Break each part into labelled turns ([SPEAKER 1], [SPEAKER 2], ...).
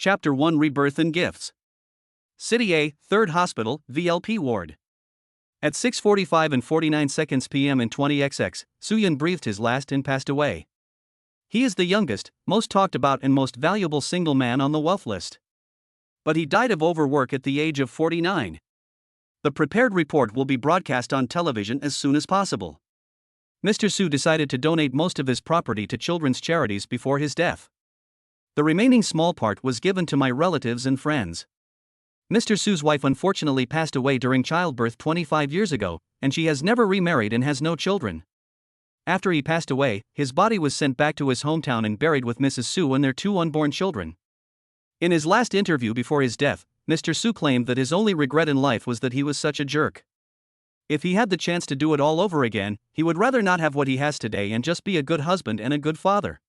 [SPEAKER 1] Chapter 1 Rebirth and Gifts. City A, 3rd Hospital, VLP Ward. At 6:45 and 49 seconds p.m. in 20XX, Soo-yeon breathed his last and passed away. He is the youngest, most talked about and most valuable single man on the wealth list. But he died of overwork at the age of 49. The prepared report will be broadcast on television as soon as possible. Mr. Soo decided to donate most of his property to children's charities before his death. The remaining small part was given to my relatives and friends. Mr. Soo's wife unfortunately passed away during childbirth 25 years ago, and she has never remarried and has no children. After he passed away, his body was sent back to his hometown and buried with Mrs. Soo and their 2 unborn children. In his last interview before his death, Mr. Soo claimed that his only regret in life was that he was such a jerk. If he had the chance to do it all over again, he would rather not have what he has today and just be a good husband and a good father.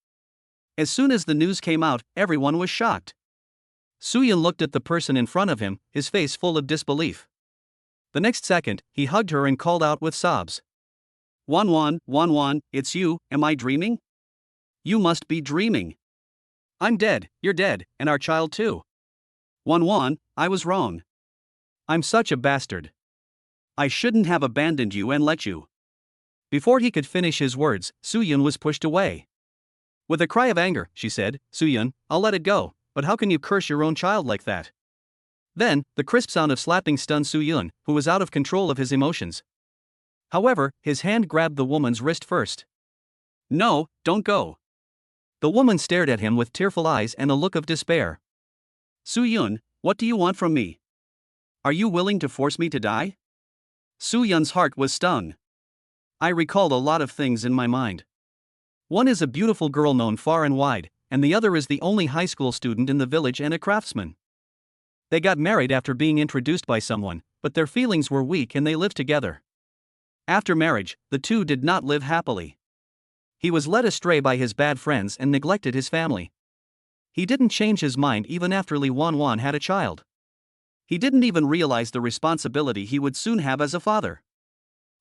[SPEAKER 1] As soon as the news came out, everyone was shocked. Soo-yeon looked at the person in front of him, his face full of disbelief. The next second, he hugged her and called out with sobs. Won, it's you, am I dreaming? You must be dreaming. I'm dead, you're dead, and our child too. Won, I was wrong. I'm such a bastard. I shouldn't have abandoned you and let you. Before he could finish his words, Soo-yeon was pushed away. With a cry of anger, she said, Soo-yeon, I'll let it go, but how can you curse your own child like that? Then, the crisp sound of slapping stunned Soo-yeon, who was out of control of his emotions. However, his hand grabbed the woman's wrist first. No, don't go. The woman stared at him with tearful eyes and a look of despair. Soo-yeon, what do you want from me? Are you willing to force me to die? Soo-yeon's heart was stung. I recalled a lot of things in my mind. One is a beautiful girl known far and wide, and the other is the only high school student in the village and a craftsman. They got married after being introduced by someone, but their feelings were weak and they lived together. After marriage, the two did not live happily. He was led astray by his bad friends and neglected his family. He didn't change his mind even after Lee Won-won had a child. He didn't even realize the responsibility he would soon have as a father.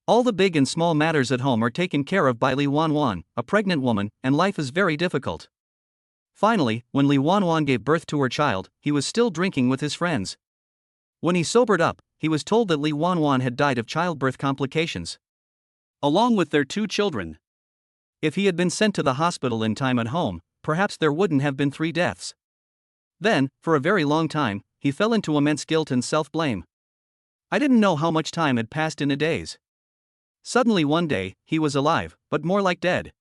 [SPEAKER 1] All the big and small matters at home are taken care of by Lee Won-won, a pregnant woman, and life is very difficult. Finally, when Lee Won-won gave birth to her child, he was still drinking with his friends. When he sobered up, he was told that Lee Won-won had died of childbirth complications, along with their 2 children. If he had been sent to the hospital in time at home, perhaps there wouldn't have been 3 deaths. Then, for a very long time, he fell into immense guilt and self-blame. I didn't know how much time had passed in a days. Suddenly one day, he was alive, but more like dead.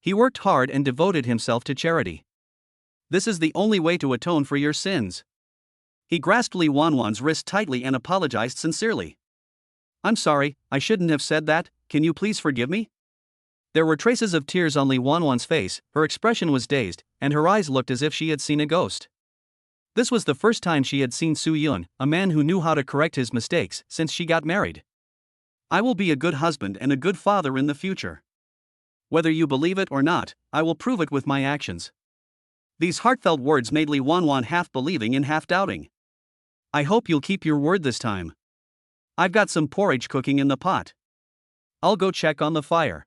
[SPEAKER 1] He worked hard and devoted himself to charity. This is the only way to atone for your sins. He grasped Lee Won-won's wrist tightly and apologized sincerely. I'm sorry, I shouldn't have said that, can you please forgive me? There were traces of tears on Lee Won-won's face, her expression was dazed, and her eyes looked as if she had seen a ghost. This was the first time she had seen Soo-yeon, a man who knew how to correct his mistakes, since she got married. I will be a good husband and a good father in the future. Whether you believe it or not, I will prove it with my actions. These heartfelt words made Lee Won-won half believing and half doubting. I hope you'll keep your word this time. I've got some porridge cooking in the pot. I'll go check on the fire.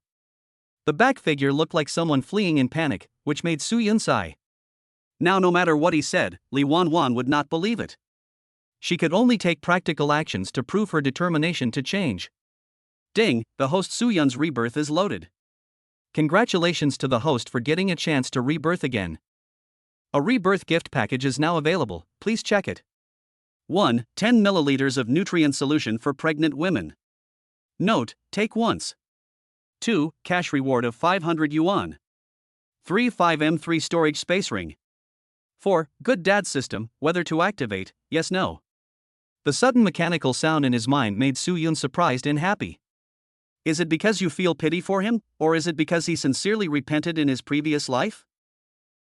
[SPEAKER 1] The back figure looked like someone fleeing in panic, which made Soo-yeon sigh. Now no matter what he said, Lee Won-won would not believe it. She could only take practical actions to prove her determination to change. Ding, the host Soo-yeon's rebirth is loaded. Congratulations to the host for getting a chance to rebirth again. A rebirth gift package is now available, please check it. 1. 10 milliliters of nutrient solution for pregnant women. Note, take once. 2. Cash reward of 500 yuan. 3. 5M3 storage space ring. 4. Good dad system, whether to activate, yes no. The sudden mechanical sound in his mind made Soo-yeon surprised and happy. Is it because you feel pity for him, or is it because he sincerely repented in his previous life?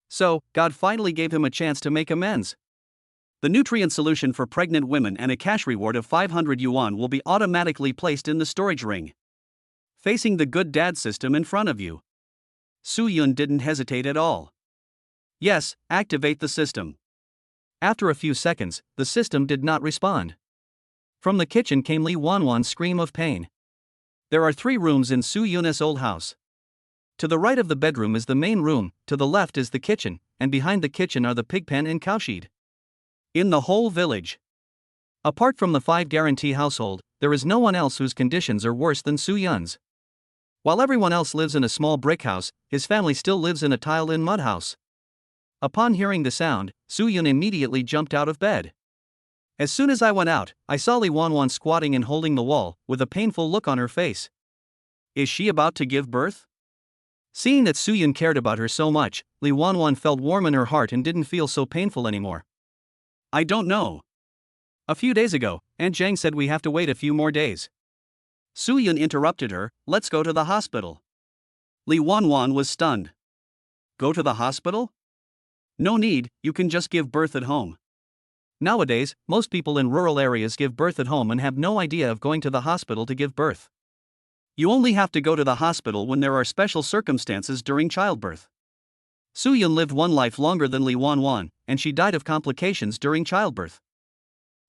[SPEAKER 1] So, God finally gave him a chance to make amends. The nutrient solution for pregnant women and a cash reward of 500 yuan will be automatically placed in the storage ring, facing the good dad system in front of you. Soo-yeon didn't hesitate at all. Yes, activate the system. After a few seconds, the system did not respond. From the kitchen came Lee Won-won's scream of pain. There are 3 rooms in Soo-yeon's old house. To the right of the bedroom is the main room, to the left is the kitchen, and behind the kitchen are the pig pen and cowshed. In the whole village, apart from the 5 guarantee household, there is no one else whose conditions are worse than Su Yun's. While everyone else lives in a small brick house, his family still lives in a tile-in mud house. Upon hearing the sound, Su Yun immediately jumped out of bed. As soon as I went out, I saw Li Wanwan squatting and holding the wall, with a painful look on her face. Is she about to give birth? Seeing that Su Yun cared about her so much, Li Wanwan felt warm in her heart and didn't feel so painful anymore. I don't know. A few days ago, Aunt Zhang said we have to wait a few more days. Su Yun interrupted her, let's go to the hospital. Li Wanwan was stunned. Go to the hospital? No need, you can just give birth at home. Nowadays, most people in rural areas give birth at home and have no idea of going to the hospital to give birth. You only have to go to the hospital when there are special circumstances during childbirth. Su Yun lived one life longer than Li Wanwan, and she died of complications during childbirth.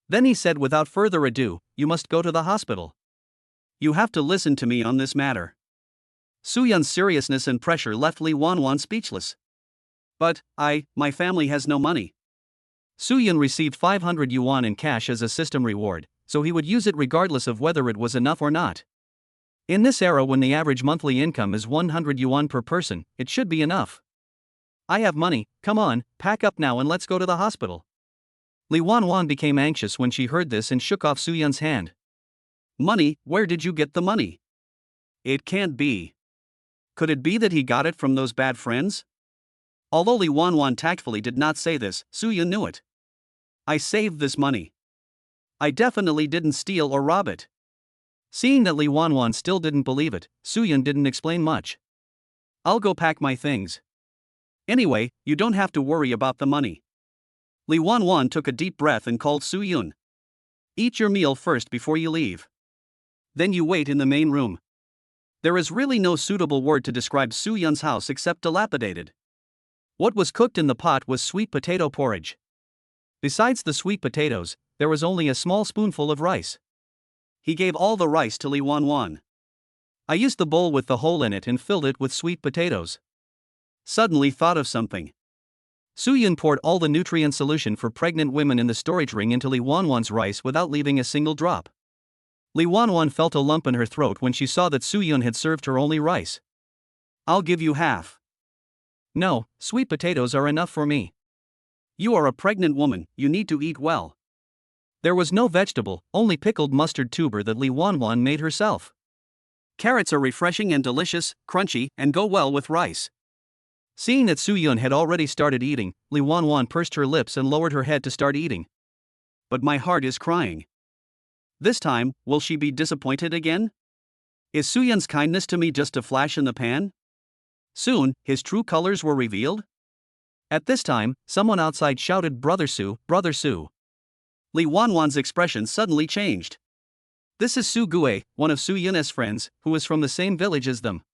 [SPEAKER 1] Then he said without further ado, you must go to the hospital. You have to listen to me on this matter. Su Yun's seriousness and pressure left Li Wanwan speechless. But, my family has no money. Su Yun received 500 yuan in cash as a system reward, so he would use it regardless of whether it was enough or not. In this era when the average monthly income is 100 yuan per person, it should be enough. I have money, come on, pack up now and let's go to the hospital. Li Wanwan became anxious when she heard this and shook off Su Yun's hand. Money, where did you get the money? It can't be. Could it be that he got it from those bad friends? Although Li Wanwan tactfully did not say this, Su Yun knew it. I saved this money. I definitely didn't steal or rob it. Seeing that Li Wanwan still didn't believe it, Su Yun didn't explain much. I'll go pack my things. Anyway, you don't have to worry about the money. Li Wanwan took a deep breath and called Su Yun. Eat your meal first before you leave. Then you wait in the main room. There is really no suitable word to describe Su Yun's house except dilapidated. What was cooked in the pot was sweet potato porridge. Besides the sweet potatoes, there was only a small spoonful of rice. He gave all the rice to Li Wanwan. I used the bowl with the hole in it and filled it with sweet potatoes. Suddenly thought of something. Su Yun poured all the nutrient solution for pregnant women in the storage ring into Li Wanwan's rice without leaving a single drop. Li Wanwan felt a lump in her throat when she saw that Su Yun had served her only rice. I'll give you half. No, sweet potatoes are enough for me. You are a pregnant woman, you need to eat well. There was no vegetable, only pickled mustard tuber that Li Wanwan made herself. Carrots are refreshing and delicious, crunchy, and go well with rice. Seeing that Su Yun had already started eating, Li Wanwan pursed her lips and lowered her head to start eating. But my heart is crying. This time, will she be disappointed again? Is Su Yun's kindness to me just a flash in the pan? Soon, his true colors were revealed. At this time, someone outside shouted, Brother Su, Brother Su. Li Wanwan's expression suddenly changed. This is Su Gue, one of Su Yun's friends, who is from the same village as them.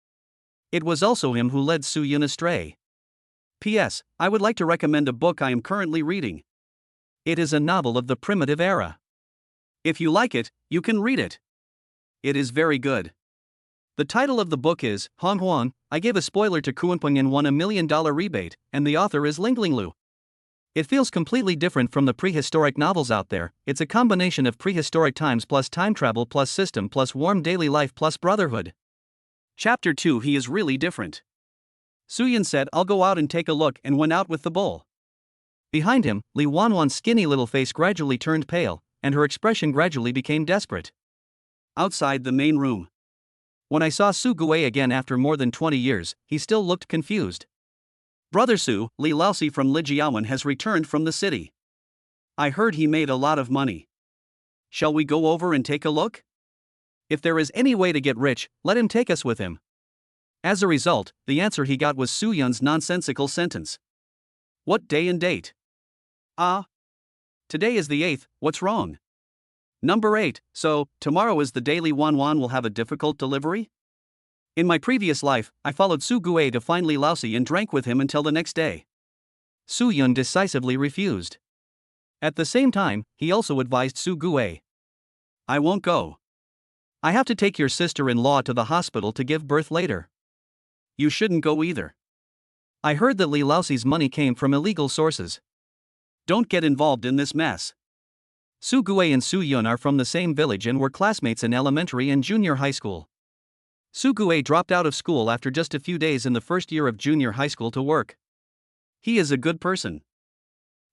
[SPEAKER 1] It was also him who led Su Yun astray. P.S. I would like to recommend a book I am currently reading. It is a novel of the primitive era. If you like it, you can read it. It is very good. The title of the book is Hong Huang. I gave a spoiler to Kuanpeng and won $1 million rebate, and the author is Lingling Lu. It feels completely different from the prehistoric novels out there. It's a combination of prehistoric times plus time travel plus system plus warm daily life plus brotherhood. Chapter 2. He is really different. Su Yun said, I'll go out and take a look, and went out with the bowl. Behind him, Li Wanwan's skinny little face gradually turned pale, and her expression gradually became desperate. Outside the main room. When I saw Su Gue again after more than 20 years, he still looked confused. Brother Su, Li Laosi from Lijiawan has returned from the city. I heard he made a lot of money. Shall we go over and take a look? If there is any way to get rich, let him take us with him. As a result, the answer he got was Su Yun's nonsensical sentence. What day and date? Today is the 8th, what's wrong? Number 8, so, tomorrow is the day Li Wanwan will have a difficult delivery? In my previous life, I followed Su Gue to find Li Laosi and drank with him until the next day. Su Yun decisively refused. At the same time, he also advised Su Gue. I won't go. I have to take your sister-in-law to the hospital to give birth later. You shouldn't go either. I heard that Li Laoxi's money came from illegal sources. Don't get involved in this mess. Su Guo and Su Yun are from the same village and were classmates in elementary and junior high school. Su Guo dropped out of school after just a few days in the first year of junior high school to work. He is a good person.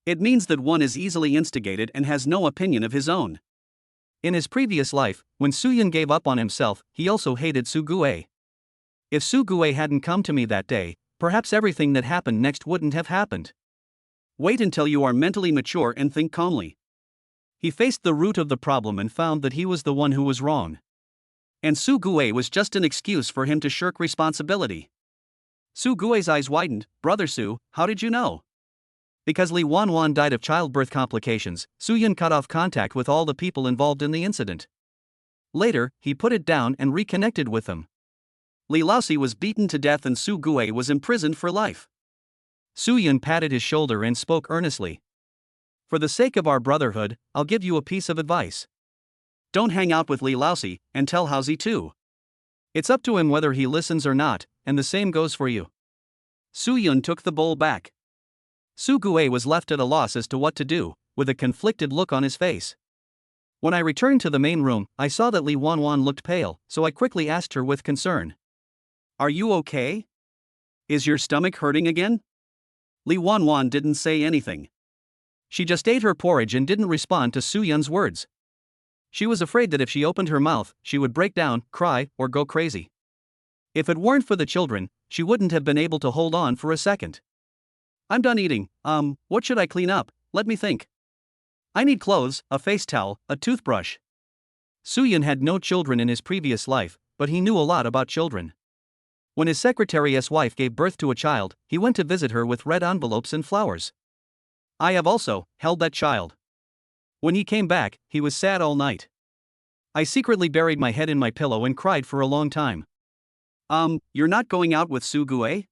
[SPEAKER 1] It means that one is easily instigated and has no opinion of his own. In his previous life, when Su Yun gave up on himself, he also hated Su Guo. If Su Guo hadn't come to me that day, perhaps everything that happened next wouldn't have happened. Wait until you are mentally mature and think calmly. He faced the root of the problem and found that he was the one who was wrong. And Su Guo was just an excuse for him to shirk responsibility. Su Guo's eyes widened. Brother Su, how did you know? Because Li Wanwan died of childbirth complications, Su Yun cut off contact with all the people involved in the incident. Later, he put it down and reconnected with them. Li Laoxi was beaten to death and Su Guo was imprisoned for life. Su Yun patted his shoulder and spoke earnestly. For the sake of our brotherhood, I'll give you a piece of advice. Don't hang out with Li Laoxi, and tell Haozi too. It's up to him whether he listens or not, and the same goes for you. Su Yun took the bowl back. Su Guo was left at a loss as to what to do, with a conflicted look on his face. When I returned to the main room, I saw that Li Wanwan looked pale, so I quickly asked her with concern. Are you okay? Is your stomach hurting again? Li Wanwan didn't say anything. She just ate her porridge and didn't respond to Su Yun's words. She was afraid that if she opened her mouth, she would break down, cry, or go crazy. If it weren't for the children, she wouldn't have been able to hold on for a second. I'm done eating. What should I clean up? Let me think. I need clothes, a face towel, a toothbrush. Su Yun had no children in his previous life, but he knew a lot about children. When his secretary's wife gave birth to a child, he went to visit her with red envelopes and flowers. I have also held that child. When he came back, he was sad all night. I secretly buried my head in my pillow and cried for a long time. You're not going out with Su Guo?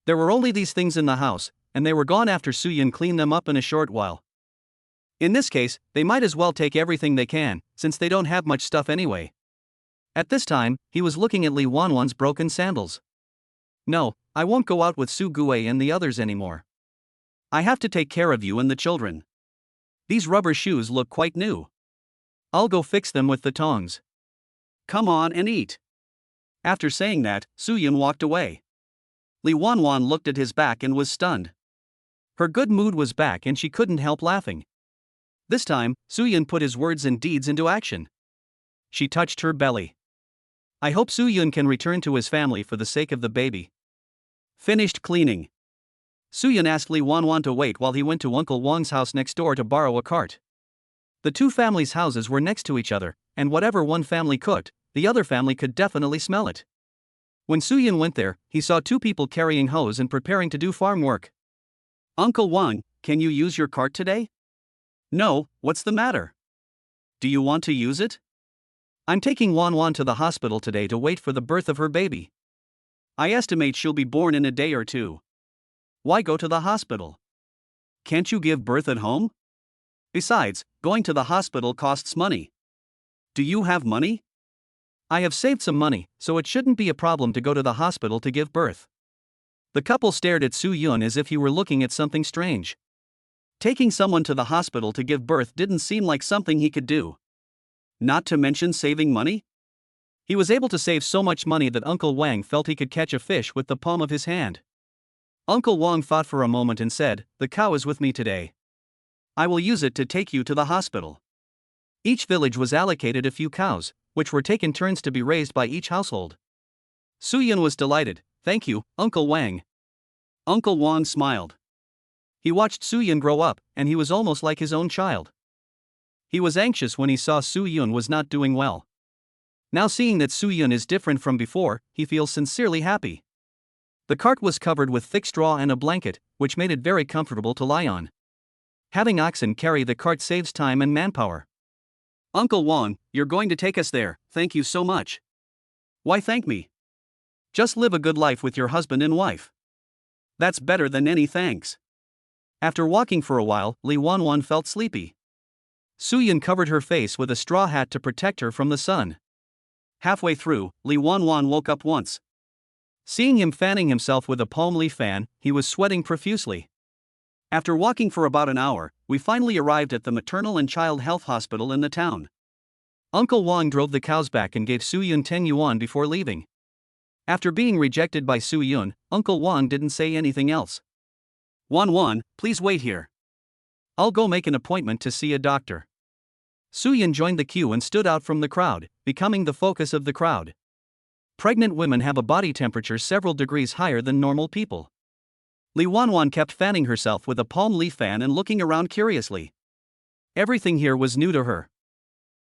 [SPEAKER 1] There were only these things in the house, and they were gone after Su Yun cleaned them up in a short while. In this case, they might as well take everything they can, since they don't have much stuff anyway. At this time, he was looking at Li Wanwan's broken sandals. No, I won't go out with Su Guo and the others anymore. I have to take care of you and the children. These rubber shoes look quite new. I'll go fix them with the tongs. Come on and eat. After saying that, Su Yun walked away. Li Wanwan looked at his back and was stunned. Her good mood was back and she couldn't help laughing. This time, Su Yun put his words and deeds into action. She touched her belly. I hope Su Yun can return to his family for the sake of the baby. Finished cleaning. Su Yun asked Li Wanwan to wait while he went to Uncle Wang's house next door to borrow a cart. The two families' houses were next to each other, and whatever one family cooked, the other family could definitely smell it. When Su Yun went there, he saw two people carrying hoes and preparing to do farm work. Uncle Wang, can you use your cart today? No, what's the matter? Do you want to use it? I'm taking Wanwan to the hospital today to wait for the birth of her baby. I estimate she'll be born in a day or two. Why go to the hospital? Can't you give birth at home? Besides, going to the hospital costs money. Do you have money? I have saved some money, so it shouldn't be a problem to go to the hospital to give birth. The couple stared at Su Yun as if he were looking at something strange. Taking someone to the hospital to give birth didn't seem like something he could do. Not to mention saving money? He was able to save so much money that Uncle Wang felt he could catch a fish with the palm of his hand. Uncle Wang thought for a moment and said, "The cow is with me today. I will use it to take you to the hospital." Each village was allocated a few cows, which were taken turns to be raised by each household. Su Yun was delighted. Thank you, Uncle Wang. Uncle Wang smiled. He watched Su Yun grow up, and he was almost like his own child. He was anxious when he saw Su Yun was not doing well. Now seeing that Su Yun is different from before, he feels sincerely happy. The cart was covered with thick straw and a blanket, which made it very comfortable to lie on. Having oxen carry the cart saves time and manpower. Uncle Wang, you're going to take us there, thank you so much. Why thank me? Just live a good life with your husband and wife. That's better than any thanks. After walking for a while, Li Wanwan felt sleepy. Su Yun covered her face with a straw hat to protect her from the sun. Halfway through, Li Wanwan woke up once. Seeing him fanning himself with a palm leaf fan, he was sweating profusely. After walking for about an hour, we finally arrived at the maternal and child health hospital in the town. Uncle Wang drove the cows back and gave Su Yun 10 yuan before leaving. After being rejected by Su Yun, Uncle Wang didn't say anything else. Wan, please wait here. I'll go make an appointment to see a doctor. Su Yun joined the queue and stood out from the crowd, becoming the focus of the crowd. Pregnant women have a body temperature several degrees higher than normal people. Li Wanwan kept fanning herself with a palm leaf fan and looking around curiously. Everything here was new to her.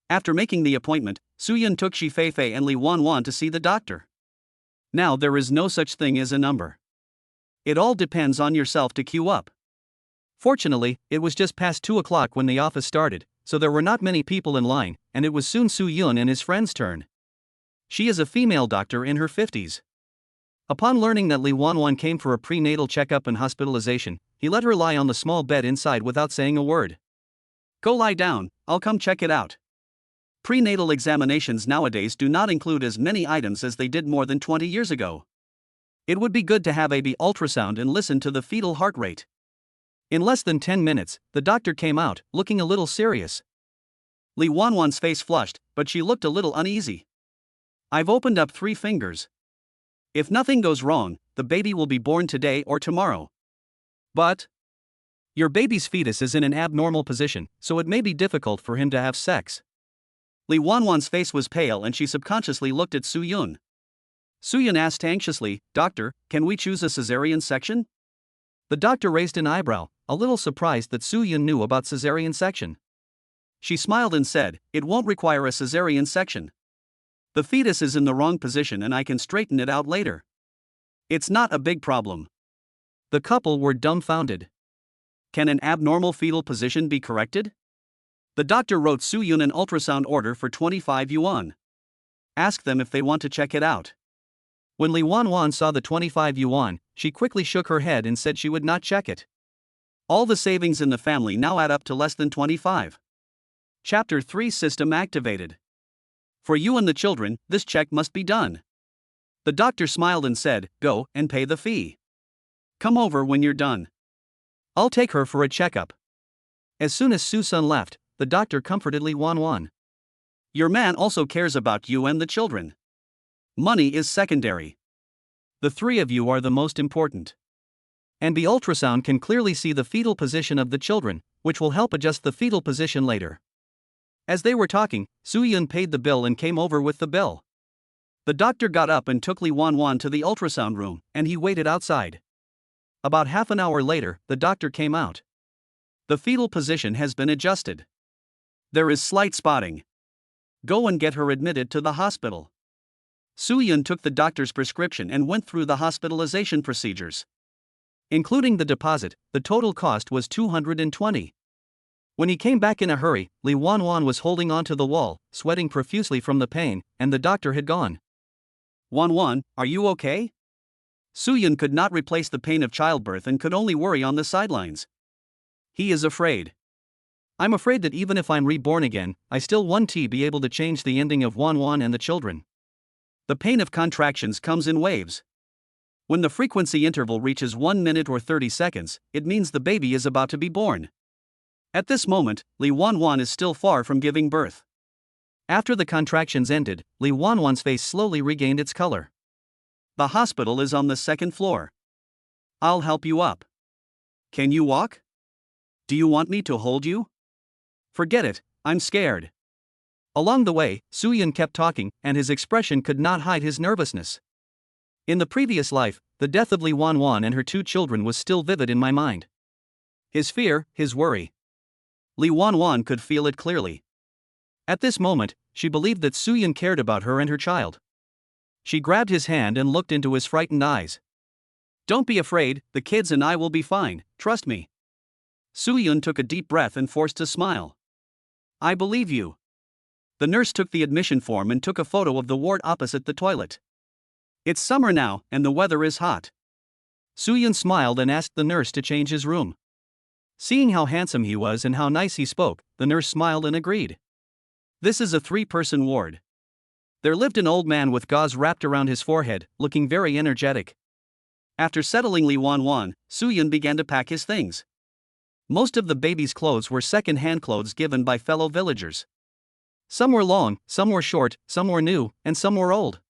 [SPEAKER 1] After making the appointment, Su Yun took Shi Feifei and Li Wanwan to see the doctor. Now there is no such thing as a number. It all depends on yourself to queue up. Fortunately, it was just past 2 o'clock when the office started, so there were not many people in line, and it was soon Su Yun and his friend's turn. She is a female doctor in her 50s. Upon learning that Li Wanwan came for a prenatal checkup and hospitalization, he let her lie on the small bed inside without saying a word. Go lie down, I'll come check it out. Prenatal examinations nowadays do not include as many items as they did more than 20 years ago. It would be good to have a ultrasound and listen to the fetal heart rate. In less than 10 minutes, the doctor came out, looking a little serious. Li Wanwan's face flushed, but she looked a little uneasy. I've opened up 3 fingers. If nothing goes wrong, the baby will be born today or tomorrow. But your baby's fetus is in an abnormal position, so it may be difficult for him to have sex. Li Wanwan's face was pale and she subconsciously looked at Su Yun. Su Yun asked anxiously, Doctor, can we choose a cesarean section? The doctor raised an eyebrow, a little surprised that Su Yun knew about cesarean section. She smiled and said, it won't require a cesarean section. The fetus is in the wrong position and I can straighten it out later. It's not a big problem. The couple were dumbfounded. Can an abnormal fetal position be corrected? The doctor wrote Su Yun an ultrasound order for 25 yuan. Ask them if they want to check it out. When Li Wanwan saw the 25 yuan, she quickly shook her head and said she would not check it. All the savings in the family now add up to less than 25. Chapter 3 System activated. For you and the children, this check must be done. The doctor smiled and said, go and pay the fee. Come over when you're done. I'll take her for a checkup. As soon as Su Sun left, the doctor comforted Li Wanwan. Your man also cares about you and the children. Money is secondary. The 3 of you are the most important. And the ultrasound can clearly see the fetal position of the children, which will help adjust the fetal position later. As they were talking, Su Yun paid the bill and came over with the bill. The doctor got up and took Li Wanwan to the ultrasound room, and he waited outside. About half an hour later, the doctor came out. The fetal position has been adjusted. There is slight spotting. Go and get her admitted to the hospital. Su Yun took the doctor's prescription and went through the hospitalization procedures. Including the deposit, the total cost was 220. When he came back in a hurry, Li Wanwan was holding onto the wall, sweating profusely from the pain, and the doctor had gone. Wanwan, are you okay? Su Yun could not replace the pain of childbirth and could only worry on the sidelines. He is afraid. I'm afraid that even if I'm reborn again, I still won't be able to change the ending of Wanwan and the children. The pain of contractions comes in waves. When the frequency interval reaches 1 minute or 30 seconds, it means the baby is about to be born. At this moment, Li Wanwan is still far from giving birth. After the contractions ended, Li Wanwan's face slowly regained its color. The hospital is on the 2nd floor. I'll help you up. Can you walk? Do you want me to hold you? Forget it, I'm scared. Along the way, Su Yun kept talking, and his expression could not hide his nervousness. In the previous life, the death of Li Wanwan and her 2 children was still vivid in my mind. His fear, his worry. Li Wanwan could feel it clearly. At this moment, she believed that Su Yun cared about her and her child. She grabbed his hand and looked into his frightened eyes. Don't be afraid, the kids and I will be fine, trust me. Su Yun took a deep breath and forced a smile. I believe you. The nurse took the admission form and took a photo of the ward opposite the toilet. It's summer now, and the weather is hot. Su Yun smiled and asked the nurse to change his room. Seeing how handsome he was and how nice he spoke, the nurse smiled and agreed. This is a 3-person ward. There lived an old man with gauze wrapped around his forehead, looking very energetic. After settling Li Wanwan, Suyun began to pack his things. Most of the baby's clothes were second-hand clothes given by fellow villagers. Some were long, some were short, some were new, and some were old.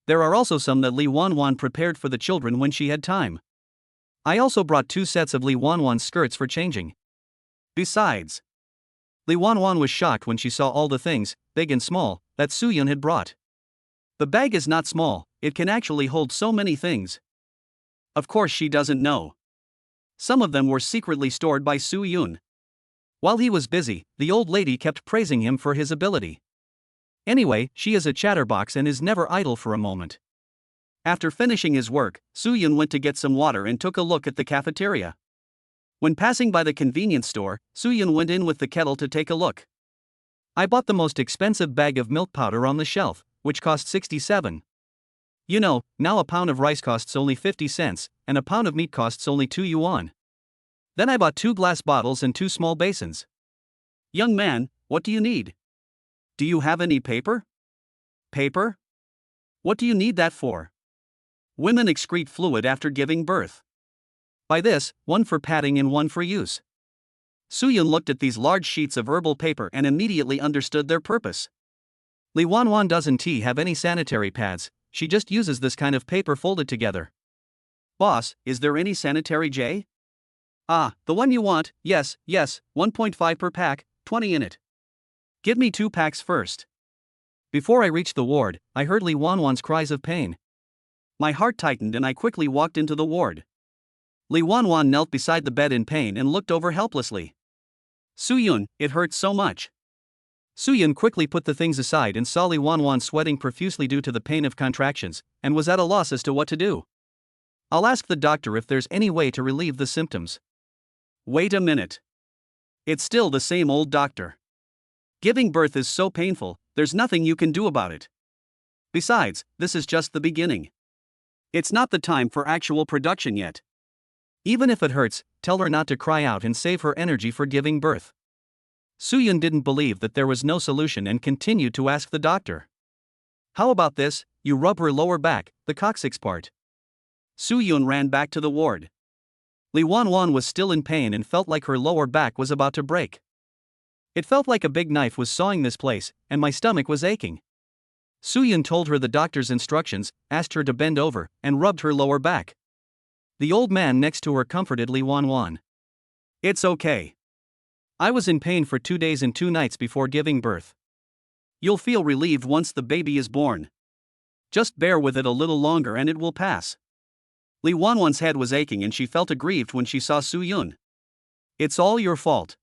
[SPEAKER 1] There are also some that Li Wanwan prepared for the children when she had time. I also brought 2 sets of Li Wanwan's skirts for changing. Besides, Li Wanwan was shocked when she saw all the things, big and small, that Suyun had brought. The bag is not small, it can actually hold so many things. Of course she doesn't know. Some of them were secretly stored by Suyun. While he was busy, the old lady kept praising him for his ability. Anyway, she is a chatterbox and is never idle for a moment. After finishing his work, Suyun went to get some water and took a look at the cafeteria. When passing by the convenience store, Suyun went in with the kettle to take a look. I bought the most expensive bag of milk powder on the shelf, which cost 67. You know, now a pound of rice costs only 50 cents, and a pound of meat costs only 2 yuan. Then I bought 2 glass bottles and 2 small basins. Young man, what do you need? Do you have any paper? Paper? What do you need that for? Women excrete fluid after giving birth. By this, one for padding and one for use. Suyun looked at these large sheets of herbal paper and immediately understood their purpose. Li Wanwan doesn't have any sanitary pads, she just uses this kind of paper folded together. Boss, is there any sanitary J? Ah, the one you want, yes, 1.5 per pack, 20 in it. Give me 2 packs first. Before I reached the ward, I heard Li Wanwan's cries of pain. My heart tightened and I quickly walked into the ward. Li Wanwan knelt beside the bed in pain and looked over helplessly. Suyun, it hurts so much. Suyun quickly put the things aside and saw Li Wanwan sweating profusely due to the pain of contractions, and was at a loss as to what to do. I'll ask the doctor if there's any way to relieve the symptoms. Wait a minute. It's still the same old doctor. Giving birth is so painful, there's nothing you can do about it. Besides, this is just the beginning. It's not the time for actual production yet. Even if it hurts, tell her not to cry out and save her energy for giving birth. Suyun didn't believe that there was no solution and continued to ask the doctor. How about this, you rub her lower back, the coccyx part. Suyun ran back to the ward. Li Wanwan was still in pain and felt like her lower back was about to break. It felt like a big knife was sawing this place, and my stomach was aching. Suyun told her the doctor's instructions, asked her to bend over, and rubbed her lower back. The old man next to her comforted Li Wanwan. It's okay. I was in pain for 2 days and 2 nights before giving birth. You'll feel relieved once the baby is born. Just bear with it a little longer and it will pass. Li Wanwan's head was aching and she felt aggrieved when she saw Suyun. It's all your fault.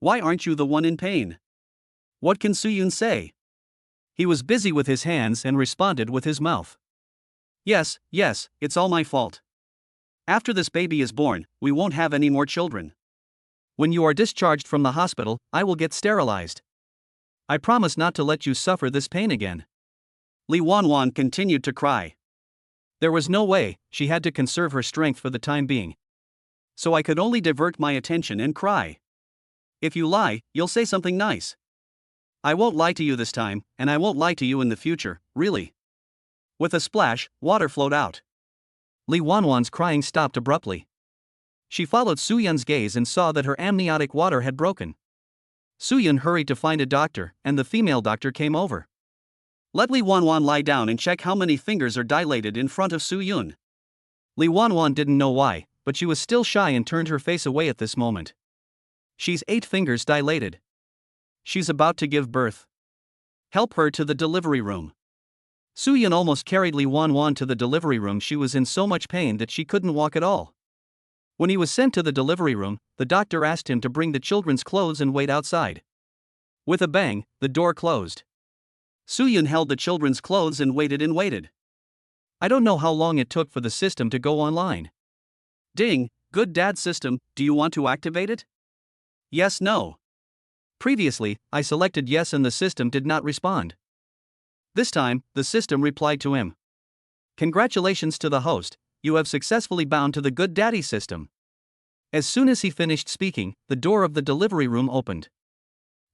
[SPEAKER 1] Why aren't you the one in pain? What can Suyun say? He was busy with his hands and responded with his mouth. Yes, it's all my fault. After this baby is born, we won't have any more children. When you are discharged from the hospital, I will get sterilized. I promise not to let you suffer this pain again. Li Wanwan continued to cry. There was no way, she had to conserve her strength for the time being. So I could only divert my attention and cry. If you lie, you'll say something nice. I won't lie to you this time, and I won't lie to you in the future, really. With a splash, water flowed out. Li Wanwan's crying stopped abruptly. She followed Suyun's gaze and saw that her amniotic water had broken. Suyun hurried to find a doctor, and the female doctor came over. Let Li Wanwan lie down and check how many fingers are dilated in front of Suyun. Li Wanwan didn't know why, but she was still shy and turned her face away at this moment. She's 8 fingers dilated. She's about to give birth. Help her to the delivery room. Suyun almost carried Li Wanwan to the delivery room. She was in so much pain that she couldn't walk at all. When he was sent to the delivery room, the doctor asked him to bring the children's clothes and wait outside. With a bang, the door closed. Suyun held the children's clothes and waited. I don't know how long it took for the system to go online. Ding, good dad system, do you want to activate it? Yes, no. Previously, I selected yes and the system did not respond. This time, the system replied to him. Congratulations to the host, you have successfully bound to the Good Daddy system. As soon as he finished speaking, the door of the delivery room opened.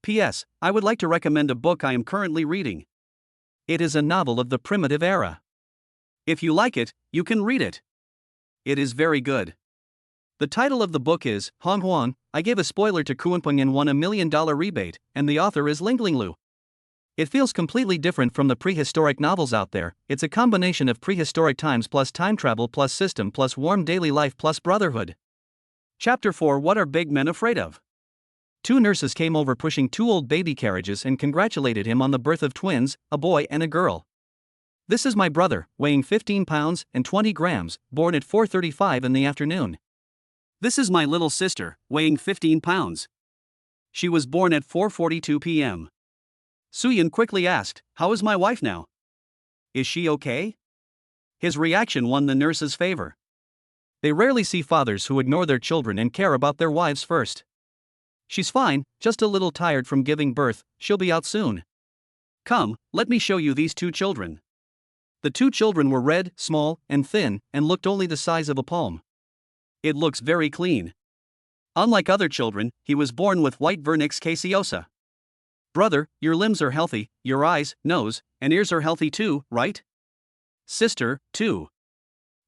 [SPEAKER 1] P.S. I would like to recommend a book I am currently reading. It is a novel of the primitive era. If you like it, you can read it. It is very good. The title of the book is Hong Huan. I gave a spoiler to Kuanpeng and won $1 million rebate, and the author is Linglinglu. It feels completely different from the prehistoric novels out there. It's a combination of prehistoric times plus time travel plus system plus warm daily life plus brotherhood. Chapter 4. What are big men afraid of? Two nurses came over pushing two old baby carriages and congratulated him on the birth of twins, a boy and a girl. This is my brother, weighing 15 pounds and 20 grams, born at 4:35 in the afternoon. This is my little sister, weighing 15 pounds. She was born at 4:42 p.m. Suyun quickly asked, "How is my wife now? Is she okay?" His reaction won the nurse's favor. They rarely see fathers who ignore their children and care about their wives first. "She's fine, just a little tired from giving birth, she'll be out soon. Come, let me show you these two children." The two children were red, small, and thin, and looked only the size of a palm. "It looks very clean. Unlike other children, he was born with white vernix caseosa." "Brother, your limbs are healthy, your eyes, nose, and ears are healthy too, right?" "Sister, too.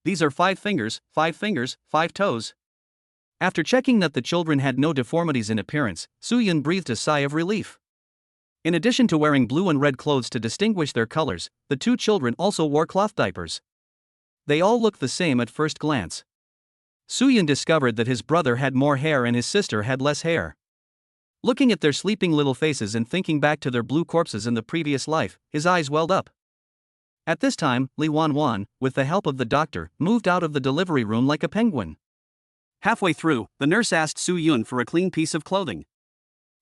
[SPEAKER 1] These are 5 fingers, 5 toes." After checking that the children had no deformities in appearance, Suyun breathed a sigh of relief. In addition to wearing blue and red clothes to distinguish their colors, the two children also wore cloth diapers. They all looked the same at first glance. Suyun discovered that his brother had more hair and his sister had less hair. Looking at their sleeping little faces and thinking back to their blue corpses in the previous life, his eyes welled up. At this time, Li Wanwan, with the help of the doctor, moved out of the delivery room like a penguin. Halfway through, the nurse asked Suyun for a clean piece of clothing.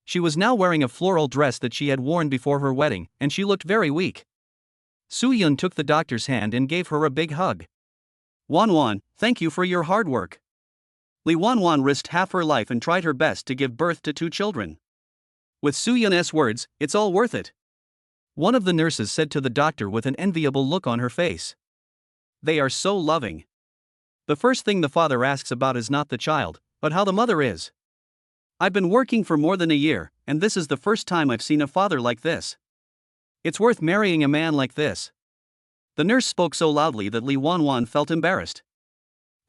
[SPEAKER 1] She was now wearing a floral dress that she had worn before her wedding, and she looked very weak. Suyun took the doctor's hand and gave her a big hug. "Wanwan, thank you for your hard work." Li Wanwan risked half her life and tried her best to give birth to 2 children. With Suyun's words, "It's all worth it," one of the nurses said to the doctor with an enviable look on her face. "They are so loving. The first thing the father asks about is not the child, but how the mother is. I've been working for more than a year, and this is the first time I've seen a father like this. It's worth marrying a man like this." The nurse spoke so loudly that Li Wanwan felt embarrassed.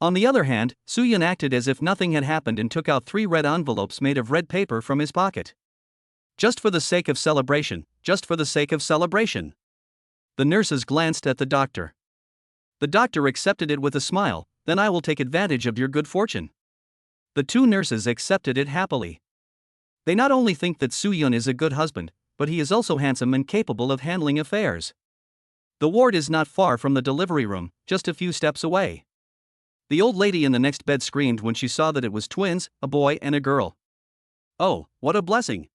[SPEAKER 1] On the other hand, Suyun acted as if nothing had happened and took out 3 red envelopes made of red paper from his pocket. "Just for the sake of celebration, just for the sake of celebration." The nurses glanced at the doctor. The doctor accepted it with a smile. "Then I will take advantage of your good fortune." The 2 nurses accepted it happily. They not only think that Suyun is a good husband, but he is also handsome and capable of handling affairs. The ward is not far from the delivery room, just a few steps away. The old lady in the next bed screamed when she saw that it was twins, a boy and a girl. "Oh, what a blessing!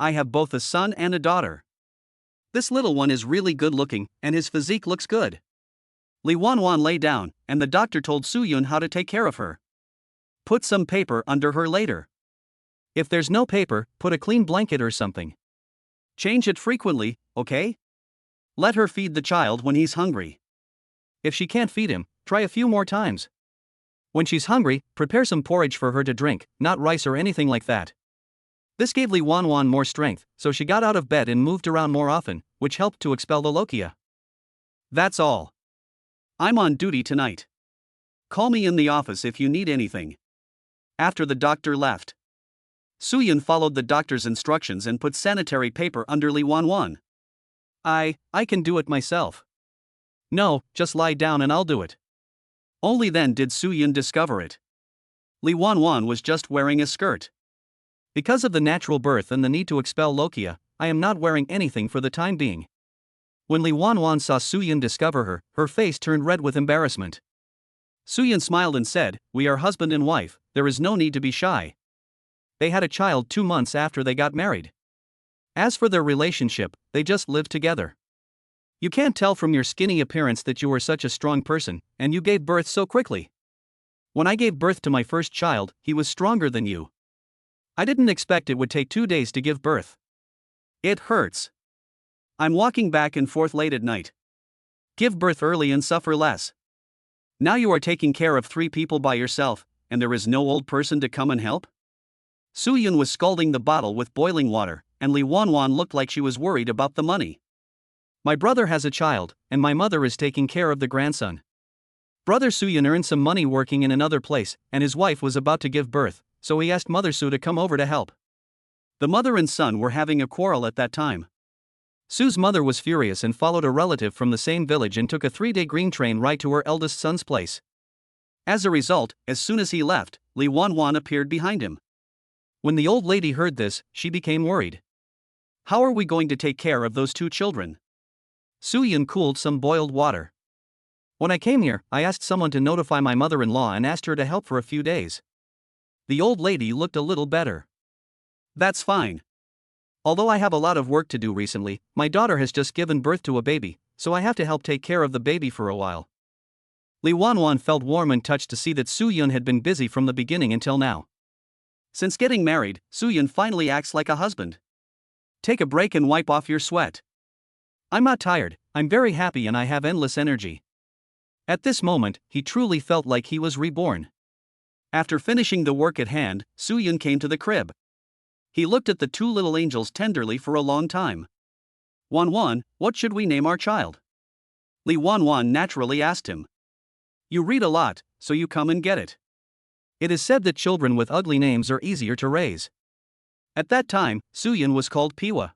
[SPEAKER 1] I have both a son and a daughter. This little one is really good looking, and his physique looks good." Li Wanwan lay down, and the doctor told Suyun how to take care of her. "Put some paper under her later. If there's no paper, put a clean blanket or something. Change it frequently, okay? Let her feed the child when he's hungry. If she can't feed him, try a few more times. When she's hungry, prepare some porridge for her to drink, not rice or anything like that." This gave Li Wanwan more strength, so she got out of bed and moved around more often, which helped to expel the lochia. "That's all. I'm on duty tonight. Call me in the office if you need anything." After the doctor left, Suyun followed the doctor's instructions and put sanitary paper under Li Wanwan. I can do it myself." "No, just lie down and I'll do it." Only then did Suyun discover it. Li Wanwan was just wearing a skirt. "Because of the natural birth and the need to expel lochia, I am not wearing anything for the time being." When Li Wanwan saw Suyun discover her, her face turned red with embarrassment. Suyun smiled and said, "We are husband and wife, there is no need to be shy." They had a child 2 months after they got married. As for their relationship, they just lived together. "You can't tell from your skinny appearance that you are such a strong person, and you gave birth so quickly. When I gave birth to my first child, he was stronger than you. I didn't expect it would take 2 days to give birth. It hurts. I'm walking back and forth late at night. Give birth early and suffer less. Now you are taking care of 3 people by yourself, and there is no old person to come and help?" Suyun was scalding the bottle with boiling water, and Li Wanwan looked like she was worried about the money. My brother has a child, and my mother is taking care of the grandson. Brother Suyun earned some money working in another place, and his wife was about to give birth, so he asked Mother Su to come over to help. The mother and son were having a quarrel at that time. Su's mother was furious and followed a relative from the same village and took a 3-day green train right to her eldest son's place. As a result, as soon as he left, Li Wanwan appeared behind him. When the old lady heard this, she became worried. How are we going to take care of those 2 children? Suyun cooled some boiled water. When I came here, I asked someone to notify my mother-in-law and asked her to help for a few days. The old lady looked a little better. That's fine. Although I have a lot of work to do recently, my daughter has just given birth to a baby, so I have to help take care of the baby for a while. Li Wanwan felt warm and touched to see that Suyun had been busy from the beginning until now. Since getting married, Suyun finally acts like a husband. Take a break and wipe off your sweat. I'm not tired, I'm very happy and I have endless energy. At this moment, he truly felt like he was reborn. After finishing the work at hand, Suyun came to the crib. He looked at the 2 little angels tenderly for a long time. Wanwan, what should we name our child? Li Wanwan naturally asked him. You read a lot, so you come and get it. It is said that children with ugly names are easier to raise. At that time, Suyun was called Piwa.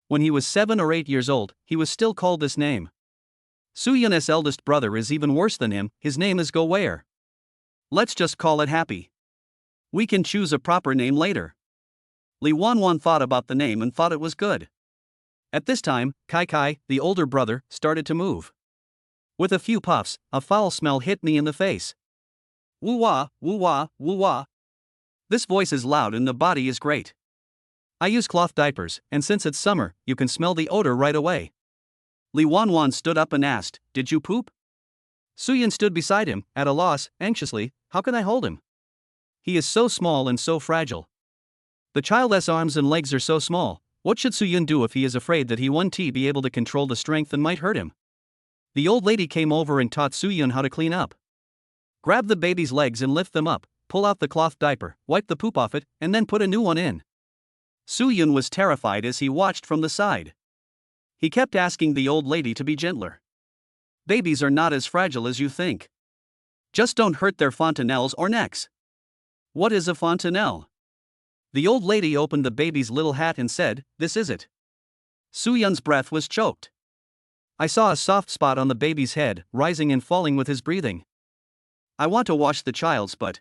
[SPEAKER 1] When he was 7 or 8 years old, he was still called this name. Suyun's eldest brother is even worse than him, his name is Go Where. Let's just call it Happy. We can choose a proper name later. Li Wanwan thought about the name and thought it was good. At this time, Kai Kai, the older brother, started to move. With a few puffs, a foul smell hit me in the face. Woo-wah, woo-wah, woo-wah. This voice is loud and the body is great. I use cloth diapers, and since it's summer, you can smell the odor right away. Li Wanwan stood up and asked, Did you poop? Suyun stood beside him, at a loss, anxiously, how can I hold him? He is so small and so fragile. The child's arms and legs are so small, what should Suyun do if he is afraid that he won't be able to control the strength and might hurt him? The old lady came over and taught Suyun how to clean up. Grab the baby's legs and lift them up, pull out the cloth diaper, wipe the poop off it, and then put a new one in. Suyun was terrified as he watched from the side. He kept asking the old lady to be gentler. Babies are not as fragile as you think. Just don't hurt their fontanelles or necks. What is a fontanelle? The old lady opened the baby's little hat and said, This is it. Suyun's breath was choked. I saw a soft spot on the baby's head, rising and falling with his breathing. I want to wash the child's butt.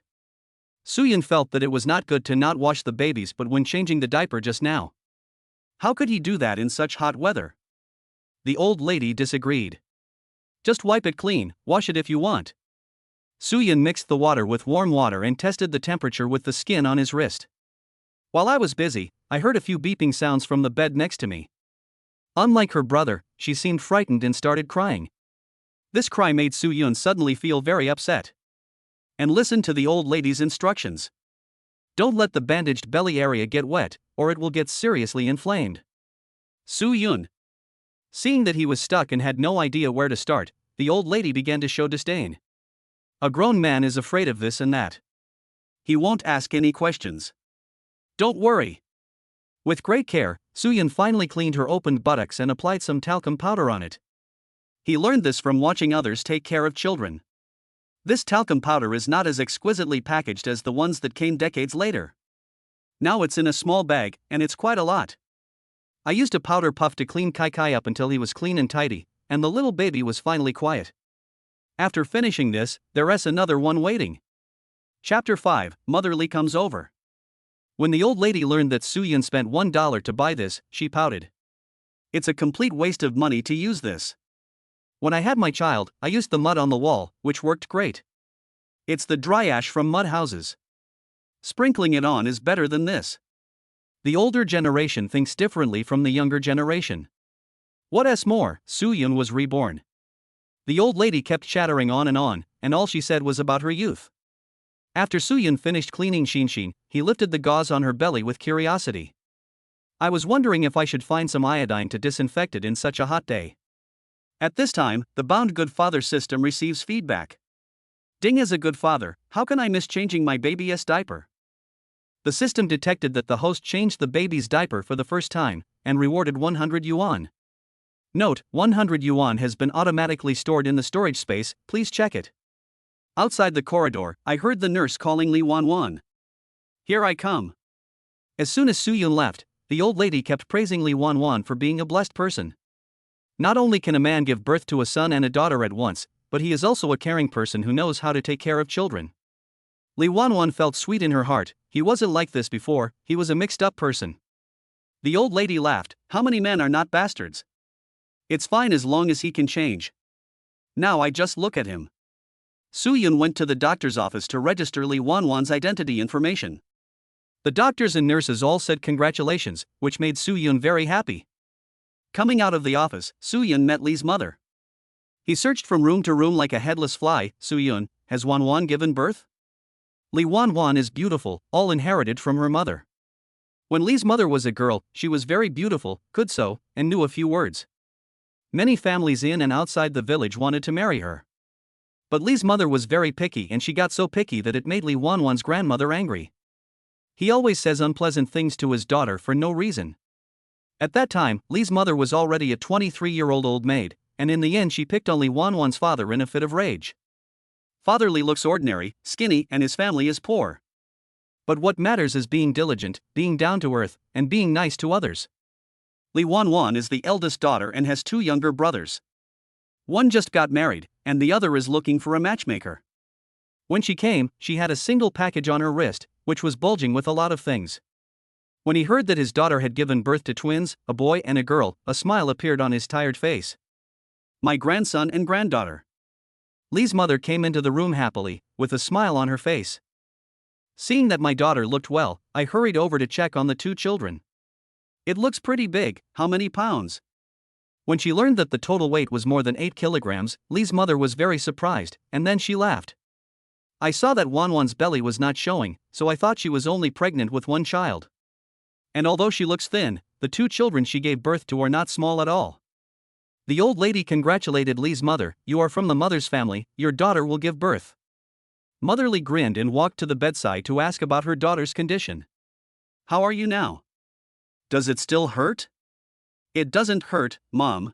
[SPEAKER 1] Suyun felt that it was not good to not wash the baby's butt when changing the diaper just now. How could he do that in such hot weather? The old lady disagreed. Just wipe it clean, wash it if you want. Suyun mixed the water with warm water and tested the temperature with the skin on his wrist. While I was busy, I heard a few beeping sounds from the bed next to me. Unlike her brother, she seemed frightened and started crying. This cry made Suyun suddenly feel very upset. And listen to the old lady's instructions. Don't let the bandaged belly area get wet, or it will get seriously inflamed. Suyun. Seeing that he was stuck and had no idea where to start, the old lady began to show disdain. A grown man is afraid of this and that. He won't ask any questions. Don't worry. With great care, Suyun finally cleaned her opened buttocks and applied some talcum powder on it. He learned this from watching others take care of children. This talcum powder is not as exquisitely packaged as the ones that came decades later. Now it's in a small bag, and it's quite a lot. I used a powder puff to clean Kai Kai up until he was clean and tidy, and the little baby was finally quiet. After finishing this, there's another one waiting. Chapter 5, Motherly comes over. When the old lady learned that Suyun spent $1 to buy this, she pouted. It's a complete waste of money to use this. When I had my child, I used the mud on the wall, which worked great. It's the dry ash from mud houses. Sprinkling it on is better than this. The older generation thinks differently from the younger generation. What's more, Suyun was reborn. The old lady kept chattering on, and all she said was about her youth. After Suyun finished cleaning Shinshin, he lifted the gauze on her belly with curiosity. I was wondering if I should find some iodine to disinfect it in such a hot day. At this time, the Bound Good Father system receives feedback. Ding, as a good father, how can I miss changing my baby's diaper? The system detected that the host changed the baby's diaper for the first time, and rewarded 100 yuan. Note, 100 yuan has been automatically stored in the storage space, please check it. Outside the corridor, I heard the nurse calling Li Wanwan. Here I come. As soon as Su Yun left, the old lady kept praising Li Wanwan for being a blessed person. Not only can a man give birth to a son and a daughter at once, but he is also a caring person who knows how to take care of children. Li Wanwan felt sweet in her heart. He wasn't like this before, he was a mixed up person. The old lady laughed. How many men are not bastards? It's fine as long as he can change. Now I just look at him. Su Yun went to the doctor's office to register Li Wanwan's identity information. The doctors and nurses all said congratulations, which made Su Yun very happy. Coming out of the office, Su Yun met Li's mother. He searched from room to room like a headless fly. Su Yun, has Wanwan given birth? Li Wanwan is beautiful, all inherited from her mother. When Li's mother was a girl, she was very beautiful, could sew, and knew a few words. Many families in and outside the village wanted to marry her. But Li's mother was very picky, and she got so picky that it made Li Wanwan's grandmother angry. He always says unpleasant things to his daughter for no reason. At that time, Li's mother was already a 23-year-old old maid, and in the end she picked on Li Wanwan's father in a fit of rage. Father Li looks ordinary, skinny, and his family is poor. But what matters is being diligent, being down to earth, and being nice to others. Li Wanwan is the eldest daughter and has 2 younger brothers. One just got married, and the other is looking for a matchmaker. When she came, she had a single package on her wrist, which was bulging with a lot of things. When he heard that his daughter had given birth to twins, a boy and a girl, a smile appeared on his tired face. My grandson and granddaughter. Li's mother came into the room happily, with a smile on her face. Seeing that my daughter looked well, I hurried over to check on the 2 children. It looks pretty big. How many pounds? When she learned that the total weight was more than 8 kilograms, Li's mother was very surprised, and then she laughed. I saw that Wanwan's belly was not showing, so I thought she was only pregnant with 1 child. And although she looks thin, the 2 children she gave birth to are not small at all. The old lady congratulated Li's mother. You are from the mother's family, your daughter will give birth. Mother Li grinned and walked to the bedside to ask about her daughter's condition. How are you now? Does it still hurt? It doesn't hurt, Mom.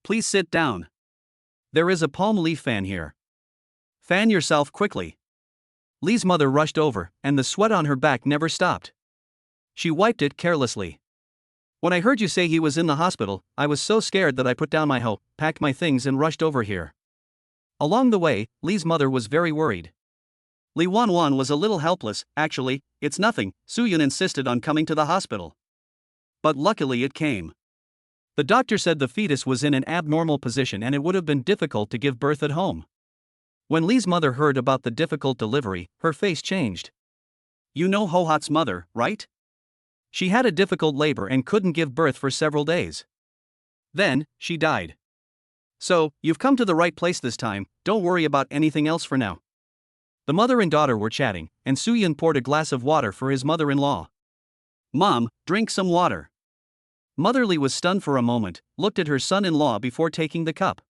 [SPEAKER 1] Please sit down. There is a palm leaf fan here. Fan yourself quickly. Li's mother rushed over, and the sweat on her back never stopped. She wiped it carelessly. When I heard you say he was in the hospital, I was so scared that I put down my hoe, packed my things and rushed over here. Along the way, Li's mother was very worried. Li Wanwan was a little helpless. Actually, it's nothing. Su Yun insisted on coming to the hospital. But luckily it came. The doctor said the fetus was in an abnormal position and it would have been difficult to give birth at home. When Li's mother heard about the difficult delivery, her face changed. You know Ho-Hat's mother, right? She had a difficult labor and couldn't give birth for several days. Then, she died. So, you've come to the right place this time, don't worry about anything else for now. The mother and daughter were chatting, and Su Yun poured a glass of water for his mother-in-law. Mom, drink some water. Mother Li was stunned for a moment, looked at her son-in-law before taking the cup.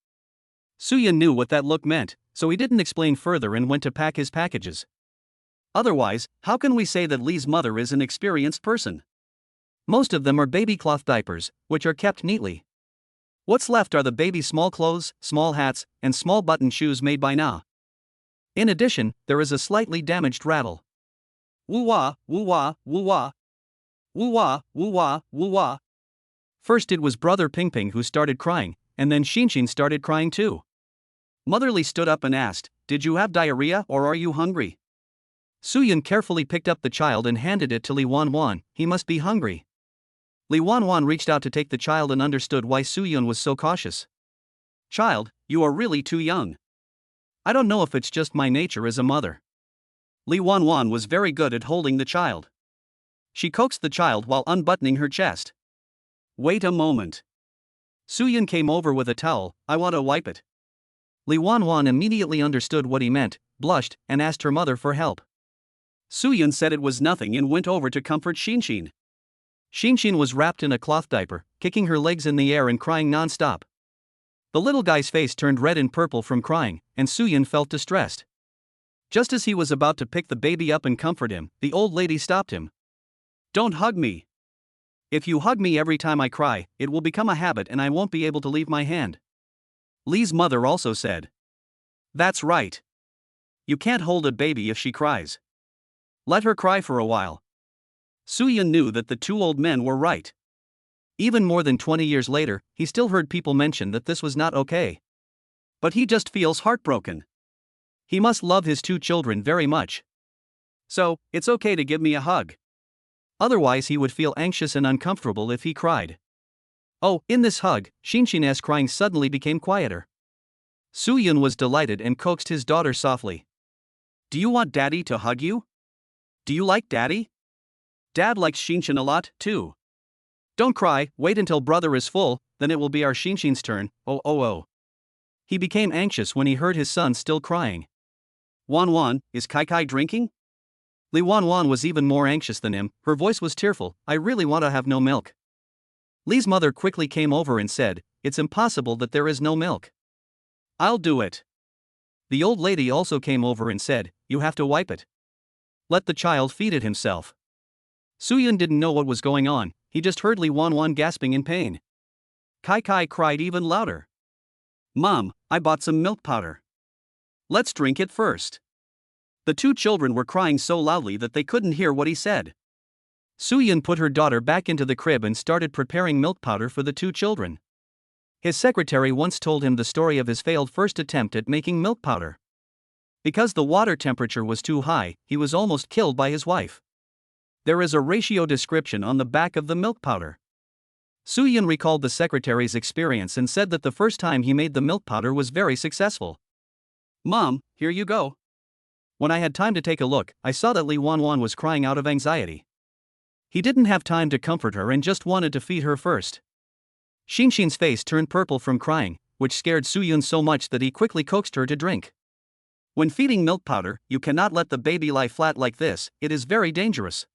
[SPEAKER 1] Su Yun knew what that look meant, so he didn't explain further and went to pack his packages. Otherwise, how can we say that Li's mother is an experienced person? Most of them are baby cloth diapers, which are kept neatly. What's left are the baby's small clothes, small hats, and small button shoes made by Na. In addition, there is a slightly damaged rattle. Woo-wah, woo-wah, woo-wah. Woo-wah, woo-wah, woo-wah. First it was brother Ping-Ping who started crying, and then Xin-Xin started crying too. Mother Li stood up and asked, did you have diarrhea or are you hungry? Su Yun carefully picked up the child and handed it to Li Wanwan. He must be hungry. Li Wanwan reached out to take the child and understood why Su Yun was so cautious. Child, you are really too young. I don't know if it's just my nature as a mother. Li Wanwan was very good at holding the child. She coaxed the child while unbuttoning her chest. Wait a moment. Su Yun came over with a towel. I want to wipe it. Li Wanwan immediately understood what he meant, blushed, and asked her mother for help. Su Yun said it was nothing and went over to comfort Xin-Xin. Xin-Xin was wrapped in a cloth diaper, kicking her legs in the air and crying non-stop. The little guy's face turned red and purple from crying, and Su Yun felt distressed. Just as he was about to pick the baby up and comfort him, the old lady stopped him. Don't hug me. If you hug me every time I cry, it will become a habit and I won't be able to leave my hand. Lee's mother also said. That's right. You can't hold a baby if she cries. Let her cry for a while. Soo-yun knew that the two old men were right. Even more than 20 years later, he still heard people mention that this was not okay. But he just feels heartbroken. He must love his two children very much. So, it's okay to give me a hug. Otherwise he would feel anxious and uncomfortable if he cried. Oh, in this hug, Shinshin's crying suddenly became quieter. Soo-yun was delighted and coaxed his daughter softly. Do you want Daddy to hug you? Do you like Daddy? Dad likes Shinshin a lot, too. Don't cry, wait until brother is full, then it will be our Shinshin's turn, oh. He became anxious when he heard his son still crying. Wan, is Kai drinking? Li Wan was even more anxious than him, her voice was tearful, I really want to have no milk. Li's mother quickly came over and said, it's impossible that there is no milk. I'll do it. The old lady also came over and said, you have to wipe it. Let the child feed it himself. Soo-yun didn't know what was going on, he just heard Li Wan gasping in pain. Kai cried even louder. Mom, I bought some milk powder. Let's drink it first. The two children were crying so loudly that they couldn't hear what he said. Soo-yun put her daughter back into the crib and started preparing milk powder for the two children. His secretary once told him the story of his failed first attempt at making milk powder. Because the water temperature was too high, he was almost killed by his wife. There is a ratio description on the back of the milk powder. Soo-yun recalled the secretary's experience and said that the first time he made the milk powder was very successful. Mom, here you go. When I had time to take a look, I saw that Li Wan was crying out of anxiety. He didn't have time to comfort her and just wanted to feed her first. Shinshin's face turned purple from crying, which scared Soo-yun so much that he quickly coaxed her to drink. When feeding milk powder, you cannot let the baby lie flat like this, it is very dangerous.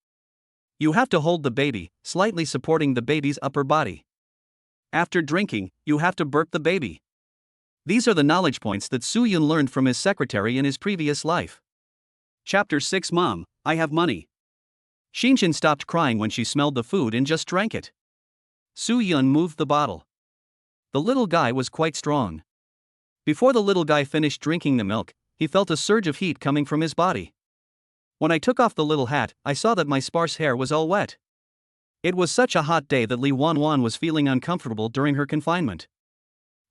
[SPEAKER 1] You have to hold the baby, slightly supporting the baby's upper body. After drinking, you have to burp the baby. These are the knowledge points that Soo-yun learned from his secretary in his previous life. Chapter 6 Mom, I have money. Shinshin stopped crying when she smelled the food and just drank it. Soo-yun moved the bottle. The little guy was quite strong. Before the little guy finished drinking the milk, he felt a surge of heat coming from his body. When I took off the little hat, I saw that my sparse hair was all wet. It was such a hot day that Li Wan was feeling uncomfortable during her confinement.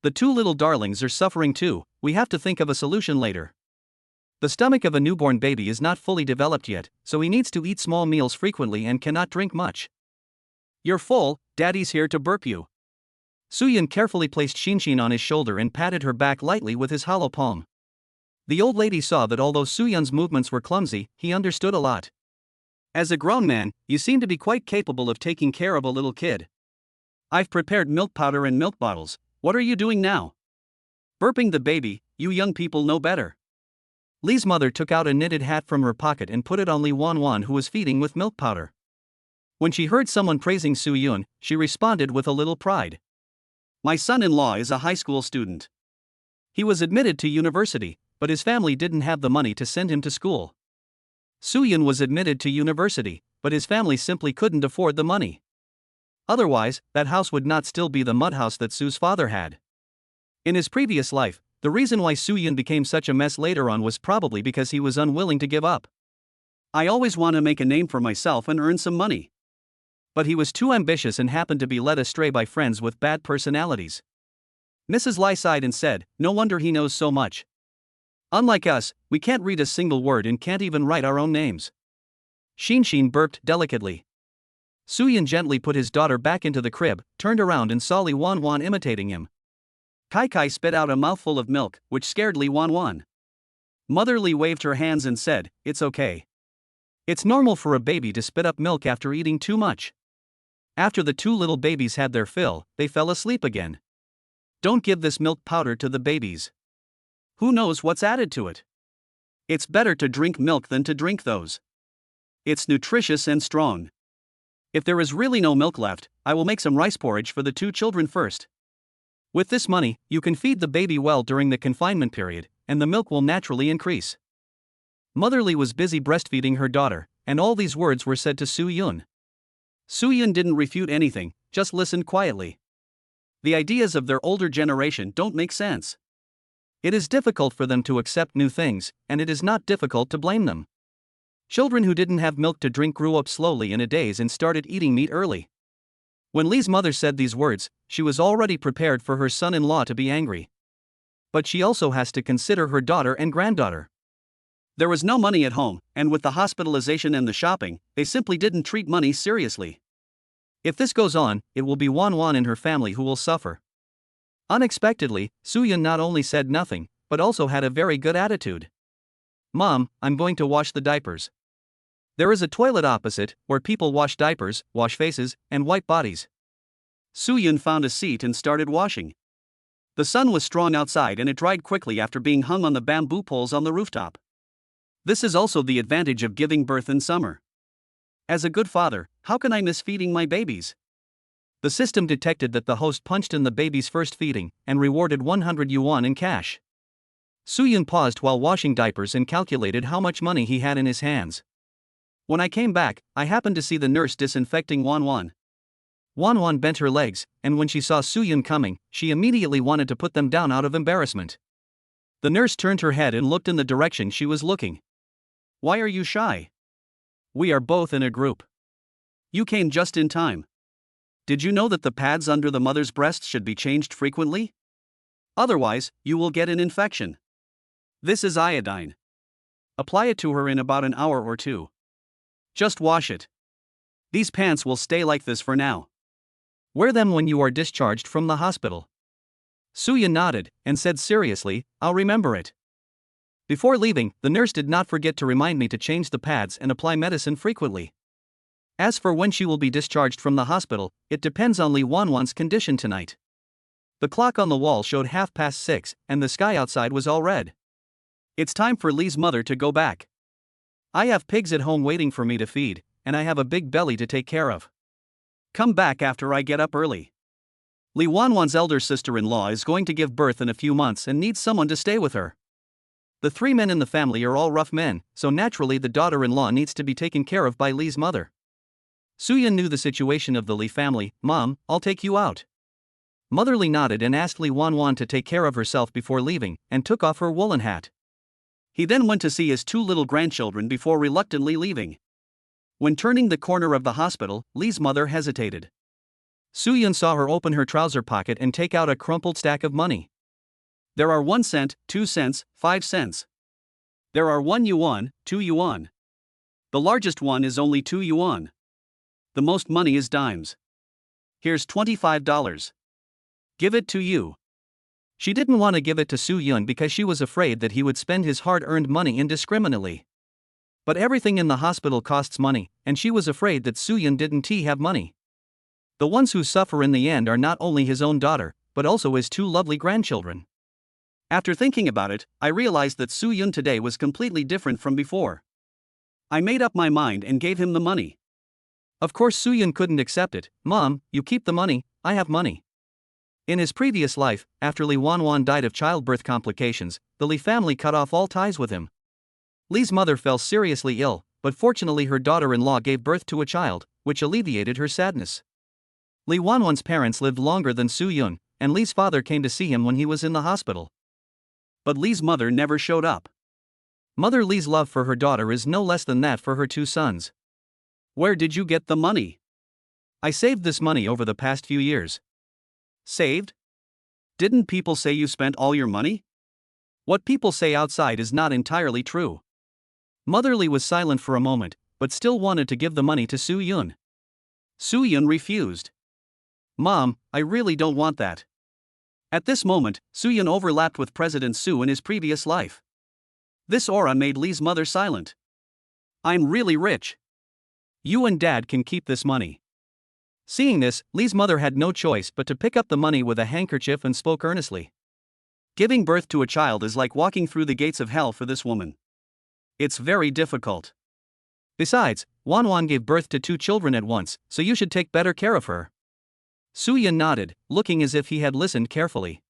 [SPEAKER 1] The two little darlings are suffering too, we have to think of a solution later. The stomach of a newborn baby is not fully developed yet, so he needs to eat small meals frequently and cannot drink much. You're full, Daddy's here to burp you. Soo-yun carefully placed Shinshin on his shoulder and patted her back lightly with his hollow palm. The old lady saw that although Soo-yun's movements were clumsy, he understood a lot. As a grown man, you seem to be quite capable of taking care of a little kid. I've prepared milk powder and milk bottles, what are you doing now? Burping the baby, you young people know better. Li's mother took out a knitted hat from her pocket and put it on Li Wan who was feeding with milk powder. When she heard someone praising Soo-yun, she responded with a little pride. My son-in-law is a high school student. He was admitted to university, but his family didn't have the money to send him to school. Soo-yun was admitted to university, but his family simply couldn't afford the money. Otherwise, that house would not still be the mud house that Sue's father had. In his previous life, the reason why Soo-yun became such a mess later on was probably because he was unwilling to give up. I always want to make a name for myself and earn some money. But he was too ambitious and happened to be led astray by friends with bad personalities. Mrs. Lai sighed and said, no wonder he knows so much. Unlike us, we can't read a single word and can't even write our own names. Shinshin burped delicately. Soo-yun gently put his daughter back into the crib, turned around and saw Li Wan imitating him. Kai spit out a mouthful of milk, which scared Li Wan. Mother Li waved her hands and said, it's okay. It's normal for a baby to spit up milk after eating too much. After the two little babies had their fill, they fell asleep again. Don't give this milk powder to the babies. Who knows what's added to it? It's better to drink milk than to drink those. It's nutritious and strong. If there is really no milk left, I will make some rice porridge for the two children first. With this money, you can feed the baby well during the confinement period, and the milk will naturally increase. Mother Li was busy breastfeeding her daughter, and all these words were said to Soo-yun. Soo-yun didn't refute anything, just listened quietly. The ideas of their older generation don't make sense. It is difficult for them to accept new things, and it is not difficult to blame them. Children who didn't have milk to drink grew up slowly in a daze and started eating meat early. When Lee's mother said these words, she was already prepared for her son-in-law to be angry. But she also has to consider her daughter and granddaughter. There was no money at home, and with the hospitalization and the shopping, they simply didn't treat money seriously. If this goes on, it will be Wan and her family who will suffer. Unexpectedly, Soo-yun not only said nothing, but also had a very good attitude. Mom, I'm going to wash the diapers. There is a toilet opposite, where people wash diapers, wash faces, and wipe bodies. Soo-yun found a seat and started washing. The sun was strong outside and it dried quickly after being hung on the bamboo poles on the rooftop. This is also the advantage of giving birth in summer. As a good father, how can I miss feeding my babies? The system detected that the host punched in the baby's first feeding and rewarded 100 yuan in cash. Soo-yun paused while washing diapers and calculated how much money he had in his hands. When I came back, I happened to see the nurse disinfecting Wan. Wan bent her legs, and when she saw Soo-yun coming, she immediately wanted to put them down out of embarrassment. The nurse turned her head and looked in the direction she was looking. Why are you shy? We are both in a group. You came just in time. Did you know that the pads under the mother's breast should be changed frequently? Otherwise, you will get an infection. This is iodine. Apply it to her in about an hour or two. Just wash it. These pants will stay like this for now. Wear them when you are discharged from the hospital. Soo-yun nodded and said seriously, I'll remember it. Before leaving, the nurse did not forget to remind me to change the pads and apply medicine frequently. As for when she will be discharged from the hospital, it depends on Lee Wan's condition tonight. The clock on the wall showed 6:30, and the sky outside was all red. It's time for Lee's mother to go back. I have pigs at home waiting for me to feed, and I have a big belly to take care of. Come back after I get up early. Lee Wan's elder sister-in-law is going to give birth in a few months and needs someone to stay with her. The three men in the family are all rough men, so naturally the daughter-in-law needs to be taken care of by Lee's mother. Soo-yun knew the situation of the Lee family. Mom, I'll take you out. Mother Lee nodded and asked Lee Wan to take care of herself before leaving, and took off her woolen hat. He then went to see his two little grandchildren before reluctantly leaving. When turning the corner of the hospital, Lee's mother hesitated. Soo-yun saw her open her trouser pocket and take out a crumpled stack of money. There are 1 cent, 2 cents, 5 cents. There are 1 yuan, 2 yuan. The largest one is only 2 yuan. The most money is dimes. Here's $25. Give it to you. She didn't want to give it to Soo-yun because she was afraid that he would spend his hard-earned money indiscriminately. But everything in the hospital costs money, and she was afraid that Soo-yun didn't have money. The ones who suffer in the end are not only his own daughter, but also his two lovely grandchildren. After thinking about it, I realized that Soo-yun today was completely different from before. I made up my mind and gave him the money. Of course Soo-yun couldn't accept it. Mom, you keep the money, I have money. In his previous life, after Lee Wan died of childbirth complications, the Lee family cut off all ties with him. Lee's mother fell seriously ill, but fortunately her daughter-in-law gave birth to a child, which alleviated her sadness. Lee Wan's parents lived longer than Soo-yun, and Lee's father came to see him when he was in the hospital. But Lee's mother never showed up. Mother Lee's love for her daughter is no less than that for her two sons. Where did you get the money? I saved this money over the past few years. Saved? Didn't people say you spent all your money? What people say outside is not entirely true. Mother Lee was silent for a moment, but still wanted to give the money to Soo-yun. Soo-yun refused. Mom, I really don't want that. At this moment, Soo-yun overlapped with President Soo in his previous life. This aura made Lee's mother silent. I'm really rich. You and Dad can keep this money. Seeing this, Lee's mother had no choice but to pick up the money with a handkerchief and spoke earnestly. Giving birth to a child is like walking through the gates of hell for this woman. It's very difficult. Besides, Wan gave birth to 2 children at once, so you should take better care of her. Soo-yun nodded, looking as if he had listened carefully.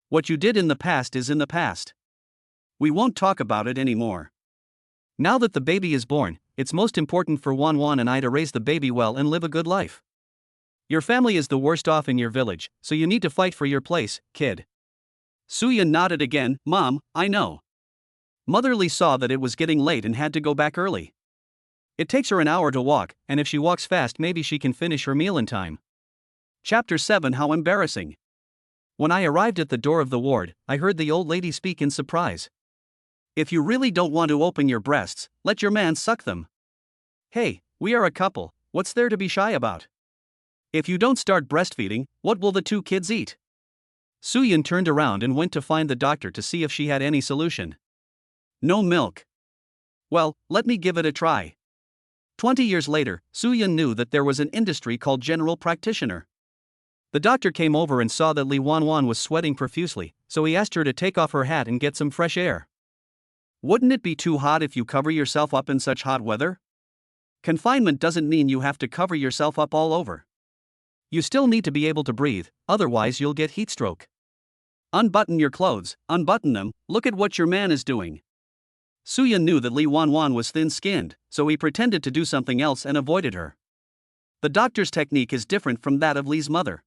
[SPEAKER 1] What you did in the past is in the past. We won't talk about it anymore. Now that the baby is born, it's most important for Wan and I to raise the baby well and live a good life. Your family is the worst off in your village, so you need to fight for your place, kid. Suyun nodded again. Mom, I know. Mother Lee saw that it was getting late and had to go back early. It takes her an hour to walk, and if she walks fast maybe she can finish her meal in time. Chapter 7. How embarrassing. When I arrived at the door of the ward, I heard the old lady speak in surprise. If you really don't want to open your breasts, let your man suck them. Hey, we are a couple, what's there to be shy about? If you don't start breastfeeding, what will the two kids eat? Suyun turned around and went to find the doctor to see if she had any solution. No milk. Well, let me give it a try. 20 years later, Suyun knew that there was an industry called general practitioner. The doctor came over and saw that Li Wanwan was sweating profusely, so he asked her to take off her hat and get some fresh air. Wouldn't it be too hot if you cover yourself up in such hot weather? Confinement doesn't mean you have to cover yourself up all over. You still need to be able to breathe, otherwise you'll get heat stroke. Unbutton your clothes, unbutton them, look at what your man is doing. Suyun knew that Li Wanwan was thin-skinned, so he pretended to do something else and avoided her. The doctor's technique is different from that of Li's mother.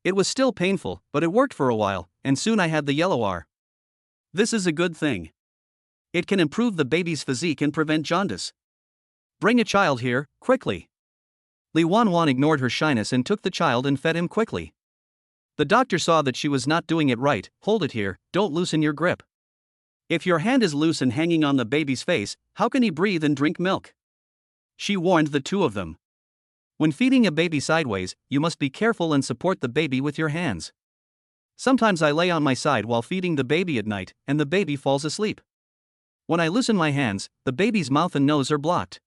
[SPEAKER 1] It was still painful, but it worked for a while, and soon I had the yellow R. This is a good thing. It can improve the baby's physique and prevent jaundice. Bring a child here, quickly. Li Wanwan ignored her shyness and took the child and fed him quickly. The doctor saw that she was not doing it right. Hold it here, don't loosen your grip. If your hand is loose and hanging on the baby's face, how can he breathe and drink milk? She warned the two of them. When feeding a baby sideways, you must be careful and support the baby with your hands. Sometimes I lay on my side while feeding the baby at night, and the baby falls asleep. When I loosen my hands, the baby's mouth and nose are blocked.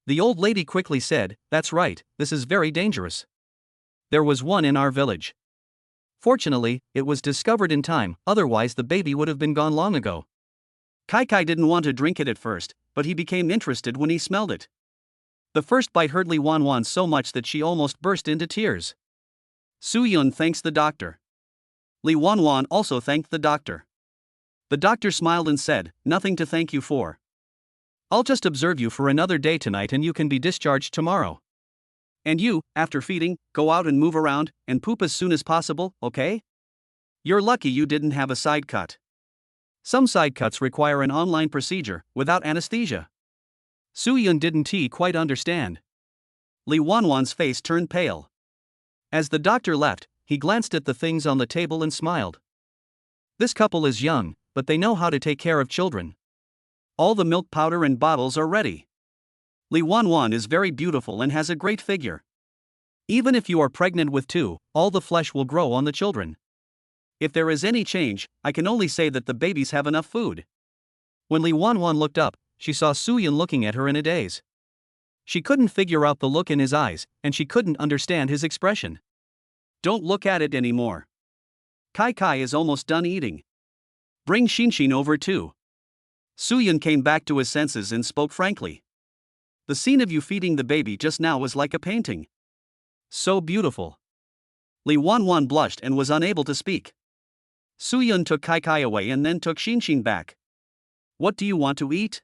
[SPEAKER 1] The old lady quickly said, "That's right, this is very dangerous." There was one in our village. Fortunately, it was discovered in time, otherwise the baby would have been gone long ago. Kai didn't want to drink it at first, but he became interested when he smelled it. The first bite hurt Li Wanwan so much that she almost burst into tears. Suyun thanks the doctor. Li Wanwan also thanked the doctor. The doctor smiled and said, "Nothing to thank you for. I'll just observe you for another day tonight and you can be discharged tomorrow. And you, after feeding, go out and move around, and poop as soon as possible, okay? You're lucky you didn't have a side cut. Some side cuts require an online procedure, without anesthesia." Suyun didn't quite understand. Li Wanwan's face turned pale. As the doctor left, he glanced at the things on the table and smiled. This couple is young, but they know how to take care of children. All the milk powder and bottles are ready. Li Wanwan is very beautiful and has a great figure. Even if you are pregnant with two, all the flesh will grow on the children. If there is any change, I can only say that the babies have enough food. When Li Wanwan looked up, she saw Suyun looking at her in a daze. She couldn't figure out the look in his eyes, and she couldn't understand his expression. Don't look at it anymore. Kai is almost done eating. Bring Shinshin over too. Suyun came back to his senses and spoke frankly. The scene of you feeding the baby just now was like a painting. So beautiful. Li Wanwan blushed and was unable to speak. Suyun took Kai away and then took Shinshin back. What do you want to eat?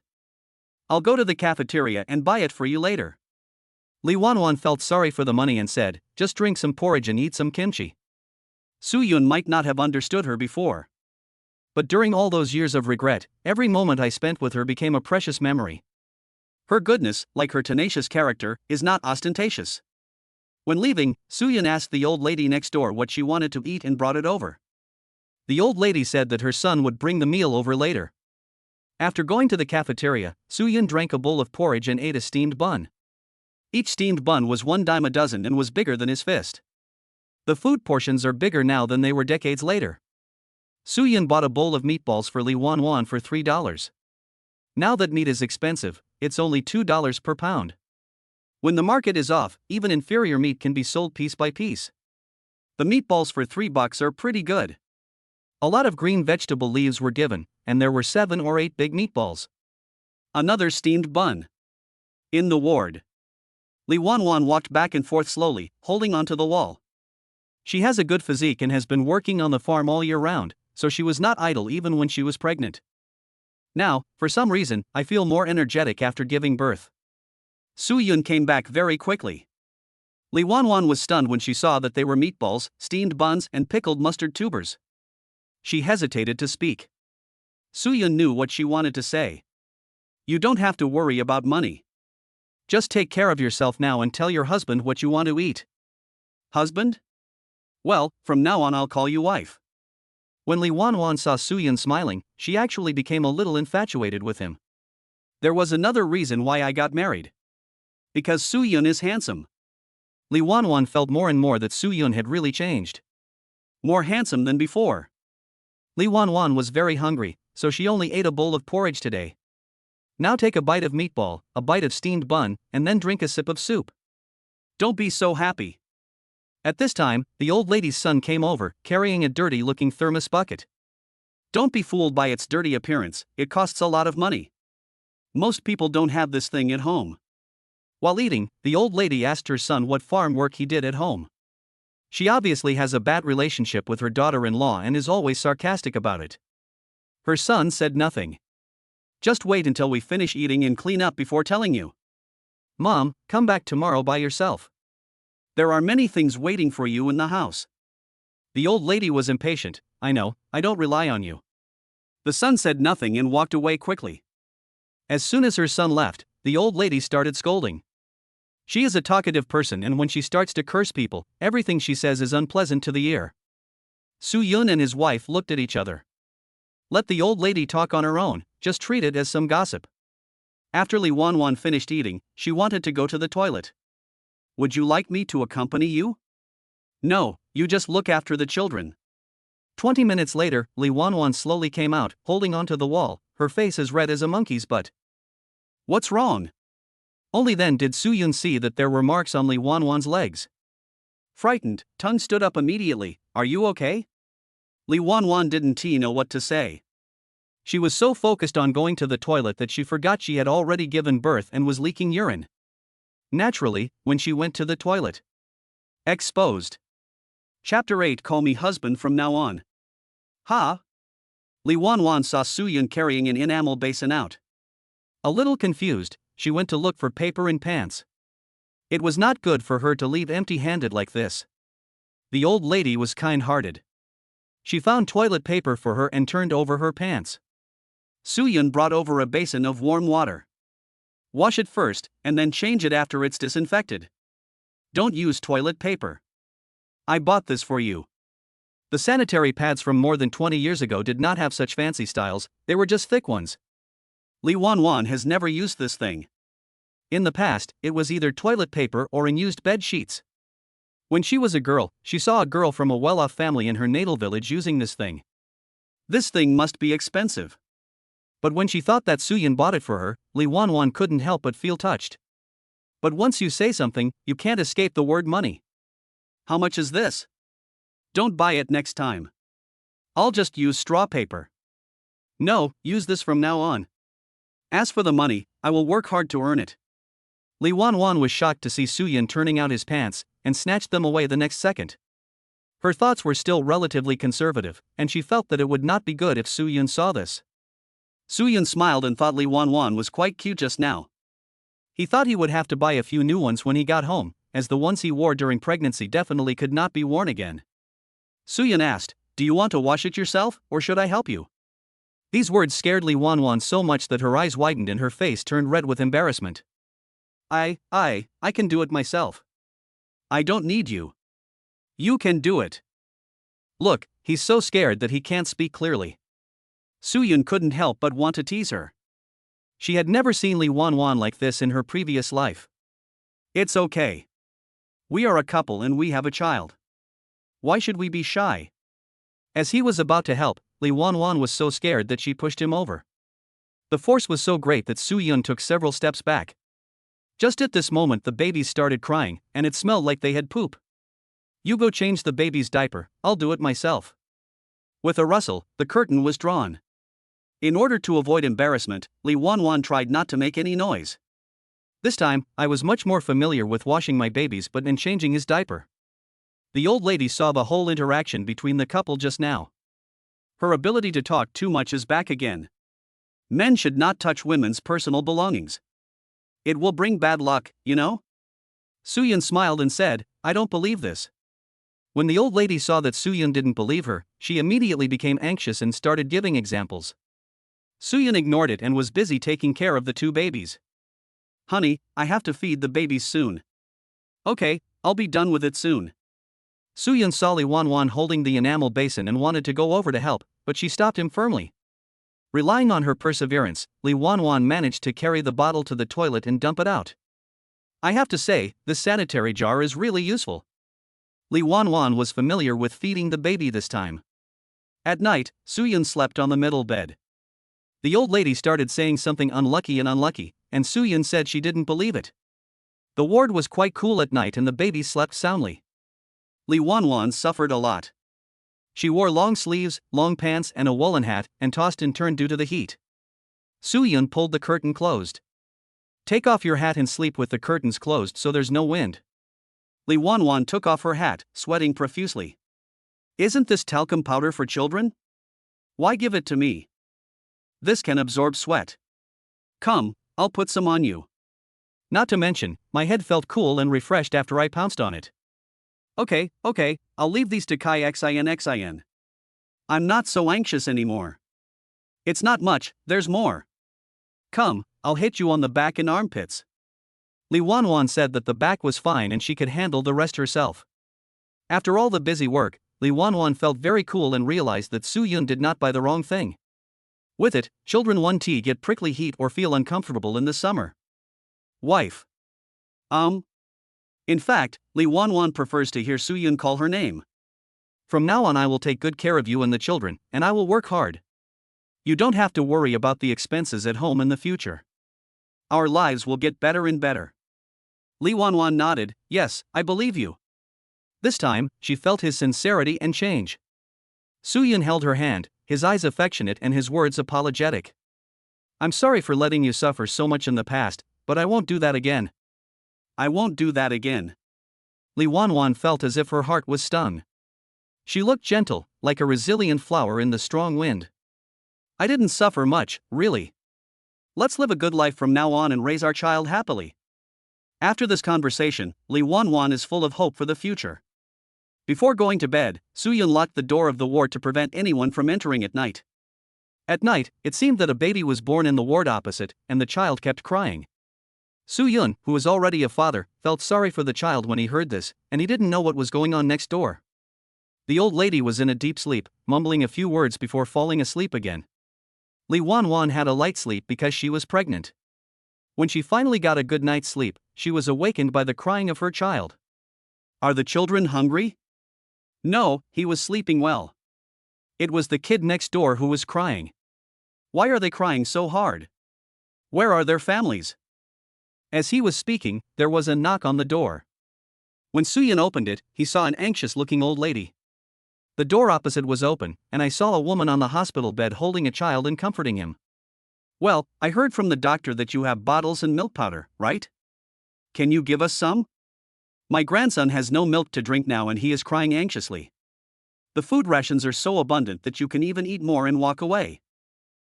[SPEAKER 1] I'll go to the cafeteria and buy it for you later. Li Wanwan felt sorry for the money and said, just drink some porridge and eat some kimchi. Suyun might not have understood her before. But during all those years of regret, every moment I spent with her became a precious memory. Her goodness, like her tenacious character, is not ostentatious. When leaving, Suyun asked the old lady next door what she wanted to eat and brought it over. The old lady said that her son would bring the meal over later. After going to the cafeteria, Suyun drank a bowl of porridge and ate a steamed bun. Each steamed bun was 1 dime a dozen and was bigger than his fist. The food portions are bigger now than they were decades later. Suyun bought a bowl of meatballs for Li Wanwan for $3. Now that meat is expensive, it's only $2 per pound. When the market is off, even inferior meat can be sold piece by piece. The meatballs for $3 are pretty good. A lot of green vegetable leaves were given, and there were 7 or 8 big meatballs. Another steamed bun. In the ward. Li Wanwan walked back and forth slowly, holding onto the wall. She has a good physique and has been working on the farm all year round, so she was not idle even when she was pregnant. Now, for some reason, I feel more energetic after giving birth. Soo-yoon came back very quickly. Lee Won-won was stunned when she saw that they were meatballs, steamed buns, and pickled mustard tubers. She hesitated to speak. Soo-yoon knew what she wanted to say. You don't have to worry about money. Just take care of yourself now and tell your husband what you want to eat. Husband? Well, from now on I'll call you wife. When Lee Won-won saw Soo-yoon smiling, she actually became a little infatuated with him. There was another reason why I got married. Because Soo-yoon is handsome. Lee Won-won felt more and more that Soo-yoon had really changed. More handsome than before. Lee Won-won was very hungry, so she only ate a bowl of porridge today. Now take a bite of meatball, a bite of steamed bun, and then drink a sip of soup. Don't be so happy. At this time, the old lady's son came over, carrying a dirty-looking thermos bucket. Don't be fooled by its dirty appearance, it costs a lot of money. Most people don't have this thing at home. While eating, the old lady asked her son what farm work he did at home. She obviously has a bad relationship with her daughter-in-law and is always sarcastic about it. Her son said nothing. Just wait until we finish eating and clean up before telling you. Mom, come back tomorrow by yourself. There are many things waiting for you in the house. The old lady was impatient. I know, I don't rely on you. The son said nothing and walked away quickly. As soon as her son left, the old lady started scolding. She is a talkative person, and when she starts to curse people, everything she says is unpleasant to the ear. Soo-yoon and his wife looked at each other. Let the old lady talk on her own, just treat it as some gossip. After Lee Won-won finished eating, she wanted to go to the toilet. Would you like me to accompany you? No, you just look after the children. 20 minutes later, Lee Won-won slowly came out, holding onto the wall, her face as red as a monkey's butt. What's wrong? Only then did Soo-yoon see that there were marks on Lee Won-won's legs. Frightened, Tung stood up immediately. Are you okay? Lee Won-won didn't know what to say. She was so focused on going to the toilet that she forgot she had already given birth and was leaking urine. Naturally, when she went to the toilet. Exposed. Chapter 8. Call me husband from now on. Ha! Lee Won-won saw Soo-yoon carrying an enamel basin out. A little confused, she went to look for paper and pants. It was not good for her to leave empty-handed like this. The old lady was kind-hearted. She found toilet paper for her and turned over her pants. Soo-yoon brought over a basin of warm water. Wash it first, and then change it after it's disinfected. Don't use toilet paper. I bought this for you. The sanitary pads from more than 20 years ago did not have such fancy styles, they were just thick ones. Lee Won-won has never used this thing. In the past, it was either toilet paper or unused bed sheets. When she was a girl, she saw a girl from a well-off family in her natal village using this thing. This thing must be expensive. But when she thought that Soo-yoon bought it for her, Lee Won-won couldn't help but feel touched. But once you say something, you can't escape the word money. How much is this? Don't buy it next time. I'll just use straw paper. No, use this from now on. As for the money, I will work hard to earn it. Lee Won-won was shocked to see Soo-yoon turning out his pants, and snatched them away the next second. Her thoughts were still relatively conservative, and she felt that it would not be good if Soo-yoon saw this. Soo-yoon smiled and thought Lee Won-won was quite cute just now. He thought he would have to buy a few new ones when he got home, as the ones he wore during pregnancy definitely could not be worn again. Soo-yoon asked, "Do you want to wash it yourself, or should I help you?" These words scared Lee Won-won so much that her eyes widened and her face turned red with embarrassment. I can do it myself. I don't need you. You can do it. Look, he's so scared that he can't speak clearly. Soo-yoon couldn't help but want to tease her. She had never seen Lee Won-won like this in her previous life. It's okay. We are a couple and we have a child. Why should we be shy? As he was about to help, Lee Won-won was so scared that she pushed him over. The force was so great that Soo-yoon took several steps back. Just at this moment the babies started crying, and it smelled like they had poop. You go change the baby's diaper, I'll do it myself. With a rustle, the curtain was drawn. In order to avoid embarrassment, Lee Won-won tried not to make any noise. This time, I was much more familiar with washing my baby's butt and changing his diaper. The old lady saw the whole interaction between the couple just now. Her ability to talk too much is back again. Men should not touch women's personal belongings. It will bring bad luck, you know? Soo-yun smiled and said, I don't believe this. When the old lady saw that Soo-yun didn't believe her, she immediately became anxious and started giving examples. Soo-yun ignored it and was busy taking care of the two babies. Honey, I have to feed the babies soon. Okay, I'll be done with it soon. Soo-yun saw Lee Won-won holding the enamel basin and wanted to go over to help, but she stopped him firmly. Relying on her perseverance, Lee Won-won managed to carry the bottle to the toilet and dump it out. I have to say, this sanitary jar is really useful. Lee Won-won was familiar with feeding the baby this time. At night, Soo-yun slept on the middle bed. The old lady started saying something unlucky, and Soo-yun said she didn't believe it. The ward was quite cool at night and the baby slept soundly. Lee Won-won suffered a lot. She wore long sleeves, long pants and a woolen hat, and tossed and turned due to the heat. Soo-yun pulled the curtain closed. Take off your hat and sleep with the curtains closed so there's no wind. Lee Won-won took off her hat, sweating profusely. Isn't this talcum powder for children? Why give it to me? This can absorb sweat. Come, I'll put some on you. Not to mention, my head felt cool and refreshed after I pounced on it. Okay, I'll leave these to Xin. I'm not so anxious anymore. It's not much, there's more. Come, I'll hit you on the back and armpits. Lee Won-won said that the back was fine and she could handle the rest herself. After all the busy work, Lee Won-won felt very cool and realized that Soo-yun did not buy the wrong thing. With it, children won't get prickly heat or feel uncomfortable in the summer. Wife. In fact, Lee Won-won prefers to hear Soo-yun call her name. From now on I will take good care of you and the children, and I will work hard. You don't have to worry about the expenses at home in the future. Our lives will get better and better. Lee Won-won nodded, yes, I believe you. This time, she felt his sincerity and change. Soo-yun held her hand, his eyes affectionate and his words apologetic. I'm sorry for letting you suffer so much in the past, but I won't do that again. I won't do that again. Lee Won-won felt as if her heart was stung. She looked gentle, like a resilient flower in the strong wind. I didn't suffer much, really. Let's live a good life from now on and raise our child happily. After this conversation, Lee Won-won is full of hope for the future. Before going to bed, Soo-yun locked the door of the ward to prevent anyone from entering at night. At night, it seemed that a baby was born in the ward opposite, and the child kept crying. Soo-yun, who was already a father, felt sorry for the child when he heard this, and he didn't know what was going on next door. The old lady was in a deep sleep, mumbling a few words before falling asleep again. Lee Won-won had a light sleep because she was pregnant. When she finally got a good night's sleep, she was awakened by the crying of her child. Are the children hungry? No, he was sleeping well. It was the kid next door who was crying. Why are they crying so hard? Where are their families? As he was speaking, there was a knock on the door. When Soo-yun opened it, he saw an anxious-looking old lady. The door opposite was open, and I saw a woman on the hospital bed holding a child and comforting him. Well, I heard from the doctor that you have bottles and milk powder, right? Can you give us some? My grandson has no milk to drink now and he is crying anxiously. The food rations are so abundant that you can even eat more and walk away.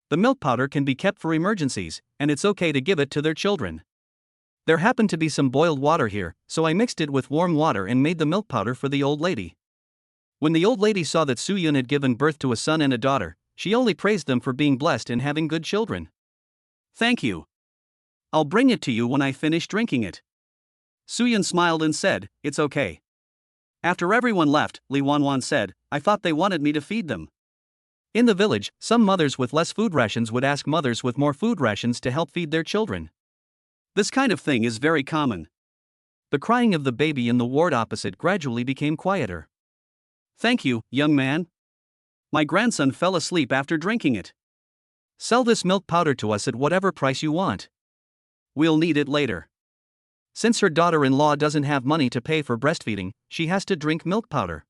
[SPEAKER 1] The milk powder can be kept for emergencies, and it's okay to give it to their children. There happened to be some boiled water here, so I mixed it with warm water and made the milk powder for the old lady. When the old lady saw that Soo-yun had given birth to a son and a daughter, she only praised them for being blessed and having good children. Thank you. I'll bring it to you when I finish drinking it. Soo-yun smiled and said, it's okay. After everyone left, Lee Won-won said, I thought they wanted me to feed them. In the village, some mothers with less food rations would ask mothers with more food rations to help feed their children. This kind of thing is very common. The crying of the baby in the ward opposite gradually became quieter. Thank you, young man. My grandson fell asleep after drinking it. Sell this milk powder to us at whatever price you want. We'll need it later. Since her daughter-in-law doesn't have money to pay for breastfeeding, she has to drink milk powder.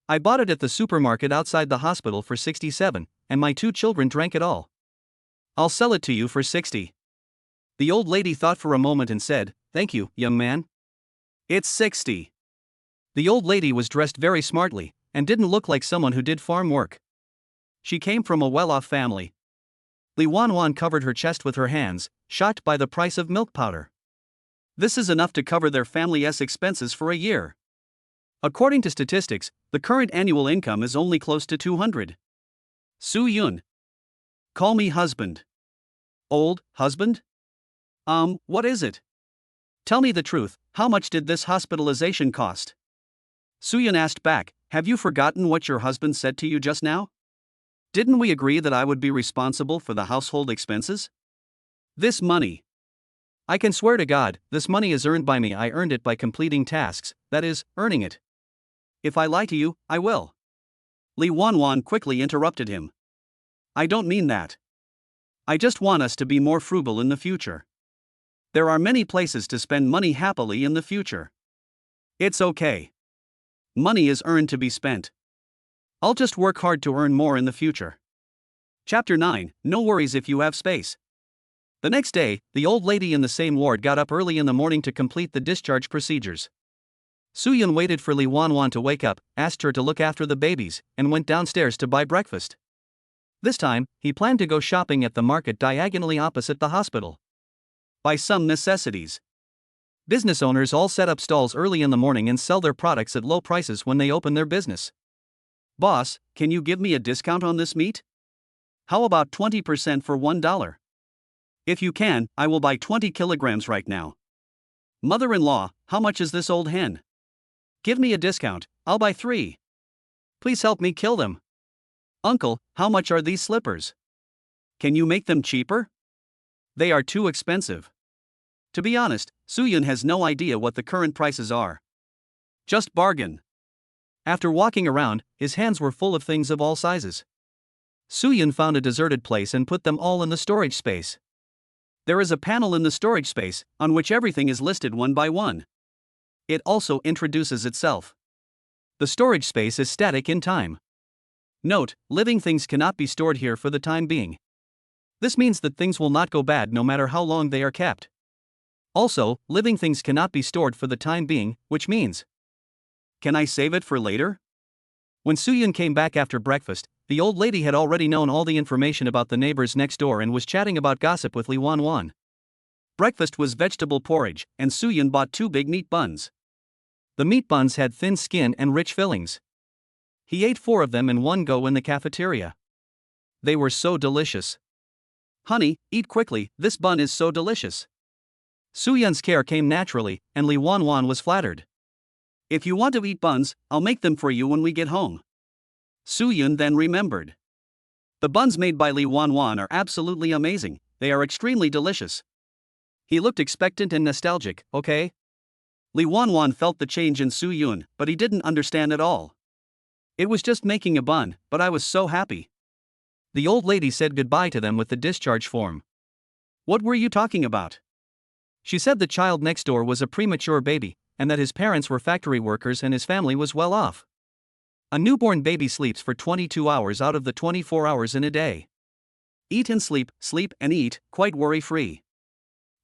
[SPEAKER 1] I bought it at the supermarket outside the hospital for 67, and my 2 children drank it all. I'll sell it to you for 60. The old lady thought for a moment and said, thank you, young man. It's 60. The old lady was dressed very smartly, and didn't look like someone who did farm work. She came from a well-off family. Li Wanwan covered her chest with her hands, shocked by the price of milk powder. This is enough to cover their family's expenses for a year. According to statistics, the current annual income is only close to 200. Su Yun. Call me husband. Old husband? What is it? Tell me the truth, how much did this hospitalization cost? Suyun asked back, have you forgotten what your husband said to you just now? Didn't we agree that I would be responsible for the household expenses? This money. I can swear to God, this money is earned by me. I earned it by completing tasks, that is, earning it. If I lie to you, I will. Li Wanwan quickly interrupted him. I don't mean that. I just want us to be more frugal in the future. There are many places to spend money happily in the future. It's okay. Money is earned to be spent. I'll just work hard to earn more in the future. Chapter 9, No worries if you have space. The next day, the old lady in the same ward got up early in the morning to complete the discharge procedures. Suyun waited for Li Wanwan to wake up, asked her to look after the babies, and went downstairs to buy breakfast. This time, he planned to go shopping at the market diagonally opposite the hospital. Buy some necessities. Business owners all set up stalls early in the morning and sell their products at low prices when they open their business. Boss, can you give me a discount on this meat? How about 20% for $1? If you can, I will buy 20 kilograms right now. Mother-in-law, how much is this old hen? Give me a discount, I'll buy 3. Please help me kill them. Uncle, how much are these slippers? Can you make them cheaper? They are too expensive. To be honest, Suyun has no idea what the current prices are. Just bargain. After walking around, his hands were full of things of all sizes. Suyun found a deserted place and put them all in the storage space. There is a panel in the storage space, on which everything is listed one by one. It also introduces itself. The storage space is static in time. Note, living things cannot be stored here for the time being. This means that things will not go bad no matter how long they are kept. Also, living things cannot be stored for the time being, which means, can I save it for later? When Suyun came back after breakfast, the old lady had already known all the information about the neighbors next door and was chatting about gossip with Li Wanwan. Breakfast was vegetable porridge, and Suyun bought 2 big meat buns. The meat buns had thin skin and rich fillings. He ate 4 of them in one go in the cafeteria. They were so delicious. Honey, eat quickly, this bun is so delicious. Suyun's care came naturally, and Li Wanwan was flattered. If you want to eat buns, I'll make them for you when we get home. Suyun then remembered. The buns made by Li Wanwan are absolutely amazing, they are extremely delicious. He looked expectant and nostalgic, okay? Li Wanwan felt the change in Suyun, but he didn't understand at all. It was just making a bun, but I was so happy. The old lady said goodbye to them with the discharge form. What were you talking about? She said the child next door was a premature baby, and that his parents were factory workers and his family was well off. A newborn baby sleeps for 22 hours out of the 24 hours in a day. Eat and sleep, sleep and eat, quite worry-free.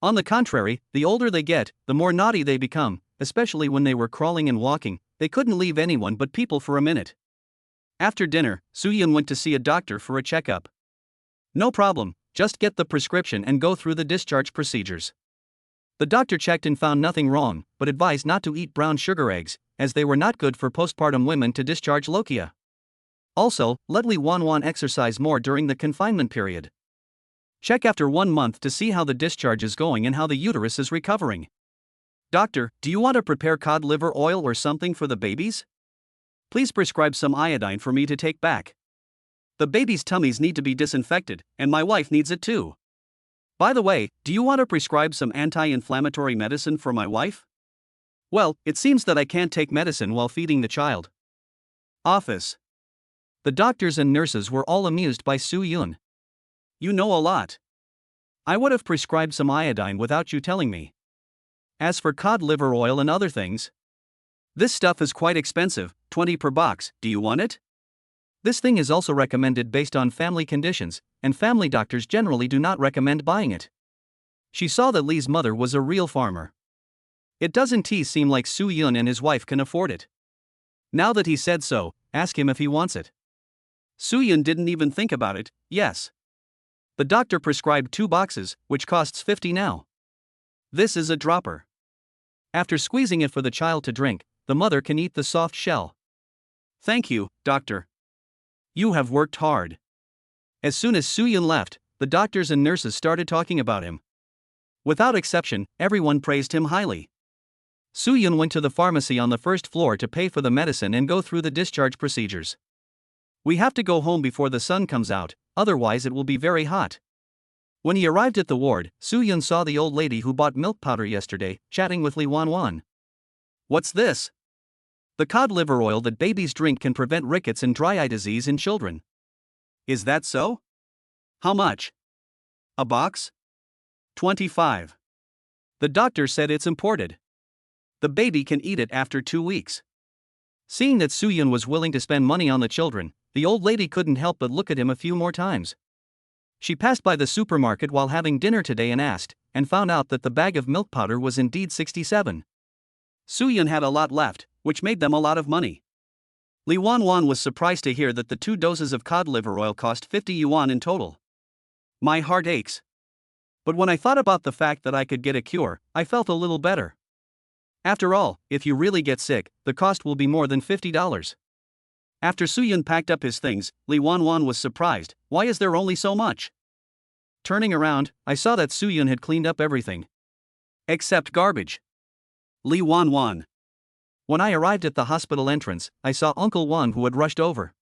[SPEAKER 1] On the contrary, the older they get, the more naughty they become, especially when they were crawling and walking, they couldn't leave anyone but people for a minute. After dinner, Suyun went to see a doctor for a checkup. No problem, just get the prescription and go through the discharge procedures. The doctor checked and found nothing wrong, but advised not to eat brown sugar eggs, as they were not good for postpartum women to discharge lochia. Also, let Li Wanwan exercise more during the confinement period. Check after 1 month to see how the discharge is going and how the uterus is recovering. Doctor, do you want to prepare cod liver oil or something for the babies? Please prescribe some iodine for me to take back. The babies' tummies need to be disinfected, and my wife needs it too. By the way, do you want to prescribe some anti-inflammatory medicine for my wife? Well, it seems that I can't take medicine while feeding the child. Office. The doctors and nurses were all amused by Suyun. You know a lot. I would have prescribed some iodine without you telling me. As for cod liver oil and other things, this stuff is quite expensive, 20 per box, do you want it? This thing is also recommended based on family conditions, and family doctors generally do not recommend buying it. She saw that Li's mother was a real farmer. It doesn't seem like Suyun and his wife can afford it. Now that he said so, ask him if he wants it. Suyun didn't even think about it, yes. The doctor prescribed 2 boxes, which costs 50 now. This is a dropper. After squeezing it for the child to drink, the mother can eat the soft shell. Thank you, doctor. You have worked hard. As soon as Soo-Yun left, the doctors and nurses started talking about him. Without exception, everyone praised him highly. Soo-Yun went to the pharmacy on the first floor to pay for the medicine and go through the discharge procedures. We have to go home before the sun comes out, otherwise it will be very hot. When he arrived at the ward, Soo-Yun saw the old lady who bought milk powder yesterday, chatting with Lee Wan-Wan. What's this? The cod liver oil that babies drink can prevent rickets and dry eye disease in children. Is that so? How much? A box? 25. The doctor said it's imported. The baby can eat it after 2 weeks. Seeing that Soo-Yun was willing to spend money on the children, the old lady couldn't help but look at him a few more times. She passed by the supermarket while having dinner today and asked, and found out that the bag of milk powder was indeed 67. Soo-Yun had a lot left, which made them a lot of money. Lee Wan-Wan was surprised to hear that the 2 doses of cod liver oil cost 50 yuan in total. My heart aches. But when I thought about the fact that I could get a cure, I felt a little better. After all, if you really get sick, the cost will be more than $50. After Soo-Yun packed up his things, Lee Wan-Wan was surprised. Why is there only so much? Turning around, I saw that Soo-Yun had cleaned up everything. Except garbage. Lee Wan-Wan. When I arrived at the hospital entrance, I saw Uncle Wang, who had rushed over.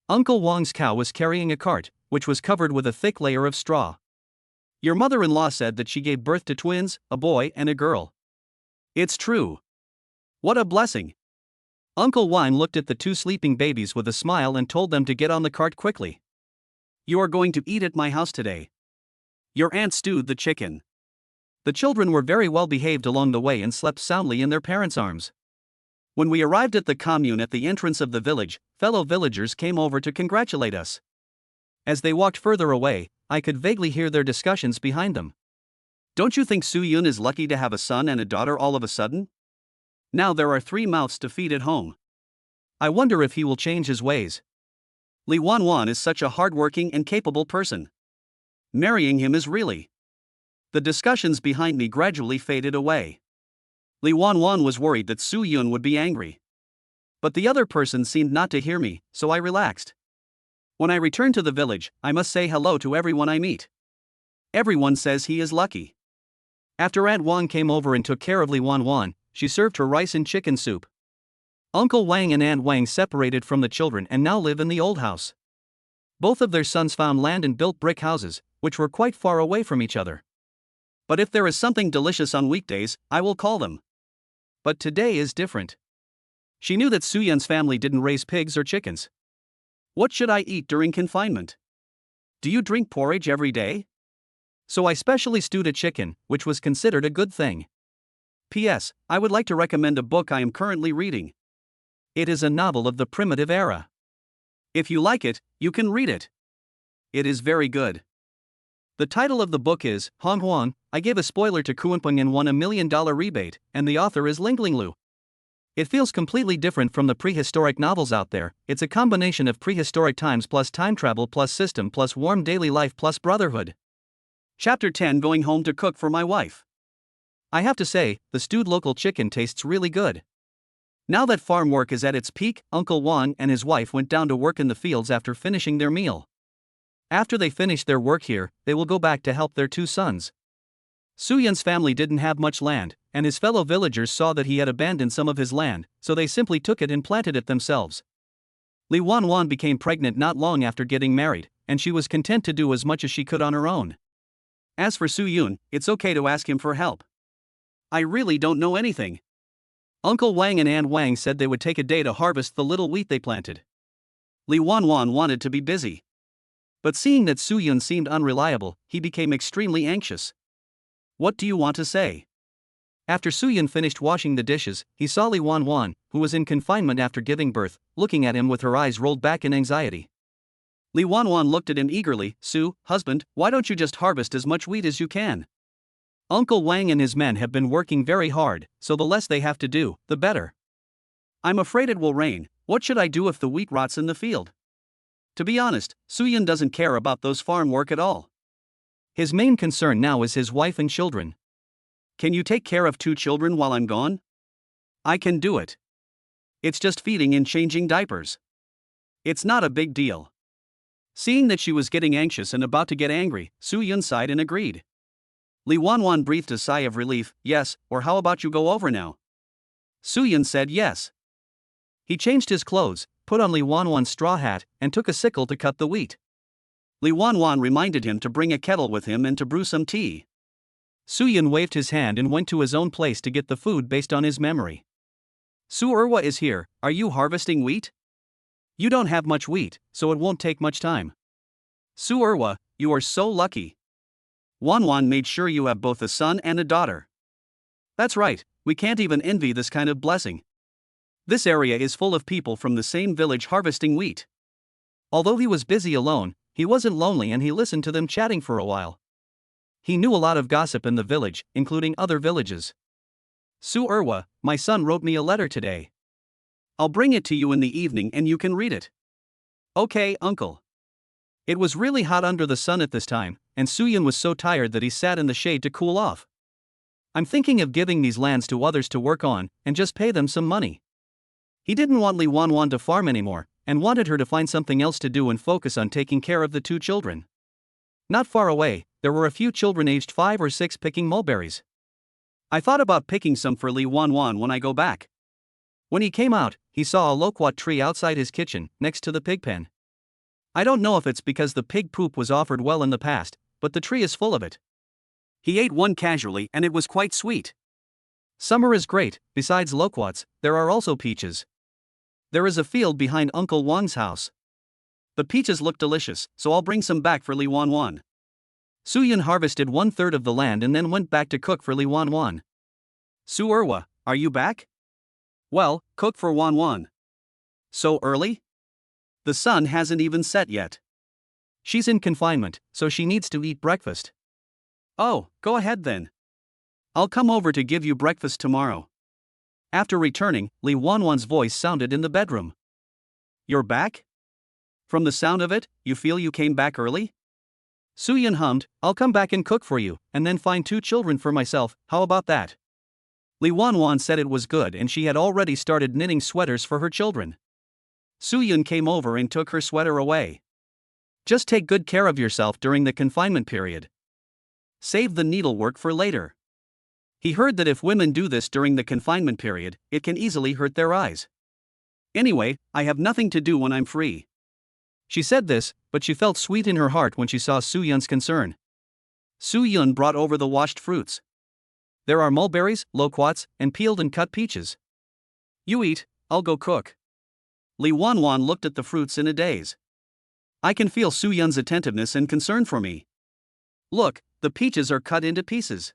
[SPEAKER 1] Uncle Wang's cow was carrying a cart, which was covered with a thick layer of straw. Your mother-in-law said that she gave birth to twins, a boy and a girl. It's true. What a blessing. Uncle Wang looked at the 2 sleeping babies with a smile and told them to get on the cart quickly. You are going to eat at my house today. Your aunt stewed the chicken. The children were very well behaved along the way and slept soundly in their parents' arms. When we arrived at the commune at the entrance of the village, fellow villagers came over to congratulate us. As they walked further away, I could vaguely hear their discussions behind them. Don't you think Soo-Yun is lucky to have a son and a daughter all of a sudden? Now there are 3 mouths to feed at home. I wonder if he will change his ways. Lee Wan-Wan is such a hard-working and capable person. Marrying him is really... The discussions behind me gradually faded away. Lee Wan-Wan was worried that Soo-Yun would be angry. But the other person seemed not to hear me, so I relaxed. When I returned to the village, I must say hello to everyone I meet. Everyone says he is lucky. After Aunt Wang came over and took care of Lee Wan-Wan, she served her rice and chicken soup. Uncle Wang and Aunt Wang separated from the children and now live in the old house. Both of their sons found land and built brick houses, which were quite far away from each other. But if there is something delicious on weekdays, I will call them. But today is different. She knew that Soo-Yun's family didn't raise pigs or chickens. What should I eat during confinement? Do you drink porridge every day? So I specially stewed a chicken, which was considered a good thing. P.S. I would like to recommend a book I am currently reading. It is a novel of the primitive era. If you like it, you can read it. It is very good. The title of the book is Hong Huan. I gave a spoiler to Kuanpeng and won $1 million rebate, and the author is Ling Lu. It feels completely different from the prehistoric novels out there. It's a combination of prehistoric times plus time travel plus system plus warm daily life plus brotherhood. Chapter 10, Going home to cook for my wife. I have to say, the stewed local chicken tastes really good. Now that farm work is at its peak, Uncle Wang and his wife went down to work in the fields after finishing their meal. After they finish their work here, they will go back to help their 2 sons. Soo-Yun's family didn't have much land, and his fellow villagers saw that he had abandoned some of his land, so they simply took it and planted it themselves. Lee Wan-Wan became pregnant not long after getting married, and she was content to do as much as she could on her own. As for Soo-Yun, it's okay to ask him for help. I really don't know anything. Uncle Wang and Aunt Wang said they would take a day to harvest the little wheat they planted. Lee Wan-Wan wanted to be busy. But seeing that Soo-Yun seemed unreliable, he became extremely anxious. What do you want to say? After Soo-Yun finished washing the dishes, he saw Lee Wan-Wan, who was in confinement after giving birth, looking at him with her eyes rolled back in anxiety. Lee Wan-Wan looked at him eagerly. Sue, husband, why don't you just harvest as much wheat as you can? Uncle Wang and his men have been working very hard, so the less they have to do, the better. I'm afraid it will rain. What should I do if the wheat rots in the field? To be honest, Soo-Yun doesn't care about those farm work at all. His main concern now is his wife and children.
[SPEAKER 2] Can you take care of 2 children while I'm gone?
[SPEAKER 1] I can do it.
[SPEAKER 2] It's just feeding and changing diapers.
[SPEAKER 1] It's not a big deal. Seeing that she was getting anxious and about to get angry, Soo-yeon sighed and agreed.
[SPEAKER 2] Lee Won-won breathed a sigh of relief. Yes, or how about you go over now?
[SPEAKER 1] Soo-yeon said yes. He changed his clothes, put on Lee Won-won's straw hat, and took a sickle to cut the wheat.
[SPEAKER 2] Lee Won-won reminded him to bring a kettle with him and to brew some tea.
[SPEAKER 1] Soo-yeon waved his hand and went to his own place to get the food based on his memory.
[SPEAKER 2] Soo-erwa is here. Are you harvesting wheat?
[SPEAKER 1] You don't have much wheat, so it won't take much time.
[SPEAKER 2] Soo-erwa, you are so lucky. Won-won made sure you have both a son and a daughter.
[SPEAKER 1] That's right, we can't even envy this kind of blessing.
[SPEAKER 2] This area is full of people from the same village harvesting wheat.
[SPEAKER 1] Although he was busy alone, he wasn't lonely and he listened to them chatting for a while. He knew a lot of gossip in the village, including other villages.
[SPEAKER 2] Soo-erwa, my son wrote me a letter today. I'll bring it to you in the evening and you can read it.
[SPEAKER 1] Okay, uncle. It was really hot under the sun at this time, and Soo-yeon was so tired that he sat in the shade to cool off. I'm thinking of giving these lands to others to work on, and just pay them some money. He didn't want Lee Won-won to farm anymore, and wanted her to find something else to do and focus on taking care of the 2 children. Not far away, there were a few children aged 5 or 6 picking mulberries.
[SPEAKER 2] I thought about picking some for Lee Won-won when I go back.
[SPEAKER 1] When he came out, he saw a loquat tree outside his kitchen, next to the pig pen. I don't know if it's because the pig poop was offered well in the past, but the tree is full of it.
[SPEAKER 2] He ate one casually and it was quite sweet.
[SPEAKER 1] Summer is great. Besides loquats, there are also peaches. There is a field behind Uncle Wang's house.
[SPEAKER 2] The peaches look delicious, so I'll bring some back for Lee Won-won.
[SPEAKER 1] Soo-yeon harvested 1/3 of the land and then went back to cook for Lee Won-won.
[SPEAKER 2] Soo-erwa, are you back? Well, cook for Won-won. So early? The sun hasn't even set yet.
[SPEAKER 1] She's in confinement, so she needs to eat breakfast.
[SPEAKER 2] Oh, go ahead then. I'll come over to give you breakfast tomorrow.
[SPEAKER 1] After returning, Lee Won-won's voice sounded in the bedroom.
[SPEAKER 2] You're back? From the sound of it, you feel you came back early?
[SPEAKER 1] Soo-yeon hummed, I'll come back and cook for you, and then find 2 children for myself, how about that? Lee Won-won said it was good and she had already started knitting sweaters for her children.
[SPEAKER 2] Soo-yeon came over and took her sweater away.
[SPEAKER 1] Just take good care of yourself during the confinement period.
[SPEAKER 2] Save the needlework for later. He heard that if women do this during the confinement period, it can easily hurt their eyes. Anyway, I have nothing to do when I'm free.
[SPEAKER 1] She said this, but she felt sweet in her heart when she saw Soo-yeon's concern.
[SPEAKER 2] Soo-yeon brought over the washed fruits.
[SPEAKER 1] There are mulberries, loquats, and peeled and cut peaches.
[SPEAKER 2] You eat, I'll go cook. Lee Won-won looked at the fruits in a daze. I can feel Soo-yeon's attentiveness and concern for me. Look, the peaches are cut into pieces.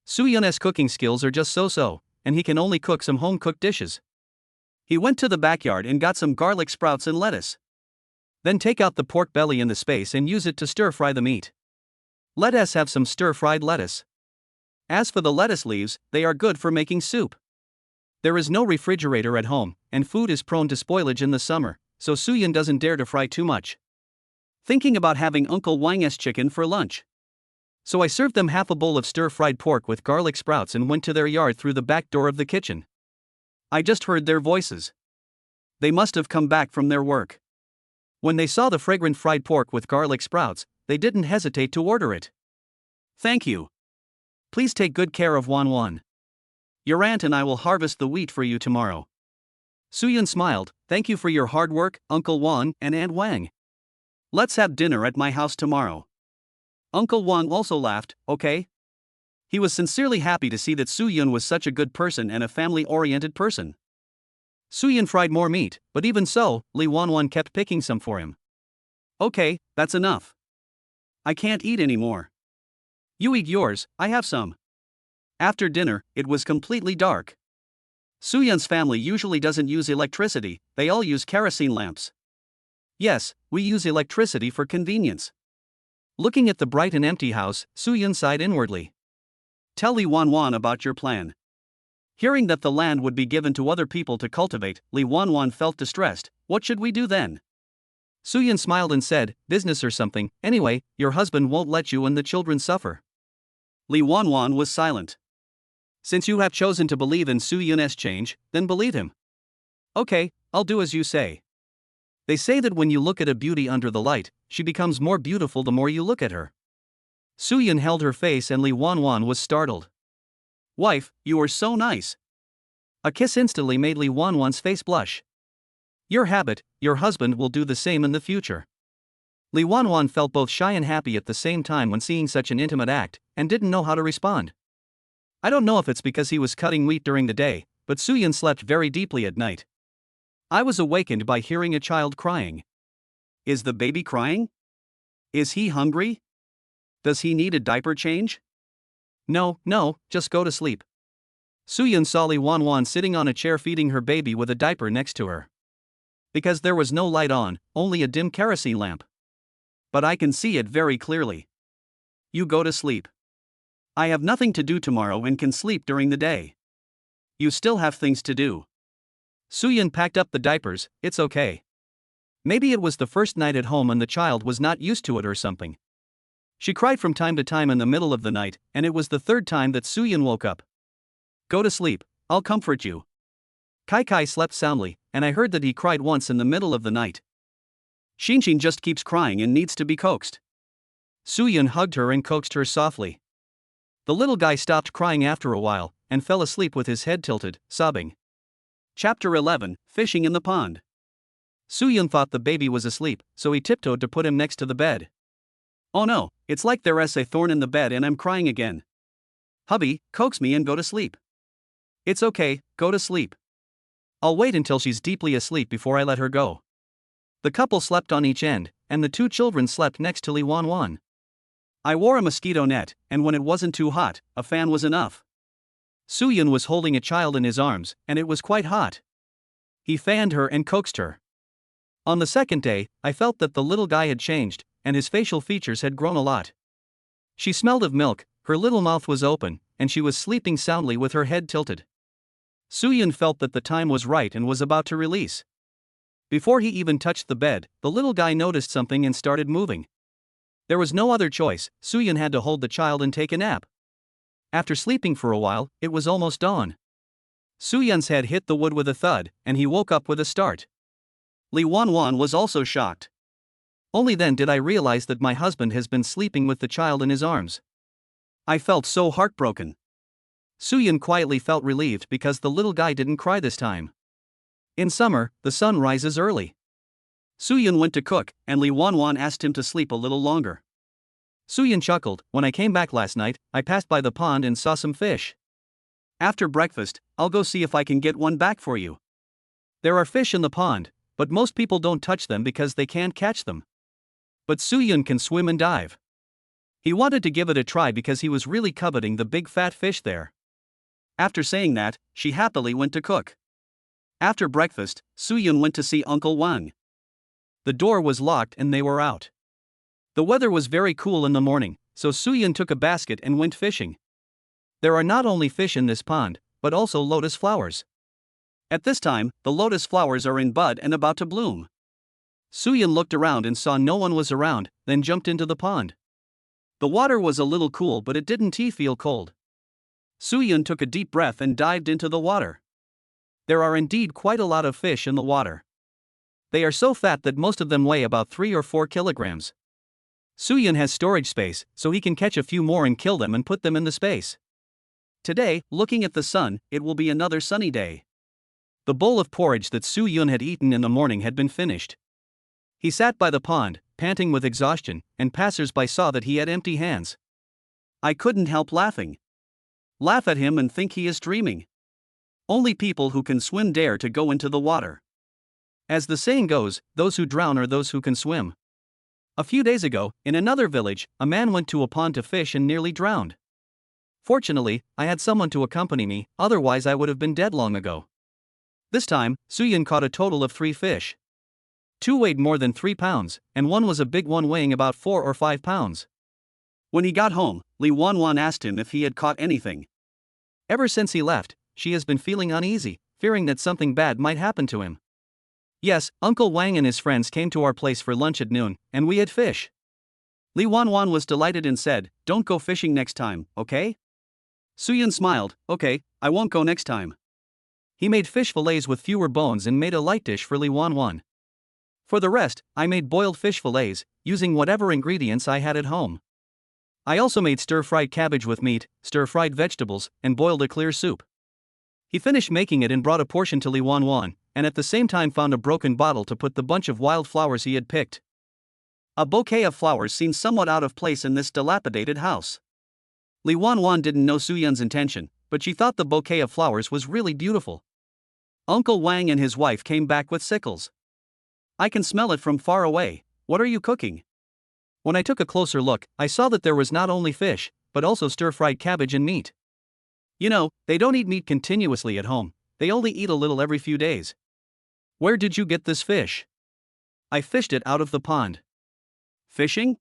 [SPEAKER 1] Soo-yeon's cooking skills are just so-so, and he can only cook some home-cooked dishes.
[SPEAKER 2] He went to the backyard and got some garlic sprouts and lettuce.
[SPEAKER 1] Then take out the pork belly in the space and use it to stir-fry the meat. Let us have some stir-fried lettuce. As for the lettuce leaves, they are good for making soup. There is no refrigerator at home, and food is prone to spoilage in the summer, so Soo-yeon doesn't dare to fry too much.
[SPEAKER 2] Thinking about having Uncle Wang's chicken for lunch.
[SPEAKER 1] So I served them half a bowl of stir-fried pork with garlic sprouts and went to their yard through the back door of the kitchen.
[SPEAKER 2] I just heard their voices. They must have come back from their work.
[SPEAKER 1] When they saw the fragrant fried pork with garlic sprouts, they didn't hesitate to order it.
[SPEAKER 2] Thank you.
[SPEAKER 1] Please take good care of Won-won.
[SPEAKER 2] Your aunt and I will harvest the wheat for you tomorrow.
[SPEAKER 1] Soo-yeon smiled, thank you for your hard work, Uncle Wang and Aunt Wang.
[SPEAKER 2] Let's have dinner at my house tomorrow. Uncle Wang also laughed, okay? He was sincerely happy to see that Soo-yeon was such a good person and a family-oriented person.
[SPEAKER 1] Soo-yeon fried more meat, but even so, Lee Won-won kept picking some for him.
[SPEAKER 2] Okay, that's enough. I can't eat anymore. You eat yours, I have some. After dinner, it was completely dark. Soo-yeon's family usually doesn't use electricity, they all use kerosene lamps.
[SPEAKER 1] Yes, we use electricity for convenience. Looking at the bright and empty house, Soo-yeon sighed inwardly.
[SPEAKER 2] Tell Lee Won-won about your plan. Hearing that the land would be given to other people to cultivate, Lee Won-won felt distressed. What should we do then?
[SPEAKER 1] Suyun smiled and said, business or something, anyway, your husband won't let you and the children suffer.
[SPEAKER 2] Li Wanwan was silent.
[SPEAKER 1] Since you have chosen to believe in Suyun's change, then believe him. Okay, I'll do as you say. They say that when you look at a beauty under the light, she becomes more beautiful the more you look at her. Suyun held her face and Li Wanwan was startled.
[SPEAKER 2] Wife, you are so nice.
[SPEAKER 1] A kiss instantly made Li Wanwan's face blush. Your habit, your husband will do the same in the future. Li Wanwan felt both shy and happy at the same time when seeing such an intimate act, and didn't know how to respond. I don't know if it's because he was cutting wheat during the day, but Suyun slept very deeply at night. I was awakened by hearing a child crying.
[SPEAKER 2] Is the baby crying? Is he hungry? Does he need a diaper change?
[SPEAKER 1] No, just go to sleep. Suyun saw Li Wanwan sitting on a chair feeding her baby with a diaper next to her. Because there was no light on, only a dim kerosene lamp.
[SPEAKER 2] But I can see it very clearly. You go to sleep. I have nothing to do tomorrow and can sleep during the day. You still have things to do.
[SPEAKER 1] Suyun packed up the diapers, it's okay. Maybe it was the first night at home and the child was not used to it or something. She cried from time to time in the middle of the night, and it was the third time that Suyun woke up. Go to sleep, I'll comfort you. Kai slept soundly, and I heard that he cried once in the middle of the night.
[SPEAKER 2] Xinxin just keeps crying and needs to be coaxed.
[SPEAKER 1] Suyun hugged her and coaxed her softly. The little guy stopped crying after a while, and fell asleep with his head tilted, sobbing.
[SPEAKER 2] Chapter 11, Fishing in the Pond.
[SPEAKER 1] Suyun thought the baby was asleep, so he tiptoed to put him next to the bed.
[SPEAKER 2] Oh no, it's like there's a thorn in the bed and I'm crying again. Hubby, coax me and go to sleep.
[SPEAKER 1] It's okay, go to sleep. I'll wait until she's deeply asleep before I let her go. The couple slept on each end, and the two children slept next to Li Wanwan.
[SPEAKER 2] I wore a mosquito net, and when it wasn't too hot, a fan was enough.
[SPEAKER 1] Suyun was holding a child in his arms, and it was quite hot. He fanned her and coaxed her. On the second day, I felt that the little guy had changed, and his facial features had grown a lot. She smelled of milk, her little mouth was open, and she was sleeping soundly with her head tilted. Suyun felt that the time was right and was about to release. Before he even touched the bed, the little guy noticed something and started moving. There was no other choice, Suyun had to hold the child and take a nap. After sleeping for a while, it was almost dawn. Suyun's head hit the wood with a thud, and he woke up with a start.
[SPEAKER 2] Li Wanwan was also shocked.
[SPEAKER 1] Only then did I realize that my husband has been sleeping with the child in his arms.
[SPEAKER 2] I felt so heartbroken.
[SPEAKER 1] Suyun quietly felt relieved because the little guy didn't cry this time. In summer, the sun rises early.
[SPEAKER 2] Suyun went to cook, and Li Wanwan asked him to sleep a little longer.
[SPEAKER 1] Suyun chuckled, when I came back last night, I passed by the pond and saw some fish.
[SPEAKER 2] After breakfast, I'll go see if I can get one back for you.
[SPEAKER 1] There are fish in the pond, but most people don't touch them because they can't catch them. But Suyun can swim and dive. He wanted to give it a try because he was really coveting the big fat fish there.
[SPEAKER 2] After saying that, she happily went to cook. After breakfast, Suyun went to see Uncle Wang.
[SPEAKER 1] The door was locked and they were out. The weather was very cool in the morning, so Suyun took a basket and went fishing. There are not only fish in this pond, but also lotus flowers.
[SPEAKER 2] At this time, the lotus flowers are in bud and about to bloom.
[SPEAKER 1] Suyun looked around and saw no one was around, then jumped into the pond. The water was a little cool, but it didn't feel cold.
[SPEAKER 2] Suyun took a deep breath and dived into the water.
[SPEAKER 1] There are indeed quite a lot of fish in the water. They are so fat that most of them weigh about 3 or 4 kilograms. Suyun has storage space, so he can catch a few more and kill them and put them in the space.
[SPEAKER 2] Today, looking at the sun, it will be another sunny day.
[SPEAKER 1] The bowl of porridge that Suyun had eaten in the morning had been finished. He sat by the pond, panting with exhaustion, and passers-by saw that he had empty hands.
[SPEAKER 2] I couldn't help laughing. Laugh at him and think he is dreaming. Only people who can swim dare to go into the water.
[SPEAKER 1] As the saying goes, those who drown are those who can swim. A few days ago, in another village, a man went to a pond to fish and nearly drowned. Fortunately, I had someone to accompany me, otherwise I would have been dead long ago. This time, Suyun caught a total of 3 fish. 2 weighed more than 3 pounds, and one was a big one weighing about 4 or 5 pounds.
[SPEAKER 2] When he got home, Li Wanwan asked him if he had caught anything.
[SPEAKER 1] Ever since he left, she has been feeling uneasy, fearing that something bad might happen to him. Yes, Uncle Wang and his friends came to our place for lunch at noon, and we had fish. Li Wanwan was delighted and said, "Don't go fishing next time, okay?" Suyun smiled, "Okay, I won't go next time." He made fish fillets with fewer bones and made a light dish for Li Wanwan. For the rest, I made boiled fish fillets, using whatever ingredients I had at home. I also made stir-fried cabbage with meat, stir-fried vegetables, and boiled a clear soup. He finished making it and brought a portion to Li Wanwan, and at the same time found a broken bottle to put the bunch of wild flowers he had picked. A bouquet of flowers seemed somewhat out of place in this dilapidated house. Li Wanwan didn't know Suyun's intention, but she thought the bouquet of flowers was really beautiful. Uncle Wang and his wife came back with sickles. "I can smell it from far away. What are you cooking?" When I took a closer look, I saw that there was not only fish, but also stir-fried cabbage and meat. You know, they don't eat meat continuously at home, they only eat a little every few days. "Where did you get this fish?" "I fished it out of the pond." "Fishing?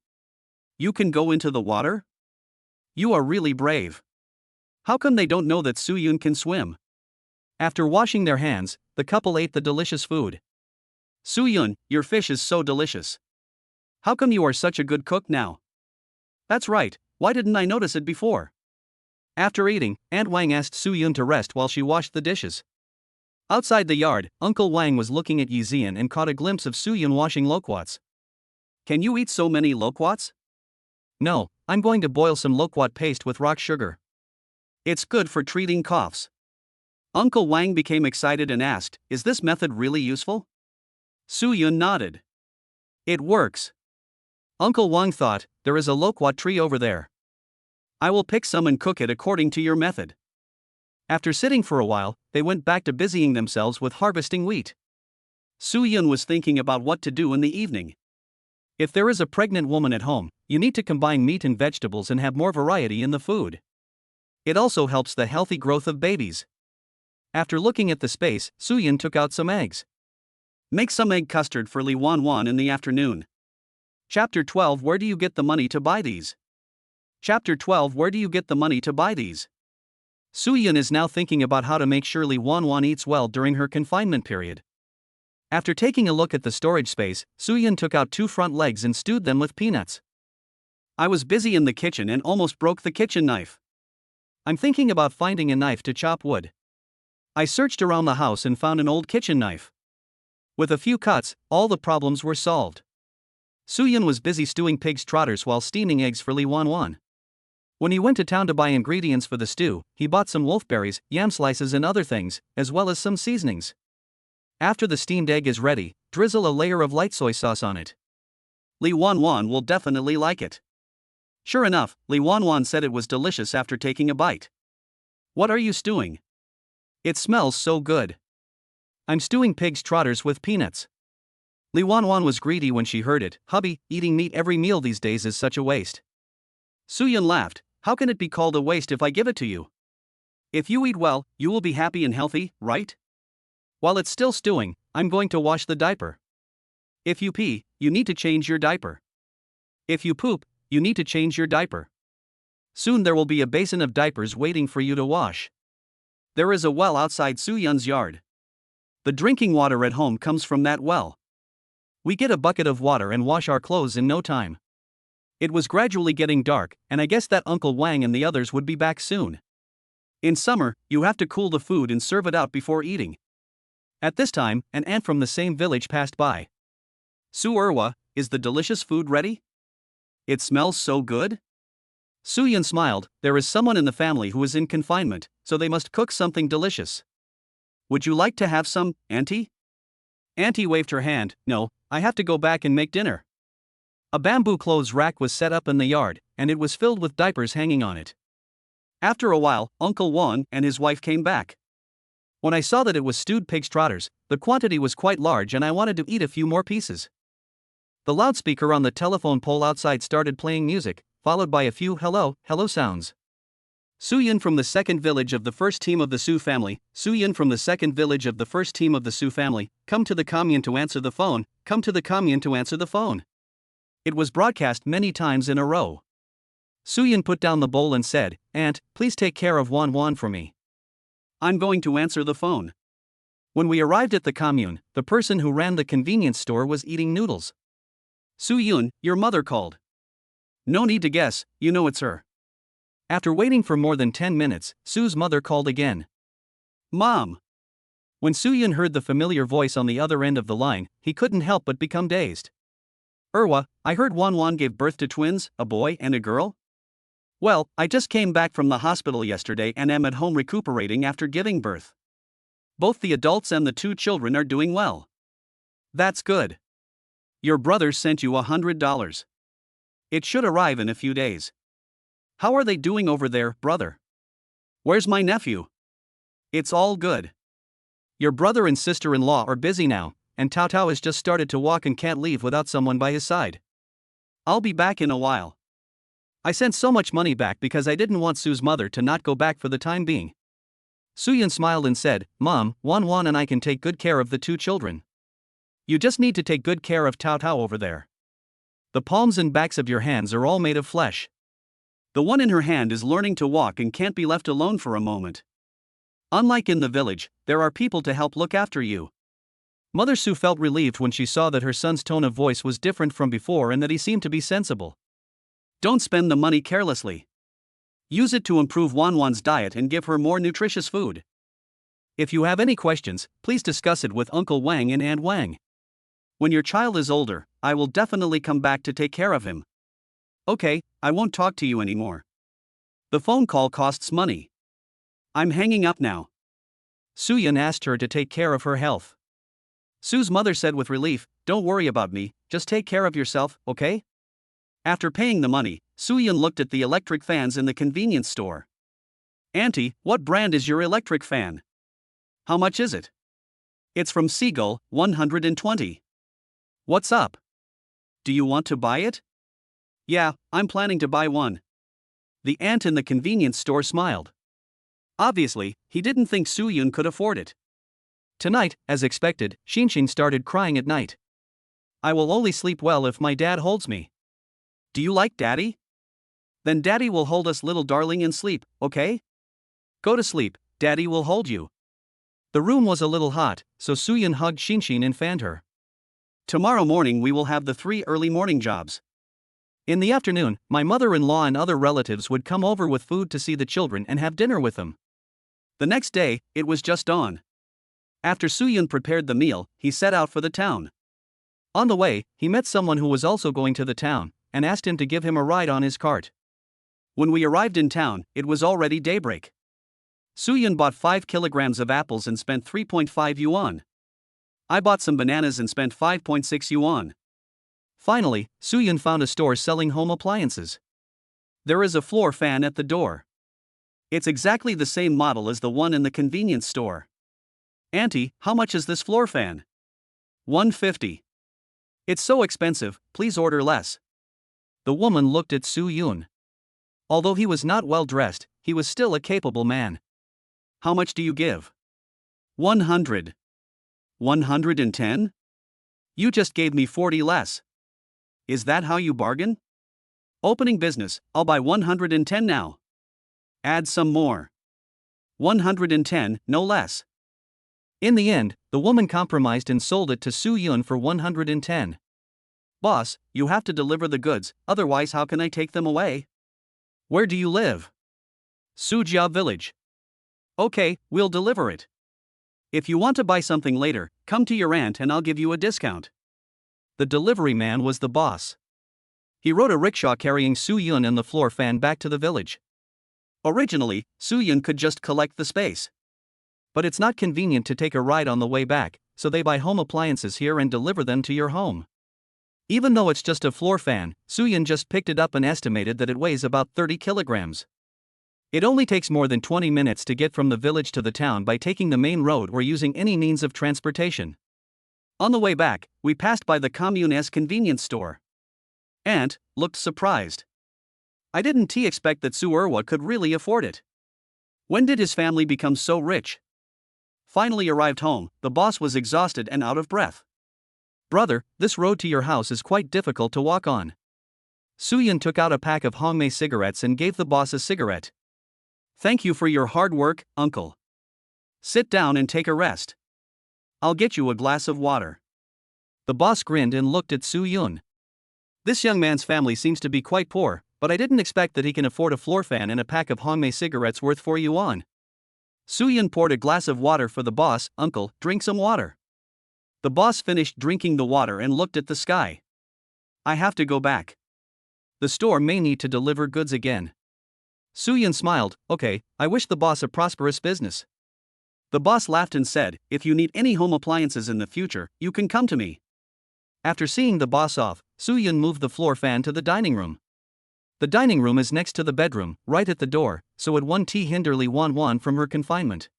[SPEAKER 1] You can go into the water? You are really brave. How come they don't know that Suyun can swim?" After washing their hands, the couple ate the delicious food. "Suyun, your fish is so delicious. How come you are such a good cook now?" "That's right, why didn't I notice it before?" After eating, Aunt Wang asked Suyun to rest while she washed the dishes. Outside the yard, Uncle Wang was looking at Yizian and caught a glimpse of Suyun washing loquats. "Can you eat so many loquats?" "No, I'm going to boil some loquat paste with rock sugar. It's good for treating coughs." Uncle Wang became excited and asked, "Is this method really useful?" Suyun nodded. "It works." Uncle Wang thought, "There is a loquat tree over there. I will pick some and cook it according to your method." After sitting for a while, they went back to busying themselves with harvesting wheat. Suyun was thinking about what to do in the evening. If there is a pregnant woman at home, you need to combine meat and vegetables and have more variety in the food. It also helps the healthy growth of babies. After looking at the space, Suyun took out some eggs. Make some egg custard for Li Wanwan in the afternoon. Chapter 12. Where do you get the money to buy these? Chapter 12. Where do you get the money to buy these? Suyun is now thinking about how to make sure Li Wanwan eats well during her confinement period. After taking a look at the storage space, Suyun took out 2 front legs and stewed them with peanuts. "I was busy in the kitchen and almost broke the kitchen knife. I'm thinking about finding a knife to chop wood. I searched around the house and found an old kitchen knife. With a few cuts, all the problems were solved." Suyun was busy stewing pig's trotters while steaming eggs for Li Wanwan. When he went to town to buy ingredients for the stew, he bought some wolfberries, yam slices and other things, as well as some seasonings. After the steamed egg is ready, drizzle a layer of light soy sauce on it. Li Wanwan will definitely like it. Sure enough, Li Wanwan said it was delicious after taking a bite. "What are you stewing? It smells so good." "I'm stewing pig's trotters with peanuts." Li Wanwan was greedy when she heard it. "Hubby, eating meat every meal these days is such a waste." Suyun laughed. "How can it be called a waste if I give it to you? If you eat well, you will be happy and healthy, right? While it's still stewing, I'm going to wash the diaper. If you pee, you need to change your diaper. If you poop, you need to change your diaper. Soon there will be a basin of diapers waiting for you to wash." There is a well outside Suyun's yard. The drinking water at home comes from that well. We get a bucket of water and wash our clothes in no time. It was gradually getting dark, and I guess that Uncle Wang and the others would be back soon. In summer, you have to cool the food and serve it out before eating. At this time, an ant from the same village passed by. "Su Erwa, is the delicious food ready? It smells so good." Suyun smiled. "There is someone in the family who is in confinement, so they must cook something delicious. Would you like to have some, Auntie?" Auntie waved her hand. "No, I have to go back and make dinner." A bamboo clothes rack was set up in the yard, and it was filled with diapers hanging on it. After a while, Uncle Wan and his wife came back. When I saw that it was stewed pig's trotters, the quantity was quite large and I wanted to eat a few more pieces. The loudspeaker on the telephone pole outside started playing music, followed by a few hello sounds. Suyun from the second village of the first team of the Su family, Suyun from the second village of the first team of the Su family, come to the commune to answer the phone, come to the commune to answer the phone. It was broadcast many times in a row. Suyun put down the bowl and said, "Aunt, please take care of Wan Wan for me. I'm going to answer the phone." When we arrived at the commune, the person who ran the convenience store was eating noodles.
[SPEAKER 2] Soo-Yun, your mother called.
[SPEAKER 1] No need to guess, you know it's her. After waiting for more than 10 minutes, Sue's mother called again.
[SPEAKER 2] Mom.
[SPEAKER 1] When Soo-Yun heard the familiar voice on the other end of the line, he couldn't help but become dazed.
[SPEAKER 2] I heard Wan gave birth to twins, a boy and a girl? Well, I just came back from the hospital yesterday and am at home recuperating after giving birth. Both the adults and the 2 children are doing well.
[SPEAKER 1] That's good.
[SPEAKER 2] Your brother sent you $100. It should arrive in a few days.
[SPEAKER 1] How are they doing over there, brother?
[SPEAKER 2] Where's my nephew?
[SPEAKER 1] It's all good. Your brother and sister-in-law are busy now, and Tao Tao has just started to walk and can't leave without someone by his side.
[SPEAKER 2] I'll be back in a while.
[SPEAKER 1] I sent so much money back because I didn't want Sue's mother to not go back for the time being. Soo-Yun smiled and said, Mom, Wan and I can take good care of the 2 children. You just need to take good care of Tao Tao over there. The palms and backs of your hands are all made of flesh.
[SPEAKER 2] The one in her hand is learning to walk and can't be left alone for a moment. Unlike in the village, there are people to help look after you.
[SPEAKER 1] Mother Sue felt relieved when she saw that her son's tone of voice was different from before and that he seemed to be sensible.
[SPEAKER 2] Don't spend the money carelessly. Use it to improve Wan's diet and give her more nutritious food.
[SPEAKER 1] If you have any questions, please discuss it with Uncle Wang and Aunt Wang.
[SPEAKER 2] When your child is older, I will definitely come back to take care of him. Okay, I won't talk to you anymore. The phone call costs money. I'm hanging up now.
[SPEAKER 1] Soo-Yun asked her to take care of her health.
[SPEAKER 2] Sue's mother said with relief, Don't worry about me, just take care of yourself, okay? After paying the money, Soo-Yun looked at the electric fans in the convenience store. Auntie, what brand is your electric fan? How much is it? It's from Seagull, 120. What's up? Do you want to buy it? Yeah, I'm planning to buy one. The aunt in the convenience store smiled. Obviously, he didn't think Soo-Yun could afford it.
[SPEAKER 1] Tonight, as expected, Shinshin started crying at night.
[SPEAKER 2] I will only sleep well if my dad holds me. Do you like Daddy? Then Daddy will hold us, little darling, and sleep, okay?
[SPEAKER 1] Go to sleep, Daddy will hold you. The room was a little hot, so Soo-Yun hugged Shinshin and fanned her.
[SPEAKER 2] Tomorrow morning we will have the 3 early morning jobs.
[SPEAKER 1] In the afternoon, my mother-in-law and other relatives would come over with food to see the children and have dinner with them.
[SPEAKER 2] The next day, it was just dawn. After Soo-Yun prepared the meal, he set out for the town.
[SPEAKER 1] On the way, he met someone who was also going to the town, and asked him to give him a ride on his cart.
[SPEAKER 2] When we arrived in town, it was already daybreak. Soo-Yun bought 5 kilograms of apples and spent 3.5 yuan. I bought some bananas and spent 5.6 yuan.
[SPEAKER 1] Finally, Soo-Yun found a store selling home appliances.
[SPEAKER 2] There is a floor fan at the door. It's exactly the same model as the one in the convenience store. Auntie, how much is this floor fan? 150. It's so expensive, please order less.
[SPEAKER 1] The woman looked at Soo-Yun. Although he was not well dressed, he was still a capable man.
[SPEAKER 2] How much do you give? 100. 110? You just gave me 40 less. Is that how you bargain? Opening business, I'll buy 110 now. Add some more. 110, no less.
[SPEAKER 1] In the end, the woman compromised and sold it to Soo-Yun for 110.
[SPEAKER 2] Boss, you have to deliver the goods, otherwise how can I take them away?
[SPEAKER 1] Where do you live?
[SPEAKER 2] Sujia Village. Okay, we'll deliver it. If you want to buy something later, come to your aunt and I'll give you a discount.
[SPEAKER 1] The delivery man was the boss. He rode a rickshaw carrying Soo-Yun and the floor fan back to the village.
[SPEAKER 2] Originally, Soo-Yun could just collect the space.
[SPEAKER 1] But it's not convenient to take a ride on the way back, so they buy home appliances here and deliver them to your home. Even though it's just a floor fan, Soo-Yun just picked it up and estimated that it weighs about 30 kilograms. It only takes more than 20 minutes to get from the village to the town by taking the main road or using any means of transportation.
[SPEAKER 2] On the way back, we passed by the commune's convenience store. Aunt looked surprised. I didn't expect that Su-Erwa could really afford it. When did his family become so rich? Finally arrived home, the boss was exhausted and out of breath.
[SPEAKER 1] Brother, this road to your house is quite difficult to walk on. Soo-Yun took out a pack of Hongmei cigarettes and gave the boss a cigarette.
[SPEAKER 2] Thank you for your hard work, uncle. Sit down and take a rest. I'll get you a glass of water.
[SPEAKER 1] The boss grinned and looked at Soo-yun. This young man's family seems to be quite poor, but I didn't expect that he can afford a floor fan and a pack of Hongmei cigarettes worth 4 yuan. Soo-yun poured a glass of water for the boss. Uncle, drink some water. The boss finished drinking the water and looked at the sky. I have to go back. The store may need to deliver goods again. Soo-yun smiled. Okay, I wish the boss a prosperous business. The boss laughed and said, if you need any home appliances in the future, you can come to me. After seeing the boss off, Soo-yun moved the floor fan to the dining room. The dining room is next to the bedroom, right at the door, so it won't hinder Li Wanwan from her confinement.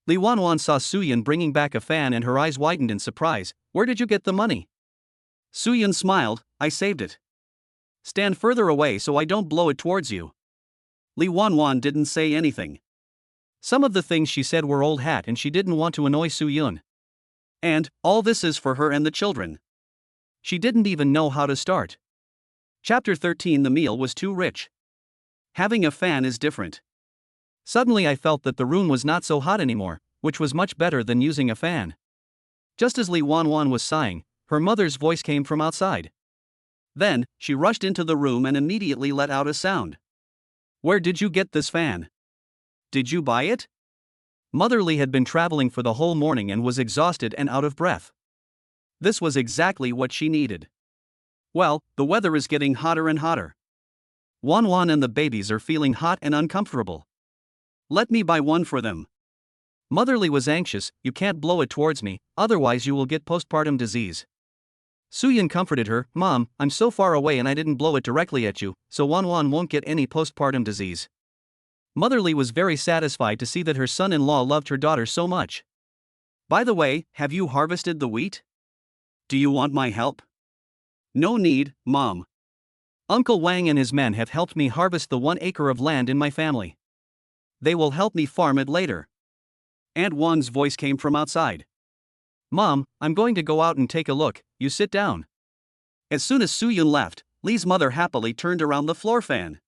[SPEAKER 1] Li Wanwan saw Soo-yun bringing back a fan and her eyes widened in surprise. Where did you get the money? Soo-yun smiled. I saved it. Stand further away so I don't blow it towards you. Li Wanwan didn't say anything. Some of the things she said were old hat and she didn't want to annoy Soo-yun. And, all this is for her and the children. She didn't even know how to start. Chapter 13. The meal was too rich. Having a fan is different. Suddenly I felt that the room was not so hot anymore, which was much better than using a fan. Just as Li Wanwan was sighing, her mother's voice came from outside. Then, she rushed into the room and immediately let out a sound. Where did you get this fan? Did you buy it? Mother Li had been traveling for the whole morning and was exhausted and out of breath. This was exactly what she needed. Well, the weather is getting hotter and hotter. Wanwan and the babies are feeling hot and uncomfortable. Let me buy one for them. Mother Li was anxious. You can't blow it towards me, otherwise you will get postpartum disease. Soo-yun comforted her. Mom, I'm so far away and I didn't blow it directly at you, so Wanwan won't get any postpartum disease. Mother Li was very satisfied to see that her son-in-law loved her daughter so much. By the way, have you harvested the wheat? Do you want my help? No need, Mom. Uncle Wang and his men have helped me harvest the 1 acre of land in my family. They will help me farm it later. Aunt Wan's voice came from outside. Mom, I'm going to go out and take a look, you sit down. As soon as Soo-yun left, Li's mother happily turned around the floor fan.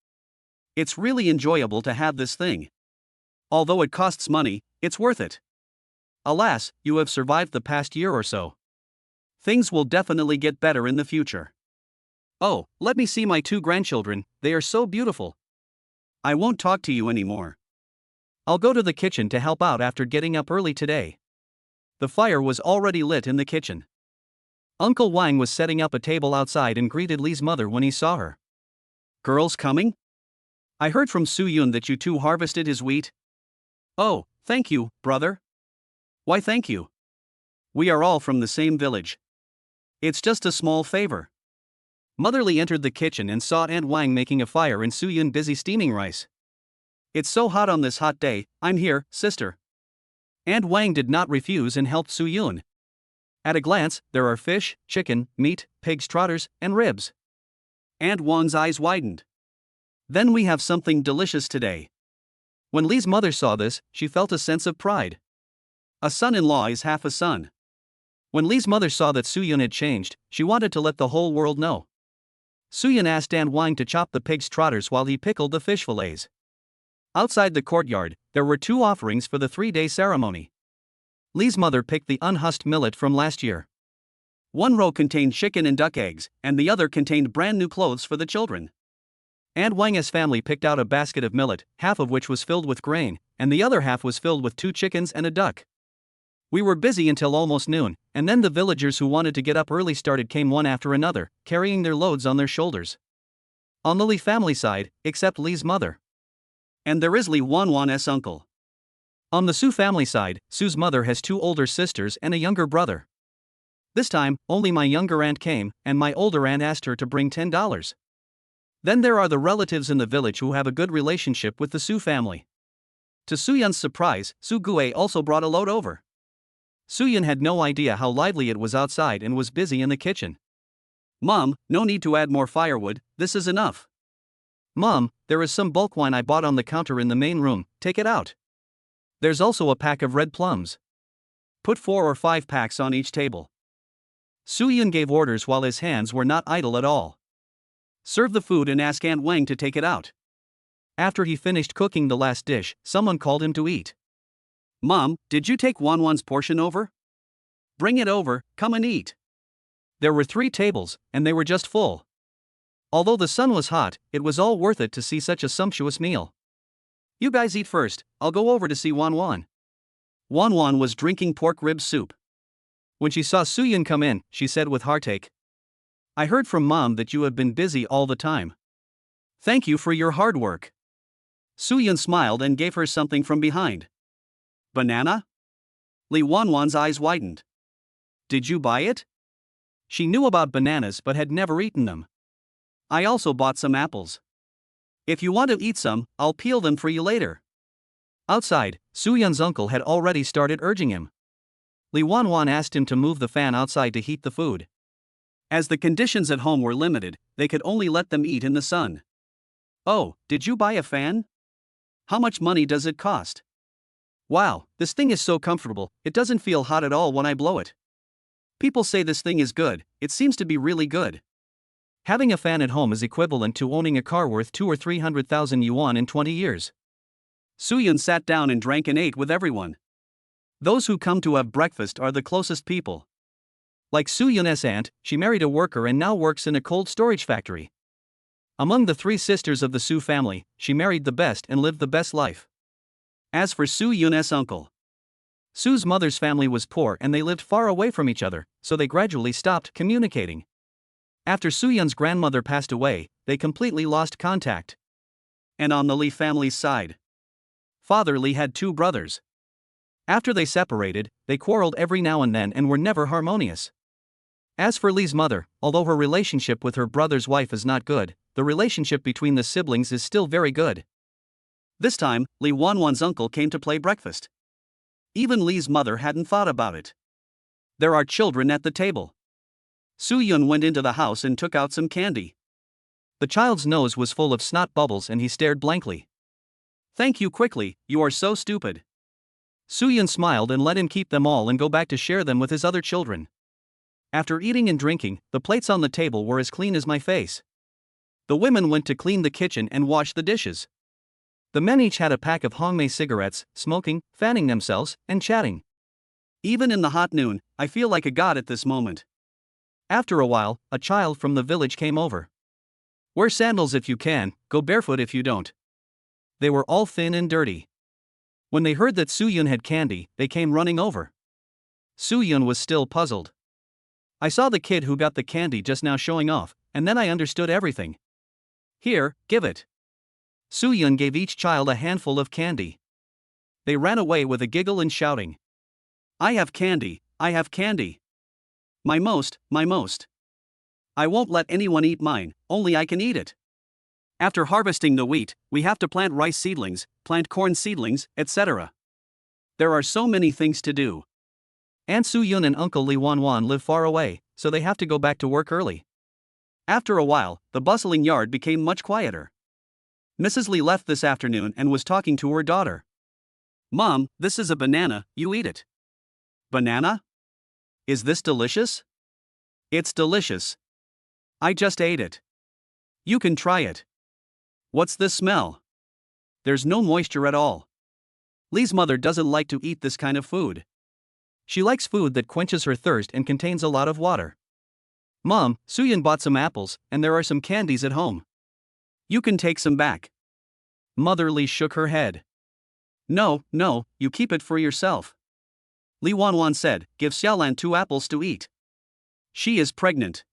[SPEAKER 1] It's really enjoyable to have this thing. Although it costs money, it's worth it. Alas, you have survived the past year or so. Things will definitely get better in the future. Oh, let me see my 2 grandchildren, they are so beautiful. I won't talk to you anymore. I'll go to the kitchen to help out after getting up early today. The fire was already lit in the kitchen. Uncle Wang was setting up a table outside and greeted Li's mother when he saw her. Girls coming? I heard from Soo-yun that you 2 harvested his wheat. Oh, thank you, brother. Why thank you? We are all from the same village. It's just a small favor. Mother Li entered the kitchen and saw Aunt Wang making a fire and Soo-yun busy steaming rice. It's so hot on this hot day, I'm here, sister. Aunt Wang did not refuse and helped Soo-yun. At a glance, there are fish, chicken, meat, pig's trotters, and ribs. Aunt Wang's eyes widened. Then we have something delicious today. When Li's mother saw this, she felt a sense of pride. A son-in-law is half a son. When Li's mother saw that Soo-yun had changed, she wanted to let the whole world know. Soo-yun asked Aunt Wang to chop the pig's trotters while he pickled the fish fillets. Outside the courtyard, there were 2 offerings for the 3-day ceremony. Li's mother picked the unhusked millet from last year. One row contained chicken and duck eggs, and the other contained brand new clothes for the children. Aunt Wang's family picked out a basket of millet, half of which was filled with grain, and the other half was filled with 2 chickens and a duck. We were busy until almost noon, and then the villagers who wanted to get up early came one after another, carrying their loads on their shoulders. On the Li family side, except Li's mother. And there is Li Wanwan's uncle. On the Su family side, Su's mother has 2 older sisters and a younger brother. This time, only my younger aunt came, and my older aunt asked her to bring $10. Then there are the relatives in the village who have a good relationship with the Su family. To Soo-yun's surprise, Su Gue also brought a load over. Soo-yun had no idea how lively it was outside and was busy in the kitchen. Mom, no need to add more firewood, this is enough. Mom, there is some bulk wine I bought on the counter in the main room, take it out. There's also a pack of red plums. Put 4 or 5 packs on each table. Soo-yun gave orders while his hands were not idle at all. Serve the food and ask Aunt Wang to take it out. After he finished cooking the last dish, someone called him to eat. Mom, did you take Wanwan's portion over?
[SPEAKER 2] Bring it over, come and eat. There were 3 tables, and they were just full. Although the sun was hot, it was all worth it to see such a sumptuous meal. You guys eat first, I'll go over to see Wan Wan. Wan Wan was drinking pork rib soup. When she saw Suyun come in, she said with heartache, I heard from Mom that you have been busy all the time. Thank you for your hard work. Suyun smiled and gave her something from behind. Banana? Li Wanwan's eyes widened. Did you buy it? She knew about bananas but had never eaten them. I also bought some apples. If you want to eat some, I'll peel them for you later. Outside, Suyun's uncle had already started urging him. Li Wanwan asked him to move the fan outside to heat the food. As the conditions at home were limited, they could only let them eat in the sun. Oh, did you buy a fan? How much money does it cost? Wow, this thing is so comfortable, it doesn't feel hot at all when I blow it. People say this thing is good, it seems to be really good. Having a fan at home is equivalent to owning a car worth 200,000 or 300,000 yuan in 20 years. Suyun sat down and drank and ate with everyone. Those who come to have breakfast are the closest people. Like Suyun's aunt, she married a worker and now works in a cold storage factory. Among the 3 sisters of the Su family, she married the best and lived the best life. As for Suyun's uncle, Su's mother's family was poor and they lived far away from each other, so they gradually stopped communicating. After Suyun's grandmother passed away, they completely lost contact. And on the Li family's side, Father Li had 2 brothers. After they separated, they quarreled every now and then and were never harmonious. As for Li's mother, although her relationship with her brother's wife is not good, the relationship between the siblings is still very good. This time, Li Wanwan's uncle came to play breakfast. Even Li's mother hadn't thought about it. There are children at the table. Suyun went into the house and took out some candy. The child's nose was full of snot bubbles and he stared blankly. Thank you quickly, you are so stupid. Suyun smiled and let him keep them all and go back to share them with his other children. After eating and drinking, the plates on the table were as clean as my face. The women went to clean the kitchen and wash the dishes. The men each had a pack of Hongmei cigarettes, smoking, fanning themselves, and chatting. Even in the hot noon, I feel like a god at this moment. After a while, a child from the village came over. Wear sandals if you can, go barefoot if you don't. They were all thin and dirty. When they heard that Suyun had candy, they came running over. Suyun was still puzzled. I saw the kid who got the candy just now showing off, and then I understood everything. Here, give it. Suyun gave each child a handful of candy. They ran away with a giggle and shouting. I have candy, I have candy. My most, my most. I won't let anyone eat mine, only I can eat it. After harvesting the wheat, we have to plant rice seedlings, plant corn seedlings, etc. There are so many things to do. Aunt Suyun and Uncle Li Wanwan live far away, so they have to go back to work early. After a while, the bustling yard became much quieter. Mrs. Li left this afternoon and was talking to her daughter. Mom, this is a banana, you eat it. Banana? Is this delicious? It's delicious. I just ate it. You can try it. What's this smell? There's no moisture at all. Li's mother doesn't like to eat this kind of food. She likes food that quenches her thirst and contains a lot of water. Mom, Suyun bought some apples, and there are some candies at home. You can take some back. Mother Li shook her head. No, you keep it for yourself. Li Wanwan said, give Xiaolan 2 apples to eat. She is pregnant.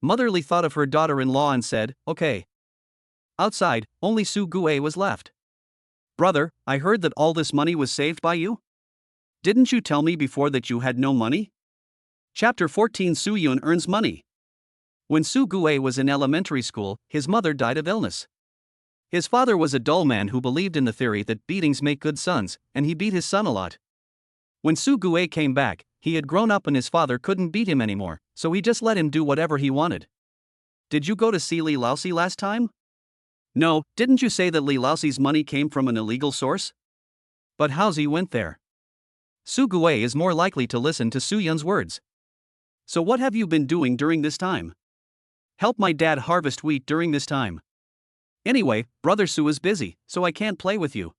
[SPEAKER 2] Mother Li thought of her daughter-in-law and said, okay. Outside, only Su Gue was left. Brother, I heard that all this money was saved by you? Didn't you tell me before that you had no money? Chapter 14 Suyun earns money. When Su Gue was in elementary school, his mother died of illness. His father was a dull man who believed in the theory that beatings make good sons, and he beat his son a lot. When Su Gue came back, he had grown up and his father couldn't beat him anymore, so he just let him do whatever he wanted. Did you go to see Li Laosi last time? No, didn't you say that Li Laosi's money came from an illegal source? But Haozi went there. Su Gue is more likely to listen to Suyun's words. So what have you been doing during this time? Help my dad harvest wheat during this time. Anyway, brother Su is busy, so I can't play with you.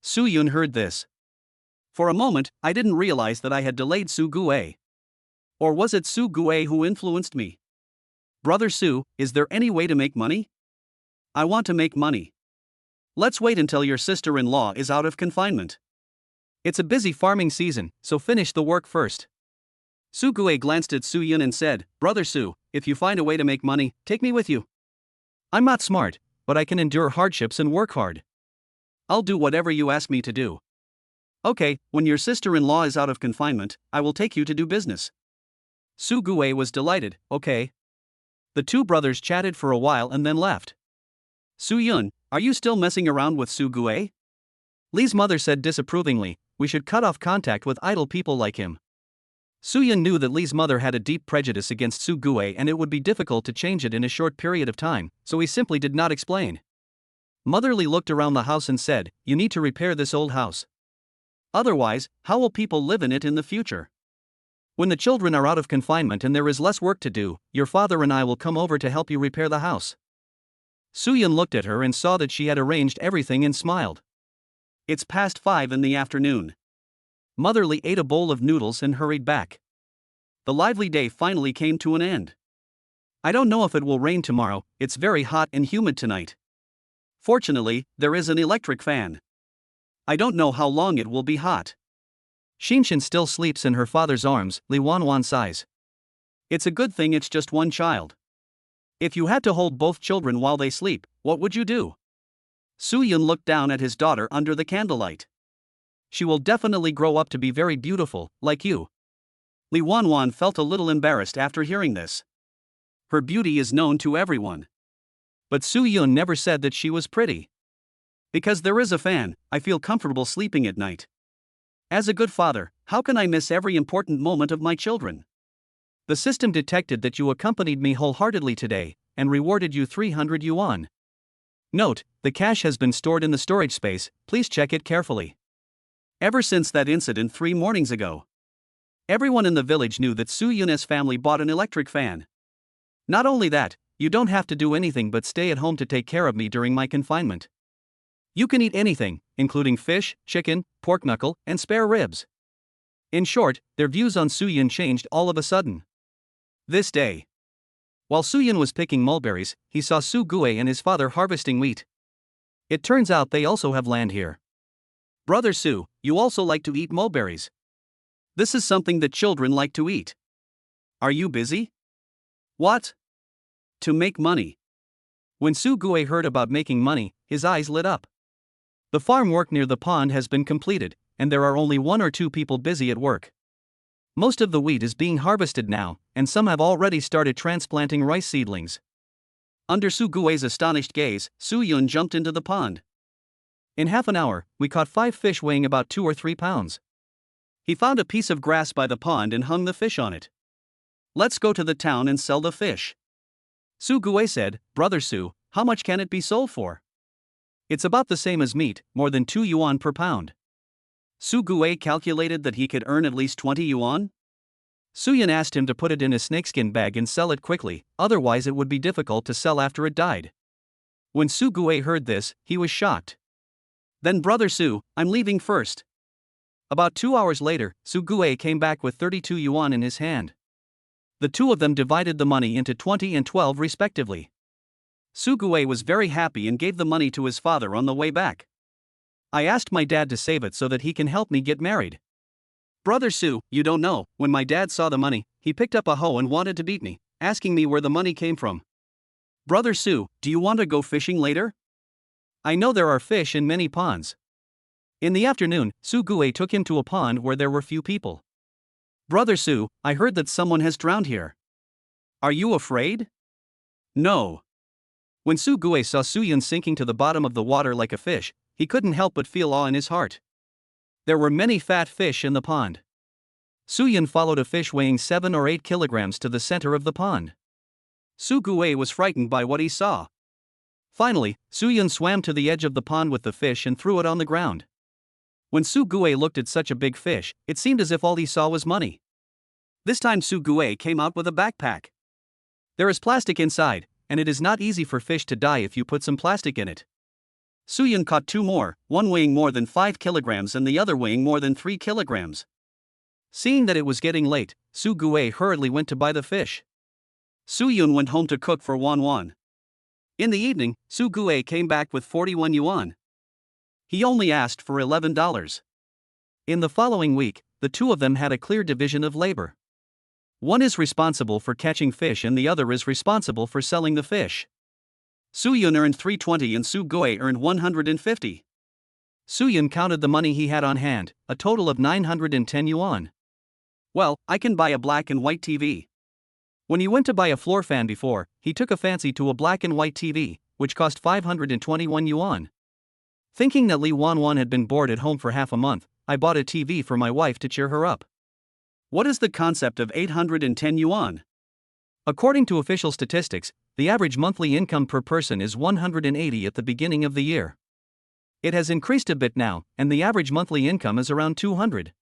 [SPEAKER 2] Suyun heard this. For a moment, I didn't realize that I had delayed Su Gue. Or was it Su Gue who influenced me? Brother Su, is there any way to make money? I want to make money. Let's wait until your sister-in-law is out of confinement. It's a busy farming season, so finish the work first. Su Gue glanced at Su Yun and said, Brother Su, if you find a way to make money, take me with you. I'm not smart, but I can endure hardships and work hard. I'll do whatever you ask me to do. Okay, when your sister-in-law is out of confinement, I will take you to do business. Su Gue was delighted. Okay. The two brothers chatted for a while and then left. Su Yun, are you still messing around with Su Gue? Li's mother said disapprovingly, we should cut off contact with idle people like him. Su Yun knew that Li's mother had a deep prejudice against Su Gue and it would be difficult to change it in a short period of time, so he simply did not explain. Mother Li looked around the house and said, you need to repair this old house. Otherwise, how will people live in it in the future? When the children are out of confinement and there is less work to do, your father and I will come over to help you repair the house. Su Yun looked at her and saw that she had arranged everything and smiled. It's past 5 in the afternoon. Mother Li ate a bowl of noodles and hurried back. The lively day finally came to an end. I don't know if it will rain tomorrow, it's very hot and humid tonight. Fortunately, there is an electric fan. I don't know how long it will be hot. Xinshin still sleeps in her father's arms, Li Wanwan sighs. It's a good thing it's just one child. If you had to hold both children while they sleep, what would you do? Su Yun looked down at his daughter under the candlelight. She will definitely grow up to be very beautiful, like you. Li Wanwan felt a little embarrassed after hearing this. Her beauty is known to everyone. But Su Yun never said that she was pretty. Because there is a fan, I feel comfortable sleeping at night. As a good father, how can I miss every important moment of my children? The system detected that you accompanied me wholeheartedly today, and rewarded you 300 yuan. Note, the cash has been stored in the storage space, please check it carefully. Ever since that incident 3 mornings ago, everyone in the village knew that Su Yun's family bought an electric fan. Not only that, you don't have to do anything but stay at home to take care of me during my confinement. You can eat anything, including fish, chicken, pork knuckle, and spare ribs. In short, their views on Su Yun changed all of a sudden. This day, while Su Yun was picking mulberries, he saw Su Gue and his father harvesting wheat. It turns out they also have land here. Brother Su, you also like to eat mulberries. This is something that children like to eat. Are you busy? What? To make money. When Su Gue heard about making money, his eyes lit up. The farm work near the pond has been completed, and there are only 1 or 2 people busy at work. Most of the wheat is being harvested now, and some have already started transplanting rice seedlings. Under Su Gue's astonished gaze, Su Yun jumped into the pond. In half an hour, we caught 5 fish weighing about 2 or 3 pounds. He found a piece of grass by the pond and hung the fish on it. Let's go to the town and sell the fish. Su Gue said, Brother Su, how much can it be sold for? It's about the same as meat, more than 2 yuan per pound. Su Gue calculated that he could earn at least 20 yuan. Su Yun asked him to put it in a snakeskin bag and sell it quickly, otherwise it would be difficult to sell after it died. When Su Gue heard this, he was shocked. Then Brother Su, I'm leaving first. About 2 hours later, Su Gue came back with 32 yuan in his hand. The two of them divided the money into 20 and 12 respectively. Su Gue was very happy and gave the money to his father on the way back. I asked my dad to save it so that he can help me get married. Brother Su, you don't know, when my dad saw the money, he picked up a hoe and wanted to beat me, asking me where the money came from. Brother Su, do you want to go fishing later? I know there are fish in many ponds. In the afternoon, Su Gue took him to a pond where there were few people. Brother Su, I heard that someone has drowned here. Are you afraid? No. When Su Gue saw Su Yun sinking to the bottom of the water like a fish, he couldn't help but feel awe in his heart. There were many fat fish in the pond. Su Yun followed a fish weighing 7 or 8 kilograms to the center of the pond. Su Gue was frightened by what he saw. Finally, Su Yun swam to the edge of the pond with the fish and threw it on the ground. When Su Gue looked at such a big fish, it seemed as if all he saw was money. This time Su Gue came out with a backpack. There is plastic inside, and it is not easy for fish to die if you put some plastic in it. Suyun caught two more, one weighing more than 5 kilograms and the other weighing more than 3 kilograms.
[SPEAKER 1] Seeing that it was getting late, Su Gue hurriedly went to buy the fish.
[SPEAKER 2] Suyun went home to cook for Wan Wan. In the evening, Su Gue came back with 41 yuan. He only asked for $11.
[SPEAKER 1] In the following week, the two of them had a clear division of labor. One is responsible for catching fish and the other is responsible for selling the fish.
[SPEAKER 2] Suyun earned 320 and Su Gue earned 150.
[SPEAKER 1] Suyun counted the money he had on hand, a total of 910 yuan.
[SPEAKER 2] Well, I can buy a black and white TV.
[SPEAKER 1] When he went to buy a floor fan before, he took a fancy to a black and white TV, which cost 521 yuan. Thinking that Li Wanwan had been bored at home for half a month, I bought a TV for my wife to cheer her up.
[SPEAKER 2] What is the concept of 810 yuan?
[SPEAKER 1] According to official statistics, the average monthly income per person is 180 at the beginning of the year. It has increased a bit now, and the average monthly income is around 200.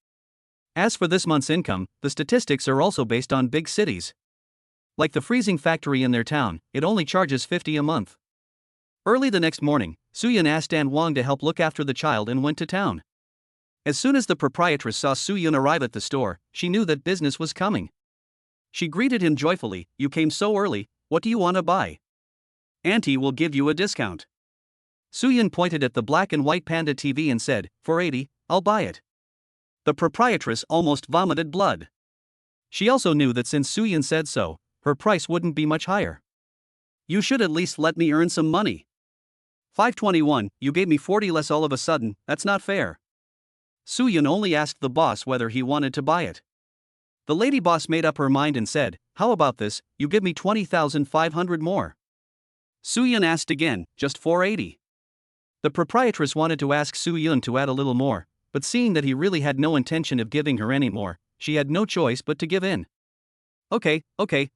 [SPEAKER 1] As for this month's income, the statistics are also based on big cities. Like the freezing factory in their town, it only charges 50 a month. Early the next morning, Suyun asked An Wang to help look after the child and went to town. As soon as the proprietress saw Suyun arrive at the store, she knew that business was coming. She greeted him joyfully, "You came so early, what do you want to buy? Auntie will give you a discount." Suyun pointed at the black and white Panda TV and said, "For 80, I'll buy it."
[SPEAKER 2] The proprietress almost vomited blood.
[SPEAKER 1] She also knew that since Suyun said so, her price wouldn't be much higher.
[SPEAKER 2] "You should at least let me earn some money. 521, you gave me 40 less all of a sudden, that's not fair." Suyun only asked the boss whether he wanted to buy it.
[SPEAKER 1] The lady boss made up her mind and said, "How about this, you give me 20,500 more."
[SPEAKER 2] Suyun asked again, "Just 480.
[SPEAKER 1] The proprietress wanted to ask Suyun to add a little more, but seeing that he really had no intention of giving her any more, she had no choice but to give in.
[SPEAKER 2] Okay,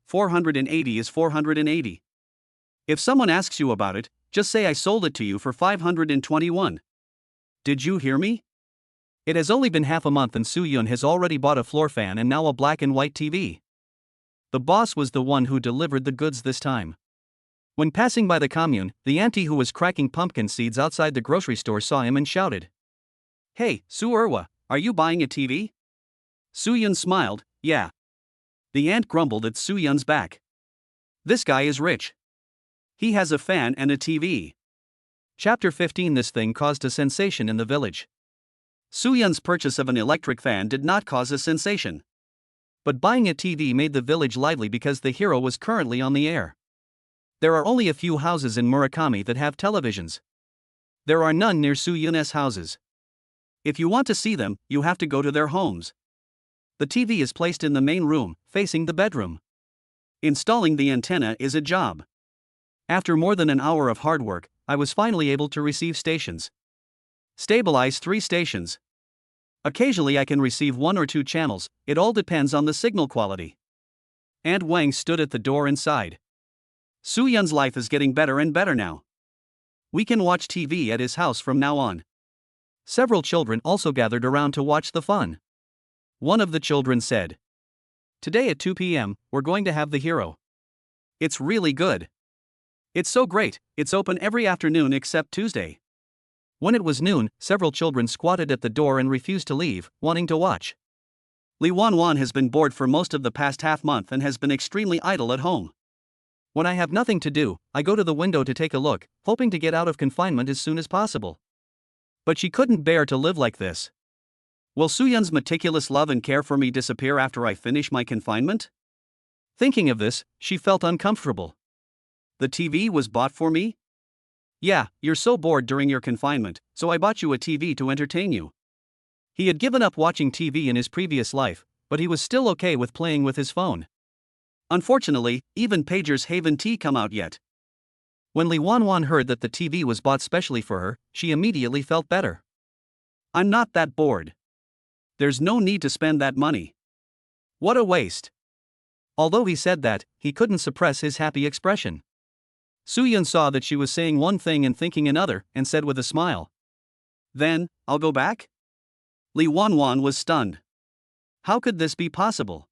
[SPEAKER 2] 480 is 480. If someone asks you about it, just say I sold it to you for 521. Did you hear me?
[SPEAKER 1] It has only been half a month and Suyun has already bought a floor fan and now a black and white TV. The boss was the one who delivered the goods this time. When passing by the commune, the auntie who was cracking pumpkin seeds outside the grocery store saw him and shouted,
[SPEAKER 2] "Hey, Su Erwa, are you buying a TV?" Suyun smiled, "Yeah." The aunt grumbled at Suyun's back. "This guy is rich. He has a fan and a TV."
[SPEAKER 1] Chapter 15. This thing caused a sensation in the village.
[SPEAKER 2] Suyun's purchase of an electric fan did not cause a sensation.
[SPEAKER 1] But buying a TV made the village lively because the hero was currently on the air. There are only a few houses in Murakami that have televisions. There are none near Suyun's houses.
[SPEAKER 2] If you want to see them, you have to go to their homes.
[SPEAKER 1] The TV is placed in the main room, facing the bedroom.
[SPEAKER 2] Installing the antenna is a job.
[SPEAKER 1] After more than an hour of hard work, I was finally able to receive stations.
[SPEAKER 2] Stabilize 3 stations. Occasionally I can receive 1 or 2 channels, it all depends on the signal quality.
[SPEAKER 1] Aunt Wang stood at the door and sighed.
[SPEAKER 2] Suyun's life is getting better and better now. We can watch TV at his house from now on.
[SPEAKER 1] Several children also gathered around to watch the fun. One of the children said, "Today at 2 p.m., we're going to have the hero.
[SPEAKER 2] It's really good. It's so great, it's open every afternoon except Tuesday."
[SPEAKER 1] When it was noon, several children squatted at the door and refused to leave, wanting to watch.
[SPEAKER 2] Li Wanwan has been bored for most of the past half month and has been extremely idle at home.
[SPEAKER 1] When I have nothing to do, I go to the window to take a look, hoping to get out of confinement as soon as possible.
[SPEAKER 2] But she couldn't bear to live like this. Will Suyun's meticulous love and care for me disappear after I finish my confinement?
[SPEAKER 1] Thinking of this, she felt uncomfortable.
[SPEAKER 2] The TV was bought for me? Yeah, you're so bored during your confinement, so I bought you a TV to entertain you.
[SPEAKER 1] He had given up watching TV in his previous life, but he was still okay with playing with his phone.
[SPEAKER 2] Unfortunately, even Pager's Haven Tea come out yet.
[SPEAKER 1] When Li Wanwan heard that the TV was bought specially for her, she immediately felt better.
[SPEAKER 2] I'm not that bored. There's no need to spend that money. What a waste.
[SPEAKER 1] Although he said that, he couldn't suppress his happy expression. Suyun saw that she was saying one thing and thinking another, and said with a smile,
[SPEAKER 2] "Then, I'll go back?" Li Wanwan was stunned. How could this be possible?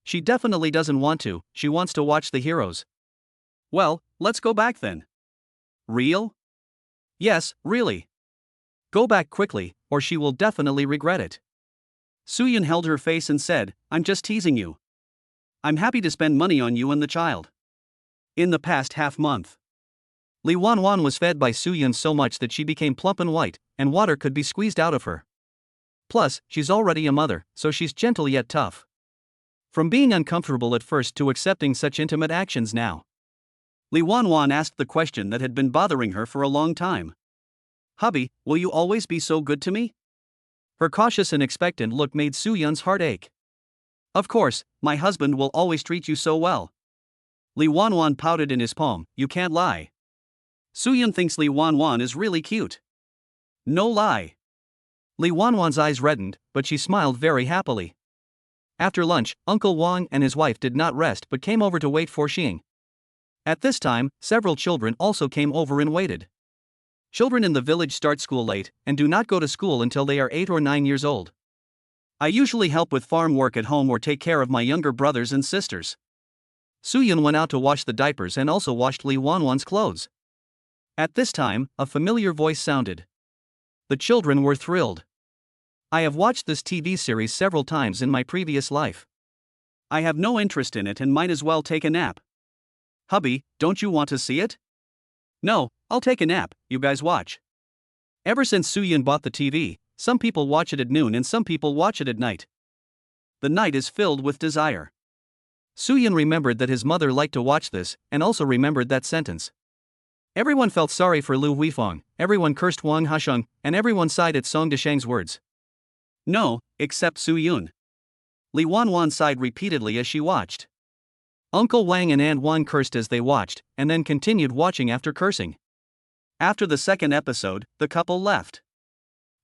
[SPEAKER 1] She definitely doesn't want to, she wants to watch the heroes.
[SPEAKER 2] Well, let's go back then. Real? Yes, really. Go back quickly, or she will definitely regret it. Suyun held her face and said, I'm just teasing you. I'm happy to spend money on you and the child. In the past half month, Lee Wanwan was fed by Suyun so much that she became plump and white, and water could be squeezed out of her. Plus, she's already a mother, so she's gentle yet tough. From being uncomfortable at first to accepting such intimate actions now, Lee Wanwan asked the question that had been bothering her for a long time. Hubby, will you always be so good to me? Her cautious and expectant look made Suyun's heart ache. Of course, my husband will always treat you so well. Lee Wanwan pouted in his palm, you can't lie. Suyun thinks Lee Wanwan is really cute. No lie. Lee Wanwan's eyes reddened, but she smiled very happily. After lunch, Uncle Wang and his wife did not rest but came over to wait for Xing. At this time, several children also came over and waited. Children in the village start school late and do not go to school until they are 8 or 9 years old. I usually help with farm work at home or take care of my younger brothers and sisters. Suyun went out to wash the diapers and also washed Lee Wanwan's clothes. At this time, a familiar voice sounded. The children were thrilled. I have watched this TV series several times in my previous life. I have no interest in it and might as well take a nap. Hubby, don't you want to see it? No, I'll take a nap, you guys watch. Ever since Suyun bought the TV, some people watch it at noon and some people watch it at night. The night is filled with desire. Suyun remembered that his mother liked to watch this, and also remembered that sentence. Everyone felt sorry for Lu Huifeng, everyone cursed Wang Hasheng, and everyone sighed at Song Desheng's words. No, except Suyun. Li Wanwan sighed repeatedly as she watched. Uncle Wang and Aunt Wan cursed as they watched, and then continued watching after cursing. After the second episode, the couple left.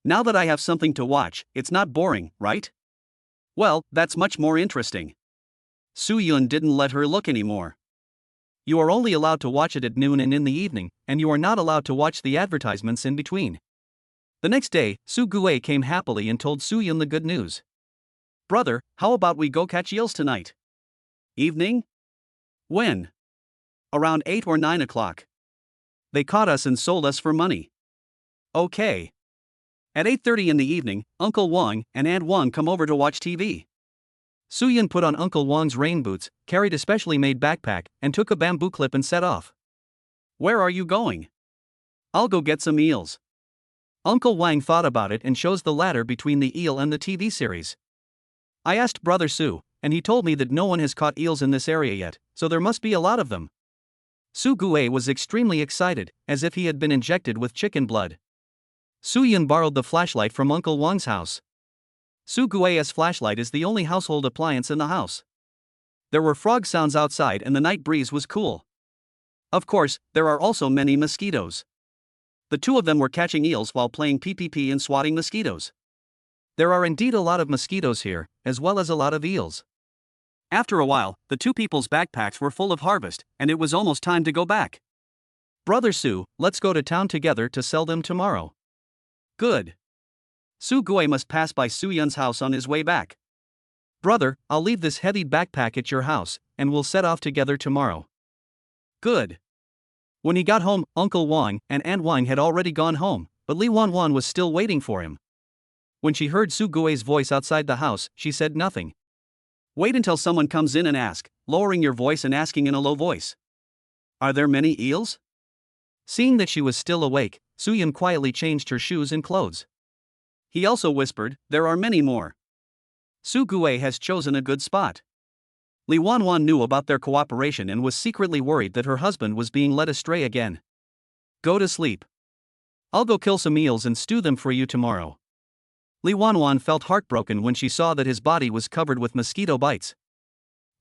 [SPEAKER 2] Now that I have something to watch, it's not boring, right? Well, that's much more interesting. Suyun didn't let her look anymore. You are only allowed to watch it at noon and in the evening, and you are not allowed to watch the advertisements in between. The next day, Su Gue came happily and told Suyun the good news. Brother, how about we go catch eels tonight? Evening? When? Around 8 or 9 o'clock. They caught us and sold us for money. Okay. At 8:30 in the evening, Uncle Wang and Aunt Wang come over to watch TV. Suyun put on Uncle Wang's rain boots, carried a specially made backpack, and took a bamboo clip and set off. Where are you going? I'll go get some eels. Uncle Wang thought about it and chose the latter between the eel and the TV series. I asked Brother Su, and he told me that no one has caught eels in this area yet, so there must be a lot of them. Su Gue was extremely excited, as if he had been injected with chicken blood. Suyun borrowed the flashlight from Uncle Wang's house. Su Gue's flashlight is the only household appliance in the house. There were frog sounds outside and the night breeze was cool. Of course, there are also many mosquitoes. The two of them were catching eels while playing PPP and swatting mosquitoes. There are indeed a lot of mosquitoes here, as well as a lot of eels. After a while, the two people's backpacks were full of harvest, and it was almost time to go back. Brother Su, let's go to town together to sell them tomorrow. Good. Su Gue must pass by Suyun's house on his way back. Brother, I'll leave this heavy backpack at your house, and we'll set off together tomorrow. Good. When he got home, Uncle Wang and Aunt Wang had already gone home, but Li Wanwan was still waiting for him. When she heard Su Gue's voice outside the house, she said nothing. Wait until someone comes in and ask, lowering your voice and asking in a low voice. Are there many eels? Seeing that she was still awake, Suyun quietly changed her shoes and clothes. He also whispered, there are many more. Su Gue has chosen a good spot. Li Wanwan knew about their cooperation and was secretly worried that her husband was being led astray again. Go to sleep. I'll go kill some eels and stew them for you tomorrow. Li Wanwan felt heartbroken when she saw that his body was covered with mosquito bites.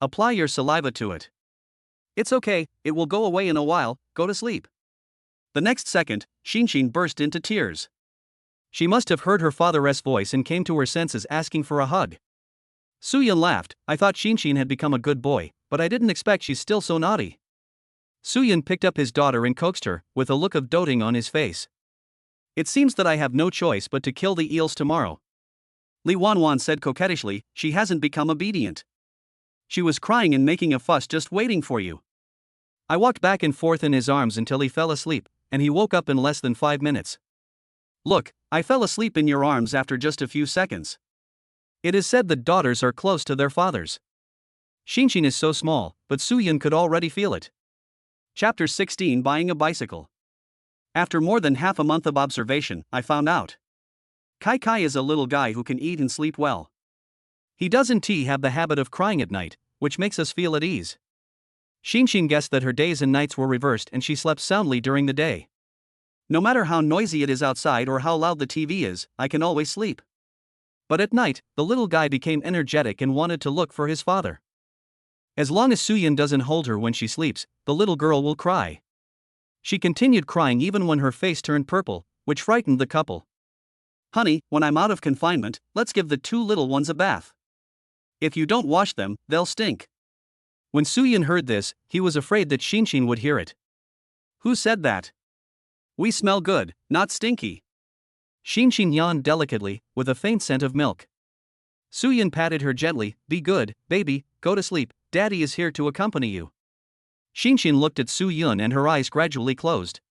[SPEAKER 2] Apply your saliva to it. It's okay, it will go away in a while, go to sleep. The next second, Xinshin burst into tears. She must have heard her father's voice and came to her senses asking for a hug. Suyun laughed, I thought Xinshin had become a good boy, but I didn't expect she's still so naughty. Suyun picked up his daughter and coaxed her, with a look of doting on his face. It seems that I have no choice but to kill the eels tomorrow. Li Wanwan said coquettishly, she hasn't become obedient. She was crying and making a fuss just waiting for you. I walked back and forth in his arms until he fell asleep,
[SPEAKER 1] and he woke up in less than 5 minutes. Look, I fell asleep in your arms after just a few seconds. It is said that daughters are close to their fathers. Shinshin is so small, but Soo-yun could already feel it. Chapter 16, Buying a Bicycle. After more than half a month of observation, I found out. Kai is a little guy who can eat and sleep well. He doesn't have the habit of crying at night, which makes us feel at ease. Shinshin guessed that her days and nights were reversed and she slept soundly during the day. No matter how noisy it is outside or how loud the TV is, I can always sleep. But at night, the little guy became energetic and wanted to look for his father. As long as Soo-yun doesn't hold her when she sleeps, the little girl will cry. She continued crying even when her face turned purple, which frightened the couple. Honey, when I'm out of confinement, let's give the two little ones a bath. If you don't wash them, they'll stink. When Soo-yun heard this, he was afraid that Shinshin would hear it. Who said that? We smell good, not stinky. Shinshin yawned delicately, with a faint scent of milk. Soo-yun patted her gently. Be good, baby, go to sleep, Daddy is here to accompany you. Shinshin looked at Soo-yun and her eyes gradually closed.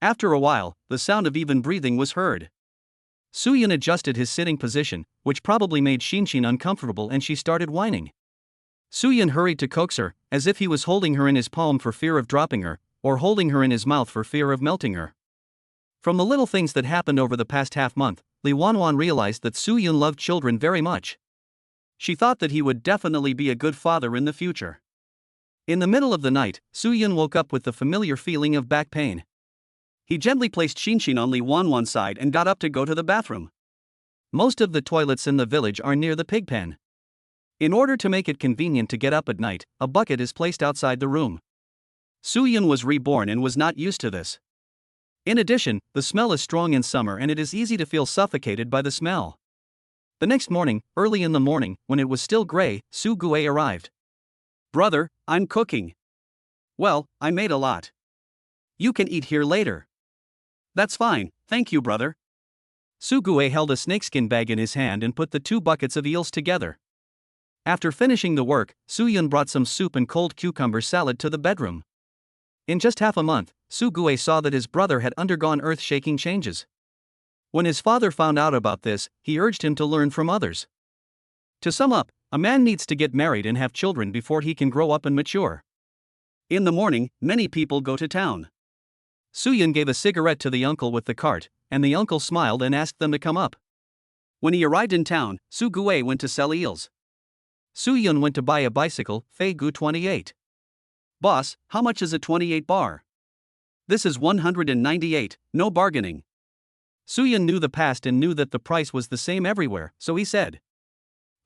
[SPEAKER 1] After a while, the sound of even breathing was heard. Soo-yun adjusted his sitting position, which probably made Shinshin uncomfortable, and she started whining. Soo-yun hurried to coax her, as if he was holding her in his palm for fear of dropping her, or holding her in his mouth for fear of melting her. From the little things that happened over the past half-month, Lee Wanwan realized that Soo-yun loved children very much. She thought that he would definitely be a good father in the future. In the middle of the night, Soo-yun woke up with the familiar feeling of back pain. He gently placed Shinshin on Lee Wanwan's side and got up to go to the bathroom. Most of the toilets in the village are near the pig pen. In order to make it convenient to get up at night, a bucket is placed outside the room. Soo-yun was reborn and was not used to this. In addition, the smell is strong in summer and it is easy to feel suffocated by the smell. The next morning, early in the morning, when it was still gray, Soo-gue arrived. Brother, I'm cooking. Well, I made a lot. You can eat here later. That's fine, thank you, brother. Soo-gue held a snakeskin bag in his hand and put the 2 buckets of eels together. After finishing the work, Soo-yun brought some soup and cold cucumber salad to the bedroom. In just half a month, Soo-gue saw that his brother had undergone earth-shaking changes. When his father found out about this, he urged him to learn from others. To sum up, a man needs to get married and have children before he can grow up and mature. In the morning, many people go to town. Soo-yun gave a cigarette to the uncle with the cart, and the uncle smiled and asked them to come up. When he arrived in town, Soo-gue went to sell eels. Soo-yun went to buy a bicycle, Fei-gu 28. Boss, how much is a 28 bar? This is 198, no bargaining. Soo-yun knew the past and knew that the price was the same everywhere, so he said,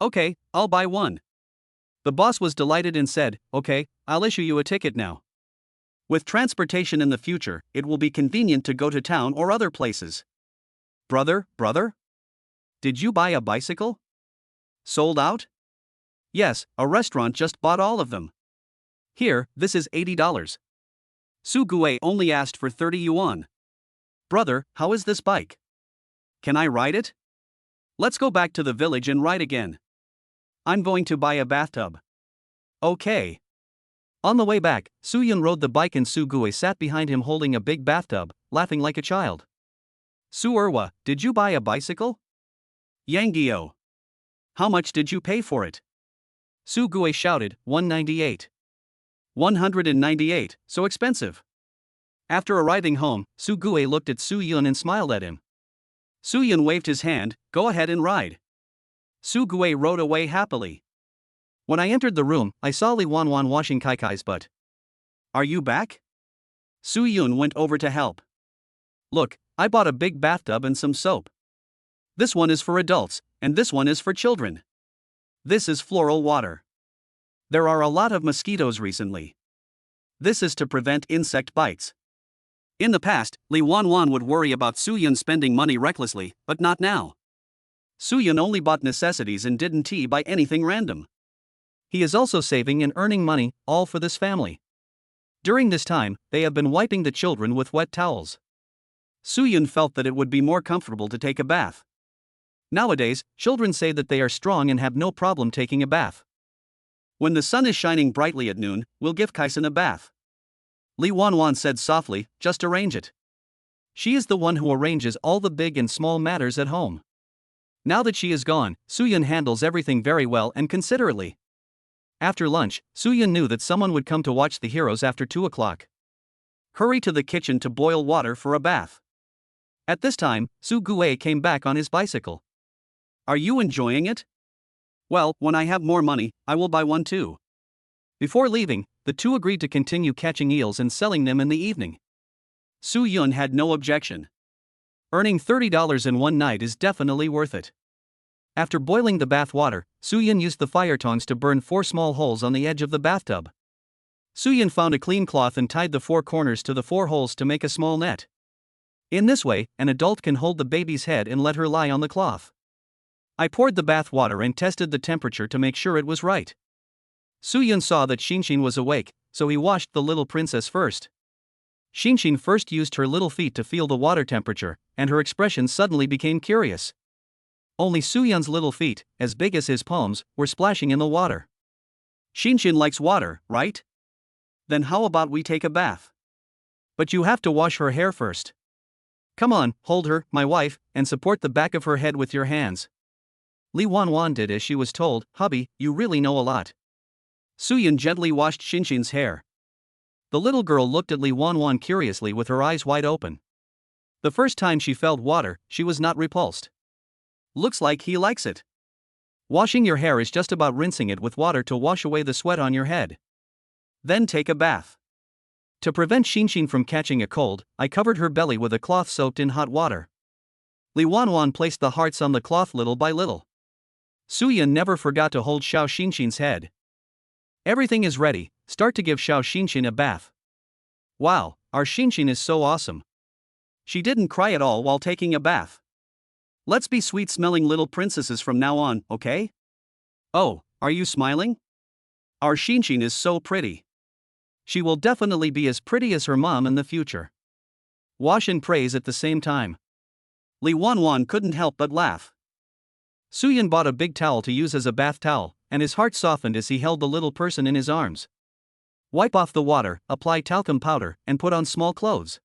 [SPEAKER 1] Okay, I'll buy one. The boss was delighted and said, Okay, I'll issue you a ticket now. With transportation in the future, it will be convenient to go to town or other places. Brother? Did you buy a bicycle? Sold out? Yes, a restaurant just bought all of them. Here, this is $80. Soo-gue only asked for 30 yuan. Brother, how is this bike? Can I ride it? Let's go back to the village and ride again. I'm going to buy a bathtub. Okay. On the way back, Soo-yun rode the bike and Soo-gue sat behind him holding a big bathtub, laughing like a child. Soo-erwa, did you buy a bicycle? Yanggyo. How much did you pay for it? Soo-gue shouted, 198. 198, so expensive. After arriving home, Soo-gue looked at Soo-yun and smiled at him. Soo-yun waved his hand, go ahead and ride. Soo-gue rode away happily. When I entered the room, I saw Lee Wanwan washing Kaikai's butt. Are you back? Soo-yun went over to help. Look, I bought a big bathtub and some soap. This one is for adults, and this one is for children. This is floral water. There are a lot of mosquitoes recently. This is to prevent insect bites. In the past, Lee Wanwan would worry about Soo-yun spending money recklessly, but not now. Soo-yun only bought necessities and didn't buy anything random. He is also saving and earning money, all for this family. During this time, they have been wiping the children with wet towels. Soo-yun felt that it would be more comfortable to take a bath. Nowadays, children say that they are strong and have no problem taking a bath. When the sun is shining brightly at noon, we'll give Kaisen a bath.
[SPEAKER 2] Li Wanwan said softly, just arrange it. She is the one who arranges all the big and small matters at home. Now that she is gone, Suyun handles everything very well and considerately. After lunch, Suyun knew that someone would come to watch the heroes after 2 o'clock. Hurry to the kitchen to boil water for a bath. At this time, Su Gue came back on his bicycle. Are you enjoying it? Well, when I have more money, I will buy one too. Before leaving, the two agreed to continue catching eels and selling them in the evening. Su Yun had no objection. Earning $30 in one night is definitely worth it. After boiling the bath water, Su Yun used the fire tongs to burn 4 small holes on the edge of the bathtub. Su Yun found a clean cloth and tied the 4 corners to the 4 holes to make a small net. In this way, an adult can hold the baby's head and let her lie on the cloth. I poured the bath water and tested the temperature to make sure it was right. Su Yun saw that Xinshin was awake, so he washed the little princess first. Xinshin first used her little feet to feel the water temperature, and her expression suddenly became curious. Only Su Yun's little feet, as big as his palms, were splashing in the water. Xinshin likes water, right? Then how about we take a bath? But you have to wash her hair first. Come on, hold her, my wife, and support the back of her head with your hands. Li Wanwan did as she was told. Hubby, you really know a lot. Su Yun gently washed Xinshin's hair. The little girl looked at Li Wanwan curiously with her eyes wide open. The first time she felt water, she was not repulsed. Looks like he likes it. Washing your hair is just about rinsing it with water to wash away the sweat on your head. Then take a bath. To prevent Xinshin from catching a cold, I covered her belly with a cloth soaked in hot water. Li Wanwan placed the hearts on the cloth little by little. Su Yun never forgot to hold Xiao Xinshin's head. Everything is ready, start to give Xiao Xinshin a bath. Wow, our Xinshin is so awesome. She didn't cry at all while taking a bath. Let's be sweet-smelling little princesses from now on, okay? Oh, are you smiling? Our Xinshin is so pretty. She will definitely be as pretty as her mom in the future. Wash and praise at the same time. Li Wanwan couldn't help but laugh. Su Yun bought a big towel to use as a bath towel, and his heart softened as he held the little person in his arms. Wipe off the water, apply talcum powder, and put on small clothes.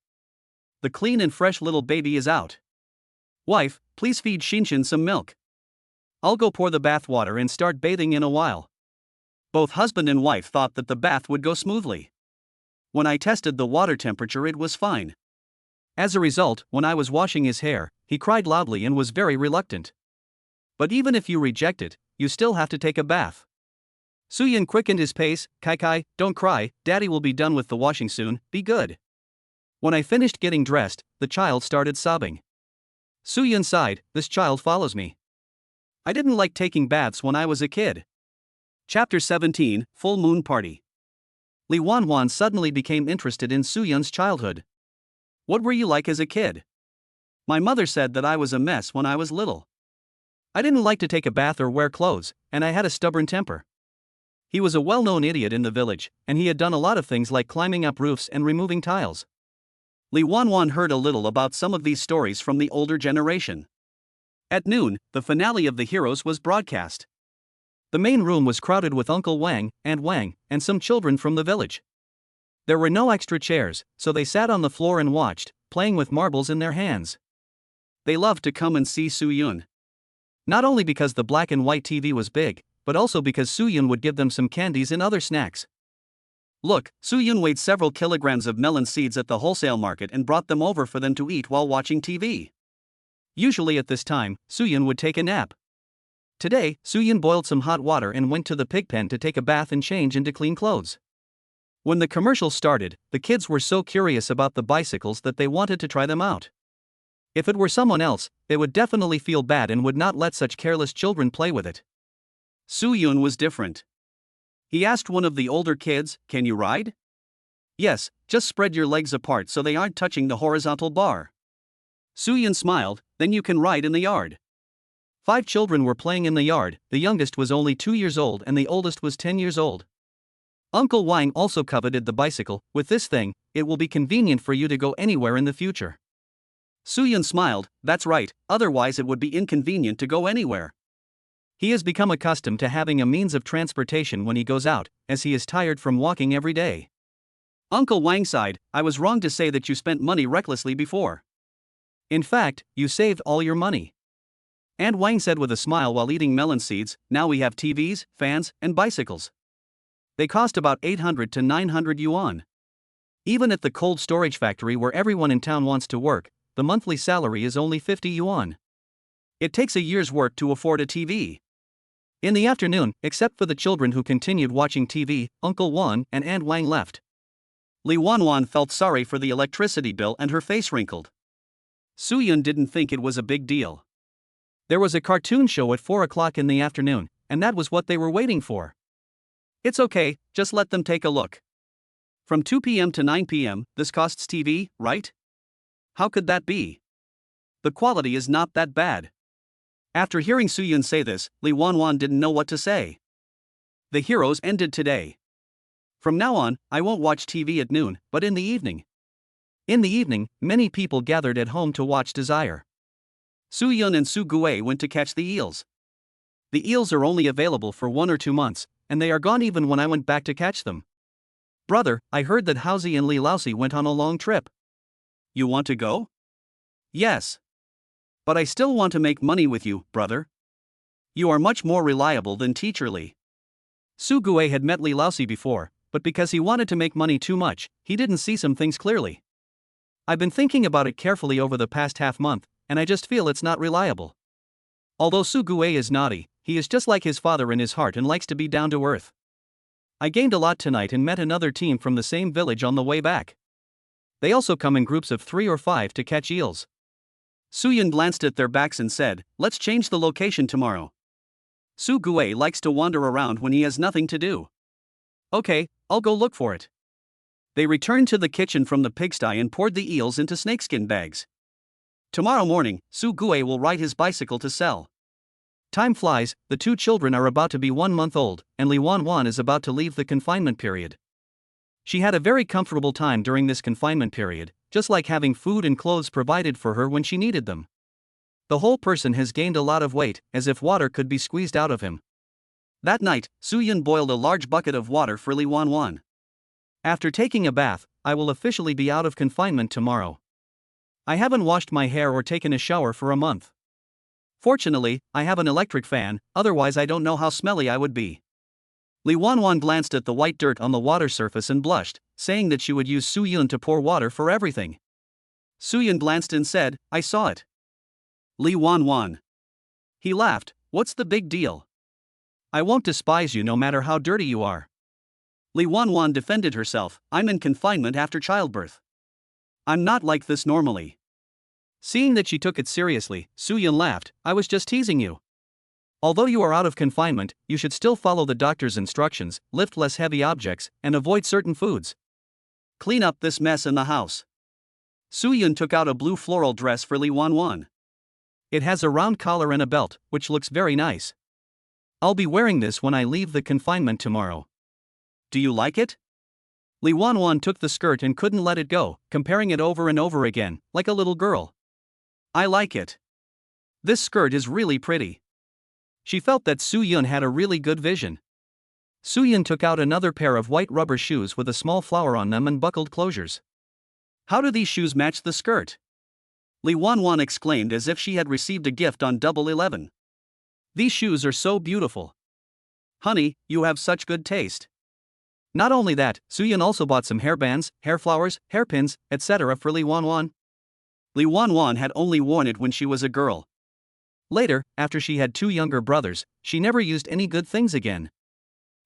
[SPEAKER 2] The clean and fresh little baby is out. Wife, please feed Xinshin some milk. I'll go pour the bath water and start bathing in a while. Both husband and wife thought that the bath would go smoothly. When I tested the water temperature, it was fine. As a result, when I was washing his hair, he cried loudly and was very reluctant. But even if you reject it, you still have to take a bath. Su Yun quickened his pace. Kai, don't cry, Daddy will be done with the washing soon, be good. When I finished getting dressed, the child started sobbing. Su Yun sighed, this child follows me. I didn't like taking baths when I was a kid. Chapter 17, Full Moon Party. Li Wanwan suddenly became interested in Su Yun's childhood. What were you like as a kid? My mother said that I was a mess when I was little. I didn't like to take a bath or wear clothes, and I had a stubborn temper. He was a well-known idiot in the village, and he had done a lot of things like climbing up roofs and removing tiles. Li Wanwan heard a little about some of these stories from the older generation. At noon, the finale of The Heroes was broadcast. The main room was crowded with Uncle Wang, Aunt Wang, and some children from the village. There were no extra chairs, so they sat on the floor and watched, playing with marbles in their hands. They loved to come and see Su Yun. Not only because the black and white TV was big, but also because Su Yun would give them some candies and other snacks. Look, Su Yun weighed several kilograms of melon seeds at the wholesale market and brought them over for them to eat while watching TV. Usually at this time, Su Yun would take a nap. Today, Su Yun boiled some hot water and went to the pig pen to take a bath and change into clean clothes. When the commercial started, the kids were so curious about the bicycles that they wanted to try them out. If it were someone else, they would definitely feel bad and would not let such careless children play with it. Su Yun was different. He asked one of the older kids, "Can you ride?" "Yes, just spread your legs apart so they aren't touching the horizontal bar." Su Yun smiled, "Then you can ride in the yard." 5 children were playing in the yard, the youngest was only 2 years old and the oldest was 10 years old. Uncle Wang also coveted the bicycle. "With this thing, it will be convenient for you to go anywhere in the future." Su Yun smiled, "That's right, otherwise it would be inconvenient to go anywhere." He has become accustomed to having a means of transportation when he goes out, as he is tired from walking every day. Uncle Wang sighed, I was wrong to say that you spent money recklessly before. In fact, you saved all your money. Aunt Wang said with a smile while eating melon seeds, now we have TVs, fans, and bicycles. They cost about 800 to 900 yuan. Even at the cold storage factory where everyone in town wants to work, the monthly salary is only 50 yuan. It takes a year's work to afford a TV. In the afternoon, except for the children who continued watching TV, Uncle Wan and Aunt Wang left. Li Wanwan felt sorry for the electricity bill and her face wrinkled. Suyun didn't think it was a big deal. There was a cartoon show at 4 o'clock in the afternoon, and that was what they were waiting for. It's okay, just let them take a look. From 2 p.m. to 9 p.m., this costs TV, right? How could that be? The quality is not that bad. After hearing Suyun say this, Li Wanwan didn't know what to say. The heroes ended today. From now on, I won't watch TV at noon, but in the evening. In the evening, many people gathered at home to watch Desire. Suyun and Su Gue went to catch the eels. The eels are only available for 1 or 2 months, and they are gone even when I went back to catch them. Brother, I heard that Haozi and Li Laosi went on a long trip. You want to go? Yes. But I still want to make money with you, brother. You are much more reliable than Teacher Li. Su Gue had met Li Laosi before, but because he wanted to make money too much, he didn't see some things clearly. I've been thinking about it carefully over the past half month, and I just feel it's not reliable. Although Su Gue is naughty, he is just like his father in his heart and likes to be down to earth. I gained a lot tonight and met another team from the same village on the way back. They also come in groups of 3 or 5 to catch eels. Suyun glanced at their backs and said, let's change the location tomorrow. Su Gue likes to wander around when he has nothing to do. Okay, I'll go look for it. They returned to the kitchen from the pigsty and poured the eels into snakeskin bags. Tomorrow morning, Su Gue will ride his bicycle to sell. Time flies, the 2 children are about to be 1 month old, and Li Wanwan is about to leave the confinement period. She had a very comfortable time during this confinement period, just like having food and clothes provided for her when she needed them. The whole person has gained a lot of weight, as if water could be squeezed out of him. That night, Suyun boiled a large bucket of water for Li Wanwan. After taking a bath, I will officially be out of confinement tomorrow. I haven't washed my hair or taken a shower for a month. Fortunately, I have an electric fan, otherwise I don't know how smelly I would be. Li Wanwan glanced at the white dirt on the water surface and blushed, saying that she would use Suyun to pour water for everything. Suyun glanced and said, I saw it. Li Wanwan. He laughed, what's the big deal? I won't despise you no matter how dirty you are. Li Wanwan defended herself, I'm in confinement after childbirth. I'm not like this normally. Seeing that she took it seriously, Suyun laughed, I was just teasing you. Although you are out of confinement, you should still follow the doctor's instructions, lift less heavy objects, and avoid certain foods. Clean up this mess in the house. Suyun took out a blue floral dress for Li Wanwan. It has a round collar and a belt, which looks very nice. I'll be wearing this when I leave the confinement tomorrow. Do you like it? Li Wanwan took the skirt and couldn't let it go, comparing it over and over again, like a little girl. I like it. This skirt is really pretty. She felt that Suyun had a really good vision. Suyun took out another pair of white rubber shoes with a small flower on them and buckled closures. How do these shoes match the skirt? Li Wanwan exclaimed as if she had received a gift on Double 11. These shoes are so beautiful. Honey, you have such good taste. Not only that, Suyun also bought some hairbands, hair flowers, hairpins, etc. for Li Wanwan. Li Wanwan had only worn it when she was a girl. Later, after she had 2 younger brothers, she never used any good things again.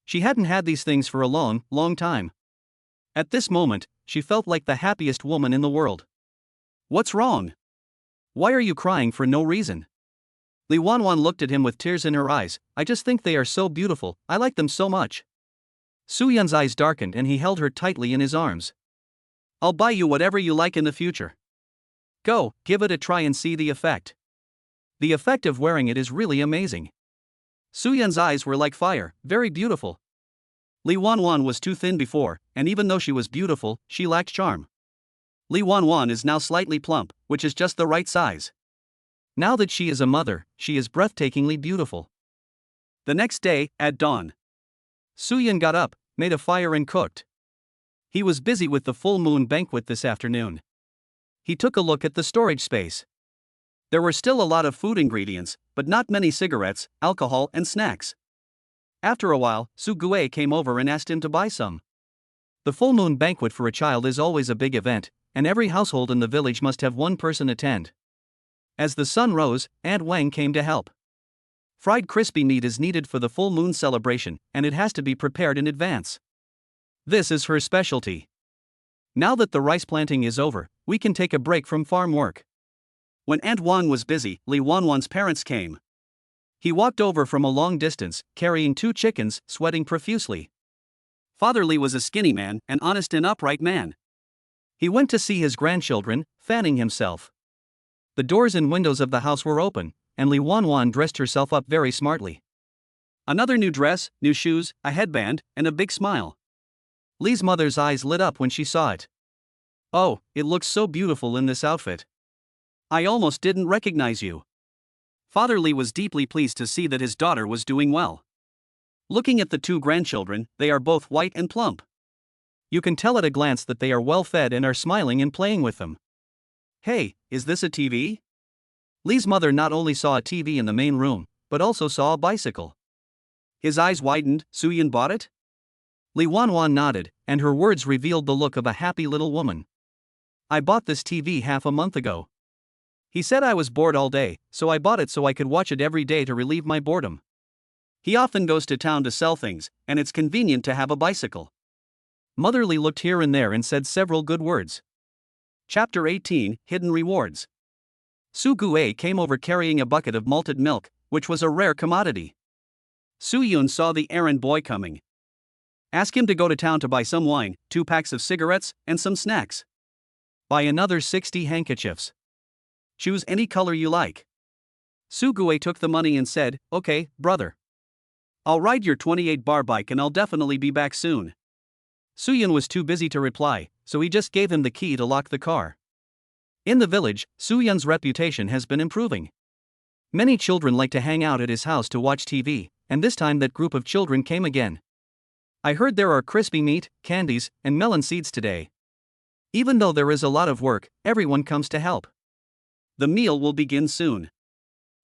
[SPEAKER 2] She hadn't had these things for a long, long time. At this moment, she felt like the happiest woman in the world. What's wrong? Why are you crying for no reason? Li Wanwan looked at him with tears in her eyes, I just think they are so beautiful, I like them so much. Suyun's eyes darkened and he held her tightly in his arms. I'll buy you whatever you like in the future. Go, give it a try and see the effect. The effect of wearing it is really amazing. Suyun's eyes were like fire, very beautiful. Li Wanwan was too thin before, and even though she was beautiful, she lacked charm. Li Wanwan is now slightly plump, which is just the right size. Now that she is a mother, she is breathtakingly beautiful. The next day, at dawn, Suyun got up, made a fire and cooked.
[SPEAKER 1] He was busy with the full moon banquet this afternoon. He took a look at the storage space. There were still a lot of food ingredients, but not many cigarettes, alcohol, and snacks. After a while, Sugue came over and asked him to buy some. The full moon banquet for a child is always a big event, and every household in the village must have one person attend. As the sun rose, Aunt Wang came to help. Fried crispy meat is needed for the full moon celebration, and it has to be prepared in advance. This is her specialty. Now that the rice planting is over, we can take a break from farm work. When Aunt Wang was busy, Li Wanwan's parents came. He walked over from a long distance, carrying 2 chickens, sweating profusely. Father Li was a skinny man, an honest and upright man. He went to see his grandchildren, fanning himself. The doors and windows of the house were open, and Li Wanwan dressed herself up very smartly. Another new dress, new shoes, a headband, and a big smile. Li's mother's eyes lit up when she saw it. "Oh, it looks so beautiful in this outfit. I almost didn't recognize you." Father Li was deeply pleased to see that his daughter was doing well. Looking at the 2 grandchildren, they are both white and plump. You can tell at a glance that they are well fed and are smiling and playing with them. "Hey, is this a TV?" Li's mother not only saw a TV in the main room, but also saw a bicycle. His eyes widened. "Suyan bought it?" Li Wanwan nodded, and her words revealed the look of a happy little woman. "I bought this TV half a month ago. He said I was bored all day, so I bought it so I could watch it every day to relieve my boredom. He often goes to town to sell things, and it's convenient to have a bicycle." Mother Li looked here and there and said several good words. Chapter 18, Hidden Rewards. Sugue came over carrying a bucket of malted milk, which was a rare commodity. Su Yun saw the errand boy coming. "Ask him to go to town to buy some wine, 2 packs of cigarettes, and some snacks. Buy another 60 handkerchiefs. Choose any color you like." Sugue took the money and said, "Okay, brother. I'll ride your 28-bar bike and I'll definitely be back soon." Suyun was too busy to reply, so he just gave him the key to lock the car. In the village, Suyun's reputation has been improving. Many children like to hang out at his house to watch TV, and this time that group of children came again. "I heard there are crispy meat, candies, and melon seeds today. Even though there is a lot of work, everyone comes to help. The meal will begin soon.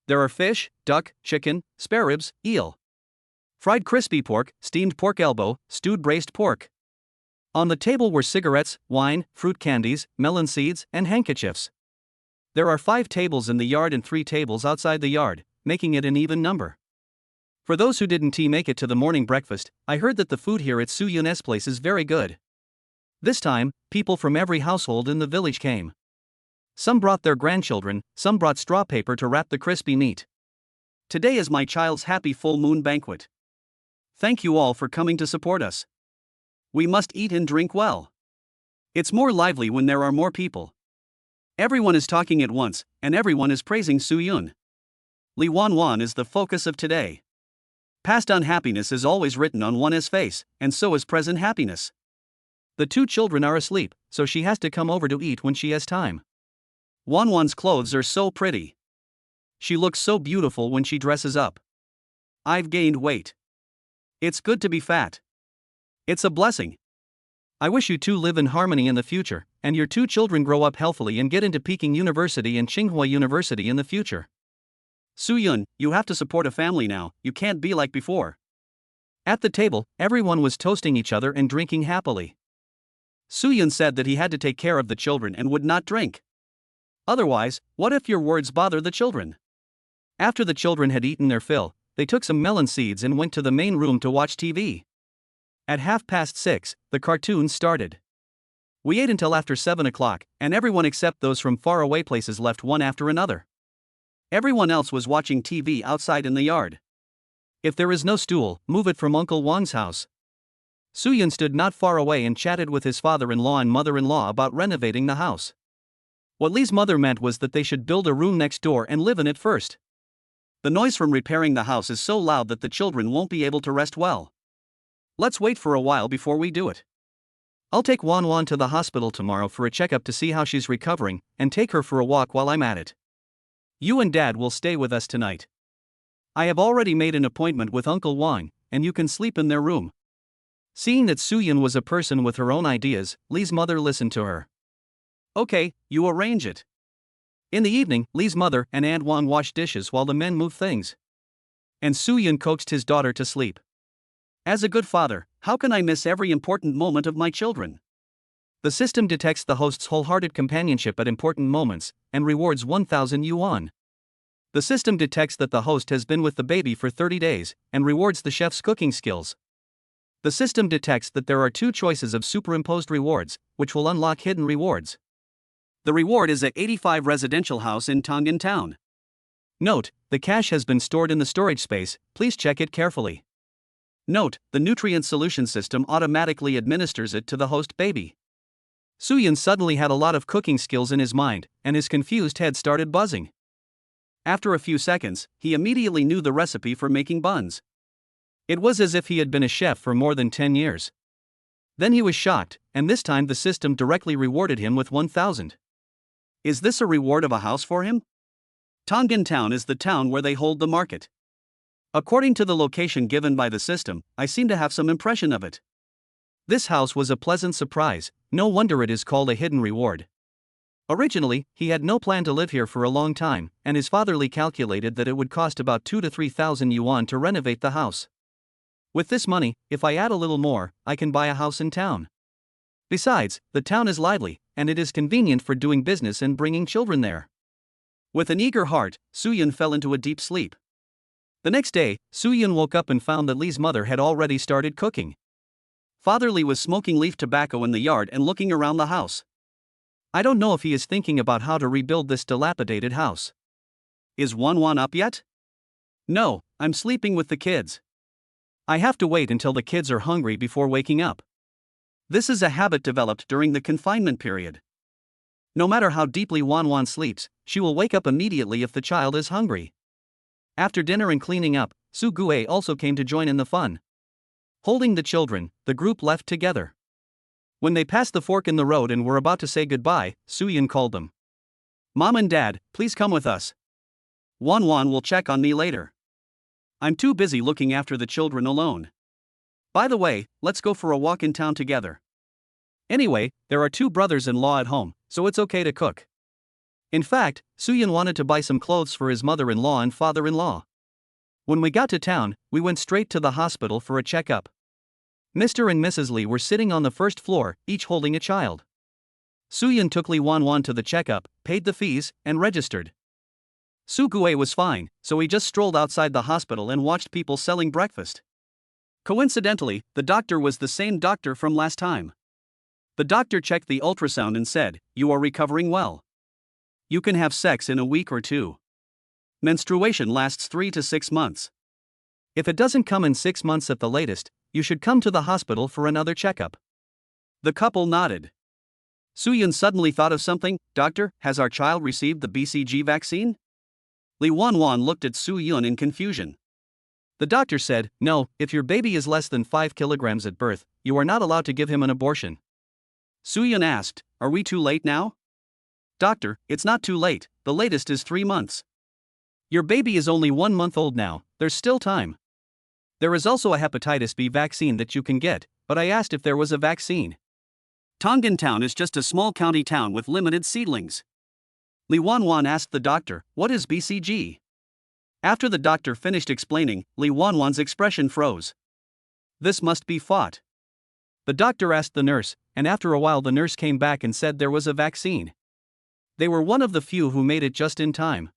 [SPEAKER 1] There are fish, duck, chicken, spare ribs, eel. Fried crispy pork, steamed pork elbow, stewed braised pork." On the table were cigarettes, wine, fruit candies, melon seeds, and handkerchiefs. There are 5 tables in the yard and 3 tables outside the yard, making it an even number. For those who didn't make it to the morning breakfast, I heard that the food here at Suyun's place is very good. This time, people from every household in the village came. Some brought their grandchildren, some brought straw paper to wrap the crispy meat. Today is my child's happy full moon banquet. Thank you all for coming to support us. We must eat and drink well. It's more lively when there are more people. Everyone is talking at once, and everyone is praising Suyun. Li Wanwan is the focus of today. Past unhappiness is always written on one's face, and so is present happiness. The 2 children are asleep, so she has to come over to eat when she has time. Wanwan's clothes are so pretty. She looks so beautiful when she dresses up. I've gained weight. It's good to be fat. It's a blessing. I wish you 2 live in harmony in the future, and your 2 children grow up healthily and get into Peking University and Tsinghua University in the future. Suyun, you have to support a family now, you can't be like before." At the table, everyone was toasting each other and drinking happily. Suyun said that he had to take care of the children and would not drink. "Otherwise, what if your words bother the children?" After the children had eaten their fill, they took some melon seeds and went to the main room to watch TV. At 6:30, the cartoons started. We ate until after 7 o'clock, and everyone except those from faraway places left one after another. Everyone else was watching TV outside in the yard. If there is no stool, move it from Uncle Wang's house. Suyun stood not far away and chatted with his father-in-law and mother-in-law about renovating the house. What Li's mother meant was that they should build a room next door and live in it first. The noise from repairing the house is so loud that the children won't be able to rest well. Let's wait for a while before we do it. I'll take Wanwan to the hospital tomorrow for a checkup to see how she's recovering, and take her for a walk while I'm at it. You and Dad will stay with us tonight. I have already made an appointment with Uncle Wang, and you can sleep in their room.
[SPEAKER 2] Seeing that Soo-yeon was a person with her own ideas, Lee's mother listened to her. Okay, you arrange it. In the evening, Lee's mother and Aunt Won washed dishes while the men moved things. And Soo-yeon coaxed his daughter to sleep. As a good father, how can I miss every important moment of my children? The system detects the host's wholehearted companionship at important moments and rewards 1,000 yuan. The system detects that the host has been with the baby for 30 days and rewards the chef's cooking skills. The system detects that there are two choices of superimposed rewards, which will unlock hidden rewards. The reward is a 85 residential house in Tonggan Town. Note, the cash has been stored in the storage space, please check it carefully. Note, the nutrient solution system automatically administers it to the host baby. Soo-yeon suddenly had a lot of cooking skills in his mind, and his confused head started buzzing. After a few seconds, he immediately knew the recipe for making buns. It was as if he had been a chef for more than 10 years. Then he was shocked, and this time the system directly rewarded him with 1,000. Is this a reward of a house for him? Tonggan Town is the town where they hold the market. According to the location given by the system, I seem to have some impression of it. This house was a pleasant surprise, no wonder it is called a hidden reward. Originally, he had no plan to live here for a long time, and his fatherly calculated that it would cost about 2,000 to 3,000 yuan to renovate the house. With this money, if I add a little more, I can buy a house in town. Besides, the town is lively, and it is convenient for doing business and bringing children there. With an eager heart, Soo-yeon fell into a deep sleep. The next day, Soo-yeon woke up and found that Lee's mother had already started cooking. Father Lee was smoking leaf tobacco in the yard and looking around the house. I don't know if he is thinking about how to rebuild this dilapidated house. Is Won up yet? No, I'm sleeping with the kids. I have to wait until the kids are hungry before waking up. This is a habit developed during the confinement period. No matter how deeply Won sleeps, she will wake up immediately if the child is hungry. After dinner and cleaning up, Soo-gue also came to join in the fun. Holding the children, the group left together. When they passed the fork in the road and were about to say goodbye, Soo-yeon called them. Mom and Dad, please come with us. Won will check on me later. I'm too busy looking after the children alone. By the way, let's go for a walk in town together. Anyway, there are 2 brothers-in-law at home, so it's okay to cook. In fact, Soo-yeon wanted to buy some clothes for his mother-in-law and father-in-law. When we got to town, we went straight to the hospital for a checkup. Mr. and Mrs. Lee were sitting on the first floor, each holding a child. Soo-yeon took Lee Won to the checkup, paid the fees, and registered. Soo-gue was fine, so he just strolled outside the hospital and watched people selling breakfast. Coincidentally, the doctor was the same doctor from last time. The doctor checked the ultrasound and said, "You are recovering well. You can have sex in a week or 2. Menstruation lasts 3 to 6 months. If it doesn't come in 6 months at the latest, you should come to the hospital for another checkup." The couple nodded. Soo-yeon suddenly thought of something. Doctor, has our child received the BCG vaccine? Lee Won looked at Soo-yeon in confusion. The doctor said, no, if your baby is less than 5 kilograms at birth, you are not allowed to give him an abortion. Soo-yeon asked, are we too late now? Doctor, it's not too late, the latest is 3 months. Your baby is only 1 month old now, there's still time. There is also a hepatitis B vaccine that you can get, but I asked if there was a vaccine. Tonggan Town is just a small county town with limited seedlings. Lee Won asked the doctor, what is BCG? After the doctor finished explaining, Lee Won's expression froze. This must be fought. The doctor asked the nurse, and after a while the nurse came back and said there was a vaccine. They were one of the few who made it just in time.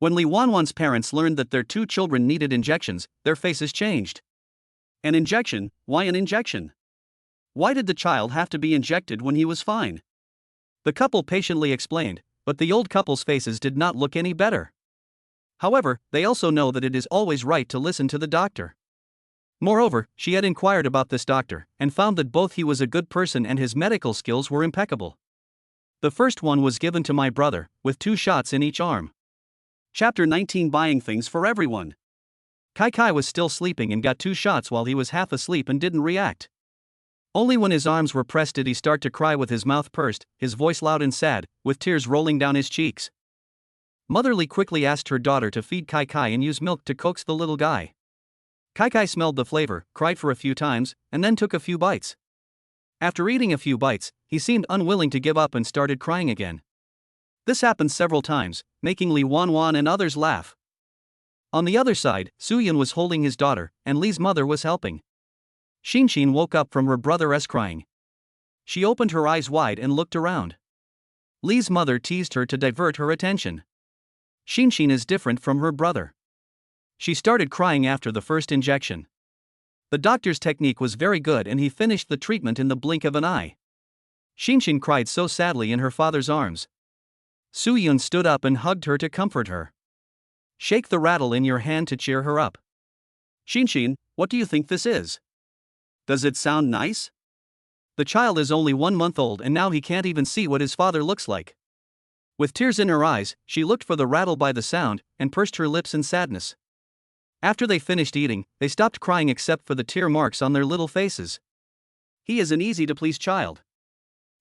[SPEAKER 2] When Lee Won's parents learned that their 2 children needed injections, their faces changed. An injection? Why an injection? Why did the child have to be injected when he was fine? The couple patiently explained, but the old couple's faces did not look any better. However, they also know that it is always right to listen to the doctor. Moreover, she had inquired about this doctor, and found that both he was a good person and his medical skills were impeccable. The first one was given to my brother, with 2 shots in each arm. Chapter 19, Buying Things for Everyone. Kai was still sleeping and got 2 shots while he was half asleep and didn't react. Only when his arms were pressed did he start to cry with his mouth pursed, his voice loud and sad, with tears rolling down his cheeks. Mother Lee quickly asked her daughter to feed Kai and use milk to coax the little guy.
[SPEAKER 1] Kai smelled the flavor, cried for a few times, and then took a few bites. After eating a few bites, he seemed unwilling to give up and started crying again. This happened several times, making Li Wanwan and others laugh. On the other side, Suyun was holding his daughter, and Li's mother was helping. Xinshin woke up from her brother's crying. She opened her eyes wide and looked around. Li's mother teased her to divert her attention. Xinshin is different from her brother. She started crying after the first injection. The doctor's technique was very good and he finished the treatment in the blink of an eye. Xinshin cried so sadly in her father's arms. Suyun stood up and hugged her to comfort her. Shake the rattle in your hand to cheer her up. Xinshin, what do you think this is? Does it sound nice? The child is only 1 month old and now he can't even see what his father looks like. With tears in her eyes, she looked for the rattle by the sound and pursed her lips in sadness. After they finished eating, they stopped crying except for the tear marks on their little faces. He is an easy-to-please child.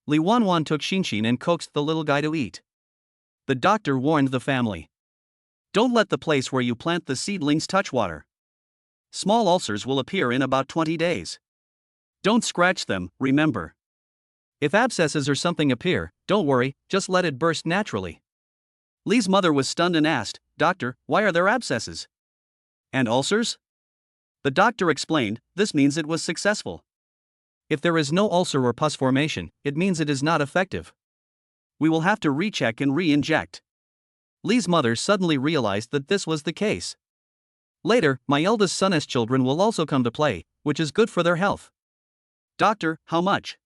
[SPEAKER 1] Li Wanwan took Xinshin and coaxed the little guy to eat. The doctor warned the family. Don't let the place where you plant the seedlings touch water. Small ulcers will appear in about 20 days. Don't scratch them, remember. If abscesses or something appear, don't worry, just let it burst naturally. Li's mother was stunned and asked, Doctor, why are there abscesses? And ulcers? The doctor explained, this means it was successful. If there is no ulcer or pus formation, it means it is not effective. We will have to recheck and re-inject. Li's mother suddenly realized that this was the case. Later, my eldest son's children will also come to play, which is good for their health. Doctor, how much?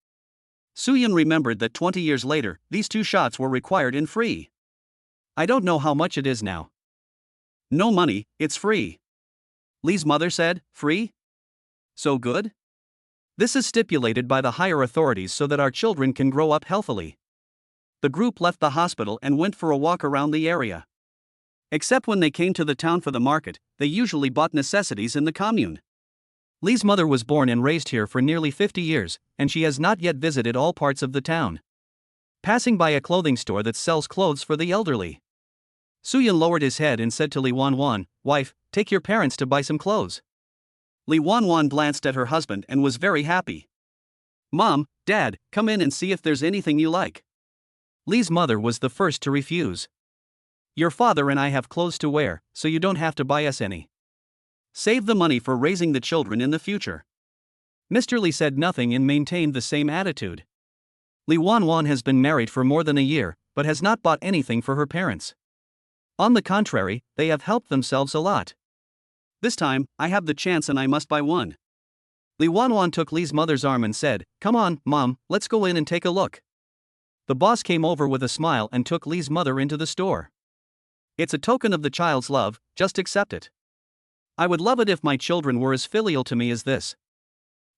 [SPEAKER 1] Suyun remembered that 20 years later, these 2 shots were required in free. I don't know how much it is now. No money, it's free. Li's mother said, free? So good? This is stipulated by the higher authorities so that our children can grow up healthily. The group left the hospital and went for a walk around the area. Except when they came to the town for the market, they usually bought necessities in the commune. Li's mother was born and raised here for nearly 50 years, and she has not yet visited all parts of the town. Passing by a clothing store that sells clothes for the elderly, Suyun lowered his head and said to Li Wanwan, Wife, take your parents to buy some clothes. Li Wanwan glanced at her husband and was very happy. Mom, Dad, come in and see if there's anything you like. Li's mother was the first to refuse. Your father and I have clothes to wear, so you don't have to buy us any. Save the money for raising the children in the future. Mr. Li said nothing and maintained the same attitude. Li Wanwan has been married for more than a year, but has not bought anything for her parents. On the contrary, they have helped themselves a lot. This time, I have the chance and I must buy one. Li Wanwan took Li's mother's arm and said, Come on, Mom, let's go in and take a look. The boss came over with a smile and took Li's mother into the store. It's a token of the child's love, just accept it. I would love it if my children were as filial to me as this.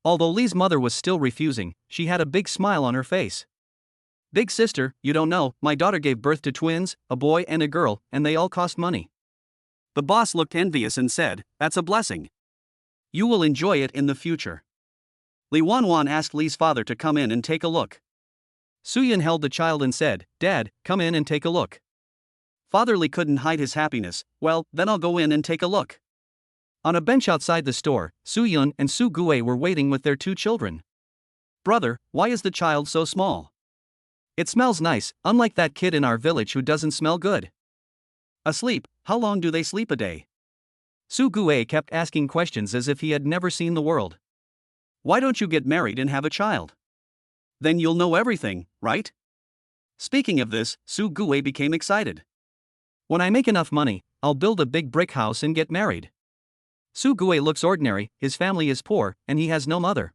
[SPEAKER 1] Although Li's mother was still refusing, she had a big smile on her face. Big sister, you don't know, my daughter gave birth to twins, a boy and a girl, and they all cost money. The boss looked envious and said, That's a blessing. You will enjoy it in the future. Li Wanwan asked Li's father to come in and take a look. Suyun held the child and said, Dad, come in and take a look. Father Li couldn't hide his happiness, well, then I'll go in and take a look. On a bench outside the store, Suyun and Su Gue were waiting with their 2 children. Brother, why is the child so small? It smells nice, unlike that kid in our village who doesn't smell good. Asleep, how long do they sleep a day? Su Gue kept asking questions as if he had never seen the world. Why don't you get married and have a child? Then you'll know everything, right? Speaking of this, Su Gue became excited. When I make enough money, I'll build a big brick house and get married. Su Gue looks ordinary, his family is poor, and he has no mother.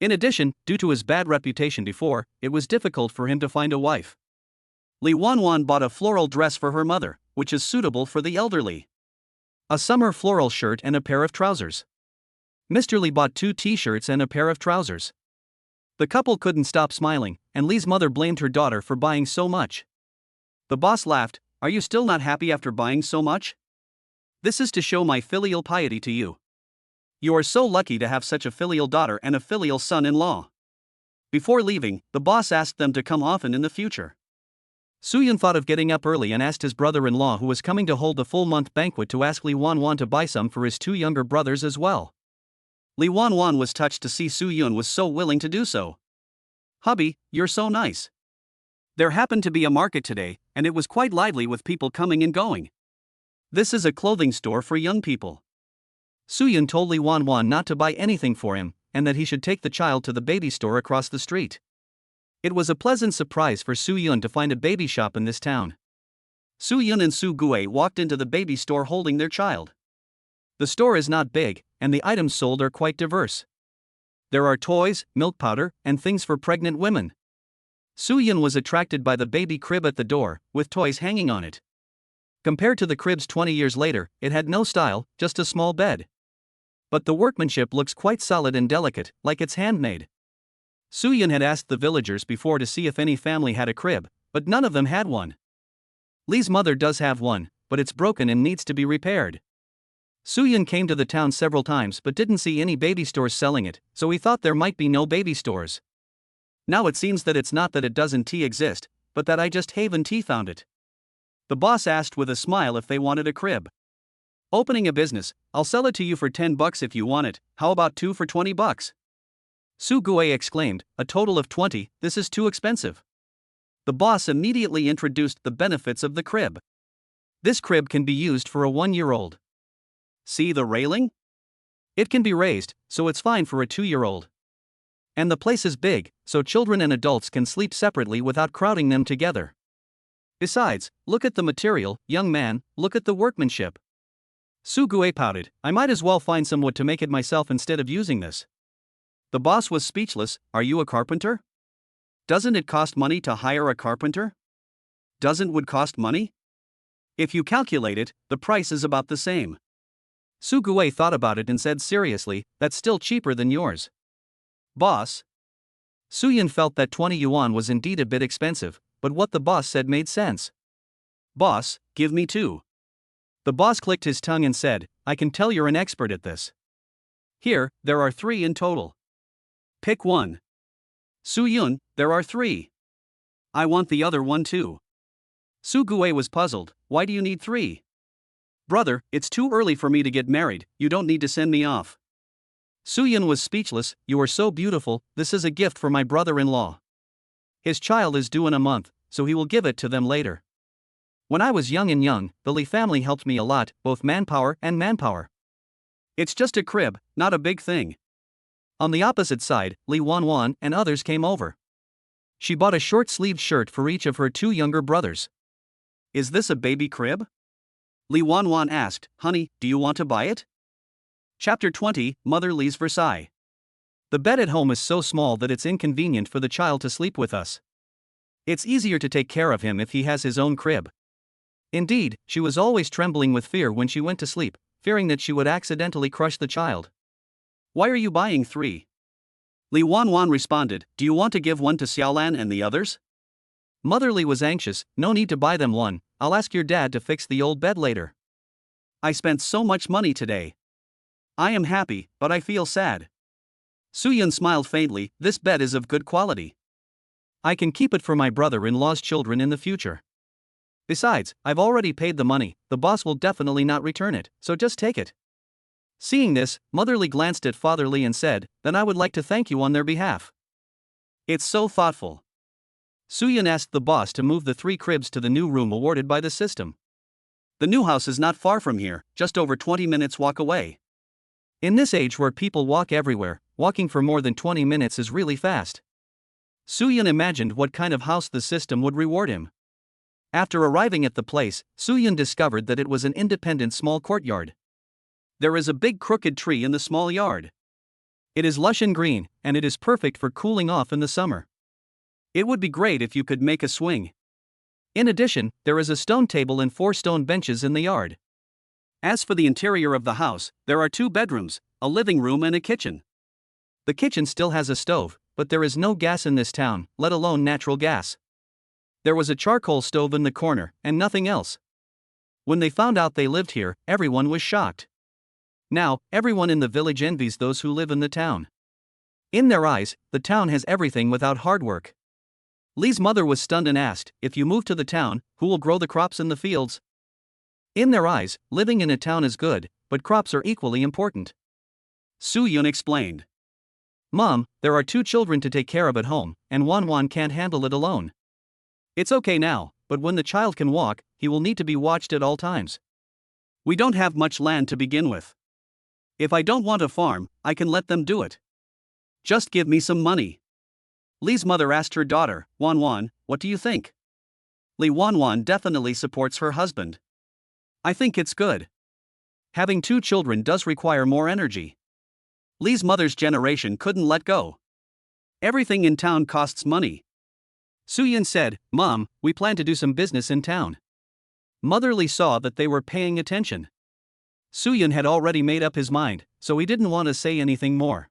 [SPEAKER 1] In addition, due to his bad reputation before, it was difficult for him to find a wife. Li Wanwan bought a floral dress for her mother, which is suitable for the elderly. A summer floral shirt and a pair of trousers. Mr. Li bought 2 t-shirts and a pair of trousers. The couple couldn't stop smiling, and Li's mother blamed her daughter for buying so much. The boss laughed, Are you still not happy after buying so much? This is to show my filial piety to you. You are so lucky to have such a filial daughter and a filial son-in-law. Before leaving, the boss asked them to come often in the future.
[SPEAKER 2] Suyun thought of getting up early and asked his brother-in-law who was coming to hold the full-month banquet to ask Li Wanwan to buy some for his two younger brothers as well. Li Wanwan was touched to see Suyun was so willing to do so. "Hubby, you're so nice." There happened to be a market today, and it was quite lively with people coming and going. "This is a clothing store for young people." Suyun told Li Wanwan not to buy anything for him, and that he should take the child to the baby store across the street. It was a pleasant surprise for Suyun to find a baby shop in this town. Suyun and Su Gue walked into the baby store holding their child. The store is not big, and the items sold are quite diverse. There are toys, milk powder, and things for pregnant women. Suyun was attracted by the baby crib at the door, with toys hanging on it. Compared to the cribs 20 years later, it had no style, just a small bed. But the workmanship looks quite solid and delicate, like it's handmade. Suyun had asked the villagers before to see if any family had a crib, but none of them had one. Li's mother does have one, but it's broken and needs to be repaired. Suyun came to the town several times but didn't see any baby stores selling it, so he thought there might be no baby stores. Now it seems that it's not that it doesn't exist, but that I just haven't found it. The boss asked with a smile if they wanted a crib. "Opening a business, I'll sell it to you for $10 if you want it, how about 2 for $20? Su Gue exclaimed, "A total of 20, this is too expensive." The boss immediately introduced the benefits of the crib. This crib can be used for a 1-year-old. See the railing? It can be raised, so it's fine for a 2-year-old. And the place is big, so children and adults can sleep separately without crowding them together. Besides, look at the material, young man, look at the workmanship. Su Gue pouted, "I might as well find some wood to make it myself instead of using this." The boss was speechless. "Are you a carpenter? Doesn't it cost money to hire a carpenter? Doesn't wood cost money? If you calculate it, the price is about the same." Su Gue thought about it and said seriously, "That's still cheaper than yours." "Boss?" Suyun felt that 20 yuan was indeed a bit expensive, but what the boss said made sense. "Boss, give me 2. The boss clicked his tongue and said, "I can tell you're an expert at this. Here, there are 3 in total. Pick one." "Suyun, there are 3. I want the other one too." Su Gue was puzzled. "Why do you need 3? Brother, it's too early for me to get married, you don't need to send me off." Suyun was speechless. "You are so beautiful, this is a gift for my brother-in-law. His child is due in a month, so he will give it to them later. When I was young, the Li family helped me a lot, both manpower and manpower. It's just a crib, not a big thing." On the opposite side, Li Wanwan and others came over. She bought a short-sleeved shirt for each of her 2 younger brothers. "Is this a baby crib?" Li Wanwan asked. "Honey, do you want to buy it?" Chapter 20, Mother Li's Versailles. The bed at home is so small that it's inconvenient for the child to sleep with us. It's easier to take care of him if he has his own crib. Indeed, she was always trembling with fear when she went to sleep, fearing that she would accidentally crush the child. "Why are you buying 3? Li Wanwan responded, "Do you want to give one to Xiaolan and the others?" Mother Li was anxious. "No need to buy them one, I'll ask your dad to fix the old bed later. I spent so much money today. I am happy, but I feel sad." Suyun smiled faintly. "This bed is of good quality. I can keep it for my brother-in-law's children in the future. Besides, I've already paid the money, the boss will definitely not return it, so just take it." Seeing this, Mother Li glanced at Father Li and said, "Then I would like to thank you on their behalf. It's so thoughtful." Suyun asked the boss to move the 3 cribs to the new room awarded by the system. The new house is not far from here, just over 20 minutes walk away. In this age where people walk everywhere, walking for more than 20 minutes is really fast. Suyun imagined what kind of house the system would reward him. After arriving at the place, Suyun discovered that it was an independent small courtyard. There is a big crooked tree in the small yard. It is lush and green, and it is perfect for cooling off in the summer. It would be great if you could make a swing. In addition, there is a stone table and 4 stone benches in the yard. As for the interior of the house, there are 2 bedrooms, a living room and a kitchen. The kitchen still has a stove, but there is no gas in this town, let alone natural gas. There was a charcoal stove in the corner, and nothing else. When they found out they lived here, everyone was shocked. Now, everyone in the village envies those who live in the town. In their eyes, the town has everything without hard work.
[SPEAKER 1] Lee's mother was stunned and asked, if you move to the town, who will grow the crops in the fields? In their eyes, living in a town is good, but crops are equally important.
[SPEAKER 2] Soo-yeon explained.
[SPEAKER 1] Mom, there are 2 children to take care of at home, and Won can't handle it alone. It's okay now, but when the child can walk, he will need to be watched at all times.
[SPEAKER 2] We don't have much land to begin with. If I don't want a farm, I can let them do it. Just give me some money. Lee's mother asked her daughter, Won, what do you think? Lee Won definitely supports her husband. I think it's good. Having 2 children does require more energy. Lee's mother's generation couldn't let go. Everything in town costs money.
[SPEAKER 1] Soo-yeon said, Mom, we plan to do some business in town. Mother Lee saw that they were paying attention. Soo-yeon had already made up his mind, so he didn't want to say anything more.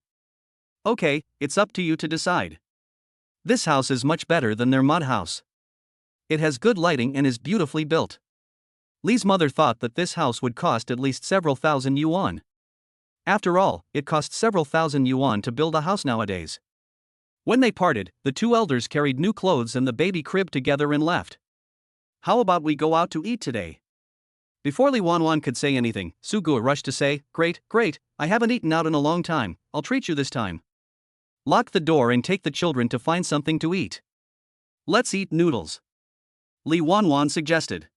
[SPEAKER 2] Okay, it's up to you to decide.
[SPEAKER 1] This house is much better than their mud house. It has good lighting and is beautifully built. Lee's mother thought that this house would cost at least several thousand yuan. After all, it costs several thousand yuan to build a house nowadays. When they parted, the 2 elders carried new clothes and the baby crib together and left.
[SPEAKER 2] How about we go out to eat today?
[SPEAKER 1] Before Lee Won could say anything, Soo-gu rushed to say, Great, I haven't eaten out in a long time, I'll treat you this time. Lock the door and take the children to find something to eat.
[SPEAKER 2] Let's eat noodles. Lee Won suggested.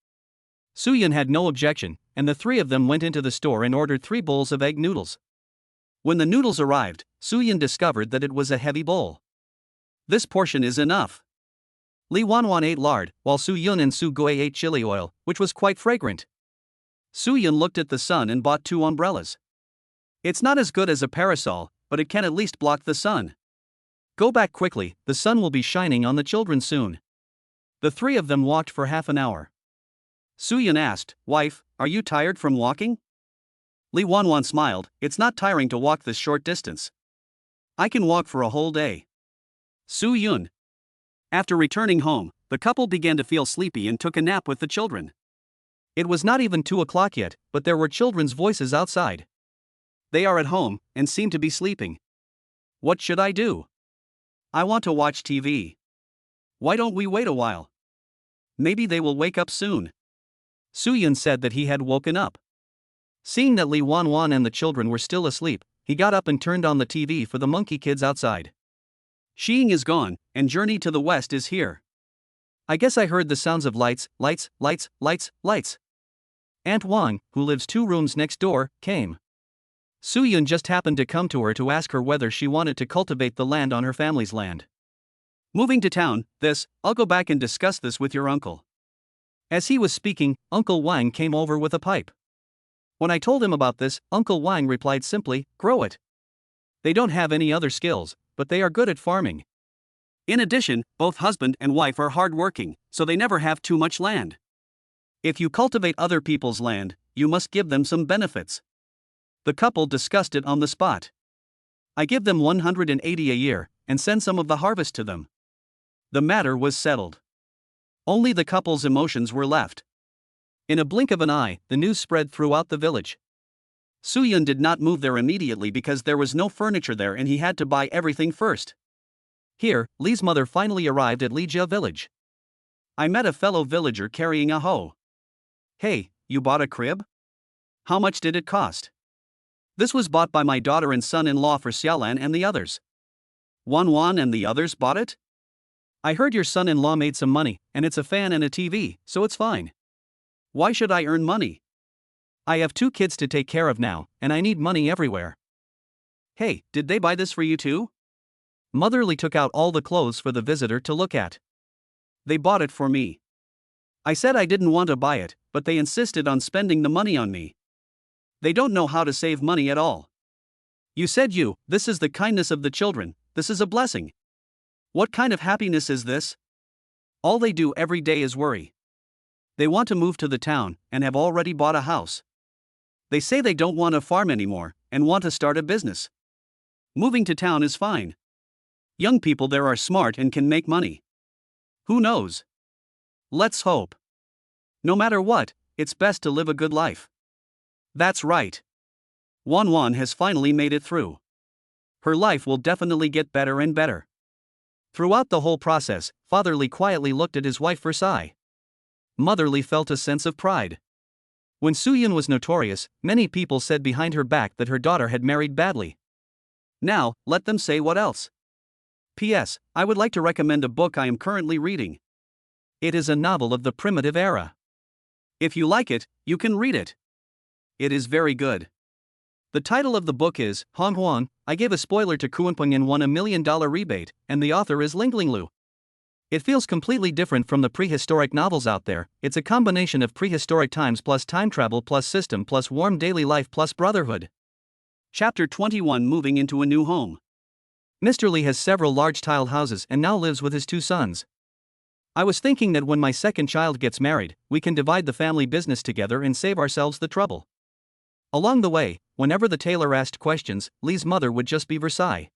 [SPEAKER 1] Soo-yeon had no objection, and the 3 of them went into the store and ordered 3 bowls of egg noodles.
[SPEAKER 2] When the noodles arrived, Soo-yeon discovered that it was a heavy bowl. This portion is enough.
[SPEAKER 1] Lee Won ate lard, while Soo-yeon and Soo-gu ate chili oil, which was quite fragrant.
[SPEAKER 2] Soo-yeon looked at the sun and bought 2 umbrellas. It's not as good as a parasol, but it can at least block the sun.
[SPEAKER 1] Go back quickly, the sun will be shining on the children soon. The 3 of them walked for half an hour.
[SPEAKER 2] Soo-yeon asked, Wife, are you tired from walking? Lee Won smiled, it's not tiring to walk this short distance. I can walk for a whole day. Soo-yeon. After returning home, the couple began to feel sleepy and took a nap with the children.
[SPEAKER 1] It was not even 2 o'clock yet, but there were children's voices outside.
[SPEAKER 2] They are at home, and seem to be sleeping. What should I do? I want to watch TV. Why don't we wait a while? Maybe they will wake up soon.
[SPEAKER 1] Soo-yeon said that he had woken up. Seeing that Lee Won and the children were still asleep, he got up and turned on the TV for the monkey kids outside.
[SPEAKER 2] Xiing is gone, and Journey to the West is here.
[SPEAKER 1] I guess I heard the sounds of lights. Aunt Wang, who lives 2 rooms next door, came. Soo-yeon just happened to come to her to ask her whether she wanted to cultivate the land on her family's land.
[SPEAKER 2] Moving to town, I'll go back and discuss this with your uncle.
[SPEAKER 1] As he was speaking, Uncle Wang came over with a pipe. When I told him about this, Uncle Wang replied simply, grow it. They don't have any other skills, but they are good at farming.
[SPEAKER 2] In addition, both husband and wife are hardworking, so they never have too much land. If you cultivate other people's land, you must give them some benefits. The couple discussed it on the spot. I give them 180 a year, and send some of the harvest to them. The matter was settled. Only the couple's emotions were left.
[SPEAKER 1] In a blink of an eye, the news spread throughout the village.
[SPEAKER 2] Soo-yeon did not move there immediately because there was no furniture there and he had to buy everything first.
[SPEAKER 1] Here, Lee's mother finally arrived at Leejia village.
[SPEAKER 2] I met a fellow villager carrying a hoe. Hey, you bought a crib? How much did it cost? This was bought by my daughter and son-in-law for Xiaolan and the others. Won and the others bought it?
[SPEAKER 1] I heard your son-in-law made some money, and it's a fan and a TV, so it's fine.
[SPEAKER 2] Why should I earn money?
[SPEAKER 1] I have 2 kids to take care of now, and I need money everywhere.
[SPEAKER 2] Hey, did they buy this for you too?
[SPEAKER 1] Mother Lee took out all the clothes for the visitor to look at.
[SPEAKER 2] They bought it for me. I said I didn't want to buy it, but they insisted on spending the money on me. They don't know how to save money at all. You said this is the kindness of the children, this is a blessing. What kind of happiness is this? All they do every day is worry. They want to move to the town, and have already bought a house. They say they don't want to farm anymore, and want to start a business. Moving to town is fine. Young people there are smart and can make money. Who knows? Let's hope. No matter what, it's best to live a good life. That's right. Won has finally made it through. Her life will definitely get better and better. Throughout the whole process, Fatherly quietly looked at his wife Versailles. Motherly felt a sense of pride. When Soo-yeon was notorious, many people said behind her back that her daughter had married badly. Now, let them say what else. P.S. I would like to recommend a book I am currently reading. It is a novel of the primitive era. If you like it, you can read it. It is very good. The title of the book is Hong Huang. I gave a spoiler to Kuanpeng and won $1 million rebate, and the author is Linglinglu. It feels completely different from the prehistoric novels out there. It's a combination of prehistoric times plus time travel plus system plus warm daily life plus brotherhood. Chapter 21, Moving into a New Home. Mr. Lee has several large tiled houses and now lives with his 2 sons. I was thinking that when my second child gets married, we can divide the family business together and save ourselves the trouble. Along the way, whenever the tailor asked questions, Lee's mother would just be Versailles.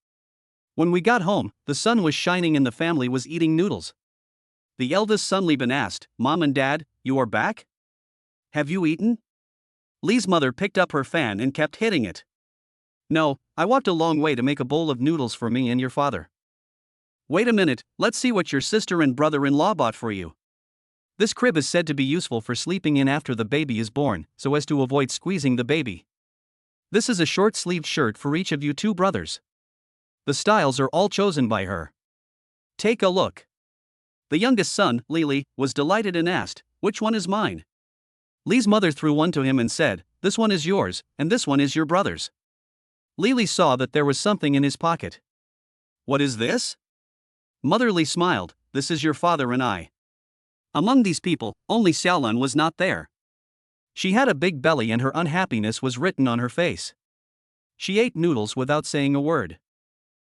[SPEAKER 2] When we got home, the sun was shining and the family was eating noodles. The eldest son Lieben asked, "Mom and Dad, you are back? Have you eaten?" Lee's mother picked up her fan and kept hitting it. "No, I walked a long way to make a bowl of noodles for me and your father." "Wait a minute, let's see what your sister and brother-in-law bought for you." This crib is said to be useful for sleeping in after the baby is born, so as to avoid squeezing the baby. This is a short-sleeved shirt for each of you 2 brothers. The styles are all chosen by her. Take a look. The youngest son, Lee, was delighted and asked, "Which one is mine?" Lee's mother threw one to him and said, "This one is yours, and this one is your brother's." Lee saw that there was something in his pocket. "What is this?" Mother Lee smiled, "This is your father and I." Among these people, only Xiaolan was not there. She had a big belly and her unhappiness was written on her face. She ate noodles without saying a word.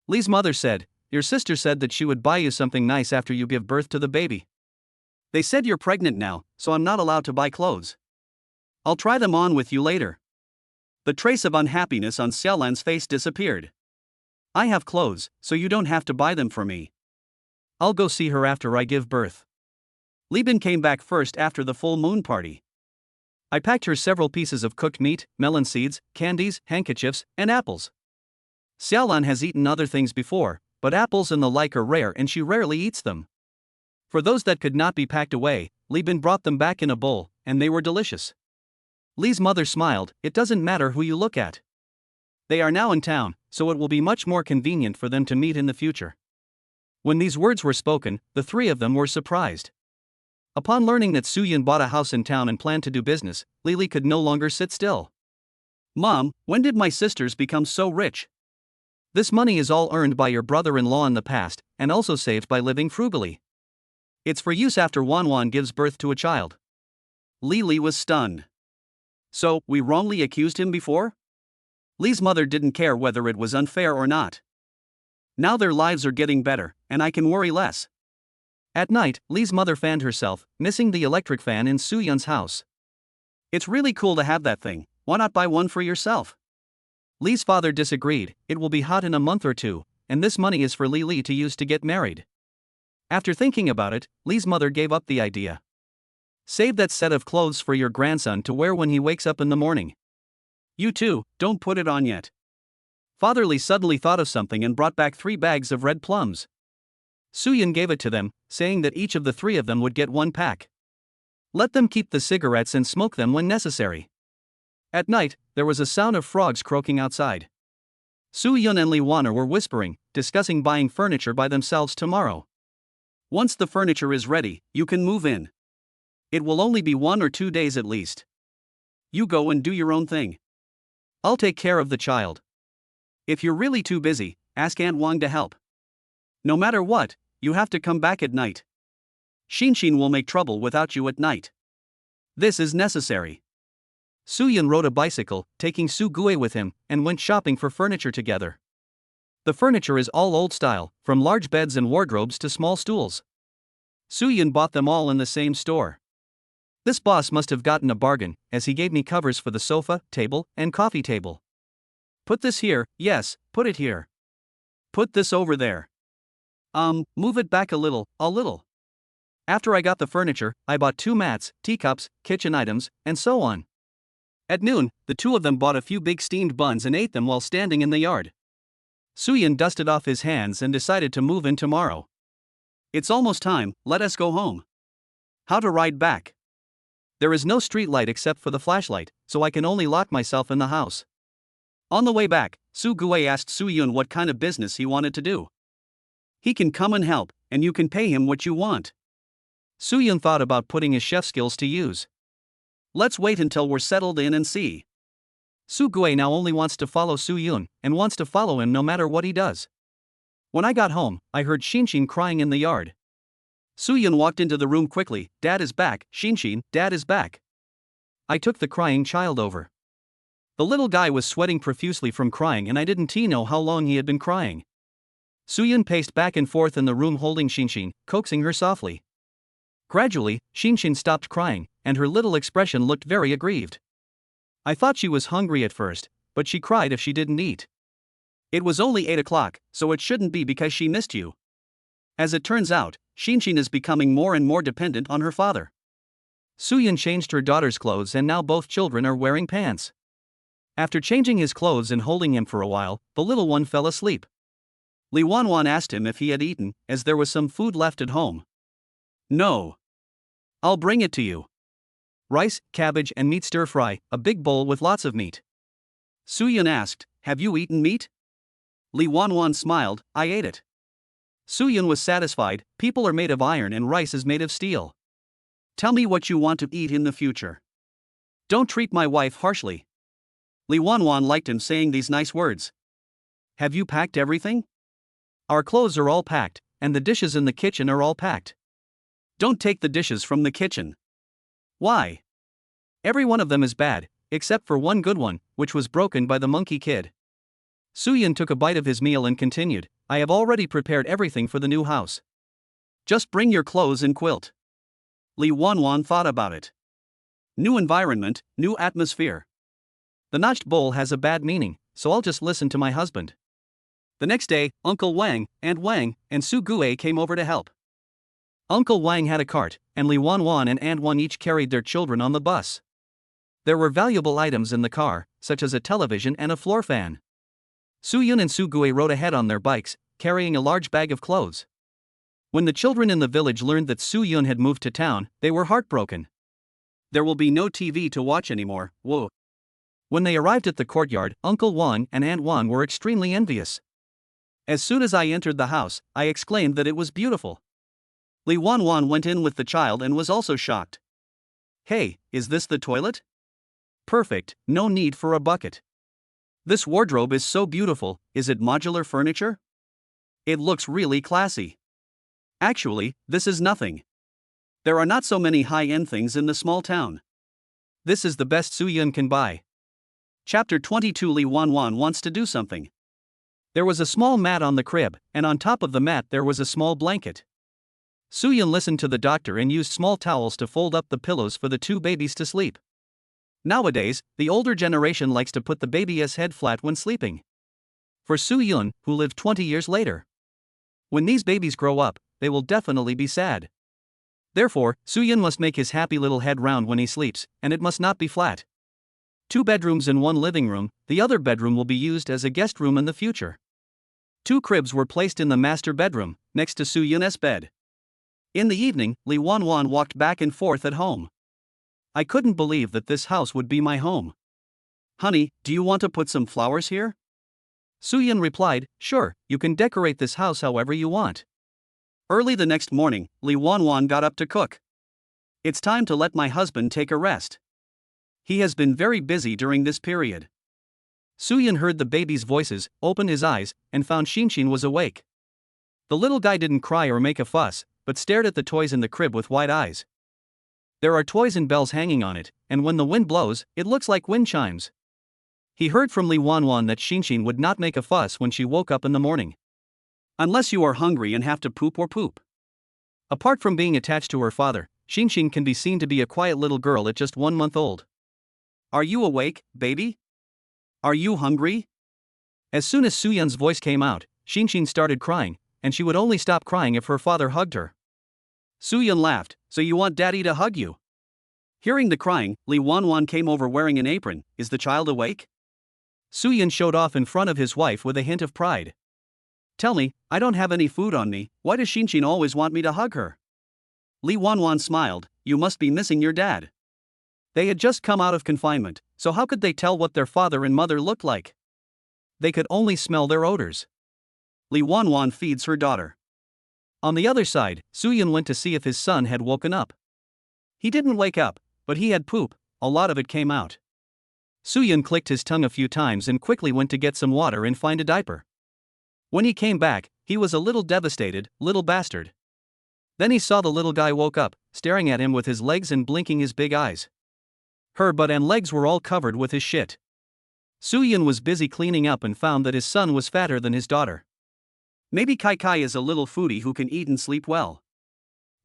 [SPEAKER 2] Lee's mother said, "Your sister said that she would buy you something nice after you give birth to the baby. They said you're pregnant now, so I'm not allowed to buy clothes. I'll try them on with you later." The trace of unhappiness on Xiaolan's face disappeared. "I have clothes, so you don't have to buy them for me. I'll go see her after I give birth." Lieben came back first after the full moon party. I packed her several pieces of cooked meat, melon seeds, candies, handkerchiefs, and apples. Xiaolan has eaten other things before, but apples and the like are rare and she rarely eats them. For those that could not be packed away, Lieben brought them back in a bowl, and they were delicious. Lee's mother smiled, "It doesn't matter who you look at. They are now in town, so it will be much more convenient for them to meet in the future." When these words were spoken, the 3 of them were surprised. Upon learning that Soo-yeon bought a house in town and planned to do business, Lee could no longer sit still. "Mom, when did my sisters become so rich?" "This money is all earned by your brother-in-law in the past, and also saved by living frugally. It's for use after Wanwan gives birth to a child." Lee was stunned. "So, we wrongly accused him before?" Lee's mother didn't care whether it was unfair or not. "Now their lives are getting better, and I can worry less." At night, Lee's mother fanned herself, missing the electric fan in Soo-yeon's house. "It's really cool to have that thing, why not buy one for yourself?" Lee's father disagreed, "It will be hot in a month or 2, and this money is for Lee to use to get married." After thinking about it, Lee's mother gave up the idea. "Save that set of clothes for your grandson to wear when he wakes up in the morning. You too, don't put it on yet." Father Lee suddenly thought of something and brought back 3 bags of red plums. Soo-yeon gave it to them, saying that each of the 3 of them would get 1 pack. Let them keep the cigarettes and smoke them when necessary. At night, there was a sound of frogs croaking outside. Soo-yeon and Lee Wanner were whispering, discussing buying furniture by themselves tomorrow. "Once the furniture is ready, you can move in. It will only be 1 or 2 days at least. You go and do your own thing. I'll take care of the child. If you're really too busy, ask Aunt Wang to help. No matter what, you have to come back at night. Shinshin will make trouble without you at night. This is necessary." Soo-yeon rode a bicycle, taking Soo-gue with him, and went shopping for furniture together. The furniture is all old style, from large beds and wardrobes to small stools. Soo-yeon bought them all in the same store. This boss must have gotten a bargain, as he gave me covers for the sofa, table, and coffee table. "Put this here, yes, put it here. Put this over there. Move it back a little, a little." After I got the furniture, I bought 2 mats, teacups, kitchen items, and so on. At noon, the 2 of them bought a few big steamed buns and ate them while standing in the yard. Soo-yeon dusted off his hands and decided to move in tomorrow. It's almost time, let us go home. How to ride back? There is no street light except for the flashlight, so I can only lock myself in the house. On the way back, Su-gue asked Soo-yeon what kind of business he wanted to do. He can come and help, and you can pay him what you want. Soo-yeon thought about putting his chef skills to use. Let's wait until we're settled in and see. Su-gue now only wants to follow Soo-yeon, and wants to follow him no matter what he does. When I got home, I heard Shinshin crying in the yard. Soo-yeon walked into the room quickly. Dad is back, Shinshin, Dad is back. I took the crying child over. The little guy was sweating profusely from crying and I didn't know how long he had been crying. Soo-yeon paced back and forth in the room holding Shinshin, coaxing her softly. Gradually, Shinshin stopped crying, and her little expression looked very aggrieved. I thought she was hungry at first, but she cried if she didn't eat. It was only 8 o'clock, so it shouldn't be because she missed you. As it turns out, Shinshin is becoming more and more dependent on her father. Soo-yeon changed her daughter's clothes and now both children are wearing pants. After changing his clothes and holding him for a while, the little one fell asleep. Lee Won-won asked him if he had eaten, as there was some food left at home. No. I'll bring it to you. Rice, cabbage and meat stir-fry, a big bowl with lots of meat. Soo-yeon asked, have you eaten meat? Lee Won-won smiled, I ate it. Soo-yeon was satisfied, people are made of iron and rice is made of steel. Tell me what you want to eat in the future. Don't treat my wife harshly. Lee Won-won liked him saying these nice words. Have you packed everything? Our clothes are all packed, and the dishes in the kitchen are all packed. Don't take the dishes from the kitchen. Why? Every one of them is bad, except for one good one, which was broken by the monkey kid. Soo-yeon took a bite of his meal and continued, I have already prepared everything for the new house. Just bring your clothes and quilt. Lee Won-won thought about it. New environment, new atmosphere. The notched bowl has a bad meaning, so I'll just listen to my husband. The next day, Uncle Wang, Aunt Wang, and Su-gue came over to help. Uncle Wang had a cart, and Lee Won-won and Aunt Wang each carried their children on the bus. There were valuable items in the car, such as a television and a floor fan. Soo-yeon and Su-gue rode ahead on their bikes, carrying a large bag of clothes. When the children in the village learned that Soo-yeon had moved to town, they were heartbroken. There will be no TV to watch anymore, whoa. When they arrived at the courtyard, Uncle Wang and Aunt Wang were extremely envious. As soon as I entered the house, I exclaimed that it was beautiful. Lee Won-won went in with the child and was also shocked. Hey, is this the toilet? Perfect, no need for a bucket. This wardrobe is so beautiful, is it modular furniture? It looks really classy. Actually, this is nothing. There are not so many high-end things in the small town. This is the best Soo-yeon can buy. Chapter 22 Lee Won-won wants to do something. There was a small mat on the crib, and on top of the mat there was a small blanket. Soo-yeon listened to the doctor and used small towels to fold up the pillows for the two babies to sleep. Nowadays, the older generation likes to put the baby's head flat when sleeping. For Soo-yeon, who lived 20 years later. When these babies grow up, they will definitely be sad. Therefore, Soo-yeon must make his happy little head round when he sleeps, and it must not be flat. 2 bedrooms and 1 living room, the other bedroom will be used as a guest room in the future. 2 cribs were placed in the master bedroom, next to Soo-yeon's bed. In the evening, Lee Won-won walked back and forth at home. I couldn't believe that this house would be my home. Honey, do you want to put some flowers here? Soo-yeon replied, sure, you can decorate this house however you want. Early the next morning, Lee Won-won got up to cook. It's time to let my husband take a rest. He has been very busy during this period. Soo-yeon heard the baby's voices, opened his eyes, and found Shinshin was awake. The little guy didn't cry or make a fuss, but stared at the toys in the crib with wide eyes. There are toys and bells hanging on it, and when the wind blows, it looks like wind chimes. He heard from Lee Won-won that Shinshin would not make a fuss when she woke up in the morning. Unless you are hungry and have to poop or poop. Apart from being attached to her father, Shinshin can be seen to be a quiet little girl at just 1 month old. Are you awake, baby? Are you hungry? As soon as Soo-yeon's voice came out, Shinshin started crying, and she would only stop crying if her father hugged her. Soo-yeon laughed, so you want daddy to hug you? Hearing the crying, Lee Won-won came over wearing an apron. Is the child awake? Soo-yeon showed off in front of his wife with a hint of pride. Tell me, I don't have any food on me, why does Xinshin always want me to hug her? Li Wanwan smiled, you must be missing your dad. They had just come out of confinement, so how could they tell what their father and mother looked like? They could only smell their odors. Li Wanwan feeds her daughter. On the other side, Suyun went to see if his son had woken up. He didn't wake up, but he had poop, a lot of it came out. Suyun clicked his tongue a few times and quickly went to get some water and find a diaper. When he came back, he was a little devastated, little bastard. Then he saw the little guy woke up, staring at him with his legs and blinking his big eyes. Her butt and legs were all covered with his shit. Suyun was busy cleaning up and found that his son was fatter than his daughter. Maybe Kai Kai is a little foodie who can eat and sleep well.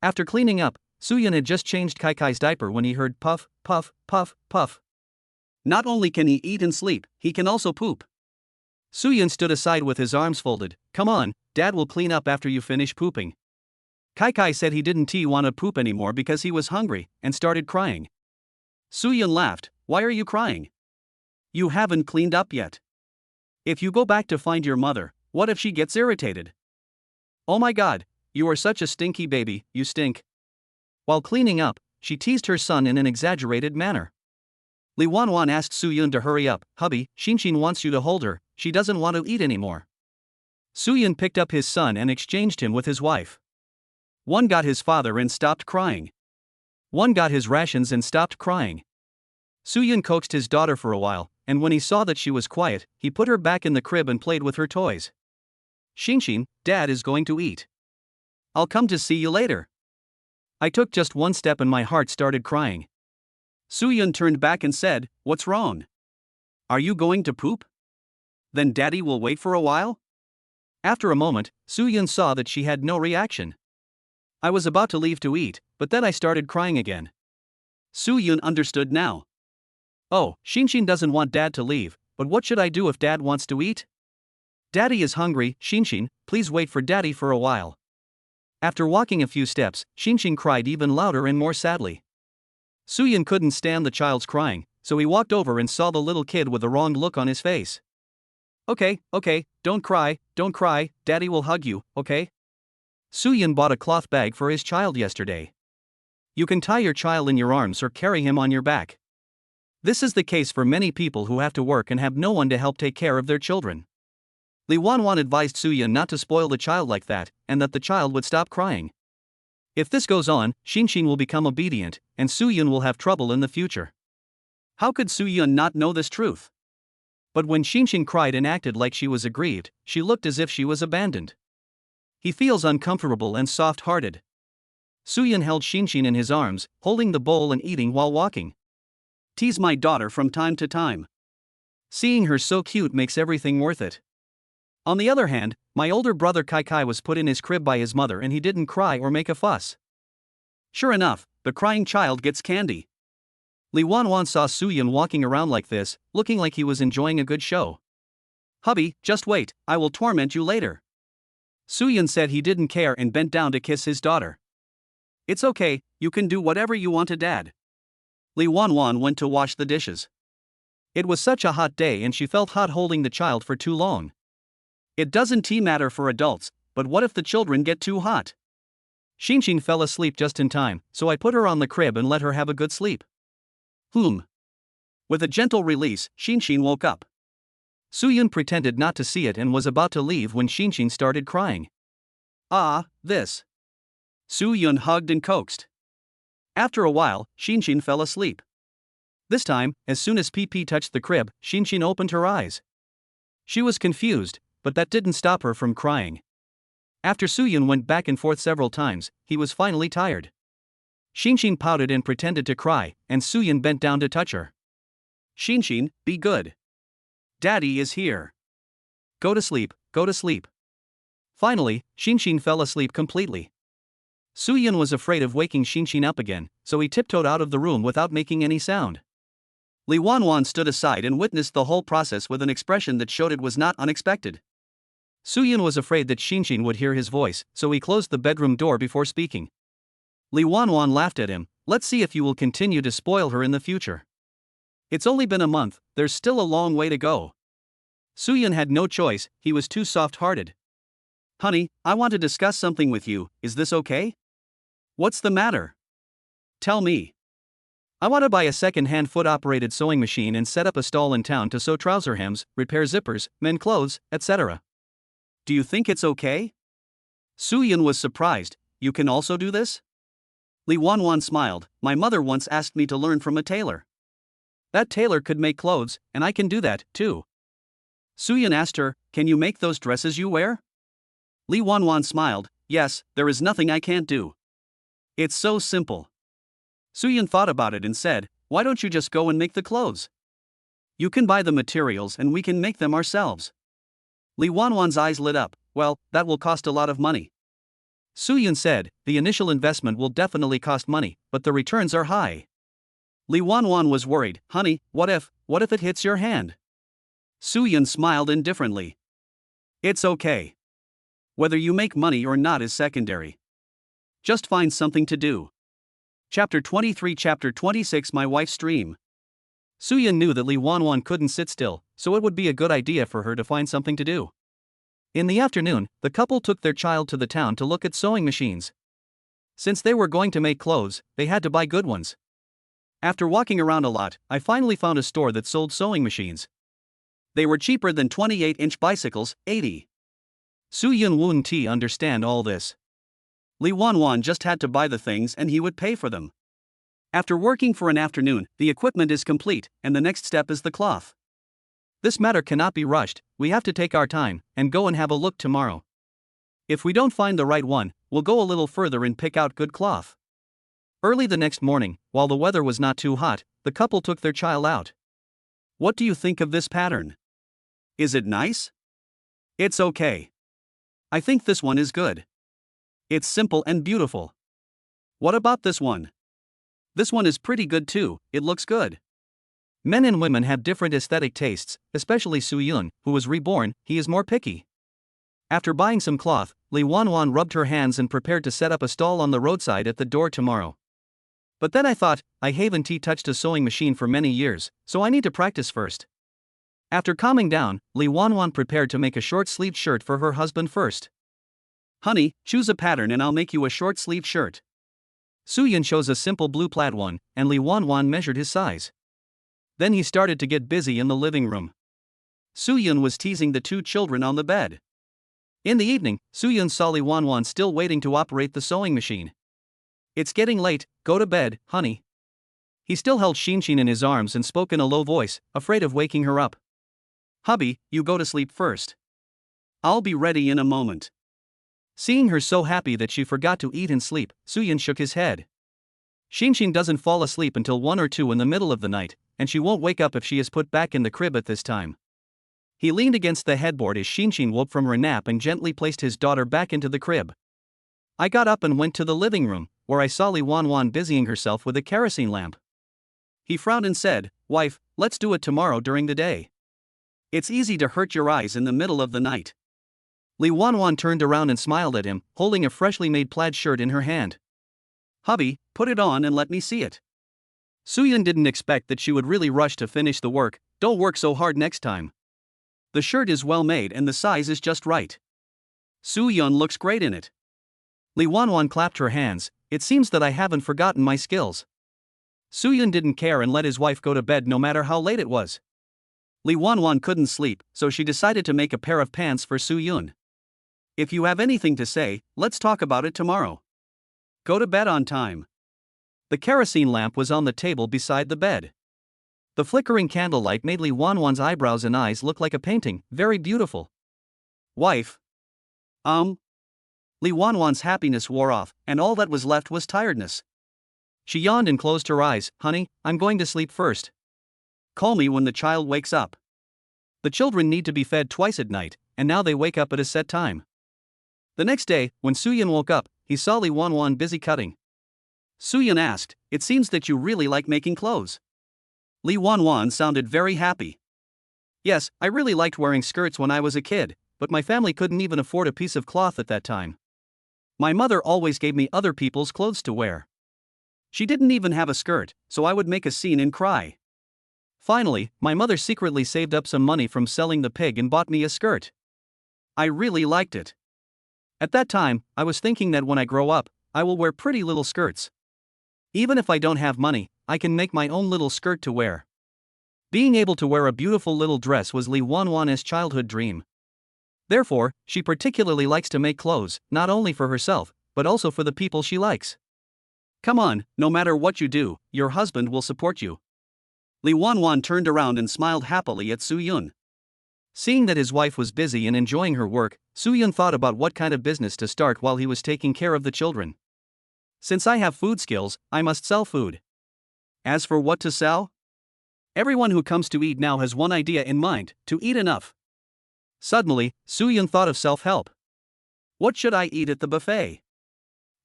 [SPEAKER 2] After cleaning up, Suyun had just changed Kai Kai's diaper when he heard puff, puff, puff, puff. Not only can he eat and sleep, he can also poop. Suyun stood aside with his arms folded. Come on, Dad will clean up after you finish pooping. Kai Kai said he didn't want to poop anymore because he was hungry, and started crying. Suyun laughed, why are you crying? You haven't cleaned up yet. If you go back to find your mother, what if she gets irritated? Oh my god, you are such a stinky baby, you stink. While cleaning up, she teased her son in an exaggerated manner. Li Wanwan asked Suyun to hurry up, hubby, Xinshin wants you to hold her, she doesn't want to eat anymore. Suyun picked up his son and exchanged him with his wife. One got his father and stopped crying. One got his rations and stopped crying. Suyun coaxed his daughter for a while, and when he saw that she was quiet, he put her back in the crib and played with her toys. Xinshin, Dad is going to eat. I'll come to see you later. I took just one step and my heart started crying. Suyun turned back and said, what's wrong? Are you going to poop? Then Daddy will wait for a while? After a moment, Suyun saw that she had no reaction. I was about to leave to eat, but then I started crying again. Suyun understood now. Oh, Xinshin doesn't want Dad to leave, but what should I do if Dad wants to eat? Daddy is hungry, Xinshin, please wait for Daddy for a while. After walking a few steps, Xinshin cried even louder and more sadly. Suyun couldn't stand the child's crying, so he walked over and saw the little kid with the wrong look on his face. Okay, don't cry, Daddy will hug you, okay? Suyun bought a cloth bag for his child yesterday. You can tie your child in your arms or carry him on your back. This is the case for many people who have to work and have no one to help take care of their children. Li Wanwan advised Suyun not to spoil the child like that, and that the child would stop crying. If this goes on, Xinshin will become obedient, and Suyun will have trouble in the future. How could Suyun not know this truth? But when Xinshin cried and acted like she was aggrieved, she looked as if she was abandoned. He feels uncomfortable and soft-hearted. Suyun held Xinshin in his arms, holding the bowl and eating while walking. Tease my daughter from time to time. Seeing her so cute makes everything worth it. On the other hand, my older brother Kai Kai was put in his crib by his mother and he didn't cry or make a fuss. Sure enough, the crying child gets candy. Li Wanwan saw Suyun walking around like this, looking like he was enjoying a good show. Hubby, just wait, I will torment you later. Suyun said he didn't care and bent down to kiss his daughter. It's okay, you can do whatever you want to Dad. Li Wanwan went to wash the dishes. It was such a hot day and she felt hot holding the child for too long. It doesn't matter for adults, but what if the children get too hot? Xinshin fell asleep just in time, so I put her on the crib and let her have a good sleep. With a gentle release, Xinshin woke up. Suyun pretended not to see it and was about to leave when Xinshin started crying. This. Suyun hugged and coaxed. After a while, Xinshin fell asleep. This time, as soon as PP touched the crib, Xinshin opened her eyes. She was confused, but that didn't stop her from crying. After Suyun went back and forth several times, he was finally tired. Xinshin pouted and pretended to cry, and Suyun bent down to touch her. Xinshin, be good. Daddy is here. Go to sleep, go to sleep. Finally, Xinshin fell asleep completely. Suyun was afraid of waking Xinshin up again, so he tiptoed out of the room without making any sound. Li Wanwan stood aside and witnessed the whole process with an expression that showed it was not unexpected. Suyun was afraid that Xinshin would hear his voice, so he closed the bedroom door before speaking. Li Wanwan laughed at him. Let's see if you will continue to spoil her in the future. It's only been a month, there's still a long way to go. Suyun had no choice, he was too soft-hearted. Honey, I want to discuss something with you, is this okay? What's the matter? Tell me.
[SPEAKER 1] I want to buy a second-hand foot-operated sewing machine and set up a stall in town to sew trouser hems, repair zippers, mend clothes, etc.
[SPEAKER 2] Do you think it's okay? Soo-Yun was surprised. You can also do this? Lee Won-won smiled. My mother once asked me to learn from a tailor.
[SPEAKER 1] That tailor could make clothes, and I can do that, too.
[SPEAKER 2] Soo-Yun asked her, can you make those dresses you wear? Lee Won-won smiled. Yes, there is nothing I can't do. It's so simple. Soo-Yun thought about it and said, why don't you just go and make the clothes? You can buy the materials and we can make them ourselves. Lee Won-won's eyes lit up. Well, that will cost a lot of money.
[SPEAKER 1] Soo-Yun said, the initial investment will definitely cost money, but the returns are high.
[SPEAKER 2] Lee Won-won was worried. Honey, what if it hits your hand? Soo-Yun smiled indifferently. It's okay. Whether you make money or not is secondary. Just find something to do. Chapter 23, Chapter 26, My Wife's Dream.
[SPEAKER 1] Soo-Yun knew that Lee Won-won couldn't sit still, so it would be a good idea for her to find something to do. In the afternoon, the couple took their child to the town to look at sewing machines. Since they were going to make clothes, they had to buy good ones. After walking around a lot, I finally found a store that sold sewing machines. They were cheaper than 28-inch bicycles, 80. Soo-Yun wouldn't understand all this.
[SPEAKER 2] Lee Won-won just had to buy the things and he would pay for them. After working for an afternoon, the equipment is complete, and the next step is the cloth.
[SPEAKER 1] This matter cannot be rushed, we have to take our time, and go and have a look tomorrow. If we don't find the right one, we'll go a little further and pick out good cloth. Early the next morning, while the weather was not too hot, the couple took their child out.
[SPEAKER 2] What do you think of this pattern? Is it nice? It's okay. I think this one is good. It's simple and beautiful. What about this one? This one is pretty good too, it looks good.
[SPEAKER 1] Men and women have different aesthetic tastes, especially Soo-Yun, who was reborn, he is more picky. After buying some cloth, Lee Won-won rubbed her hands and prepared to set up a stall on the roadside at the door tomorrow. But then I thought, I haven't touched a sewing machine for many years, so I need to practice first. After calming down, Lee Won-won prepared to make a short-sleeved shirt for her husband first.
[SPEAKER 2] Honey, choose a pattern and I'll make you a short-sleeved shirt.
[SPEAKER 1] Soo-Yun chose a simple blue plaid one, and Lee Won-won measured his size. Then he started to get busy in the living room.
[SPEAKER 2] Soo-Yun was teasing the two children on the bed.
[SPEAKER 1] In the evening, Soo-Yun saw Lee Won-won still waiting to operate the sewing machine. It's getting late, go to bed, honey. He still held Shinshin in his arms and spoke in a low voice, afraid of waking her up.
[SPEAKER 2] Hubby, you go to sleep first. I'll be ready in a moment.
[SPEAKER 1] Seeing her so happy that she forgot to eat and sleep, Soo-Yun shook his head. Shinshin doesn't fall asleep until 1 or 2 in the middle of the night, and she won't wake up if she is put back in the crib at this time. He leaned against the headboard as Shinshin woke from her nap and gently placed his daughter back into the crib. I got up and went to the living room, where I saw Lee Won-won busying herself with a kerosene lamp.
[SPEAKER 2] He frowned and said, Wife, let's do it tomorrow during the day. It's easy to hurt your eyes in the middle of the night.
[SPEAKER 1] Lee Won-won turned around and smiled at him, holding a freshly made plaid shirt in her hand.
[SPEAKER 2] Hubby, put it on and let me see it.
[SPEAKER 1] Soo-Yun didn't expect that she would really rush to finish the work. Don't work so hard next time.
[SPEAKER 2] The shirt is well made and the size is just right. Soo-Yun looks great in it.
[SPEAKER 1] Lee Won-won clapped her hands. It seems that I haven't forgotten my skills. Soo-Yun didn't care and let his wife go to bed no matter how late it was.
[SPEAKER 2] Lee Won-won couldn't sleep, so she decided to make a pair of pants for Soo-Yun. If you have anything to say, let's talk about it tomorrow. Go to bed on time.
[SPEAKER 1] The kerosene lamp was on the table beside the bed. The flickering candlelight made Lee Won-won's eyebrows and eyes look like a painting, very beautiful.
[SPEAKER 2] Wife. Lee Won-won's happiness wore off, and all that was left was tiredness.
[SPEAKER 1] She yawned and closed her eyes. Honey, I'm going to sleep first.
[SPEAKER 2] Call me when the child wakes up.
[SPEAKER 1] The children need to be fed twice at night, and now they wake up at a set time. The next day, when Soo-Yun woke up, he saw Lee Won-won busy cutting.
[SPEAKER 2] Soo-Yun asked, It seems that you really like making clothes. Lee Won-won sounded very happy.
[SPEAKER 1] Yes, I really liked wearing skirts when I was a kid, but my family couldn't even afford a piece of cloth at that time. My mother always gave me other people's clothes to wear.
[SPEAKER 2] She didn't even have a skirt, so I would make a scene and cry.
[SPEAKER 1] Finally, my mother secretly saved up some money from selling the pig and bought me a skirt.
[SPEAKER 2] I really liked it. At that time, I was thinking that when I grow up, I will wear pretty little skirts. Even if I don't have money, I can make my own little skirt to wear. Being able to wear a beautiful little dress was Lee Wanwan's childhood dream. Therefore, she particularly likes to make clothes, not only for herself, but also for the people she likes. Come on, no matter what you do, your husband will support you. Lee Wanwan turned around and smiled happily at Soo-yun. Seeing that his wife was busy and enjoying her work, Soo-yun thought about what kind of business to start while he was taking care of the children. Since I have food skills, I must sell food. As for what to sell? Everyone who comes to eat now has one idea in mind: to eat enough. Suddenly, Soo-yun thought of self-help. What should I eat at the buffet?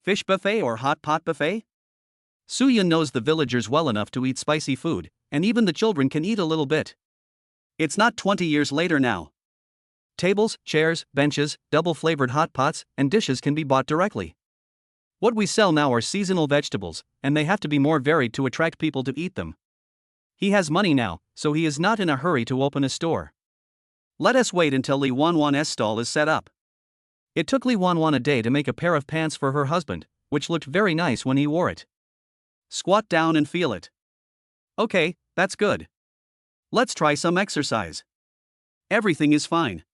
[SPEAKER 2] Fish buffet or hot pot buffet? Soo-yun knows the villagers well enough to eat spicy food, and even the children can eat a little bit. It's not 20 years later now. Tables, chairs, benches, double-flavored hot pots, and dishes can be bought directly. What we sell now are seasonal vegetables, and they have to be more varied to attract people to eat them. He has money now, so he is not in a hurry to open a store. Let us wait until Lee Wanwan's stall is set up. It took Lee Wanwan a day to make a pair of pants for her husband, which looked very nice when he wore it. Squat down and feel it. Okay, that's good. Let's try some exercise. Everything is fine.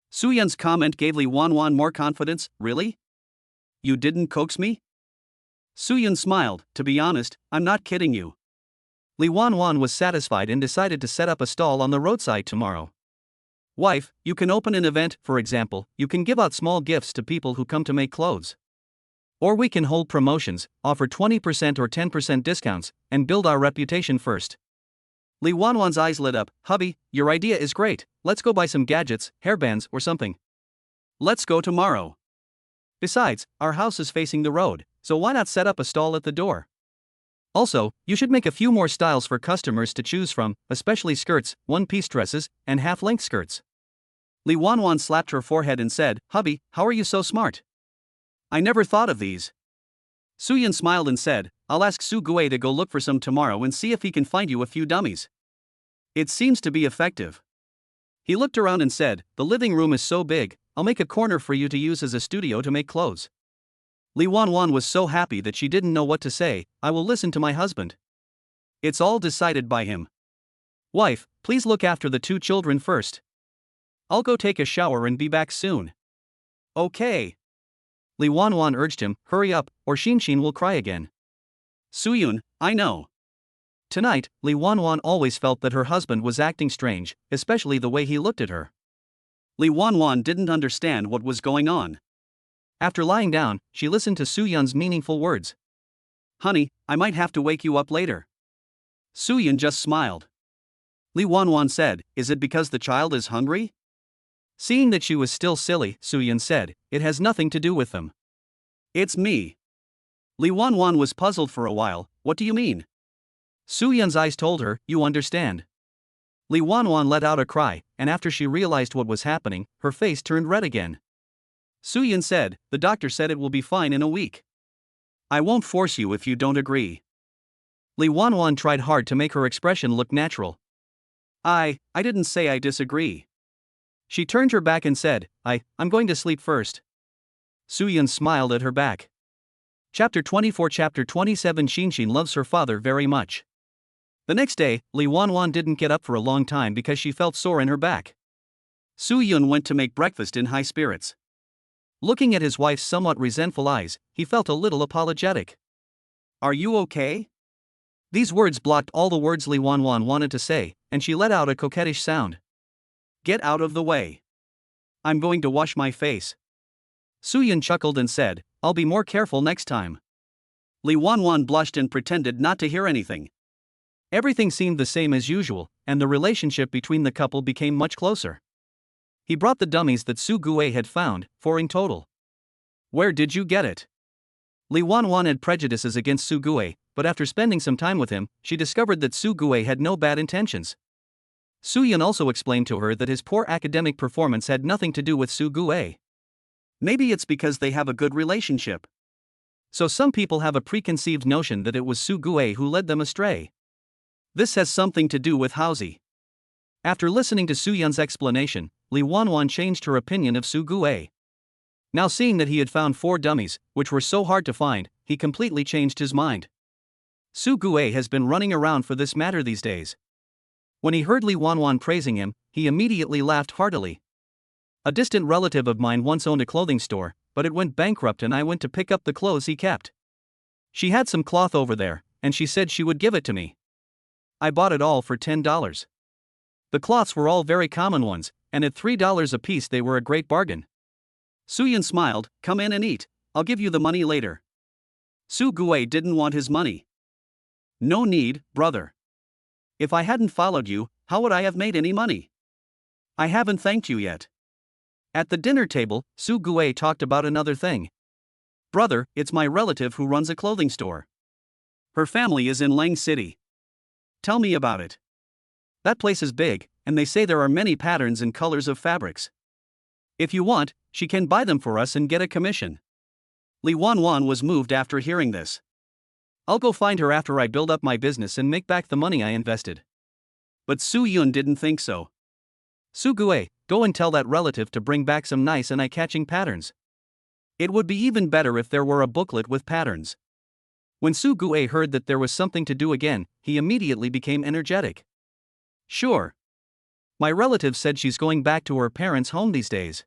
[SPEAKER 2] Soo-yun's comment gave Lee Wanwan more confidence. Really? You didn't coax me? Soo-yun smiled. To be honest, I'm not kidding you. Lee Wanwan was satisfied and decided to set up a stall on the roadside tomorrow. Wife, you can open an event. For example, you can give out small gifts to people who come to make clothes. Or we can hold promotions, offer 20% or 10% discounts, and build our reputation first. Lee Wanwan's eyes lit up. Hubby, your idea is great. Let's go buy some gadgets, hairbands, or something. Let's go tomorrow. Besides, our house is facing the road, so why not set up a stall at the door? Also, you should make a few more styles for customers to choose from, especially skirts, one-piece dresses, and half-length skirts. Lee Wanwan slapped her forehead and said, Hubby, how are you so smart? I never thought of these. Soo-yun smiled and said, I'll ask Soo-gue to go look for some tomorrow and see if he can find you a few dummies. It seems to be effective. He looked around and said, the living room is so big, I'll make a corner for you to use as a studio to make clothes. Lee Wanwan was so happy that she didn't know what to say. I will listen to my husband. It's all decided by him. Wife, please look after the two children first. I'll go take a shower and be back soon. Okay. Lee Wanwan urged him, hurry up, or Shinshin will cry again. Soo-yun, I know. Tonight, Lee Wanwan always felt that her husband was acting strange, especially the way he looked at her. Lee Wanwan didn't understand what was going on. After lying down, she listened to Soo-yun's meaningful words. Honey, I might have to wake you up later. Soo-yun just smiled. Lee Wanwan said, is it because the child is hungry? Seeing that she was still silly, Soo-yun said, it has nothing to do with them. It's me. Lee Wanwan was puzzled for a while. What do you mean? Soo-yun's eyes told her, you understand. Lee Wanwan let out a cry, and after she realized what was happening, her face turned red again. Soo-yun said, the doctor said it will be fine in a week. I won't force you if you don't agree. Lee Wanwan tried hard to make her expression look natural. I didn't say I disagree. She turned her back and said, I'm going to sleep first. Soo-yun smiled at her back. Chapter 24 Chapter 27 Shinshin loves her father very much. The next day, Lee Wanwan didn't get up for a long time because she felt sore in her back. Soo-yun went to make breakfast in high spirits. Looking at his wife's somewhat resentful eyes, he felt a little apologetic. Are you okay? These words blocked all the words Lee Wanwan wanted to say, and she let out a coquettish sound. Get out of the way. I'm going to wash my face. Soo-yun chuckled and said, I'll be more careful next time. Lee Wanwan blushed and pretended not to hear anything. Everything seemed the same as usual, and the relationship between the couple became much closer. He brought the dummies that Soo-gue had found, 4 in total. Where did you get it? Lee Wanwan had prejudices against Soo-gue, but after spending some time with him, she discovered that Soo-gue had no bad intentions. Soo-yun also explained to her that his poor academic performance had nothing to do with Soo-gue. Maybe it's because they have a good relationship. So some people have a preconceived notion that it was Soo-gue who led them astray. This has something to do with Hausi. After listening to Soo-yun's explanation, Lee Wanwan changed her opinion of Soo-gue.
[SPEAKER 1] Now seeing that he had found 4 dummies, which were so hard to find, he completely changed his mind. Su Gue has been running around for this matter these days. When he heard Li Wanwan praising him, he immediately laughed heartily. A distant relative of mine once owned a clothing store, but it went bankrupt and I went to pick up the clothes he kept. She had some cloth over there, and she said she would give it to me. I bought it all for $10. The cloths were all very common ones, and at $3 a piece they were a great bargain. Suyan smiled, "Come in and eat, I'll give you the money later." Su Gue didn't want his money. "No need, brother. If I hadn't followed you, how would I have made any money? I haven't thanked you yet." At the dinner table, Su Gue talked about another thing. "Brother, it's my relative who runs a clothing store. Her family is in Lang City. Tell me about it." "That place is big, and they say there are many patterns and colors of fabrics. If you want, she can buy them for us and get a commission." Li Wanwan was moved after hearing this. "I'll go find her after I build up my business and make back the money I invested." But Su Yun didn't think so. "Su Gue, go and tell that relative to bring back some nice and eye-catching patterns. It would be even better if there were a booklet with patterns." When Su Gue heard that there was something to do again, he immediately became energetic. "Sure. My relative said she's going back to her parents' home these days.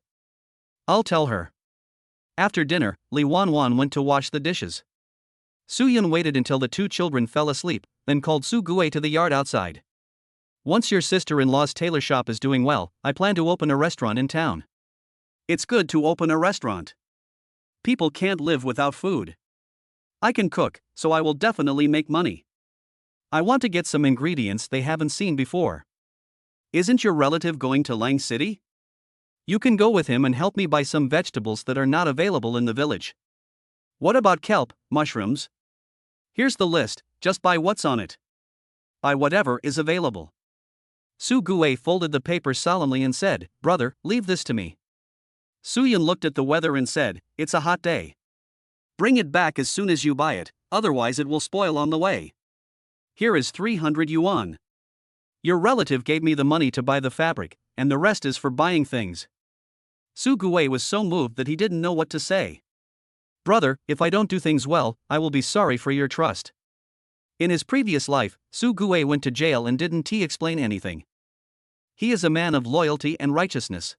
[SPEAKER 1] I'll tell her." After dinner, Li Wanwan went to wash the dishes. Su Yun waited until the 2 children fell asleep, then called Su Gue to the yard outside. "Once your sister-in-law's tailor shop is doing well, I plan to open a restaurant in town." "It's good to open a restaurant. People can't live without food. I can cook, so I will definitely make money. I want to get some ingredients they haven't seen before." "Isn't your relative going to Lang City? You can go with him and help me buy some vegetables that are not available in the village." "What about kelp, mushrooms?" "Here's the list, just buy what's on it. Buy whatever is available." Su Gue folded the paper solemnly and said, "Brother, leave this to me." Su Yun looked at the weather and said, "It's a hot day. Bring it back as soon as you buy it, otherwise it will spoil on the way. Here is 300 yuan. Your relative gave me the money to buy the fabric, and the rest is for buying things." Su Gue was so moved that he didn't know what to say. "Brother, if I don't do things well, I will be sorry for your trust." In his previous life, Su Gue went to jail and didn't explain anything. He is a man of loyalty and righteousness.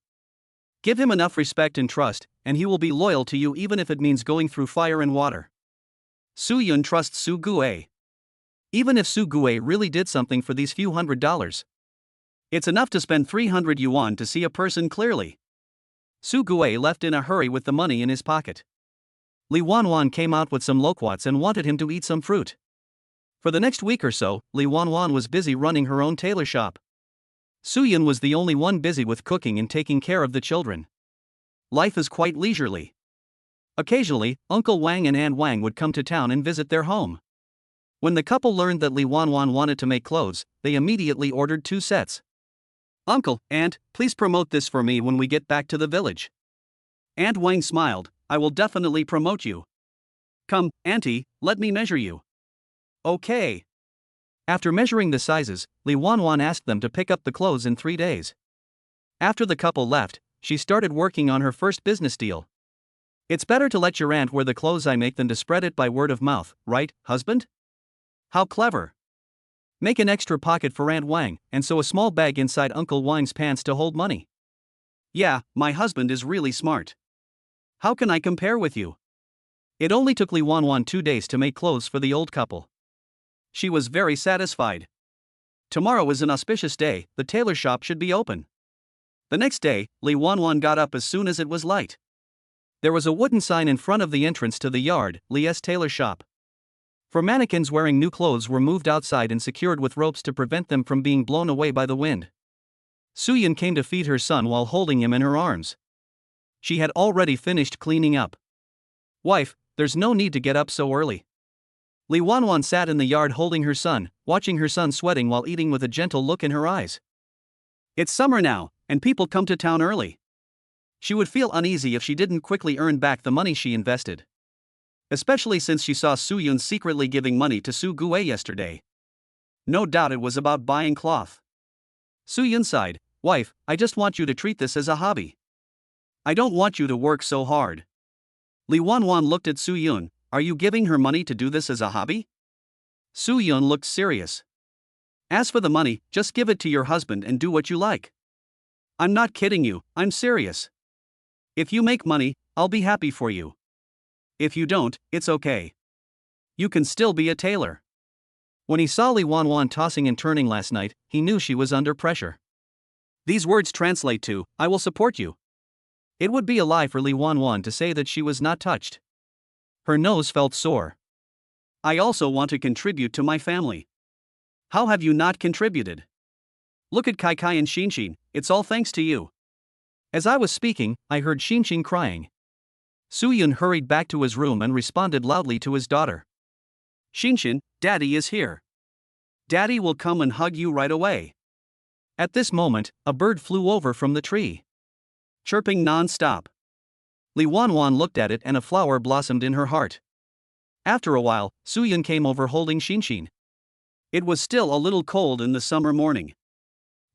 [SPEAKER 1] Give him enough respect and trust, and he will be loyal to you even if it means going through fire and water. Su Yun trusts Su Gue. Even if Su Gue really did something for these few $100s, it's enough to spend 300 yuan to see a person clearly. Su Gue left in a hurry with the money in his pocket. Li Wanwan came out with some loquats and wanted him to eat some fruit. For the next week or so, Li Wanwan was busy running her own tailor shop. Su Yun was the only one busy with cooking and taking care of the children. Life is quite leisurely. Occasionally, Uncle Wang and Aunt Wang would come to town and visit their home. When the couple learned that Li Wanwan wanted to make clothes, they immediately ordered 2 sets. "Uncle, Aunt, please promote this for me when we get back to the village." Aunt Wang smiled, "I will definitely promote you. Come, Auntie, let me measure you." "Okay." After measuring the sizes, Li Wanwan asked them to pick up the clothes in 3 days. After the couple left, she started working on her first business deal. "It's better to let your aunt wear the clothes I make than to spread it by word of mouth, right, husband?" "How clever." "Make an extra pocket for Aunt Wang, and sew a small bag inside Uncle Wang's pants to hold money." "Yeah, my husband is really smart. How can I compare with you?" It only took Li Wanwan 2 days to make clothes for the old couple. She was very satisfied. Tomorrow is an auspicious day, the tailor shop should be open. The next day, Li Wanwan got up as soon as it was light. There was a wooden sign in front of the entrance to the yard, Li's tailor shop. For mannequins wearing new clothes were moved outside and secured with ropes to prevent them from being blown away by the wind. Su Yun came to feed her son while holding him in her arms. She had already finished cleaning up. "Wife, there's no need to get up so early." Li Wanwan sat in the yard holding her son, watching her son sweating while eating with a gentle look in her eyes. "It's summer now, and people come to town early." She would feel uneasy if she didn't quickly earn back the money she invested. Especially since she saw Su Yun secretly giving money to Su Gue yesterday. No doubt it was about buying cloth. Su Yun sighed, "Wife, I just want you to treat this as a hobby.
[SPEAKER 2] I don't want you to work so hard. Lee Wanwan looked at Soo-Yun. Are you giving her money to do this as a hobby? Soo-Yun looked serious. As for the money, just give it to your husband and do what you like. I'm not kidding you, I'm serious. If you make money, I'll be happy for you. If you don't, it's okay. You can still be a tailor. When he saw Lee Wanwan tossing and turning last night, he knew she was under pressure. These words translate to, I will support you. It would be a lie for Lee Wanwan to say that she was not touched. Her nose felt sore. I also want to contribute to my family. How have you not contributed? Look at Kai Kai and Shinshin, it's all thanks to you. As I was speaking, I heard Shinshin crying. Soo-Yun hurried back to his room and responded loudly to his daughter. Shinshin, Daddy is here. Daddy will come and hug you right away. At this moment, a bird flew over from the tree, chirping non-stop. Lee Wanwan looked at it and a flower blossomed in her heart. After a while, Soo-Yun came over holding Shinshin. It was still a little cold in the summer morning.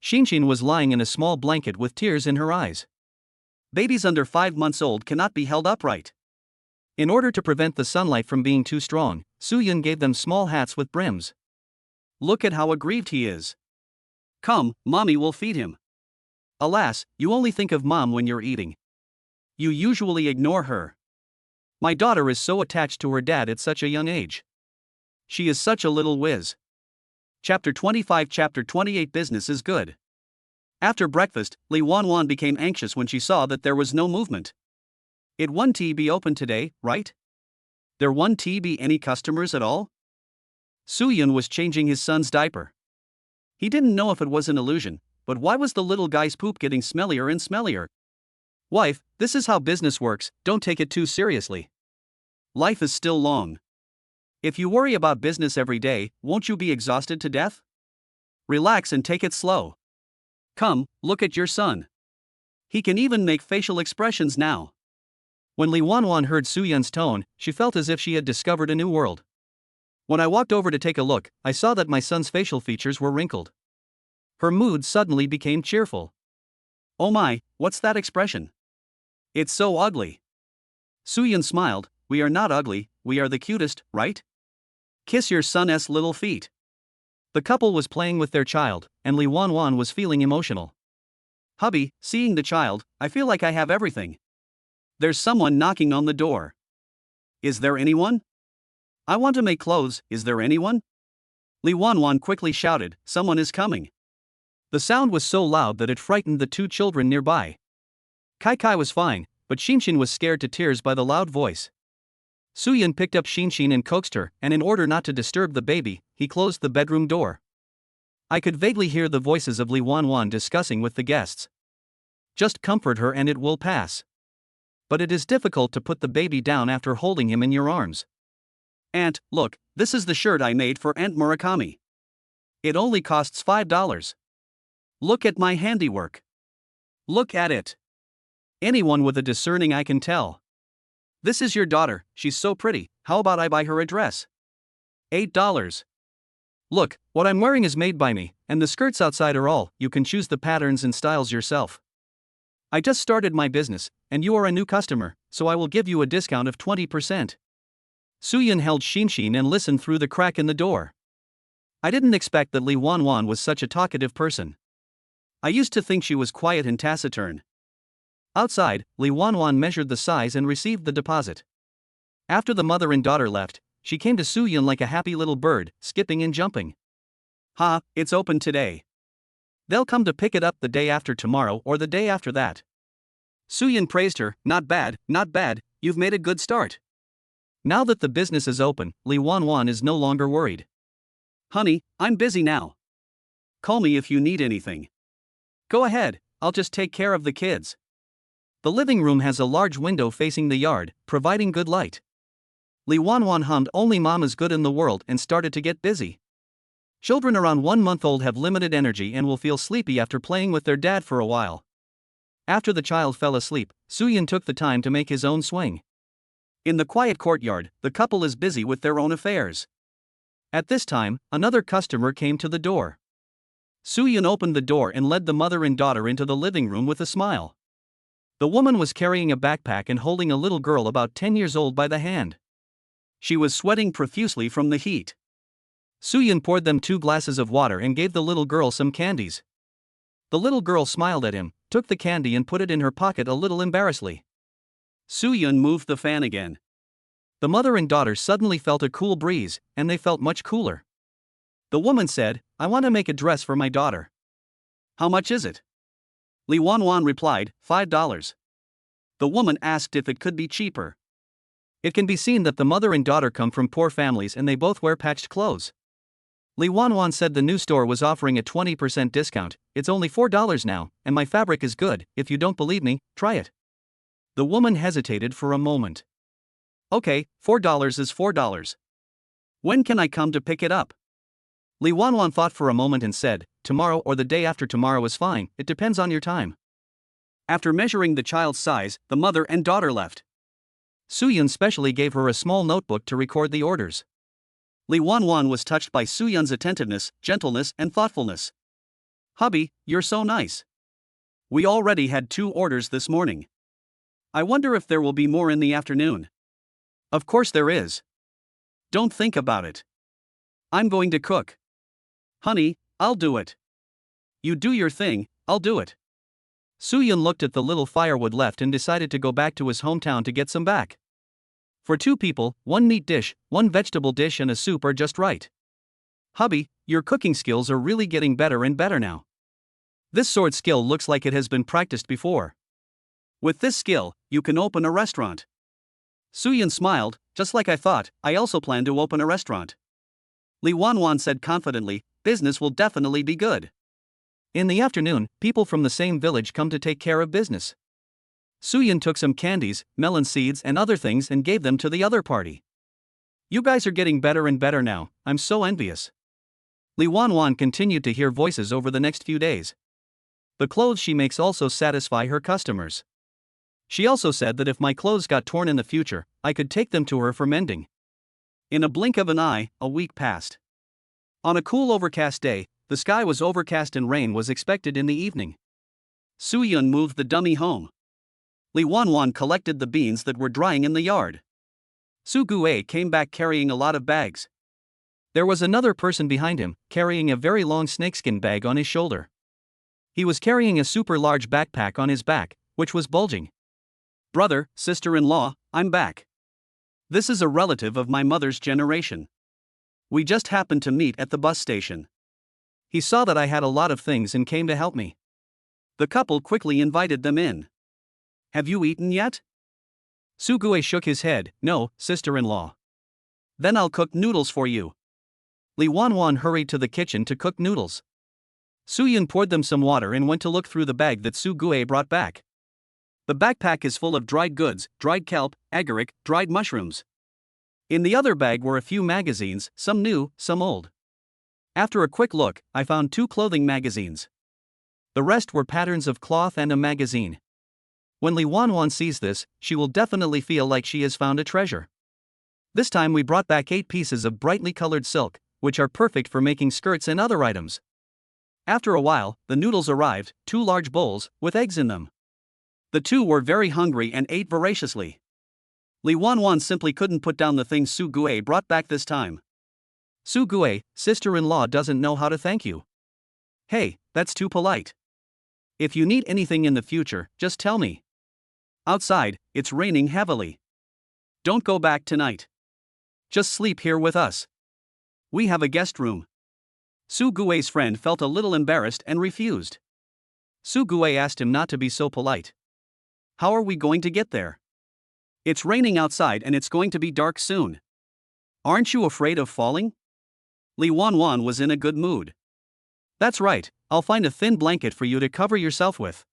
[SPEAKER 2] Shinshin was lying in a small blanket with tears in her eyes. Babies under 5 months old cannot be held upright. In order to prevent the sunlight from being too strong, Soo-Yun gave them small hats with brims. Look at how aggrieved he is. Come, mommy will feed him. Alas, you only think of mom when you're eating. You usually ignore her. My daughter is so attached to her dad at such a young age. She is such a little whiz. Chapter 25 Chapter 28 Business is good. After breakfast, Lee Wanwan became anxious when she saw that there was no movement. It won't be open today, right? There won't be any customers at all? Soo-Yun was changing his son's diaper. He didn't know if it was an illusion, but why was the little guy's poop getting smellier and smellier? Wife, this is how business works, don't take it too seriously. Life is still long. If you worry about business every day, won't you be exhausted to death? Relax and take it slow. Come, look at your son. He can even make facial expressions now. When Lee Wanwan heard Soo-Yun's tone, she felt as if she had discovered a new world. When I walked over to take a look, I saw that my son's facial features were wrinkled. Her mood suddenly became cheerful. Oh my, what's that expression? It's so ugly. Soo-Yun smiled. We are not ugly, we are the cutest, right? Kiss your son's little feet. The couple was playing with their child, and Lee Wanwan was feeling emotional. Hubby, seeing the child, I feel like I have everything. There's someone knocking on the door. Is there anyone? I want to make clothes, is there anyone? Lee Wanwan quickly shouted, someone is coming. The sound was so loud that it frightened the 2 children nearby. Kai Kai was fine, but Shinshin was scared to tears by the loud voice. Soo-Yun picked up Shinshin and coaxed her, and in order not to disturb the baby, he closed the bedroom door. I could vaguely hear the voices of Lee Wanwan discussing with the guests. Just comfort her and it will pass. But it is difficult to put the baby down after holding him in your arms. Aunt, look, this is the shirt I made for Aunt Murakami. It only costs $5. Look at my handiwork. Look at it. Anyone with a discerning eye can tell. This is your daughter, she's so pretty, how about I buy her a dress? $8. Look, what I'm wearing is made by me, and the skirts outside are all, you can choose the patterns and styles yourself. I just started my business, and you are a new customer, so I will give you a discount of 20%. Soo-Yun held Shinshin and listened through the crack in the door. I didn't expect that Lee Wanwan was such a talkative person. I used to think she was quiet and taciturn. Outside, Lee Wanwan measured the size and received the deposit. After the mother and daughter left, she came to Soo-Yun like a happy little bird, skipping and jumping. Ha, it's open today. They'll come to pick it up the day after tomorrow or the day after that. Soo-Yun praised her, not bad, you've made a good start. Now that the business is open, Lee Wanwan is no longer worried. Honey, I'm busy now. Call me if you need anything. Go ahead, I'll just take care of the kids. The living room has a large window facing the yard, providing good light. Lee Wanwan hummed Only Mom is Good in the World and started to get busy. Children around 1 month old have limited energy and will feel sleepy after playing with their dad for a while. After the child fell asleep, Soo-Yun took the time to make his own swing. In the quiet courtyard, the couple is busy with their own affairs. At this time, another customer came to the door. Soo-Yun opened the door and led the mother and daughter into the living room with a smile.
[SPEAKER 1] The woman was carrying a backpack and holding a little girl about 10 years old by the hand. She was sweating profusely from the heat. Soo-yeon poured them 2 glasses of water and gave the little girl some candies. The little girl smiled at him, took the candy and put it in her pocket a little embarrassedly. Soo-yeon moved the fan again. The mother and daughter suddenly felt a cool breeze, and they felt much cooler. The woman said, "I want to make a dress for my daughter." "How much is it?" Lee Won-won replied, $5. The woman asked if it could be cheaper. It can be seen that the mother and daughter come from poor families and they both wear patched clothes. Lee Won-won said the new store was offering a 20% discount. "It's only $4 now, and my fabric is good. If you don't believe me, try it." The woman hesitated for a moment. "Okay, $4 is $4. When can I come to pick it up?" Lee Won-won thought for a moment and said, "Tomorrow or the day after tomorrow is fine, it depends on your time." After measuring the child's size, the mother and daughter left. Soo-yeon specially gave her a small notebook to record the orders. Lee Won-won was touched by Soo-yeon's attentiveness, gentleness, and thoughtfulness. "Hubby, you're so nice. We already had 2 orders this morning. I wonder if there will be more in the afternoon." "Of course there is. Don't think about it. I'm going to cook." "Honey, I'll do it." "You do your thing, I'll do it." Soo-yeon looked at the little firewood left and decided to go back to his hometown to get some back. For 2 people, 1 meat dish, 1 vegetable dish and a soup are just right. "Hubby, your cooking skills are really getting better and better now. This sword skill looks like it has been practiced before. With this skill, you can open a restaurant." Soo-yeon smiled, "Just like I thought, I also plan to open a restaurant." Lee Won-won said confidently, "Business will definitely be good." In the afternoon, people from the same village come to take care of business. Soo-yeon took some candies, melon seeds and other things and gave them to the other party. "You guys are getting better and better now, I'm so envious." Lee Won-won continued to hear voices over the next few days. The clothes she makes also satisfy her customers. She also said that if my clothes got torn in the future, I could take them to her for mending. In a blink of an eye, a week passed. On a cool overcast day, the sky was overcast and rain was expected in the evening. Soo-yeon moved the dummy home. Lee Won-won collected the beans that were drying in the yard. Soo-gue came back carrying a lot of bags. There was another person behind him, carrying a very long snakeskin bag on his shoulder. He was carrying a super large backpack on his back, which was bulging. "Brother, sister-in-law, I'm back. This is a relative of my mother's generation. We just happened to meet at the bus station. He saw that I had a lot of things and came to help me." The couple quickly invited them in. "Have you eaten yet?" Soo-gue shook his head, "No, sister-in-law." "Then I'll cook noodles for you." Lee Won-won hurried to the kitchen to cook noodles. Soo-yeon poured them some water and went to look through the bag that Soo-gue brought back. The backpack is full of dried goods, dried kelp, agaric, dried mushrooms. In the other bag were a few magazines, some new, some old. After a quick look, I found 2 clothing magazines. The rest were patterns of cloth and a magazine. When Lee Won-won sees this, she will definitely feel like she has found a treasure. This time we brought back 8 pieces of brightly colored silk, which are perfect for making skirts and other items. After a while, the noodles arrived, 2 large bowls, with eggs in them. The 2 were very hungry and ate voraciously. Lee Won-won simply couldn't put down the things Soo-gue brought back this time. "Soo-gue, sister-in-law doesn't know how to thank you." "Hey, that's too polite. If you need anything in the future, just tell me. Outside, it's raining heavily. Don't go back tonight. Just sleep here with us. We have a guest room." Soo-gue's friend felt a little embarrassed and refused. Soo-gue asked him not to be so polite. "How are we going to get there? It's raining outside and it's going to be dark soon. Aren't you afraid of falling?" Lee Won-won was in a good mood. "That's right, I'll find a thin blanket for you to cover yourself with."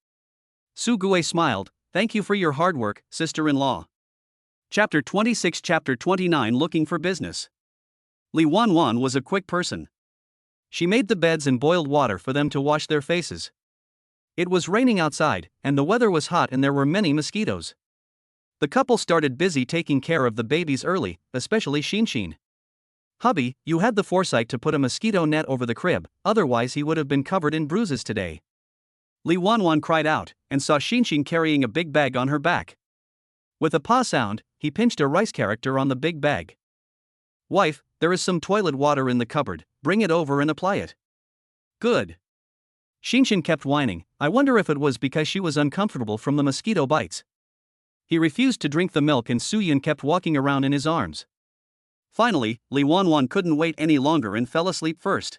[SPEAKER 1] Soo-gue smiled, "Thank you for your hard work, sister-in-law." Chapter 26 Chapter 29 Looking for Business. Lee Won-won was a quick person. She made the beds and boiled water for them to wash their faces. It was raining outside, and the weather was hot and there were many mosquitoes. The couple started busy taking care of the babies early, especially Shinshin. "Hubby, you had the foresight to put a mosquito net over the crib, otherwise he would have been covered in bruises today."
[SPEAKER 2] Li Wanwan cried out, and saw Xinshin carrying a big bag on her back. With a paw sound, he pinched a rice character on the big bag. Wife, there is some toilet water in the cupboard, bring it over and apply it. Good. Xinshin kept whining. I wonder if it was because she was uncomfortable from the mosquito bites. He refused to drink the milk and Suyun kept walking around in his arms. Finally, Li Wanwan couldn't wait any longer and fell asleep first.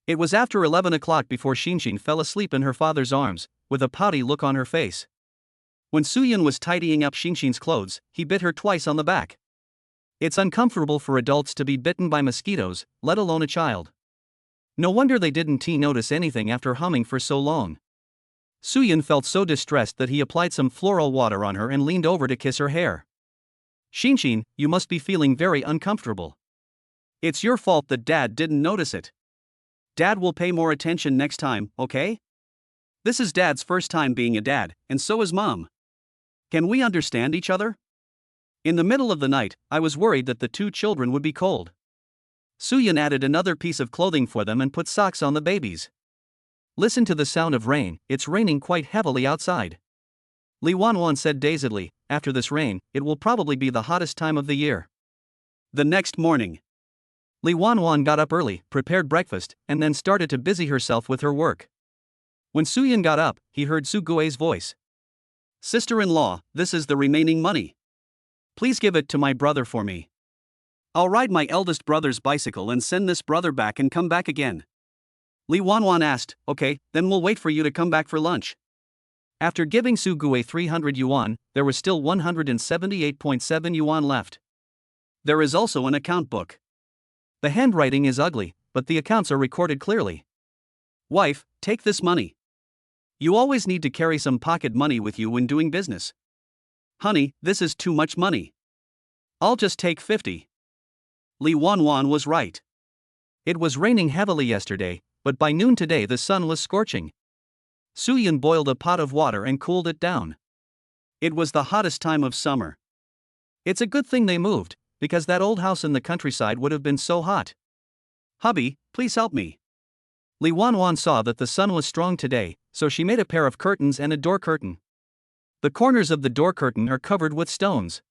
[SPEAKER 2] It was after 11 o'clock before Xinshin fell asleep in her father's arms, with a pouty look on her face. When Suyun was tidying up Xinshin's clothes, he bit her twice on the back. It's uncomfortable for adults to be bitten by mosquitoes, let alone a child. No wonder they didn't notice anything after humming for so long. Suyun felt so distressed that he applied some floral water on her and leaned over to kiss her hair. Xinshin, you must be feeling very uncomfortable. It's your fault that Dad didn't notice it. Dad will pay more attention next time, okay? This is Dad's first time being a dad, and so is Mom. Can we understand each other? In the middle of the night, I was worried that the two children would be cold. Suyun added another piece of clothing for them and put socks on the babies. Listen to the sound of rain, it's raining quite heavily outside. Li Wanwan said dazedly, after this rain, it will probably be the hottest time of the year. The next morning, Li Wanwan got up early, prepared breakfast, and then started to busy herself with her work. When Suyun got up, he heard Su Gui's voice. Sister-in-law, this is the remaining money. Please give it to my brother for me. I'll ride my eldest brother's bicycle and send this brother back and come back again. Li Wanwan asked, okay, then we'll wait for you to come back for lunch. After giving Su Gui 300 yuan, there was still 178.7 yuan left. There is also an account book. The handwriting is ugly, but the accounts are recorded clearly. Wife, take this money. You always need to carry some pocket money with you when doing business. Honey, this is too much money. I'll just take 50. Li Wanwan was right. It was raining heavily yesterday, but by noon today the sun was scorching. Suyun boiled a pot of water and cooled it down. It was the hottest time of summer. It's a good thing they moved, because that old house in the countryside would have been so hot. Hubby, please help me. Li Wanwan saw that the sun was strong today, so she made a pair of curtains and a door curtain. The corners of the door curtain are covered with stones.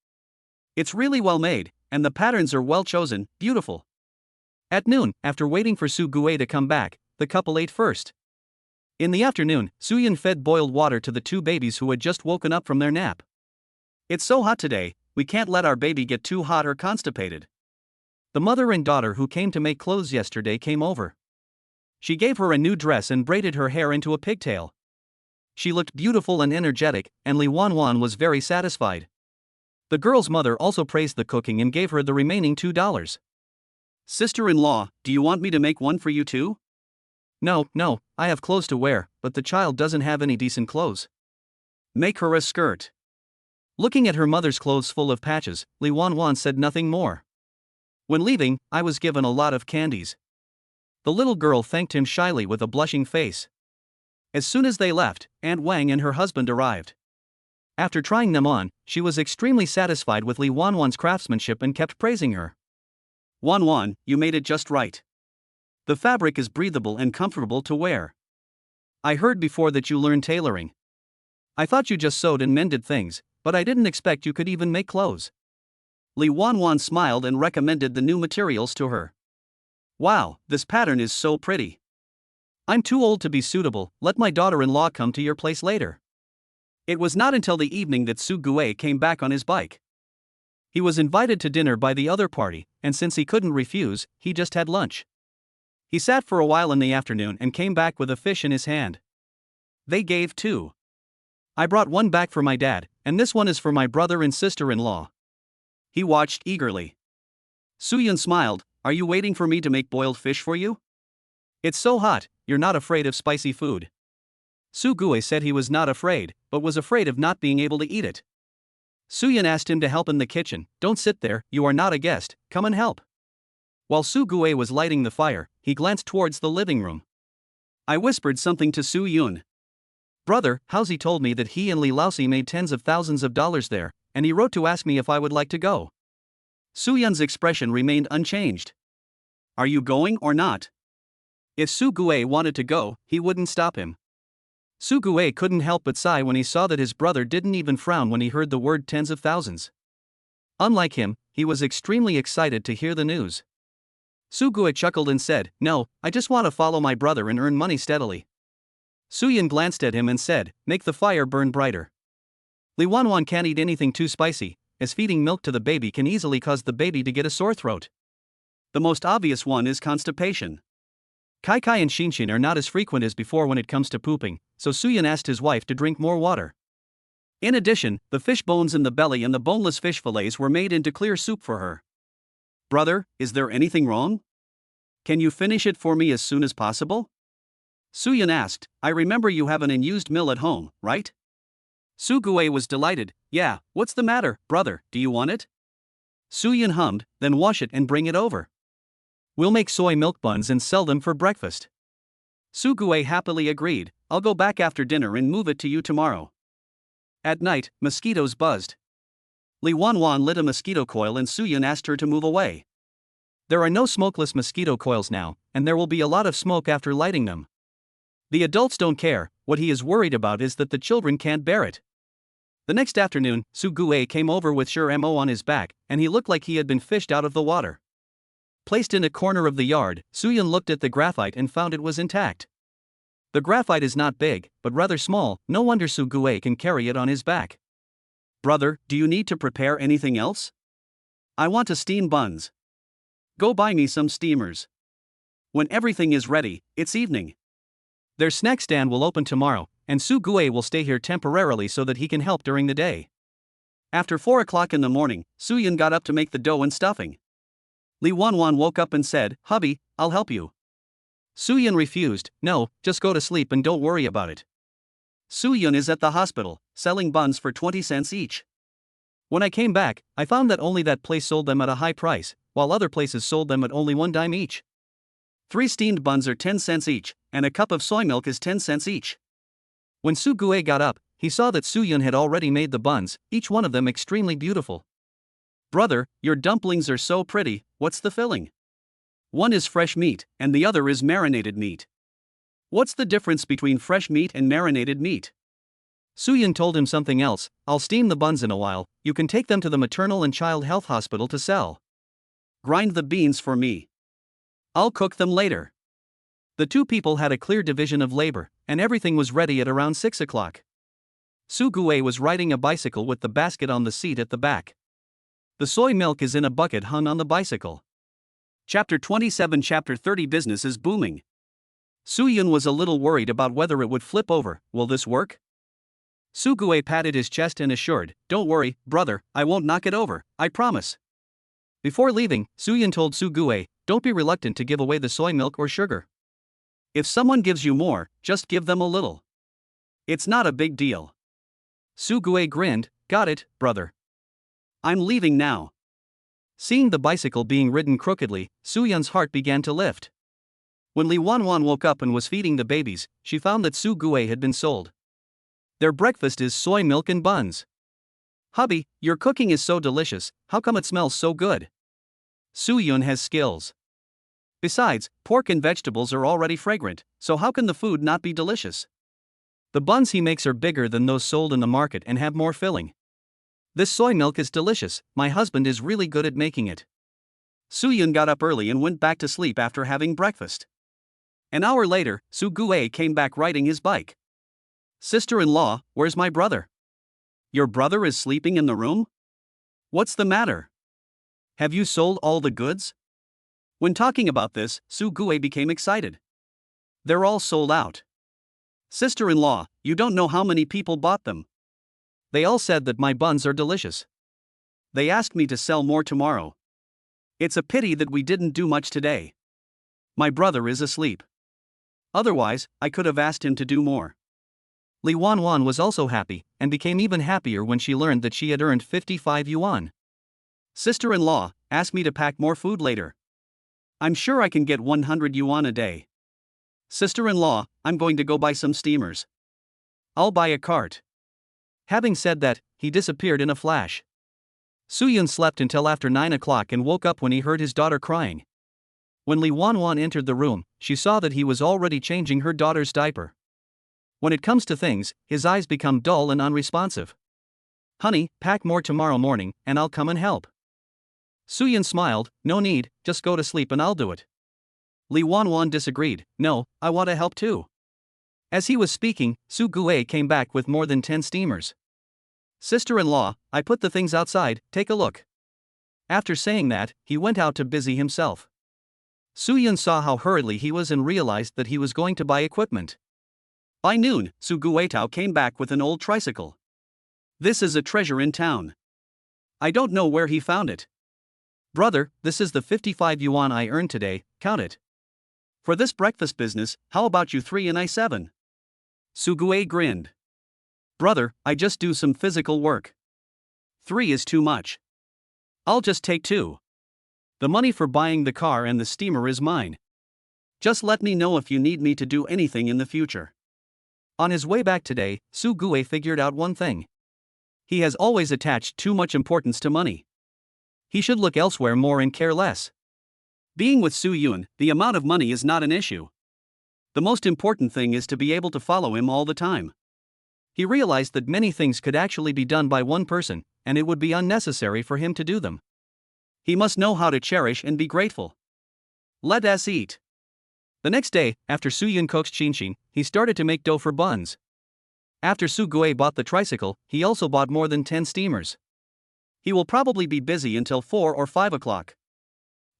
[SPEAKER 2] It's really well made, and the patterns are well chosen, beautiful. At noon, after waiting for Su Gui to come back, the couple ate first. In the afternoon, Suyun fed boiled water to the two babies who had just woken up from their nap. It's so hot today, we can't let our baby get too hot or constipated. The mother and daughter who came to make clothes yesterday came over. She gave her a new dress and braided her hair into a pigtail. She looked beautiful and energetic, and Li Wanwan was very satisfied. The girl's mother also praised the cooking and gave her the remaining $2. Sister-in-law, do you want me to make one for you too? No, I have clothes to wear, but the child doesn't have any decent clothes. Make her a skirt. Looking at her mother's clothes full of patches, Li Wanwan said nothing more. When leaving, I was given a lot of candies. The little girl thanked him shyly with a blushing face. As soon as they left, Aunt Wang and her husband arrived. After trying them on, she was extremely satisfied with Li Wanwan's craftsmanship and kept praising her. Wanwan, you made it just right. The fabric is breathable and comfortable to wear. I heard before that you learned tailoring. I thought you just sewed and mended things, but I didn't expect you could even make clothes. Li Wanwan smiled and recommended the new materials to her. Wow, this pattern is so pretty. I'm too old to be suitable, let my daughter-in-law come to your place later. It was not until the evening that Su Gui came back on his bike. He was invited to dinner by the other party, and since he couldn't refuse, he just had lunch. He sat for a while in the afternoon and came back with a fish in his hand. They gave two. I brought one back for my dad, and this one is for my brother and sister-in-law. He watched eagerly. Suyun smiled, are you waiting for me to make boiled fish for you? It's so hot, you're not afraid of spicy food. Su Gui said he was not afraid, but was afraid of not being able to eat it. Suyun asked him to help in the kitchen, don't sit there, you are not a guest, come and help. While Su Gui was lighting the fire, he glanced towards the living room. I whispered something to Suyun. Brother, Housie told me that he and Li Laosi made tens of thousands of dollars there, and he wrote to ask me if I would like to go. Suyun's expression remained unchanged. Are you going or not? If Su Gui wanted to go, he wouldn't stop him. Su Gue couldn't help but sigh when he saw that his brother didn't even frown when he heard the word tens of thousands. Unlike him, he was extremely excited to hear the news. Su Gue chuckled and said, "No, I just want to follow my brother and earn money steadily." Suyin glanced at him and said, "Make the fire burn brighter." Li Wanwan can't eat anything too spicy, as feeding milk to the baby can easily cause the baby to get a sore throat. The most obvious one is constipation. Kai Kai and Xinshin are not as frequent as before when it comes to pooping, so Suyin asked his wife to drink more water. In addition, the fish bones in the belly and the boneless fish fillets were made into clear soup for her. "Brother, is there anything wrong? Can you finish it for me as soon as possible?" Suyin asked. "I remember you have an unused mill at home, right?" Su Gue was delighted. "Yeah, what's the matter, brother, do you want it?" Suyin hummed, "Then wash it and bring it over. We'll make soy milk buns and sell them for breakfast." Su Gue happily agreed. "I'll go back after dinner and move it to you tomorrow." At night, mosquitoes buzzed. Li Wanwan lit a mosquito coil and Suyin asked her to move away. There are no smokeless mosquito coils now, and there will be a lot of smoke after lighting them. The adults don't care, what he is worried about is that the children can't bear it. The next afternoon, Su Gue came over with Mo on his back, and he looked like he had been fished out of the water. Placed in a corner of the yard, Suyin looked at the graphite and found it was intact. The graphite is not big, but rather small, no wonder Su Gue can carry it on his back. "Brother, do you need to prepare anything else? I want to steam buns. Go buy me some steamers." When everything is ready, it's evening. Their snack stand will open tomorrow, and Su Gue will stay here temporarily so that he can help during the day. After 4 o'clock in the morning, Suyin got up to make the dough and stuffing. Li Wanwan woke up and said, "Hubby, I'll help you." Suyin refused. "No, just go to sleep and don't worry about it." Suyin is at the hospital, selling buns for 20 cents each. When I came back, I found that only that place sold them at a high price, while other places sold them at only 1 dime each. 3 steamed buns are 10 cents each, and a cup of soy milk is 10 cents each. When Su Gue got up, he saw that Suyin had already made the buns, each one of them extremely beautiful. "Brother, your dumplings are so pretty, what's the filling?" "One is fresh meat, and the other is marinated meat." "What's the difference between fresh meat and marinated meat?" Suyin told him something else. "I'll steam the buns in a while, you can take them to the maternal and child health hospital to sell. Grind the beans for me. I'll cook them later." The two people had a clear division of labor, and everything was ready at around 6 o'clock. Su Gue was riding a bicycle with the basket on the seat at the back. The soy milk is in a bucket hung on the bicycle. Chapter 27 Chapter 30 Business is booming. Suyin was a little worried about whether it would flip over. Will this work? Su Gue patted his chest and assured, "Don't worry, brother, I won't knock it over, I promise." Before leaving, Suyin told Su Gue, "Don't be reluctant to give away the soy milk or sugar. If someone gives you more, just give them a little. It's not a big deal." Su Gue grinned, "Got it, brother. I'm leaving now." Seeing the bicycle being ridden crookedly, Suyun's heart began to lift. When Li Wanwan woke up and was feeding the babies, she found that Su Gue had been sold. Their breakfast is soy milk and buns. "Hubby, your cooking is so delicious, how come it smells so good?" Suyun has skills. Besides, pork and vegetables are already fragrant, so how can the food not be delicious? The buns he makes are bigger than those sold in the market and have more filling. This soy milk is delicious, my husband is really good at making it. Suyun got up early and went back to sleep after having breakfast. An hour later, Su Gue came back riding his bike. "Sister-in-law, where's my brother?" "Your brother is sleeping in the room? What's the matter? Have you sold all the goods?" When talking about this, Su Gue became excited. "They're all sold out. Sister-in-law, you don't know how many people bought them. They all said that my buns are delicious. They asked me to sell more tomorrow. It's a pity that we didn't do much today. My brother is asleep. Otherwise, I could have asked him to do more." Li Wanwan was also happy, and became even happier when she learned that she had earned 55 yuan. "Sister-in-law, ask me to pack more food later. I'm sure I can get 100 yuan a day. Sister-in-law, I'm going to go buy some steamers. I'll buy a cart." Having said that, he disappeared in a flash. Suyun slept until after 9 o'clock and woke up when he heard his daughter crying. When Li Wanwan entered the room, she saw that he was already changing her daughter's diaper.
[SPEAKER 1] When it comes to things, his eyes become dull and unresponsive. Honey, pack more tomorrow morning, and I'll come and help. Suyun smiled, no need, just go to sleep and I'll do it. Li Wanwan disagreed, no, I want to help too. As he was speaking, Su Gue came back with more than 10 steamers. Sister-in-law, I put the things outside, take a look. After saying that, he went out to busy himself. Suyun saw how hurriedly he was and realized that he was going to buy equipment. By noon, Su Guetao came back with an old tricycle. This is a treasure in town. I don't know where he found it. Brother, this is the 55 yuan I earned today, count it. For this breakfast business, how about you 3 and I 7? Su Gue grinned. Brother, I just do some physical work. 3 is too much. I'll just take 2. The money for buying the car and the steamer is mine. Just let me know if you need me to do anything in the future. On his way back today, Su Gue figured out one thing. He has always attached too much importance to money. He should look elsewhere more and care less. Being with Su Yun, the amount of money is not an issue. The most important thing is to be able to follow him all the time. He realized that many things could actually be done by one person, and it would be unnecessary for him to do them. He must know how to cherish and be grateful. Let us eat. The next day, after Su Yun coaxed Xinshin, he started to make dough for buns. After Su Gue bought the tricycle, he also bought more than 10 steamers. He will probably be busy until 4 or 5 o'clock.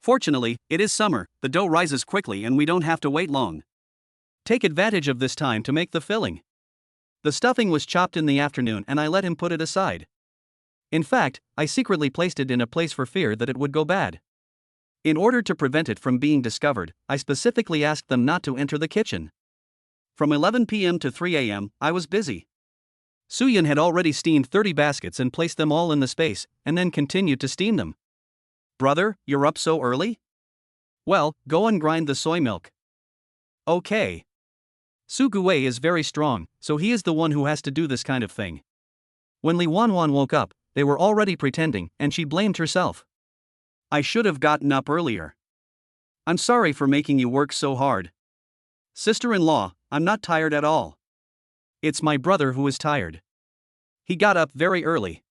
[SPEAKER 1] Fortunately, it is summer, the dough rises quickly and we don't have to wait long. Take advantage of this time to make the filling. The stuffing was chopped in the afternoon and I let him put it aside. In fact, I secretly placed it in a place for fear that it would go bad. In order to prevent it from being discovered, I specifically asked them not to enter the kitchen. From 11 p.m. to 3 a.m., I was busy. Suyun had already steamed 30 baskets and placed them all in the space, and then continued to steam them. Brother, you're up so early? Well, go and grind the soy milk. Okay. Su Gue is very strong, so he is the one who has to do this kind of thing. When Li Wanwan woke up, they were already pretending, and she blamed herself. I should have gotten up earlier. I'm sorry for making you work so hard. Sister-in-law, I'm not tired at all. It's my brother who is tired. He got up very early.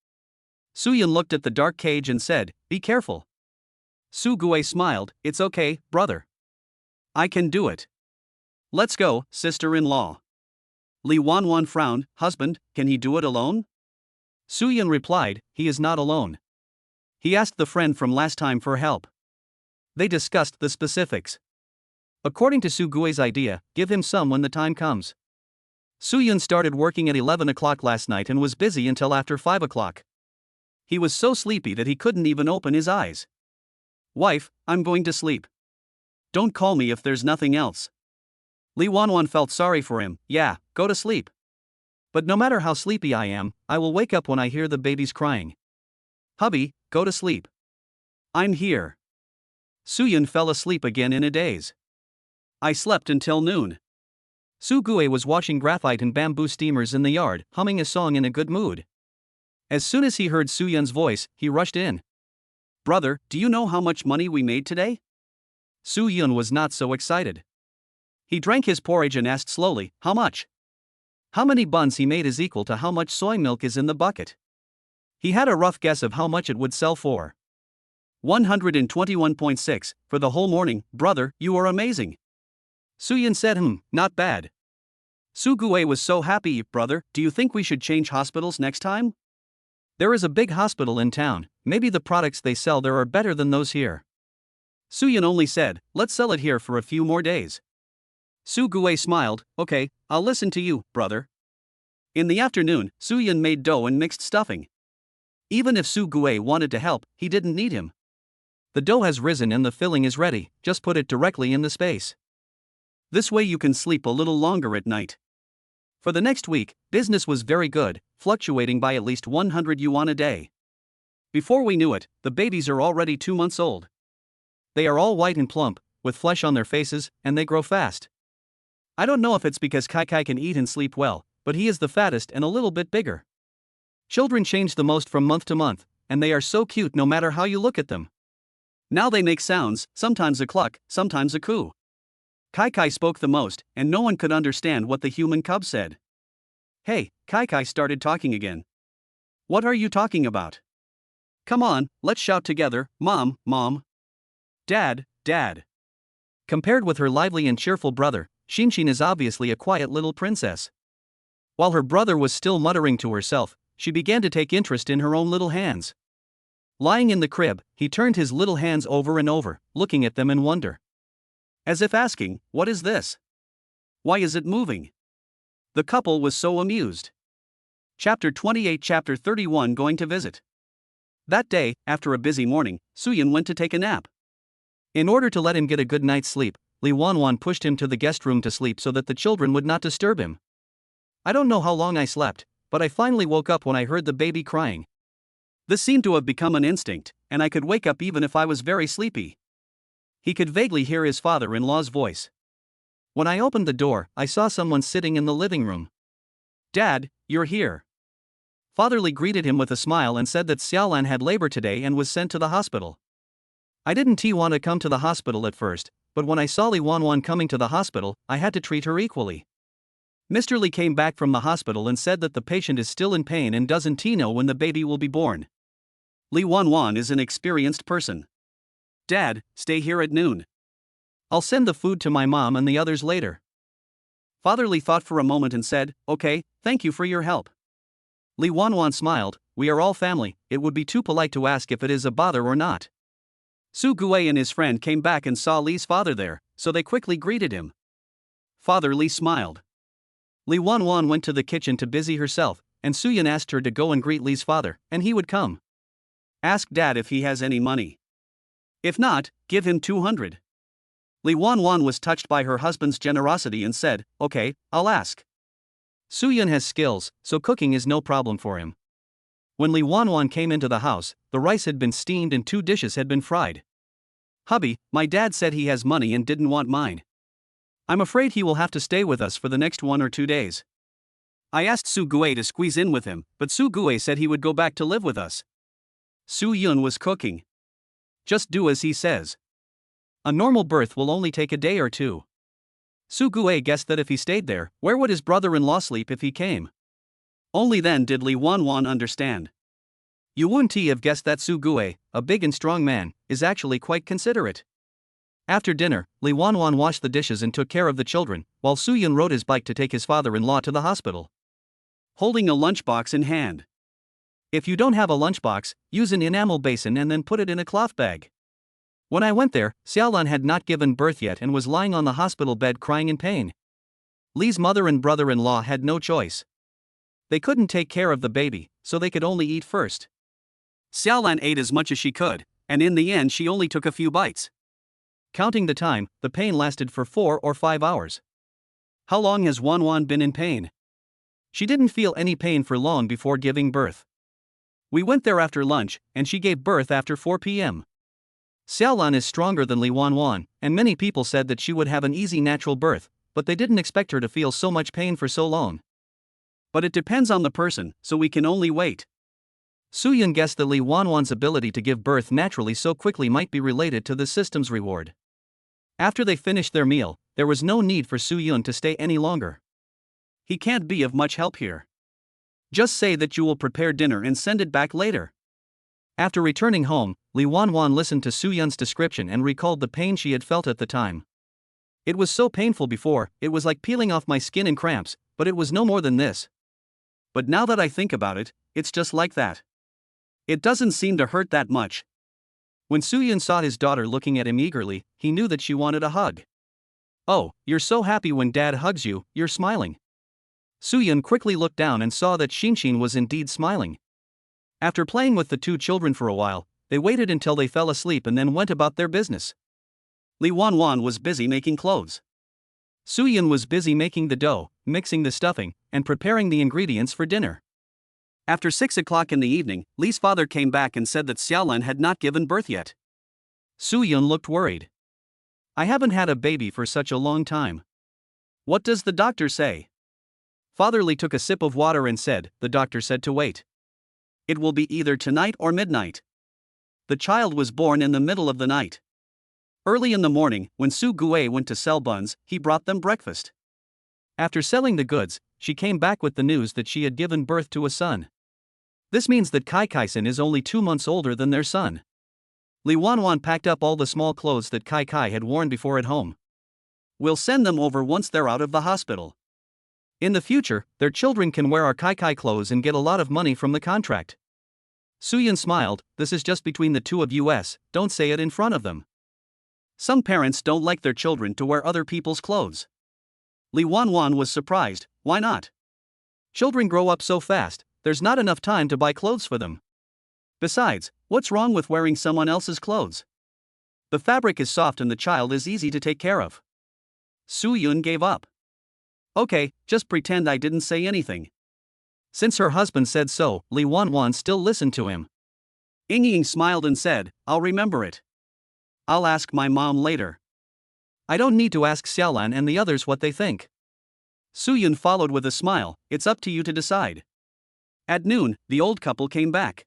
[SPEAKER 1] Suyun looked at the dark cage and said, be careful. Su Gue smiled, it's okay, brother. I can do it. Let's go, sister-in-law. Li Wanwan frowned, husband, can he do it alone? Suyun replied, he is not alone. He asked the friend from last time for help. They discussed the specifics. According to Su Gue's idea, give him some when the time comes. Suyun started working at 11 o'clock last night and was busy until after 5 o'clock. He was so sleepy that he couldn't even open his eyes. Wife, I'm going to sleep. Don't call me if there's nothing else. Li Wanwan felt sorry for him, yeah, go to sleep. But no matter how sleepy I am, I will wake up when I hear the babies crying. Hubby, go to sleep. I'm here. Suyun fell asleep again in a daze. I slept until noon. Su Gue was washing graphite and bamboo steamers in the yard, humming a song in a good mood. As soon as he heard Suyun's voice, he rushed in. Brother, do you know how much money we made today? Suyun was not so excited. He drank his porridge and asked slowly, how much? How many buns he made is equal to how much soy milk is in the bucket. He had a rough guess of how much it would sell for. 121.6, for the whole morning, brother, you are amazing. Suyun said, not bad. Su Gue was so happy, brother, do you think we should change hospitals next time? There is a big hospital in town, maybe the products they sell there are better than those here. Suyun only said, let's sell it here for a few more days. Su Gue smiled, okay, I'll listen to you, brother. In the afternoon, Suyun made dough and mixed stuffing. Even if Su Gue wanted to help, he didn't need him. The dough has risen and the filling is ready, just put it directly in the space. This way you can sleep a little longer at night. For the next week, business was very good, fluctuating by at least 100 yuan a day. Before we knew it, the babies are already 2 months old. They are all white and plump, with flesh on their faces, and they grow fast. I don't know if it's because Kai Kai can eat and sleep well, but he is the fattest and a little bit bigger. Children change the most from month to month, and they are so cute no matter how you look at them. Now they make sounds, sometimes a cluck, sometimes a coo.
[SPEAKER 2] Kai Kai spoke the most, and no one could understand what the human cub said. Hey, Kai Kai started talking again. What are you talking about? Come on, let's shout together, Mom, Mom. Dad, Dad.
[SPEAKER 1] Compared with her lively and cheerful brother, Shinshin is obviously a quiet little princess. While her brother was still muttering to herself, she began to take interest in her own little hands. Lying in the crib, he turned his little hands over and over, looking at them in wonder. As if asking, what is this? Why is it moving? The couple was so amused. Chapter 28, Chapter 31, Going to Visit. That day, after a busy morning, Suyun went to take a nap. In order to let him get a good night's sleep, Li Wanwan pushed him to the guest room to sleep so that the children would not disturb him. I don't know how long I slept, but I finally woke up when I heard the baby crying. This seemed to have become an instinct, and I could wake up even if I was very sleepy. He could vaguely hear his father-in-law's voice. When I opened the door, I saw someone sitting in the living room. Dad, you're here. Father Li greeted him with a smile and said that Xiaolan had labor today and was sent to the hospital. I didn't want to come to the hospital at first, but when I saw Li Wanwan coming to the hospital, I had to treat her equally. Mr. Li came back from the hospital and said that the patient is still in pain and doesn't know when the baby will be born. Li Wanwan is an experienced person. Dad, stay here at noon. I'll send the food to my mom and the others later. Father Li thought for a moment and said, okay, thank you for your help. Li Wanwan smiled, we are all family, it would be too polite to ask if it is a bother or not. Su Gui and his friend came back and saw Li's father there, so they quickly greeted him. Father Li smiled. Li Wanwan went to the kitchen to busy herself, and Suyun asked her to go and greet Li's father, and he would come. Ask Dad if he has any money. If not, give him 200. Li Wanwan was touched by her husband's generosity and said, okay, I'll ask. Suyun has skills, so cooking is no problem for him. When Li Wanwan came into the house, the rice had been steamed and 2 dishes had been fried. Hubby, my dad said he has money and didn't want mine. I'm afraid he will have to stay with us for the next 1 or 2 days. I asked Su Gui to squeeze in with him, but Su Gui said he would go back to live with us. Su Yun was cooking. Just do as he says. A normal birth will only take a day or 2. Su Gui guessed that if he stayed there, where would his brother-in-law sleep if he came? Only then did Li Wanwan understand. You wouldn't have guessed that Su Gui, a big and strong man, is actually quite considerate. After dinner, Li Wanwan washed the dishes and took care of the children, while Suyun rode his bike to take his father-in-law to the hospital. Holding a lunchbox in hand. If you don't have a lunchbox, use an enamel basin and then put it in a cloth bag. When I went there, Xiaolan had not given birth yet and was lying on the hospital bed crying in pain. Li's mother and brother-in-law had no choice. They couldn't take care of the baby, so they could only eat first. Xiaolan ate as much as she could, and in the end she only took a few bites. Counting the time, the pain lasted for 4 or 5 hours. How long has Wanwan been in pain? She didn't feel any pain for long before giving birth. We went there after lunch, and she gave birth after 4 p.m. Xiaolan is stronger than Li Wanwan, and many people said that she would have an easy natural birth, but they didn't expect her to feel so much pain for so long. But it depends on the person, so we can only wait. Suyun guessed that Li Wanwan's ability to give birth naturally so quickly might be related to the system's reward. After they finished their meal, there was no need for Suyun to stay any longer. He can't be of much help here. Just say that you will prepare dinner and send it back later. After returning home, Li Wanwan listened to Suyun's description and recalled the pain she had felt at the time. It was so painful before, it was like peeling off my skin in cramps, but it was no more than this. But now that I think about it, it's just like that. It doesn't seem to hurt that much. When Suyun saw his daughter looking at him eagerly, he knew that she wanted a hug. Oh, you're so happy when Dad hugs you, you're smiling. Suyun quickly looked down and saw that Shinshin was indeed smiling. After playing with the 2 children for a while, they waited until they fell asleep and then went about their business. Li Wanwan was busy making clothes. Suyun was busy making the dough, mixing the stuffing, and preparing the ingredients for dinner. After 6 o'clock in the evening, Li's father came back and said that Xiaolan had not given birth yet. Suyun looked worried. I haven't had a baby for such a long time. What does the doctor say? Father Li took a sip of water and said, the doctor said to wait. It will be either tonight or midnight. The child was born in the middle of the night.
[SPEAKER 2] Early in the morning, when Su Gue went to sell buns, he brought them breakfast. After selling the goods, she came back with the news that she had given birth to a son. This means that Kai Kai-san is only 2 months older than their son. Li Wanwan packed up all the small clothes that Kai Kai had worn before at home. We'll send them over once they're out of the hospital. In the future, their children can wear our Kai Kai clothes and get a lot of money from the contract. Suyun smiled, this is just between the two of us, don't say it in front of them. Some parents don't like their children to wear other people's clothes. Li Wanwan was surprised, why not? Children grow up so fast, there's not enough time to buy clothes for them. Besides, what's wrong with wearing someone else's clothes? The fabric is soft and the child is easy to take care of. Suyun gave up. Okay, just pretend I didn't say anything. Since her husband said so, Li Wanwan still listened to him. Ying smiled and said, I'll remember it. I'll ask my mom later. I don't need to ask Xiaolan and the others what they think. Suyun followed with a smile, it's up to you to decide. At noon, the old couple came back.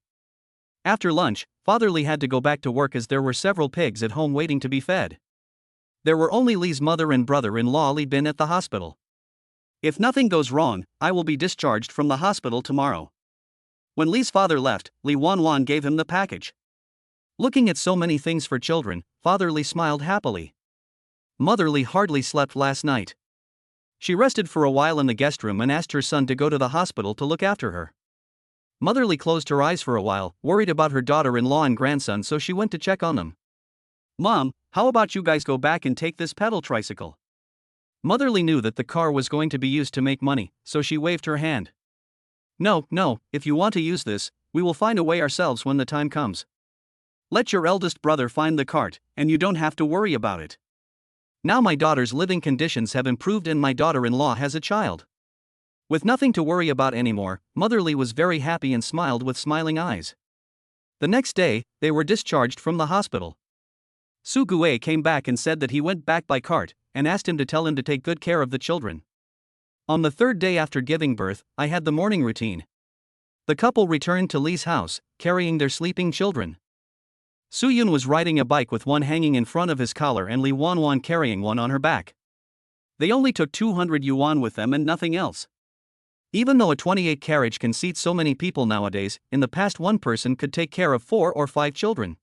[SPEAKER 2] After lunch, Father Li had to go back to work as there were several pigs at home waiting to be fed. There were only Li's mother and brother-in-law Li Bin at the hospital. If nothing goes wrong, I will be discharged from the hospital tomorrow. When Li's father left, Li Wanwan gave him the package. Looking at so many things for children, Father Li smiled happily. Mother Li hardly slept last night. She rested for a while in the guest room and asked her son to go to the hospital to look after her. Mother Li closed her eyes for a while, worried about her daughter-in-law and grandson, so she went to check on them. Mom, how about you guys go back and take this pedal tricycle? Mother Li knew that the car was going to be used to make money, so she waved her hand. No, if you want to use this, we will find a way ourselves when the time comes. Let your eldest brother find the cart, and you don't have to worry about it. Now my daughter's living conditions have improved and my daughter-in-law has a child. With nothing to worry about anymore, Mother Li was very happy and smiled with smiling eyes. The next day, they were discharged from the hospital. Su Gue came back and said that he went back by cart, and asked him to tell him to take good care of the children. On the third day after giving birth, I had the morning routine. The couple returned to Li's house, carrying their sleeping children. Suyun was riding a bike with one hanging in front of his collar and Li Wanwan carrying one on her back. They only took 200 yuan with them and nothing else. Even though a 28 carriage can seat so many people nowadays, in the past one person could take care of 4 or 5 children.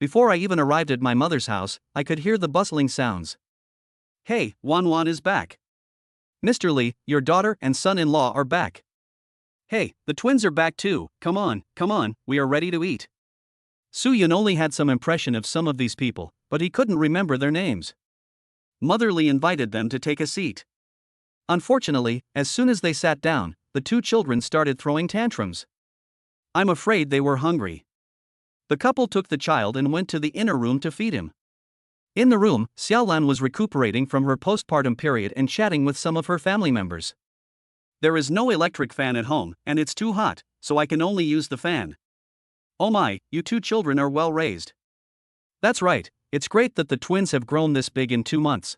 [SPEAKER 2] Before I even arrived at my mother's house, I could hear the bustling sounds. Hey, Wanwan is back. Mr. Li, your daughter and son-in-law are back. Hey, the twins are back too, come on, we are ready to eat. Suyun only had some impression of some of these people, but he couldn't remember their names. Mother Li invited them to take a seat. Unfortunately, as soon as they sat down, the 2 children started throwing tantrums. I'm afraid they were hungry. The couple took the child and went to the inner room to feed him. In the room, Xiaolan was recuperating from her postpartum period and chatting with some of her family members. There is no electric fan at home, and it's too hot, so I can only use the fan. Oh my, you 2 children are well raised. That's right, it's great that the twins have grown this big in 2 months.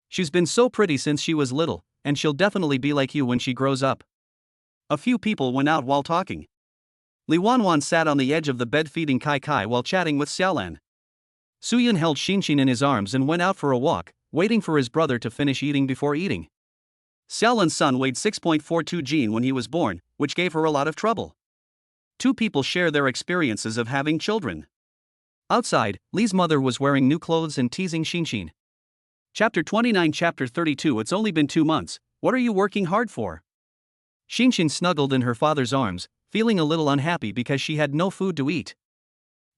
[SPEAKER 2] She's been so pretty since she was little, and she'll definitely be like you when she grows up. A few people went out while talking. Li Wanwan sat on the edge of the bed feeding Kai Kai while chatting with Xiaolan. Suyun held Xinxin in his arms and went out for a walk, waiting for his brother to finish eating before eating. Xiaolan's son weighed 6.42 Jin when he was born, which gave her a lot of trouble. 2 people share their experiences of having children. Outside, Li's mother was wearing new clothes and teasing Xinxin. Chapter 29 Chapter 32 It's only been 2 months, what are you working hard for? Xinxin snuggled in her father's arms, feeling a little unhappy because she had no food to eat.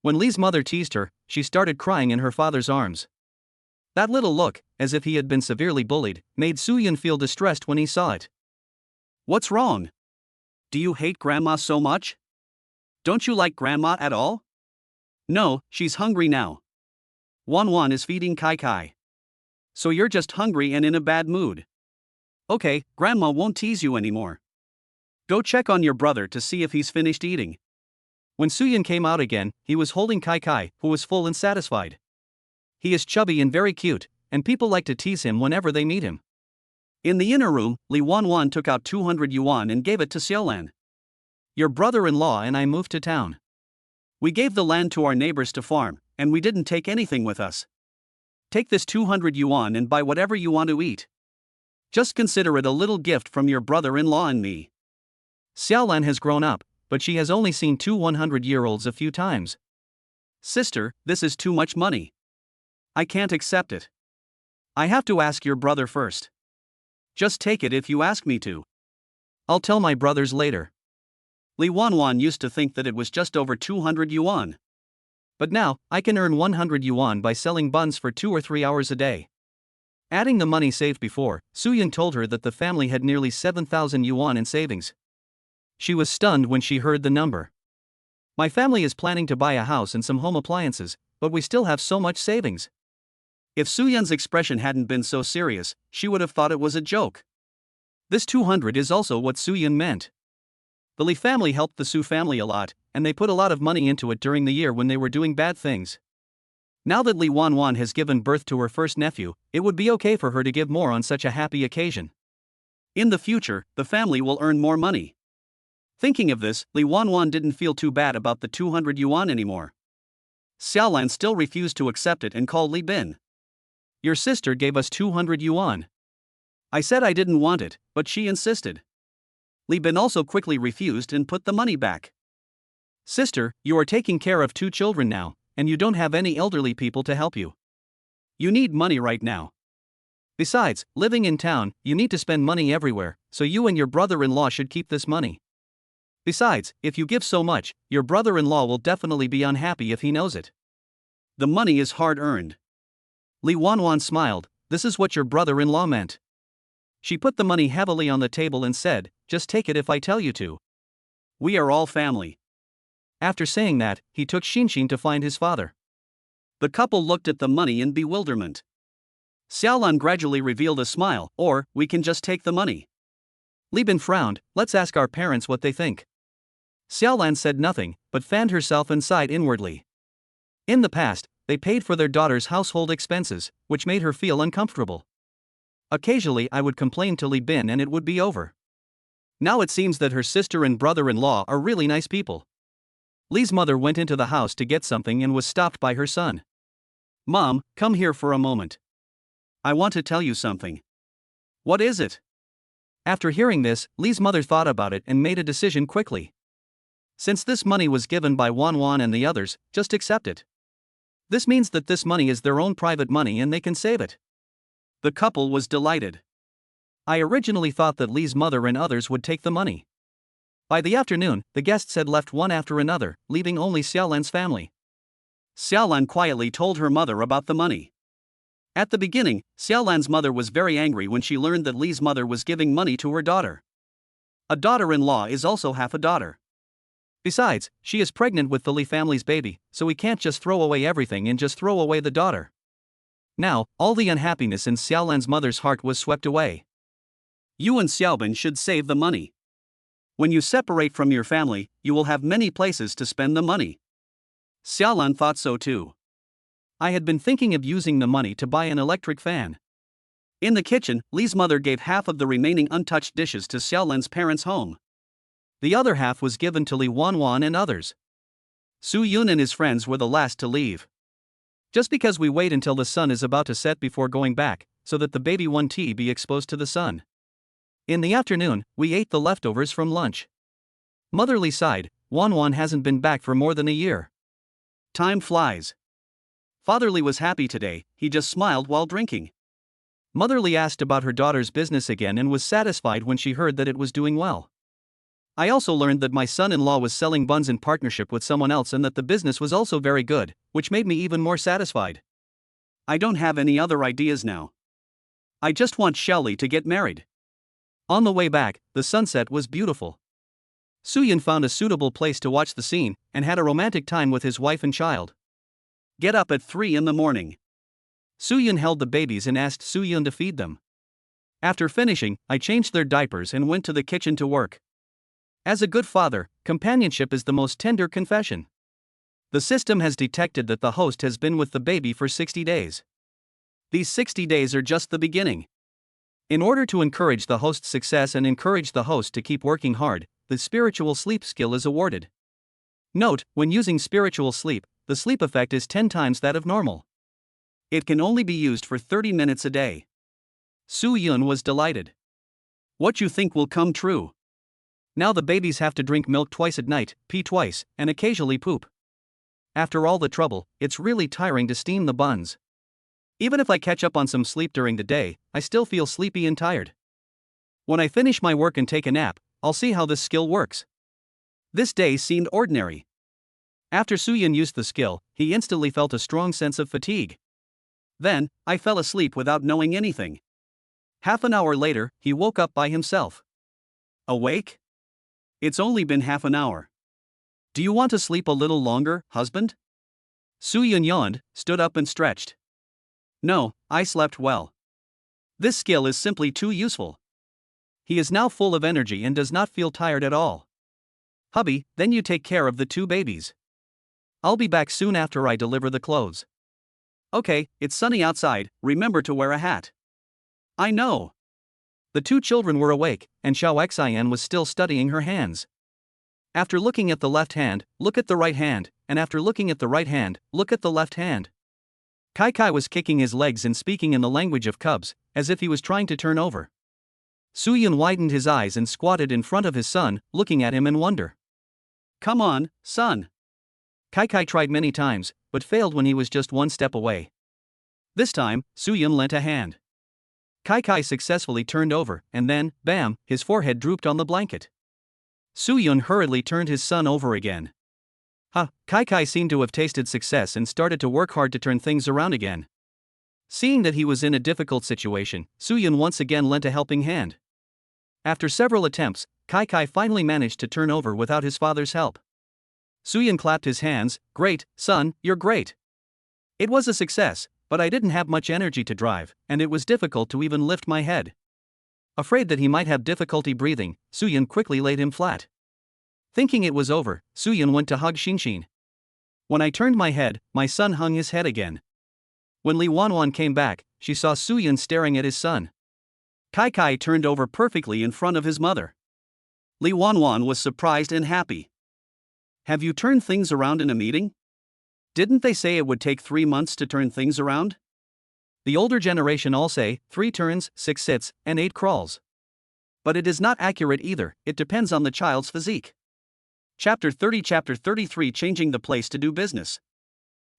[SPEAKER 2] When Li's mother teased her, she started crying in her father's arms. That little look, as if he had been severely bullied, made Suyun feel distressed when he saw it. What's wrong? Do you hate Grandma so much? Don't you like Grandma at all? No, she's hungry now. Wanwan is feeding Kai Kai. So you're just hungry and in a bad mood. Okay, Grandma won't tease you anymore. Go check on your brother to see if he's finished eating. When Suyun came out again, he was holding Kai Kai, who was full and satisfied. He is chubby and very cute, and people like to tease him whenever they meet him. In the inner room, Li Wanwan took out 200 yuan and gave it to Xiaolan. Your brother-in-law and I moved to town. We gave the land to our neighbors to farm, and we didn't take anything with us. Take this 200 yuan and buy whatever you want to eat. Just consider it a little gift from your brother-in-law and me.
[SPEAKER 1] Xiaolan has grown up, but she has only seen two 100-year-olds a few times.
[SPEAKER 2] Sister, this is too much money. I can't accept it. I have to ask your brother first. Just take it if you ask me to.
[SPEAKER 1] I'll tell my brothers later.
[SPEAKER 2] Li Wanwan used to think that it was just over 200 yuan.
[SPEAKER 1] But now, I can earn 100 yuan by selling buns for 2 or 3 hours a day. Adding the money saved before, Suyun told her that the family had nearly 7,000 yuan in savings. She was stunned when she heard the number. My family is planning to buy a house and some home appliances, but we still have so much savings.
[SPEAKER 2] If Suyun's expression hadn't been so serious, she would have thought it was a joke.
[SPEAKER 1] This 200 is also what Suyun meant. The Li family helped the Su family a lot, and they put a lot of money into it during the year when they were doing bad things. Now that Li Wanwan has given birth to her first nephew, it would be okay for her to give more on such a happy occasion.
[SPEAKER 2] In the future, the family will earn more money. Thinking of this, Li Wanwan didn't feel too bad about the 200 yuan anymore. Xiaolan still refused to accept it and called Li Bin.
[SPEAKER 1] Your sister gave us 200 yuan.
[SPEAKER 2] I said I didn't want it, but she insisted. Li Bin also quickly refused and put the money back.
[SPEAKER 1] Sister, you are taking care of 2 children now, and you don't have any elderly people to help you.
[SPEAKER 2] You need money right now.
[SPEAKER 1] Besides, living in town, you need to spend money everywhere, so you and your brother-in-law should keep this money. Besides, if you give so much, your brother-in-law will definitely be unhappy if he knows it.
[SPEAKER 2] The money is hard-earned.
[SPEAKER 1] Li Wanwan smiled. This is what your brother-in-law meant. She put the money heavily on the table and said, just take it if I tell you to.
[SPEAKER 2] We are all family.
[SPEAKER 1] After saying that, he took Xinshin to find his father.
[SPEAKER 2] The couple looked at the money in bewilderment. Xiaolan gradually revealed a smile, or, we can just take the money.
[SPEAKER 1] Li Bin frowned, let's ask our parents what they think. Xiaolan said nothing, but fanned herself and sighed inwardly. In the past, they paid for their daughter's household expenses, which made her feel uncomfortable. Occasionally I would complain to Li Bin and it would be over. Now it seems that her sister and brother-in-law are really nice people. Li's mother went into the house to get something and was stopped by her son.
[SPEAKER 2] Mom, come here for a moment. I want to tell you something. What is it?
[SPEAKER 1] After hearing this, Li's mother thought about it and made a decision quickly. Since this money was given by Wanwan and the others, just accept it. This means that this money is their own private money and they can save it.
[SPEAKER 2] The couple was delighted.
[SPEAKER 1] I originally thought that Li's mother and others would take the money. By the afternoon, the guests had left one after another, leaving only Xiaolan's family.
[SPEAKER 2] Xiaolan quietly told her mother about the money. At the beginning, Xiaolan's mother was very angry when she learned that Li's mother was giving money to her daughter. A daughter-in-law is also half a daughter.
[SPEAKER 1] Besides, she is pregnant with the Li family's baby, so we can't just throw away everything and just throw away the daughter. Now, all the unhappiness in Xiaolan's mother's heart was swept away.
[SPEAKER 2] You and Xiaobin should save the money. When you separate from your family, you will have many places to spend the money. Xiaolan thought so too.
[SPEAKER 1] I had been thinking of using the money to buy an electric fan.
[SPEAKER 2] In the kitchen, Li's mother gave half of the remaining untouched dishes to Xiaolan's parents' home.
[SPEAKER 1] The other half was given to Li Wanwan and others.
[SPEAKER 2] Su Yun and his friends were the last to leave.
[SPEAKER 1] Just because we wait until the sun is about to set before going back, so that the baby won't be exposed to the sun. In the afternoon, we ate the leftovers from lunch. Mother Li sighed, Wanwan hasn't been back for more than a year.
[SPEAKER 2] Time flies. Father Li was happy today, he just smiled while drinking.
[SPEAKER 1] Mother Li asked about her daughter's business again and was satisfied when she heard that it was doing well. I also learned that my son-in-law was selling buns in partnership with someone else and that the business was also very good, which made me even more satisfied.
[SPEAKER 2] I don't have any other ideas now. I just want Shelly to get married.
[SPEAKER 1] On the way back, the sunset was beautiful. Suyun found a suitable place to watch the scene and had a romantic time with his wife and child.
[SPEAKER 2] Get up at 3 in the morning.
[SPEAKER 1] Suyun held the babies and asked Suyun to feed them. After finishing, I changed their diapers and went to the kitchen to work. As a good father, companionship is the most tender confession. The system has detected that the host has been with the baby for 60 days. These 60 days are just the beginning. In order to encourage the host's success and encourage the host to keep working hard, the spiritual sleep skill is awarded. Note, when using spiritual sleep, the sleep effect is 10 times that of normal.
[SPEAKER 2] It can only be used for 30 minutes a day. Soo-yeon was delighted. What you think will come true? Now the babies have to drink milk twice at night, pee twice, and occasionally poop. After all the trouble, it's really tiring to steam the buns. Even if I catch up on some sleep during the day, I still feel sleepy and tired. When I finish my work and take a nap, I'll see how this skill works. This day seemed ordinary. After Soo-yeon used the skill, he instantly felt a strong sense of fatigue. Then, I fell asleep without knowing anything. Half an hour later, he woke up by himself. Awake? It's only been half an hour. Do you want to sleep a little longer, husband? Soo-yeon yawned, stood up and stretched. No, I slept well. This skill is simply too useful. He is now full of energy and does not feel tired at all. Hubby, then you take care of the two babies. I'll be back soon after I deliver the clothes. Okay, it's sunny outside, remember to wear a hat. I know. The two children were awake, and Xiao Xian was still studying her hands. After looking at the left hand, look at the right hand, and after looking at the right hand, look at the left hand. Kai Kai was kicking his legs and speaking in the language of cubs, as if he was trying to turn over. Soo-yeon widened his eyes and squatted in front of his son, looking at him in wonder. Come on, son. Kai Kai tried many times, but failed when he was just one step away. This time, Soo-yeon lent a hand. Kai Kai successfully turned over, and then, bam, his forehead drooped on the blanket. Soo-yeon hurriedly turned his son over again. Kai Kai seemed to have tasted success and started to work hard to turn things around again. Seeing that he was in a difficult situation, Soo-yeon once again lent a helping hand. After several attempts, Kai Kai finally managed to turn over without his father's help. Soo-yeon clapped his hands. Great, son, you're great. It was a success, but I didn't have much energy to drive, and it was difficult to even lift my head. Afraid that he might have difficulty breathing, Soo-yeon quickly laid him flat. Thinking it was over, Soo-yeon went to hug Shinshin. When I turned my head, my son hung his head again. When Lee Wanwan came back, she saw Soo-yeon staring at his son. Kai Kai turned over perfectly in front of his mother. Lee Wanwan was surprised and happy. Have you turned things around in a meeting? Didn't they say it would take 3 months to turn things around? The older generation all say 3 turns, 6 sits, and 8 crawls. But it is not accurate either, it depends on the child's physique. Chapter 30, Chapter 33, Changing the Place to Do Business.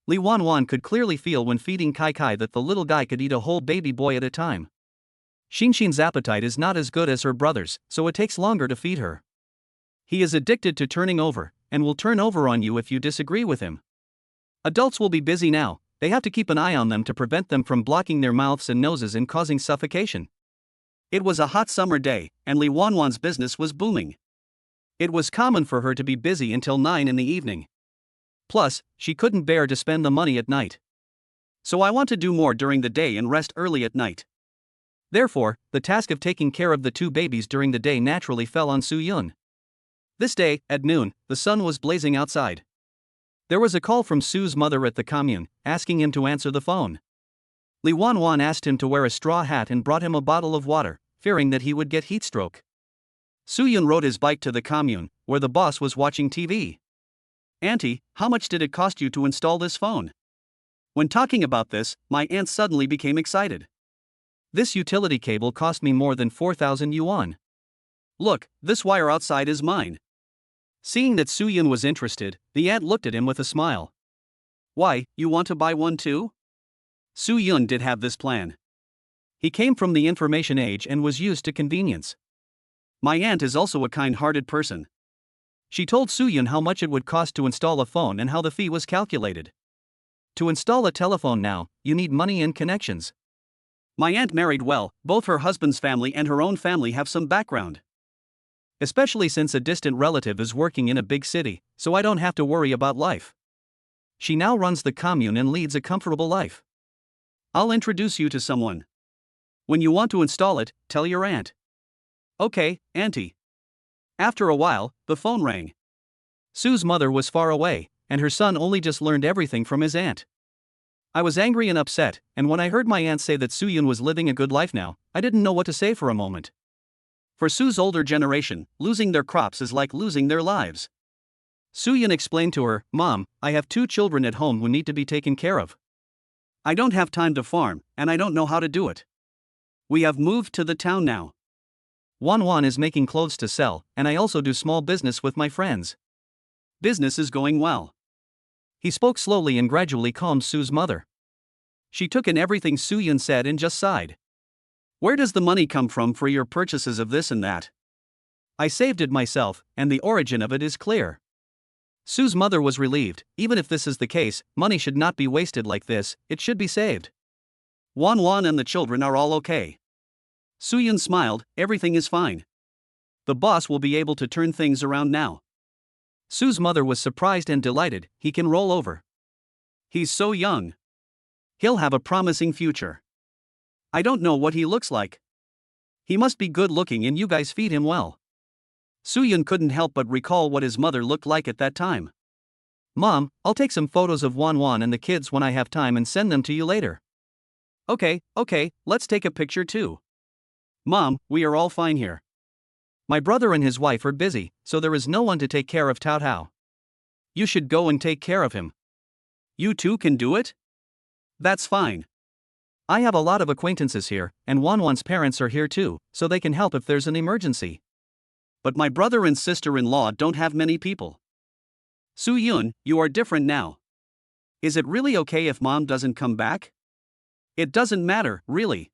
[SPEAKER 2] Lee Wanwan could clearly feel when feeding Kai Kai that the little guy could eat a whole baby boy at a time. Shinshin's appetite is not as good as her brother's, so it takes longer to feed her. He is addicted to turning over, and will turn over on you if you disagree with him. Adults will be busy now, they have to keep an eye on them to prevent them from blocking their mouths and noses and causing suffocation. It was a hot summer day, and Lee Wanwan's business was booming. It was common for her to be busy until 9 in the evening. Plus, she couldn't bear to spend the money at night. So I want to do more during the day and rest early at night. Therefore, the task of taking care of the two babies during the day naturally fell on Soo-yeon. This day, at noon, the sun was blazing outside. There was a call from Sue's mother at the commune, asking him to answer the phone. Lee Wanwan asked him to wear a straw hat and brought him a bottle of water, fearing that he would get heat stroke. Soo-yeon rode his bike to the commune, where the boss was watching TV. Auntie, how much did it cost you to install this phone? When talking about this, my aunt suddenly became excited. This utility cable cost me more than 4,000 yuan. Look, this wire outside is mine. Seeing that Soo-yeon was interested, the aunt looked at him with a smile. Why, you want to buy one too? Soo-yeon did have this plan. He came from the information age and was used to convenience. My aunt is also a kind-hearted person. She told Soo-yeon how much it would cost to install a phone and how the fee was calculated. To install a telephone now, you need money and connections. My aunt married well, both her husband's family and her own family have some background. Especially since a distant relative is working in a big city, so I don't have to worry about life. She now runs the commune and leads a comfortable life. I'll introduce you to someone. When you want to install it, tell your aunt. Okay, auntie. After a while, the phone rang. Sue's mother was far away, and her son only just learned everything from his aunt. I was angry and upset, and when I heard my aunt say that Soo-yeon was living a good life now, I didn't know what to say for a moment. For Sue's older generation, losing their crops is like losing their lives. Soo-yeon explained to her, Mom, I have 2 children at home who need to be taken care of. I don't have time to farm, and I don't know how to do it. We have moved to the town now.
[SPEAKER 1] Wan is making clothes to sell, and I also do small business with my friends.
[SPEAKER 2] Business is going well.
[SPEAKER 1] He spoke slowly and gradually calmed Sue's mother.
[SPEAKER 2] She took in everything Soo-Yun said and just sighed. Where does the money come from for your purchases of this and that?
[SPEAKER 1] I saved it myself, and the origin of it is clear. Sue's mother was relieved. Even if this is the case, money should not be wasted like this, it should be saved.
[SPEAKER 2] Wan and the children are all okay. Soo-Yun smiled, everything is fine. The boss will be able to turn things around now.
[SPEAKER 1] Sue's mother was surprised and delighted. He can roll over.
[SPEAKER 2] He's so young. He'll have a promising future. I don't know what he looks like. He must be good looking and you guys feed him well. Soo-Yun couldn't help but recall what his mother looked like at that time.
[SPEAKER 1] Mom, I'll take some photos of Wan and the kids when I have time and send them to you later.
[SPEAKER 2] Okay, let's take a picture too. Mom, we are all fine here.
[SPEAKER 1] My brother and his wife are busy, so there is no one to take care of Tao Hao.
[SPEAKER 2] You should go and take care of him. You two can do it? That's fine.
[SPEAKER 1] I have a lot of acquaintances here, and Wan's parents are here too, so they can help if there's an emergency.
[SPEAKER 2] But my brother and sister-in-law don't have many people. Soo-Yun, you are different now. Is it really okay if Mom doesn't come back? It doesn't matter, really.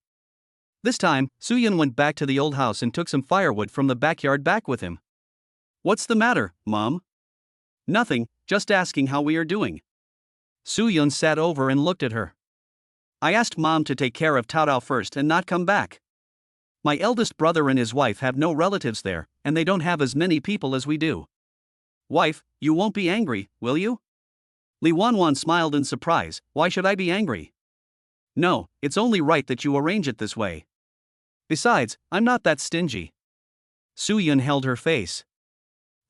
[SPEAKER 1] This time, Soo-Yun went back to the old house and took some firewood from the backyard back with him.
[SPEAKER 2] What's the matter, Mom? Nothing, just asking how we are doing.
[SPEAKER 1] Soo-Yun sat over and looked at her.
[SPEAKER 2] I asked Mom to take care of Tao first and not come back. My eldest brother and his wife have no relatives there, and they don't have as many people as we do. Wife, you won't be angry, will you? Li Wan smiled in surprise. Why should I be angry? No, it's only right that you arrange it this way. Besides, I'm not that stingy.
[SPEAKER 1] Soo-Yun held her face.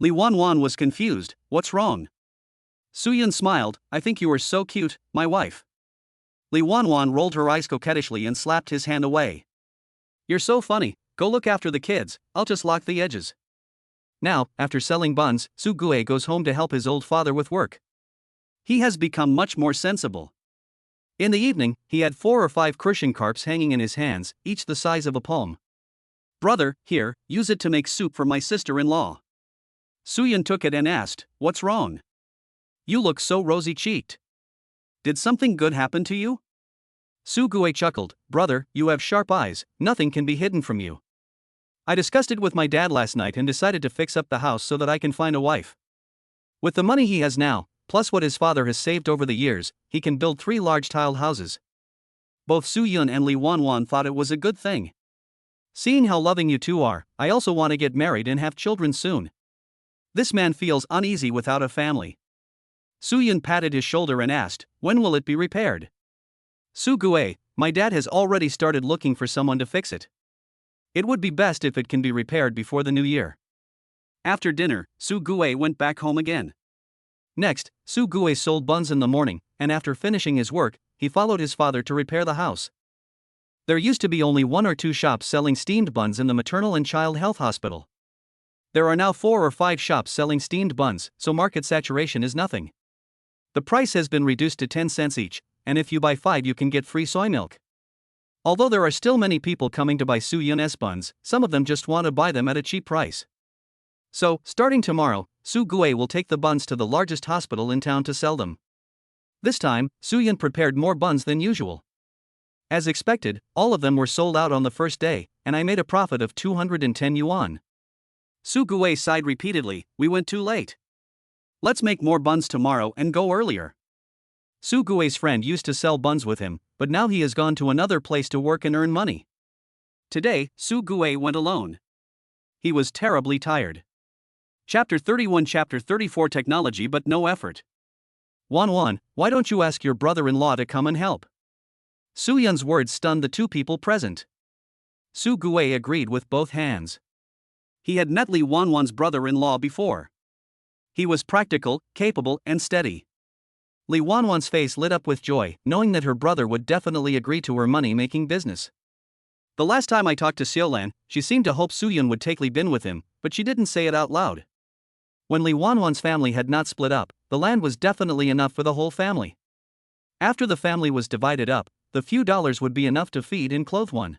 [SPEAKER 2] Li Wan was confused. What's wrong? Soo-Yun smiled. I think you are so cute, my wife. Li Wan rolled her eyes coquettishly and slapped his hand away. You're so funny, go look after the kids, I'll just lock the edges.
[SPEAKER 1] Now, after selling buns, Su-Gue goes home to help his old father with work.
[SPEAKER 2] He has become much more sensible.
[SPEAKER 1] In the evening, he had 4 or 5 crushing carps hanging in his hands, each the size of a palm.
[SPEAKER 2] Brother, here, use it to make soup for my sister-in-law. Soo-Yun took it and asked, what's wrong? You look so rosy-cheeked. Did something good happen to you?
[SPEAKER 1] Su-Gue chuckled, brother, you have sharp eyes, nothing can be hidden from you. I discussed it with my dad last night and decided to fix up the house so that I can find a wife. With the money he has now, plus what his father has saved over the years, he can build 3 large tiled houses.
[SPEAKER 2] Both Soo-Yun and Li Wan thought it was a good thing.
[SPEAKER 1] Seeing how loving you two are, I also want to get married and have children soon.
[SPEAKER 2] This man feels uneasy without a family. Soo-Yun patted his shoulder and asked, when will it be repaired?
[SPEAKER 1] Su-Gue, my dad has already started looking for someone to fix it. It would be best if it can be repaired before the new year.
[SPEAKER 2] After dinner, Su-Gue went back home again.
[SPEAKER 1] Next, Su-Gue sold buns in the morning, and after finishing his work, he followed his father to repair the house. There used to be only 1 or 2 shops selling steamed buns in the maternal and child health hospital. There are now 4 or 5 shops selling steamed buns, so market saturation is nothing. The price has been reduced to 10 cents each, and if you buy 5 you can get free soy milk. Although there are still many people coming to buy Soo-Yun's buns, some of them just want to buy them at a cheap price. So, starting tomorrow, Su-Gue will take the buns to the largest hospital in town to sell them. This time, Soo-Yun prepared more buns than usual. As expected, all of them were sold out on the first day, and I made a profit of 210 yuan.
[SPEAKER 2] Su-Gue sighed repeatedly, we went too late. Let's make more buns tomorrow and go earlier.
[SPEAKER 1] Su-Gue's friend used to sell buns with him, but now he has gone to another place to work and earn money.
[SPEAKER 2] Today, Su-Gue went alone. He was terribly tired. Chapter 31 Chapter 34 Technology but no effort.
[SPEAKER 1] Wan, why don't you ask your brother-in-law to come and help? Soo-Yun's words stunned the 2 people present. Su-Gue agreed with both hands.
[SPEAKER 2] He had met Li Wan's brother-in-law before. He was practical, capable, and steady.
[SPEAKER 1] Li Wan's face lit up with joy, knowing that her brother would definitely agree to her money-making business.
[SPEAKER 2] The last time I talked to Xiaolan, she seemed to hope Soo-Yun would take Li Bin with him, but she didn't say it out loud.
[SPEAKER 1] When Li Wan's family had not split up, the land was definitely enough for the whole family. After the family was divided up, the few dollars would be enough to feed and clothe one.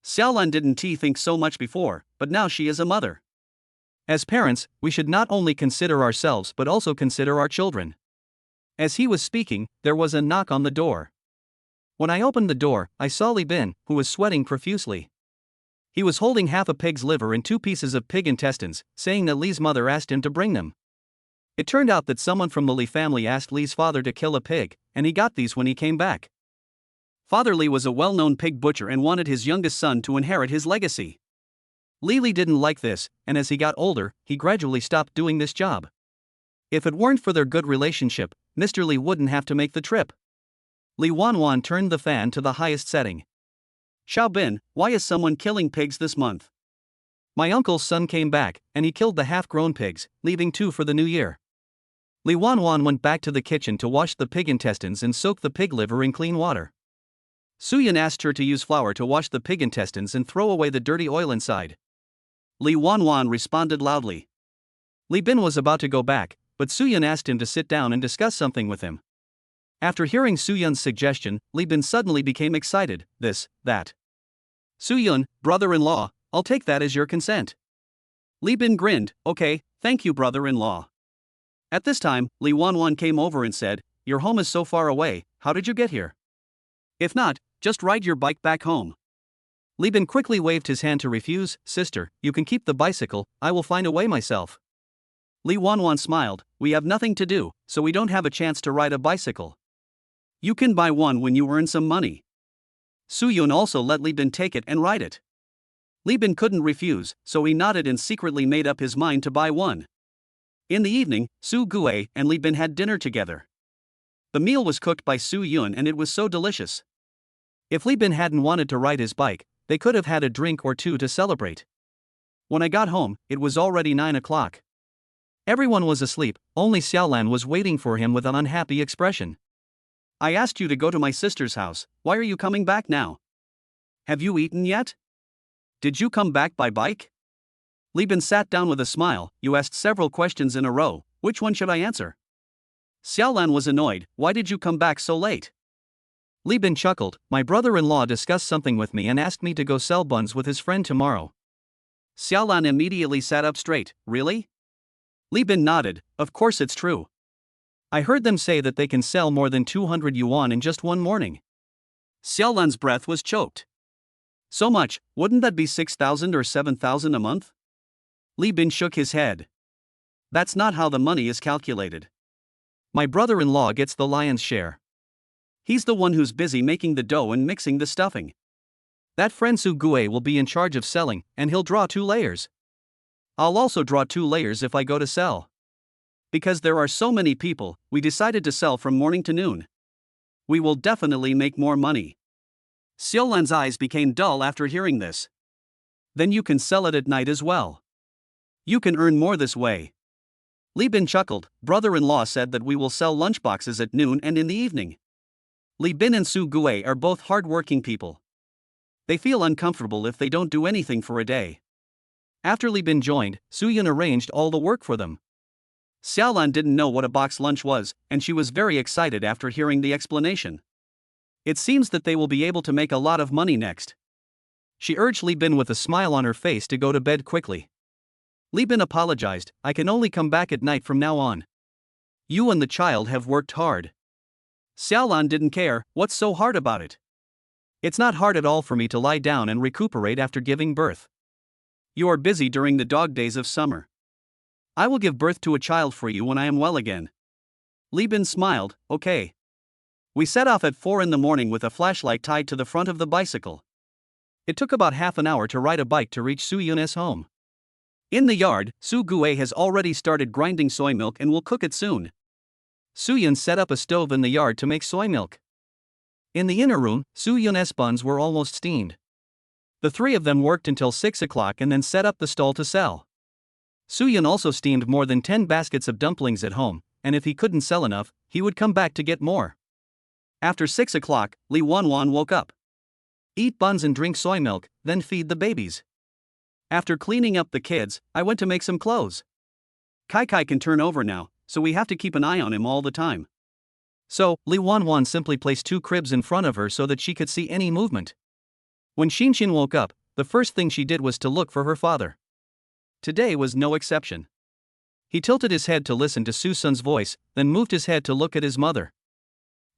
[SPEAKER 2] Xiaolan didn't think so much before, but now she is a mother.
[SPEAKER 1] As parents, we should not only consider ourselves but also consider our children. As he was speaking, there was a knock on the door. When I opened the door, I saw Li Bin, who was sweating profusely. He was holding half a pig's liver and 2 pieces of pig intestines, saying that Li's mother asked him to bring them. It turned out that someone from the Li family asked Li's father to kill a pig, and he got these when he came back.
[SPEAKER 2] Father Li was a well-known pig butcher and wanted his youngest son to inherit his legacy.
[SPEAKER 1] Li didn't like this, and as he got older, he gradually stopped doing this job. If it weren't for their good relationship, Mr. Li wouldn't have to make the trip. Li Wanwan turned the fan to the highest setting.
[SPEAKER 2] Xiao Bin, why is someone killing pigs this month?
[SPEAKER 1] My uncle's son came back, and he killed the half-grown pigs, leaving 2 for the new year. Li Wanwan went back to the kitchen to wash the pig intestines and soak the pig liver in clean water.
[SPEAKER 2] Suyan asked her to use flour to wash the pig intestines and throw away the dirty oil inside. Li Wanwan responded loudly.
[SPEAKER 1] Li Bin was about to go back, but Suyan asked him to sit down and discuss something with him. After hearing Suyan's suggestion, Li Bin suddenly became excited, this, that.
[SPEAKER 2] Suyun, brother-in-law, I'll take that as your consent. Li Bin grinned, okay, thank you brother-in-law. At this time, Li Wanwan came over and said, your home is so far away, how did you get here? If not, just ride your bike back home.
[SPEAKER 1] Li Bin quickly waved his hand to refuse, sister, you can keep the bicycle, I will find a way myself.
[SPEAKER 2] Li Wanwan smiled, we have nothing to do, so we don't have a chance to ride a bicycle. You can buy one when you earn some money. Suyun also let Li Bin take it and ride it. Li Bin couldn't refuse, so he nodded and secretly made up his mind to buy one. In the evening, Su Gue and Li Bin had dinner together. The meal was cooked by Su Yun and it was so delicious.
[SPEAKER 1] If Li Bin hadn't wanted to ride his bike, they could have had a drink or 2 to celebrate. When I got home, it was already 9 o'clock. Everyone was asleep, only Xiaolan was waiting for him with an unhappy expression.
[SPEAKER 2] I asked you to go to my sister's house, why are you coming back now? Have you eaten yet? Did you come back by bike? Li Bin sat down with a smile, you asked several questions in a row, which one should I answer? Xiaolan was annoyed, why did you come back so late?
[SPEAKER 1] Li Bin chuckled, my brother-in-law discussed something with me and asked me to go sell buns with his friend tomorrow.
[SPEAKER 2] Xiaolan immediately sat up straight, really? Li Bin nodded, of course it's true.
[SPEAKER 1] I heard them say that they can sell more than 200 yuan in just one morning.
[SPEAKER 2] Xiaolan's breath was choked. So much, wouldn't that be 6,000 or 7,000 a month? Li Bin shook his head. That's not how the money is calculated.
[SPEAKER 1] My brother-in-law gets the lion's share.
[SPEAKER 2] He's the one who's busy making the dough and mixing the stuffing.
[SPEAKER 1] That friend Su Gue will be in charge of selling, and he'll draw 2 layers.
[SPEAKER 2] I'll also draw 2 layers if I go to sell. Because there are so many people, we decided to sell from morning to noon. We will definitely make more money. Xiaolan's eyes became dull after hearing this. Then you can sell it at night as well. You can earn more this way. Li Bin chuckled, brother-in-law said that we will sell lunchboxes at noon and in the evening. Li Bin and Su Gue are both hard-working people. They feel uncomfortable if they don't do anything for a day.
[SPEAKER 1] After Li Bin joined, Su Yun arranged all the work for them.
[SPEAKER 2] Xiaolan didn't know what a box lunch was, and she was very excited after hearing the explanation. It seems that they will be able to make a lot of money next.
[SPEAKER 1] She urged Li Bin with a smile on her face to go to bed quickly.
[SPEAKER 2] Li Bin apologized, I can only come back at night from now on. You and the child have worked hard. Xiaolan didn't care, what's so hard about it?
[SPEAKER 1] It's not hard at all for me to lie down and recuperate after giving birth.
[SPEAKER 2] You are busy during the dog days of summer. I will give birth to a child for you when I am well again. Li Bin smiled, okay. We set off at 4 in the morning with a flashlight tied to the front of the bicycle.
[SPEAKER 1] It took about half an hour to ride a bike to reach Su Yun's home.
[SPEAKER 2] In the yard, Su Gue has already started grinding soy milk and will cook it soon.
[SPEAKER 1] Su Yun set up a stove in the yard to make soy milk. In the inner room, Su Yun's buns were almost steamed. The 3 of them worked until 6 o'clock and then set up the stall to sell. Su Yun also steamed more than 10 baskets of dumplings at home, and if he couldn't sell enough, he would come back to get more.
[SPEAKER 2] After 6 o'clock, Li Wanwan woke up.
[SPEAKER 1] Eat buns and drink soy milk, then feed the babies.
[SPEAKER 2] After cleaning up the kids, I went to make some clothes. Kai Kai can turn over now, so we have to keep an eye on him all the time. So, Li Wanwan simply placed 2 cribs in front of her so that she could see any movement. When Xinxin woke up, the first thing she did was to look for her father. Today was no exception. He tilted his head to listen to Su Sun's voice, then moved his head to look at his mother.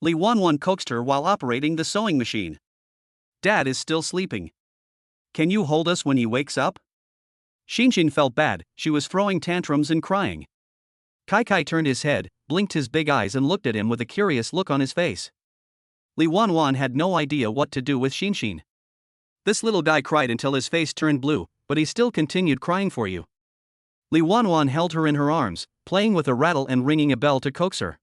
[SPEAKER 2] Li Wanwan coaxed her while operating the sewing machine. Dad is still sleeping. Can you hold us when he wakes up? Xinxin felt bad, she was throwing tantrums and crying. Kai turned his head, blinked his big eyes and looked at him with a curious look on his face. Li Wanwan had no idea what to do with Xinxin. This little guy cried until his face turned blue, but he still continued crying for you. Li Wanwan held her in her arms, playing with a rattle and ringing a bell to coax her.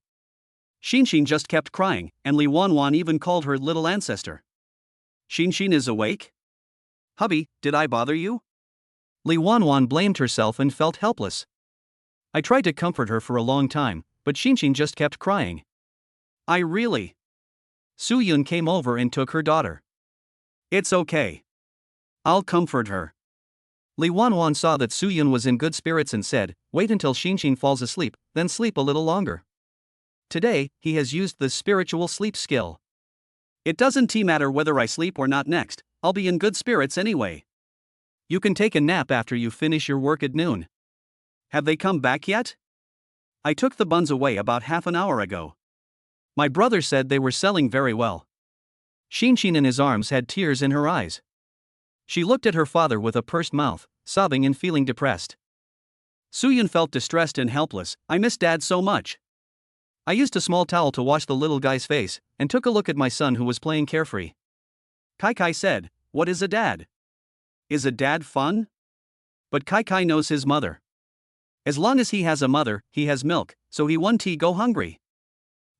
[SPEAKER 2] Xinxin just kept crying, and Li Wanwan even called her little ancestor. Xinxin is awake? Hubby, did I bother you? Li Wanwan blamed herself and felt helpless. I tried to comfort her for a long time, but Xinxin just kept crying. I really. Su Yun came over and took her daughter. It's okay. I'll comfort her. Li Wanwan saw that Su Yun was in good spirits and said, wait until Xinxin falls asleep, then sleep a little longer. Today, he has used the spiritual sleep skill. It doesn't matter whether I sleep or not next, I'll be in good spirits anyway. You can take a nap after you finish your work at noon. Have they come back yet? I took the buns away about half an hour ago. My brother said they were selling very well. Xinxin in his arms had tears in her eyes. She looked at her father with a pursed mouth, sobbing and feeling depressed. Su Yun felt distressed and helpless. I miss Dad so much. I used a small towel to wash the little guy's face, and took a look at my son who was playing carefree. Kai said, what is a dad? Is a dad fun? But Kai knows his mother. As long as he has a mother, he has milk, so he won't go hungry.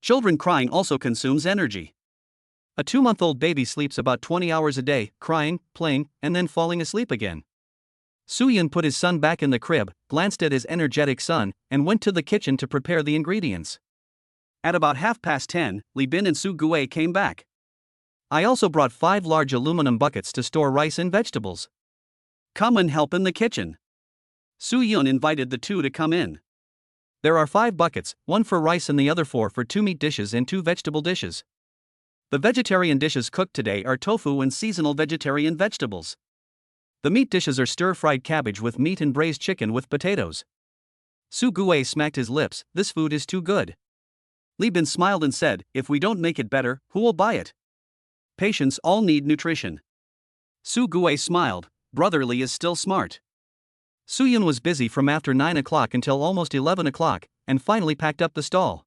[SPEAKER 2] Children crying also consumes energy. A 2-month-old baby sleeps about 20 hours a day, crying, playing, and then falling asleep again. Su Yun put his son back in the crib, glanced at his energetic son, and went to the kitchen to prepare the ingredients. At about 10:30, Li Bin and Su Gui came back. I also brought 5 large aluminum buckets to store rice and vegetables. Come and help in the kitchen. Su Yun invited the 2 to come in. There are 5 buckets, 1 for rice and the other 4 for 2 meat dishes and 2 vegetable dishes. The vegetarian dishes cooked today are tofu and seasonal vegetarian vegetables. The meat dishes are stir-fried cabbage with meat and braised chicken with potatoes. Su Gui smacked his lips, this food is too good. Li Bin smiled and said, if we don't make it better, who will buy it? Patients all need nutrition. Su Gui smiled, brother Li is still smart. Su Yun was busy from after 9 o'clock until almost 11 o'clock, and finally packed up the stall.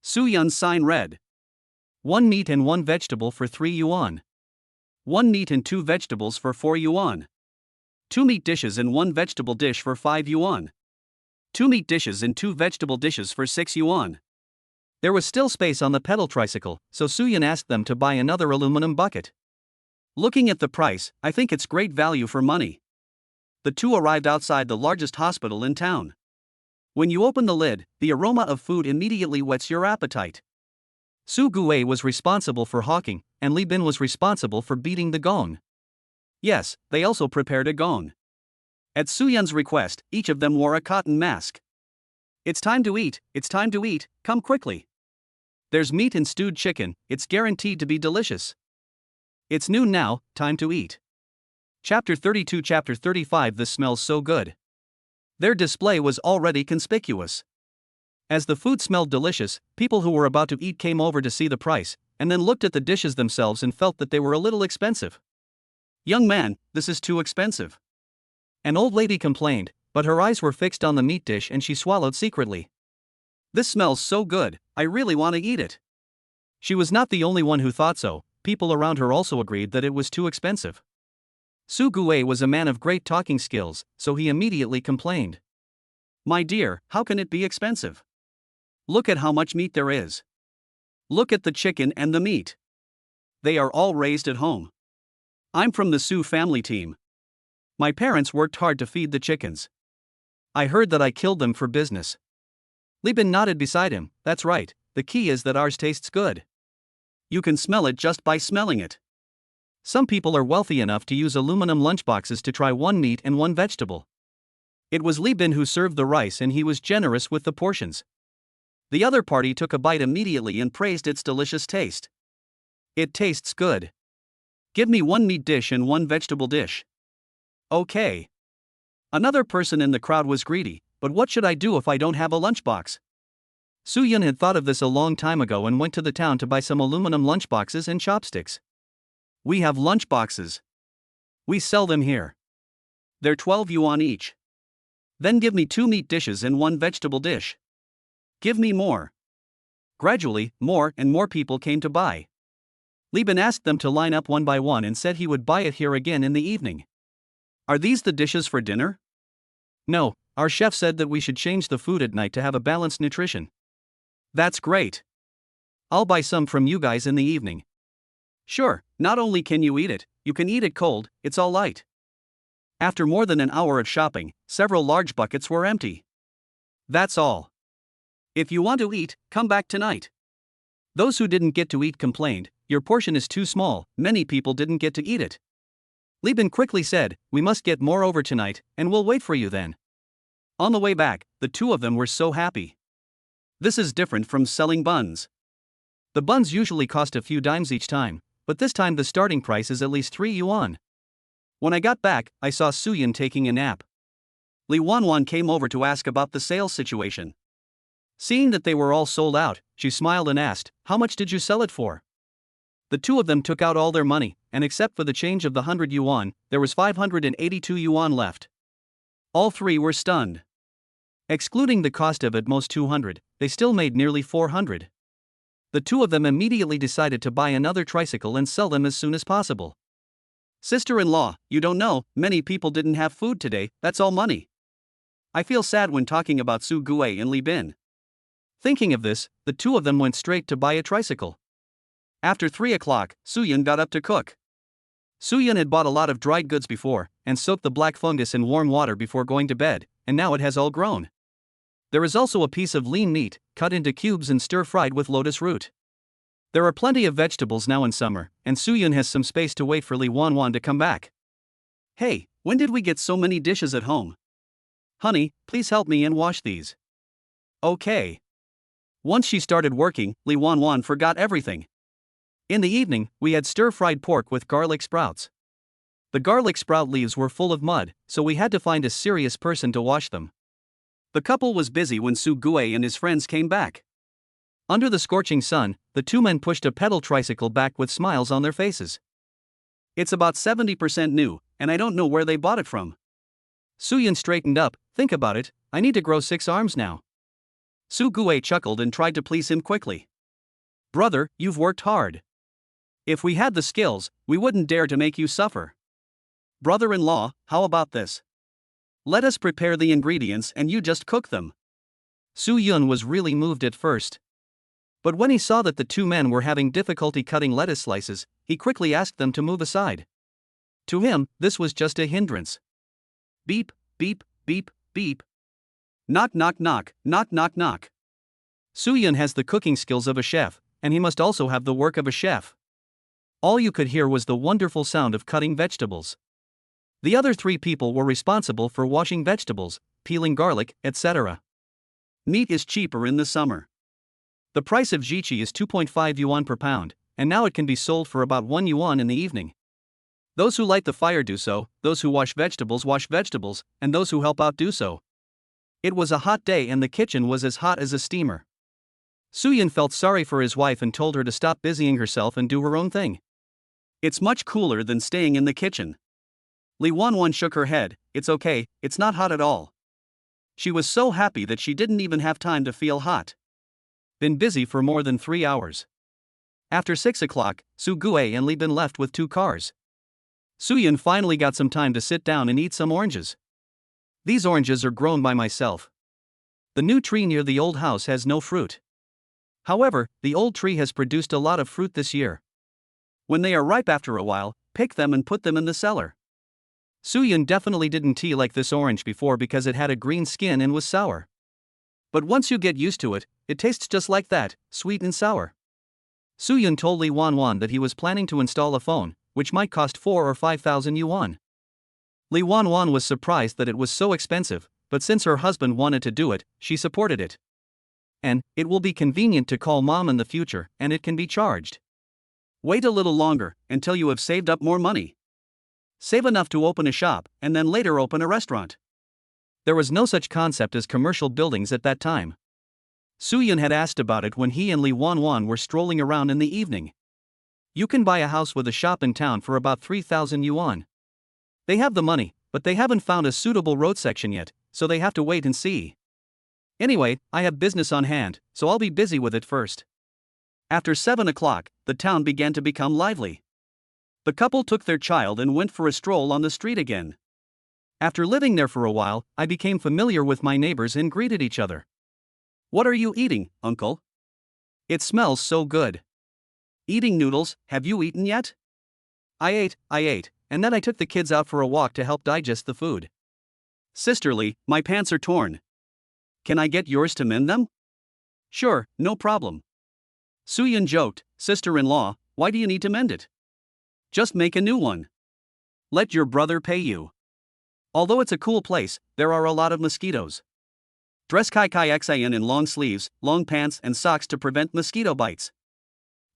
[SPEAKER 2] Su Yun's sign read, 1 meat and 1 vegetable for 3 yuan. 1 meat and 2 vegetables for 4 yuan. 2 meat dishes and 1 vegetable dish for 5 yuan. 2 meat dishes and 2 vegetable dishes for 6 yuan. There was still space on the pedal tricycle, so Su Yun asked them to buy another aluminum bucket. Looking at the price, I think it's great value for money. The 2 arrived outside the largest hospital in town. When you open the lid, the aroma of food immediately whets your appetite. Su Gui was responsible for hawking, and Li Bin was responsible for beating the gong. Yes, they also prepared a gong. At Su Yun's request, each of them wore a cotton mask. It's time to eat, come quickly. There's meat and stewed chicken, it's guaranteed to be delicious. It's noon now, time to eat. Chapter 32 Chapter 35 This smells so good. Their display was already conspicuous. As the food smelled delicious, people who were about to eat came over to see the price, and then looked at the dishes themselves and felt that they were a little expensive. Young man, this is too expensive. An old lady complained, but her eyes were fixed on the meat dish and she swallowed secretly. This smells so good, I really want to eat it. She was not the only one who thought so, people around her also agreed that it was too expensive. Su Gui was a man of great talking skills, so he immediately complained. My dear, how can it be expensive? Look at how much meat there is. Look at the chicken and the meat. They are all raised at home. I'm from the Su family team. My parents worked hard to feed the chickens. I heard that I killed them for business. Li Bin nodded beside him, that's right, the key is that ours tastes good. You can smell it just by smelling it. Some people are wealthy enough to use aluminum lunchboxes to try 1 meat and 1 vegetable. It was Li Bin who served the rice and he was generous with the portions. The other party took a bite immediately and praised its delicious taste. It tastes good. Give me one meat dish and one vegetable dish. Okay. Another person in the crowd was greedy, but what should I do if I don't have a lunchbox? Soo-Yun had thought of this a long time ago and went to the town to buy some aluminum lunchboxes and chopsticks. We have lunchboxes. We sell them here. They're 12 yuan each. Then give me 2 meat dishes and 1 vegetable dish. Give me more. Gradually, more and more people came to buy. Li Bin asked them to line up one by one and said he would buy it here again in the evening. Are these the dishes for dinner? No, our chef said that we should change the food at night to have a balanced nutrition. That's great. I'll buy some from you guys in the evening. Sure, not only can you eat it, you can eat it cold, it's all light. After more than an hour of shopping, several large buckets were empty. That's all. If you want to eat, come back tonight. Those who didn't get to eat complained, your portion is too small, many people didn't get to eat it. Li Bin quickly said, we must get more over tonight, and we'll wait for you then. On the way back, the two of them were so happy. This is different from selling buns. The buns usually cost a few dimes each time, but this time the starting price is at least 3 yuan. When I got back, I saw Soo-Yun taking a nap. Li Wanwan came over to ask about the sales situation. Seeing that they were all sold out, she smiled and asked, how much did you sell it for? The two of them took out all their money, and except for the change of the 100 yuan, there was 582 yuan left. All three were stunned. Excluding the cost of at most 200, they still made nearly 400. The two of them immediately decided to buy another tricycle and sell them as soon as possible. Sister-in-law, you don't know, many people didn't have food today, that's all money. I feel sad when talking about Su Gue and Li Bin. Thinking of this, the two of them went straight to buy a tricycle. After 3 o'clock, Soo-Yun got up to cook. Soo-Yun had bought a lot of dried goods before, and soaked the black fungus in warm water before going to bed, and now it has all grown. There is also a piece of lean meat, cut into cubes and stir-fried with lotus root. There are plenty of vegetables now in summer, and Soo-Yun has some space to wait for Li Wanwan to come back. Hey, when did we get so many dishes at home? Honey, please help me and wash these. Okay. Once she started working, Li Wanwan forgot everything. In the evening, we had stir-fried pork with garlic sprouts. The garlic sprout leaves were full of mud, so we had to find a serious person to wash them. The couple was busy when Su Gue and his friends came back. Under the scorching sun, the two men pushed a pedal tricycle back with smiles on their faces. It's about 70% new, and I don't know where they bought it from. Soo-Yun straightened up, think about it, I need to grow 6 arms now. Su Gue chuckled and tried to please him quickly. Brother, you've worked hard. If we had the skills, we wouldn't dare to make you suffer. Brother-in-law, how about this? Let us prepare the ingredients and you just cook them. Soo-Yun was really moved at first. But when he saw that the two men were having difficulty cutting lettuce slices, he quickly asked them to move aside. To him, this was just a hindrance. Beep, beep, beep, beep. Knock knock knock, knock knock knock. Soo-Yun has the cooking skills of a chef, and he must also have the work of a chef. All you could hear was the wonderful sound of cutting vegetables. The other 3 people were responsible for washing vegetables, peeling garlic, etc. Meat is cheaper in the summer. The price of jiqi is 2.5 yuan per pound, and now it can be sold for about 1 yuan in the evening. Those who light the fire do so, those who wash vegetables, and those who help out do so. It was a hot day and the kitchen was as hot as a steamer. Soo-Yun felt sorry for his wife and told her to stop busying herself and do her own thing. It's much cooler than staying in the kitchen. Li Wanwan shook her head, it's okay, it's not hot at all. She was so happy that she didn't even have time to feel hot. Been busy for more than 3 hours. After 6 o'clock, Su Gue and Li Bin left with 2 cars. Soo-Yun finally got some time to sit down and eat some oranges. These oranges are grown by myself. The new tree near the old house has no fruit. However, the old tree has produced a lot of fruit this year. When they are ripe after a while, pick them and put them in the cellar. Soo-Yun definitely didn't like this orange before because it had a green skin and was sour. But once you get used to it, it tastes just like that, sweet and sour. Soo-Yun told Li Wanwan that he was planning to install a phone, which might cost 4 or 5,000 yuan. Li Wanwan was surprised that it was so expensive, but since her husband wanted to do it, she supported it.
[SPEAKER 1] And it will be convenient to call mom in the future, and it can be charged.
[SPEAKER 2] Wait a little longer, until you have saved up more money. Save enough to open a shop, and then later open a restaurant.
[SPEAKER 1] There was no such concept as commercial buildings at that time. Soo-Yun had asked about it when he and Lee Won-Won were strolling around in the evening. You can buy a house with a shop in town for about 3,000 yuan. They have the money, but they haven't found a suitable road section yet, so they have to wait and see. Anyway, I have business on hand, so I'll be busy with it first.
[SPEAKER 2] After 7 o'clock, the town began to become lively. The couple took their child and went for a stroll on the street again.
[SPEAKER 1] After living there for a while, I became familiar with my neighbors and greeted each other.
[SPEAKER 2] What are you eating, uncle?
[SPEAKER 1] It smells so good.
[SPEAKER 2] Eating noodles, have you eaten yet?
[SPEAKER 1] I ate, and then I took the kids out for a walk to help digest the food.
[SPEAKER 2] Sisterly, my pants are torn. Can I get yours to mend them?
[SPEAKER 1] Sure, no problem.
[SPEAKER 2] Soo-Yun joked, sister-in-law, why do you need to mend it? Just make a new one. Let your brother pay you. Although it's a cool place, there are a lot of mosquitoes. Dress kai-kai-xin in long sleeves, long pants and socks to prevent mosquito bites.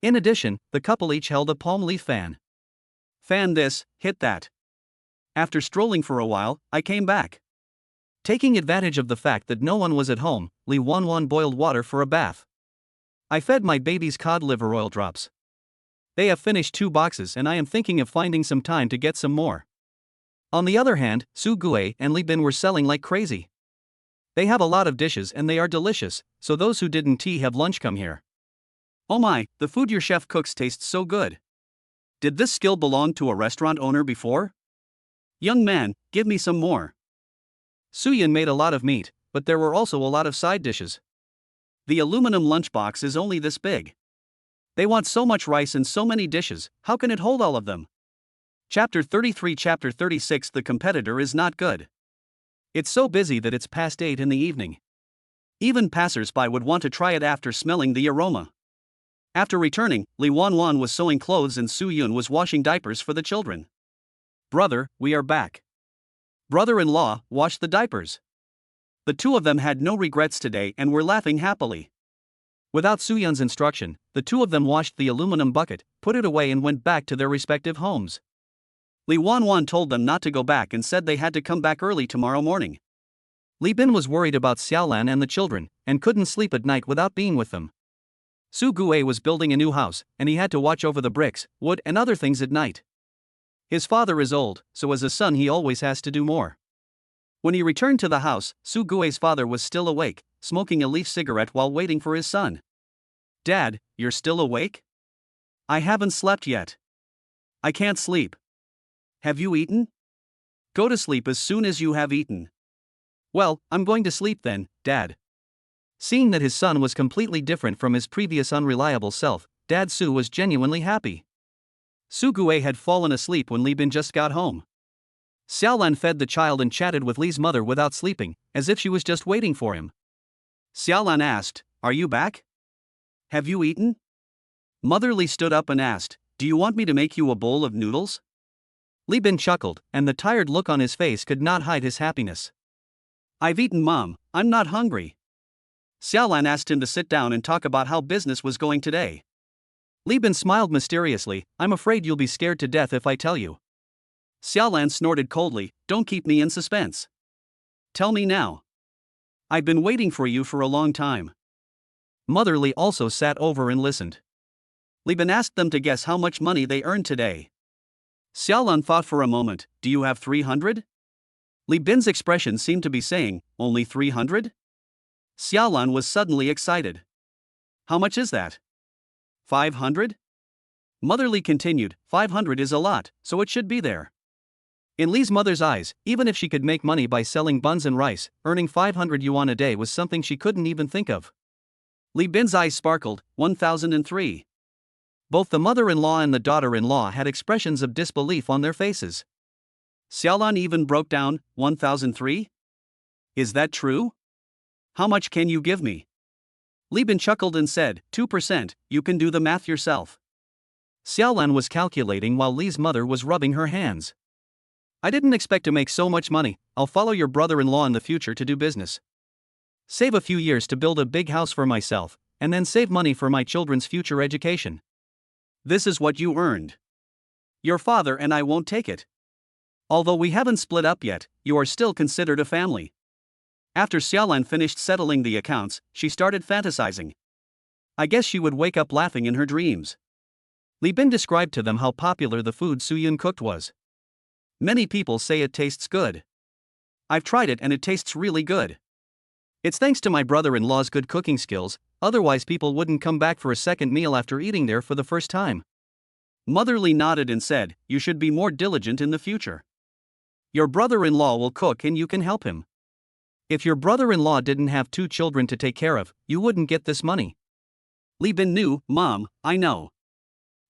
[SPEAKER 1] In addition, the couple each held a palm leaf fan.
[SPEAKER 2] Fan this, hit that. After strolling for a while, I came back.
[SPEAKER 1] Taking advantage of the fact that no one was at home, Lee Won-Won boiled water for a bath. I fed my babies cod liver oil drops. They have finished 2 boxes and I am thinking of finding some time to get some more. On the other hand, Su Gue and Li Bin were selling like crazy. They have a lot of dishes and they are delicious, so those who didn't have lunch come here.
[SPEAKER 2] Oh my, the food your chef cooks tastes so good. Did this skill belong to a restaurant owner before? Young man, give me some more.
[SPEAKER 1] Soo-Yun made a lot of meat, but there were also a lot of side dishes.
[SPEAKER 2] The aluminum lunchbox is only this big. They want so much rice and so many dishes, how can it hold all of them? Chapter 33 Chapter 36 The competitor is not good.
[SPEAKER 1] It's so busy that it's past 8 in the evening.
[SPEAKER 2] Even passers-by would want to try it after smelling the aroma. After returning, Lee Won-Won was sewing clothes and Soo-Yun was washing diapers for the children. Brother, we are back. Brother-in-law, wash the diapers. The two of them had no regrets today and were laughing happily.
[SPEAKER 1] Without Soo-Yun's instruction, the two of them washed the aluminum bucket, put it away and went back to their respective homes.
[SPEAKER 2] Lee Won-Won told them not to go back and said they had to come back early tomorrow morning.
[SPEAKER 1] Li Bin was worried about Xiaolan and the children, and couldn't sleep at night without being with them. Su Gue was building a new house, and he had to watch over the bricks, wood and other things at night. His father is old, so as a son he always has to do more. When he returned to the house, Su Gue's father was still awake, smoking a leaf cigarette while waiting for his son.
[SPEAKER 2] Dad, you're still awake? I haven't slept yet. I can't sleep. Have you eaten? Go to sleep as soon as you have eaten.
[SPEAKER 1] Well, I'm going to sleep then, Dad. Seeing that his son was completely different from his previous unreliable self, Dad Su was genuinely happy. Su Gue had fallen asleep when Li Bin just got home. Xiaolan fed the child and chatted with Li's mother without sleeping, as if she was just waiting for him.
[SPEAKER 2] Xiaolan asked, "Are you back? Have you eaten?" Mother Li stood up and asked, "Do you want me to make you a bowl of noodles?"
[SPEAKER 1] Li Bin chuckled, and the tired look on his face could not hide his happiness.
[SPEAKER 2] "I've eaten, Mom, I'm not hungry." Xiaolan asked him to sit down and talk about how business was going today.
[SPEAKER 1] Li Bin smiled mysteriously, "I'm afraid you'll be scared to death if I tell you."
[SPEAKER 2] Xiaolan snorted coldly, "Don't keep me in suspense. Tell me now. I've been waiting for you for a long time."
[SPEAKER 1] Mother Li also sat over and listened.
[SPEAKER 2] Li Bin asked them to guess how much money they earned today. Xiaolan thought for a moment, "Do you have 300? Li Bin's expression seemed to be saying, "Only 300? Xiaolan was suddenly excited. "How much is that? 500? Mother Li continued, 500 is a lot, so it should be there.
[SPEAKER 1] In Li's mother's eyes, even if she could make money by selling buns and rice, earning 500 yuan a day was something she couldn't even think of.
[SPEAKER 2] Li Bin's eyes sparkled, 1003.
[SPEAKER 1] Both the mother-in-law and the daughter-in-law had expressions of disbelief on their faces.
[SPEAKER 2] Xiaolan even broke down, 1003? Is that true? How much can you give me? Li Bin chuckled and said, 2%, you can do the math yourself.
[SPEAKER 1] Xiaolan was calculating while Li's mother was rubbing her hands. I didn't expect to make so much money. I'll follow your brother-in-law in the future to do business. Save a few years to build a big house for myself, and then save money for my children's future education.
[SPEAKER 2] This is what you earned. Your father and I won't take it. Although we haven't split up yet, you are still considered a family. After Xiaolan finished settling the accounts, she started fantasizing. I guess she would wake up laughing in her dreams.
[SPEAKER 1] Li Bin described to them how popular the food Suyun cooked was.
[SPEAKER 2] Many people say it tastes good. I've tried it and it tastes really good.
[SPEAKER 1] It's thanks to my brother-in-law's good cooking skills, otherwise people wouldn't come back for a second meal after eating there for the first time.
[SPEAKER 2] Mother Li nodded and said, you should be more diligent in the future. Your brother-in-law will cook and you can help him.
[SPEAKER 1] If your brother-in-law didn't have 2 children to take care of, you wouldn't get this money.
[SPEAKER 2] Li Bin knew, Mom, I know.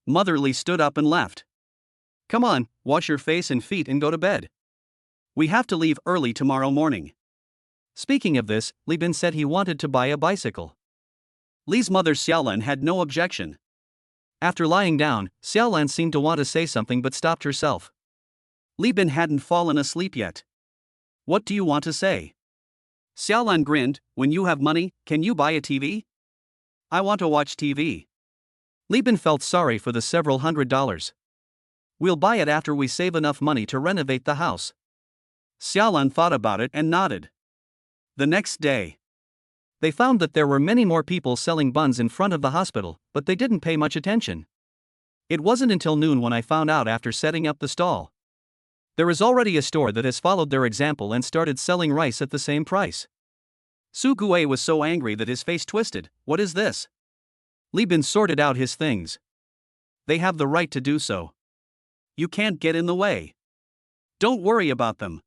[SPEAKER 2] Mother Li stood up and left.
[SPEAKER 1] Come on, wash your face and feet and go to bed.
[SPEAKER 2] We have to leave early tomorrow morning.
[SPEAKER 1] Speaking of this, Li Bin said he wanted to buy a bicycle.
[SPEAKER 2] Li's mother Xiaolan had no objection.
[SPEAKER 1] After lying down, Xiaolan seemed to want to say something but stopped herself.
[SPEAKER 2] Li Bin hadn't fallen asleep yet. What do you want to say? Xiaolan grinned, when you have money, can you buy a TV? I want to watch TV.
[SPEAKER 1] Li Bin felt sorry for the several $100s.
[SPEAKER 2] We'll buy it after we save enough money to renovate the house. Xiaolan thought about it and nodded. The next day,
[SPEAKER 1] they found that there were many more people selling buns in front of the hospital, but they didn't pay much attention. It wasn't until noon when I found out after setting up the stall. There is already a store that has followed their example and started selling rice at the same price.
[SPEAKER 2] Su Gue was so angry that his face twisted. What is this?
[SPEAKER 1] Li Bin sorted out his things.
[SPEAKER 2] They have the right to do so. You can't get in the way. Don't worry about them.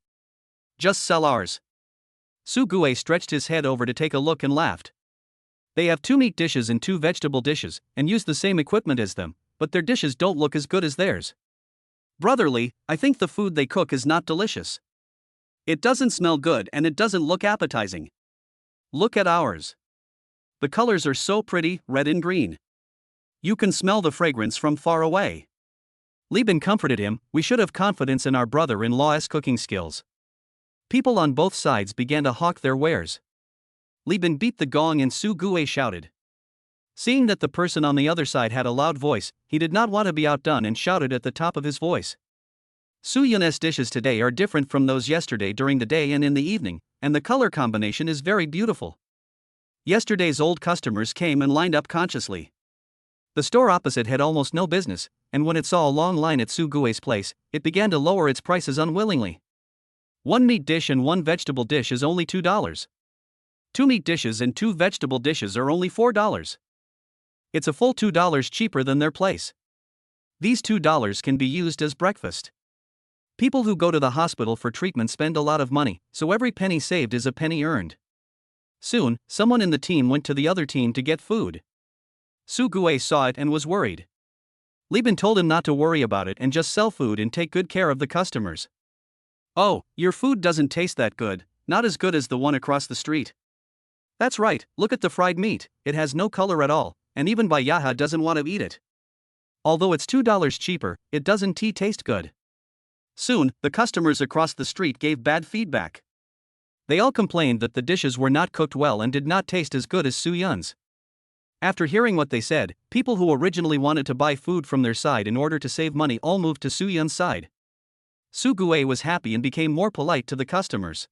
[SPEAKER 2] Just sell ours.
[SPEAKER 1] Su Gue stretched his head over to take a look and laughed. They have 2 meat dishes and 2 vegetable dishes, and use the same equipment as them, but their dishes don't look as good as theirs.
[SPEAKER 2] Brother Li, I think the food they cook is not delicious. It doesn't smell good and it doesn't look appetizing. Look at ours. The colors are so pretty, red and green. You can smell the fragrance from far away.
[SPEAKER 1] Li Bin comforted him, we should have confidence in our brother-in-law's cooking skills. People on both sides began to hawk their wares. Li Bin beat the gong and Su Gue shouted. Seeing that the person on the other side had a loud voice, he did not want to be outdone and shouted at the top of his voice. Su Yun's dishes today are different from those yesterday during the day and in the evening, and the color combination is very beautiful. Yesterday's old customers came and lined up consciously. The store opposite had almost no business, and when it saw a long line at Su Gue's place, it began to lower its prices unwillingly. 1 meat dish and 1 vegetable dish is only $2. 2 meat dishes and 2 vegetable dishes are only $4. It's a full $2 cheaper than their place. These $2 can be used as breakfast. People who go to the hospital for treatment spend a lot of money, so every penny saved is a penny earned. Soon, someone in the team went to the other team to get food. Su Gue saw it and was worried. Li Bin told him not to worry about it and just sell food and take good care of the customers.
[SPEAKER 2] Oh, your food doesn't taste that good, not as good as the one across the street.
[SPEAKER 1] That's right, look at the fried meat, it has no color at all, and even Bayaha doesn't want to eat it. Although it's $2 cheaper, it doesn't taste good.
[SPEAKER 2] Soon, the customers across the street gave bad feedback.
[SPEAKER 1] They all complained that the dishes were not cooked well and did not taste as good as Su Yun's. After hearing what they said, people who originally wanted to buy food from their side in order to save money all moved to Su Yun's side. Su Gue was happy and became more polite to the customers.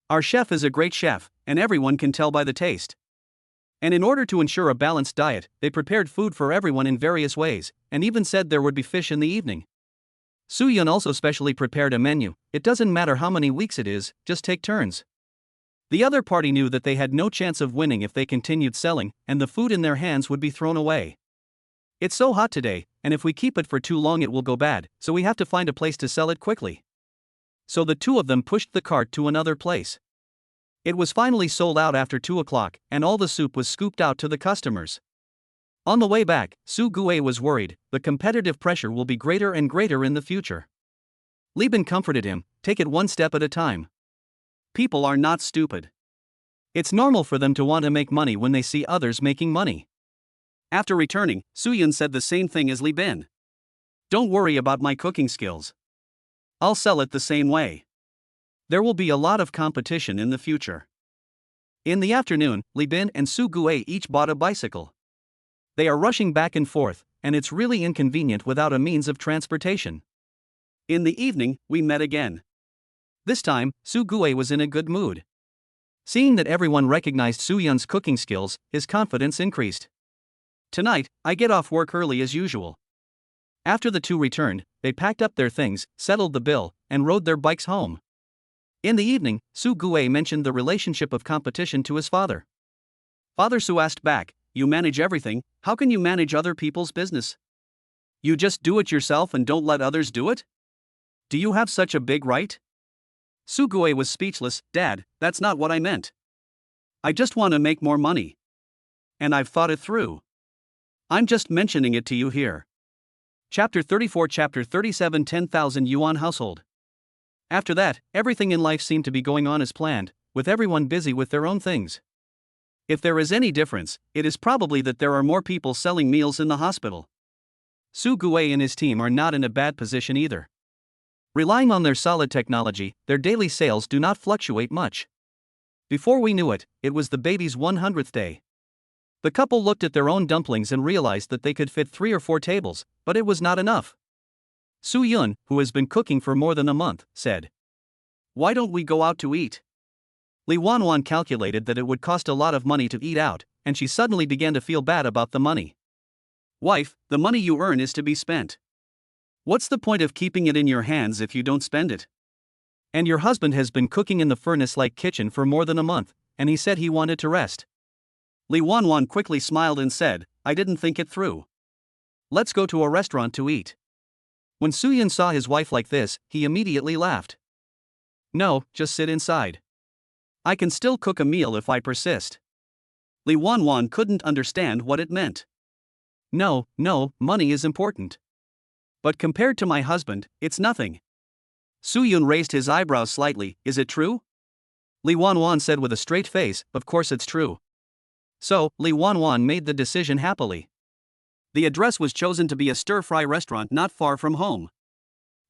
[SPEAKER 2] Our chef is a great chef, and everyone can tell by the taste.
[SPEAKER 1] And in order to ensure a balanced diet, they prepared food for everyone in various ways, and even said there would be fish in the evening. Su Yun also specially prepared a menu, it doesn't matter how many weeks it is, just take turns. The other party knew that they had no chance of winning if they continued selling, and the food in their hands would be thrown away. It's so hot today, and if we keep it for too long it will go bad, so we have to find a place to sell it quickly. So the 2 of them pushed the cart to another place. It was finally sold out after 2 o'clock, and all the soup was scooped out to the customers. On the way back, Su Gue was worried, the competitive pressure will be greater and greater in the future. Li Bin comforted him, take it one step at a time.
[SPEAKER 2] People are not stupid.
[SPEAKER 1] It's normal for them to want to make money when they see others making money.
[SPEAKER 2] After returning, Su Yun said the same thing as Li Bin. Don't worry about my cooking skills. I'll sell it the same way.
[SPEAKER 1] There will be a lot of competition in the future.
[SPEAKER 2] In the afternoon, Li Bin and Su Gue each bought a bicycle. They are rushing back and forth, and it's really inconvenient without a means of transportation. In the evening, we met again. This time, Su Gue was in a good mood. Seeing that everyone recognized Su Yun's cooking skills, his confidence increased. Tonight, I get off work early as usual. After the two returned, they packed up their things, settled the bill, and rode their bikes home. In the evening, Su Gue mentioned the relationship of competition to his father. Father Su asked back, "You manage everything, how can you manage other people's business? You just do it yourself and don't let others do it? Do you have such a big right?" Su Gue was speechless. "Dad, that's not what I meant. I just want to make more money. And I've thought it through. I'm just mentioning it to you here." Chapter 34 Chapter 37 10,000 Yuan Household. After that, everything in life seemed to be going on as planned, with everyone busy with their own things. If there is any difference, it is probably that there are more people selling meals in the hospital. Su Gue and his team are not in a bad position either. Relying on their solid technology, their daily sales do not fluctuate much. Before we knew it, it was the baby's 100th day. The couple looked at their own dumplings and realized that they could fit 3 or 4 tables, but it was not enough. Su Yun, who has been cooking for more than a month, said, "Why don't we go out to eat?" Li Wanwan calculated that it would cost a lot of money to eat out, and she suddenly began to feel bad about the money. "Wife, the money you earn is to be spent. What's the point of keeping it in your hands if you don't spend it? And your husband has been cooking in the furnace-like kitchen for more than a month, and he said he wanted to rest." Li Wanwan quickly smiled and said, "I didn't think it through. Let's go to a restaurant to eat." When Su Yun saw his wife like this, he immediately laughed. "No, just sit inside. I can still cook a meal if I persist." Li Wanwan couldn't understand what it meant. No, money is important. But compared to my husband, it's nothing." Su Yun raised his eyebrows slightly. "Is it true?" Li Wanwan said with a straight face, "Of course it's true." So, Li Wanwan made the decision happily. The address was chosen to be a stir-fry restaurant not far from home.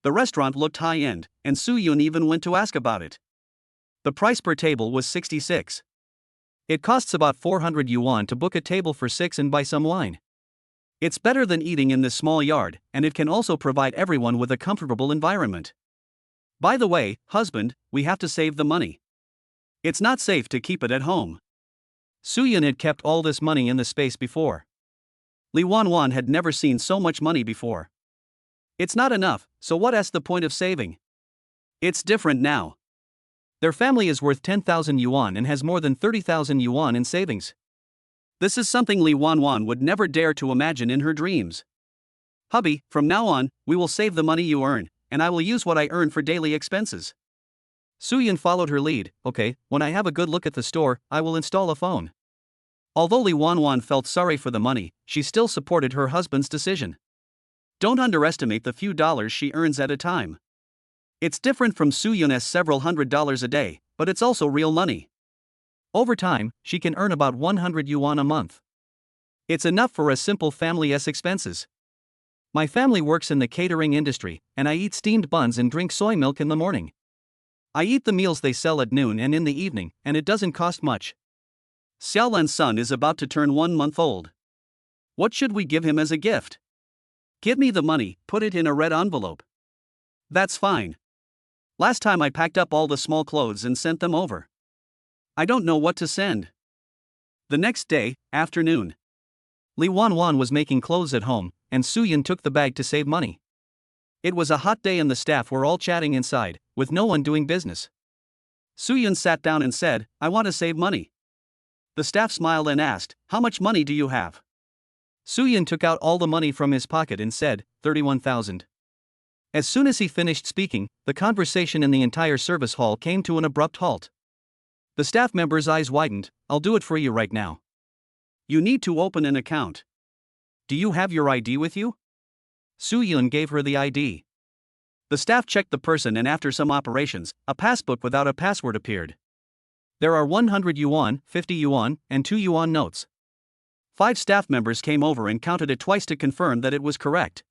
[SPEAKER 2] The restaurant looked high-end, and Su Yun even went to ask about it. The price per table was 66. It costs about 400 yuan to book a table for 6 and buy some wine. It's better than eating in this small yard, and it can also provide everyone with a comfortable environment. By the way, husband, we have to save the money. It's not safe to keep it at home. Su Yun had kept all this money in the space before. Li Wanwan had never seen so much money before. It's not enough, so what's the point of saving? It's different now. Their family is worth 10,000 yuan and has more than 30,000 yuan in savings. This is something Li Wanwan would never dare to imagine in her dreams. "Hubby, from now on, we will save the money you earn, and I will use what I earn for daily expenses." Su Yun followed her lead. "Okay, when I have a good look at the store, I will install a phone." Although Li Wanwan felt sorry for the money, she still supported her husband's decision. Don't underestimate the few dollars she earns at a time. It's different from Su Yun's several $100s a day, but it's also real money. Over time, she can earn about 100 yuan a month. It's enough for a simple family's expenses. My family works in the catering industry, and I eat steamed buns and drink soy milk in the morning. I eat the meals they sell at noon and in the evening, and it doesn't cost much. Xiaolan's son is about to turn 1 month old. What should we give him as a gift? Give me the money, put it in a red envelope. That's fine. Last time I packed up all the small clothes and sent them over. I don't know what to send. The next day, afternoon. Li Wanwan was making clothes at home, and Su Yun took the bag to save money. It was a hot day and the staff were all chatting inside, with no one doing business. Su Yun sat down and said, "I want to save money." The staff smiled and asked, "How much money do you have?" Su Yun took out all the money from his pocket and said, 31,000. As soon as he finished speaking, the conversation in the entire service hall came to an abrupt halt. The staff member's eyes widened. "I'll do it for you right now. You need to open an account. Do you have your ID with you?" Su Yun gave her the ID. The staff checked the person, and after some operations, a passbook without a password appeared. There are 100 yuan, 50 yuan, and 2 yuan notes. 5 staff members came over and counted it twice to confirm that it was correct.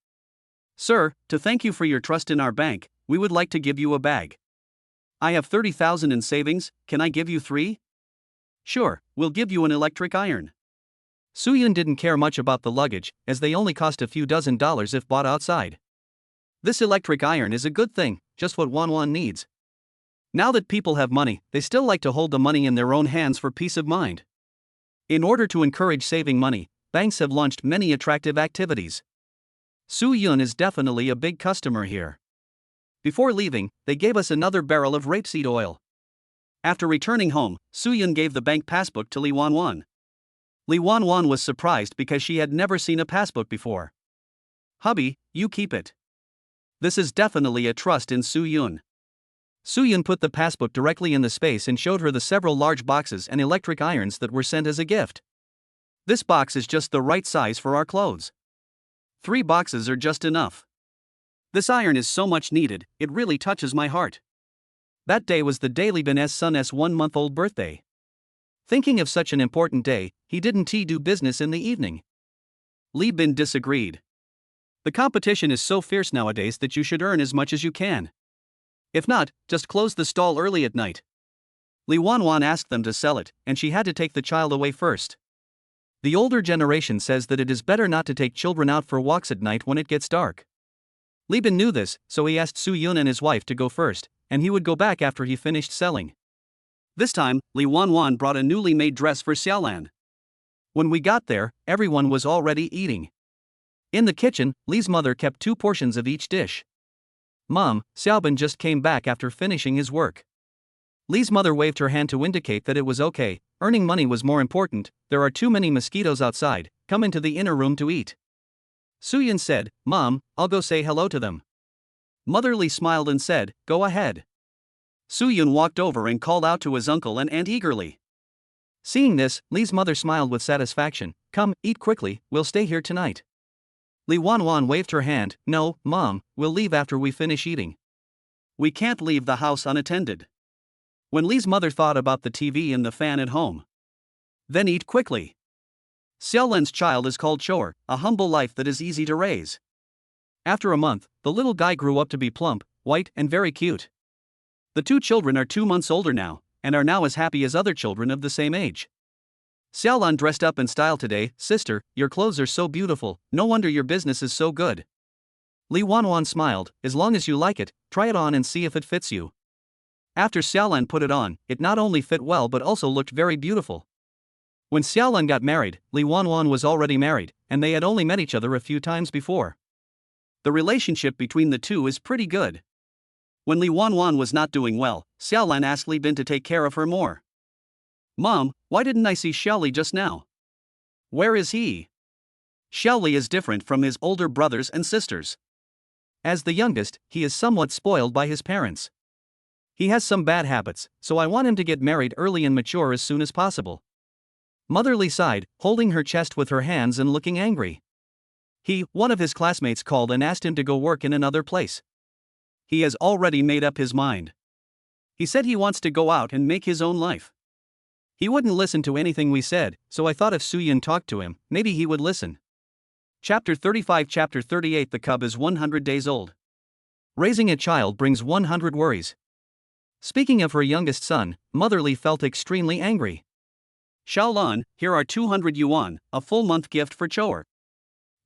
[SPEAKER 2] "Sir, to thank you for your trust in our bank, we would like to give you a bag. I have 30,000 in savings, can I give you 3? Sure, we'll give you an electric iron. Soo-yun didn't care much about the luggage, as they only cost a few $dozen if bought outside. This electric iron is a good thing, just what Won-won needs. Now that people have money, they still like to hold the money in their own hands for peace of mind. In order to encourage saving money, banks have launched many attractive activities. Soo-yun is definitely a big customer here. Before leaving, they gave us another barrel of rapeseed oil. After returning home, Soo-yun gave the bank passbook to Lee Won-won. Lee Won-won was surprised because she had never seen a passbook before. Hubby, you keep it. This is definitely a trust in Soo-yun. Soo-yun put the passbook directly in the space and showed her the several large boxes and electric irons that were sent as a gift. This box is just the right size for our clothes. 3 boxes are just enough. This iron is so much needed, it really touches my heart. That day was the day Lee Bin's son's 1-month-old birthday. Thinking of such an important day, he didn't do business in the evening. Lee Bin disagreed. The competition is so fierce nowadays that you should earn as much as you can. If not, just close the stall early at night. Lee Won-won asked them to sell it, and she had to take the child away first. The older generation says that it is better not to take children out for walks at night when it gets dark. Lee Bin knew this, so he asked Soo-yun and his wife to go first, and he would go back after he finished selling. This time, Lee Won-won brought a newly made dress for Xiaolan. When we got there, everyone was already eating. In the kitchen, Lee's mother kept 2 portions of each dish. Mom, Xiaobin just came back after finishing his work. Lee's mother waved her hand to indicate that it was okay, earning money was more important. There are too many mosquitoes outside, come into the inner room to eat. Soo-yun said, Mom, I'll go say hello to them. Mother Lee smiled and said, go ahead. Soo-yun walked over and called out to his uncle and aunt eagerly. Seeing this, Lee's mother smiled with satisfaction. Come, eat quickly, we'll stay here tonight. Lee Won-won waved her hand. No, Mom, we'll leave after we finish eating. We can't leave the house unattended. When Lee's mother thought about the TV and the fan at home. Then eat quickly. Xiaolan's child is called Chor, a humble life that is easy to raise. After a month, the little guy grew up to be plump, white, and very cute. The 2 children are 2 months older now, and are now as happy as other children of the same age. Xiaolan dressed up in style today. Sister, your clothes are so beautiful, no wonder your business is so good. Lee Won-won smiled, as long as you like it, try it on and see if it fits you. After Xiaolan put it on, it not only fit well but also looked very beautiful. When Xiaolan got married, Lee Won-won was already married, and they had only met each other a few times before. The relationship between the two is pretty good. When Lee Won-won was not doing well, Xiaolan asked Lee Bin to take care of her more. Mom, why didn't I see Xiaoli just now? Where is he? Xiaoli is different from his older brothers and sisters. As the youngest, he is somewhat spoiled by his parents. He has some bad habits, so I want him to get married early and mature as soon as possible. Mother Lee sighed, holding her chest with her hands and looking angry. One of his classmates called and asked him to go work in another place. He has already made up his mind. He said he wants to go out and make his own life. He wouldn't listen to anything we said, so I thought if Soo-yun talked to him, maybe he would listen. Chapter 35 Chapter 38 The cub is 100 days old. Raising a child brings 100 worries. Speaking of her youngest son, Mother Lee felt extremely angry. Xiaolan, here are 200 yuan, a full-month gift for Chor.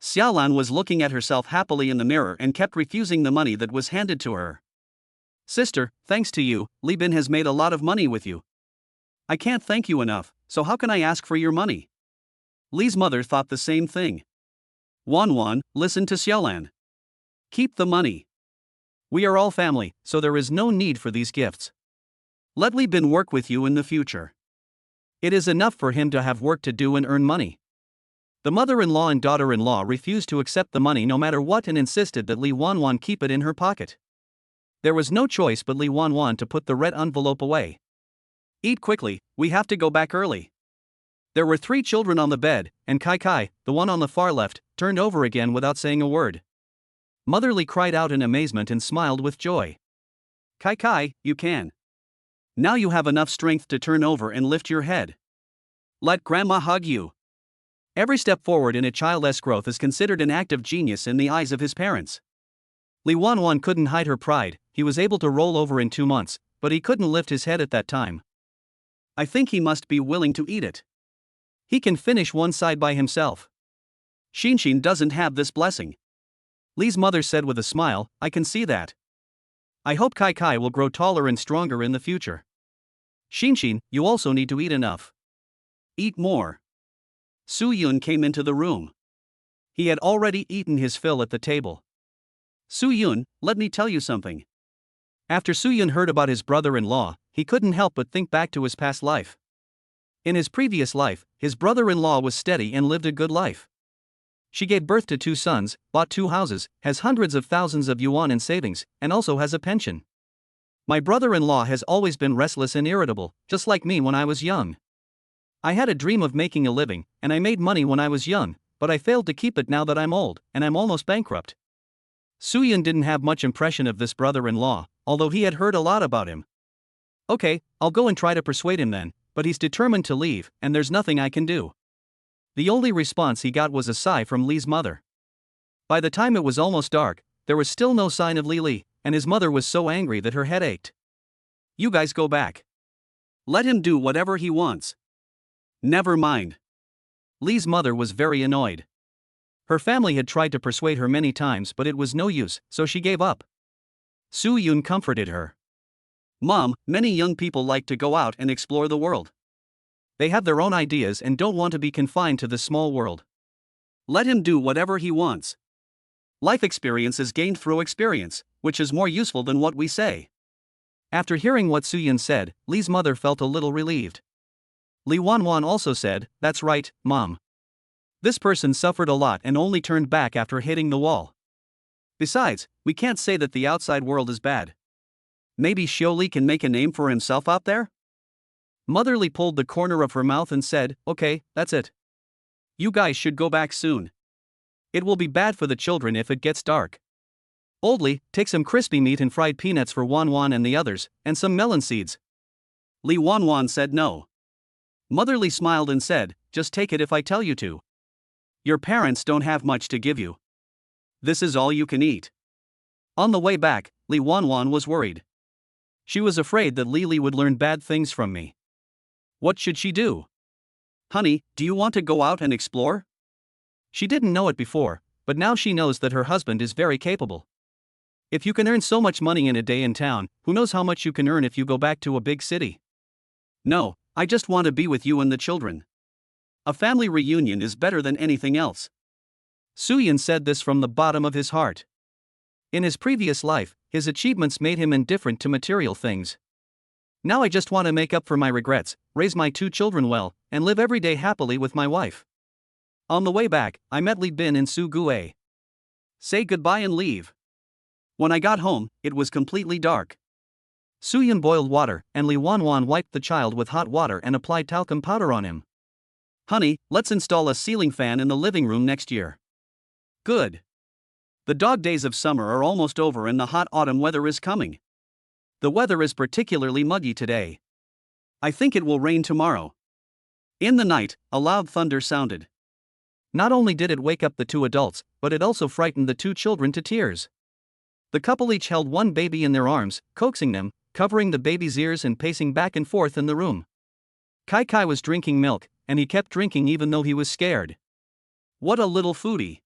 [SPEAKER 2] Xiaolan was looking at herself happily in the mirror and kept refusing the money that was handed to her. Sister, thanks to you, Lee Bin has made a lot of money with you. I can't thank you enough, so how can I ask for your money? Lee's mother thought the same thing. Won-won, listen to Xiaolan. Keep the money. We are all family, so there is no need for these gifts. Let Lee Bin work with you in the future. It is enough for him to have work to do and earn money. The mother-in-law and daughter-in-law refused to accept the money no matter what and insisted that Lee Won-won keep it in her pocket. There was no choice but Lee Won-won to put the red envelope away. Eat quickly, we have to go back early. There were 3 children on the bed, and Kai, the one on the far left, turned over again without saying a word. Mother Lee cried out in amazement and smiled with joy. Kai, you can. Now you have enough strength to turn over and lift your head. Let grandma hug you. Every step forward in a child's growth is considered an act of genius in the eyes of his parents. Lee Won-won couldn't hide her pride. He was able to roll over in 2 months, but he couldn't lift his head at that time. I think he must be willing to eat it. He can finish one side by himself. Shinshin doesn't have this blessing. Li's mother said with a smile, I can see that. I hope Kai Kai will grow taller and stronger in the future. Shinshin, you also need to eat enough. Eat more. Su Yun came into the room. He had already eaten his fill at the table. Su Yun, let me tell you something. After Su Yun heard about his brother-in-law, he couldn't help but think back to his past life. In his previous life, his brother-in-law was steady and lived a good life. She gave birth to 2 sons, bought 2 houses, has hundreds of thousands of yuan in savings, and also has a pension. My brother-in-law has always been restless and irritable, just like me when I was young. I had a dream of making a living, and I made money when I was young, but I failed to keep it now that I'm old, and I'm almost bankrupt. Su Yun didn't have much impression of this brother-in-law, although he had heard a lot about him. Okay, I'll go and try to persuade him then, but he's determined to leave, and there's nothing I can do. The only response he got was a sigh from Li's mother. By the time it was almost dark, there was still no sign of Li, and his mother was so angry that her head ached. You guys go back. Let him do whatever he wants. Never mind. Li's mother was very annoyed. Her family had tried to persuade her many times, but it was no use, so she gave up. Su Yun comforted her. Mom, many young people like to go out and explore the world. They have their own ideas and don't want to be confined to this small world. Let him do whatever he wants. Life experience is gained through experience, which is more useful than what we say. After hearing what Su Yun said, Li's mother felt a little relieved. Li Wanwan also said, that's right, Mom. This person suffered a lot and only turned back after hitting the wall. Besides, we can't say that the outside world is bad. Maybe Xioli can make a name for himself out there? Mother Li pulled the corner of her mouth and said, okay, that's it. You guys should go back soon. It will be bad for the children if it gets dark. Old Li, take some crispy meat and fried peanuts for Wanwan and the others, and some melon seeds. Li Wanwan said no. Mother Li smiled and said, just take it if I tell you to. Your parents don't have much to give you. This is all you can eat. On the way back, Li Wanwan was worried. She was afraid that Li would learn bad things from me. What should she do? Honey, do you want to go out and explore? She didn't know it before, but now she knows that her husband is very capable. If you can earn so much money in a day in town, who knows how much you can earn if you go back to a big city? No, I just want to be with you and the children. A family reunion is better than anything else. Su Yun said this from the bottom of his heart. In his previous life, his achievements made him indifferent to material things. Now I just want to make up for my regrets, raise my 2 children well, and live every day happily with my wife. On the way back, I met Li Bin and Su Gue. Say goodbye and leave. When I got home, it was completely dark. Su Yun boiled water, and Li Wanwan wiped the child with hot water and applied talcum powder on him. Honey, let's install a ceiling fan in the living room next year. Good. The dog days of summer are almost over and the hot autumn weather is coming. The weather is particularly muggy today. I think it will rain tomorrow. In the night, a loud thunder sounded. Not only did it wake up the 2 adults, but it also frightened the 2 children to tears. The couple each held one baby in their arms, coaxing them, covering the baby's ears and pacing back and forth in the room. Kai Kai was drinking milk, and he kept drinking even though he was scared. What a little foodie.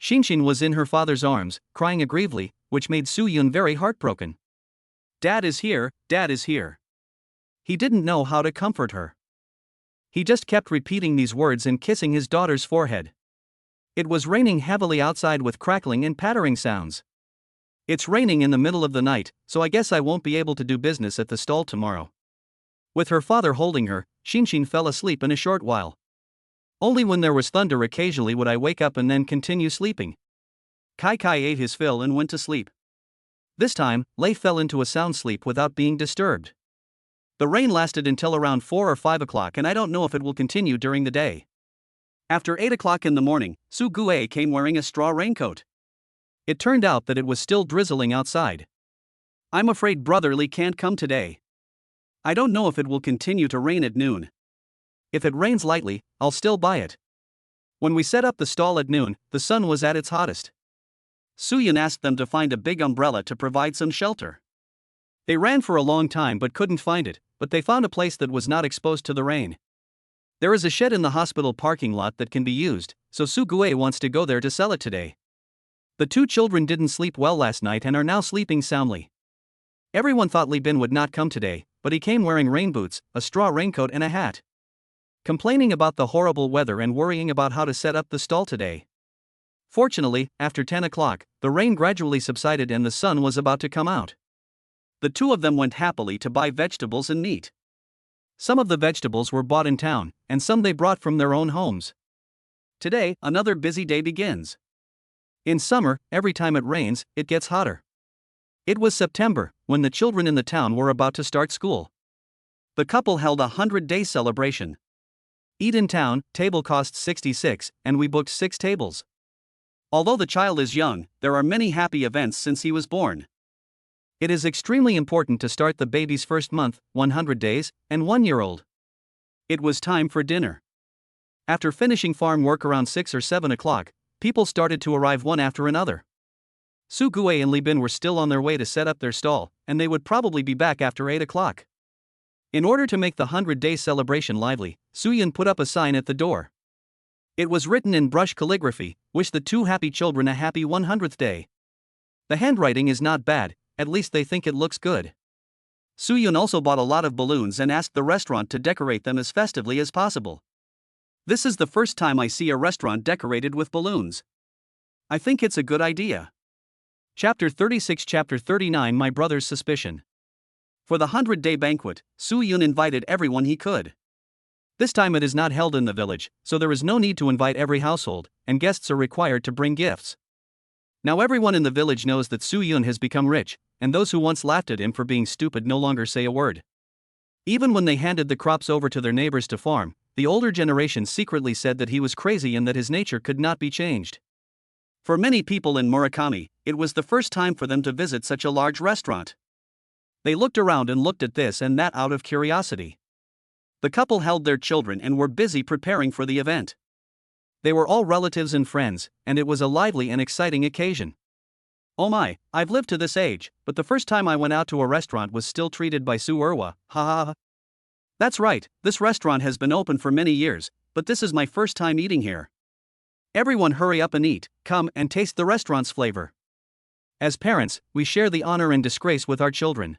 [SPEAKER 2] Shinshin was in her father's arms, crying aggrievely, which made Su Yun very heartbroken. Dad is here, Dad is here. He didn't know how to comfort her. He just kept repeating these words and kissing his daughter's forehead. It was raining heavily outside with crackling and pattering sounds. It's raining in the middle of the night, so I guess I won't be able to do business at the stall tomorrow. With her father holding her, Shinshin fell asleep in a short while. Only when there was thunder occasionally would I wake up and then continue sleeping. Kai Kai ate his fill and went to sleep. This time, Lei fell into a sound sleep without being disturbed. The rain lasted until around 4 or 5 o'clock and I don't know if it will continue during the day. After 8 o'clock in the morning, Su Gue came wearing a straw raincoat. It turned out that it was still drizzling outside. I'm afraid Brother Li can't come today. I don't know if it will continue to rain at noon. If it rains lightly, I'll still buy it. When we set up the stall at noon, the sun was at its hottest. Su Yun asked them to find a big umbrella to provide some shelter. They ran for a long time but couldn't find it, but they found a place that was not exposed to the rain. There is a shed in the hospital parking lot that can be used, so Sugue wants to go there to sell it today. The two children didn't sleep well last night and are now sleeping soundly. Everyone thought Li Bin would not come today, but he came wearing rain boots, a straw raincoat and a hat. Complaining about the horrible weather and worrying about how to set up the stall today. Fortunately, after 10 o'clock, the rain gradually subsided and the sun was about to come out. The two of them went happily to buy vegetables and meat. Some of the vegetables were bought in town, and some they brought from their own homes. Today, another busy day begins. In summer, every time it rains, it gets hotter. It was September, when the children in the town were about to start school. The couple held a 100-day celebration. Eat in town, table costs 66, and we booked 6 tables. Although the child is young, there are many happy events since he was born. It is extremely important to start the baby's first month, 100 days, and 1-year-old. It was time for dinner. After finishing farm work around 6 or 7 o'clock, people started to arrive one after another. Sugue and Li Bin were still on their way to set up their stall, and they would probably be back after 8 o'clock. In order to make the 100-day celebration lively, Suyan put up a sign at the door. It was written in brush calligraphy, "Wish the two happy children a happy 100th day." The handwriting is not bad, at least they think it looks good. Suyun also bought a lot of balloons and asked the restaurant to decorate them as festively as possible. This is the first time I see a restaurant decorated with balloons. I think it's a good idea. Chapter 36 Chapter 39 My Brother's Suspicion. For the 100-day banquet, Suyun invited everyone he could. This time it is not held in the village, so there is no need to invite every household, and guests are required to bring gifts. Now everyone in the village knows that Suyun has become rich, and those who once laughed at him for being stupid no longer say a word. Even when they handed the crops over to their neighbors to farm, the older generation secretly said that he was crazy and that his nature could not be changed. For many people in Murakami, it was the first time for them to visit such a large restaurant. They looked around and looked at this and that out of curiosity. The couple held their children and were busy preparing for the event. They were all relatives and friends, and it was a lively and exciting occasion. Oh my, I've lived to this age, but the first time I went out to a restaurant was still treated by Su Erwa, ha ha ha. That's right, this restaurant has been open for many years, but this is my first time eating here. Everyone hurry up and eat, come and taste the restaurant's flavor. As parents, we share the honor and disgrace with our children.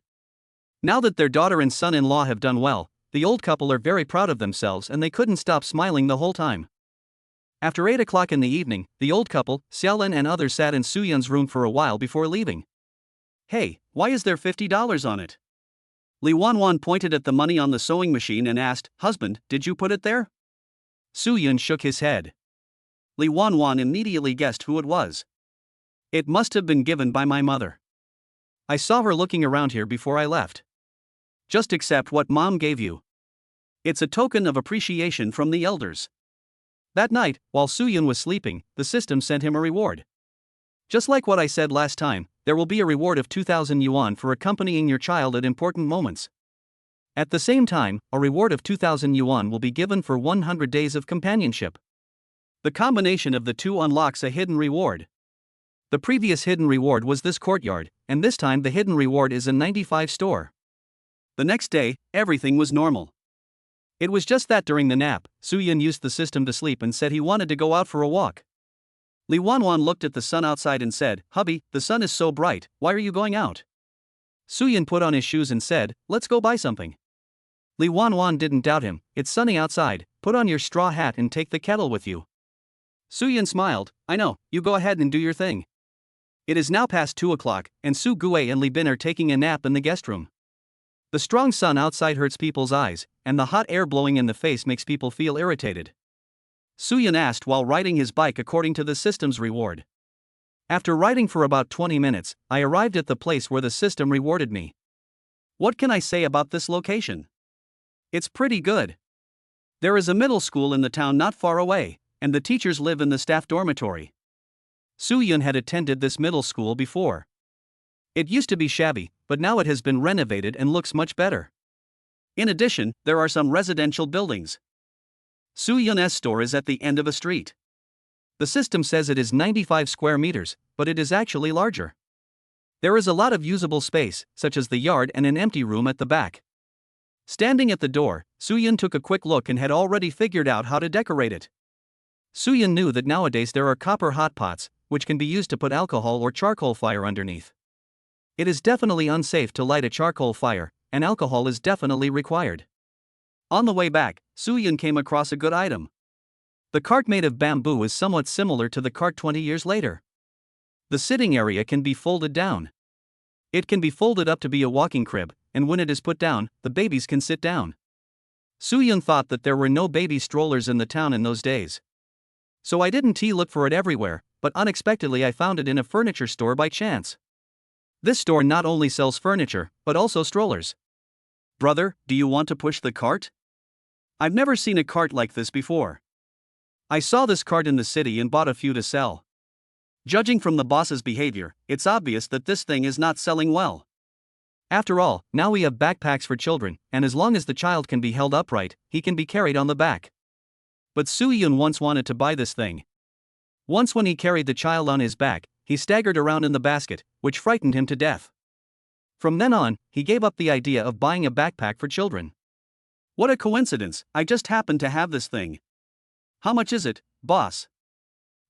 [SPEAKER 2] Now that their daughter and son-in-law have done well, the old couple are very proud of themselves and they couldn't stop smiling the whole time. After 8 o'clock in the evening, the old couple, Xiaolin and others sat in Suyun's room for a while before leaving. Hey, why is there $50 on it? Li Wanwan pointed at the money on the sewing machine and asked, "Husband, did you put it there?" Suyun shook his head. Li Wanwan immediately guessed who it was. It must have been given by my mother. I saw her looking around here before I left. Just accept what mom gave you. It's a token of appreciation from the elders. That night, while Suyun was sleeping, the system sent him a reward. Just like what I said last time, there will be a reward of 2,000 yuan for accompanying your child at important moments. At the same time, a reward of 2,000 yuan will be given for 100 days of companionship. The combination of the two unlocks a hidden reward. The previous hidden reward was this courtyard, and this time the hidden reward is a 95 store. The next day, everything was normal. It was just that during the nap, Suyun used the system to sleep and said he wanted to go out for a walk. Li Wanwan looked at the sun outside and said, "Hubby, the sun is so bright, why are you going out?" Suyun put on his shoes and said, "Let's go buy something." Li Wanwan didn't doubt him, "It's sunny outside, put on your straw hat and take the kettle with you." Suyun smiled, "I know, you go ahead and do your thing." It is now past 2 o'clock, and Su Gue and Li Bin are taking a nap in the guest room. The strong sun outside hurts people's eyes, and the hot air blowing in the face makes people feel irritated. Suyun asked while riding his bike according to the system's reward. After riding for about 20 minutes, I arrived at the place where the system rewarded me. What can I say about this location? It's pretty good. There is a middle school in the town not far away, and the teachers live in the staff dormitory. Suyun had attended this middle school before. It used to be shabby, but now it has been renovated and looks much better. In addition, there are some residential buildings. Suyun's store is at the end of a street. The system says it is 95 square meters, but it is actually larger.
[SPEAKER 1] There is a lot of usable space, such as the yard and an empty room at the back. Standing at the door, Soo-yeon took a quick look and had already figured out how to decorate it. Soo-yeon knew that nowadays there are copper hot pots, which can be used to put alcohol or charcoal fire underneath. It is definitely unsafe to light a charcoal fire, and alcohol is definitely required. On the way back, Soo-yeon came across a good item. The cart made of bamboo is somewhat similar to the cart 20 years later. The sitting area can be folded down. It can be folded up to be a walking crib, and when it is put down, the babies can sit down. Soo-yeon thought that there were no baby strollers in the town in those days. So I didn't look for it everywhere, but unexpectedly I found it in a furniture store by chance. This store not only sells furniture, but also strollers. Brother, do you want to push the cart? I've never seen a cart like this before. I saw this cart in the city and bought a few to sell. Judging from the boss's behavior, it's obvious that this thing is not selling well. After all, now we have backpacks for children, and as long as the child can be held upright, he can be carried on the back. But Soo-yeon once wanted to buy this thing. Once when he carried the child on his back, he staggered around in the basket, which frightened him to death. From then on, he gave up the idea of buying a backpack for children. What a coincidence, I just happened to have this thing. How much is it, boss?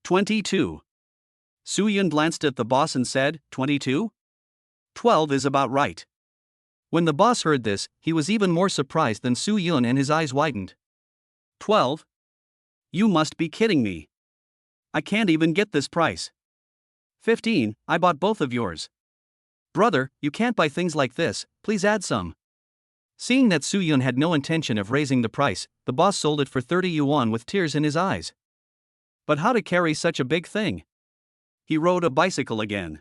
[SPEAKER 1] 22. Soo-yeon glanced at the boss and said, 22? 12 is about right. When the boss heard this, he was even more surprised than Soo-yeon and his eyes widened. 12? You must be kidding me. I can't even get this price. 15, I bought both of yours. Brother, you can't buy things like this, please add some. Seeing that Soo-yeon had no intention of raising the price, the boss sold it for 30 yuan with tears in his eyes. But how to carry such a big thing? He rode a bicycle again.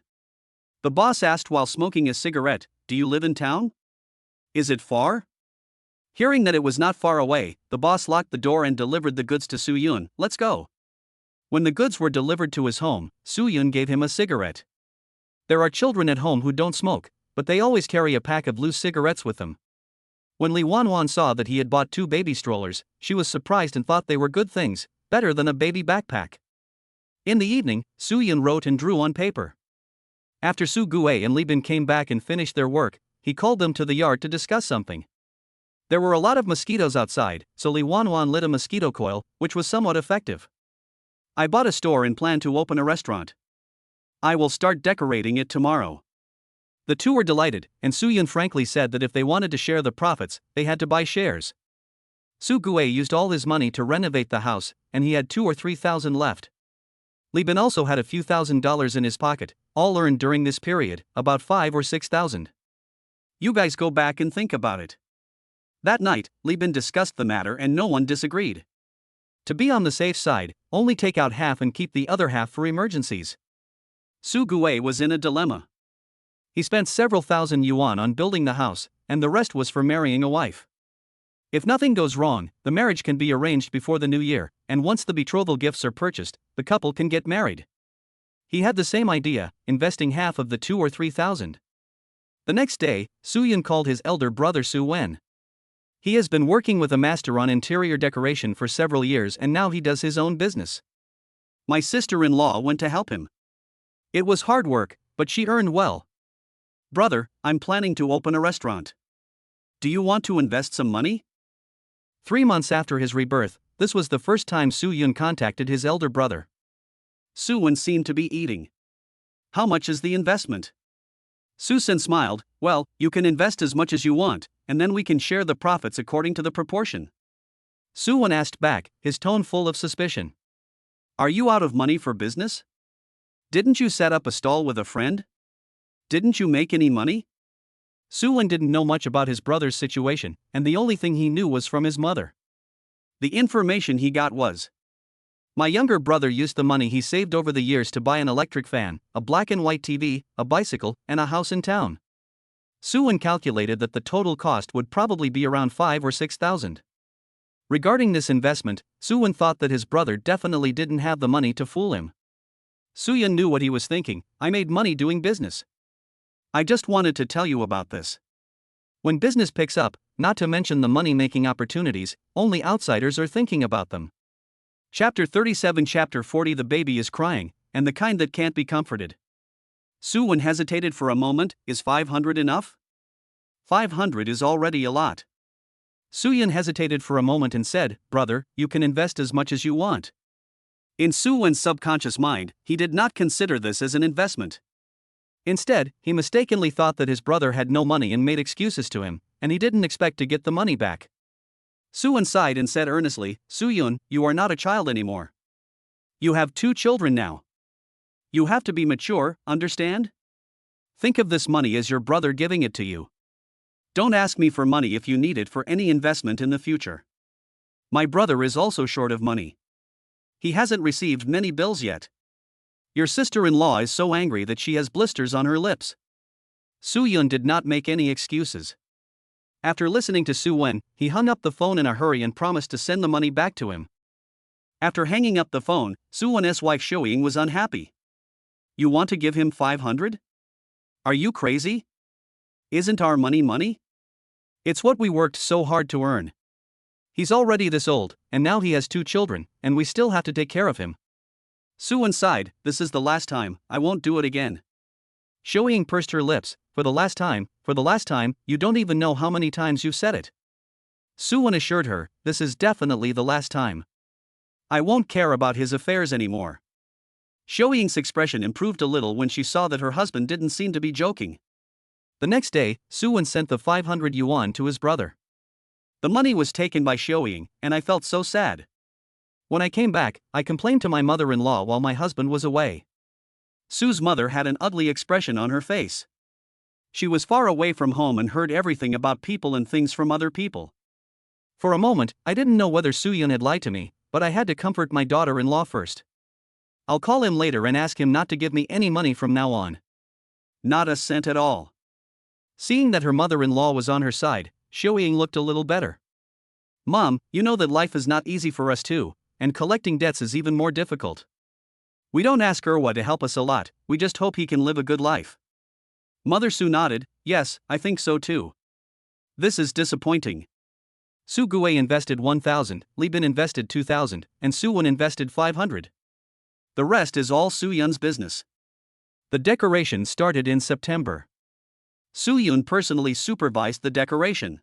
[SPEAKER 1] The boss asked while smoking a cigarette, do you live in town? Is it far? Hearing that it was not far away, the boss locked the door and delivered the goods to Soo-yeon. Let's go. When the goods were delivered to his home, Soo-yeon gave him a cigarette. There are children at home who don't smoke, but they always carry a pack of loose cigarettes with them. When Lee Wan-wan saw that he had bought 2 baby strollers, she was surprised and thought they were good things, better than a baby backpack. In the evening, Soo-yeon wrote and drew on paper. After Soo Gue and Lee Bin came back and finished their work, he called them to the yard to discuss something. There were a lot of mosquitoes outside, so Lee Wan-wan lit a mosquito coil, which was somewhat effective. I bought a store and plan to open a restaurant. I will start decorating it tomorrow. The two were delighted, and Soo-yeon frankly said that if they wanted to share the profits, they had to buy shares. Soo Gue used all his money to renovate the house, and he had 2,000 or 3,000 left. Lee Bin also had a few $1,000s in his pocket, all earned during this period, about 5,000 or 6,000. You guys go back and think about it. That night, Lee Bin discussed the matter and no one disagreed. To be on the safe side, only take out half and keep the other half for emergencies. Soo Gue was in a dilemma. He spent several thousand yuan on building the house, and the rest was for marrying a wife. If nothing goes wrong, the marriage can be arranged before the new year, and once the betrothal gifts are purchased, the couple can get married. He had the same idea, investing half of the 2,000 or 3,000. The next day, Soo-yeon called his elder brother Soo-wen. He has been working with a master on interior decoration for several years and now he does his own business. My sister-in-law went to help him. It was hard work, but she earned well. Brother, I'm planning to open a restaurant. Do you want to invest some money? 3 months after his rebirth, this was the first time Soo-yeon contacted his elder brother. Soo-wen seemed to be eating. How much is the investment? Soo-sen smiled, well, you can invest as much as you want, and then we can share the profits according to the proportion. Soo-wen asked back, his tone full of suspicion. Are you out of money for business? Didn't you set up a stall with a friend? Didn't you make any money? Soo-wen didn't know much about his brother's situation, and the only thing he knew was from his mother. The information he got was, my younger brother used the money he saved over the years to buy an electric fan, a black and white TV, a bicycle, and a house in town. Soo-wen calculated that the total cost would probably be around 5,000 or 6,000. Regarding this investment, Soo-wen thought that his brother definitely didn't have the money to fool him. Soo-yeon knew what he was thinking, I made money doing business. I just wanted to tell you about this. When business picks up, not to mention the money-making opportunities, only outsiders are thinking about them. Chapter 37 Chapter 40 The baby is crying, and the kind that can't be comforted.
[SPEAKER 2] Soo-won hesitated for a moment. Is 500 enough? 500 is already a lot.
[SPEAKER 1] Soo-yeon hesitated for a moment and said, "Brother, you can invest as much as you want."
[SPEAKER 2] In Soo-won's subconscious mind, he did not consider this as an investment.
[SPEAKER 1] Instead, he mistakenly thought that his brother had no money and made excuses to him, and he didn't expect to get the money back.
[SPEAKER 2] Soo-won sighed and said earnestly, "Soo-yeon, you are not a child anymore. You have 2 children now. You have to be mature, understand? Think of this money as your brother giving it to you. Don't ask me for money if you need it for any investment in the future. My brother is also short of money. He hasn't received many bills yet. Your sister-in-law is so angry that she has blisters on her lips."
[SPEAKER 1] Soo-yeon did not make any excuses. After listening to Soo-won, he hung up the phone in a hurry and promised to send the money back to him.
[SPEAKER 2] After hanging up the phone, Soo-won's wife Soo-young was unhappy. "You want to give him 500? Are you crazy? Isn't our money money?
[SPEAKER 1] It's what we worked so hard to earn. He's already this old, and now he has 2 children, and we still have to take care of him."
[SPEAKER 2] Soo-won sighed, "This is the last time, I won't do it again."
[SPEAKER 1] Soo-young pursed her lips. For the last time, you don't even know how many times you've said it." Soo-won assured her, "This is definitely the last time.
[SPEAKER 2] I won't care about his affairs anymore." Soo-young's expression improved a little when she saw that her husband didn't seem to be joking.
[SPEAKER 1] The next day, Soo-won sent the 500 yuan to his brother.
[SPEAKER 2] The money was taken by Soo-young, and I felt so sad.
[SPEAKER 1] When I came back, I complained to my mother-in-law while my husband was away.
[SPEAKER 2] Sue's mother had an ugly expression on her face. She was far away from home and heard everything about people and things from other people.
[SPEAKER 1] For a moment, I didn't know whether Soo-yeon had lied to me, but I had to comfort my daughter-in-law first. I'll call him later and ask him not to give me any money from now on.
[SPEAKER 2] Not a cent at all.
[SPEAKER 1] Seeing that her mother-in-law was on her side, Soo-young looked a little better.
[SPEAKER 2] Mom, you know that life is not easy for us too, and collecting debts is even more difficult. We don't ask Irwa to help us a lot, we just hope he can live a good life. Mother Soo nodded, "Yes, I think so too. This is disappointing."
[SPEAKER 1] Soo Gue invested 1,000, Lee Bin invested 2,000, and Soo-won invested 500.
[SPEAKER 2] The rest is all Soo-yeon's business.
[SPEAKER 1] The decoration started in September.
[SPEAKER 2] Soo-yeon personally supervised the decoration.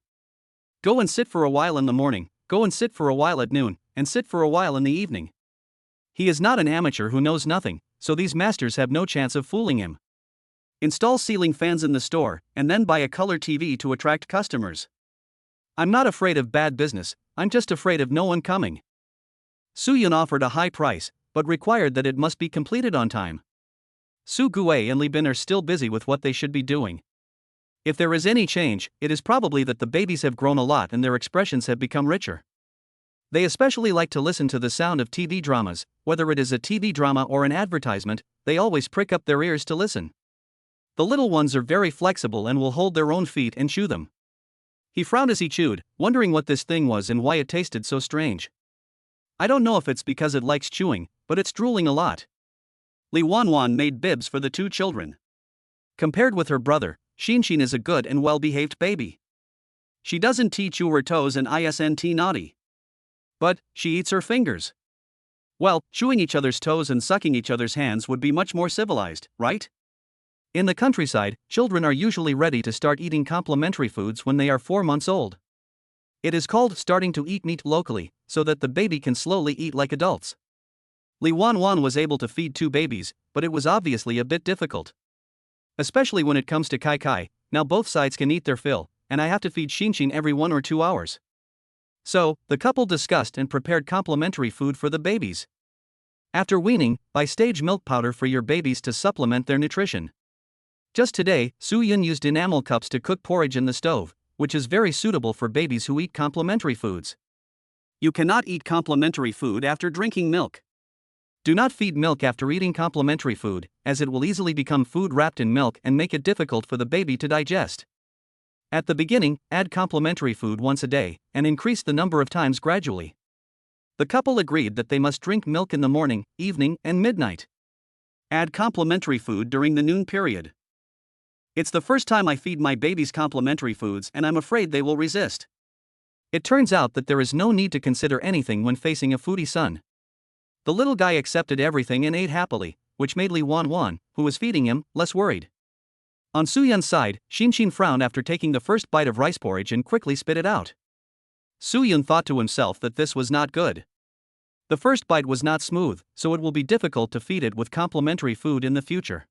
[SPEAKER 1] Go and sit for a while in the morning, go and sit for a while at noon, and sit for a while in the evening. He is not an amateur who knows nothing, so these masters have no chance of fooling him.
[SPEAKER 2] Install ceiling fans in the store, and then buy a color TV to attract customers.
[SPEAKER 1] I'm not afraid of bad business, I'm just afraid of no one coming. Soo-yeon offered a high price, but required that it must be completed on time. Soo Gue and Lee Bin are still busy with what they should be doing. If there is any change, it is probably that the babies have grown a lot and their expressions have become richer. They especially like to listen to the sound of TV dramas, whether it is a TV drama or an advertisement, they always prick up their ears to listen. The little ones are very flexible and will hold their own feet and chew them. He frowned as he chewed, wondering what this thing was and why it tasted so strange. I don't know if it's because it likes chewing, but it's drooling a lot.
[SPEAKER 2] Lee Won-won made bibs for the 2 children.
[SPEAKER 1] Compared with her brother, Shin is a good and well-behaved baby.
[SPEAKER 2] She doesn't chew her toes and isn't naughty.
[SPEAKER 1] But she eats her fingers.
[SPEAKER 2] Well, chewing each other's toes and sucking each other's hands would be much more civilized, right?
[SPEAKER 1] In the countryside, children are usually ready to start eating complementary foods when they are 4 months old. It is called starting to eat meat locally, so that the baby can slowly eat like adults.
[SPEAKER 2] Lee Won-won was able to feed 2 babies, but it was obviously a bit difficult.
[SPEAKER 1] Especially when it comes to Kai, now both sides can eat their fill, and I have to feed Shin every 1 or 2 hours. So, the couple discussed and prepared complementary food for the babies. After weaning, buy stage milk powder for your babies to supplement their nutrition. Just today, Soo-yeon used enamel cups to cook porridge in the stove, which is very suitable for babies who eat complementary foods.
[SPEAKER 2] You cannot eat complementary food after drinking milk.
[SPEAKER 1] Do not feed milk after eating complementary food, as it will easily become food wrapped in milk and make it difficult for the baby to digest. At the beginning, add complementary food once a day, and increase the number of times gradually. The couple agreed that they must drink milk in the morning, evening, and midnight.
[SPEAKER 2] Add complementary food during the noon period. It's the first time I feed my babies complementary foods and I'm afraid they will resist.
[SPEAKER 1] It turns out that there is no need to consider anything when facing a foodie son. The little guy accepted everything and ate happily, which made Li Wanwan, who was feeding him, less worried. On Suyun's side, Xinxin frowned after taking the first bite of rice porridge and quickly spit it out. Suyun thought to himself that this was not good. The first bite was not smooth, so it will be difficult to feed it with complementary food in the future.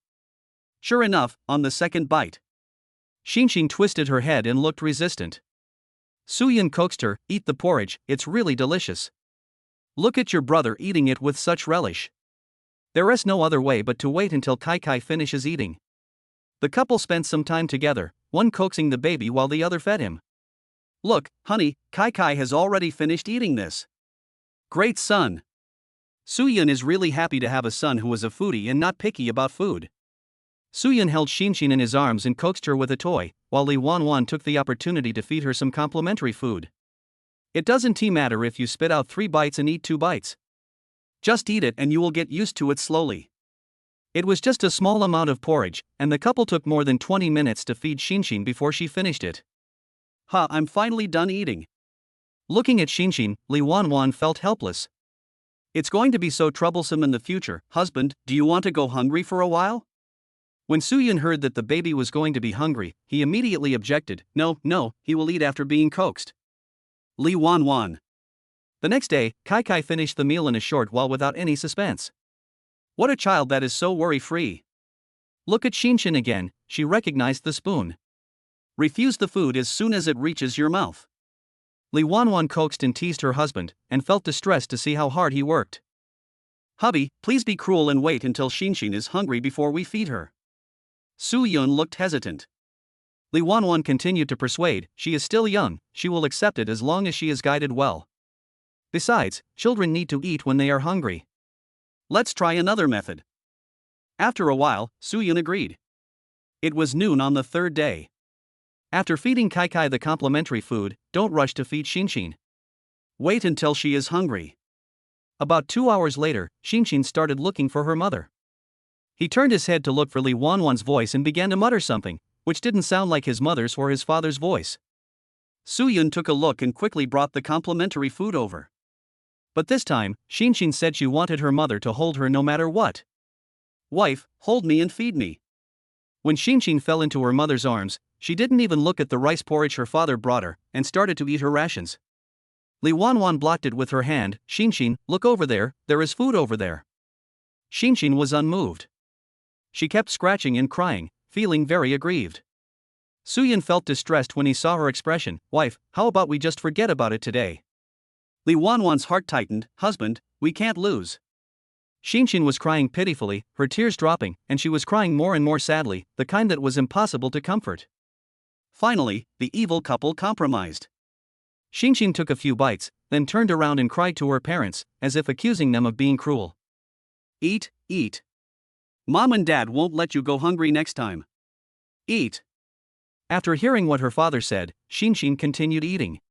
[SPEAKER 1] Sure enough, on the second bite, Xinxin twisted her head and looked resistant. Suyun coaxed her, "Eat the porridge, it's really delicious. Look at your brother eating it with such relish." There is no other way but to wait until Kai finishes eating. The couple spent some time together, one coaxing the baby while the other fed him. "Look, honey, Kai has already finished eating this. Great son." Suyun is really happy to have a son who is a foodie and not picky about food. Suyun held Xinxin in his arms and coaxed her with a toy, while Li Wanwan took the opportunity to feed her some complimentary food. It doesn't matter if you spit out 3 bites and eat 2 bites. Just eat it and you will get used to it slowly. It was just a small amount of porridge, and the couple took more than 20 minutes to feed Xinxin before she finished it. I'm finally done eating." Looking at Xinxin, Li Wanwan felt helpless. "It's going to be so troublesome in the future. Husband, do you want to go hungry for a while?" When Suyun heard that the baby was going to be hungry, he immediately objected. No, he will eat after being coaxed." Li Wanwan. The next day, Kai finished the meal in a short while without any suspense. What a child that is so worry-free. Look at Xinxin again, she recognized the spoon. Refuse the food as soon as it reaches your mouth. Li Wanwan coaxed and teased her husband, and felt distressed to see how hard he worked. "Hubby, please be cruel and wait until Xinxin is hungry before we feed her." Suyun looked hesitant. Li Wanwan continued to persuade, she is still young, she will accept it as long as she is guided well. Besides, children need to eat when they are hungry. Let's try another method. After a while, Suyun agreed. It was noon on the third day. After feeding Kai the complimentary food, don't rush to feed Xinxin. Wait until she is hungry. About 2 hours later, Xinxin started looking for her mother. He turned his head to look for Li Wanwan's voice and began to mutter something, which didn't sound like his mother's or his father's voice. Suyun took a look and quickly brought the complimentary food over. But this time, Xinxin said she wanted her mother to hold her no matter what. "Wife, hold me and feed me." When Xinxin fell into her mother's arms, she didn't even look at the rice porridge her father brought her, and started to eat her rations. Li Wanwan blocked it with her hand. "Xinxin, look over there is food over there." Xinxin was unmoved. She kept scratching and crying, feeling very aggrieved. Suyun felt distressed when he saw her expression. "Wife, how about we just forget about it today?" Li Wanwan's heart tightened. "Husband, we can't lose." Xinxin was crying pitifully, her tears dropping, and she was crying more and more sadly, the kind that was impossible to comfort. Finally, the evil couple compromised. Xinxin took a few bites, then turned around and cried to her parents, as if accusing them of being cruel. "Eat, eat. Mom and Dad won't let you go hungry next time. Eat." After hearing what her father said, Xinxin continued eating.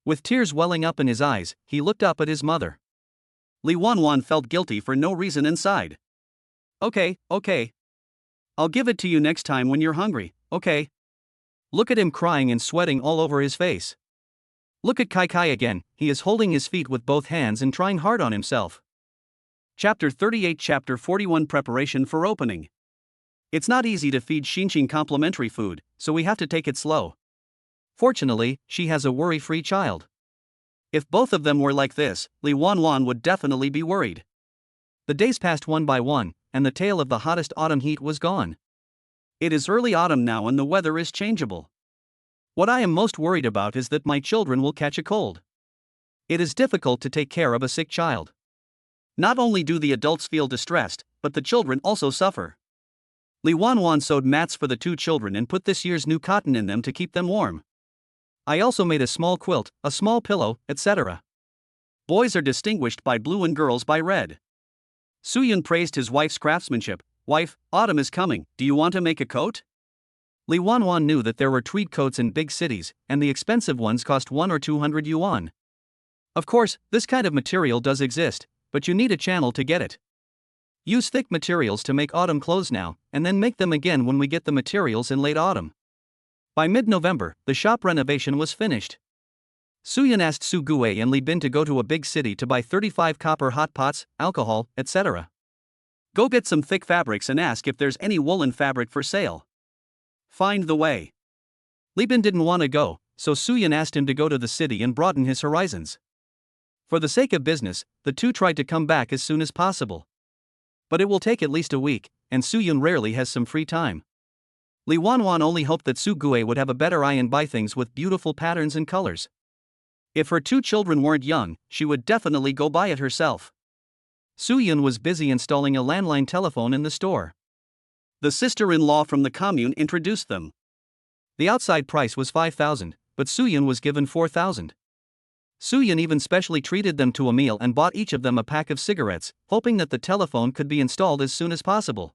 [SPEAKER 1] With tears welling up in his eyes, he looked up at his mother. Li Wanwan felt guilty for no reason and sighed. Okay. I'll give it to you next time when you're hungry, okay?" Look at him crying and sweating all over his face. Look at Kai again, he is holding his feet with both hands and trying hard on himself. Chapter 38 Chapter 41 Preparation for Opening. It's not easy to feed Xinxin complimentary food, so we have to take it slow. Fortunately, she has a worry-free child. If both of them were like this, Li Wanwan would definitely be worried. The days passed one by one, and the tale of the hottest autumn heat was gone. It is early autumn now and the weather is changeable. What I am most worried about is that my children will catch a cold. It is difficult to take care of a sick child. Not only do the adults feel distressed, but the children also suffer. Li Wanwan sewed mats for the 2 children and put this year's new cotton in them to keep them warm. I also made a small quilt, a small pillow, etc. Boys are distinguished by blue and girls by red. Suyun praised his wife's craftsmanship. "Wife, autumn is coming, do you want to make a coat?" Li Wanwan knew that there were tweed coats in big cities, and the expensive ones cost 100 or 200 yuan. Of course, this kind of material does exist, but you need a channel to get it. Use thick materials to make autumn clothes now, and then make them again when we get the materials in late autumn. By mid-November, the shop renovation was finished. Suyun asked Su Gue and Li Bin to go to a big city to buy 35 copper hot pots, alcohol, etc.
[SPEAKER 2] Go get some thick fabrics and ask if there's any woolen fabric for sale. Find the way.
[SPEAKER 1] Li Bin didn't want to go, so Soo-yeon asked him to go to the city and broaden his horizons. For the sake of business, the two tried to come back as soon as possible. But it will take at least a week, and Soo-yeon rarely has some free time. Lee Won-won only hoped that Soo-gue would have a better eye and buy things with beautiful patterns and colors. If her two children weren't young, she would definitely go buy it herself. Soo-yeon was busy installing a landline telephone in the store.
[SPEAKER 2] The sister-in-law from the commune introduced them.
[SPEAKER 1] The outside price was 5,000, but Soo-yeon was given 4,000. Soo-yeon even specially treated them to a meal and bought each of them a pack of cigarettes, hoping that the telephone could be installed as soon as possible.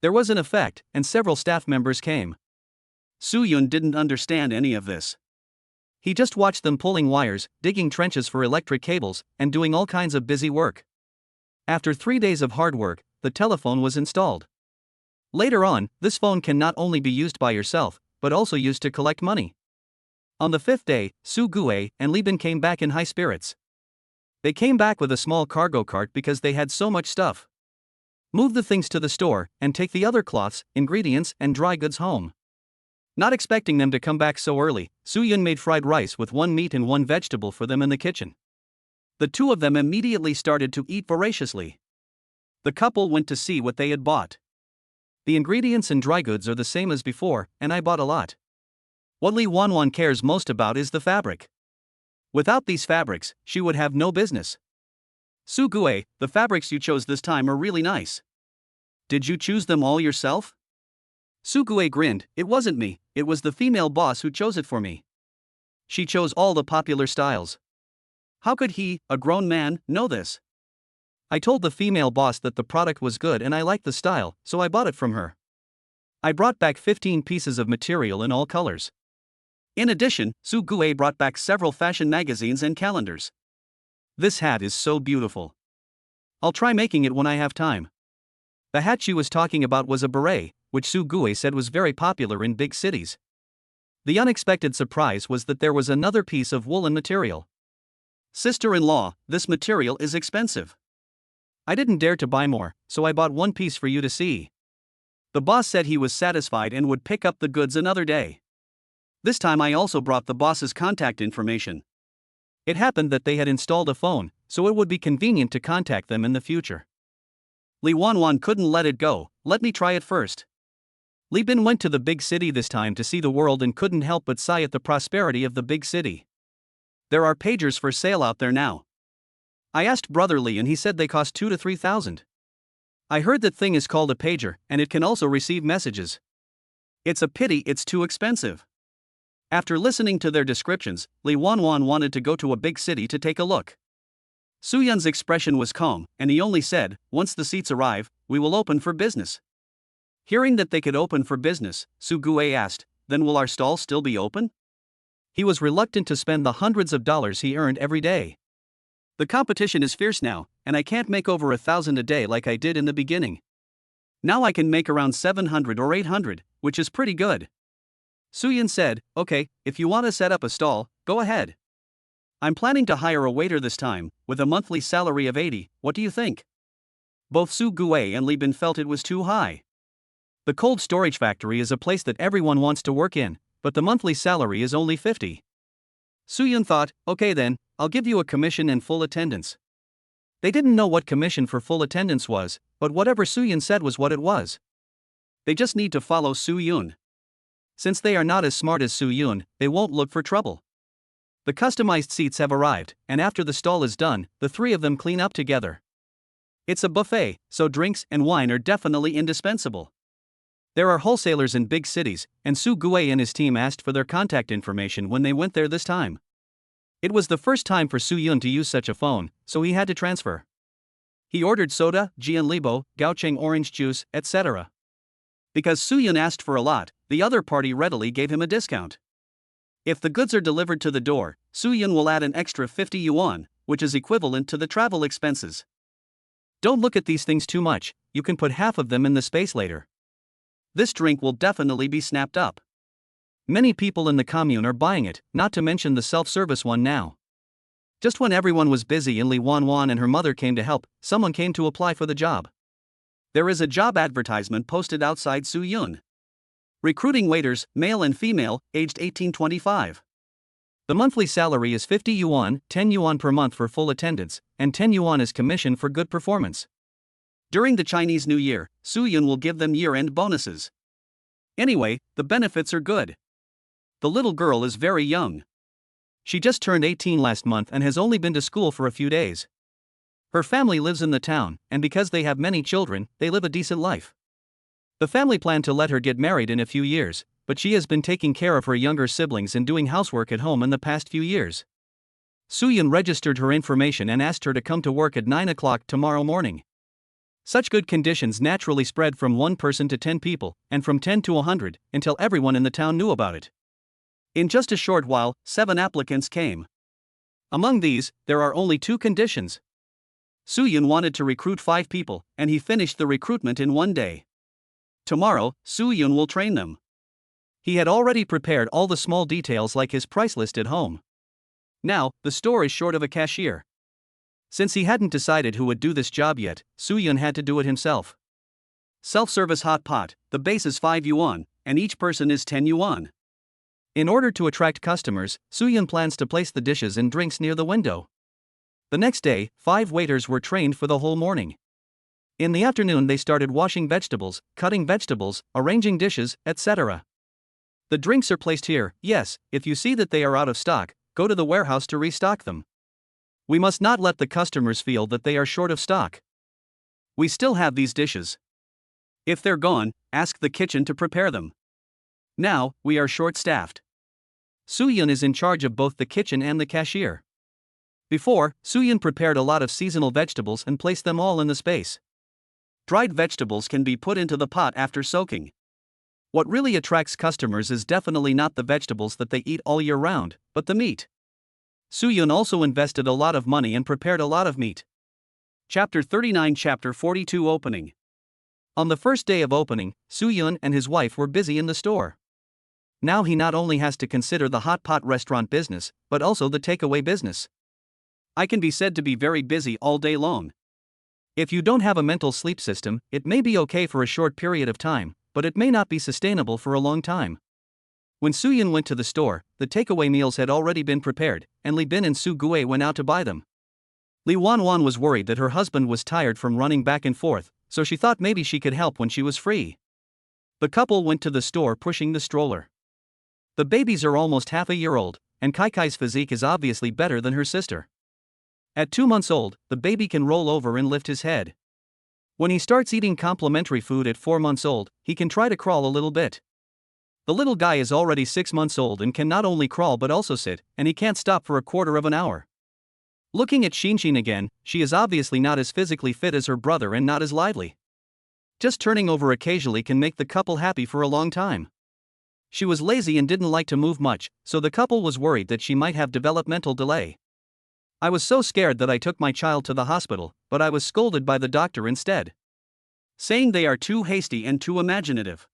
[SPEAKER 1] There was an effect, and several staff members came.
[SPEAKER 2] Soo-yeon didn't understand any of this.
[SPEAKER 1] He just watched them pulling wires, digging trenches for electric cables, and doing all kinds of busy work. After 3 days of hard work, the telephone was installed. Later on, this phone can not only be used by yourself, but also used to collect money. On the 5th day, Soo-gue and Lee Bin came back in high spirits. They came back with a small cargo cart because they had so much stuff. Move the things to the store, and take the other cloths, ingredients, and dry goods home. Not expecting them to come back so early, Soo-yeon made fried rice with 1 meat and 1 vegetable for them in the kitchen. The two of them immediately started to eat voraciously. The couple went to see what they had bought. The ingredients and dry goods are the same as before, and I bought a lot. What Lee Won-won cares most about is the fabric. Without these fabrics, she would have no business. Soo-gue, the fabrics you chose this time are really nice. Did you choose them all yourself? Soo-gue grinned. It wasn't me, it was the female boss who chose it for me. She chose all the popular styles. How could he, a grown man, know this? I told the female boss that the product was good and I liked the style, so I bought it from her. I brought back 15 pieces of material in all colors. In addition, Soo-gue brought back several fashion magazines and calendars. This hat is so beautiful. I'll try making it when I have time. The hat she was talking about was a beret, which Soo-gue said was very popular in big cities. The unexpected surprise was that there was another piece of woolen material. Sister-in-law, this material is expensive. I didn't dare to buy more, so I bought 1 piece for you to see. The boss said he was satisfied and would pick up the goods another day. This time I also brought the boss's contact information. It happened that they had installed a phone, so it would be convenient to contact them in the future. Lee Won-won couldn't let it go. Let me try it first. Lee Bin went to the big city this time to see the world and couldn't help but sigh at the prosperity of the big city. There are pagers for sale out there now. I asked Brother Lee and he said they cost 2,000 to 3,000. I heard that thing is called a pager, and it can also receive messages. It's a pity it's too expensive. After listening to their descriptions, Lee Won-won wanted to go to a big city to take a look. Soo-yeon's expression was calm, and he only said, "Once the seats arrive, we will open for business." Hearing that they could open for business, Soo-gue asked, "Then will our stall still be open?" He was reluctant to spend the hundreds of dollars he earned every day. The competition is fierce now, and I can't make over 1,000 a day like I did in the beginning. Now I can make around 700 or 800, which is pretty good. Soo-yeon said, "Okay, if you want to set up a stall, go ahead. I'm planning to hire a waiter this time, with a monthly salary of 80, what do you think?" Both Soo-gue and Lee Bin felt it was too high. The cold storage factory is a place that everyone wants to work in, but the monthly salary is only 50. Soo-yeon thought, okay then, I'll give you a commission and full attendance. They didn't know what commission for full attendance was, but whatever Soo-yeon said was what it was. They just need to follow Soo-yeon. Since they are not as smart as Soo-yeon, they won't look for trouble. The customized seats have arrived, and after the stall is done, the three of them clean up together. It's a buffet, so drinks and wine are definitely indispensable. There are wholesalers in big cities, and Soo-gue and his team asked for their contact information when they went there this time. It was the first time for Soo-yeon to use such a phone, so he had to transfer. He ordered soda, jianlibo, gaocheng orange juice, etc. Because Soo-yeon asked for a lot, the other party readily gave him a discount. If the goods are delivered to the door, Soo-yeon will add an extra 50 yuan, which is equivalent to the travel expenses. Don't look at these things too much, you can put half of them in the space later. This drink will definitely be snapped up. Many people in the commune are buying it, not to mention the self-service one now. Just when everyone was busy and Lee Won-won and her mother came to help, someone came to apply for the job.
[SPEAKER 2] There is a job advertisement posted outside Suyun. Recruiting waiters, male and female, aged 18-25.
[SPEAKER 1] The monthly salary is 50 yuan, 10 yuan per month for full attendance, and 10 yuan is commission for good performance.
[SPEAKER 2] During the Chinese New Year, Suyun will give them year-end bonuses. Anyway, the benefits are good. The little girl is very young.
[SPEAKER 1] She just turned 18 last month and has only been to school for a few days. Her family lives in the town, and because they have many children, they live a decent life. The family planned to let her get married in a few years, but she has been taking care of her younger siblings and doing housework at home in the past few years. Suyun registered her information and asked her to come to work at 9 o'clock tomorrow morning. Such good conditions naturally spread from 1 person to 10 people, and from 10 to 100, until everyone in the town knew about it. In just a short while, 7 applicants came. Among these, there are only 2 conditions. Suyun wanted to recruit 5 people, and he finished the recruitment in 1 day. Tomorrow, Suyun will train them. He had already prepared all the small details like his price list at home. Now, the store is short of a cashier. Since he hadn't decided who would do this job yet, Suyun had to do it himself. Self-service hot pot, the base is 5 yuan, and each person is 10 yuan. In order to attract customers, Suyun plans to place the dishes and drinks near the window. The next day, 5 waiters were trained for the whole morning. In the afternoon they started washing vegetables, cutting vegetables, arranging dishes, etc. The drinks are placed here. Yes, if you see that they are out of stock, go to the warehouse to restock them. We must not let the customers feel that they are short of stock. We still have these dishes. If they're gone, ask the kitchen to prepare them. Now, we are short-staffed. Suyun is in charge of both the kitchen and the cashier. Before, Suyun prepared a lot of seasonal vegetables and placed them all in the space. Dried vegetables can be put into the pot after soaking. What really attracts customers is definitely not the vegetables that they eat all year round, but the meat. Suyun also invested a lot of money and prepared a lot of meat. Chapter 39 Chapter 42 Opening. On the first day of opening, Suyun and his wife were busy in the store. Now he not only has to consider the hot pot restaurant business, but also the takeaway business. I can be said to be very busy all day long. If you don't have a mental sleep system, it may be okay for a short period of time, but it may not be sustainable for a long time. When Suyun went to the store, the takeaway meals had already been prepared, and Li Bin and Su Gue went out to buy them. Li Wanwan was worried that her husband was tired from running back and forth, so she thought maybe she could help when she was free. The couple went to the store pushing the stroller. The babies are almost half a year old, and Kai Kai's physique is obviously better than her sister. At 2 months old, the baby can roll over and lift his head. When he starts eating complementary food at 4 months old, he can try to crawl a little bit. The little guy is already 6 months old and can not only crawl but also sit, and he can't stop for a quarter of an hour. Looking at Xinshin again, she is obviously not as physically fit as her brother and not as lively. Just turning over occasionally can make the couple happy for a long time. She was lazy and didn't like to move much, so the couple was worried that she might have developmental delay. I was so scared that I took my child to the hospital, but I was scolded by the doctor instead, saying they are too hasty and too imaginative.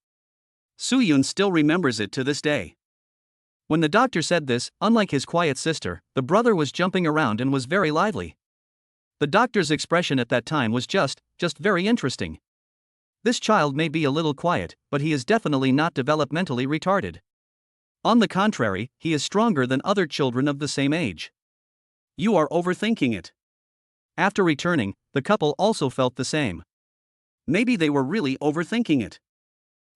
[SPEAKER 1] Suyun still remembers it to this day. When the doctor said this, unlike his quiet sister, the brother was jumping around and was very lively. The doctor's expression at that time was just very interesting. This child may be a little quiet, but he is definitely not developmentally retarded. On the contrary, he is stronger than other children of the same age. You are overthinking it. After returning, the couple also felt the same. Maybe they were really overthinking it.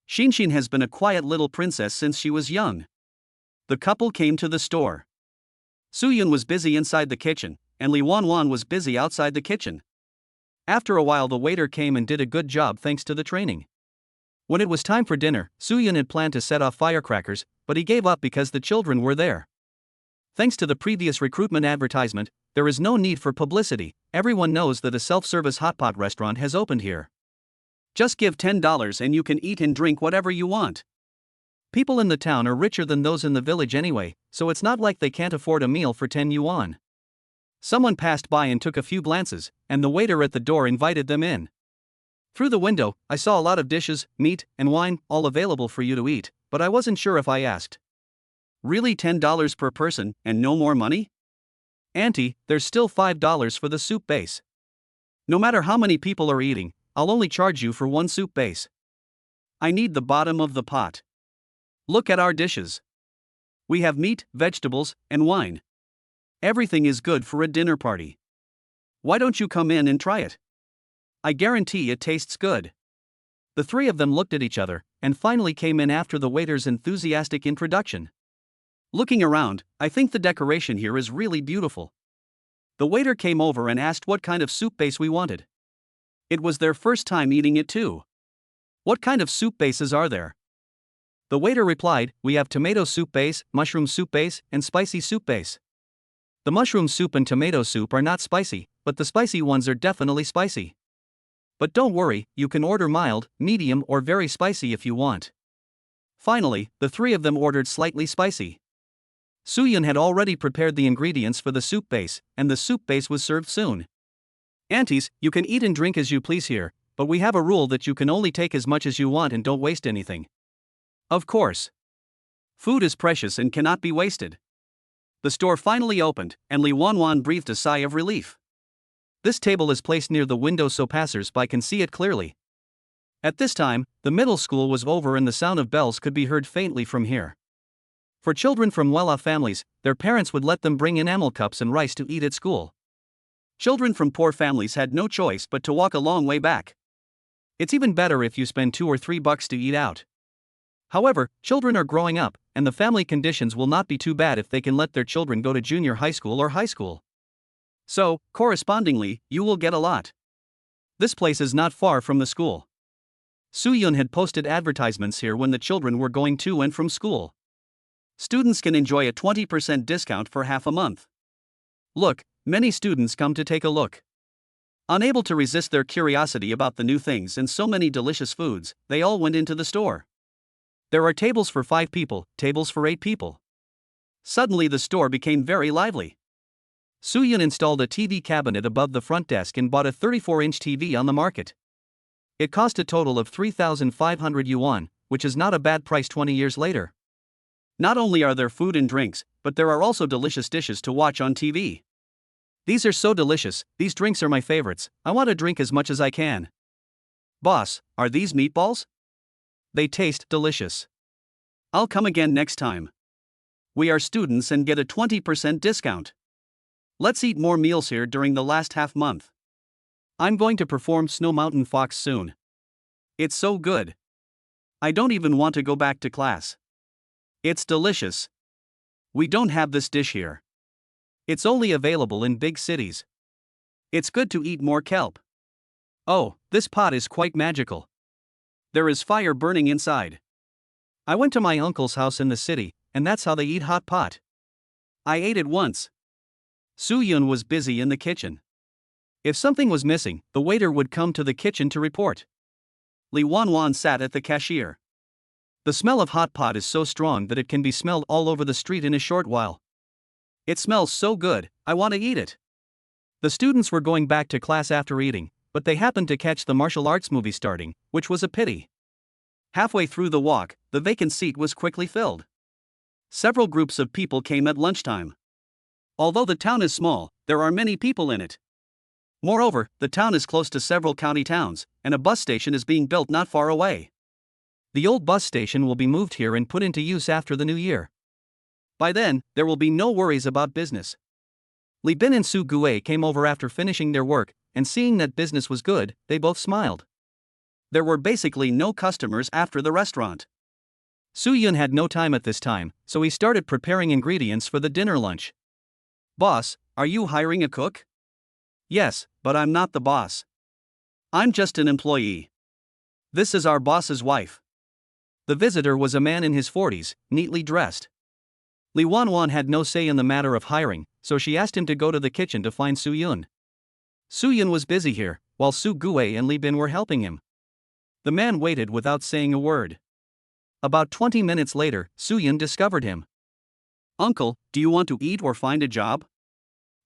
[SPEAKER 1] Xinshin has been a quiet little princess since she was young. The couple came to the store. Suyun was busy inside the kitchen, and Li Wanwan was busy outside the kitchen. After a while the waiter came and did a good job thanks to the training. When it was time for dinner, Suyun had planned to set off firecrackers, but he gave up because the children were there. Thanks to the previous recruitment advertisement, there is no need for publicity. Everyone knows that a self-service hot pot restaurant has opened here. Just give $10 and you can eat and drink whatever you want. People in the town are richer than those in the village anyway, so it's not like they can't afford a meal for 10 yuan. Someone passed by and took a few glances, and the waiter at the door invited them in. Through the window, I saw a lot of dishes, meat, and wine, all available for you to eat, but I wasn't sure if I asked. Really $10 per person, and no more money? Auntie, there's still $5 for the soup base. No matter how many people are eating,
[SPEAKER 2] I'll only charge you for one soup base. I need the bottom of the pot. Look at our dishes. We have meat, vegetables, and wine. Everything is good for a dinner party. Why don't you come in and try it? I guarantee it tastes good. The three of them looked at each other, and finally came in after the waiter's enthusiastic introduction. Looking around, I think the decoration here is really beautiful. The waiter came over and asked what kind of soup base we wanted. It was their first time eating it too. What kind of soup bases are there? The waiter replied, we have tomato soup base, mushroom soup base, and spicy soup base. The mushroom soup and tomato soup are not spicy, but the spicy ones are definitely spicy. But don't worry, you can order mild, medium, or very spicy if you want. Finally, the three of them ordered slightly spicy. Soo-yeon had already prepared the ingredients for the soup base, and the soup base was served soon. Aunties, you can eat and drink as you please here, but we have a rule that you can only take as much as you want and don't waste anything. Of course. Food is precious and cannot be wasted. The store finally opened, and Lee Won-won breathed a sigh of relief. This table is placed near the window so passers-by can see it clearly. At this time, the middle school was over and the sound of bells could be heard faintly from here. For children from well-off families, their parents would let them bring enamel cups and rice to eat at school. Children from poor families had no choice but to walk a long way back. It's even better if you spend $2 or $3 to eat out. However, children are growing up, and the family conditions will not be too bad if they can let their children go to junior high school or high school. So, correspondingly, you will get a lot. This place is not far from the school. Soo-yeon had posted advertisements here when the children were going to and from school. Students can enjoy a 20% discount for half a month. Look, many students come to take a look. Unable to resist their curiosity about the new things and so many delicious foods, they all went into the store. There are tables for 5 people, tables for 8 people. Suddenly the store became very lively. Soo-yeon installed a TV cabinet above the front desk and bought a 34-inch TV on the market. It cost a total of 3,500 yuan, which is not a bad price 20 years later. Not only are there food and drinks, but there are also delicious dishes to watch on TV. These are so delicious, these drinks are my favorites, I want to drink as much as I can. Boss, are these meatballs? They taste delicious. I'll come again next time. We are students and get a 20% discount. Let's eat more meals here during the last half month. I'm going to perform Snow Mountain Fox soon. It's so good. I don't even want to go back to class. It's delicious. We don't have this dish here. It's only available in big cities. It's good to eat more kelp. Oh, this pot is quite magical. There is fire burning inside. I went to my uncle's house in the city, and that's how they eat hot pot. I ate it once. Soo-yeon was busy in the kitchen. If something was missing, the waiter would come to the kitchen to report. Lee Won-won sat at the cashier. The smell of hot pot is so strong that it can be smelled all over the street in a short while. It smells so good, I want to eat it. The students were going back to class after eating, but they happened to catch the martial arts movie starting, which was a pity. Halfway through the walk, the vacant seat was quickly filled. Several groups of people came at lunchtime. Although the town is small, there are many people in it. Moreover, the town is close to several county towns, and a bus station is being built not far away. The old bus station will be moved here and put into use after the new year. By then, there will be no worries about business. Lee Bin and Soo Gue came over after finishing their work, and seeing that business was good, they both smiled. There were basically no customers after the restaurant. Soo-yeon had no time at this time, so he started preparing ingredients for the dinner lunch. Boss, are you hiring a cook? Yes, but I'm not the boss. I'm just an employee. This is our boss's wife. The visitor was a man in his 40s, neatly dressed. Lee Won-won had no say in the matter of hiring, so she asked him to go to the kitchen to find Soo-yeon. Soo-yeon was busy here, while Soo Gue and Lee Bin were helping him. The man waited without saying a word. About 20 minutes later, Soo-yeon discovered him. Uncle, do you want to eat or find a job?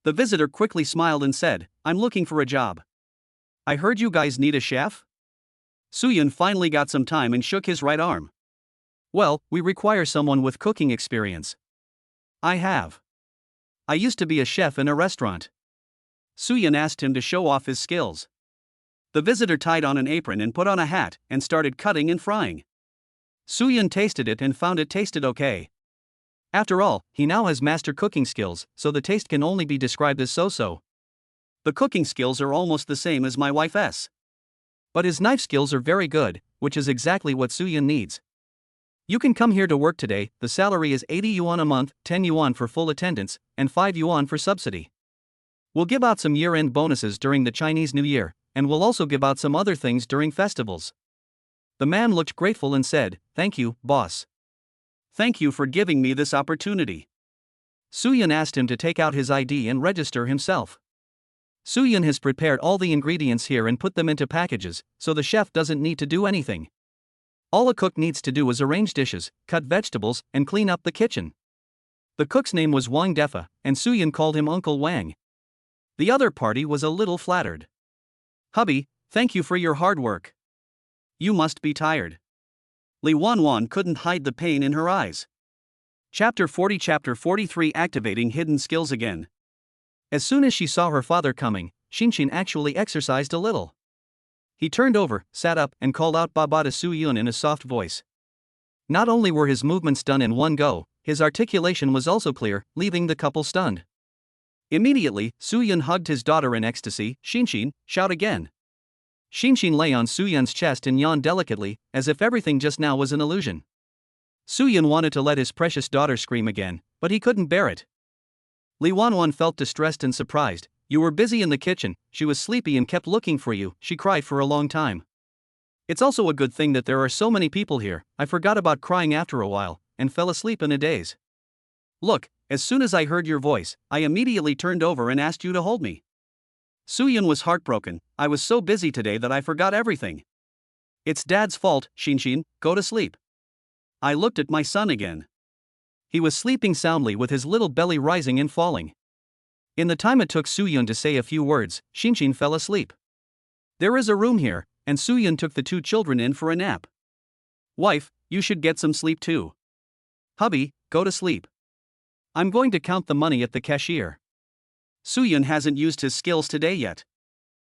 [SPEAKER 2] The visitor quickly smiled and said, I'm looking for a job. I heard you guys need a chef? Soo-yeon finally got some time and shook his right arm. Well, we require someone with cooking experience. I have. I used to be a chef in a restaurant. Soo-yeon asked him to show off his skills. The visitor tied on an apron and put on a hat and started cutting and frying. Soo-yeon tasted it and found it tasted okay. After all, he now has master cooking skills, so the taste can only be described as so-so. The cooking skills are almost the same as my wife's. But his knife skills are very good, which is exactly what Soo-yeon needs. You can come here to work today. The salary is 80 yuan a month, 10 yuan for full attendance, and 5 yuan for subsidy. We'll give out some year-end bonuses during the Chinese New Year, and we'll also give out some other things during festivals. The man looked grateful and said, "Thank you, boss. Thank you for giving me this opportunity." Soo-yeon asked him to take out his ID and register himself. Soo-yeon has prepared all the ingredients here and put them into packages, so the chef doesn't need to do anything. All a cook needs to do is arrange dishes, cut vegetables, and clean up the kitchen. The cook's name was Wang Defa, and Soo-yeon called him Uncle Wang. The other party was a little flattered. "Hubby, thank you for your hard work. You must be tired." Lee Wanwan couldn't hide the pain in her eyes. Chapter 40 Chapter 43 Activating Hidden Skills Again. As soon as she saw her father coming, Shinshin actually exercised a little. He turned over, sat up, and called out Baba to Soo-yeon in a soft voice. Not only were his movements done in one go, his articulation was also clear, leaving the couple stunned. Immediately, Soo-yeon hugged his daughter in ecstasy. "Shinshin, shout again." Shinshin lay on Soo-yeon's chest and yawned delicately, as if everything just now was an illusion. Soo-yeon wanted to let his precious daughter scream again, but he couldn't bear it. Lee Wanwan felt distressed and surprised. "You were busy in the kitchen, she was sleepy and kept looking for you," she cried for a long time. "It's also a good thing that there are so many people here. I forgot about crying after a while, and fell asleep in a daze. Look, as soon as I heard your voice, I immediately turned over and asked you to hold me." Soo-yeon was heartbroken. "I was so busy today that I forgot everything." "It's Dad's fault, Shinshin, go to sleep." I looked at my son again. He was sleeping soundly with his little belly rising and falling. In the time it took Soo-yeon to say a few words, Shinshin fell asleep. There is a room here, and Soo-yeon took the two children in for a nap. "Wife, you should get some sleep too." "Hubby, go to sleep. I'm going to count the money at the cashier." Soo-yeon hasn't used his skills today yet.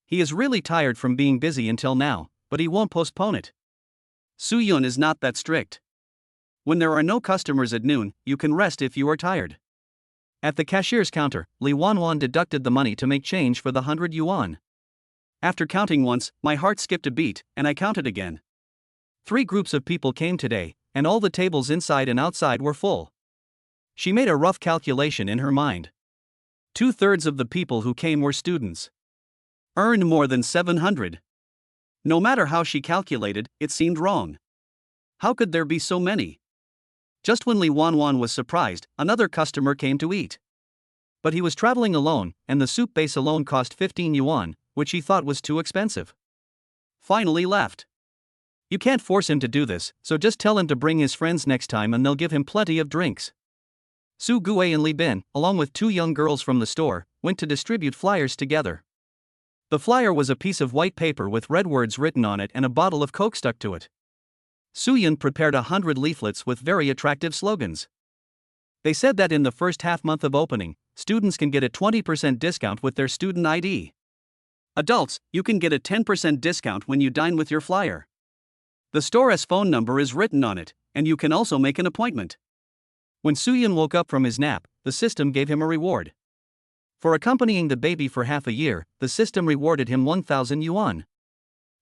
[SPEAKER 2] He is really tired from being busy until now, but he won't postpone it. Soo-yeon is not that strict. When there are no customers at noon, you can rest if you are tired. At the cashier's counter, Lee Wanwan deducted the money to make change for the 100 yuan. After counting once, my heart skipped a beat, and I counted again. 3 groups of people came today, and all the tables inside and outside were full. She made a rough calculation in her mind. 2/3 of the people who came were students. Earned more than 700. No matter how she calculated, it seemed wrong. How could there be so many? Just when Lee Wanwan was surprised, another customer came to eat. But he was traveling alone, and the soup base alone cost 15 yuan, which he thought was too expensive. Finally left. You can't force him to do this, so just tell him to bring his friends next time and they'll give him plenty of drinks. Su Gue and Li Bin, along with 2 young girls from the store, went to distribute flyers together. The flyer was a piece of white paper with red words written on it and a bottle of Coke stuck to it. Soo-yeon prepared 100 leaflets with very attractive slogans. They said that in the first half month of opening, students can get a 20% discount with their student ID. Adults, you can get a 10% discount when you dine with your flyer. The store's phone number is written on it, and you can also make an appointment. When Soo-yeon woke up from his nap, the system gave him a reward. For accompanying the baby for half a year, the system rewarded him 1,000 yuan.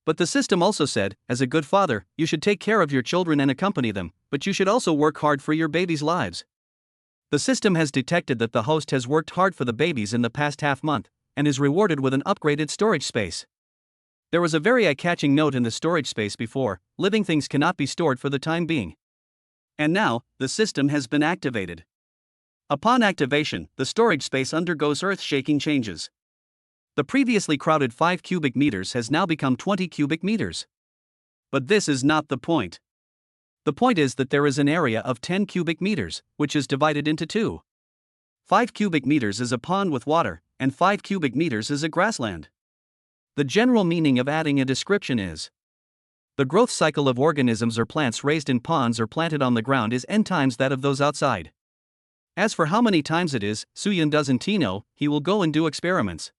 [SPEAKER 2] But the system also said, as a good father, you should take care of your children and accompany them, but you should also work hard for your babies' lives. The system has detected that the host has worked hard for the babies in the past half month, and is rewarded with an upgraded storage space. There was a very eye-catching note in the storage space before: living things cannot be stored for the time being. And now, the system has been activated. Upon activation, the storage space undergoes earth-shaking changes. The previously crowded 5 cubic meters has now become 20 cubic meters. But this is not the point. The point is that there is an area of 10 cubic meters, which is divided into 2. 5 cubic meters is a pond with water, and 5 cubic meters is a grassland. The general meaning of adding a description is: the growth cycle of organisms or plants raised in ponds or planted on the ground is n times that of those outside. As for how many times it is, Soo-yeon doesn't know, he will go and do experiments.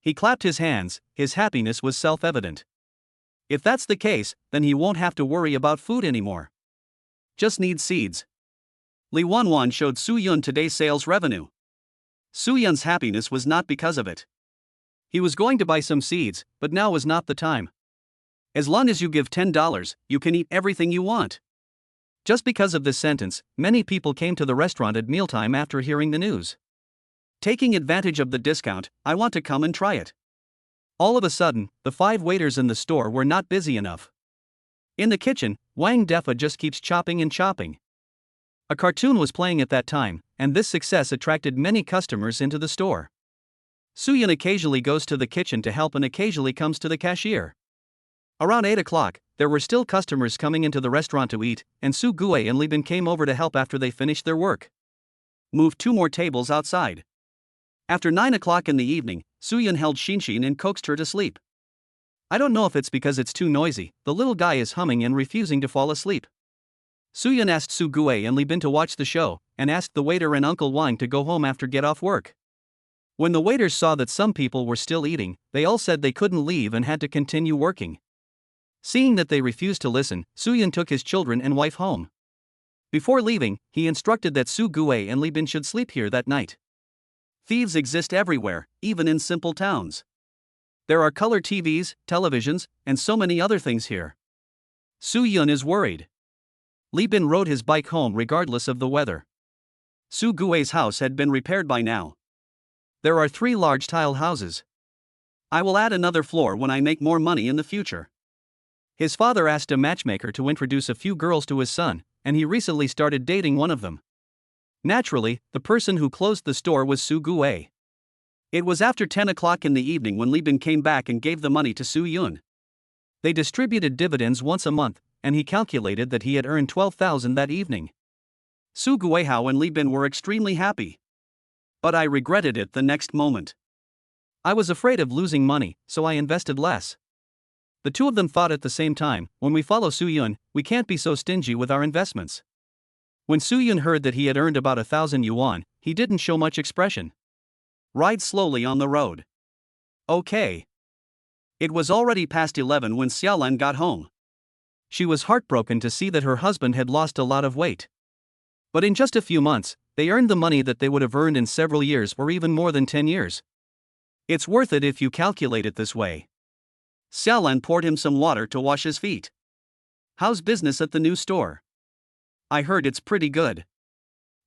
[SPEAKER 2] He clapped his hands, his happiness was self-evident. If that's the case, then he won't have to worry about food anymore. Just needs seeds. Lee Wanwan showed Soo-Yun today's sales revenue. Soo-Yun's happiness was not because of it. He was going to buy some seeds, but now was not the time. As long as you give $10, you can eat everything you want. Just because of this sentence, many people came to the restaurant at mealtime after hearing the news. Taking advantage of the discount, I want to come and try it. All of a sudden, the 5 waiters in the store were not busy enough. In the kitchen, Wang Defa just keeps chopping and chopping. A cartoon was playing at that time, and this success attracted many customers into the store. Soo-Yun occasionally goes to the kitchen to help and occasionally comes to the cashier. Around 8 o'clock, there were still customers coming into the restaurant to eat, and Su Gue and Li Bin came over to help after they finished their work. Moved 2 more tables outside. After 9 o'clock in the evening, Soo-Yun held Shinshin and coaxed her to sleep. I don't know if it's because it's too noisy, the little guy is humming and refusing to fall asleep. Soo-Yun asked Su Gue and Li Bin to watch the show, and asked the waiter and Uncle Wang to go home after get off work. When the waiters saw that some people were still eating, they all said they couldn't leave and had to continue working. Seeing that they refused to listen, Soo-Yun took his children and wife home. Before leaving, he instructed that Su Gue and Li Bin should sleep here that night. Thieves exist everywhere, even in simple towns. There are color TVs, televisions, and so many other things here. Soo-Yun is worried. Li Bin rode his bike home regardless of the weather. Su Gue's house had been repaired by now. There are 3 large tile houses. I will add another floor when I make more money in the future. His father asked a matchmaker to introduce a few girls to his son, and he recently started dating one of them. Naturally, the person who closed the store was Su Gue. It was after 10 o'clock in the evening when Li Bin came back and gave the money to Soo-Yun. They distributed dividends once a month, and he calculated that he had earned 12,000 that evening. Su Guihao and Li Bin were extremely happy. But I regretted it the next moment. I was afraid of losing money, so I invested less. The two of them thought at the same time, when we follow Soo-Yun, we can't be so stingy with our investments. When Soo-Yun heard that he had earned about 1,000 yuan, he didn't show much expression. Ride slowly on the road. Okay. It was already past 11 when Xiaolan got home. She was heartbroken to see that her husband had lost a lot of weight. But in just a few months, they earned the money that they would have earned in several years or even more than 10 years. It's worth it if you calculate it this way. Xiaolan poured him some water to wash his feet. How's business at the new store? I heard it's pretty good.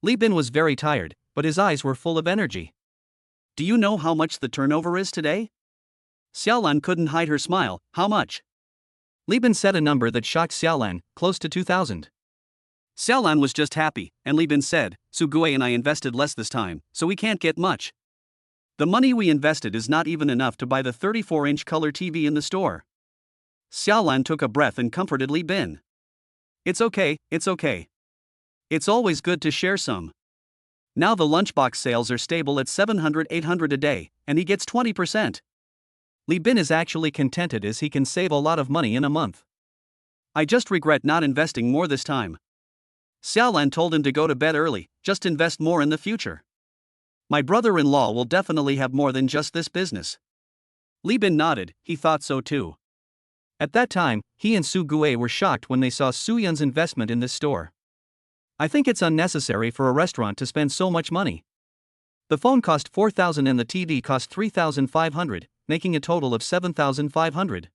[SPEAKER 2] Li Bin was very tired, but his eyes were full of energy. Do you know how much the turnover is today? Xiaolan couldn't hide her smile. How much? Li Bin said a number that shocked Xiaolan, close to 2,000. Xiaolan was just happy, and Li Bin said, Su Gue and I invested less this time, so we can't get much. The money we invested is not even enough to buy the 34-inch color TV in the store. Xiaolan took a breath and comforted Li Bin. It's okay, it's okay. It's always good to share some. Now the lunchbox sales are stable at 700-800 a day, and he gets 20%. Li Bin is actually contented as he can save a lot of money in a month. I just regret not investing more this time. Xiaolan told him to go to bed early, just invest more in the future. My brother-in-law will definitely have more than just this business. Li Bin nodded, he thought so too. At that time, he and Su Gue were shocked when they saw Soo-Yun's investment in this store. I think it's unnecessary for a restaurant to spend so much money. The phone cost 4,000 and the TV cost 3,500, making a total of 7,500.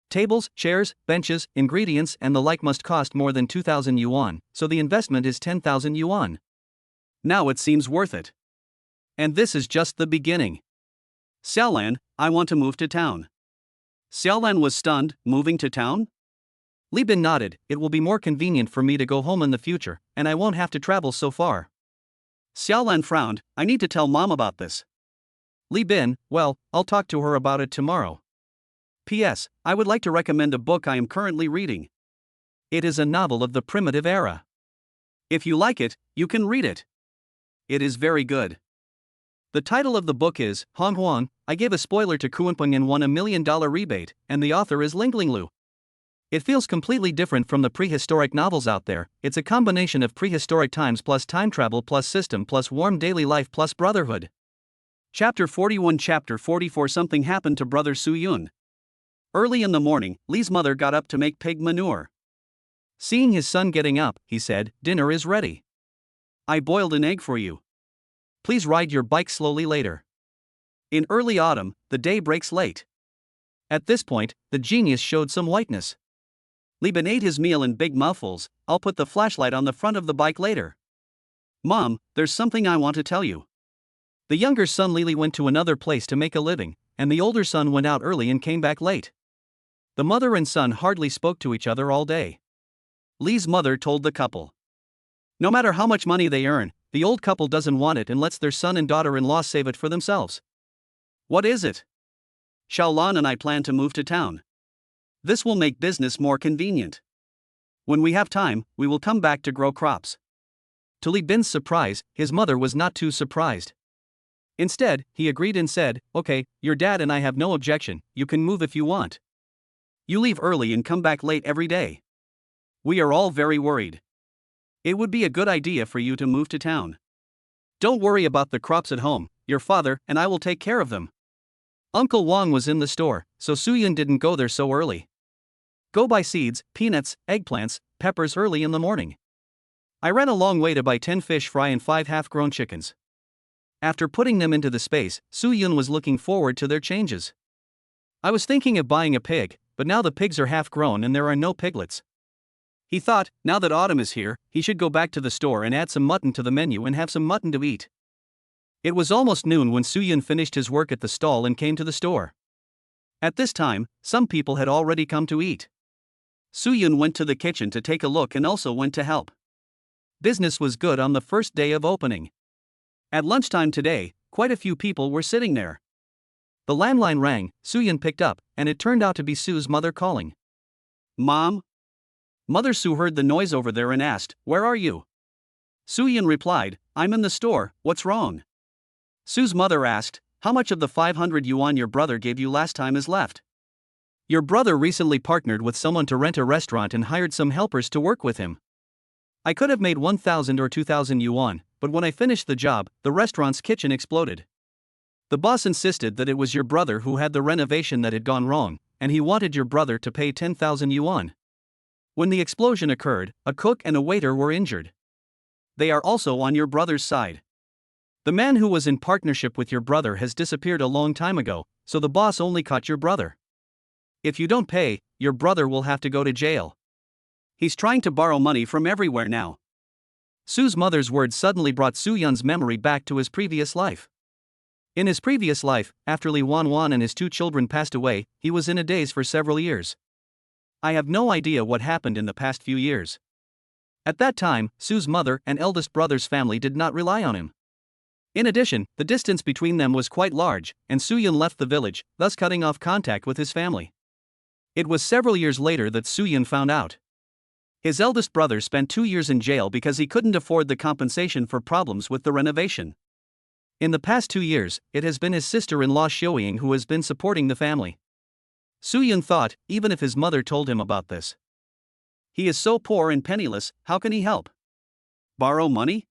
[SPEAKER 2] Tables, chairs, benches, ingredients and the like must cost more than 2,000 yuan, so the investment is 10,000 yuan. Now it seems worth it. And this is just the beginning. Xiaolan, I want to move to town. Xiaolan was stunned, moving to town? Li Bin nodded, it will be more convenient for me to go home in the future, and I won't have to travel so far. Xiaolan frowned, I need to tell mom about this. Li Bin, well, I'll talk to her about it tomorrow. P.S. I would like to recommend a book I am currently reading. It is a novel of the primitive era. If you like it, you can read it. It is very good. The title of the book is Hong Huang. I gave a spoiler to Kuanpeng and won $1 million rebate, and the author is Linglinglu. It feels completely different from the prehistoric novels out there. It's a combination of prehistoric times plus time travel plus system plus warm daily life plus brotherhood. Chapter 41 Chapter 44 Something happened to brother Soo-yun. Early in the morning, Lee's mother got up to make pig manure. Seeing his son getting up, he said, "Dinner is ready. I boiled an egg for you. Please ride your bike slowly later." In early autumn, the day breaks late. At this point, the genius showed some whiteness. Lieben ate his meal in big mouthfuls. "I'll put the flashlight on the front of the bike later. Mom, there's something I want to tell you." The younger son Lily went to another place to make a living, and the older son went out early and came back late. The mother and son hardly spoke to each other all day. Lee's mother told the couple, no matter how much money they earn, the old couple doesn't want it and lets their son and daughter-in-law save it for themselves. "What is it?" "Xiaolan and I plan to move to town. This will make business more convenient. When we have time, we will come back to grow crops." To Li Bin's surprise, his mother was not too surprised. Instead, he agreed and said, "Okay, your dad and I have no objection, you can move if you want. You leave early and come back late every day. We are all very worried. It would be a good idea for you to move to town. Don't worry about the crops at home, your father and I will take care of them." Uncle Wang was in the store, so Soo-yun didn't go there so early. "Go buy seeds, peanuts, eggplants, peppers early in the morning. I ran a long way to buy 10 fish fry and 5 half-grown chickens." After putting them into the space, Soo-yun was looking forward to their changes. "I was thinking of buying a pig, but now the pigs are half-grown and there are no piglets." He thought, now that autumn is here, he should go back to the store and add some mutton to the menu and have some mutton to eat. It was almost noon when Soo-yun finished his work at the stall and came to the store. At this time, some people had already come to eat. Soo-yun went to the kitchen to take a look and also went to help. Business was good on the first day of opening. At lunchtime today, quite a few people were sitting there. The landline rang, Soo-yun picked up, and it turned out to be Sue's mother calling. "Mom?" Mother Sue heard the noise over there and asked, "Where are you?" Soo-yun replied, "I'm in the store, what's wrong?" Sue's mother asked, "How much of the 500 yuan your brother gave you last time is left?" "Your brother recently partnered with someone to rent a restaurant and hired some helpers to work with him. I could have made 1,000 or 2,000 yuan, but when I finished the job, the restaurant's kitchen exploded. The boss insisted that it was your brother who had the renovation that had gone wrong, and he wanted your brother to pay 10,000 yuan. When the explosion occurred, a cook and a waiter were injured. They are also on your brother's side. The man who was in partnership with your brother has disappeared a long time ago, so the boss only caught your brother. If you don't pay, your brother will have to go to jail. He's trying to borrow money from everywhere now." Sue's mother's words suddenly brought Soo-yun's memory back to his previous life. In his previous life, after Li Wanwan and his 2 children passed away, he was in a daze for several years. I have no idea what happened in the past few years. At that time, Sue's mother and eldest brother's family did not rely on him. In addition, the distance between them was quite large, and Soo-yun left the village, thus cutting off contact with his family. It was several years later that Soo-yun found out. His eldest brother spent 2 years in jail because he couldn't afford the compensation for problems with the renovation. In the past 2 years, it has been his sister-in-law Xiaoying who has been supporting the family. Soo-yun thought, even if his mother told him about this. He is so poor and penniless, how can he help? Borrow money?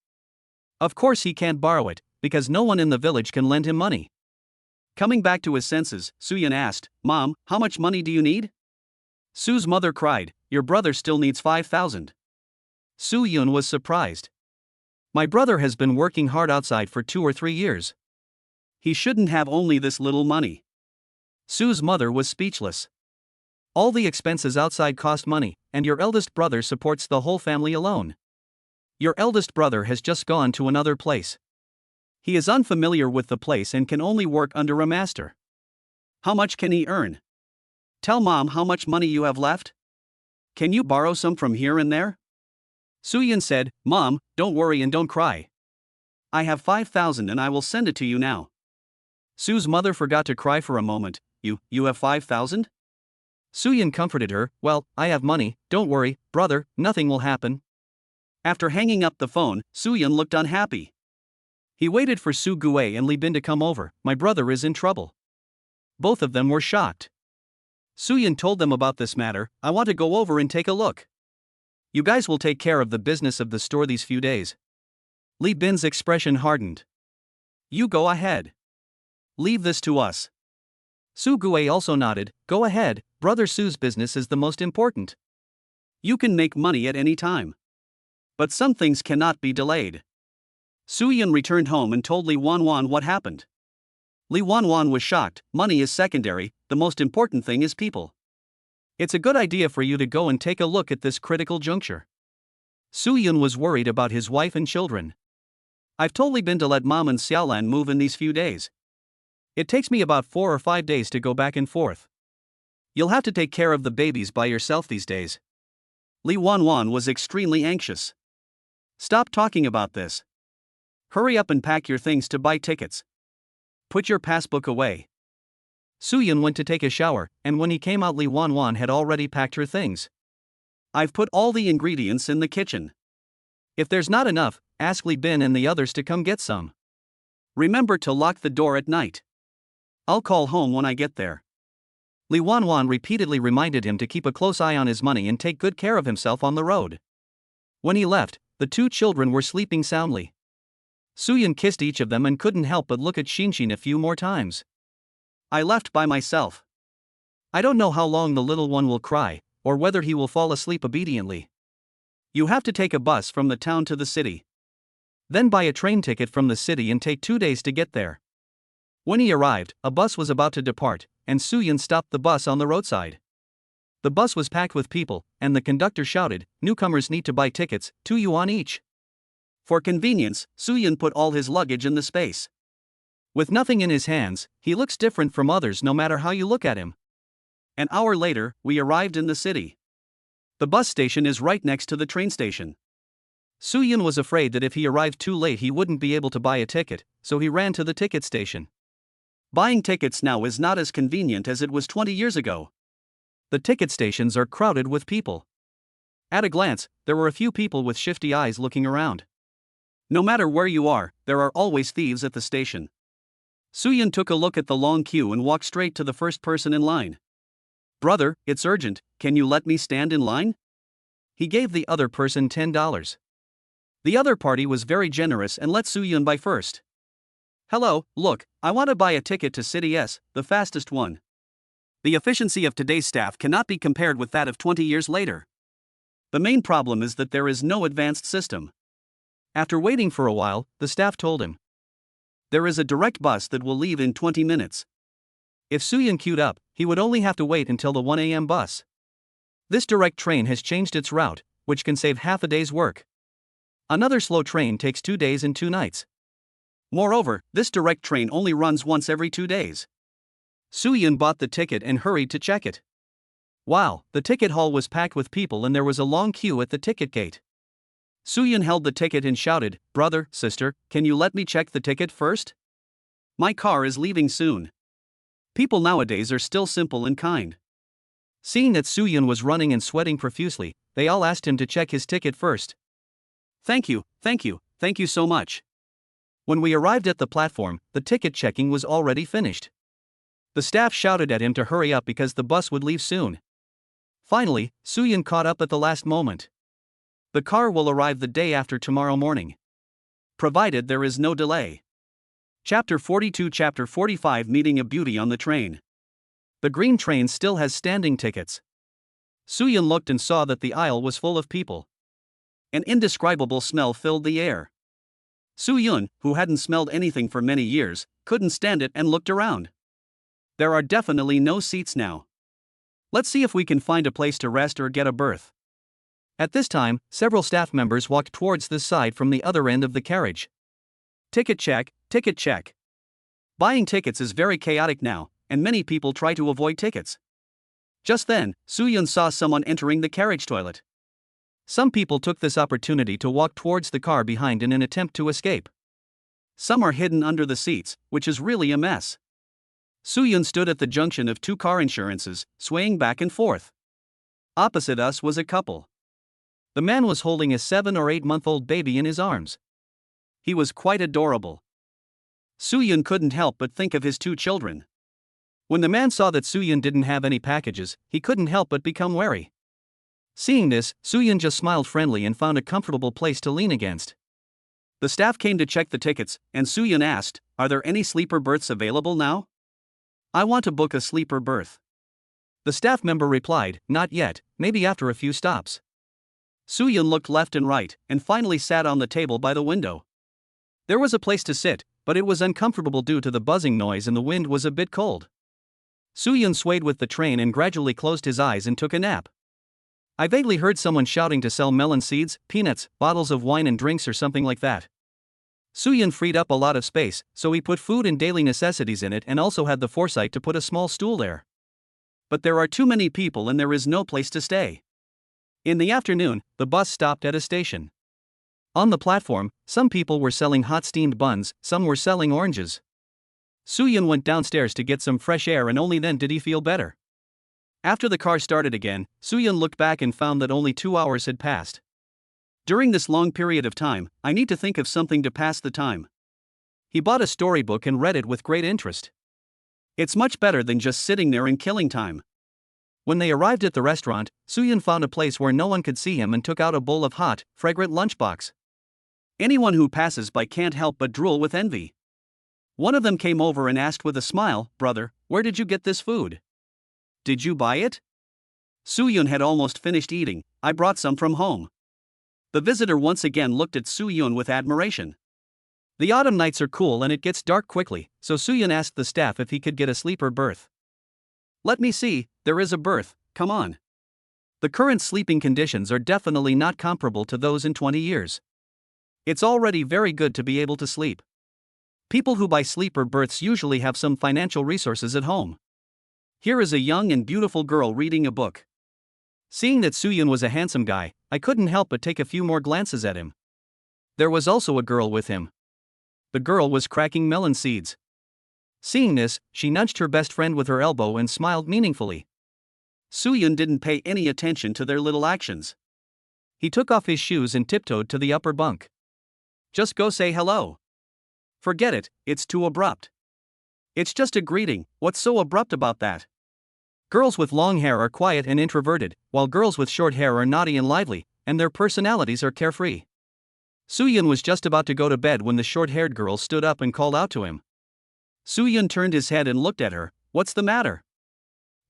[SPEAKER 2] Of course he can't borrow it, because no one in the village can lend him money. Coming back to his senses, Soo-yun asked, "Mom, how much money do you need?" Sue's mother cried, "Your brother still needs 5,000. Soo-yun was surprised. "My brother has been working hard outside for 2 or 3 years. He shouldn't have only this little money." Sue's mother was speechless. "All the expenses outside cost money, and your eldest brother supports the whole family alone. Your eldest brother has just gone to another place. He is unfamiliar with the place and can only work under a master. How much can he earn? Tell Mom how much money you have left. Can you borrow some from here and there?" Soo-yun said, "Mom, don't worry and don't cry. I have 5,000 and I will send it to you now." Sue's mother forgot to cry for a moment. You have 5,000? Soo-yun comforted her, "Well, I have money, don't worry, brother, nothing will happen." After hanging up the phone, Soo-yun looked unhappy. He waited for Su Gue and Li Bin to come over. "My brother is in trouble." Both of them were shocked. Soo-yun told them about this matter. "I want to go over and take a look. You guys will take care of the business of the store these few days." Li Bin's expression hardened. "You go ahead. Leave this to us. Su Gue also nodded. Go ahead, Brother Su's business is the most important. You can make money at any time. But some things cannot be delayed. Su Yun returned home and told Li Wanwan what happened. Li Wanwan was shocked. Money is secondary, the most important thing is people. It's a good idea for you to go and take a look at this critical juncture. Su Yun was worried about his wife and children. I've totally been to let Mom and Xiaolan move in these few days. It takes me about 4 or 5 days to go back and forth. You'll have to take care of the babies by yourself these days. Li Wanwan was extremely anxious. Stop talking about this. Hurry up and pack your things to buy tickets. Put your passbook away. Su Yun went to take a shower, and when he came out, Li Wanwan had already packed her things. I've put all the ingredients in the kitchen. If there's not enough, ask Li Bin and the others to come get some. Remember to lock the door at night. I'll call home when I get there. Li Wanwan repeatedly reminded him to keep a close eye on his money and take good care of himself on the road. When he left, the 2 children were sleeping soundly. Su Yun kissed each of them and couldn't help but look at Xinshin a few more times. I left by myself. I don't know how long the little one will cry, or whether he will fall asleep obediently. You have to take a bus from the town to the city. Then buy a train ticket from the city and take 2 days to get there. When he arrived, a bus was about to depart, and Su Yun stopped the bus on the roadside. The bus was packed with people, and the conductor shouted, newcomers need to buy tickets, 2 yuan each. For convenience, Su Yun put all his luggage in the space. With nothing in his hands, he looks different from others no matter how you look at him. An hour later, we arrived in the city. The bus station is right next to the train station. Su Yun was afraid that if he arrived too late he wouldn't be able to buy a ticket, so he ran to the ticket station. Buying tickets now is not as convenient as it was 20 years ago. The ticket stations are crowded with people. At a glance, there were a few people with shifty eyes looking around. No matter where you are, there are always thieves at the station. Su Yun took a look at the long queue and walked straight to the first person in line. Brother, it's urgent, can you let me stand in line? He gave the other person $10. The other party was very generous and let Su Yun buy first. Hello, look, I want to buy a ticket to City S, the fastest one. The efficiency of today's staff cannot be compared with that of 20 years later. The main problem is that there is no advanced system. After waiting for a while, the staff told him. There is a direct bus that will leave in 20 minutes. If Su Yun queued up, he would only have to wait until the 1 a.m. bus. This direct train has changed its route, which can save half a day's work. Another slow train takes 2 days and 2 nights. Moreover, this direct train only runs once every 2 days. Su Yun bought the ticket and hurried to check it. Wow, the ticket hall was packed with people and there was a long queue at the ticket gate. Su Yun held the ticket and shouted, brother, sister, can you let me check the ticket first? My car is leaving soon. People nowadays are still simple and kind. Seeing that Su Yun was running and sweating profusely, they all asked him to check his ticket first. Thank you so much. When we arrived at the platform, the ticket checking was already finished. The staff shouted at him to hurry up because the bus would leave soon. Finally, Su Yun caught up at the last moment. The car will arrive the day after tomorrow morning. Provided there is no delay. Chapter 42 Chapter 45 Meeting a beauty on the train. The green train still has standing tickets. Su Yun looked and saw that the aisle was full of people. An indescribable smell filled the air. Su Yun, who hadn't smelled anything for many years, couldn't stand it and looked around. There are definitely no seats now. Let's see if we can find a place to rest or get a berth. At this time, several staff members walked towards this side from the other end of the carriage. Ticket check, ticket check. Buying tickets is very chaotic now, and many people try to avoid tickets. Just then, Su Yun saw someone entering the carriage toilet. Some people took this opportunity to walk towards the car behind in an attempt to escape. Some are hidden under the seats, which is really a mess. Su Yun stood at the junction of 2 car insurances, swaying back and forth. Opposite us was a couple. The man was holding a 7 or 8-month-old baby in his arms. He was quite adorable. Su Yun couldn't help but think of his 2 children. When the man saw that Su Yun didn't have any packages, he couldn't help but become wary. Seeing this, Su Yun just smiled friendly and found a comfortable place to lean against. The staff came to check the tickets, and Soo-yun asked, "Are there any sleeper berths available now? I want to book a sleeper berth." The staff member replied, "Not yet, maybe after a few stops." Soo-yun looked left and right, and finally sat on the table by the window. There was a place to sit, but it was uncomfortable due to the buzzing noise and the wind was a bit cold. Soo-yun swayed with the train and gradually closed his eyes and took a nap. I vaguely heard someone shouting to sell melon seeds, peanuts, bottles of wine and drinks or something like that. Soo-yun freed up a lot of space, so he put food and daily necessities in it and also had the foresight to put a small stool there. But there are too many people and there is no place to stay. In the afternoon, the bus stopped at a station. On the platform, some people were selling hot steamed buns, some were selling oranges. Soo-yun went downstairs to get some fresh air and only then did he feel better. After the car started again, Soo-yun looked back and found that only 2 hours had passed. During this long period of time, I need to think of something to pass the time. He bought a storybook and read it with great interest. It's much better than just sitting there and killing time. When they arrived at the restaurant, Soo-yun found a place where no one could see him and took out a bowl of hot, fragrant lunchbox. Anyone who passes by can't help but drool with envy. One of them came over and asked with a smile, "Brother, where did you get this food? Did you buy it?" Soo-yun had almost finished eating. "I brought some from home." The visitor once again looked at Soo-yun with admiration. The autumn nights are cool and it gets dark quickly, so Soo-yun asked the staff if he could get a sleeper berth. "Let me see, there is a berth, come on." The current sleeping conditions are definitely not comparable to those in 20 years. It's already very good to be able to sleep. People who buy sleeper berths usually have some financial resources at home. Here is a young and beautiful girl reading a book. Seeing that Soo-yun was a handsome guy, I couldn't help but take a few more glances at him. There was also a girl with him. The girl was cracking melon seeds. Seeing this, she nudged her best friend with her elbow and smiled meaningfully. Soo-yun didn't pay any attention to their little actions. He took off his shoes and tiptoed to the upper bunk. "Just go say hello." "Forget it, it's too abrupt." "It's just a greeting, what's so abrupt about that?" Girls with long hair are quiet and introverted, while girls with short hair are naughty and lively, and their personalities are carefree. Soo-yun was just about to go to bed when the short-haired girl stood up and called out to him. Soo-yun turned his head and looked at her. "What's the matter?"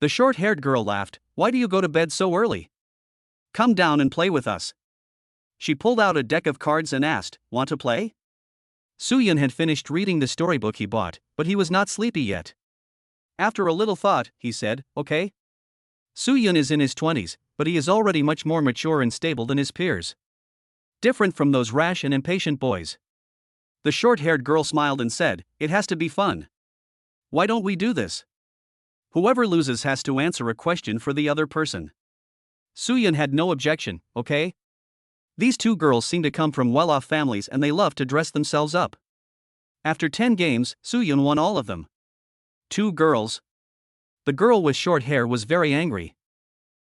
[SPEAKER 2] The short-haired girl laughed. "Why do you go to bed so early? Come down and play with us." She pulled out a deck of cards and asked, "Want to play?" Soo-yun had finished reading the storybook he bought, but he was not sleepy yet. After a little thought, he said, "Okay." Soo-yun is in his 20s, but he is already much more mature and stable than his peers. Different from those rash and impatient boys. The short-haired girl smiled and said, "It has to be fun. Why don't we do this? Whoever loses has to answer a question for the other person." Soo-yun had no objection, "Okay." These two girls seem to come from well-off families and they love to dress themselves up. After 10 games, Soo-yun won all of them. 2 girls. The girl with short hair was very angry.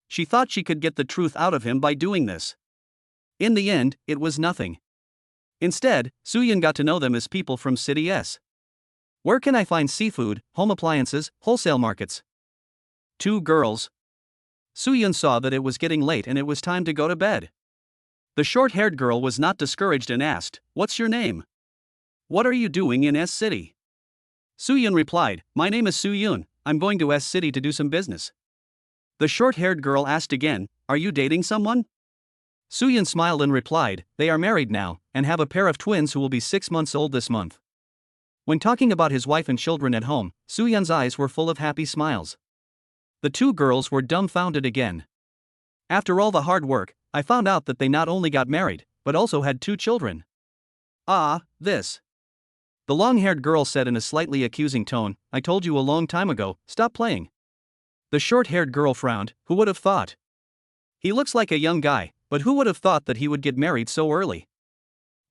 [SPEAKER 2] She thought she could get the truth out of him by doing this. In the end, it was nothing. Instead, Soo-yun got to know them as people from City S. Where can I find seafood, home appliances, wholesale markets? 2 girls. Soo-yun saw that it was getting late and it was time to go to bed. The short-haired girl was not discouraged and asked, "What's your name? What are you doing in S City?" Soo-yun replied, "My name is Soo-yun, I'm going to S City to do some business." The short-haired girl asked again, "Are you dating someone?" Soo-yun smiled and replied, "They are married now, and have a pair of twins who will be 6 months old this month." When talking about his wife and children at home, Soo-yun's eyes were full of happy smiles. The 2 girls were dumbfounded again. After all the hard work, I found out that they not only got married, but also had 2 children. This. The long-haired girl said in a slightly accusing tone, "I told you a long time ago, stop playing." The short-haired girl frowned. Who would have thought? He looks like a young guy, but who would have thought that he would get married so early?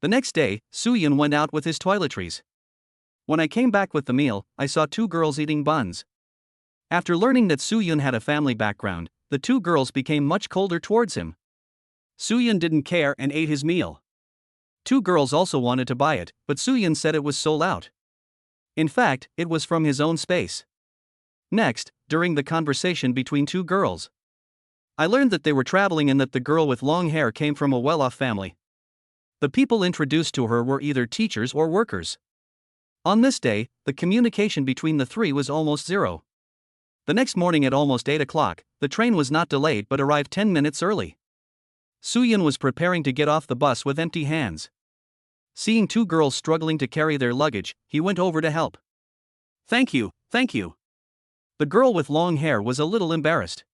[SPEAKER 2] The next day, Soo-yun went out with his toiletries. When I came back with the meal, I saw 2 girls eating buns. After learning that Soo-yun had a family background, the 2 girls became much colder towards him. Soo-yun didn't care and ate his meal. 2 girls also wanted to buy it, but Soo-yun said it was sold out. In fact, it was from his own space. Next, during the conversation between 2 girls, I learned that they were traveling and that the girl with long hair came from a well-off family.
[SPEAKER 1] The people introduced to her were either teachers or workers. On this day, the communication between the three was almost zero. The next morning at almost 8 o'clock, the train was not delayed but arrived 10 minutes early. Soo-yeon was preparing to get off the bus with empty hands. Seeing two girls struggling to carry their luggage, he went over to help. "Thank you, thank you." The girl with long hair was a little embarrassed.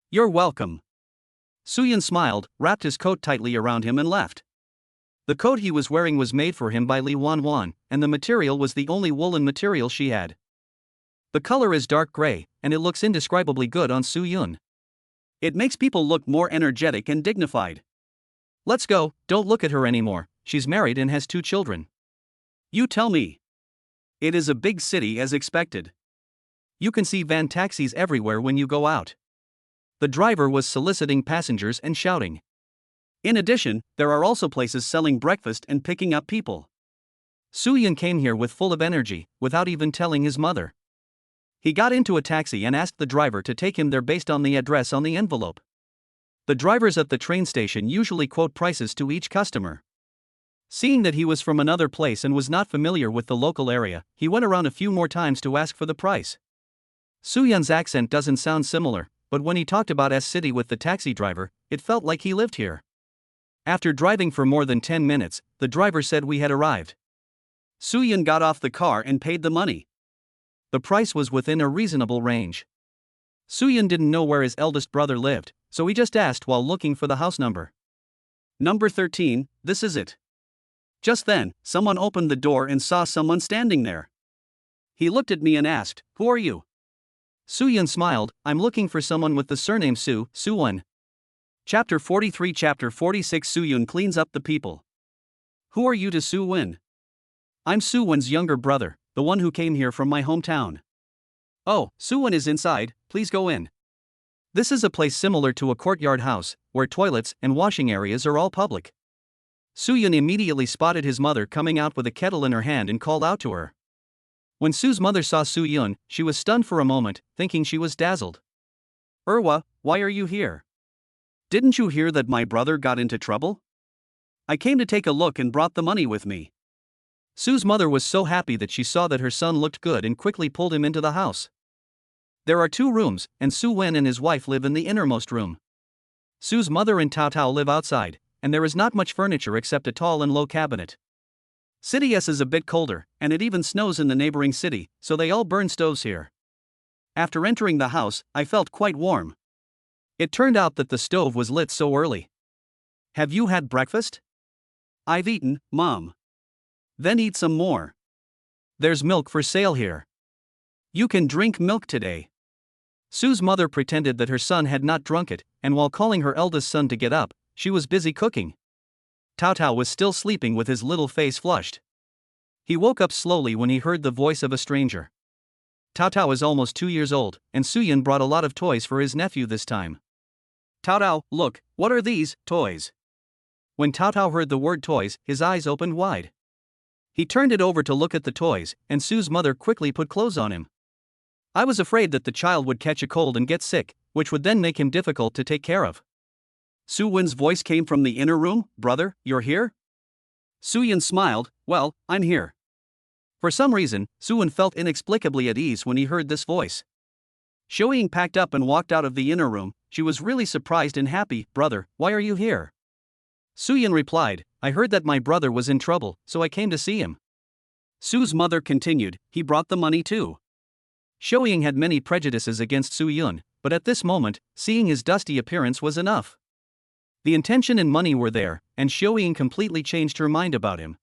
[SPEAKER 1] "You're welcome." Soo-yeon smiled, wrapped his coat tightly around him and left. The coat he was wearing was made for him by Lee Won-won, and the material was the only woolen material she had. The color is dark gray, and it looks indescribably good on Soo-yeon. It makes people look more energetic and dignified. "Let's go, don't look at her anymore, she's married and has 2 children." "You tell me." It is a big city as expected. You can see van taxis everywhere when you go out. The driver was soliciting passengers and shouting. In addition, there are also places selling breakfast and picking up people. Soo-yeon came here with full of energy, without even telling his mother. He got into a taxi and asked the driver to take him there based on the address on the envelope. The drivers at the train station usually quote prices to each customer. Seeing that he was from another place and was not familiar with the local area, he went around a few more times to ask for the price. Soo-yeon's accent doesn't sound similar, but when he talked about S-City with the taxi driver, it felt like he lived here. After driving for more than 10 minutes, the driver said we had arrived. Soo-yeon got off the car and paid the money. The price was within a reasonable range. Soo-yeon didn't know where his eldest brother lived, so he just asked while looking for the house number. "Number 13, this is it." Just then, someone opened the door and saw someone standing there. He looked at me and asked, "Who are you?" Soo-yeon smiled, "I'm looking for someone with the surname Soo-won." Chapter 43 Chapter 46 Soo-yeon cleans up the people. "Who are you to Soo-won?" "I'm Soo-won's younger brother, the one who came here from my hometown." "Oh, Soo-won is inside, please go in." This is a place similar to a courtyard house, where toilets and washing areas are all public. Soo-yeon immediately spotted his mother coming out with a kettle in her hand and called out to her. When Soo's mother saw Soo-yeon, she was stunned for a moment, thinking she was dazzled. "Erwa, why are you here? Didn't you hear that my brother got into trouble? I came to take a look and brought the money with me." Soo's mother was so happy that she saw that her son looked good and quickly pulled him into the house. There are 2 rooms, and Soo-won and his wife live in the innermost room. Soo's mother and Tao live outside, and there is not much furniture except a tall and low cabinet. City S is a bit colder, and it even snows in the neighboring city, so they all burn stoves here. After entering the house, I felt quite warm. It turned out that the stove was lit so early. "Have you had breakfast?" "I've eaten, Mom." "Then eat some more. There's milk for sale here. You can drink milk today." Soo's mother pretended that her son had not drunk it, and while calling her eldest son to get up, she was busy cooking. Tao was still sleeping with his little face flushed. He woke up slowly when he heard the voice of a stranger. Tao is almost 2 years old, and Soo-yeon brought a lot of toys for his nephew this time. "Tao, look, what are these toys?" When Tao heard the word toys, his eyes opened wide. He turned it over to look at the toys, and Soo's mother quickly put clothes on him. I was afraid that the child would catch a cold and get sick, which would then make him difficult to take care of. Soo-won's voice came from the inner room. "Brother, you're here?" Soo-yeon smiled. "Well, I'm here." For some reason, Soo-won felt inexplicably at ease when he heard this voice. Soo-yeon packed up and walked out of the inner room. She was really surprised and happy. "Brother, why are you here?" Soo-yeon replied, "I heard that my brother was in trouble, so I came to see him." Soo's mother continued, "He brought the money too." Soo-yeon had many prejudices against Soo-yeon, but at this moment, seeing his dusty appearance was enough. The intention and money were there, and Soo-yeon completely changed her mind about him.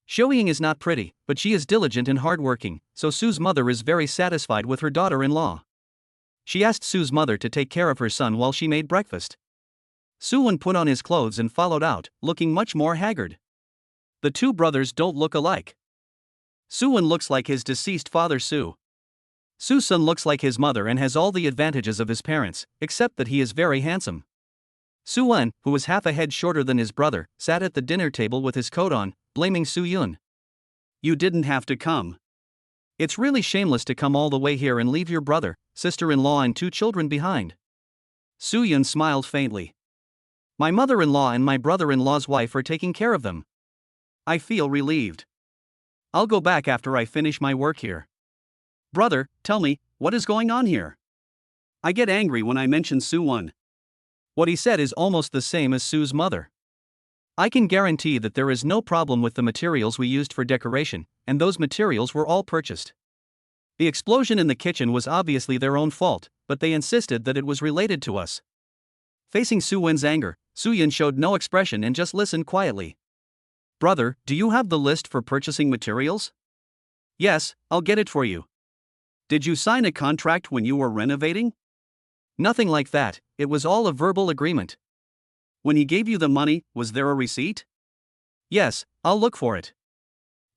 [SPEAKER 1] Soo-yeon is not pretty, but she is diligent and hardworking, so Soo's mother is very satisfied with her daughter-in-law. She asked Soo's mother to take care of her son while she made breakfast. Soo-won put on his clothes and followed out, looking much more haggard. The 2 brothers don't look alike. Soo-won looks like his deceased father Soo. Soo's son looks like his mother and has all the advantages of his parents, except that he is very handsome. Soo-won, who was half a head shorter than his brother, sat at the dinner table with his coat on, blaming Soo-yeon. "You didn't have to come. It's really shameless to come all the way here and leave your brother, sister-in-law and 2 children behind." Soo-yeon smiled faintly. My mother-in-law and my brother-in-law's wife are taking care of them. I feel relieved. I'll go back after I finish my work here. Brother, tell me, what is going on here? I get angry when I mention Soo-won. What he said is almost the same as Sue's mother. I can guarantee that there is no problem with the materials we used for decoration, and those materials were all purchased. The explosion in the kitchen was obviously their own fault, but they insisted that it was related to us. Facing Soo-won's anger, Soo-yeon showed no expression and just listened quietly. Brother, do you have the list for purchasing materials? Yes, I'll get it for you. Did you sign a contract when you were renovating? Nothing like that, it was all a verbal agreement. When he gave you the money, was there a receipt? Yes, I'll look for it.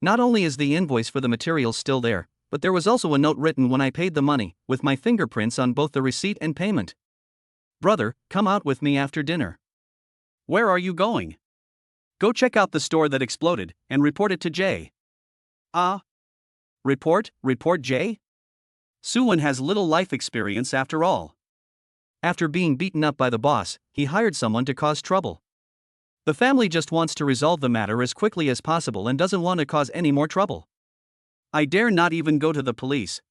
[SPEAKER 1] Not only is the invoice for the materials still there, but there was also a note written when I paid the money, with my fingerprints on both the receipt and payment. Brother, come out with me after dinner. Where are you going? Go check out the store that exploded, and report it to Jay. Report Jay? Soo-won has little life experience after all. After being beaten up by the boss, he hired someone to cause trouble. The family just wants to resolve the matter as quickly as possible and doesn't want to cause any more trouble. I dare not even go to the police.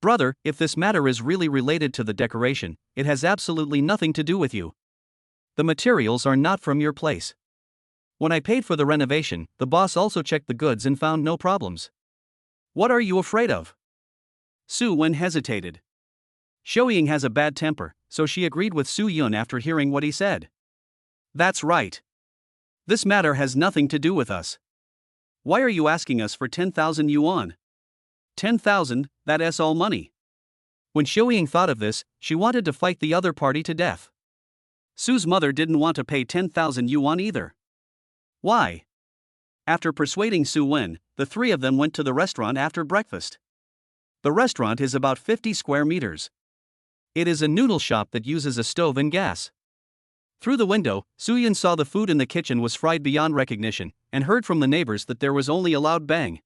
[SPEAKER 1] Brother, if this matter is really related to the decoration, it has absolutely nothing to do with you. The materials are not from your place. When I paid for the renovation, the boss also checked the goods and found no problems. What are you afraid of? Soo-won hesitated. Soo-young has a bad temper, so she agreed with Soo-yeon after hearing what he said. That's right. This matter has nothing to do with us. Why are you asking us for 10,000 yuan? 10,000, that's all money. When Soo-young thought of this, she wanted to fight the other party to death. Sue's mother didn't want to pay 10,000 yuan either. Why? After persuading Soo-won, the three of them went to the restaurant after breakfast. The restaurant is about 50 square meters. It is a noodle shop that uses a stove and gas. Through the window, Soo-yeon saw the food in the kitchen was fried beyond recognition, and heard from the neighbors that there was only a loud bang.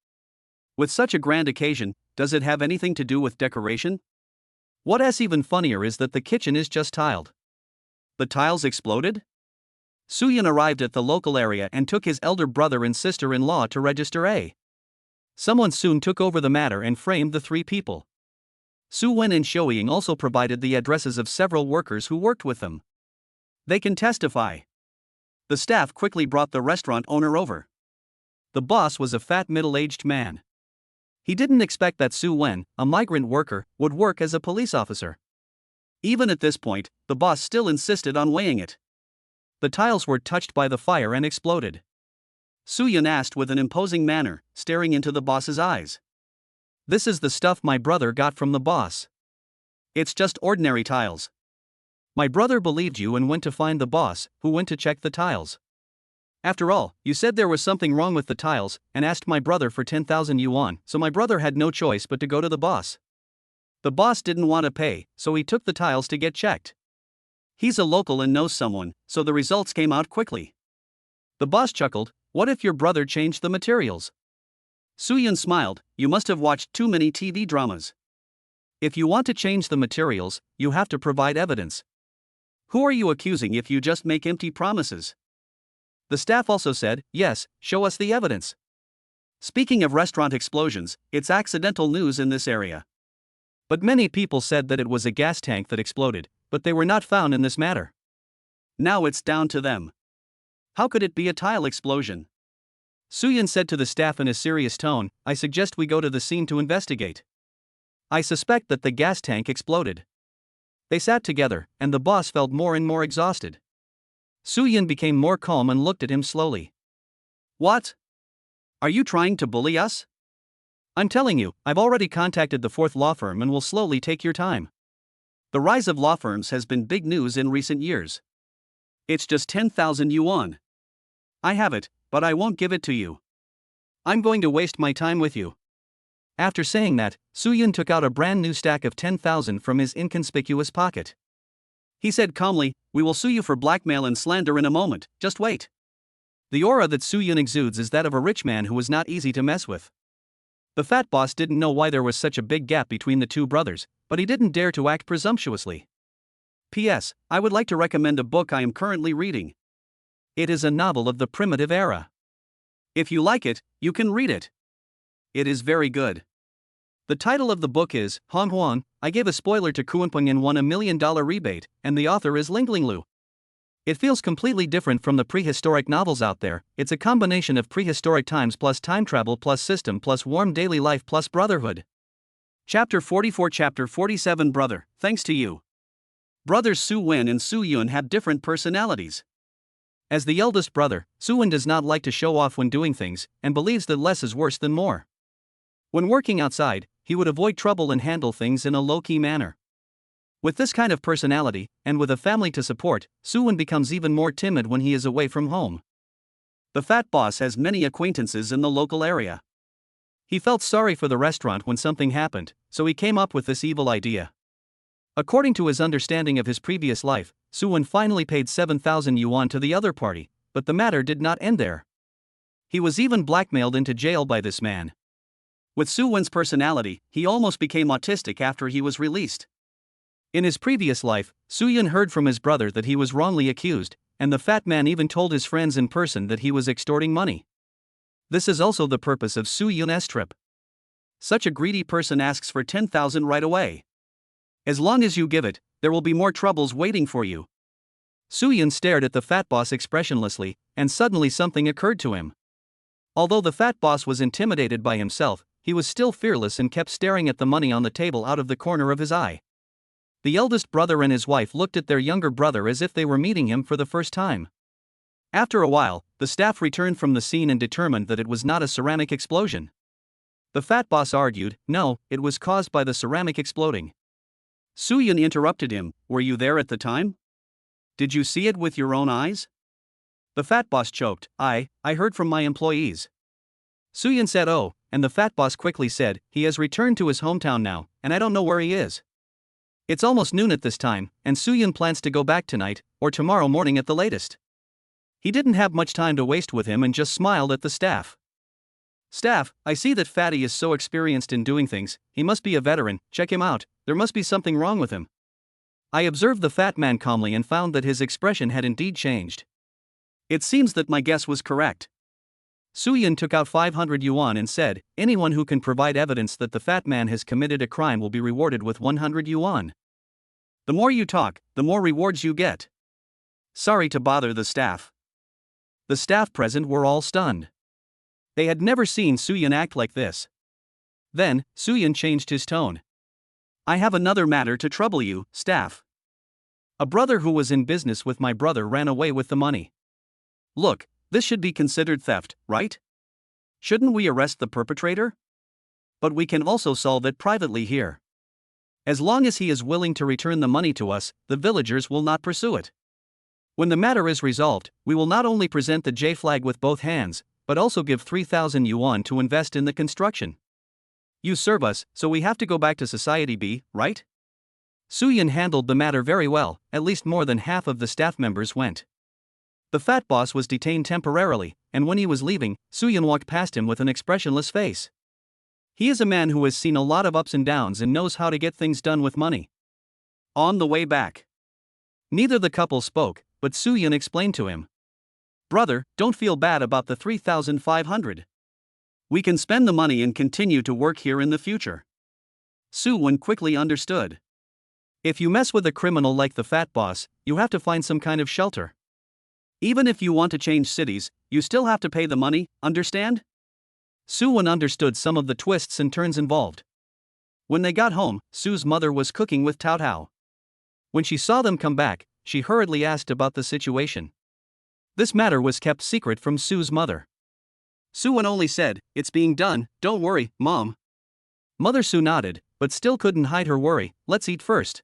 [SPEAKER 1] With such a grand occasion, does it have anything to do with decoration? What's even funnier is that the kitchen is just tiled. The tiles exploded? Soo-yeon arrived at the local area and took his elder brother and sister-in-law to register. Someone soon took over the matter and framed the three people. Soo-won and Soo-young also provided the addresses of several workers who worked with them. They can testify. The staff quickly brought the restaurant owner over. The boss was a fat middle-aged man. He didn't expect that Soo-won, a migrant worker, would work as a police officer. Even at this point, the boss still insisted on weighing it. The tiles were touched by the fire and exploded. Soo-yeon asked with an imposing manner, staring into the boss's eyes. This is the stuff my brother got from the boss. It's just ordinary tiles. My brother believed you and went to find the boss, who went to check the tiles. After all, you said there was something wrong with the tiles, and asked my brother for 10,000 yuan, so my brother had no choice but to go to the boss. The boss didn't want to pay, so he took the tiles to get checked. He's a local and knows someone, so the results came out quickly. The boss chuckled, what if your brother changed the materials? Soo-yeon smiled, you must have watched too many TV dramas. If you want to change the materials, you have to provide evidence. Who are you accusing if you just make empty promises? The staff also said, yes, show us the evidence. Speaking of restaurant explosions, it's accidental news in this area. But many people said that it was a gas tank that exploded, but they were not found in this matter. Now it's down to them. How could it be a tile explosion? Soo-yeon said to the staff in a serious tone, I suggest we go to the scene to investigate. I suspect that the gas tank exploded. They sat together, and the boss felt more and more exhausted. Soo-yeon became more calm and looked at him slowly. What? Are you trying to bully us? I'm telling you, I've already contacted the fourth law firm and will slowly take your time. The rise of law firms has been big news in recent years. It's just 10,000 yuan. I have it, but I won't give it to you. I'm going to waste my time with you. After saying that, Soo-yeon took out a brand new stack of 10,000 from his inconspicuous pocket. He said calmly, we will sue you for blackmail and slander in a moment, just wait. The aura that Soo-yeon exudes is that of a rich man who is not easy to mess with. The fat boss didn't know why there was such a big gap between the two brothers, but he didn't dare to act presumptuously.
[SPEAKER 2] P.S. I would like to recommend a book I am currently reading. It is a novel of the primitive era. If you like it, you can read it. It is very good. The title of the book is Hong Huang. I gave a spoiler to Kuanpeng and won $1 million rebate, and the author is Linglinglu. It feels completely different from the prehistoric novels out there. It's a combination of prehistoric times plus time travel plus system plus warm daily life plus brotherhood. Chapter 44, Chapter 47, Brother, thanks to you. Brothers Su Wen and Su Yun have different personalities. As the eldest brother, Su Wen does not like to show off when doing things, and believes that less is worse than more. When working outside, he would avoid trouble and handle things in a low-key manner. With this kind of personality, and with a family to support, Su Wen becomes even more timid when he is away from home. The fat boss has many acquaintances in the local area. He felt sorry for the restaurant when something happened, so he came up with this evil idea. According to his understanding of his previous life, Su Wen finally paid 7,000 yuan to the other party, but the matter did not end there. He was even blackmailed into jail by this man. With Su Wen's personality, he almost became autistic after he was released. In his previous life, Su Yun heard from his brother that he was wrongly accused, and the fat man even told his friends in person that he was extorting money. This is also the purpose of Su Yun's trip. Such a greedy person asks for 10,000 right away. As long as you give it, there will be more troubles waiting for you. Su Yun stared at the fat boss expressionlessly, and suddenly something occurred to him. Although the fat boss was intimidated by himself, he was still fearless and kept staring at the money on the table out of the corner of his eye. The eldest brother and his wife looked at their younger brother as if they were meeting him for the first time. After a while, the staff returned from the scene and determined that it was not a ceramic explosion. The fat boss argued, no, it was caused by the ceramic exploding. Su Yun interrupted him, were you there at the time? Did you see it with your own eyes? The fat boss choked, I heard from my employees. Su Yun said oh, and the fat boss quickly said, he has returned to his hometown now, and I don't know where he is. It's almost noon at this time, and Su Yun plans to go back tonight, or tomorrow morning at the latest. He didn't have much time to waste with him and just smiled at the staff. Staff, I see that Fatty is so experienced in doing things, he must be a veteran, check him out, there must be something wrong with him. I observed the fat man calmly and found that his expression had indeed changed. It seems that my guess was correct. Su Yun took out 500 yuan and said, anyone who can provide evidence that the fat man has committed a crime will be rewarded with 100 yuan. The more you talk, the more rewards you get. Sorry to bother the staff. The staff present were all stunned. They had never seen Su Yun act like this. Then, Su Yun changed his tone. I have another matter to trouble you, staff. A brother who was in business with my brother ran away with the money. Look, this should be considered theft, right? Shouldn't we arrest the perpetrator? But we can also solve it privately here. As long as he is willing to return the money to us, the villagers will not pursue it. When the matter is resolved, we will not only present the J flag with both hands, but also give 3,000 yuan to invest in the construction. You serve us, so we have to go back to Society B, right? Su Yun handled the matter very well, at least more than half of the staff members went. The fat boss was detained temporarily, and when he was leaving, Su Yun walked past him with an expressionless face. He is a man who has seen a lot of ups and downs and knows how to get things done with money. On the way back, neither the couple spoke, but Su Yun explained to him. Brother, don't feel bad about the 3,500. We can spend the money and continue to work here in the future. Su Yun quickly understood. If you mess with a criminal like the fat boss, you have to find some kind of shelter. Even if you want to change cities, you still have to pay the money, understand? Su Yun understood some of the twists and turns involved. When they got home, Su's mother was cooking with Tao Tao. When she saw them come back, she hurriedly asked about the situation. This matter was kept secret from Su's mother. Su Yun only said, it's being done, don't worry, Mom. Mother Su nodded, but still couldn't hide her worry, let's eat first.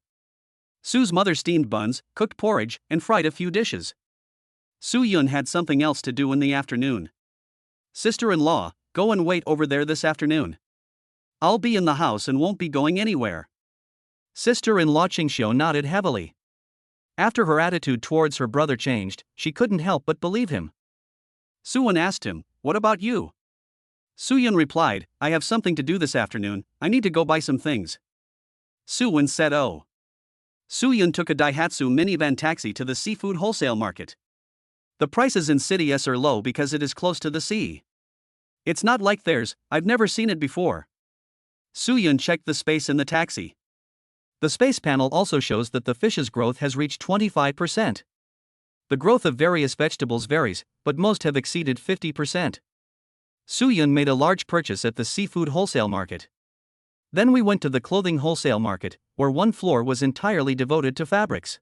[SPEAKER 2] Su's mother steamed buns, cooked porridge, and fried a few dishes. Su Yun had something else to do in the afternoon. Sister-in-law, go and wait over there this afternoon. I'll be in the house and won't be going anywhere. Sister-in-law Qingxiu nodded heavily. After her attitude towards her brother changed, she couldn't help but believe him. Su Yun asked him, what about you? Su Yun replied, I have something to do this afternoon, I need to go buy some things. Su Yun said oh. Soo-yun took a Daihatsu minivan taxi to the seafood wholesale market. The prices in City S are low because it is close to the sea. It's not like theirs, I've never seen it before. Soo-yun checked the space in the taxi. The space panel also shows that the fish's growth has reached 25%. The growth of various vegetables varies, but most have exceeded 50%. Soo-yun made a large purchase at the seafood wholesale market. Then we went to the clothing wholesale market, where one floor was entirely devoted to fabrics.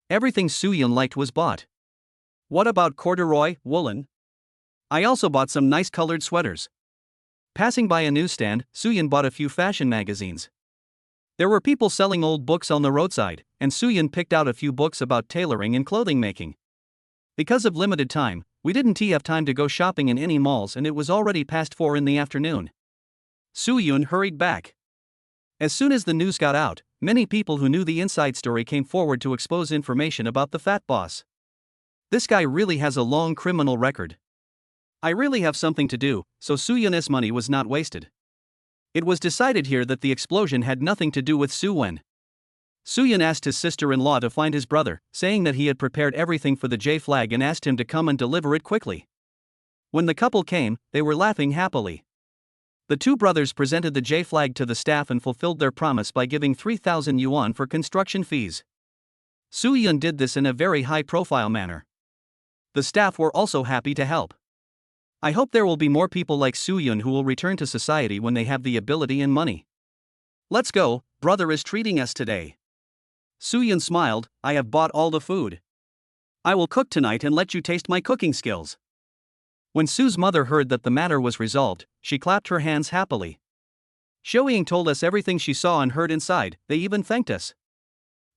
[SPEAKER 2] Everything Soo-yun liked was bought. What about corduroy, woolen? I also bought some nice colored sweaters. Passing by a newsstand, Soo-yun bought a few fashion magazines. There were people selling old books on the roadside, and Soo-yun picked out a few books about tailoring and clothing making. Because of limited time, we didn't have time to go shopping in any malls and it was already past 4 in the afternoon. Soo-yun hurried back. As soon as the news got out, many people who knew the inside story came forward to expose information about the fat boss. This guy really has a long criminal record. I really have something to do, so Soo-yun's money was not wasted. It was decided here that the explosion had nothing to do with Soo-yun. Soo-yun asked his sister-in-law to find his brother, saying that he had prepared everything for the J flag and asked him to come and deliver it quickly. When the couple came, they were laughing happily. The two brothers presented the J flag to the staff and fulfilled their promise by giving 3,000 yuan for construction fees. Soo-yun did this in a very high-profile manner. The staff were also happy to help. I hope there will be more people like Soo-yun who will return to society when they have the ability and money. Let's go, brother is treating us today. Soo-yun smiled, I have bought all the food. I will cook tonight and let you taste my cooking skills. When Sue's mother heard that the matter was resolved, she clapped her hands happily. Shoying told us everything she saw and heard inside, they even thanked us.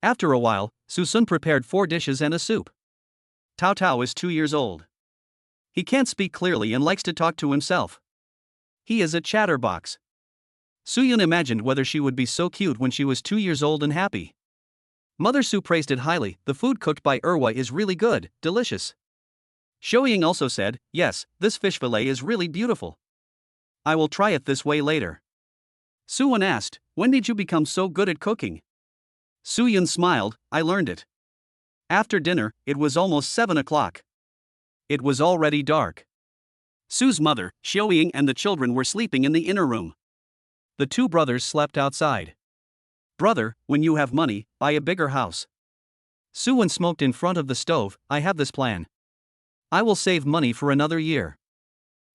[SPEAKER 2] After a while, Su-sun prepared 4 dishes and a soup. Tao Tao is 2 years old. He can't speak clearly and likes to talk to himself. He is a chatterbox. Soo-yun imagined whether she would be so cute when she was 2 years old and happy. Mother Su praised it highly, the food cooked by Erwa is really good, delicious. Shoying also said, yes, this fish fillet is really beautiful. I will try it this way later. Soo-won asked, when did you become so good at cooking? Soo-yun smiled, I learned it. After dinner, it was almost 7 o'clock. It was already dark. Sue's mother, Shoying, and the children were sleeping in the inner room. The 2 brothers slept outside. Brother, when you have money, buy a bigger house. Soo-won smoked in front of the stove, I have this plan. I will save money for another year.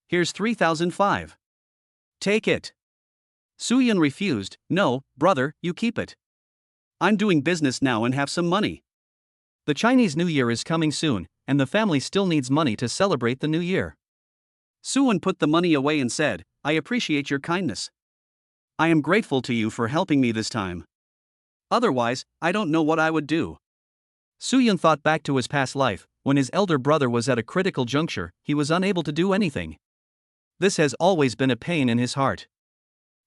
[SPEAKER 2] Here's 3,005. Take it. Soo-yun refused, no, brother, you keep it. I'm doing business now and have some money. The Chinese New Year is coming soon, and the family still needs money to celebrate the new year. Soo-won put the money away and said, I appreciate your kindness. I am grateful to you for helping me this time. Otherwise, I don't know what I would do. Soo-yun thought back to his past life, when his elder brother was at a critical juncture, he was unable to do anything. This has always been a pain in his heart.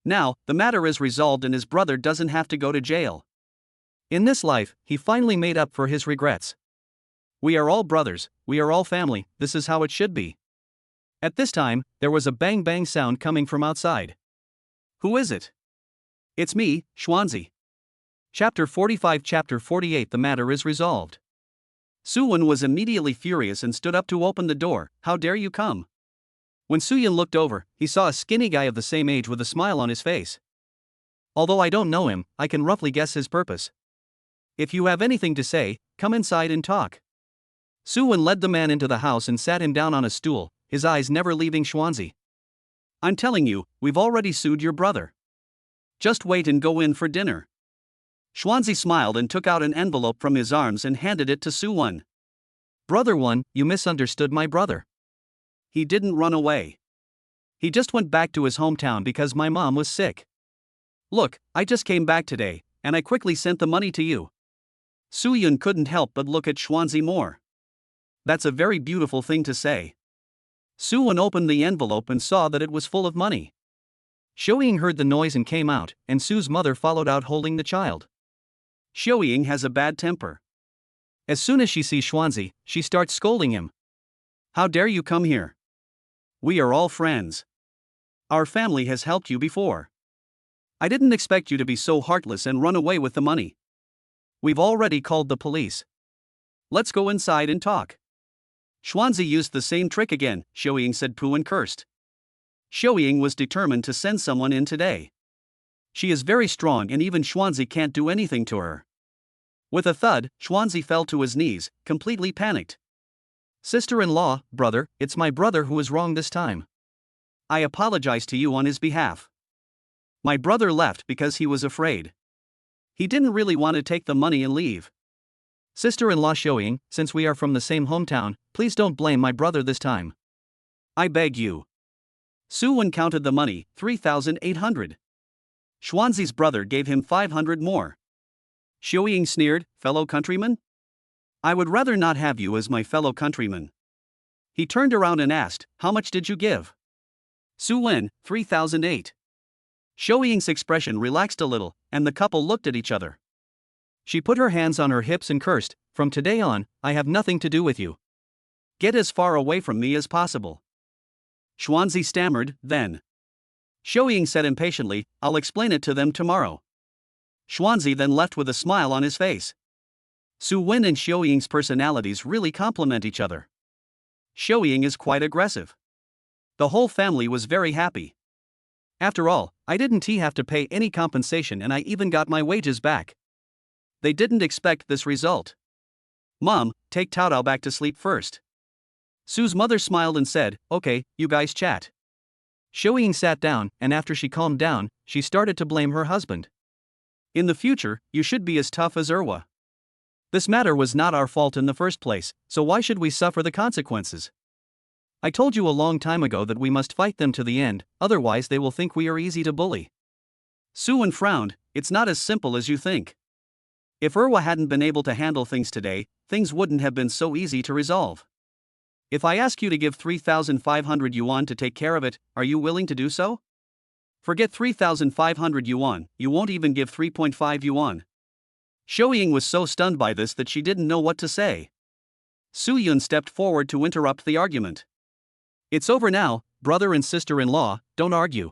[SPEAKER 2] Now, the matter is resolved and his brother doesn't have to go to jail. In this life, he finally made up for his regrets. We are all brothers, we are all family, this is how it should be. At this time, there was a bang bang sound coming from outside. Who is it? It's me, Schwanzi. Chapter 45 Chapter 48 The matter is resolved. Soo-won was immediately furious and stood up to open the door, how dare you come? When Soo-yun looked over, he saw a skinny guy of the same age with a smile on his face. Although I don't know him, I can roughly guess his purpose. If you have anything to say, come inside and talk. Soo-won led the man into the house and sat him down on a stool, his eyes never leaving Schwanzi. I'm telling you, we've already sued your brother. Just wait and go in for dinner. Schwanzi smiled and took out an envelope from his arms and handed it to Soo-won. Brother One, you misunderstood my brother. He didn't run away. He just went back to his hometown because my mom was sick. Look, I just came back today, and I quickly sent the money to you. Soo-yun couldn't help but look at Schwanzi more. That's a very beautiful thing to say. Soo-won opened the envelope and saw that it was full of money. Shoying heard the noise and came out, and Sue's mother followed out holding the child. Shoying has a bad temper. As soon as she sees Schwanzi, she starts scolding him. How dare you come here? We are all friends. Our family has helped you before. I didn't expect you to be so heartless and run away with the money. We've already called the police. Let's go inside and talk. Xuanzi used the same trick again, Xiaoying said Pu and cursed. Xiaoying was determined to send someone in today. She is very strong and even Xuanzi can't do anything to her. With a thud, Xuanzi fell to his knees, completely panicked. Sister-in-law, brother, it's my brother who is wrong this time. I apologize to you on his behalf. My brother left because he was afraid. He didn't really want to take the money and leave. Sister-in-law Xiaoying, since we are from the same hometown, please don't blame my brother this time. I beg you. Su Wen counted the money, 3,800. Xuanzi's brother gave him 500 more. Xiaoying sneered, fellow countryman? I would rather not have you as my fellow countryman. He turned around and asked, how much did you give? Su Wen, 3,008. Xiaoying's expression relaxed a little, and the couple looked at each other. She put her hands on her hips and cursed, from today on, I have nothing to do with you. Get as far away from me as possible. Xuanzi stammered, then. Xiaoying said impatiently, I'll explain it to them tomorrow. Xuanzi then left with a smile on his face. Su Wen and Xiaoying's personalities really complement each other. Xiaoying is quite aggressive. The whole family was very happy. After all, I didn't have to pay any compensation and I even got my wages back. They didn't expect this result. Mom, take Taotao back to sleep first. Su's mother smiled and said, okay, you guys chat. Xiaoying sat down, and after she calmed down, she started to blame her husband. In the future, you should be as tough as Erwa. This matter was not our fault in the first place, so why should we suffer the consequences? I told you a long time ago that we must fight them to the end, otherwise they will think we are easy to bully. Su Wen frowned, it's not as simple as you think. If Erwa hadn't been able to handle things today, things wouldn't have been so easy to resolve. If I ask you to give 3,500 yuan to take care of it, are you willing to do so? Forget 3,500 yuan, you won't even give 3.5 yuan. Xiaoying was so stunned by this that she didn't know what to say. Su Yun stepped forward to interrupt the argument. It's over now, brother and sister-in-law, don't argue.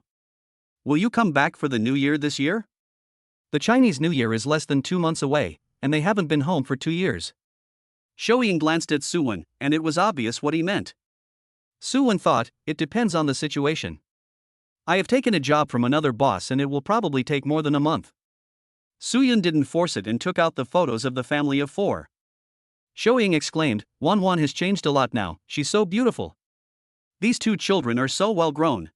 [SPEAKER 2] Will you come back for the New Year this year? The Chinese New Year is less than 2 months away, and they haven't been home for 2 years. Xiaoying glanced at Su Wen, and it was obvious what he meant. Su Wen thought, it depends on the situation. I have taken a job from another boss and it will probably take more than a month. Su Yun didn't force it and took out the photos of the family of 4. Xiaoying exclaimed, Wan has changed a lot now, she's so beautiful. These 2 children are so well grown.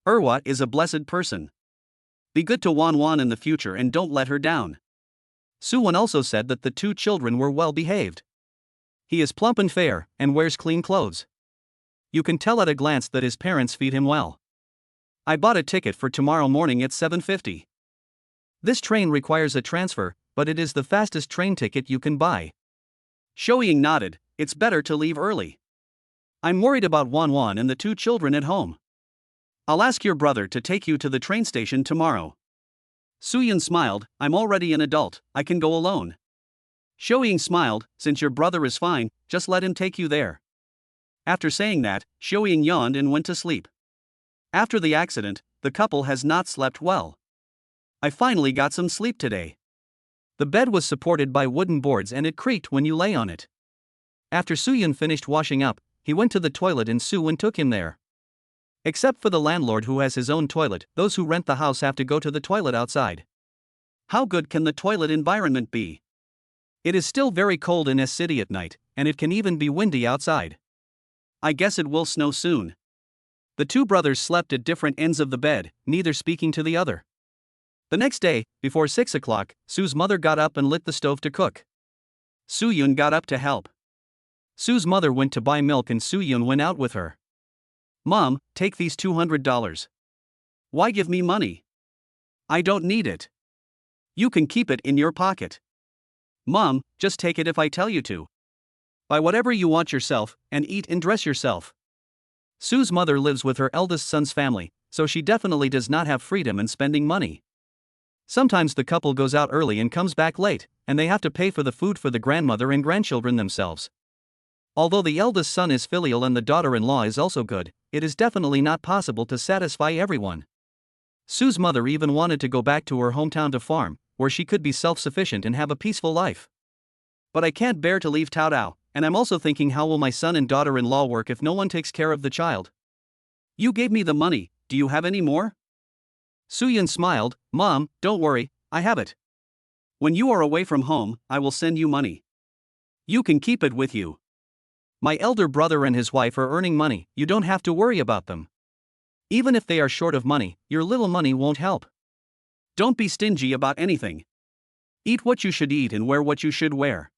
[SPEAKER 2] Erwa is a blessed person. Be good to Wan in the future and don't let her down. Su Wen also said that the 2 children were well behaved. He is plump and fair, and wears clean clothes. You can tell at a glance that his parents feed him well. I bought a ticket for tomorrow morning at 7:50. This train requires a transfer, but it is the fastest train ticket you can buy. Xiaoying nodded, it's better to leave early. I'm worried about Wan and the 2 children at home. I'll ask your brother to take you to the train station tomorrow. Su Yun smiled, I'm already an adult, I can go alone. Xiaoying smiled, since your brother is fine, just let him take you there. After saying that, Xiaoying yawned and went to sleep. After the accident, the couple has not slept well. I finally got some sleep today. The bed was supported by wooden boards and it creaked when you lay on it. After Su Yun finished washing up, he went to the toilet and Su Wen took him there. Except for the landlord who has his own toilet, those who rent the house have to go to the toilet outside. How good can the toilet environment be? It is still very cold in S City at night, and it can even be windy outside. I guess it will snow soon. The 2 brothers slept at different ends of the bed, neither speaking to the other. The next day, before 6 o'clock, Su's mother got up and lit the stove to cook. Su Yun got up to help. Su's mother went to buy milk and Su Yun went out with her. Mom, take these $200. Why give me money? I don't need it. You can keep it in your pocket. Mom, just take it if I tell you to. Buy whatever you want yourself, and eat and dress yourself. Su's mother lives with her eldest son's family, so she definitely does not have freedom in spending money. Sometimes the couple goes out early and comes back late, and they have to pay for the food for the grandmother and grandchildren themselves. Although the eldest son is filial and the daughter-in-law is also good, it is definitely not possible to satisfy everyone. Su's mother even wanted to go back to her hometown to farm,
[SPEAKER 1] where she could be self-sufficient and have a peaceful life. But I can't bear to leave Tao, and I'm also thinking, how will my son and daughter-in-law work if no one takes care of the child? You gave me the money, do you have any more? Suyan smiled. Mom, don't worry, I have it. When you are away from home, I will send you money. You can keep it with you. My elder brother and his wife are earning money, you don't have to worry about them. Even if they are short of money, your little money won't help. Don't be stingy about anything. Eat what you should eat and wear what you should wear.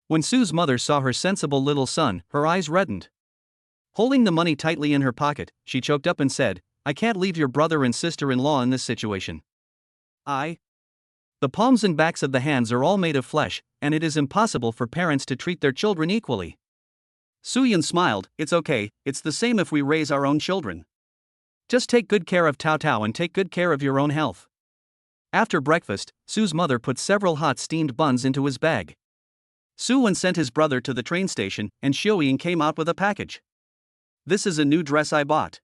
[SPEAKER 1] When Sue's mother saw her sensible little son, her eyes reddened. Holding the money tightly in her pocket, she choked up and said, I can't leave your brother and sister-in-law in this situation. The palms and backs of the hands are all made of flesh, and it is impossible for parents to treat their children equally. Suyan smiled. It's okay, it's the same if we raise our own children. Just take good care of Tao and take good care of your own health. After breakfast, Sue's mother put several hot steamed buns into his bag. Suyan sent his brother to the train station, and Xiaoying came out with a package. This is a new dress I bought.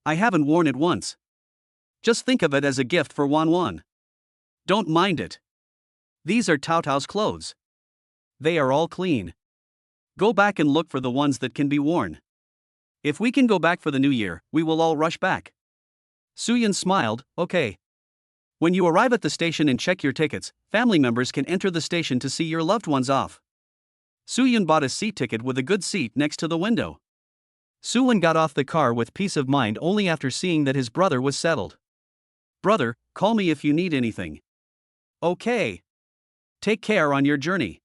[SPEAKER 1] I haven't worn it once. Just think of it as a gift for Wanwan. Don't mind it. These are Tao's clothes. They are all clean. Go back and look for the ones that can be worn. If we can go back for the new year, we will all rush back. Suyan smiled. Okay. When you arrive at the station and check your tickets, family members can enter the station to see your loved ones off. Suyan bought a seat ticket with a good seat next to the window. Suyan got off the car with peace of mind only after seeing that his brother was settled. Brother, call me if you need anything. Okay. Take care on your journey.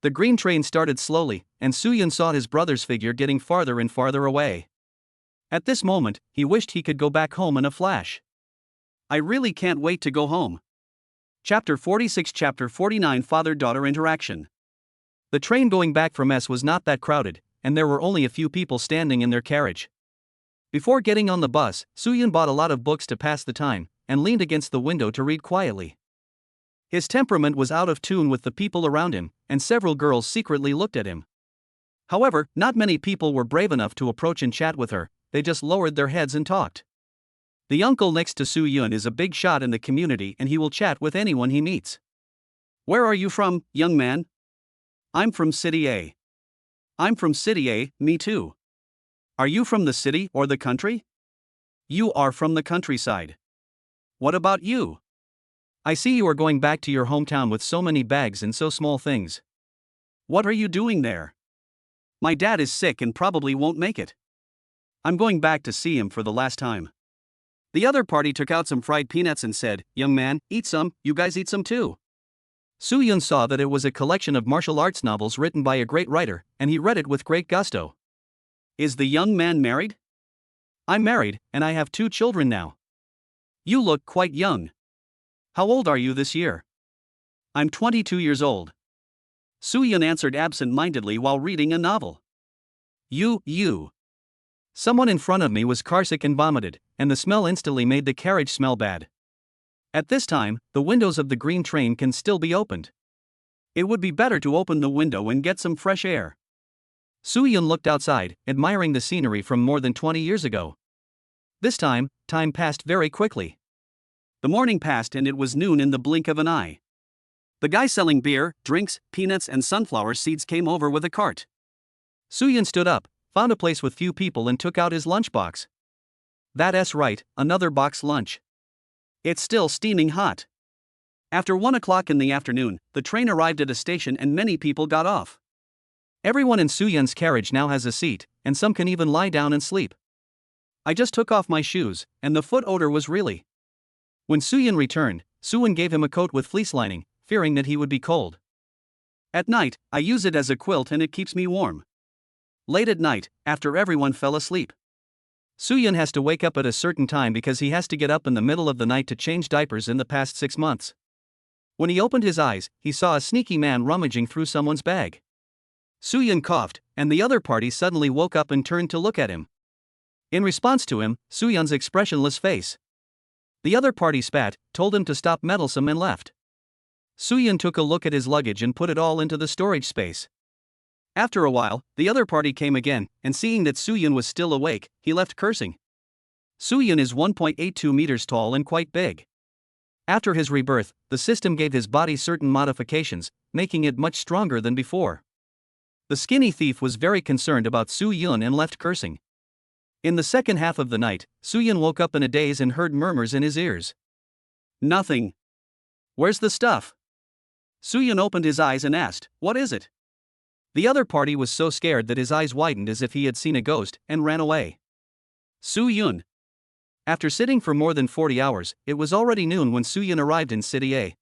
[SPEAKER 1] The green train started slowly, and Suyan saw his brother's figure getting farther and farther away. At this moment, he wished he could go back home in a flash. I really can't wait to go home. Chapter 46, Chapter 49, Father-daughter interaction. The train going back from S was not that crowded, and there were only a few people standing in their carriage. Before getting on the bus, Suyan bought a lot of books to pass the time, and leaned against the window to read quietly. His temperament was out of tune with the people around him, and several girls secretly looked at him. However, not many people were brave enough to approach and chat with her, they just lowered their heads and talked. The uncle next to Suyan is a big shot in the community and he will chat with anyone he meets. Where are you from, young man? I'm from City A. I'm from City A, me too. Are you from the city or the country? You are from the countryside. What about you? I see you are going back to your hometown with so many bags and so small things. What are you doing there? My dad is sick and probably won't make it. I'm going back to see him for the last time. The other party took out some fried peanuts and said, Young man, eat some, you guys eat some too. Suyan saw that it was a collection of martial arts novels written by a great writer, and he read it with great gusto. Is the young man married? I'm married, and I have 2 children now. You look quite young. How old are you this year? I'm 22 years old. Suyan answered absent-mindedly while reading a novel. You. Someone in front of me was carsick and vomited, and the smell instantly made the carriage smell bad. At this time, the windows of the green train can still be opened. It would be better to open the window and get some fresh air. Suyan looked outside, admiring the scenery from more than 20 years ago. This time passed very quickly. The morning passed and it was noon in the blink of an eye. The guy selling beer, drinks, peanuts and sunflower seeds came over with a cart. Suyan stood up, found a place with few people and took out his lunchbox. That's right, another box lunch. It's still steaming hot. After 1 o'clock in the afternoon, the train arrived at a station and many people got off. Everyone in Suyan's carriage now has a seat, and some can even lie down and sleep. I just took off my shoes, and the foot odor was really. When Suyan returned, Suyan gave him a coat with fleece lining, fearing that he would be cold. At night, I use it as a quilt and it keeps me warm. Late at night, after everyone fell asleep. Suyan has to wake up at a certain time because he has to get up in the middle of the night to change diapers in the past 6 months. When he opened his eyes, he saw a sneaky man rummaging through someone's bag. Suyan coughed, and the other party suddenly woke up and turned to look at him. In response to him, Suyan's expressionless face. The other party spat, told him to stop meddlesome and left. Suyan took a look at his luggage and put it all into the storage space. After a while, the other party came again, and seeing that Suyan was still awake, he left cursing. Suyan is 1.82 meters tall and quite big. After his rebirth, the system gave his body certain modifications, making it much stronger than before. The skinny thief was very concerned about Soo-yun and left cursing. In the second half of the night, Soo-yun woke up in a daze and heard murmurs in his ears.
[SPEAKER 2] Nothing. Where's the stuff? Soo-yun opened his eyes and asked, what is it?
[SPEAKER 1] The other party was so scared that his eyes widened as if he had seen a ghost and ran away.
[SPEAKER 2] Soo-yun.
[SPEAKER 1] After sitting for more than 40 hours, it was already noon when Soo-yun arrived in City A.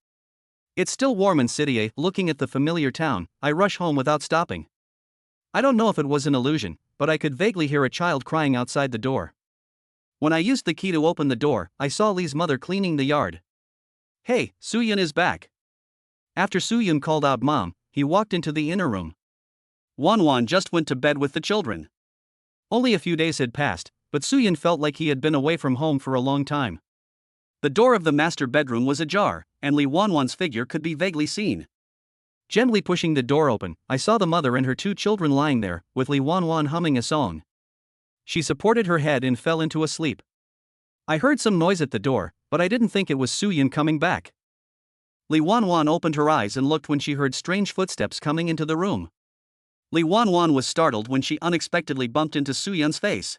[SPEAKER 1] It's still warm in City A. Looking at the familiar town, I rush home without stopping. I don't know if it was an illusion, but I could vaguely hear a child crying outside the door. When I used the key to open the door, I saw Lee's mother cleaning the yard.
[SPEAKER 2] Hey, Soo-yun is back.
[SPEAKER 1] After Soo-yun called out Mom, he walked into the inner room.
[SPEAKER 2] Won-won just went to bed with the children.
[SPEAKER 1] Only a few days had passed, but Soo-yun felt like he had been away from home for a long time.
[SPEAKER 2] The door of the master bedroom was ajar, and Lee Won-won's figure could be vaguely seen.
[SPEAKER 1] Gently pushing the door open, I saw the mother and her two children lying there, with Lee Won-won humming a song. She supported her head and fell into a sleep. I heard some noise at the door, but I didn't think it was Soo-yun coming back.
[SPEAKER 2] Lee Won-won opened her eyes and looked when she heard strange footsteps coming into the room. Lee Won-won was startled when she unexpectedly bumped into Soo-yun's face.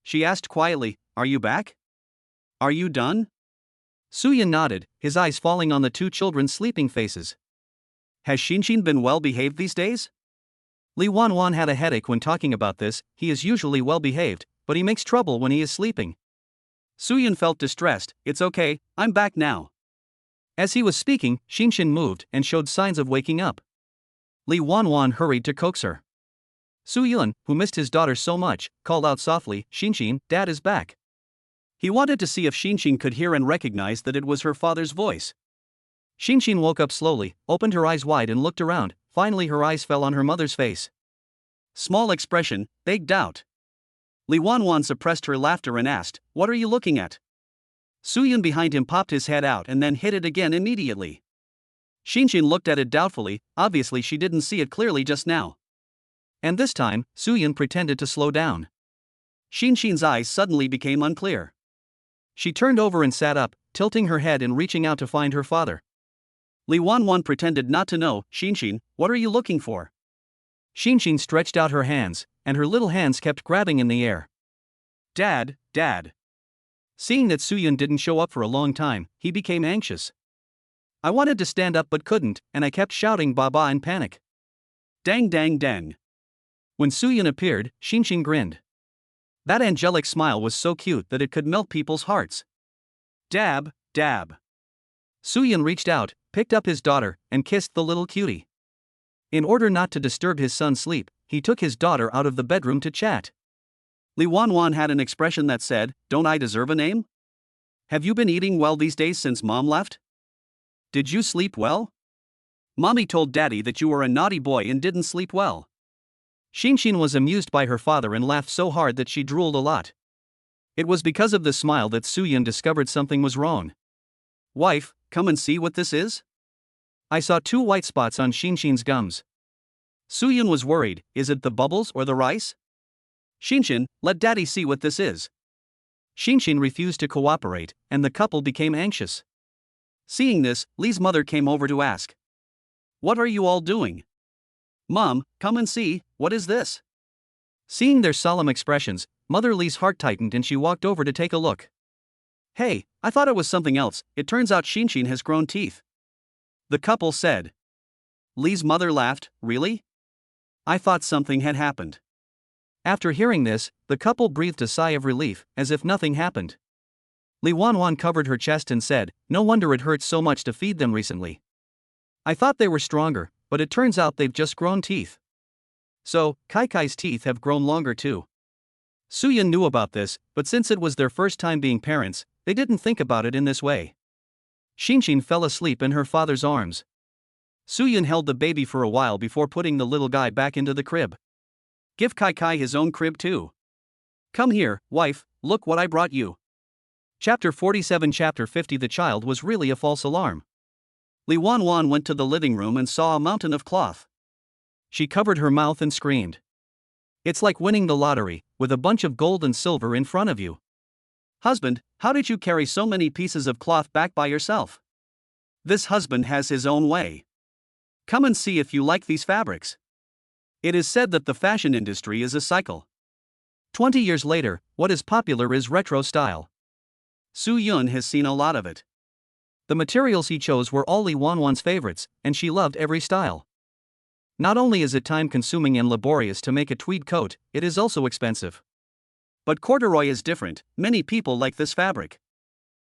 [SPEAKER 2] She asked quietly, "Are you back? Are you done?"
[SPEAKER 1] Soo-yun nodded, his eyes falling on the two children's sleeping faces.
[SPEAKER 2] Has Shinshin been well behaved these days?
[SPEAKER 1] Lee Won-won had a headache when talking about this. He is usually well behaved, but he makes trouble when he is sleeping.
[SPEAKER 2] Soo-yun felt distressed. It's okay, I'm back now.
[SPEAKER 1] As he was speaking, Shinshin moved and showed signs of waking up. Lee Won-won hurried to coax her. Soo-yun, who missed his daughter so much, called out softly, "Shinshin, Dad is back."
[SPEAKER 2] He wanted to see if Shinshin could hear and recognize that it was her father's voice.
[SPEAKER 1] Shinshin woke up slowly, opened her eyes wide and looked around. Finally her eyes fell on her mother's face.
[SPEAKER 2] Small expression, vague doubt. Lee Won-won suppressed her laughter and asked, "What are you looking at?" Soo-yun behind him popped his head out and then hid it again immediately. Shinshin looked at it doubtfully. Obviously she didn't see it clearly just now.
[SPEAKER 1] And this time, Soo-yun pretended to slow down.
[SPEAKER 2] Shinshin's eyes suddenly became unclear.
[SPEAKER 1] She turned over and sat up, tilting her head and reaching out to find her father.
[SPEAKER 2] Lee Won-won pretended not to know. "Shinshin, what are you looking for?"
[SPEAKER 1] Shinshin stretched out her hands, and her little hands kept grabbing in the air.
[SPEAKER 2] "Dad, Dad."
[SPEAKER 1] Seeing that Soo-yun didn't show up for a long time, he became anxious. I wanted to stand up but couldn't, and I kept shouting "Baba" in panic.
[SPEAKER 2] Dang dang dang.
[SPEAKER 1] When Soo-yun appeared, Shinshin grinned. That angelic smile was so cute that it could melt people's hearts.
[SPEAKER 2] Dab, dab.
[SPEAKER 1] Soo-yun reached out, picked up his daughter, and kissed the little cutie. In order not to disturb his son's sleep, he took his daughter out of the bedroom to chat.
[SPEAKER 2] Lee Won-won had an expression that said, "Don't I deserve a name? Have you been eating well these days since Mom left? Did you sleep well? Mommy told Daddy that you were a naughty boy and didn't sleep well."
[SPEAKER 1] Shinshin was amused by her father and laughed so hard that she drooled a lot. It was because of the smile that Soo-yun discovered something was wrong.
[SPEAKER 2] "Wife, come and see what this is?"
[SPEAKER 1] I saw two white spots on Shinshin's gums.
[SPEAKER 2] Soo-yun was worried. Is it the bubbles or the rice? "Shinshin, let Daddy see what this is."
[SPEAKER 1] Shinshin refused to cooperate, and the couple became anxious.
[SPEAKER 2] Seeing this, Lee's mother came over to ask, "What are you all doing?" "Mom, come and see, what is this?"
[SPEAKER 1] Seeing their solemn expressions, Mother Lee's heart tightened and she walked over to take a look.
[SPEAKER 2] "Hey, I thought it was something else. It turns out Shinshin has grown teeth," the couple said. Lee's mother laughed. "Really? I thought something had happened."
[SPEAKER 1] After hearing this, the couple breathed a sigh of relief, as if nothing happened. Lee Won-won covered her chest and said, "No wonder it hurts so much to feed them recently. I thought they were stronger, but it turns out they've just grown teeth." So, Kai-Kai's teeth have grown longer too. Soo-yun knew about this, but since it was their first time being parents, they didn't think about it in this way. Shinshin fell asleep in her father's arms. Soo-yun held the baby for a while before putting the little guy back into the crib.
[SPEAKER 2] "Give Kai-Kai his own crib too. Come here, wife, look what I brought you."
[SPEAKER 1] Chapter 47 Chapter 50 The child was really a false alarm.
[SPEAKER 2] Lee Won-won went to the living room and saw a mountain of cloth.
[SPEAKER 1] She covered her mouth and screamed. "It's like winning the lottery, with a bunch of gold and silver in front of you."
[SPEAKER 2] Husband, how did you carry so many pieces of cloth back by yourself? This husband has his own way. Come and see if you like these fabrics. It is said that the fashion industry is a cycle. 20 years later, what is popular is retro style. Soo-yeon has seen a lot of it. The materials he chose were all Lee Won-won's favorites, and she loved every style. Not only is it time-consuming and laborious to make a tweed coat, it is also expensive. But corduroy is different, many people like this fabric.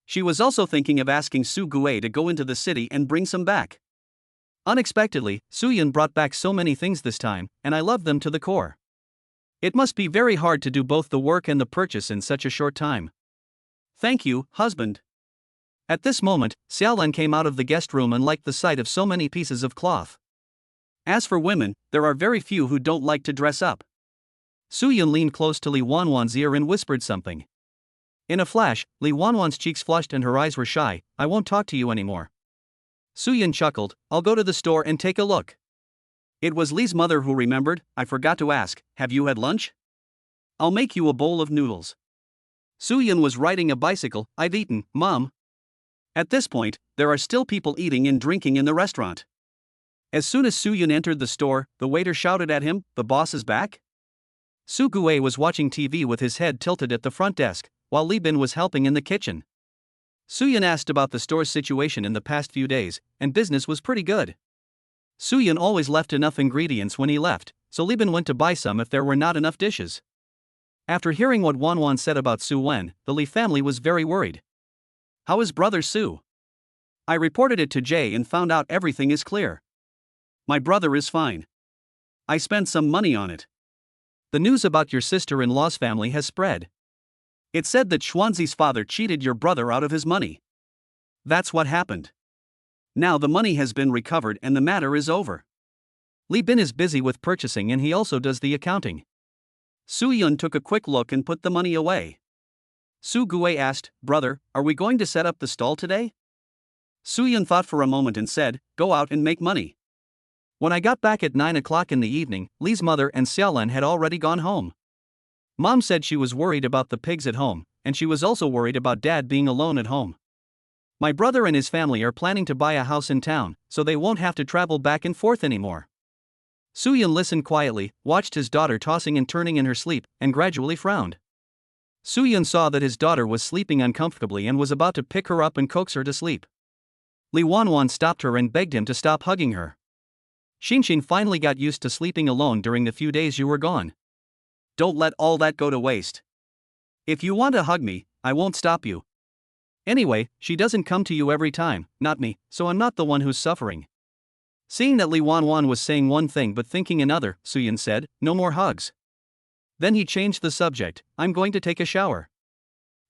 [SPEAKER 2] She was also thinking of asking Soo-gue to go into the city and bring some back. Unexpectedly, Soo-yeon brought back so many things this time, and I love them to the core. It must be very hard to do both the work and the purchase in such a short time. Thank you, husband. At this moment, Xiaolan came out of the guest room and liked the sight of so many pieces of cloth. As for women, there are very few who don't like to dress up. Soo-yeon leaned close to Lee Won-won's ear and whispered something. In a flash, Lee Won-won's cheeks flushed and her eyes were shy. I won't talk to you anymore. Soo-yeon chuckled, I'll go to the store and take a look. It was Lee's mother who remembered. I forgot to ask, have you had lunch? I'll make you a bowl of noodles. Soo-yeon was riding a bicycle. I've eaten, Mom. At this point, there are still people eating and drinking in the restaurant. As soon as Soo-yeon entered the store, the waiter shouted at him, the boss is back? Soo-gue was watching TV with his head tilted at the front desk, while Lee Bin was helping in the kitchen. Soo-yeon asked about the store's situation in the past few days, and business was pretty good. Soo-yeon always left enough ingredients when he left, so Lee Bin went to buy some if there were not enough dishes. After hearing what Won-won said about Soo-wen, the Lee family was very worried. How is brother Soo? I reported it to Jay and found out everything is clear. My brother is fine. I spent some money on it. The news about your sister-in-law's family has spread. It said that Schwanzi's father cheated your brother out of his money. That's what happened. Now the money has been recovered and the matter is over. Lee Bin is busy with purchasing and he also does the accounting. Soo-yeon took a quick look and put the money away. Soo-gue asked, Brother, are we going to set up the stall today? Soo-yeon thought for a moment and said, Go out and make money. When I got back at 9 o'clock in the evening, Lee's mother and Xiaolan had already gone home. Mom said she was worried about the pigs at home, and she was also worried about Dad being alone at home. My brother and his family are planning to buy a house in town, so they won't have to travel back and forth anymore. Soo-yeon listened quietly, watched his daughter tossing and turning in her sleep, and gradually frowned. Soo-yeon saw that his daughter was sleeping uncomfortably and was about to pick her up and coax her to sleep. Lee Won-won stopped her and begged him to stop hugging her. Shinshin finally got used to sleeping alone during the few days you were gone. Don't let all that go to waste. If you want to hug me, I won't stop you. Anyway, she doesn't come to you every time, not me, so I'm not the one who's suffering. Seeing that Lee Won-won was saying one thing but thinking another, Soo-yeon said, No more hugs. Then he changed the subject, I'm going to take a shower.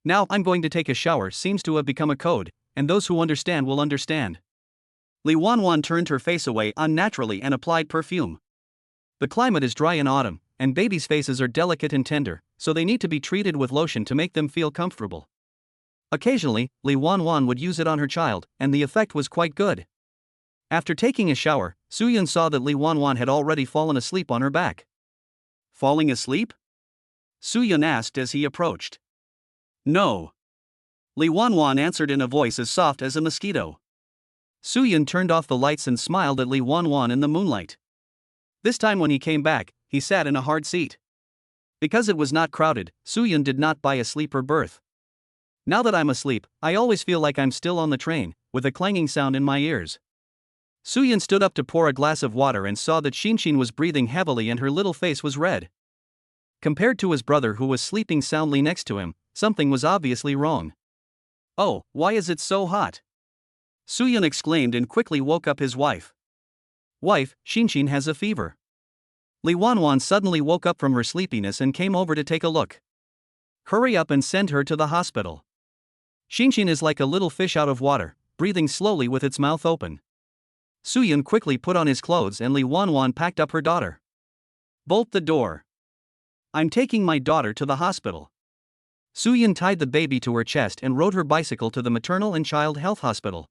[SPEAKER 2] Now, I'm going to take a shower seems to have become a code, and those who understand will understand. Lee Won-won turned her face away unnaturally and applied perfume. The climate is dry in autumn, and babies' faces are delicate and tender, so they need to be treated with lotion to make them feel comfortable. Occasionally, Lee Won-won would use it on her child, and the effect was quite good. After taking a shower, Soo-yeon saw that Lee Won-won had already fallen asleep on her back. Falling asleep? Soo-yeon asked as he approached. No. Lee Won-won answered in a voice as soft as a mosquito. Soo-yeon turned off the lights and smiled at Lee Won-won in the moonlight. This time when he came back, he sat in a hard seat. Because it was not crowded, Soo-yeon did not buy a sleeper berth. Now that I'm asleep, I always feel like I'm still on the train, with a clanging sound in my ears. Soo-yeon stood up to pour a glass of water and saw that Shinshin was breathing heavily and her little face was red. Compared to his brother who was sleeping soundly next to him, something was obviously wrong. Oh, why is it so hot? Soo-yeon exclaimed and quickly woke up his wife. Wife, Shinshin has a fever. Lee Won-won suddenly woke up from her sleepiness and came over to take a look. Hurry up and send her to the hospital. Shinshin is like a little fish out of water, breathing slowly with its mouth open. Soo-yeon quickly put on his clothes and Lee Won-won packed up her daughter. Bolt the door. I'm taking my daughter to the hospital. Soo-yeon tied the baby to her chest and rode her bicycle to the maternal and child health hospital.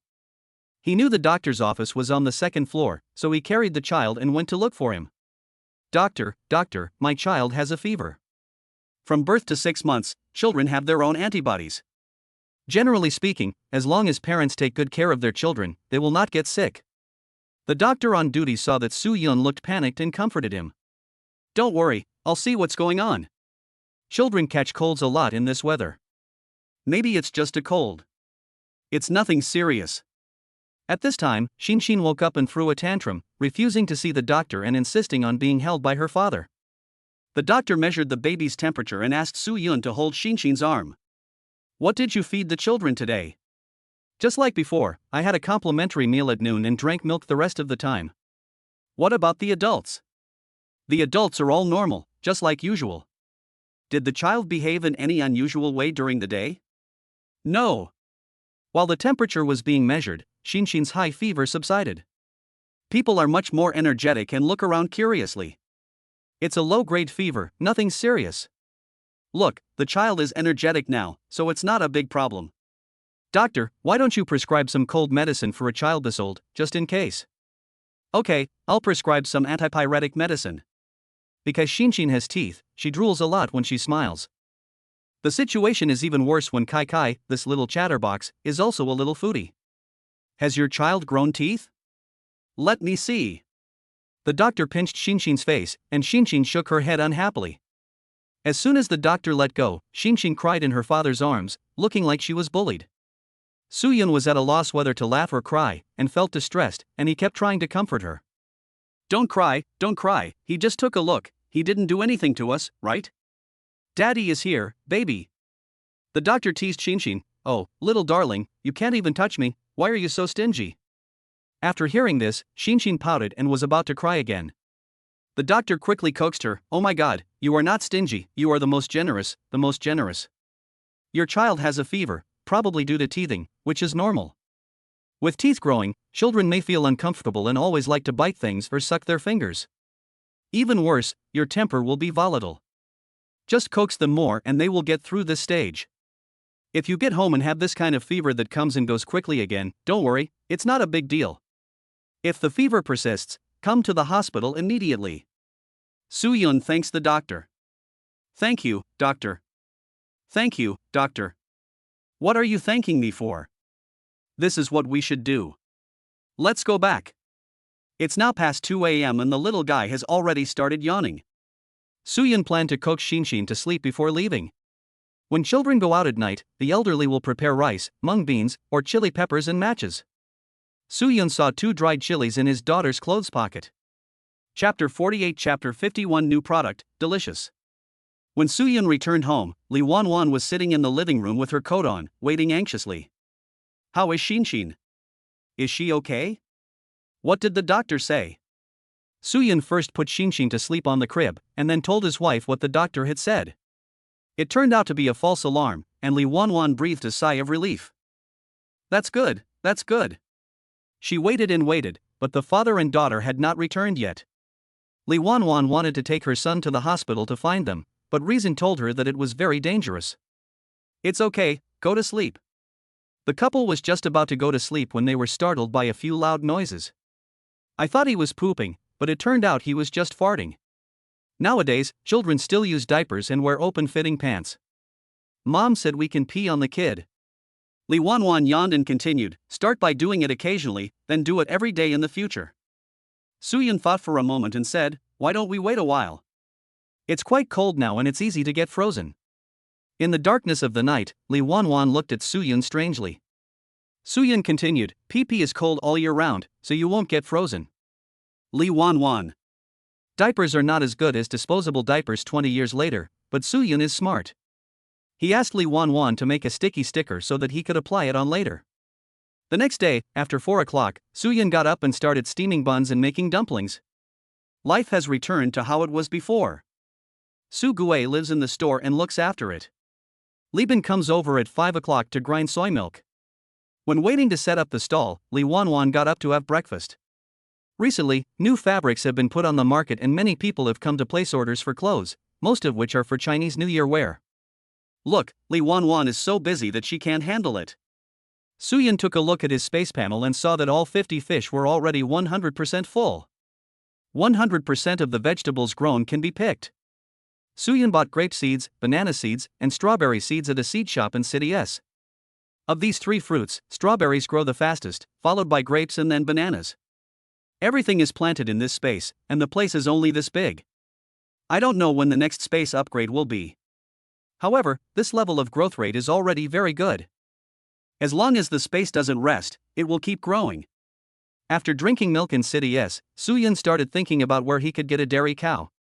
[SPEAKER 2] He knew the doctor's office was on the second floor, so he carried the child and went to look for him. Doctor, my child has a fever. From birth to 6 months, children have their own antibodies.
[SPEAKER 1] Generally speaking, as long as parents take good care of their children, they will not get sick. The doctor on duty saw that Soo-yeon looked panicked and comforted him.
[SPEAKER 2] Don't worry, I'll see what's going on.
[SPEAKER 1] Children catch colds a lot in this weather.
[SPEAKER 2] Maybe it's just a cold. It's nothing serious.
[SPEAKER 1] At this time, Shinshin woke up and threw a tantrum, refusing to see the doctor and insisting on being held by her father.
[SPEAKER 2] The doctor measured the baby's temperature and asked Soo-yeon to hold Shinshin's arm. What did you feed the children today?
[SPEAKER 1] Just like before, I had a complimentary meal at noon and drank milk the rest of the time.
[SPEAKER 2] What about the adults? The adults are all normal, just like usual. Did the child behave in any unusual way during the day?
[SPEAKER 1] No. While the temperature was being measured, Shinshin's high fever subsided.
[SPEAKER 2] People are much more energetic and look around curiously.
[SPEAKER 1] It's a low-grade fever, nothing serious.
[SPEAKER 2] Look, the child is energetic now, so it's not a big problem.
[SPEAKER 1] Doctor, why don't you prescribe some cold medicine for a child this old, just in case?
[SPEAKER 2] Okay, I'll prescribe some antipyretic medicine.
[SPEAKER 1] Because Shinshin has teeth, she drools a lot when she smiles. The situation is even worse when Kai, this little chatterbox, is also a little foodie.
[SPEAKER 2] Has your child grown teeth? Let me see.
[SPEAKER 1] The doctor pinched Shinshin's face, and Shinshin shook her head unhappily. As soon as the doctor let go, Shinshin cried in her father's arms, looking like she was bullied. Soo-yeon was at a loss whether to laugh or cry, and felt distressed, and he kept trying to comfort her.
[SPEAKER 2] Don't cry, he just took a look, he didn't do anything to us, right? Daddy is here, baby. The doctor teased Shinshin.
[SPEAKER 1] Oh, little darling, you can't even touch me, why are you so stingy? After hearing this, Shinshin pouted and was about to cry again.
[SPEAKER 2] The doctor quickly coaxed her. Oh my god, you are not stingy, you are the most generous, the most generous.
[SPEAKER 1] Your child has a fever, probably due to teething, which is normal. With teeth growing, children may feel uncomfortable and always like to bite things or suck their fingers. Even worse, your temper will be volatile. Just coax them more and they will get through this stage. If you get home and have this kind of fever that comes and goes quickly again, don't worry, it's not a big deal. If the fever persists, come to the hospital immediately.
[SPEAKER 2] Soo-yeon thanks the doctor. Thank you, doctor. Thank you, doctor. What are you thanking me for? This is what we should do. Let's go back. It's now past 2 a.m. and the little guy has already started yawning.
[SPEAKER 1] Soo-yeon planned to coax Shinshin to sleep before leaving. When children go out at night, the elderly will prepare rice, mung beans, or chili peppers and matches. Soo-yeon saw 2 dried chilies in his daughter's clothes pocket.
[SPEAKER 2] Chapter 48 Chapter 51 New product, delicious. When Soo-yeon returned home, Lee Won-won was sitting in the living room with her coat on, waiting anxiously. How is Shinshin? Is she okay? What did the doctor say?
[SPEAKER 1] Soo-yeon first put Shinshin to sleep on the crib, and then told his wife what the doctor had said. It turned out to be a false alarm, and Lee Won-won breathed a sigh of relief.
[SPEAKER 2] That's good, that's good.
[SPEAKER 1] She waited and waited, but the father and daughter had not returned yet. Lee Won-won wanted to take her son to the hospital to find them, but reason told her that it was very dangerous.
[SPEAKER 2] It's okay, go to sleep.
[SPEAKER 1] The couple was just about to go to sleep when they were startled by a few loud noises. I thought he was pooping, but it turned out he was just farting. Nowadays, children still use diapers and wear open-fitting pants. Mom said we can pee on the kid.
[SPEAKER 2] Lee Won-won yawned and continued, start by doing it occasionally, then do it every day in the future. Soo-yeon thought for a moment and said, why don't we wait a while?
[SPEAKER 1] It's quite cold now and it's easy to get frozen. In the darkness of the night, Lee Won-won looked at Soo-yeon strangely.
[SPEAKER 2] Soo-yeon continued, pee-pee is cold all year round, so you won't get frozen. Lee Won-won.
[SPEAKER 1] Diapers are not as good as disposable diapers 20 years later, but Soo-yeon is smart. He asked Lee Won-won to make a sticky sticker so that he could apply it on later. The next day, after 4 o'clock, Soo-yeon got up and started steaming buns and making dumplings.
[SPEAKER 2] Life has returned to how it was before. Soo-gue lives in the store and looks after it.
[SPEAKER 1] Lee-bin comes over at 5 o'clock to grind soy milk. When waiting to set up the stall, Lee Won-won got up to have breakfast. Recently, new fabrics have been put on the market and many people have come to place orders for clothes, most of which are for Chinese New Year wear.
[SPEAKER 2] Look, Lee Won-won is so busy that she can't handle it.
[SPEAKER 1] Soo-yeon took a look at his space panel and saw that all 50 fish were already 100% full. 100% of the vegetables grown can be picked. Soo-yeon bought grape seeds, banana seeds, and strawberry seeds at a seed shop in City S. Of these three fruits, strawberries grow the fastest, followed by grapes and then bananas. Everything is planted in this space, and the place is only this big. I don't know when the next space upgrade will be. However, this level of growth rate is already very good. As long as the space doesn't rest, it will keep growing. After drinking milk in City S, Soo-yeon started thinking about where he could get a dairy cow.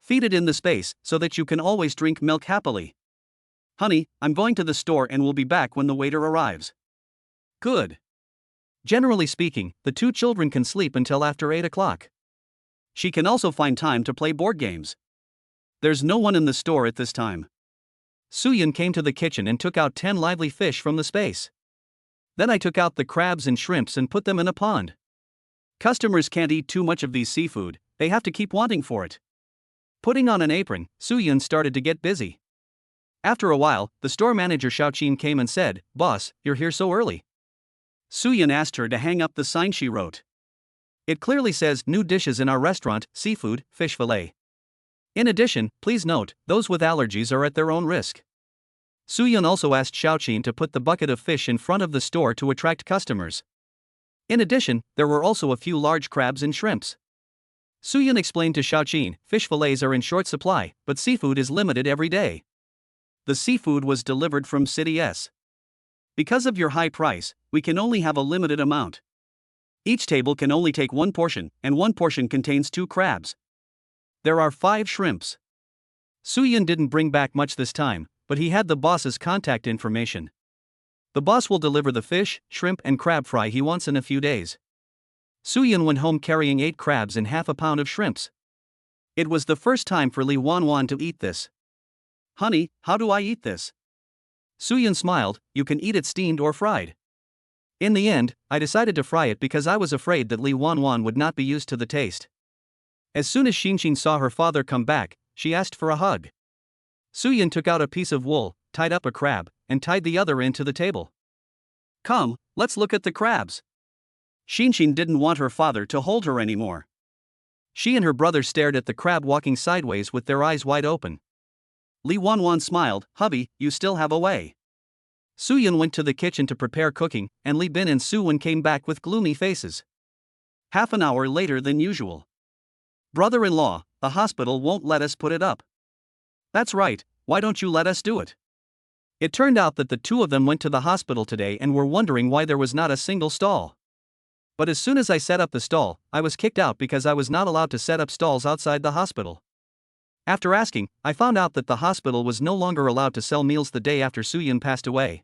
[SPEAKER 1] Feed it in the space so that you can always drink milk happily. Honey, I'm going to the store and will be back when the waiter arrives. Good. Generally speaking, the two children can sleep until after 8 o'clock. She can also find time to play board games. There's no one in the store at this time. Soo-yeon came to the kitchen and took out 10 lively fish from the space. Then I took out the crabs and shrimps and put them in a pond. Customers can't eat too much of these seafood, they have to keep wanting for it. Putting on an apron, Soo-yeon started to get busy. After a while, the store manager Xiao-chin came and said, "Boss, you're here so early." Soo-yeon asked her to hang up the sign she wrote. It clearly says, "New dishes in our restaurant, seafood, fish fillet." In addition, please note, those with allergies are at their own risk. Soo-yeon also asked Xiao-chin to put the bucket of fish in front of the store to attract customers. In addition, there were also a few large crabs and shrimps. Soo-yeon explained to Xiao-chin, fish fillets are in short supply, but seafood is limited every day. The seafood was delivered from City S. Because of your high price, we can only have a limited amount. Each table can only take one portion, and one portion contains 2 crabs. There are 5 shrimps. Soo-yeon didn't bring back much this time, but he had the boss's contact information. The boss will deliver the fish, shrimp, and crab fry he wants in a few days. Soo-yeon went home carrying 8 crabs and half a pound of shrimps. It was the first time for Lee Won-won to eat this. "Honey, how do I eat this?" Soo-yeon smiled, "You can eat it steamed or fried." In the end, I decided to fry it because I was afraid that Lee Won-won would not be used to the taste. As soon as Shin-shin saw her father come back, she asked for a hug. Soo-yeon took out a piece of wool, tied up a crab, and tied the other end to the table. "Come, let's look at the crabs." Shin-shin didn't want her father to hold her anymore. She and her brother stared at the crab walking sideways with their eyes wide open. Lee Won-won smiled, "Hubby, you still have a way." Soo-yeon went to the kitchen to prepare cooking, and Lee Bin and Soo-won came back with gloomy faces. Half an hour later than usual. "Brother-in-law, the hospital won't let us put it up." "That's right, why don't you let us do it?" It turned out that the two of them went to the hospital today and were wondering why there was not a single stall. But as soon as I set up the stall, I was kicked out because I was not allowed to set up stalls outside the hospital. After asking, I found out that the hospital was no longer allowed to sell meals the day after Soo-yeon passed away.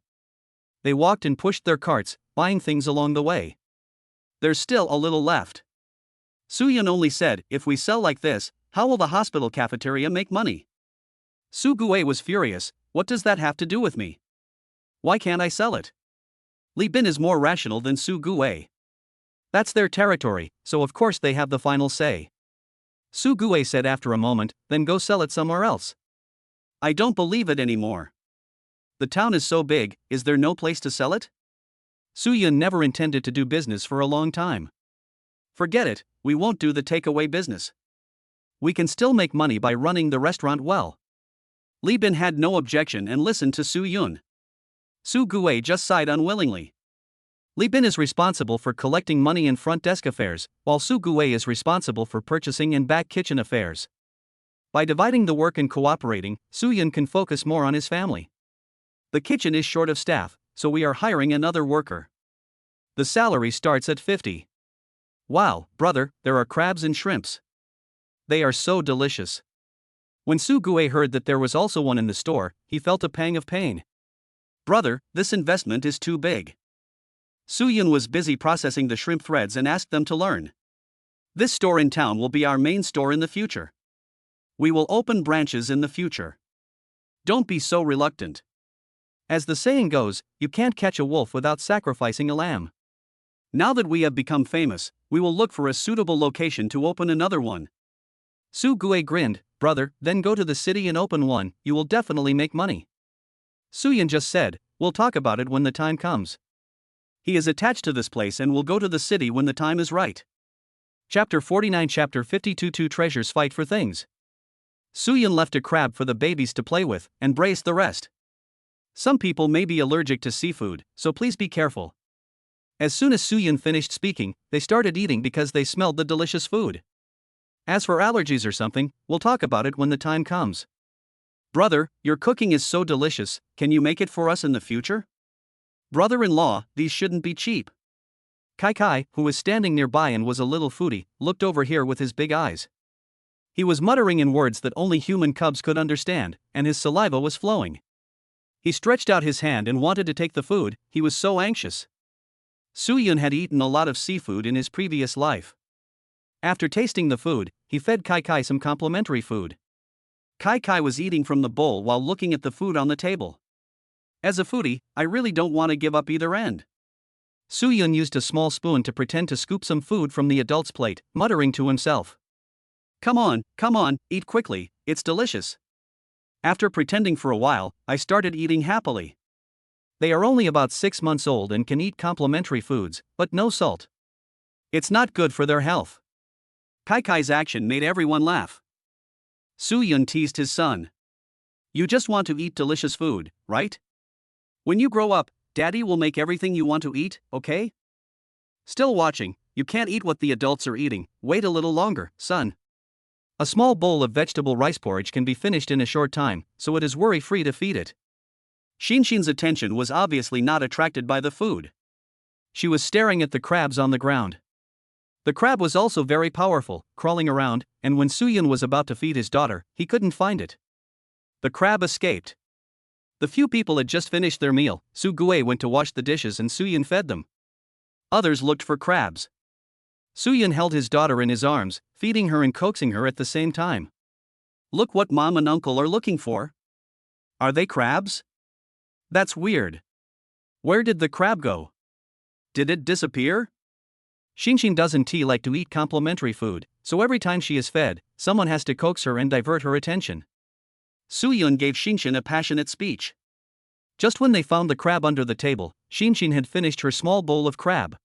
[SPEAKER 1] They walked and pushed their carts, buying things along the way. There's still a little left. Soo-yeon only said, "If we sell like this, how will the hospital cafeteria make money?" Soo-gue was furious, "What does that have to do with me? Why can't I sell it?" Lee Bin is more rational than Soo-gue. That's their territory, so of course they have the final say. Soo-gue said after a moment, "Then go sell it somewhere else." I don't believe it anymore. The town is so big, is there no place to sell it? Soo-yeon never intended to do business for a long time. Forget it, we won't do the takeaway business. We can still make money by running the restaurant well. Lee Bin had no objection and listened to Soo-yeon. Soo-gue just sighed unwillingly. Lee Bin is responsible for collecting money and front desk affairs, while Soo-gue is responsible for purchasing and back kitchen affairs. By dividing the work and cooperating, Soo-yeon can focus more on his family. The kitchen is short of staff, so we are hiring another worker. The salary starts at 50. Wow, brother, there are crabs and shrimps. They are so delicious. When Soo-gue heard that there was also one in the store, he felt a pang of pain. Brother, this investment is too big. Soo-yeon was busy processing the shrimp threads and asked them to learn. This store in town will be our main store in the future. We will open branches in the future. Don't be so reluctant. As the saying goes, you can't catch a wolf without sacrificing a lamb. Now that we have become famous, we will look for a suitable location to open another one. Soo-gue grinned, brother, then go to the city and open one, you will definitely make money. Soo-yeon just said, we'll talk about it when the time comes. He is attached to this place and will go to the city when the time is right. Chapter 49 Chapter 52 Two treasures fight for things.
[SPEAKER 2] Suyun left a crab for the babies to play with and braced the rest. Some people may be allergic to seafood, so please be careful. As soon as Suyun finished speaking, they started eating because they smelled the delicious food. As for allergies or something, we'll talk about it when the time comes. Brother, your cooking is so delicious, can you make it for us in the future? Brother-in-law, these shouldn't be cheap. Kai, who was standing nearby and was a little foodie, looked over here with his big eyes. He was muttering in words that only human cubs could understand, and his saliva was flowing. He stretched out his hand and wanted to take the food, he was so anxious. Suyun had eaten a lot of seafood in his previous life. After tasting the food, he fed Kai some complimentary food. Kai was eating from the bowl while looking at the food on the table. As a foodie, I really don't want to give up either end. Suyun used a small spoon to pretend to scoop some food from the adult's plate, muttering to himself. Come on, eat quickly, it's delicious. After pretending for a while, I started eating happily. They are only about 6 months old and can eat complimentary foods, but no salt. It's not good for their health. Kai's action made everyone laugh. Suyun teased his son. You just want to eat delicious food, right? When you grow up, Daddy will make everything you want to eat, okay? Still watching, you can't eat what the adults are eating, wait a little longer, son. A small bowl of vegetable rice porridge can be finished in a short time, so it is worry-free to feed it. Shinshin's attention was obviously not attracted by the food. She was staring at the crabs on the ground. The crab was also very powerful, crawling around, and when Suyun was about to feed his daughter, he couldn't find it. The crab escaped. The few people had just finished their meal, Su-gue went to wash the dishes and Suyun fed them. Others looked for crabs. Suyun held his daughter in his arms, feeding her and coaxing her at the same time. Look what Mom and Uncle are looking for. Are they crabs? That's weird. Where did the crab go? Did it disappear? Shinshin doesn't like to eat complimentary food, so every time she is fed, someone has to coax her and divert her attention. Suyun gave Shinshin a passionate speech. Just when they found the crab under the table, Shinshin had finished her small bowl of crab.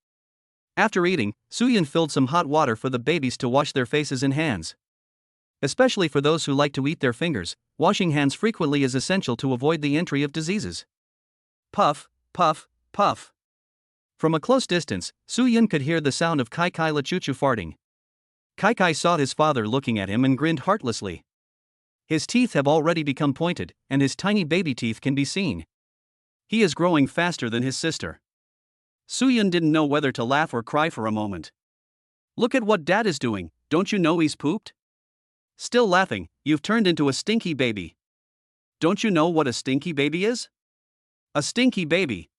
[SPEAKER 2] After eating, Suyun filled some hot water for the babies to wash their faces and hands. Especially for those who like to eat their fingers, washing hands frequently is essential to avoid the entry of diseases. Puff, puff, puff. From a close distance, Suyun could hear the sound of Kai Lachuchu farting. Kai saw his father looking at him and grinned heartlessly. His teeth have already become pointed, and his tiny baby teeth can be seen. He is growing faster than his sister. Suyun didn't know whether to laugh or cry for a moment. Look at what Dad is doing, don't you know he's pooped? Still laughing, you've turned into a stinky baby. Don't you know what a stinky baby is? A stinky baby.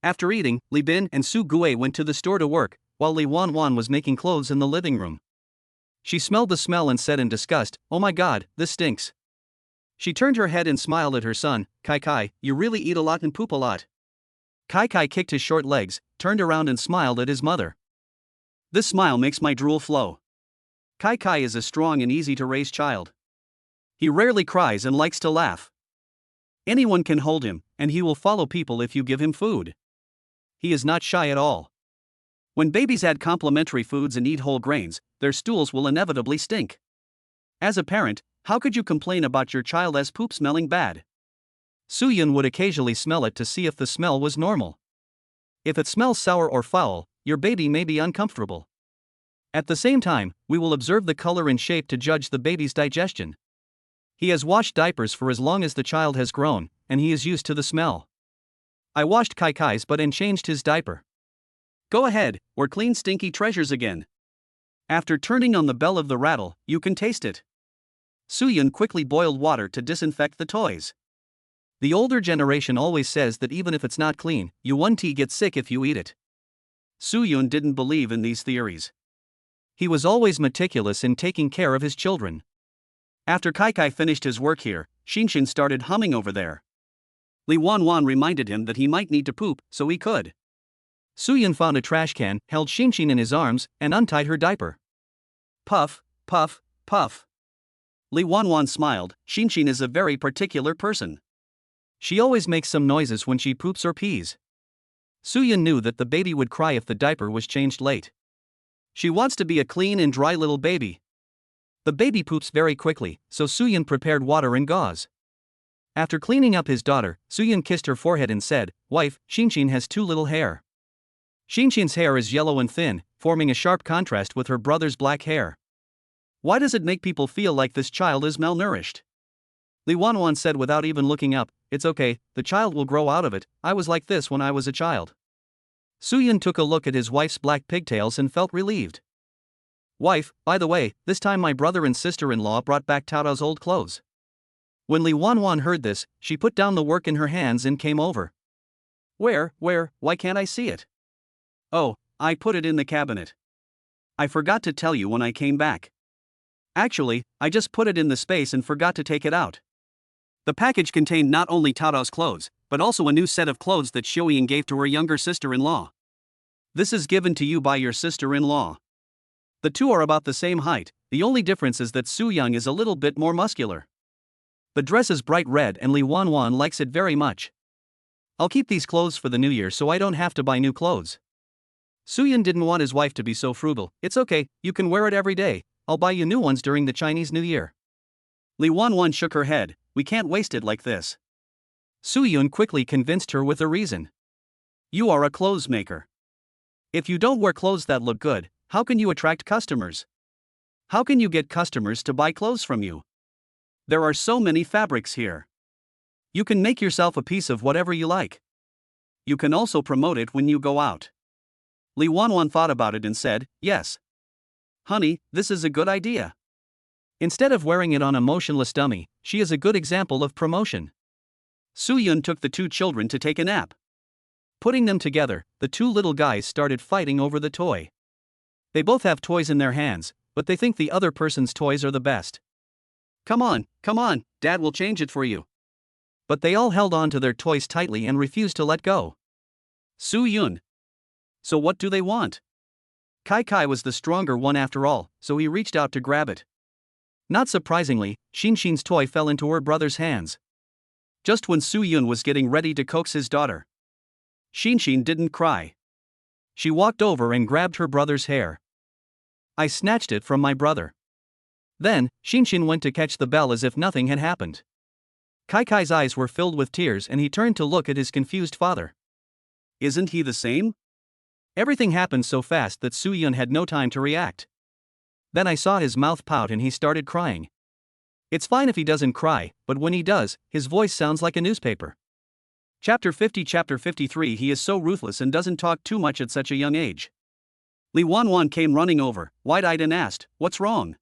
[SPEAKER 2] After eating, Li Bin and Su-gue went to the store to work, while Li Wanwan was making clothes in the living room. She smelled the smell and said in disgust, "Oh my god, this stinks." She turned her head and smiled at her son, Kai, you really eat a lot and poop a lot. Kai kicked his short legs, turned around and smiled at his mother. This smile makes my drool flow. Kai is a strong and easy to raise child. He rarely cries and likes to laugh. Anyone can hold him, and he will follow people if you give him food. He is not shy at all. When babies add complementary foods and eat whole grains, their stools will inevitably stink. As a parent, how could you complain about your child as poop smelling bad? Suyun would occasionally smell it to see if the smell was normal. If it smells sour or foul, your baby may be uncomfortable. At the same time, we will observe the color and shape to judge the baby's digestion. He has washed diapers for as long as the child has grown, and he is used to the smell. I washed Kai's butt and changed his diaper. Go ahead, or clean stinky treasures again. After turning on the bell of the rattle, you can taste it. Suyun quickly boiled water to disinfect the toys. The older generation always says that even if it's not clean, you won't get sick if you eat it. Suyun didn't believe in these theories. He was always meticulous in taking care of his children. After Kai finished his work here, Shinshin started humming over there. Li Wanwan reminded him that he might need to poop, so he could. Suyun found a trash can, held Shinshin in his arms, and untied her diaper. Puff, puff, puff. Li Wanwan smiled. Shinshin is a very particular person. She always makes some noises when she poops or pees. Suyun knew that the baby would cry if the diaper was changed late. She wants to be a clean and dry little baby.
[SPEAKER 1] The baby poops very quickly, so Suyun prepared water and gauze. After cleaning up his daughter, Suyun kissed her forehead and said, "Wife, Xinshin has too little hair." Xinshin's hair is yellow and thin, forming a sharp contrast with her brother's black hair. Why does it make people feel like this child is malnourished? Li Wanwan said without even looking up, "It's okay, the child will grow out of it, I was like this when I was a child." Suyun took a look at his wife's black pigtails and felt relieved. "Wife, by the way, this time my brother and sister-in-law brought back Taotao's old clothes." When Li Wanwan heard this, she put down the work in her hands and came over. Where, why can't I see it?" "Oh, I put it in the cabinet. I forgot to tell you when I came back. Actually, I just put it in the space and forgot to take it out." The package contained not only Taotao's clothes, but also a new set of clothes that Xiuyin gave to her younger sister-in-law. "This is given to you by your sister-in-law. The two are about the same height, the only difference is that Suyang is a little bit more muscular. The dress is bright red and Li Wanwan likes it very much. I'll keep these clothes for the new year so I don't have to buy new clothes." Suyun didn't want his wife to be so frugal. "It's okay, you can wear it every day, I'll buy you new ones during the Chinese New Year." Li Wanwan shook her head, "We can't waste it like this." Suyun quickly convinced her with a reason. "You are a clothes maker. If you don't wear clothes that look good, how can you attract customers? How can you get customers to buy clothes from you? There are so many fabrics here. You can make yourself a piece of whatever you like. You can also promote it when you go out." Li Wanwan thought about it and said, "Yes. Honey, this is a good idea." Instead of wearing it on a motionless dummy, she is a good example of promotion. Suyun took the two children to take a nap. Putting them together, the two little guys started fighting over the toy. They both have toys in their hands, but they think the other person's toys are the best. Come on, Dad will change it for you." But they all held on to their toys tightly and refused to let go. Suyun. So what do they want? Kai was the stronger one after all, so he reached out to grab it. Not surprisingly, Xinshin's toy fell into her brother's hands. Just when Suyun was getting ready to coax his daughter. Xinshin didn't cry. She walked over and grabbed her brother's hair. "I snatched it from my brother." Then, Xinshin went to catch the bell as if nothing had happened. Kai's eyes were filled with tears and he turned to look at his confused father. Isn't he the same? Everything happened so fast that Suyun had no time to react. Then I saw his mouth pout and he started crying. It's fine if he doesn't cry, but when he does, his voice sounds like a newspaper. Chapter 50 Chapter 53 He is so ruthless and doesn't talk too much at such a young age. Li Wanwan came running over, wide-eyed and asked, "What's wrong?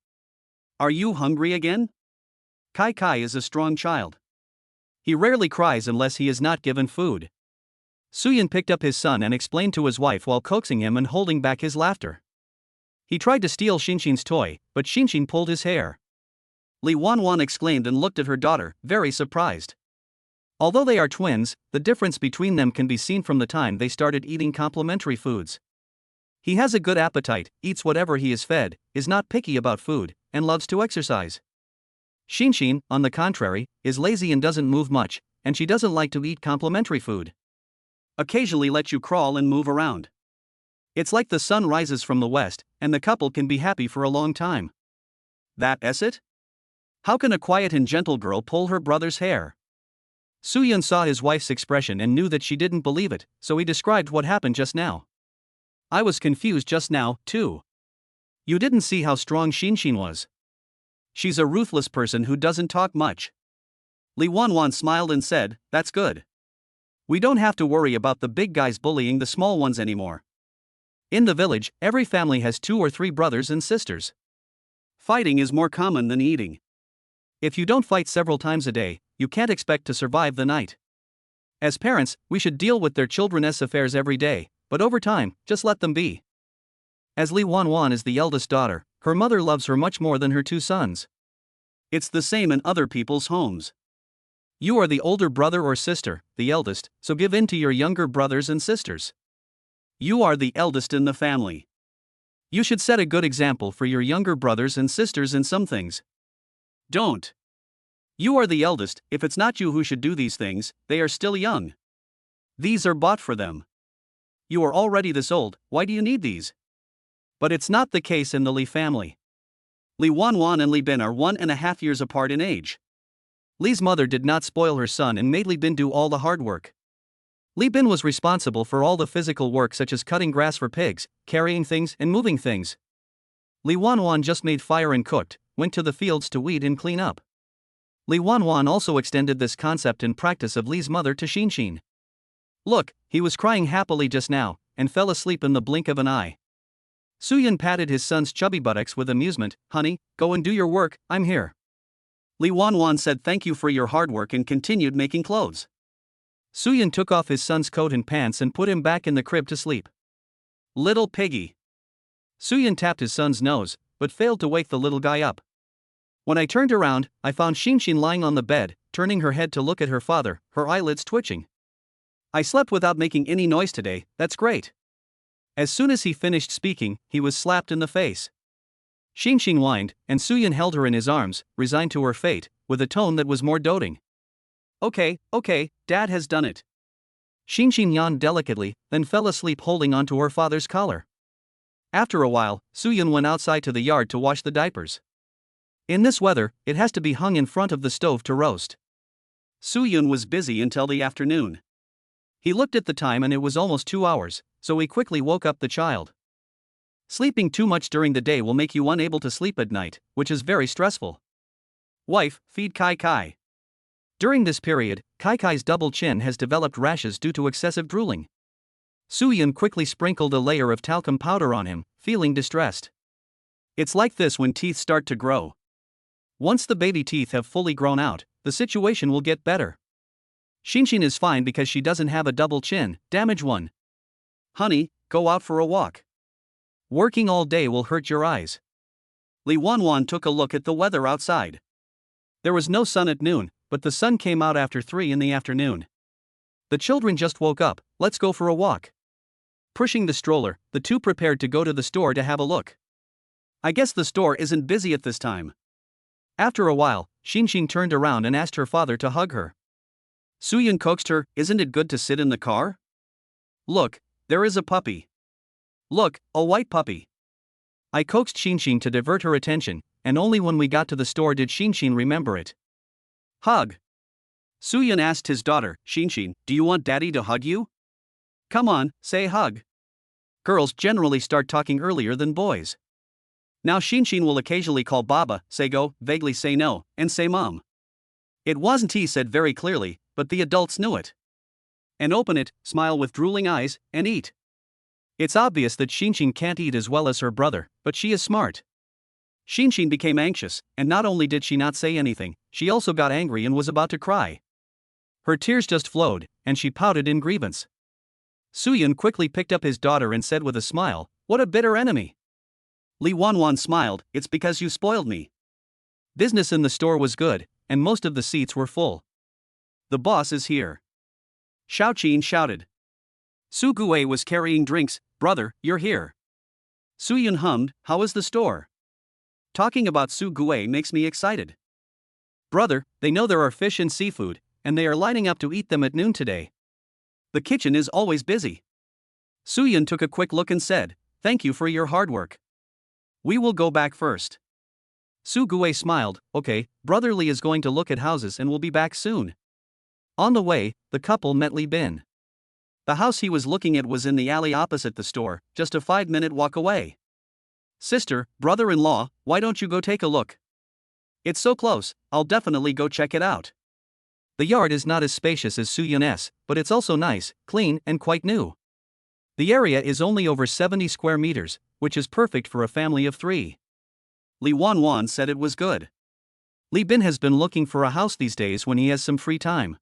[SPEAKER 1] Are you hungry again?" Kai is a strong child. He rarely cries unless he is not given food. Suyun picked up his son and explained to his wife while coaxing him and holding back his laughter. He tried to steal Xinshin's toy, but Xinshin pulled his hair. Li Wanwan exclaimed and looked at her daughter, very surprised. Although they are twins, the difference between them can be seen from the time they started eating complementary foods. He has a good appetite, eats whatever he is fed, is not picky about food, and loves to exercise. Xinshin, on the contrary, is lazy and doesn't move much, and she doesn't like to eat complementary food. Occasionally lets you crawl and move around. It's like the sun rises from the west, and the couple can be happy for a long time. That's it? How can a quiet and gentle girl pull her brother's hair? Suyun saw his wife's expression and knew that she didn't believe it, so he described what happened just now. I was confused just now, too. You didn't see how strong Xinshin was. She's a ruthless person who doesn't talk much. Li Wanwan smiled and said, "That's good. We don't have to worry about the big guys bullying the small ones anymore. In the village, every family has 2 or 3 brothers and sisters. Fighting is more common than eating. If you don't fight several times a day, you can't expect to survive the night. As parents, we should deal with their children's affairs every day, but over time, just let them be." As Li Wanwan is the eldest daughter, her mother loves her much more than her 2 sons. It's the same in other people's homes. You are the older brother or sister, the eldest, so give in to your younger brothers and sisters. You are the eldest in the family. You should set a good example for your younger brothers and sisters in some things. Don't. You are the eldest, if it's not you who should do these things, they are still young. These are bought for them. You are already this old, why do you need these? But it's not the case in the Li family.
[SPEAKER 2] Li Wanwan and Li Bin are 1.5 years apart in age.
[SPEAKER 1] Li's mother did not spoil her son and made Li Bin do all the hard work. Li Bin was responsible for all the physical work such as cutting grass for pigs, carrying things and moving things. Li Wanwan just made fire and cooked, went to the fields to weed and clean up. Li Wanwan also extended this concept and practice of Li's mother to Xinshin. Look, he was crying happily just now, and fell asleep in the blink of an eye. Suyun patted his son's chubby buttocks with amusement. Honey, go and do your work, I'm here.
[SPEAKER 2] Li Wanwan said thank you for your hard work and continued making clothes.
[SPEAKER 1] Suyun took off his son's coat and pants and put him back in the crib to sleep.
[SPEAKER 2] Little piggy.
[SPEAKER 1] Suyun tapped his son's nose, but failed to wake the little guy up. When I turned around, I found Xinshin lying on the bed, turning her head to look at her father, her eyelids twitching. I slept without making any noise today, that's great. As soon as he finished speaking, he was slapped in the face. Xinshin whined, and Suyun held her in his arms, resigned to her fate, with a tone that was more doting.
[SPEAKER 2] Okay, Dad has done it.
[SPEAKER 1] Xinshin yawned delicately, then fell asleep holding onto her father's collar. After a while, Suyun went outside to the yard to wash the diapers. In this weather, it has to be hung in front of the stove to roast.
[SPEAKER 2] Suyun was busy until the afternoon.
[SPEAKER 1] He looked at the time and it was almost 2 hours, so he quickly woke up the child. Sleeping too much during the day will make you unable to sleep at night, which is very stressful.
[SPEAKER 2] Wife, feed Kai Kai.
[SPEAKER 1] During this period, Kai Kai's double chin has developed rashes due to excessive drooling. Suyun quickly sprinkled a layer of talcum powder on him, feeling distressed.
[SPEAKER 2] It's like this when teeth start to grow.
[SPEAKER 1] Once the baby teeth have fully grown out, the situation will get better. Xinshin is fine because she doesn't have a double chin, damage one.
[SPEAKER 2] Honey, go out for a walk.
[SPEAKER 1] Working all day will hurt your eyes.
[SPEAKER 2] Li Wanwan took a look at the weather outside.
[SPEAKER 1] There was no sun at noon, but the sun came out after 3 in the afternoon. The children just woke up, let's go for a walk. Pushing the stroller, the two prepared to go to the store to have a look.
[SPEAKER 2] I guess the store isn't busy at this time.
[SPEAKER 1] After a while, Xinshin turned around and asked her father to hug her.
[SPEAKER 2] Suyun coaxed her, isn't it good to sit in the car? Look, there is a puppy. Look, a white puppy.
[SPEAKER 1] I coaxed Xinshin to divert her attention, and only when we got to the store did Xinshin remember it.
[SPEAKER 2] Hug. Suyun asked his daughter, Xinshin, do you want daddy to hug you? Come on, say hug.
[SPEAKER 1] Girls generally start talking earlier than boys.
[SPEAKER 2] Now Xinshin will occasionally call Baba, say go, vaguely say no, and say mom. It wasn't he said very clearly, but the adults knew it. And open it, smile with drooling eyes, and eat.
[SPEAKER 1] It's obvious that Xinshin can't eat as well as her brother, but she is smart.
[SPEAKER 2] Xinshin became anxious, and not only did she not say anything, she also got angry and was about to cry.
[SPEAKER 1] Her tears just flowed, and she pouted in grievance. Suyun quickly picked up his daughter and said with a smile, "What a bitter enemy."
[SPEAKER 2] Li Wanwan smiled, "It's because you spoiled me."
[SPEAKER 1] Business in the store was good, and most of the seats were full.
[SPEAKER 2] The boss is here. Xiaoqin shouted. Su Gue was carrying drinks. Brother, you're here. Suyun hummed, how is the store? Talking about Su Gue makes me excited.
[SPEAKER 1] Brother, they know there are fish and seafood, and they are lining up to eat them at noon today.
[SPEAKER 2] The kitchen is always busy. Suyun took a quick look and said, thank you for your hard work. We will go back first.
[SPEAKER 1] Su Gue smiled, okay, Brother Li is going to look at houses and will be back soon. On the way, the couple met Li Bin. The house he was looking at was in the alley opposite the store, just a 5-minute walk away.
[SPEAKER 2] Sister, brother-in-law, why don't you go take a look? It's so close, I'll definitely go check it out.
[SPEAKER 1] The yard is not as spacious as Suyun's, but it's also nice, clean, and quite new. The area is only over 70 square meters, which is perfect for a family of 3.
[SPEAKER 2] Li Wanwan said it was good.
[SPEAKER 1] Li Bin has been looking for a house these days when he has some free time.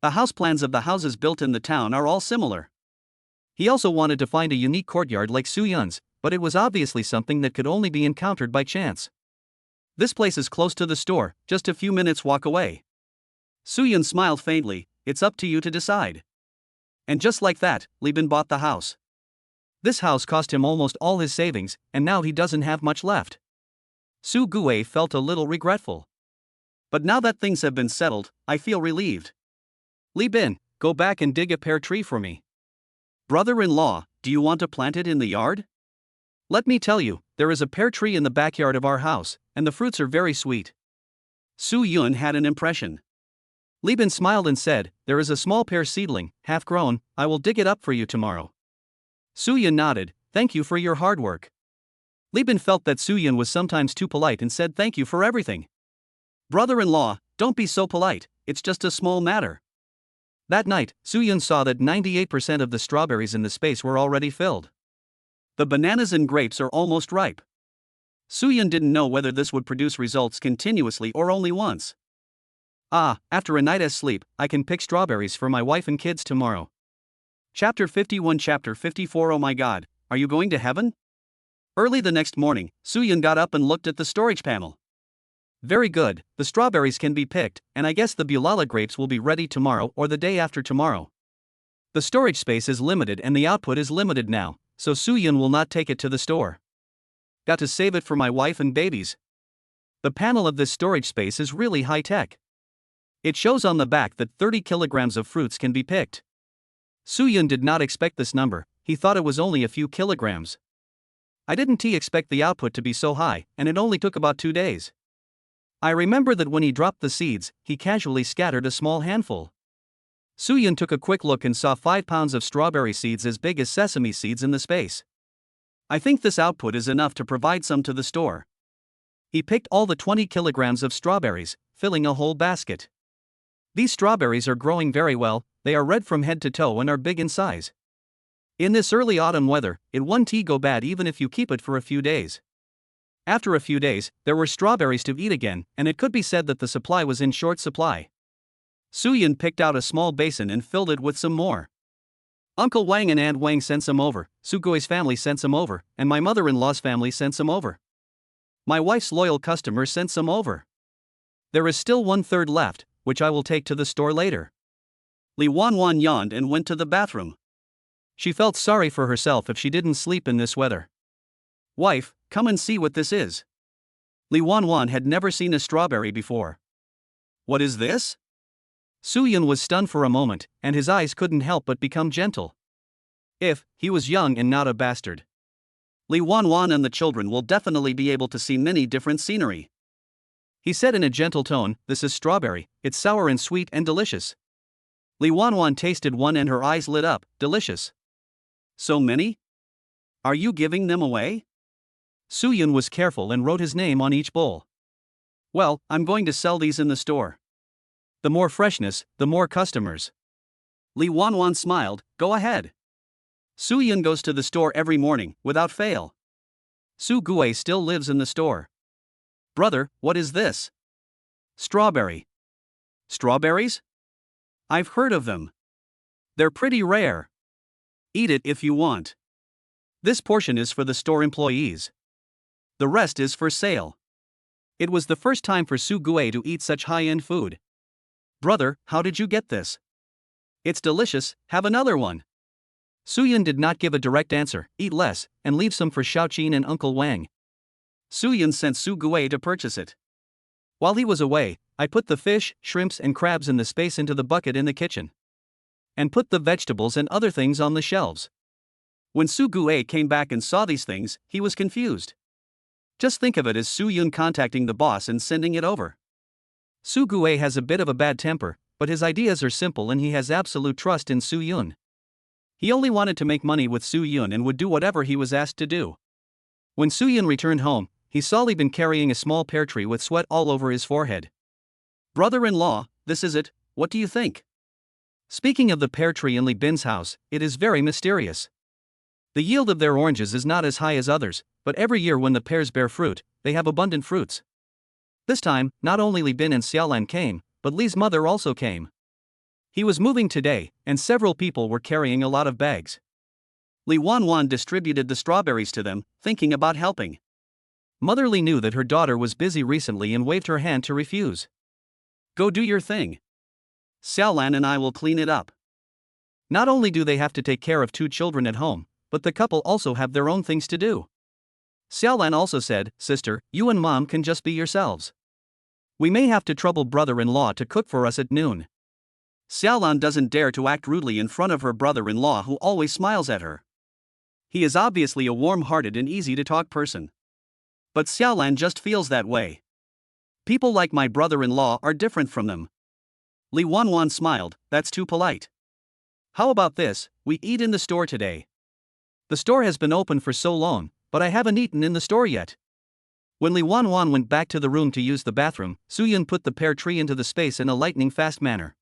[SPEAKER 2] The house plans of the houses built in the town are all similar.
[SPEAKER 1] He also wanted to find a unique courtyard like Suyun's, but it was obviously something that could only be encountered by chance.
[SPEAKER 2] This place is close to the store, just a few minutes walk away. Suyun smiled faintly, it's up to you to decide. And just like that, Li Bin bought the house.
[SPEAKER 1] This house cost him almost all his savings, and now he doesn't have much left. Su Gue felt a little regretful.
[SPEAKER 2] But now that things have been settled, I feel relieved.
[SPEAKER 1] Li Bin, go back and dig a pear tree for me.
[SPEAKER 2] Brother-in-law, do you want to plant it in the yard?
[SPEAKER 1] Let me tell you, there is a pear tree in the backyard of our house, and the fruits are very sweet.
[SPEAKER 2] Su Yun had an impression.
[SPEAKER 1] Li Bin smiled and said, there is a small pear seedling, half grown, I will dig it up for you tomorrow.
[SPEAKER 2] Su Yun nodded, thank you for your hard work.
[SPEAKER 1] Li Bin felt that Su Yun was sometimes too polite and said thank you for everything.
[SPEAKER 2] Brother-in-law, don't be so polite, it's just a small matter.
[SPEAKER 1] That night, Su Yun saw that 98% of the strawberries in the space were already filled.
[SPEAKER 2] The bananas and grapes are almost ripe. Su Yun didn't know whether this would produce results continuously or only once.
[SPEAKER 1] After a night's sleep, I can pick strawberries for my wife and kids tomorrow.
[SPEAKER 2] Chapter 51 Chapter 54 Oh my god, are you going to heaven? Early the next morning, Su Yun got up and looked at the storage panel.
[SPEAKER 1] Very good, the strawberries can be picked, and I guess the Bulala grapes will be ready tomorrow or the day after tomorrow. The storage space is limited and the output is limited now, so Su Yun will not take it to the store. Got to save it for my wife and babies. The panel of this storage space is really high-tech. It shows on the back that 30 kilograms of fruits can be picked. Su Yun did not expect this number, he thought it was only a few kilograms. I didn't expect the output to be so high, and it only took about 2 days. I remember that when he dropped the seeds, he casually scattered a small handful. Su Yun took a quick look and saw 5 pounds of strawberry seeds as big as sesame seeds in the space.
[SPEAKER 2] I think this output is enough to provide some to the store.
[SPEAKER 1] He picked all the 20 kilograms of strawberries, filling a whole basket. These strawberries are growing very well, they are red from head to toe and are big in size. In this early autumn weather, it won't go bad even if you keep it for a few days. After a few days, there were strawberries to eat again, and it could be said that the supply was in short supply.
[SPEAKER 2] Su Yun picked out a small basin and filled it with some more.
[SPEAKER 1] Uncle Wang and Aunt Wang sent some over, Su Gui's family sent some over, and my mother-in-law's family sent some over. My wife's loyal customers sent some over. There is still 1/3 left, which I will take to the store later.
[SPEAKER 2] Li Wanwan yawned and went to the bathroom.
[SPEAKER 1] She felt sorry for herself if she didn't sleep in this weather.
[SPEAKER 2] Wife, come and see what this is.
[SPEAKER 1] Li Wanwan had never seen a strawberry before.
[SPEAKER 2] What is this?
[SPEAKER 1] Su Yun was stunned for a moment, and his eyes couldn't help but become gentle. If he was young and not a bastard,
[SPEAKER 2] Li Wanwan and the children will definitely be able to see many different scenery.
[SPEAKER 1] He said in a gentle tone, this is strawberry, it's sour and sweet and delicious.
[SPEAKER 2] Li Wanwan tasted one and her eyes lit up, delicious. So many? Are you giving them away?
[SPEAKER 1] Su Yun was careful and wrote his name on each bowl.
[SPEAKER 2] Well, I'm going to sell these in the store.
[SPEAKER 1] The more freshness, the more customers.
[SPEAKER 2] Li Wanwan smiled, go ahead. Su Yun goes to the store every morning, without fail.
[SPEAKER 1] Su Gui still lives in the store.
[SPEAKER 2] Brother, what is this?
[SPEAKER 1] Strawberry.
[SPEAKER 2] Strawberries? I've heard of them. They're pretty rare. Eat it if you want.
[SPEAKER 1] This portion is for the store employees.
[SPEAKER 2] The rest is for sale.
[SPEAKER 1] It was the first time for Su Gui to eat such high-end food.
[SPEAKER 2] Brother, how did you get this?
[SPEAKER 1] It's delicious, have another one. Su Yun did not give a direct answer, eat less, and leave some for Xiaoqin and Uncle Wang.
[SPEAKER 2] Su Yun sent Su Gui to purchase it.
[SPEAKER 1] While he was away, I put the fish, shrimps and crabs in the space into the bucket in the kitchen. And put the vegetables and other things on the shelves.
[SPEAKER 2] When Su Gui came back and saw these things, he was confused. Just think of it as Su Yun contacting the boss and sending it over.
[SPEAKER 1] Su Gui has a bit of a bad temper, but his ideas are simple and he has absolute trust in Su Yun. He only wanted to make money with Su Yun and would do whatever he was asked to do. When Su Yun returned home, he saw Li Bin carrying a small pear tree with sweat all over his forehead.
[SPEAKER 2] Brother-in-law, this is it, what do you think?
[SPEAKER 1] Speaking of the pear tree in Li Bin's house, it is very mysterious. The yield of their oranges is not as high as others, but every year when the pears bear fruit, they have abundant fruits. This time, not only Li Bin and Xiaolan came, but Li's mother also came. He was moving today, and several people were carrying a lot of bags.
[SPEAKER 2] Li Wanwan distributed the strawberries to them, thinking about helping.
[SPEAKER 1] Mother Li knew that her daughter was busy recently and waved her hand to refuse.
[SPEAKER 2] Go do your thing. Xiaolan and I will clean it up.
[SPEAKER 1] Not only do they have to take care of 2 children at home, but the couple also have their own things to do. Xiaolan also said, sister, you and mom can just be yourselves. We may have to trouble brother-in-law to cook for us at noon.
[SPEAKER 2] Xiaolan doesn't dare to act rudely in front of her brother-in-law who always smiles at her. He is obviously a warm-hearted and easy-to-talk person. But Xiaolan just feels that way. People like my brother-in-law are different from them. Li Wanwan smiled, that's too polite. How about this, we eat in the store today. The store has been open for so long, but I haven't eaten in the store yet. When Li Wanwan went back to the room to use the bathroom, Suyun put the pear tree into the space in a lightning-fast manner.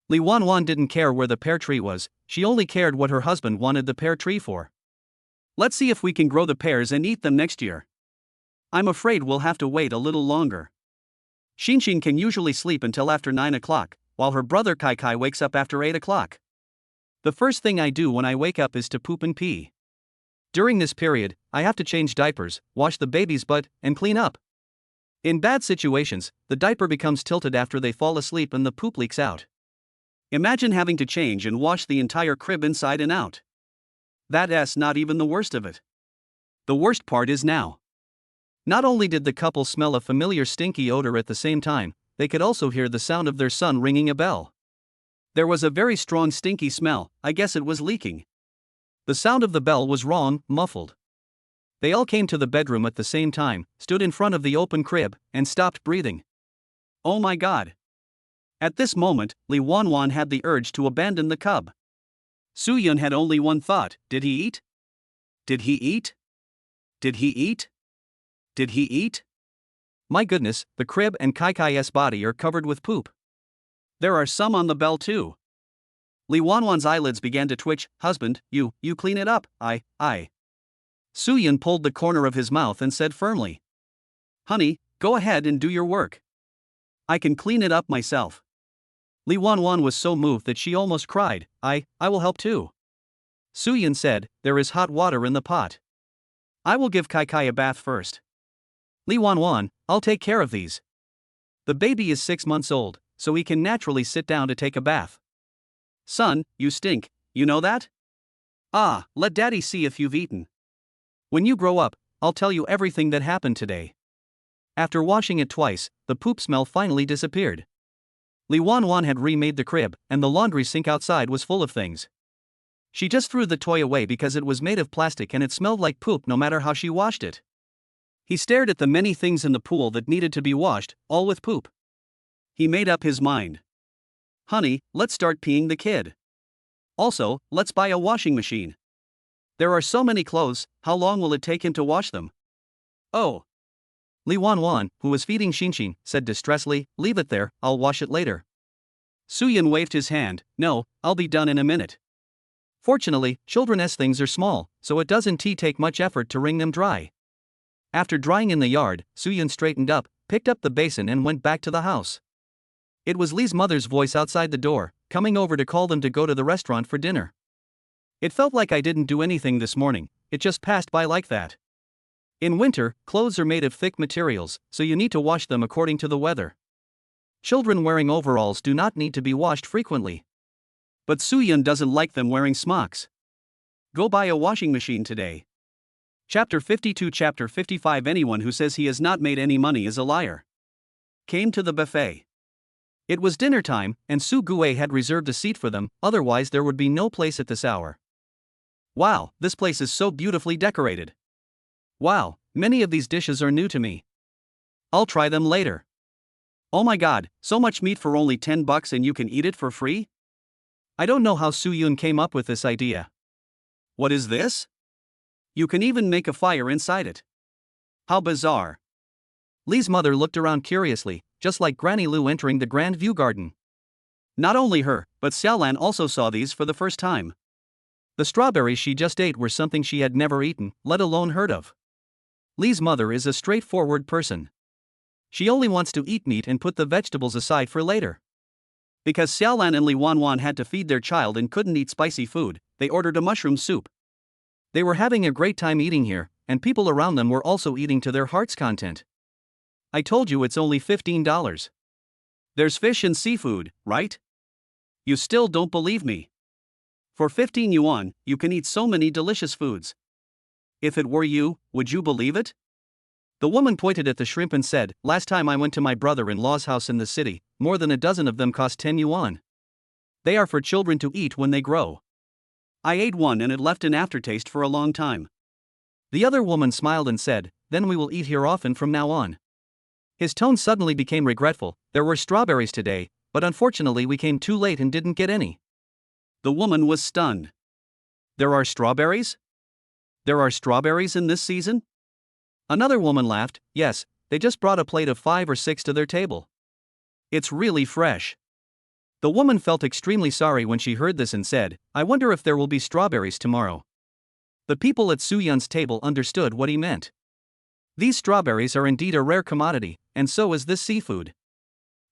[SPEAKER 2] Li Wanwan didn't care where the pear tree was, she only cared what her husband wanted the pear tree for. Let's see if we can grow the pears and eat them next year. I'm afraid we'll have to wait a little longer. Xinxin can usually sleep until after 9 o'clock, while her brother Kai Kai wakes up after 8 o'clock. The first thing I do when I wake up is to poop and pee. During this period, I have to change diapers, wash the baby's butt, and clean up. In bad situations, the diaper becomes tilted after they fall asleep and the poop leaks out. Imagine having to change and wash the entire crib inside and out. That's not even the worst of it. The worst part is now. Not only did the couple smell a familiar stinky odor at the same time, they could also hear the sound of their son ringing a bell. There was a very strong stinky smell, I guess it was leaking. The sound of the bell was wrong, muffled. They all came to the bedroom at the same time, stood in front of the open crib, and stopped breathing. Oh my god. At this moment, Li Wanwan had the urge to abandon the cub. Suyun had only one thought, did he eat? Did he eat? Did he eat? Did he eat? My goodness, the crib and Kai Kai's body are covered with poop. There are some on the bell too. Li Wanwan's eyelids began to twitch. Husband, you clean it up, I. Suyun pulled the corner of his mouth and said firmly. Honey, go ahead and do your work. I can clean it up myself. Li Wanwan was so moved that she almost cried. I will help too. Suyun said, there is hot water in the pot. I will give Kai Kai a bath first. Li Wanwan, I'll take care of these. The baby is 6 months old, so he can naturally sit down to take a bath. Son, you stink, you know that? Let daddy see if you've eaten. When you grow up, I'll tell you everything that happened today. After washing it twice, the poop smell finally disappeared. Li Wanwan had remade the crib, and the laundry sink outside was full of things. She just threw the toy away because it was made of plastic and it smelled like poop no matter how she washed it. He stared at the many things in the pool that needed to be washed, all with poop. He made up his mind. Honey, let's start peeing the kid. Also, let's buy a washing machine. There are so many clothes, how long will it take him to wash them? Oh. Li Wanwan, who was feeding Xinxin, said distressfully, leave it there, I'll wash it later. Suyun waved his hand, no, I'll be done in a minute. Fortunately, children's things are small, so it doesn't take much effort to wring them dry. After drying in the yard, Suyun straightened up, picked up the basin and went back to the house. It was Li's mother's voice outside the door, coming over to call them to go to the restaurant for dinner. It felt like I didn't do anything this morning, it just passed by like that. In winter, clothes are made of thick materials, so you need to wash them according to the weather. Children wearing overalls do not need to be washed frequently. But Suyun doesn't like them wearing smocks. Go buy a washing machine today. Chapter 52 Chapter 55 Anyone who says he has not made any money is a liar. Came to the buffet. It was dinner time, and Su Gue had reserved a seat for them, otherwise there would be no place at this hour. Wow, this place is so beautifully decorated. Wow, many of these dishes are new to me. I'll try them later. Oh my god, so much meat for only $10 and you can eat it for free? I don't know how Suyun came up with this idea. What is this? You can even make a fire inside it. How bizarre. Li's mother looked around curiously, just like Granny Lu entering the Grand View Garden. Not only her, but Xiaolan also saw these for the first time. The strawberries she just ate were something she had never eaten, let alone heard of. Li's mother is a straightforward person. She only wants to eat meat and put the vegetables aside for later. Because Xiaolan and Li Wanwan had to feed their child and couldn't eat spicy food, they ordered a mushroom soup. They were having a great time eating here, and people around them were also eating to their heart's content. I told you it's only $15. There's fish and seafood, right? You still don't believe me. For 15 yuan, you can eat so many delicious foods. If it were you, would you believe it? The woman pointed at the shrimp and said, last time I went to my brother-in-law's house in the city, more than a dozen of them cost 10 yuan. They are for children to eat when they grow. I ate one and it left an aftertaste for a long time.
[SPEAKER 1] The other woman smiled and said, then we will eat here often from now on. His tone suddenly became regretful. There were strawberries today, but unfortunately we came too late and didn't get any.
[SPEAKER 2] The woman was stunned. There are strawberries? There are strawberries in this season?
[SPEAKER 1] Another woman laughed. Yes, they just brought a plate of 5 or 6 to their table.
[SPEAKER 2] It's really fresh.
[SPEAKER 1] The woman felt extremely sorry when she heard this and said, I wonder if there will be strawberries tomorrow. The people at Soo-Yun's table understood what he meant. These strawberries are indeed a rare commodity, and so is this seafood.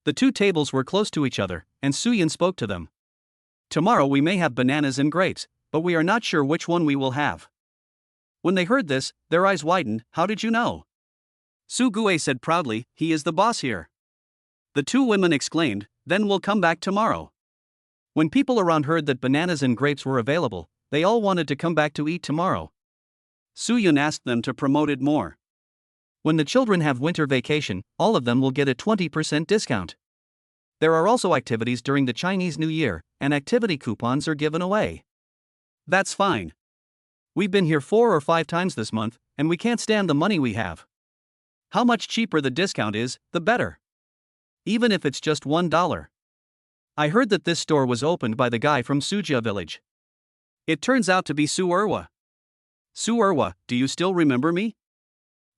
[SPEAKER 1] The two tables were close to each other, and Soo-Yun spoke to them.
[SPEAKER 2] Tomorrow we may have bananas and grapes, but we are not sure which one we will have. When they heard this, their eyes widened. How did you know? Su-Gue said proudly, he is the boss here. The two women exclaimed, then we'll come back tomorrow.
[SPEAKER 1] When people around heard that bananas and grapes were available, they all wanted to come back to eat tomorrow.
[SPEAKER 2] Soo-Yun asked them to promote it more.
[SPEAKER 1] When the children have winter vacation, all of them will get a 20% discount. There are also activities during the Chinese New Year, and activity coupons are given away.
[SPEAKER 2] That's fine.
[SPEAKER 1] We've been here 4 or 5 times this month, and we can't stand the money we have.
[SPEAKER 2] How much cheaper the discount is, the better.
[SPEAKER 1] Even if it's just $1. I heard that this store was opened by the guy from Sujia village.
[SPEAKER 2] It turns out to be Su-Erwa. Su-Erwa, do you still remember me?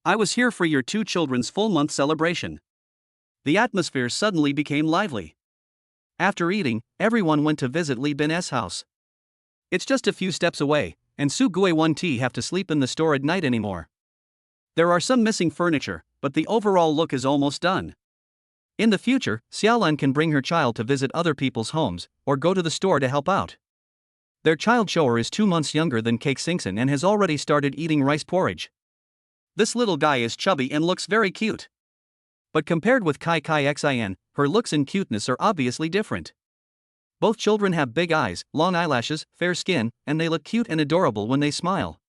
[SPEAKER 2] I was here for your 2 children's full month celebration. The atmosphere suddenly became lively.
[SPEAKER 1] After eating, everyone went to visit Li Bin's house. It's just a few steps away, and Su-Gue won't have to sleep in the store at night anymore.
[SPEAKER 2] There are some missing furniture, but the overall look is almost done.
[SPEAKER 1] In the future, Xiaolan can bring her child to visit other people's homes, or go to the store to help out. Their child Shoer is 2 months younger than Cake Singson and has already started eating rice porridge.
[SPEAKER 2] This little guy is chubby and looks very cute.
[SPEAKER 1] But compared with Kai Kai Xin, her looks and cuteness are obviously different. Both children have big eyes, long eyelashes, fair skin, and they look cute and adorable when they smile.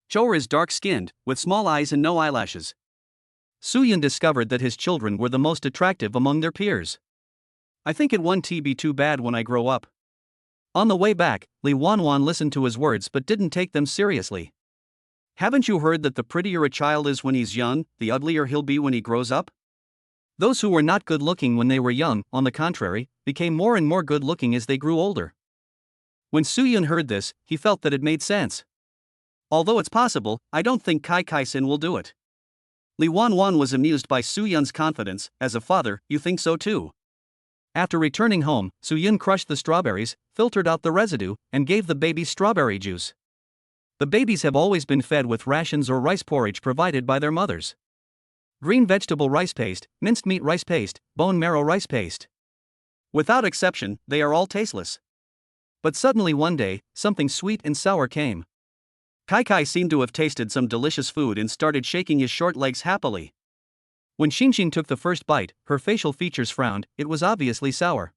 [SPEAKER 2] Shoer is dark-skinned, with small eyes and no eyelashes.
[SPEAKER 1] Soo-Yun discovered that his children were the most attractive among their peers.
[SPEAKER 2] I think it won't be too bad when I grow up.
[SPEAKER 1] On the way back, Li Wanwan listened to his words but didn't take them seriously.
[SPEAKER 2] Haven't you heard that the prettier a child is when he's young, the uglier he'll be when he grows up?
[SPEAKER 1] Those who were not good-looking when they were young, on the contrary, became more and more good-looking as they grew older. When Soo-Yun heard this, he felt that it made sense.
[SPEAKER 2] Although it's possible, I don't think Kai Kai-sin will do it. Li Wanwan was amused by Soo-Yun's confidence. As a father, you think so too.
[SPEAKER 1] After returning home, Soo-Yun crushed the strawberries, filtered out the residue, and gave the babies strawberry juice. The babies have always been fed with rations or rice porridge provided by their mothers. Green vegetable rice paste, minced meat rice paste, bone marrow rice paste.
[SPEAKER 2] Without exception, they are all tasteless.
[SPEAKER 1] But suddenly one day, something sweet and sour came.
[SPEAKER 2] Kai Kai seemed to have tasted some delicious food and started shaking his short legs happily.
[SPEAKER 1] When Xinxin took the first bite, her facial features frowned. It was obviously sour.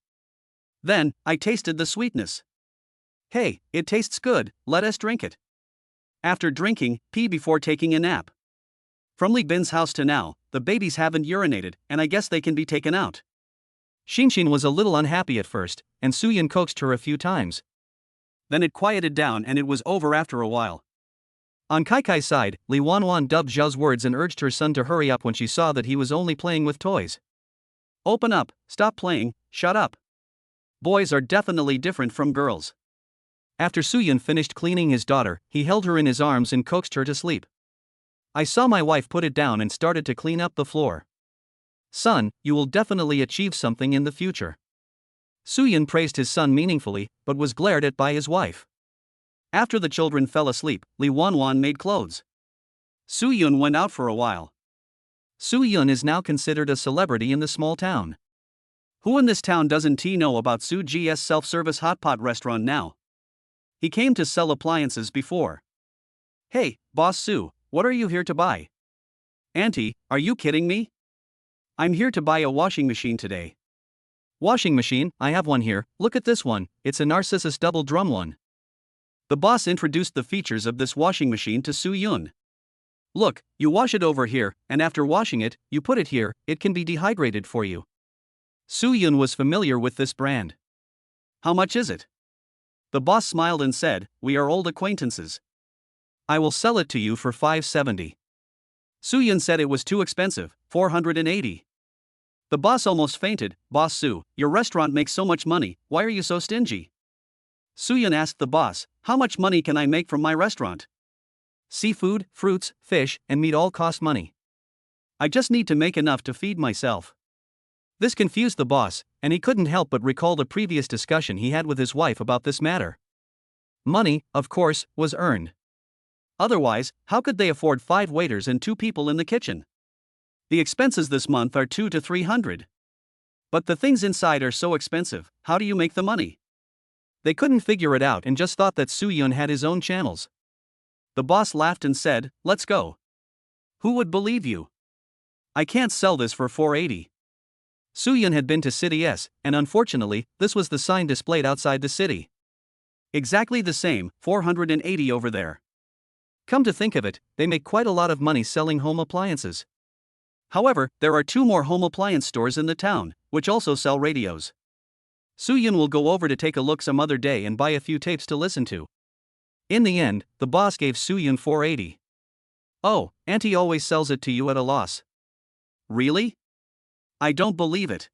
[SPEAKER 2] Then, I tasted the sweetness. Hey, it tastes good, let us drink it. After drinking, pee before taking a nap. From Li Bin's house to now, the babies haven't urinated, and I guess they can be taken out.
[SPEAKER 1] Xinxin was a little unhappy at first, and Soo-Yun coaxed her a few times.
[SPEAKER 2] Then it quieted down and it was over after a while.
[SPEAKER 1] On Kai Kai's side, Li Wanwan dubbed Zhao's words and urged her son to hurry up when she saw that he was only playing with toys.
[SPEAKER 2] Open up, stop playing, shut up. Boys are definitely different from girls.
[SPEAKER 1] After Soo-Yun finished cleaning his daughter, he held her in his arms and coaxed her to sleep. I saw my wife put it down and started to clean up the floor. Son, you will definitely achieve something in the future. Soo-Yun praised his son meaningfully, but was glared at by his wife. After the children fell asleep, Li Wanwan made clothes.
[SPEAKER 2] Soo-Yun went out for a while.
[SPEAKER 1] Soo-Yun is now considered a celebrity in the small town.
[SPEAKER 2] Who in this town doesn't know about Soo-G's self-service hot pot restaurant now? He came to sell appliances before. Hey, Boss Sue, what are you here to buy? Auntie, are you kidding me? I'm here to buy a washing machine today.
[SPEAKER 1] Washing machine, I have one here, look at this one, it's a Narcissus double drum one.
[SPEAKER 2] The boss introduced the features of this washing machine to Soo-Yun. Look, you wash it over here, and after washing it, you put it here, it can be dehydrated for you.
[SPEAKER 1] Soo-Yun was familiar with this brand.
[SPEAKER 2] How much is it? The boss smiled and said, "We are old acquaintances. I will sell it to you for $570. Soo-yeon said it was too expensive, $480. The boss almost fainted. "Boss Soo, your restaurant makes so much money, why are you so stingy?" Soo-yeon asked the boss, "How much money can I make from my restaurant? Seafood, fruits, fish, and meat all cost money. I just need to make enough to feed myself." This confused the boss, and he couldn't help but recall the previous discussion he had with his wife about this matter. Money, of course, was earned. Otherwise, how could they afford 5 waiters and 2 people in the kitchen? The expenses this month are $200 to $300. But the things inside are so expensive, how do you make the money? They couldn't figure it out and just thought that Soo-yeon had his own channels. The boss laughed and said, "Let's go. Who would believe you? I can't sell this for $480. Soo-yeon had been to City S, and unfortunately, this was the sign displayed outside the city. Exactly the same, $480 over there. Come to think of it, they make quite a lot of money selling home appliances. However, there are 2 more home appliance stores in the town, which also sell radios. Soo-yeon will go over to take a look some other day and buy a few tapes to listen to." In the end, the boss gave Soo-yeon $480. "Oh, Auntie always sells it to you at a loss." "Really? I don't believe it.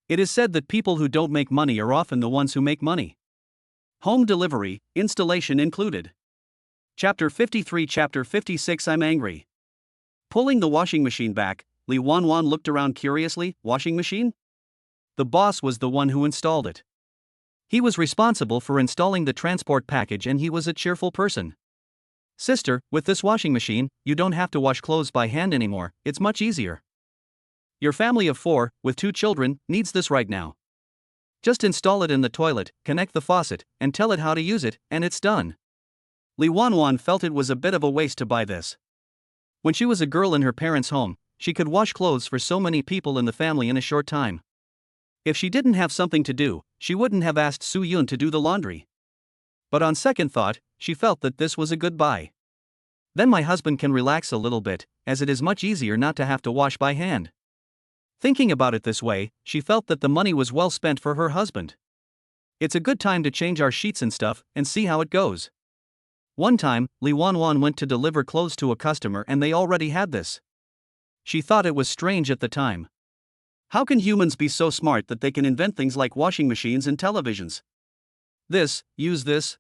[SPEAKER 2] It is said that people who don't make money are often the ones who make money. Home delivery, installation included." Chapter 53 Chapter 56 I'm angry. Pulling the washing machine back, Lee Won-won looked around curiously. Washing machine? The boss was the one who installed it. He was responsible for installing the transport package and he was a cheerful person. "Sister, with this washing machine, you don't have to wash clothes by hand anymore, it's much easier. Your family of 4, with 2 children, needs this right now. Just install it in the toilet, connect the faucet, and tell it how to use it, and it's done." Lee Won-won felt it was a bit of a waste to buy this. When she was a girl in her parents' home, she could wash clothes for so many people in the family in a short time. If she didn't have something to do, she wouldn't have asked Soo-yeon to do the laundry. But on second thought, she felt that this was a good buy. Then my husband can relax a little bit, as it is much easier not to have to wash by hand. Thinking about it this way, she felt that the money was well spent for her husband. It's a good time to change our sheets and stuff, and see how it goes. One time, Lee Won-won went to deliver clothes to a customer and they already had this. She thought it was strange at the time. How can humans be so smart that they can invent things like washing machines and televisions? Use this.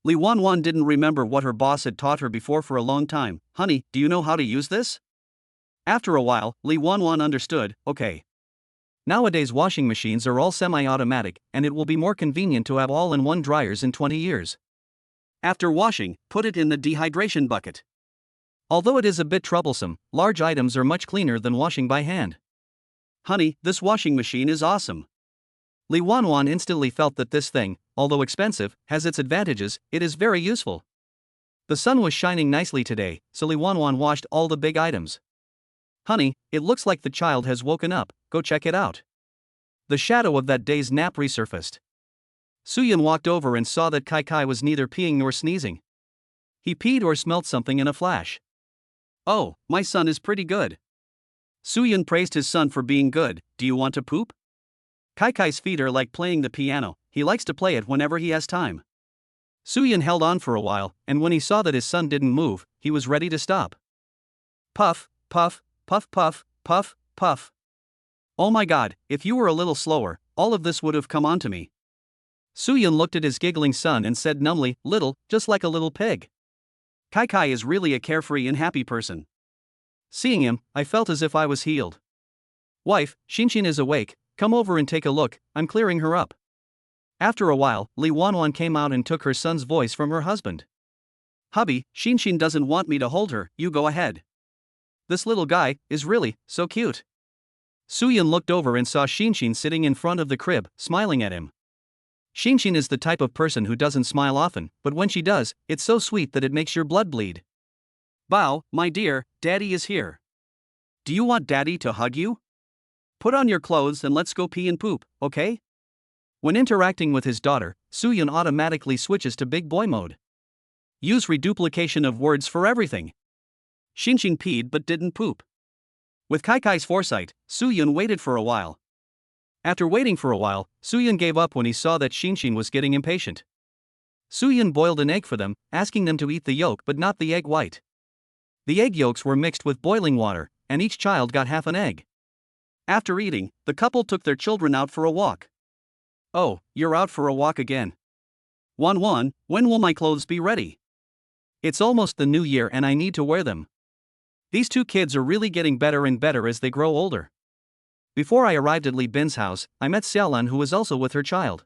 [SPEAKER 2] Lee Won-won didn't remember what her boss had taught her before for a long time. "Honey, do you know how to use this?" After a while, Lee Won-won understood. "Okay. Nowadays washing machines are all semi-automatic, and it will be more convenient to have all-in-one dryers in 20 years. After washing, put it in the dehydration bucket. Although it is a bit troublesome, large items are much cleaner than washing by hand. Honey, this washing machine is awesome." Lee Won-won instantly felt that this thing, although expensive, has its advantages. It is very useful. The sun was shining nicely today, so Lee Won-won washed all the big items. "Honey, it looks like the child has woken up, go check it out." The shadow of that day's nap resurfaced. Soo-yeon walked over and saw that Kai was neither peeing nor sneezing. He peed or smelt something in a flash. "Oh, my son is pretty good." Soo-yeon praised his son for being good. "Do you want to poop?" Kai's feet are like playing the piano, he likes to play it whenever he has time. Soo-yeon held on for a while, and when he saw that his son didn't move, he was ready to stop. Puff, puff, puff puff, puff, puff. "Oh my god, if you were a little slower, all of this would have come onto me." Soo-yeon looked at his giggling son and said numbly, "Little, just like a little pig." Kai is really a carefree and happy person. Seeing him, I felt as if I was healed. "Wife, Shinshin is awake, come over and take a look, I'm clearing her up." After a while, Lee Won-won came out and took her son's voice from her husband. "Hubby, Shinshin doesn't want me to hold her, you go ahead. This little guy is really so cute." Soo-yeon looked over and saw Shinshin sitting in front of the crib, smiling at him. Shinshin is the type of person who doesn't smile often, but when she does, it's so sweet that it makes your blood bleed. "Bao, my dear, Daddy is here. Do you want Daddy to hug you? Put on your clothes and let's go pee and poop, okay?" When interacting with his daughter, Soo-yeon automatically switches to big boy mode. Use reduplication of words for everything. Shinshin peed but didn't poop. With Kai's foresight, Soo-yeon waited for a while.
[SPEAKER 1] After waiting for a while, Suyun gave up when he saw that Shinshin was getting impatient. Suyun boiled an egg for them, asking them to eat the yolk but not the egg white. The egg yolks were mixed with boiling water, and each child got half an egg. After eating, the couple took their children out for a walk. "Oh, you're out for a walk again. Wan, when will my clothes be ready? It's almost the new year and I need to wear them." These two kids are really getting better and better as they grow older. Before I arrived at Li Bin's house, I met Xiaolan, who was also with her child.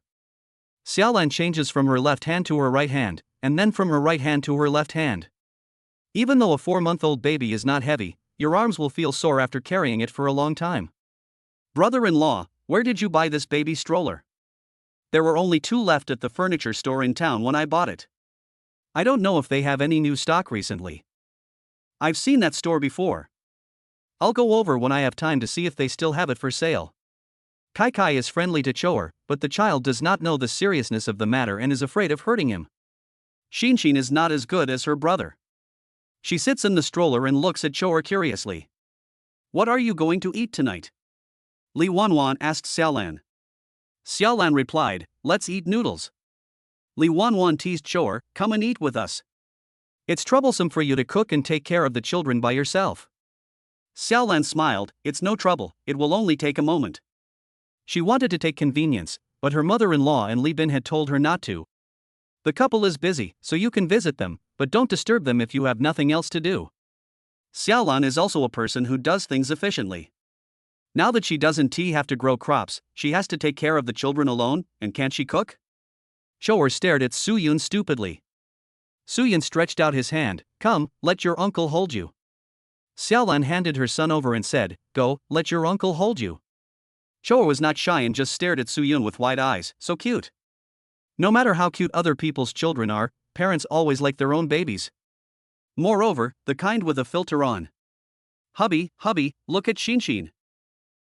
[SPEAKER 1] Xiaolan changes from her left hand to her right hand, and then from her right hand to her left hand. Even though a 4-month-old baby is not heavy, your arms will feel sore after carrying it for a long time. "Brother-in-law, where did you buy this baby stroller? There were only 2 left at the furniture store in town when I bought it. I don't know if they have any new stock recently. I've seen that store before. I'll go over when I have time to see if they still have it for sale." Kai is friendly to Choer, but the child does not know the seriousness of the matter and is afraid of hurting him. Shinshin is not as good as her brother. She sits in the stroller and looks at Choer curiously. "What are you going to eat tonight?" Li Wanwan asked Xiaolan. Xiaolan replied, "Let's eat noodles." Li Wanwan teased Choer, "Come and eat with us. It's troublesome for you to cook and take care of the children by yourself." Xiaolan smiled, "It's no trouble, it will only take a moment." She wanted to take convenience, but her mother-in-law and Li Bin had told her not to. "The couple is busy, so you can visit them, but don't disturb them if you have nothing else to do." Xiaolan is also a person who does things efficiently. Now that she doesn't have to grow crops, she has to take care of the children alone, and can't she cook? Choer stared at Suyun stupidly. Suyun stretched out his hand, "Come, let your uncle hold you." Xiaolan handed her son over and said, "Go, let your uncle hold you." Choer was not shy and just stared at Suyun with wide eyes, so cute. No matter how cute other people's children are, parents always like their own babies. Moreover, the kind with a filter on. Hubby, look at Shinshin."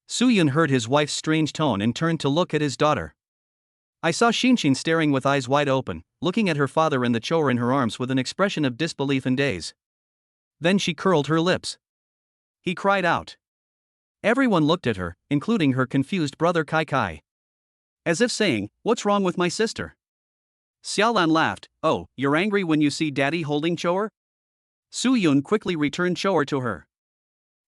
[SPEAKER 1] Suyun heard his wife's strange tone and turned to look at his daughter. I saw Shinshin staring with eyes wide open, looking at her father and the Choer in her arms with an expression of disbelief and daze. Then she curled her lips. He cried out. Everyone looked at her, including her confused brother Kai. As if saying, "What's wrong with my sister?" Xiaolan laughed, "Oh, you're angry when you see daddy holding Choer?" Suyun quickly returned Choer to her.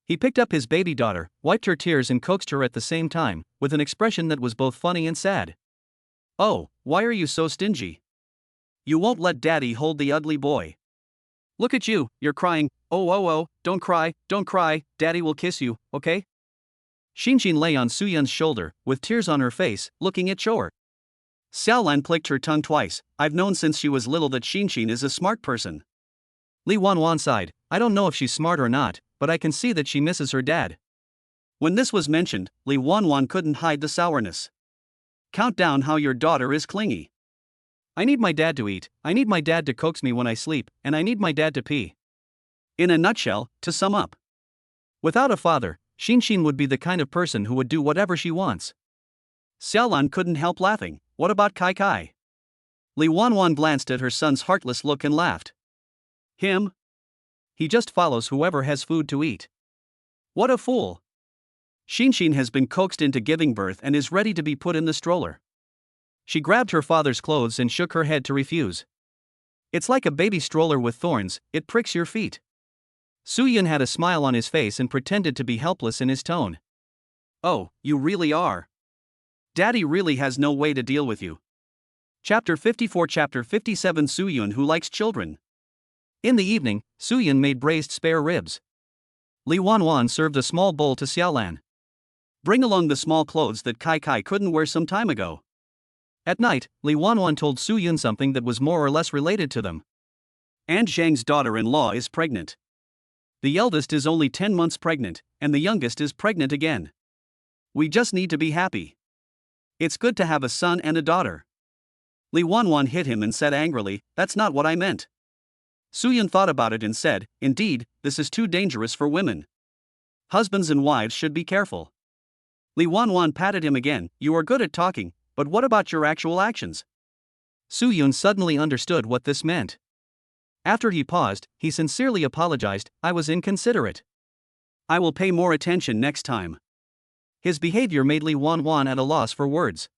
[SPEAKER 1] He picked up his baby daughter, wiped her tears and coaxed her at the same time, with an expression that was both funny and sad. "Oh, why are you so stingy? You won't let daddy hold the ugly boy. Look at you, you're crying. Oh, don't cry, daddy will kiss you, okay?" Shinshin lay on Suyun's shoulder, with tears on her face, looking at Choer. Xiaolan clicked her tongue twice. "I've known since she was little that Shinshin is a smart person." Li Wanwan sighed, "I don't know if she's smart or not, but I can see that she misses her dad." When this was mentioned, Li Wanwan couldn't hide the sourness. "Count down how your daughter is clingy. I need my dad to eat, I need my dad to coax me when I sleep, and I need my dad to pee." In a nutshell, to sum up, without a father, Shinshin would be the kind of person who would do whatever she wants. Xiaolan couldn't help laughing. "What about Kai?" Li Wanwan glanced at her son's heartless look and laughed. "Him? He just follows whoever has food to eat. What a fool." Shinshin has been coaxed into giving birth and is ready to be put in the stroller. She grabbed her father's clothes and shook her head to refuse. "It's like a baby stroller with thorns, it pricks your feet." Suyun had a smile on his face and pretended to be helpless in his tone. "Oh, you really are. Daddy really has no way to deal with you." Chapter 54 Chapter 57 Suyun who likes children. In the evening, Suyun made braised spare ribs. Li Wanwan served a small bowl to Xiaolan. "Bring along the small clothes that Kai couldn't wear some time ago." At night, Li Wanwan told Suyun something that was more or less related to them. "Aunt Zhang's daughter-in-law is pregnant. The eldest is only 10 months pregnant, and the youngest is pregnant again. We just need to be happy. It's good to have a son and a daughter." Li Wanwan hit him and said angrily, "That's not what I meant." Suyun thought about it and said, "Indeed, this is too dangerous for women. Husbands and wives should be careful." Li Wanwan patted him again, "You are good at talking, but what about your actual actions?" Suyun suddenly understood what this meant. After he paused, he sincerely apologized, "I was inconsiderate. I will pay more attention next time." His behavior made Li Wanwan at a loss for words.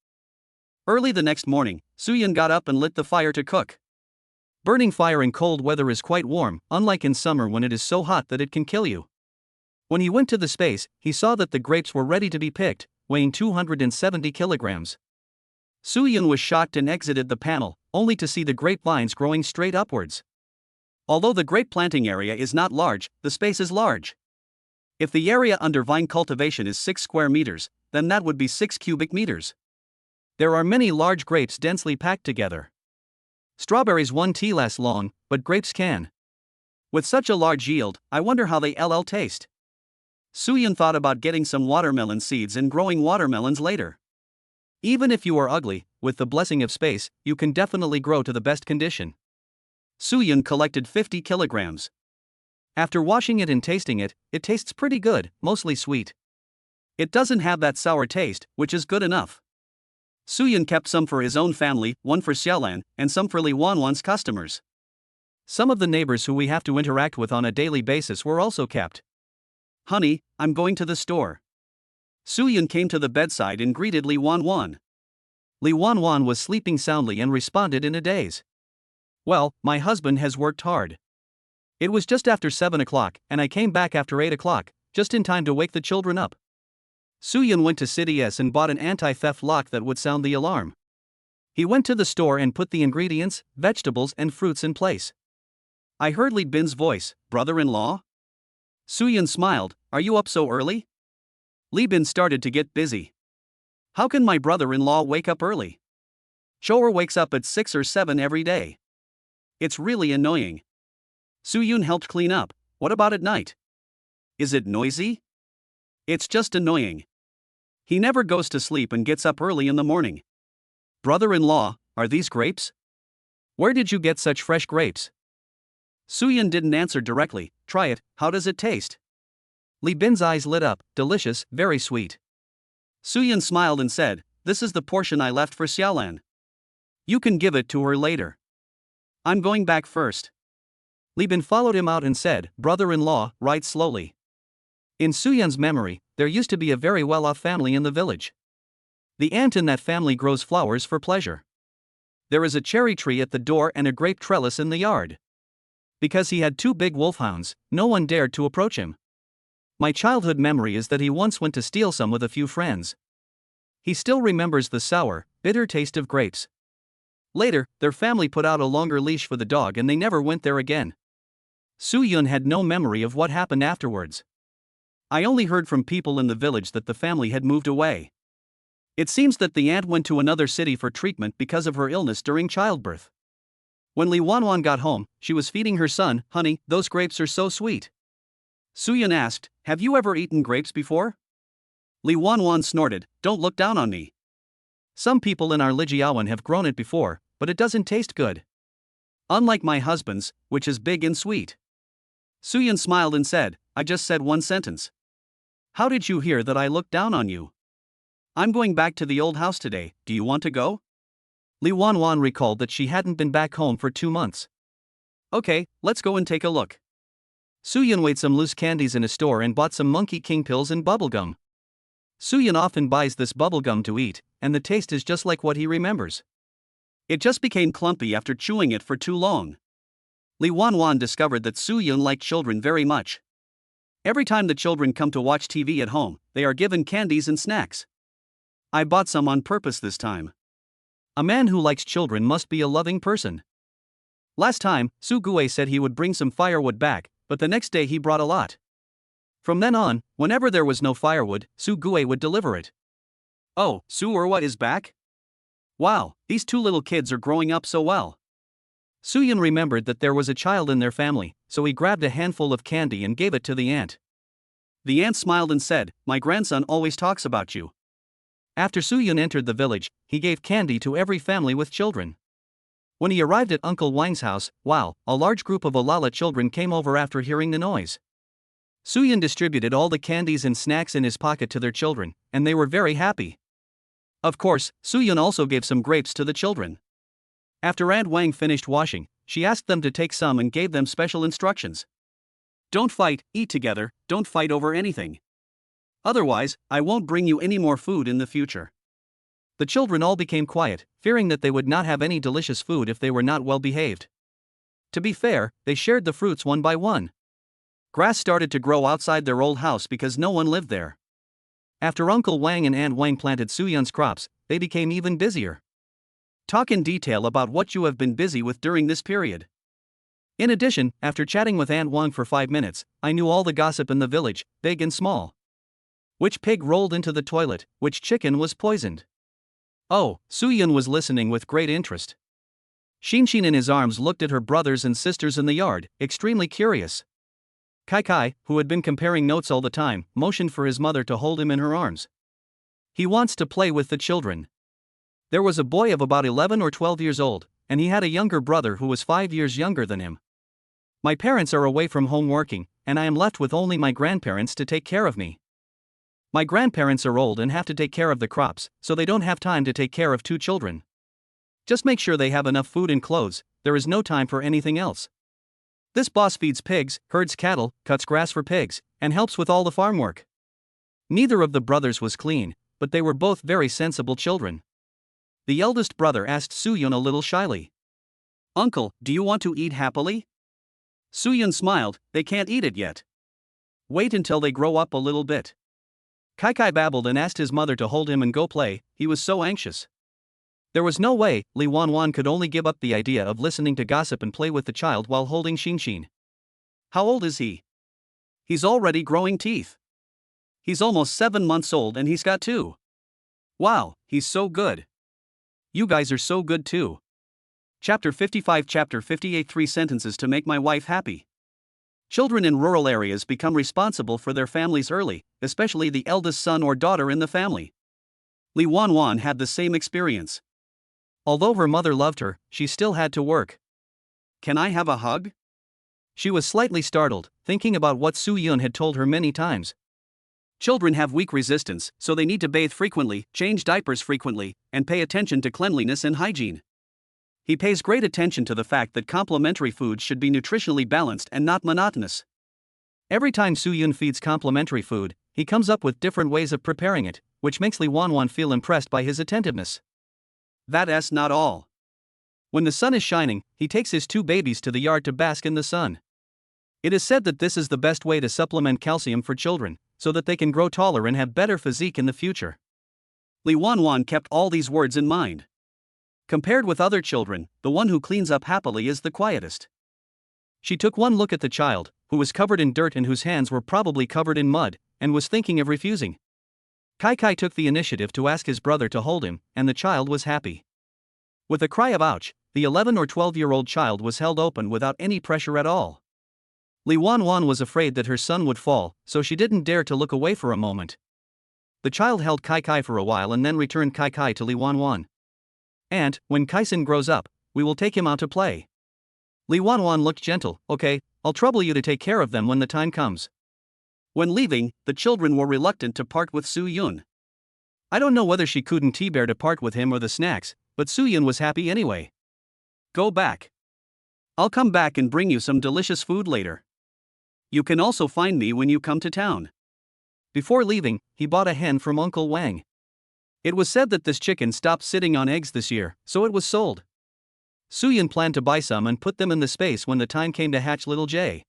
[SPEAKER 1] Early the next morning, Suyun got up and lit the fire to cook. Burning fire in cold weather is quite warm, unlike in summer when it is so hot that it can kill you. When he went to the space, he saw that the grapes were ready to be picked, weighing 270 kilograms. Suyun was shocked and exited the panel, only to see the grapevines growing straight upwards. Although the grape planting area is not large, the space is large. If the area under vine cultivation is 6 square meters, then that would be 6 cubic meters. There are many large grapes densely packed together. Strawberries won't last long, but grapes can. With such a large yield, I wonder how they taste. Suyun thought about getting some watermelon seeds and growing watermelons later. Even if you are ugly, with the blessing of space, you can definitely grow to the best condition. Suyun collected 50 kilograms. After washing it and tasting it, it tastes pretty good, mostly sweet. It doesn't have that sour taste, which is good enough. Suyun kept some for his own family, one for Xiaolan, and some for Li Wanwan's customers. Some of the neighbors who we have to interact with on a daily basis were also kept. "Honey, I'm going to the store." Suyun came to the bedside and greeted Li Wanwan. Li Wanwan was sleeping soundly and responded in a daze. "Well, my husband has worked hard. It was just after 7 o'clock, and I came back after 8 o'clock, just in time to wake the children up." Suyun went to CDS and bought an anti-theft lock that would sound the alarm. He went to the store and put the ingredients, vegetables and fruits in place. "I heard Li Bin's voice, brother-in-law?" Suyun smiled, "Are you up so early?" Li Bin started to get busy. "How can my brother-in-law wake up early? Shower wakes up at 6 or 7 every day. It's really annoying." Suyun helped clean up. "What about at night? Is it noisy?" "It's just annoying. He never goes to sleep and gets up early in the morning." "Brother-in-law, are these grapes? Where did you get such fresh grapes?" Suyun didn't answer directly. "Try it, how does it taste?" Li Bin's eyes lit up. "Delicious, very sweet." Suyun smiled and said, "This is the portion I left for Xiaolan. You can give it to her later. I'm going back first." Li Bin followed him out and said, "Brother-in-law, ride slowly." In Suyun's memory, there used to be a very well-off family in the village. The aunt in that family grows flowers for pleasure. There is a cherry tree at the door and a grape trellis in the yard. Because he had 2 big wolfhounds, no one dared to approach him. My childhood memory is that he once went to steal some with a few friends. He still remembers the sour, bitter taste of grapes. Later, their family put out a longer leash for the dog and they never went there again. Suyun had no memory of what happened afterwards. I only heard from people in the village that the family had moved away. It seems that the aunt went to another city for treatment because of her illness during childbirth. When Li Wanwan got home, she was feeding her son. "Honey, those grapes are so sweet." Suyun asked, "Have you ever eaten grapes before?" Li Wanwan snorted, "Don't look down on me. Some people in our Lijiawan have grown it before, but it doesn't taste good. Unlike my husband's, which is big and sweet." Suyun smiled and said, "I just said one sentence. How did you hear that I looked down on you?" "I'm going back to the old house today, do you want to go?" Li Wanwan recalled that she hadn't been back home for 2 months. "Okay, let's go and take a look." Suyun weighed some loose candies in a store and bought some Monkey King pills and bubblegum. Suyun often buys this bubblegum to eat, and the taste is just like what he remembers. It just became clumpy after chewing it for too long. Li Wanwan discovered that Suyun liked children very much. Every time the children come to watch TV at home, they are given candies and snacks. "I bought some on purpose this time." A man who likes children must be a loving person. Last time, Su Gue said he would bring some firewood back, but the next day he brought a lot. From then on, whenever there was no firewood, Su Gue would deliver it. "Oh, Su Urwa is back? Wow, these 2 little kids are growing up so well." Suyun remembered that there was a child in their family, so he grabbed a handful of candy and gave it to the aunt. The aunt smiled and said, "My grandson always talks about you." After Suyun entered the village, he gave candy to every family with children. When he arrived at Uncle Wang's house, wow, a large group of Alala children came over after hearing the noise. Suyun distributed all the candies and snacks in his pocket to their children, and they were very happy. Of course, Suyun also gave some grapes to the children. After Aunt Wang finished washing, she asked them to take some and gave them special instructions. "Don't fight, eat together, don't fight over anything.
[SPEAKER 2] Otherwise, I won't bring you any more food in the future.
[SPEAKER 1] The children all became quiet, fearing that they would not have any delicious food if they were not well behaved. To be fair, they shared the fruits one by one. Grass started to grow outside their old house because no one lived there. After Uncle Wang and Aunt Wang planted Suyun's crops, they became even busier. Talk in detail about what you have been busy with during this period. In addition, after chatting with Aunt Wang for 5 minutes, I knew all the gossip in the village, big and small. Which pig rolled into the toilet, which chicken was poisoned. Oh, Suyun was listening with great interest. Shinshin in his arms looked at her brothers and sisters in the yard, extremely curious. Kai, who had been comparing notes all the time, motioned for his mother to hold him in her arms. He wants to play with the children. There was a boy of about 11 or 12 years old, and he had a younger brother who was 5 years younger than him. My parents are away from home working, and I am left with only my grandparents to take care of me. My grandparents are old and have to take care of the crops, so they don't have time to take care of 2 children. Just make sure they have enough food and clothes, there is no time for anything else. This boss feeds pigs, herds cattle, cuts grass for pigs, and helps with all the farm work. Neither of the brothers was clean, but they were both very sensible children. The eldest brother asked Suyun a little shyly. Uncle, do you want to eat happily? Suyun smiled, they can't eat it yet. Wait until they grow up a little bit. Kai babbled and asked his mother to hold him and go play, he was so anxious. There was no way, Li Wanwan could only give up the idea of listening to gossip and play with the child while holding Shinshin. How old is he? He's already growing teeth. He's almost 7 months old and he's got 2. Wow, he's so good. You guys are so good too. Chapter 55 Chapter 58 3 sentences to make my wife happy. Children in rural areas become responsible for their families early, especially the eldest son or daughter in the family. Li Wanwan had the same experience. Although her mother loved her, she still had to work. Can I have a hug? She was slightly startled, thinking about what Suyun had told her many times. Children have weak resistance, so they need to bathe frequently, change diapers frequently, and pay attention to cleanliness and hygiene. He pays great attention to the fact that complementary foods should be nutritionally balanced and not monotonous. Every time Suyun feeds complementary food, he comes up with different ways of preparing it, which makes Li Wanwan feel impressed by his attentiveness. That's not all. When the sun is shining, he takes his 2 babies to the yard to bask in the sun. It is said that this is the best way to supplement calcium for children, so that they can grow taller and have better physique in the future. Li Wanwan kept all these words in mind. Compared with other children, the one who cleans up happily is the quietest. She took one look at the child, who was covered in dirt and whose hands were probably covered in mud, and was thinking of refusing. Kai took the initiative to ask his brother to hold him, and the child was happy. With a cry of ouch, the 11 or 12-year-old child was held open without any pressure at all. Li Wanwan was afraid that her son would fall, so she didn't dare to look away for a moment. The child held Kai for a while and then returned Kai to Li Wanwan. And, when Kaisen grows up, we will take him out to play. Li Wanwan looked gentle. Okay, I'll trouble you to take care of them when the time comes. When leaving, the children were reluctant to part with Suyun. I don't know whether she couldn't bear to part with him or the snacks, but Suyun was happy anyway. Go back. I'll come back and bring you some delicious food later. You can also find me when you come to town. Before leaving, he bought a hen from Uncle Wang. It was said that this chicken stopped sitting on eggs this year, so it was sold. Suyun planned to buy some and put them in the space when the time came to hatch little Jay.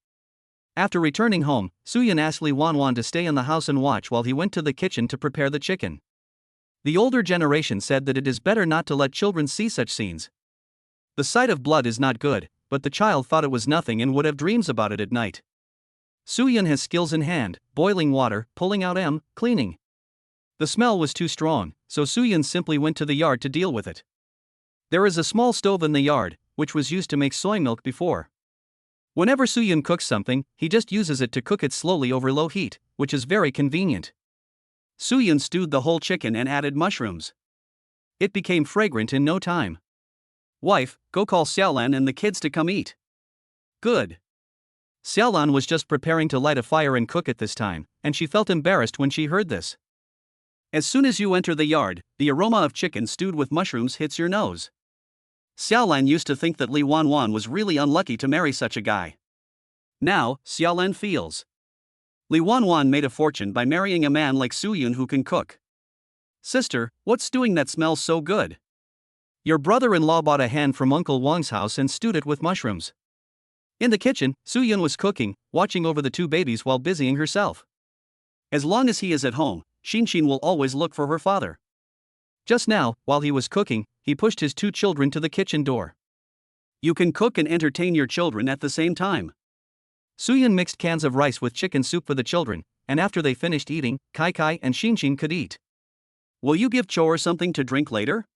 [SPEAKER 1] After returning home, Suyun asked Li Wanwan to stay in the house and watch while he went to the kitchen to prepare the chicken. The older generation said that it is better not to let children see such scenes. The sight of blood is not good, but the child thought it was nothing and would have dreams about it at night. Suyun has skills in hand, boiling water, pulling out cleaning. The smell was too strong, so Suyun simply went to the yard to deal with it. There is a small stove in the yard, which was used to make soy milk before. Whenever Suyun cooks something, he just uses it to cook it slowly over low heat, which is very convenient. Suyun stewed the whole chicken and added mushrooms. It became fragrant in no time. Wife, go call Xiaolan and the kids to come eat. Good. Xiaolan was just preparing to light a fire and cook at this time, and she felt embarrassed when she heard this. As soon as you enter the yard, the aroma of chicken stewed with mushrooms hits your nose. Xiaolan used to think that Li Wanwan was really unlucky to marry such a guy. Now, Xiaolan feels
[SPEAKER 2] Li Wanwan made a fortune by marrying a man like Suyun who can cook. Sister, what's stewing that smells so good?
[SPEAKER 1] Your brother-in-law bought a hen from Uncle Wang's house and stewed it with mushrooms. In the kitchen, Suyun was cooking, watching over the two babies while busying herself.
[SPEAKER 2] As long as he is at home, Xinshin will always look for her father.
[SPEAKER 1] Just now, while he was cooking, he pushed his two children to the kitchen door.
[SPEAKER 2] You can cook and entertain your children at the same time.
[SPEAKER 1] Suyun mixed cans of rice with chicken soup for the children, and after they finished eating, Kai and Xinshin could eat.
[SPEAKER 2] Will you give Chor something to drink later?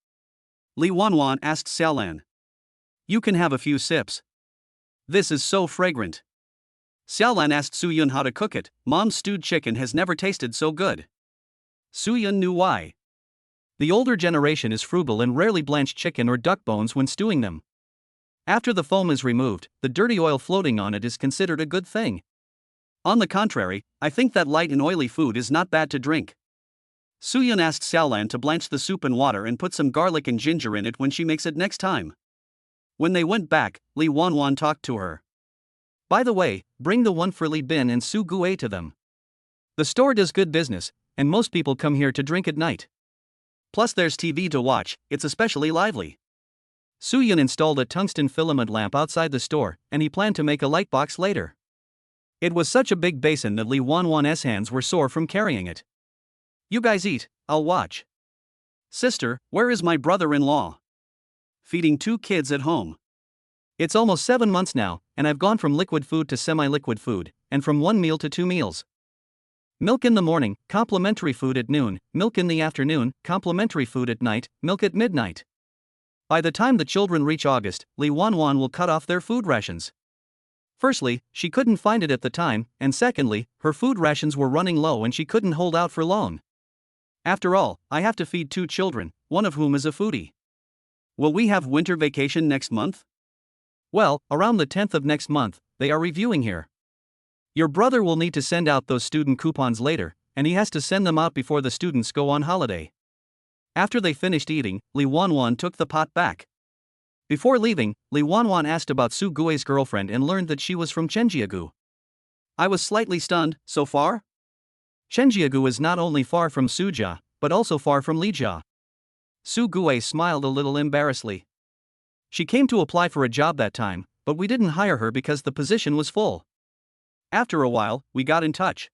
[SPEAKER 2] Li Wanwan asked Xiaolan. You can have a few sips. This is so fragrant. Xiaolan asked Suyun how to cook it. Mom's stewed chicken has never tasted so good. Suyun knew why.
[SPEAKER 1] The older generation is frugal and rarely blanch chicken or duck bones when stewing them. After the foam is removed, the dirty oil floating on it is considered a good thing.
[SPEAKER 2] On the contrary, I think that light and oily food is not bad to drink. Suyun asked Xiaolan to blanch the soup in water and put some garlic and ginger in it when she makes it next time. When they went back, Li Wanwan talked to her.
[SPEAKER 1] By the way, bring the one for Li Bin and Su Gue to them. The store does good business, and most people come here to drink at night.
[SPEAKER 2] Plus there's TV to watch, it's especially lively.
[SPEAKER 1] Suyun installed a tungsten filament lamp outside the store, and he planned to make a light box later. It was such a big basin that Li Wanwan's hands were sore from carrying it.
[SPEAKER 2] You guys eat, I'll watch. Sister, where is my brother-in-law? Feeding two kids at home.
[SPEAKER 1] It's almost 7 months now, and I've gone from liquid food to semi-liquid food, and from 1 meal to 2 meals. Milk in the morning, complimentary food at noon, milk in the afternoon, complimentary food at night, milk at midnight. By the time the children reach August, Li Wanwan will cut off their food rations. Firstly, she couldn't find it at the time, and secondly, her food rations were running low and she couldn't hold out for long. After all, I have to feed 2 children, one of whom is a foodie.
[SPEAKER 2] Will we have winter vacation next month?
[SPEAKER 1] Well, around the 10th of next month, they are reviewing here. Your brother will need to send out those student coupons later, and he has to send them out before the students go on holiday. After they finished eating, Li Wanwan took the pot back. Before leaving, Li Wanwan asked about Su Gui's girlfriend and learned that she was from Chenjiagu.
[SPEAKER 2] I was slightly stunned. So far?
[SPEAKER 1] Chenjiagu is not only far from Suzhou, but also far from Lizhou. Su Gui smiled a little embarrassedly. She came to apply for a job that time, but we didn't hire her because the position was full. After a while, we got in touch.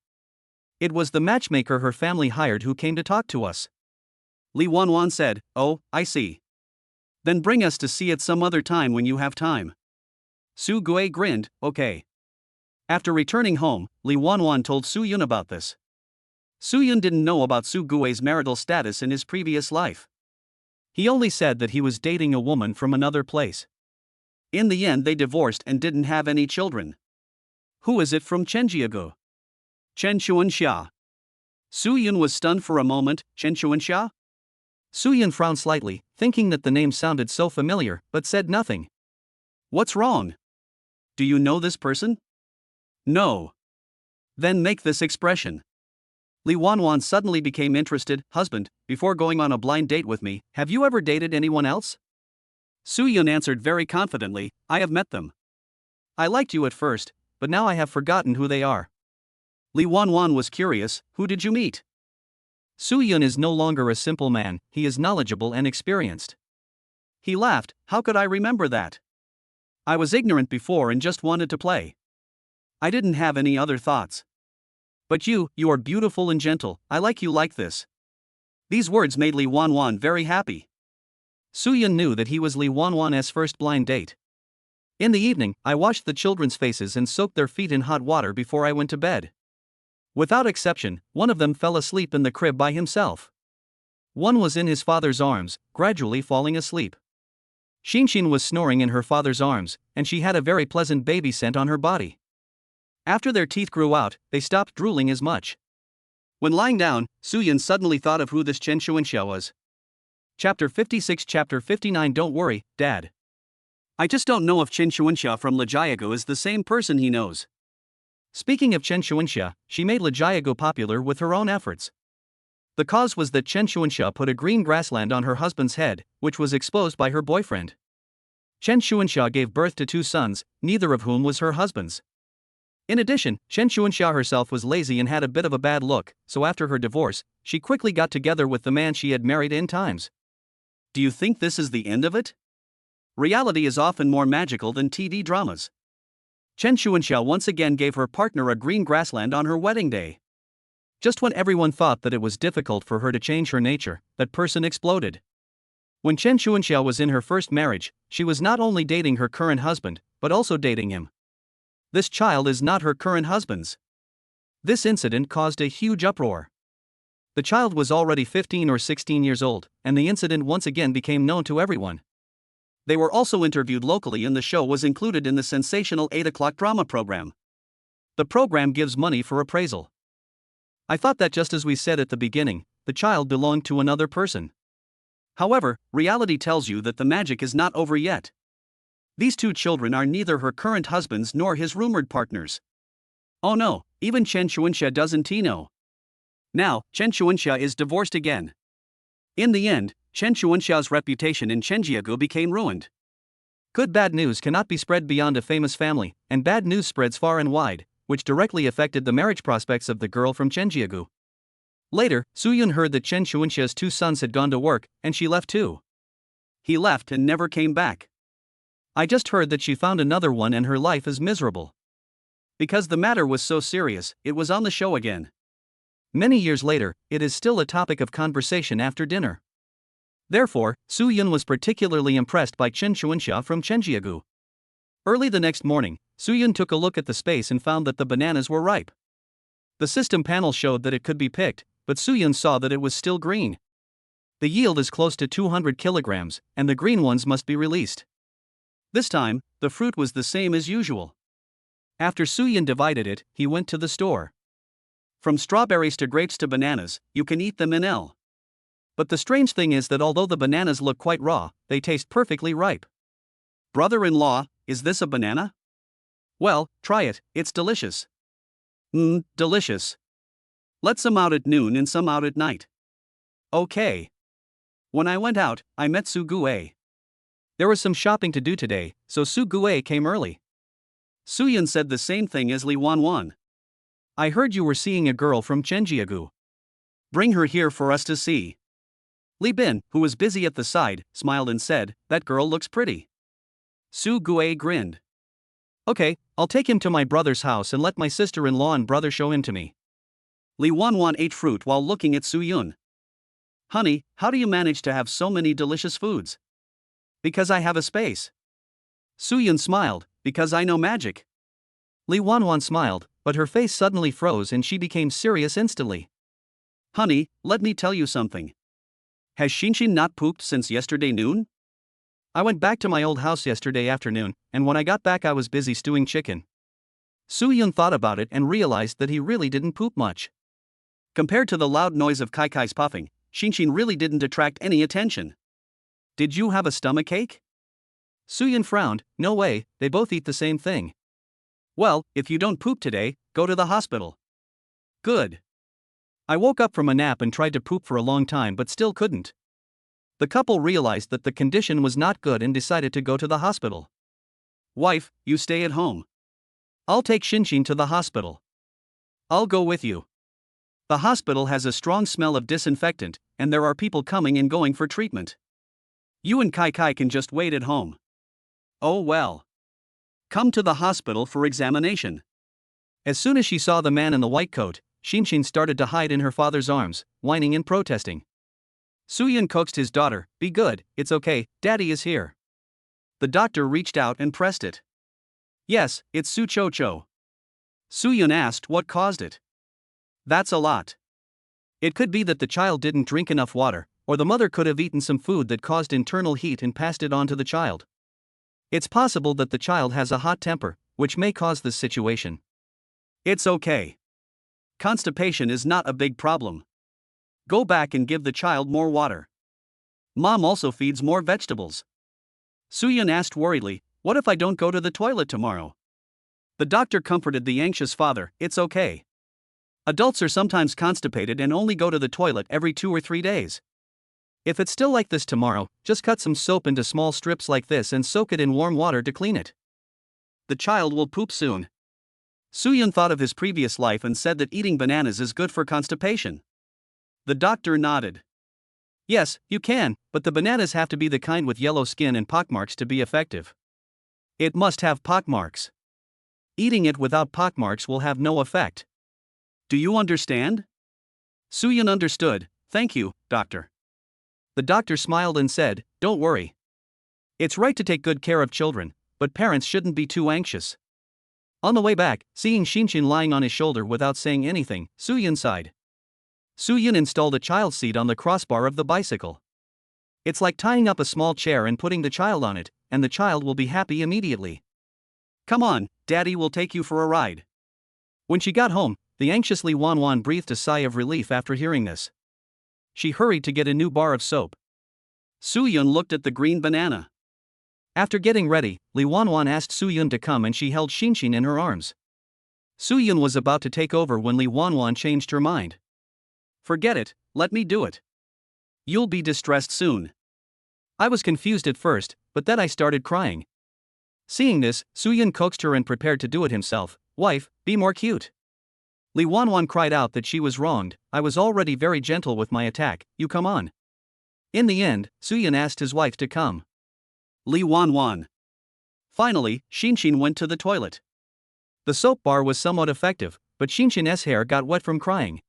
[SPEAKER 1] It was the matchmaker her family hired who came to talk to us.
[SPEAKER 2] Li Wanwan said, "Oh, I see. Then bring us to see it some other time when you have time." Su Gui grinned, "Okay." After returning home, Li Wanwan told Suyun about this. Suyun didn't know about Su Gui's marital status in his previous life.
[SPEAKER 1] He only said that he was dating a woman from another place.
[SPEAKER 2] In the end they divorced and didn't have any children. Who is it from Chenjiagu? Chen Chuanxia. Suyun was stunned for a moment. Chen Chuanxia?
[SPEAKER 1] Suyun frowned slightly, thinking that the name sounded so familiar, but said nothing.
[SPEAKER 2] What's wrong? Do you know this person? No. Then make this expression. Li Wanwan suddenly became interested. Husband, before going on a blind date with me, have you ever dated anyone else? Suyun answered very confidently, I have met them.
[SPEAKER 1] I liked you at first, but now I have forgotten who they are.
[SPEAKER 2] Li Wanwan was curious, who did you meet?
[SPEAKER 1] Suyun is no longer a simple man, he is knowledgeable and experienced.
[SPEAKER 2] He laughed, how could I remember that? I was ignorant before and just wanted to play. I didn't have any other thoughts. But you are beautiful and gentle, I like you like this. These words made Li Wanwan very happy.
[SPEAKER 1] Suyun knew that he was Li Wanwan's first blind date. In the evening, I washed the children's faces and soaked their feet in hot water before I went to bed. Without exception, one of them fell asleep in the crib by himself. One was in his father's arms, gradually falling asleep. Xinshin was snoring in her father's arms, and she had a very pleasant baby scent on her body. After their teeth grew out, they stopped drooling as much. When lying down, Suyun suddenly thought of who this Chen Chuanxia was. Chapter 56 Chapter 59 Don't worry, Dad.
[SPEAKER 2] I just don't know if Chen Chuanxia from Lijiagu is the same person he knows.
[SPEAKER 1] Speaking of Chen Chuanxia, she made Lijiagu popular with her own efforts. The cause was that Chen Chuanxia put a green grassland on her husband's head, which was exposed by her boyfriend. Chen Chuanxia gave birth to 2 sons, neither of whom was her husband's.
[SPEAKER 2] In addition, Chen Xuanxia herself was lazy and had a bit of a bad look, so after her divorce, she quickly got together with the man she had married in times. Do you think this is the end of it? Reality is often more magical than TV dramas. Chen Xuanxia once again gave her partner a green grassland on her wedding day. Just when everyone thought that it was difficult for her to change her nature, that person exploded. When Chen Xuanxia was in her first marriage, she was not only dating her current husband, but also dating him. This child is not her current husband's. This incident caused a huge uproar. The child was already 15 or 16 years old, and the incident once again became known to everyone. They were also interviewed locally, and the show was included in the sensational 8 o'clock drama program. The program gives money for appraisal. I thought that just as we said at the beginning, the child belonged to another person. However, reality tells you that the magic is not over yet. These two children are neither her current husband's nor his rumored partners. Oh no, even Chen Xuanxia doesn't know. Now, Chen Xuanxia is divorced again. In the end, Chen Xuanxia's reputation in Chenjiagu became ruined. Good bad news cannot be spread beyond a famous family, and bad news spreads far and wide, which directly affected the marriage prospects of the girl from Chenjiagu. Later, Suyun heard that Chen Xuanxia's 2 sons had gone to work, and she left too. He left and never came back. I just heard that she found another one and her life is miserable. Because the matter was so serious, it was on the show again. Many years later, it is still a topic of conversation after dinner. Therefore, Suyun was particularly impressed by Chen Xuanxia from Chenjiagu. Early the next morning, Suyun took a look at the space and found that the bananas were ripe. The system panel showed that it could be picked, but Suyun saw that it was still green. The yield is close to 200 kilograms, and the green ones must be released. This time, the fruit was the same as usual. After Suyun divided it, he went to the store. From strawberries to grapes to bananas, you can eat them in L. But the strange thing is that although the bananas look quite raw, they taste perfectly ripe. Brother-in-law, is this a banana? Well, try it, it's delicious. Delicious. Let some out at noon and some out at night. Okay. When I went out, I met Su Gue. There was some shopping to do today, so Su Gue came early. Suyun said the same thing as Li Wanwan. I heard you were seeing a girl from Chenjiagu. Bring her here for us to see. Li Bin, who was busy at the side, smiled and said, that girl looks pretty. Su Gue grinned. Okay, I'll take him to my brother's house and let my sister-in-law and brother show him to me. Li Wanwan ate fruit while looking at Suyun. Honey, how do you manage to have so many delicious foods? Because I have a space. Suyun smiled, because I know magic. Li Wanwan smiled, but her face suddenly froze and she became serious instantly. Honey, let me tell you something. Has Xinshin not pooped since yesterday noon? I went back to my old house yesterday afternoon, and when I got back I was busy stewing chicken. Suyun thought about it and realized that he really didn't poop much. Compared to the loud noise of Kaikai's puffing, Xinshin really didn't attract any attention. Did you have a stomachache? Suyun frowned, no way, they both eat the same thing. Well, if you don't poop today, go to the hospital. Good. I woke up from a nap and tried to poop for a long time but still couldn't. The couple realized that the condition was not good and decided to go to the hospital. Wife, you stay at home. I'll take Xinshin to the hospital. I'll go with you. The hospital has a strong smell of disinfectant, and there are people coming and going for treatment. You and Kai can just wait at home. Oh well. Come to the hospital for examination. As soon as she saw the man in the white coat, Xinshin started to hide in her father's arms, whining and protesting. Suyun coaxed his daughter, be good, it's okay, daddy is here. The doctor reached out and pressed it. Yes, it's Su Cho Cho. Suyun asked what caused it. That's a lot. It could be that the child didn't drink enough water, or the mother could have eaten some food that caused internal heat and passed it on to the child. It's possible that the child has a hot temper, which may cause this situation. It's okay. Constipation is not a big problem. Go back and give the child more water. Mom also feeds more vegetables. Suyun asked worriedly, what if I don't go to the toilet tomorrow? The doctor comforted the anxious father, it's okay. Adults are sometimes constipated and only go to the toilet every 2 or 3 days. If it's still like this tomorrow, just cut some soap into small strips like this and soak it in warm water to clean it. The child will poop soon. Soo-yun thought of his previous life and said that eating bananas is good for constipation. The doctor nodded. Yes, you can, but the bananas have to be the kind with yellow skin and pockmarks to be effective. It must have pockmarks. Eating it without pockmarks will have no effect. Do you understand? Soo-yun understood. Thank you, doctor. The doctor smiled and said, don't worry. It's right to take good care of children, but parents shouldn't be too anxious. On the way back, seeing Shinchin lying on his shoulder without saying anything, Soo-yun sighed. Soo-yun installed a child seat on the crossbar of the bicycle. It's like tying up a small chair and putting the child on it, and the child will be happy immediately. Come on, Daddy will take you for a ride. When she got home, the anxious Lee Wan-wan breathed a sigh of relief after hearing this. She hurried to get a new bar of soap. Soo-yun looked at the green banana. After getting ready, Lee Wan-wan asked Soo-yun to come and she held Shinchin in her arms. Soo-yun was about to take over when Lee Wan-wan changed her mind. Forget it, let me do it. You'll be distressed soon. I was confused at first, but then I started crying. Seeing this, Soo-yun coaxed her and prepared to do it himself. Wife, be more cute. Lee Wan-wan cried out that she was wronged. I was already very gentle with my attack, you come on. In the end, Soo-yun asked his wife to come. Lee Wan-wan. Finally, Shinchin went to the toilet. The soap bar was somewhat effective, but Shinchin's hair got wet from crying.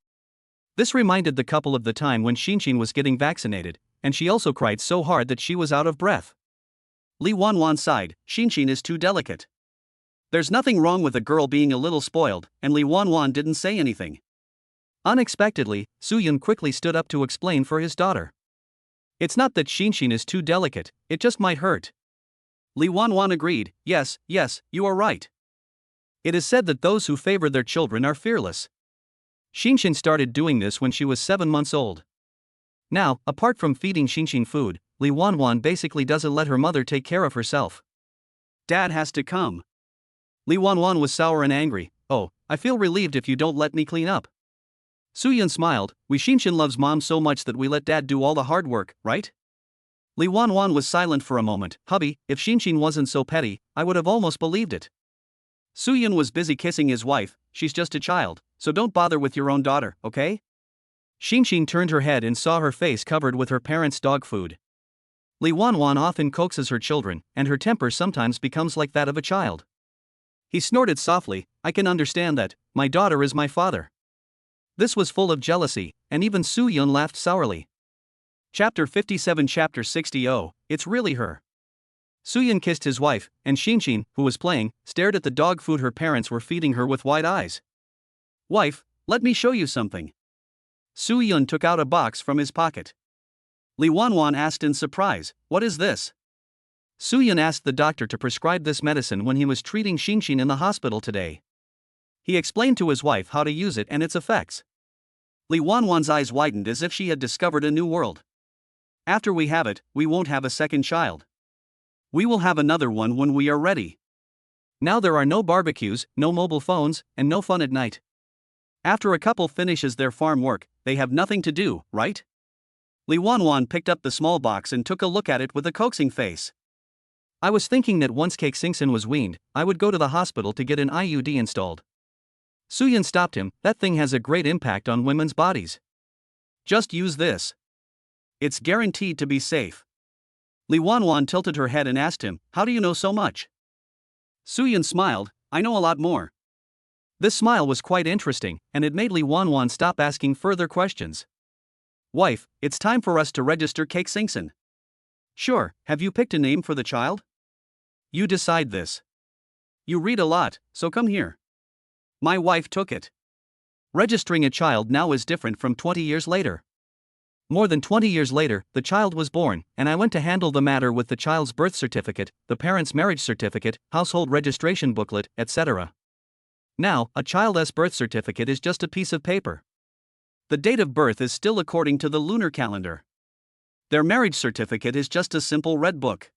[SPEAKER 2] This reminded the couple of the time when Shinchin was getting vaccinated, and she also cried so hard that she was out of breath. Lee Wan-wan sighed, Shinchin is too delicate. There's nothing wrong with a girl being a little spoiled, and Lee Wan-wan didn't say anything. Unexpectedly, Soo-yun quickly stood up to explain for his daughter. It's not that Shinchin is too delicate, it just might hurt. Lee Wan-wan agreed, yes, you are right. It is said that those who favor their children are fearless. Shinchin started doing this when she was 7 months old. Now, apart from feeding Shinchin food, Lee Wan-wan basically doesn't let her mother take care of herself. Dad has to come. Lee Wan-wan was sour and angry. Oh, I feel relieved if you don't let me clean up. Soo-yun smiled, we Shinchin loves mom so much that we let dad do all the hard work, right? Lee Wan-wan was silent for a moment. Hubby, if Shinchin wasn't so petty, I would have almost believed it. Soo-yun was busy kissing his wife, she's just a child, so don't bother with your own daughter, okay? Shinchin turned her head and saw her face covered with her parents' dog food. Lee Wan-wan often coaxes her children, and her temper sometimes becomes like that of a child. He snorted softly, I can understand that, my daughter is my father. This was full of jealousy, and even Soo-yun laughed sourly. Chapter 57 Chapter 60 Oh, it's really her. Soo-yun kissed his wife, and Shinchin, who was playing, stared at the dog food her parents were feeding her with wide eyes. Wife, let me show you something. Soo-yun took out a box from his pocket. Lee Wan-wan asked in surprise, what is this? Soo-yun asked the doctor to prescribe this medicine when he was treating Shinchin in the hospital today. He explained to his wife how to use it and its effects. Lee Wan-wan's eyes widened as if she had discovered a new world. After we have it, we won't have a second child. We will have another one when we are ready. Now there are no barbecues, no mobile phones, and no fun at night. After a couple finishes their farm work, they have nothing to do, right? Lee Wan-wan picked up the small box and took a look at it with a coaxing face. I was thinking that once Cake Singson was weaned, I would go to the hospital to get an IUD installed. Soo-yun stopped him, that thing has a great impact on women's bodies. Just use this. It's guaranteed to be safe. Lee Wan-wan tilted her head and asked him, how do you know so much? Soo-yun smiled, I know a lot more. This smile was quite interesting, and it made Lee Wan-wan stop asking further questions. Wife, it's time for us to register Cake Singson. Sure, have you picked a name for the child? You decide this. You read a lot, so come here. My wife took it. Registering a child now is different from 20 years later. More than 20 years later, the child was born, and I went to handle the matter with the child's birth certificate, the parent's marriage certificate, household registration booklet, etc. Now, a child's birth certificate is just a piece of paper. The date of birth is still according to the lunar calendar. Their marriage certificate is just a simple red book.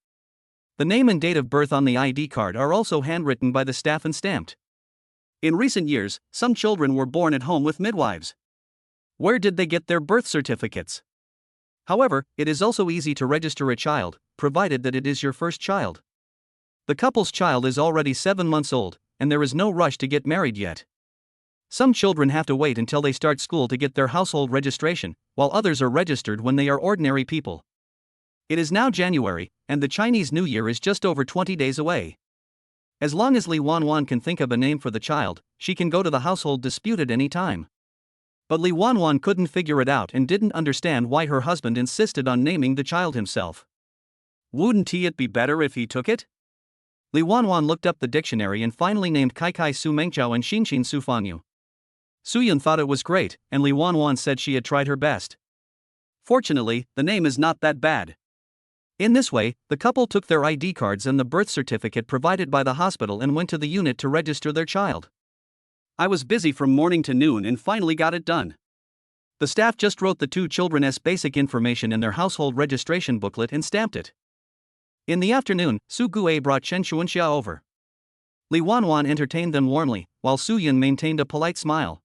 [SPEAKER 2] The name and date of birth on the ID card are also handwritten by the staff and stamped. In recent years, some children were born at home with midwives. Where did they get their birth certificates? However, it is also easy to register a child, provided that it is your first child. The couple's child is already 7 months old,
[SPEAKER 1] and there is no rush to get married yet. Some children have to wait until they start school to get their household registration, while others are registered when they are ordinary people. It is now January, and the Chinese New Year is just over 20 days away. As long as Li Wanwan can think of a name for the child, she can go to the household dispute at any time. But Li Wanwan couldn't figure it out and didn't understand why her husband insisted on naming the child himself. Wouldn't it be better if he took it? Li Wanwan looked up the dictionary and finally named Kai Kai Su Mengchao and Xinxin Su Fangyu. Suyun thought it was great, and Li Wanwan said she had tried her best. Fortunately, the name is not that bad. In this way, the couple took their ID cards and the birth certificate provided by the hospital and went to the unit to register their child. I was busy from morning to noon and finally got it done. The staff just wrote the two children's basic information in their household registration booklet and stamped it. In the afternoon, Su Gue brought Chen Xuanxia over. Li Wanwan entertained them warmly, while Su Yun maintained a polite smile.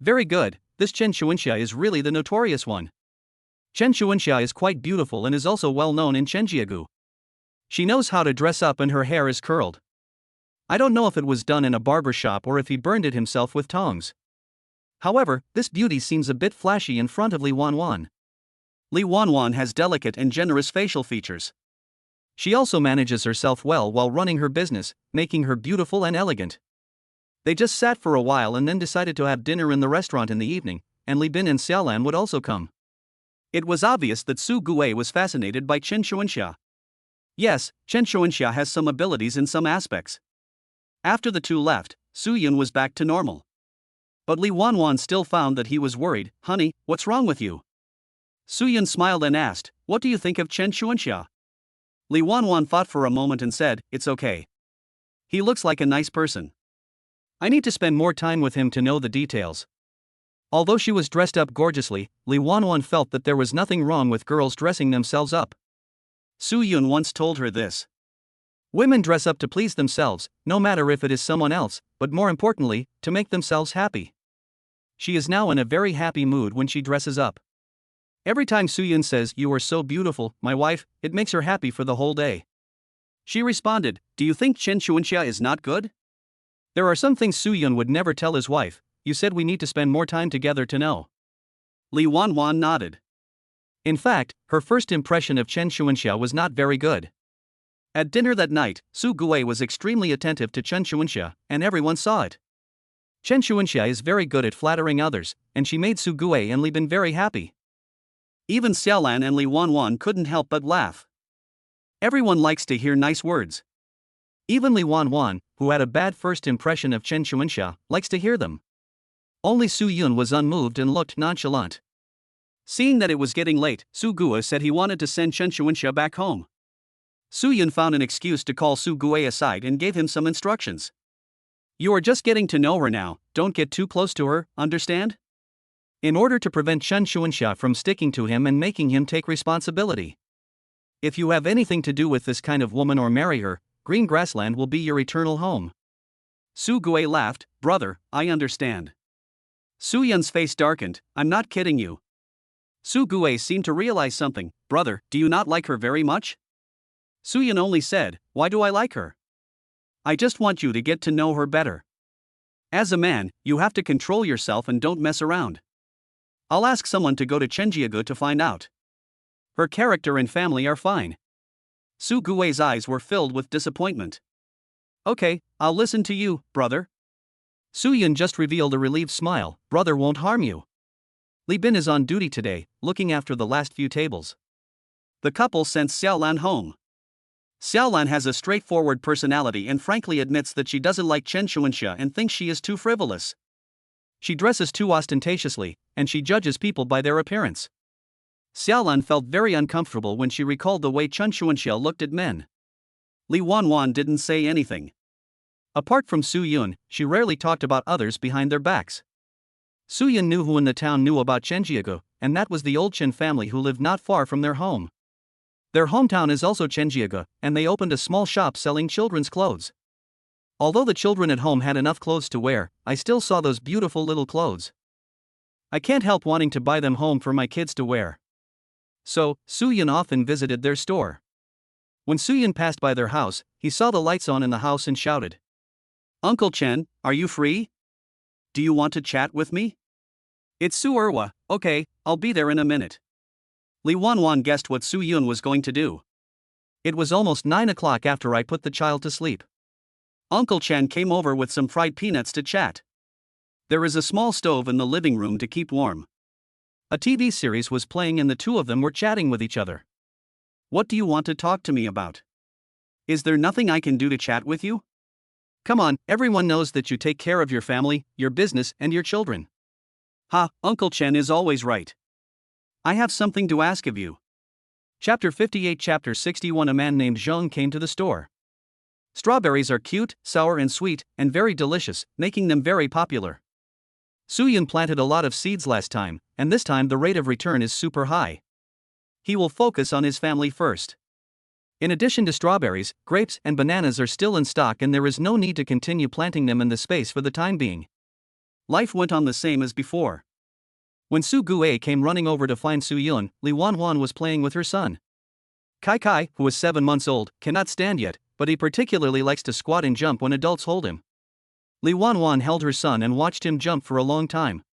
[SPEAKER 1] Very good, this Chen Xuanxia is really the notorious one. Chen Xuanxia is quite beautiful and is also well known in Chenjiagu. She knows how to dress up and her hair is curled. I don't know if it was done in a barber shop or if he burned it himself with tongs. However, this beauty seems a bit flashy in front of Li Wanwan. Li Wanwan has delicate and generous facial features. She also manages herself well while running her business, making her beautiful and elegant. They just sat for a while and then decided to have dinner in the restaurant in the evening, and Li Bin and Xiaolan would also come. It was obvious that Su Gue was fascinated by Chen Xuanxia. Yes, Chen Xuanxia has some abilities in some aspects. After the two left, Su Yun was back to normal. But Li Wanwan still found that he was worried. Honey, what's wrong with you? Su Yun smiled and asked, what do you think of Chen Xuanxia? Li Wanwan thought for a moment and said, it's okay. He looks like a nice person. I need to spend more time with him to know the details. Although she was dressed up gorgeously, Li Wanwan felt that there was nothing wrong with girls dressing themselves up. Su Yun once told her this. Women dress up to please themselves, no matter if it is someone else, but more importantly, to make themselves happy. She is now in a very happy mood when she dresses up. Every time Su Yun says, "You are so beautiful, my wife," it makes her happy for the whole day. She responded, do you think Chen Xuanxia is not good? There are some things Su Yun would never tell his wife. You said we need to spend more time together to know. Li Wanwan nodded. In fact, her first impression of Chen Xuanxia was not very good. At dinner that night, Su Gue was extremely attentive to Chen Xuanxia, and everyone saw it. Chen Xuanxia is very good at flattering others, and she made Su Gue and Li Bin very happy. Even Xiaolan and Li Wanwan couldn't help but laugh. Everyone likes to hear nice words. Even Li Wanwan, who had a bad first impression of Chen Xuanxia, likes to hear them. Only Su Yun was unmoved and looked nonchalant. Seeing that it was getting late, Su Gue said he wanted to send Chen Xuanxia back home. Su Yun found an excuse to call Su Gue aside and gave him some instructions. You are just getting to know her now, don't get too close to her, understand? In order to prevent Chen Xuanxia from sticking to him and making him take responsibility. If you have anything to do with this kind of woman or marry her, green grassland will be your eternal home. Su Gue laughed, brother, I understand. Su Yun's face darkened, I'm not kidding you. Su Gue seemed to realize something, brother, do you not like her very much? Su Yun only said, why do I like her? I just want you to get to know her better. As a man, you have to control yourself and don't mess around. I'll ask someone to go to Chenjiagu to find out. Her character and family are fine. Su Gui's eyes were filled with disappointment. Okay, I'll listen to you, brother. Su Yun just revealed a relieved smile, brother won't harm you. Li Bin is on duty today, looking after the last few tables. The couple sent Xiaolan home. Xiaolan has a straightforward personality and frankly admits that she doesn't like Chen Xuanxia and thinks she is too frivolous. She dresses too ostentatiously, and she judges people by their appearance. Xiaolan felt very uncomfortable when she recalled the way Chen Xuanxia looked at men. Li Wanwan didn't say anything. Apart from Su Yun, she rarely talked about others behind their backs. Su Yun knew who in the town knew about Chenjiagu, and that was the old Chen family who lived not far from their home. Their hometown is also Chenjiagu, and they opened a small shop selling children's clothes. Although the children at home had enough clothes to wear, I still saw those beautiful little clothes. I can't help wanting to buy them home for my kids to wear. So, Su Yun often visited their store. When Su Yun passed by their house, he saw the lights on in the house and shouted,
[SPEAKER 2] Uncle Chen, are you free? Do you want to chat with me? It's Su Erwa. Okay, I'll be there in a minute. Li Wanwan guessed what Su Yun was going to do.
[SPEAKER 1] It was almost 9 o'clock after I put the child to sleep.
[SPEAKER 2] Uncle Chen came over with some fried peanuts to chat. There is a small stove in the living room to keep warm.
[SPEAKER 1] A TV series was playing and the two of them were chatting with each other.
[SPEAKER 2] What do you want to talk to me about? Is there nothing I can do to chat with you?
[SPEAKER 1] Come on, everyone knows that you take care of your family, your business, and your children.
[SPEAKER 2] Ha, Uncle Chen is always right. I have something to ask of you.
[SPEAKER 1] Chapter 58 Chapter 61 A man named Zheng came to the store. Strawberries are cute, sour and sweet, and very delicious, making them very popular. Suyun planted a lot of seeds last time, and this time the rate of return is super high. He will focus on his family first. In addition to strawberries, grapes and bananas are still in stock and there is no need to continue planting them in the space for the time being.
[SPEAKER 2] Life went on the same as before.
[SPEAKER 1] When Su Gue came running over to find Su Yun, Li Wanwan was playing with her son. Kai Kai, who is 7 months old, cannot stand yet, but he particularly likes to squat and jump when adults hold him. Li Wanwan held her son and watched him jump for a long time.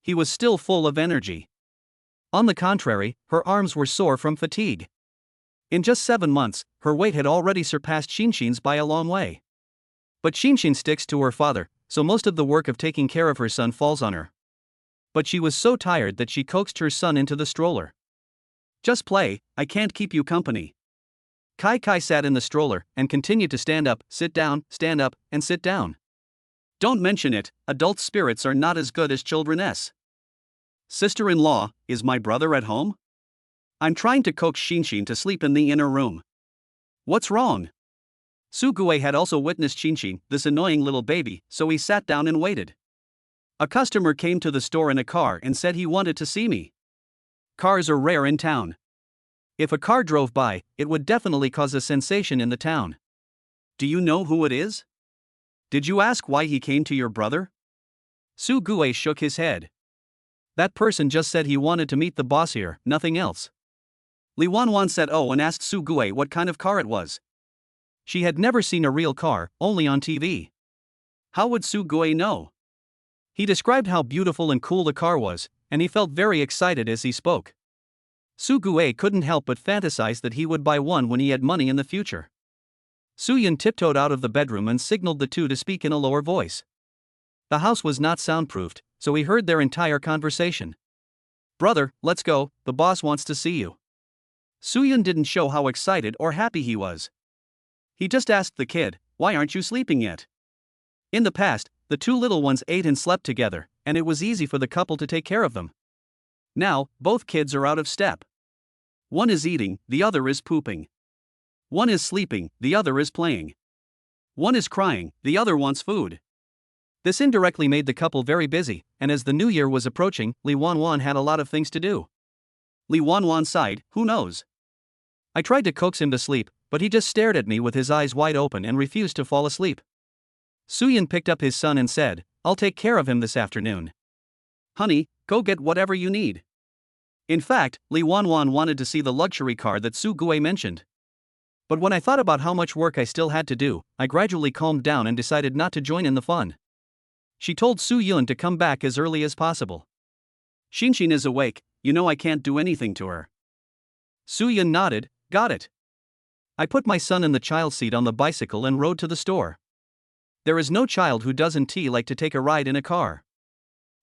[SPEAKER 1] He was still full of energy. On the contrary, her arms were sore from fatigue. In just 7 months, her weight had already surpassed Xinshin's by a long way. But Xinshin sticks to her father, so most of the work of taking care of her son falls on her. But she was so tired that she coaxed her son into the stroller.
[SPEAKER 2] Just play, I can't keep you company.
[SPEAKER 1] Kai Kai sat in the stroller and continued to stand up, stand up, and sit down.
[SPEAKER 2] Don't mention it, adult spirits are not as good as children's. Sister-in-law, is my brother at home? I'm trying to coax Xinshin to sleep in the inner room. What's wrong?
[SPEAKER 1] Su Gue had also witnessed Xinshin, this annoying little baby, so he sat down and waited.
[SPEAKER 2] A customer came to the store in a car and said he wanted to see me. Cars are rare in town.
[SPEAKER 1] If a car drove by, it would definitely cause a sensation in the town.
[SPEAKER 2] Do you know who it is? Did you ask why he came to your brother?
[SPEAKER 1] Su Gue shook his head. That person just said he wanted to meet the boss here, nothing else.
[SPEAKER 2] Li Wanwan said oh and asked Su Gue what kind of car it was.
[SPEAKER 1] She had never seen a real car, only on TV.
[SPEAKER 2] How would Su Gue know?
[SPEAKER 1] He described how beautiful and cool the car was, and he felt very excited as he spoke. Su Gue couldn't help but fantasize that he would buy one when he had money in the future. Su Yun tiptoed out of the bedroom and signaled the two to speak in a lower voice. The house was not soundproofed, so he heard their entire conversation.
[SPEAKER 2] Brother, let's go, the boss wants to see you.
[SPEAKER 1] Su Yun didn't show how excited or happy he was.
[SPEAKER 2] He just asked the kid, why aren't you sleeping yet?
[SPEAKER 1] In the past, the two little ones ate and slept together, and it was easy for the couple to take care of them.
[SPEAKER 2] Now, both kids are out of step. One is eating, the other is pooping. One is sleeping, the other is playing. One is crying, the other wants food.
[SPEAKER 1] This indirectly made the couple very busy, and as the new year was approaching, Li Wanwan had a lot of things to do.
[SPEAKER 2] Li Wanwan sighed, who knows?
[SPEAKER 1] I tried to coax him to sleep, but he just stared at me with his eyes wide open and refused to fall asleep. Suyun picked up his son and said, I'll take care of him this afternoon.
[SPEAKER 2] Honey, go get whatever you need. In fact, Li Wanwan wanted to see the luxury car that Su Gue mentioned.
[SPEAKER 1] But when I thought about how much work I still had to do, I gradually calmed down and decided not to join in the fun. She told Su Yun to come back as early as possible.
[SPEAKER 2] Xinshin is awake, you know I can't do anything to her.
[SPEAKER 1] Su Yun nodded, got it. I put my son in the child seat on the bicycle and rode to the store. There is no child who doesn't like to take a ride in a car.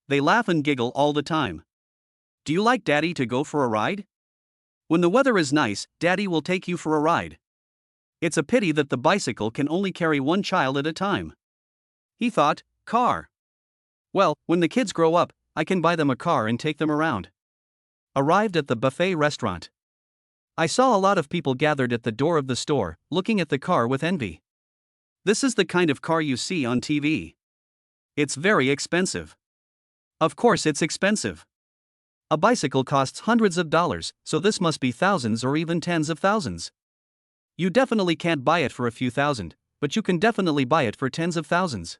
[SPEAKER 2] They laugh and giggle all the time. Do you like Daddy to go for a ride? When the weather is nice, Daddy will take you for a ride. It's a pity that the bicycle can only carry one child at a time. He thought, car. Well, when the kids grow up, I can buy them a car and take them around.
[SPEAKER 1] Arrived at the buffet restaurant. I saw a lot of people gathered at the door of the store, looking at the car with envy.
[SPEAKER 2] This is the kind of car you see on TV. It's very expensive.
[SPEAKER 1] Of course it's expensive. A bicycle costs hundreds of dollars, so this must be thousands or even tens of thousands. You definitely can't buy it for a few thousand, but you can definitely buy it for tens of thousands.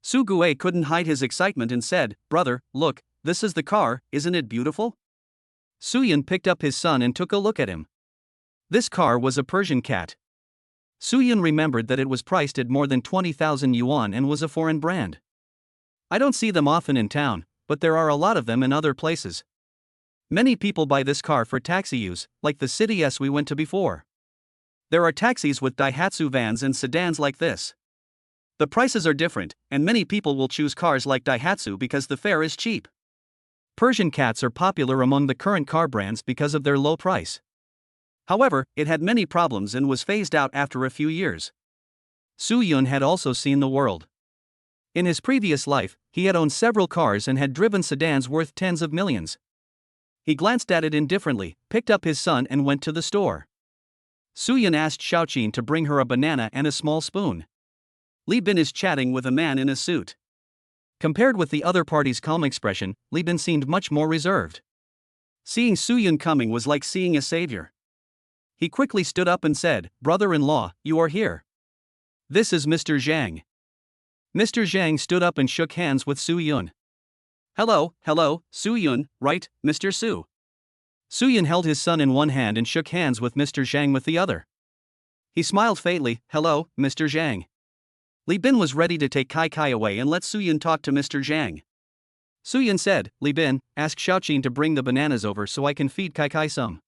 [SPEAKER 2] Su Gue couldn't hide his excitement and said, Brother, look, this is the car, isn't it beautiful?
[SPEAKER 1] Suyun picked up his son and took a look at him. This car was a Persian cat. Suyun remembered that it was priced at more than 20,000 yuan and was a foreign brand. I don't see them often in town, but there are a lot of them in other places. Many people buy this car for taxi use, like the City S we went to before. There are taxis with Daihatsu vans and sedans like this. The prices are different, and many people will choose cars like Daihatsu because the fare is cheap. Persian cats are popular among the current car brands because of their low price. However, it had many problems and was phased out after a few years. Suyun had also seen the world. In his previous life, he had owned several cars and had driven sedans worth tens of millions. He glanced at it indifferently, picked up his son and went to the store. Suyun asked Xiaoqin to bring her a banana and a small spoon. Li Bin is chatting with a man in a suit. Compared with the other party's calm expression, Li Bin seemed much more reserved. Seeing Suyun coming was like seeing a savior. He quickly stood up and said, "Brother-in-law, you are here. This is Mr. Zhang." Mr. Zhang stood up and shook hands with Suyun. Hello, Suyun, right, Mr. Su?" Suyun held his son in one hand and shook hands with Mr. Zhang with the other. He smiled faintly. "Hello, Mr. Zhang." Li Bin was ready to take Kai away and let Suyun talk to Mr. Zhang. Suyun said, "Li Bin, ask Xiaoqin to bring the bananas over so I can feed Kai some."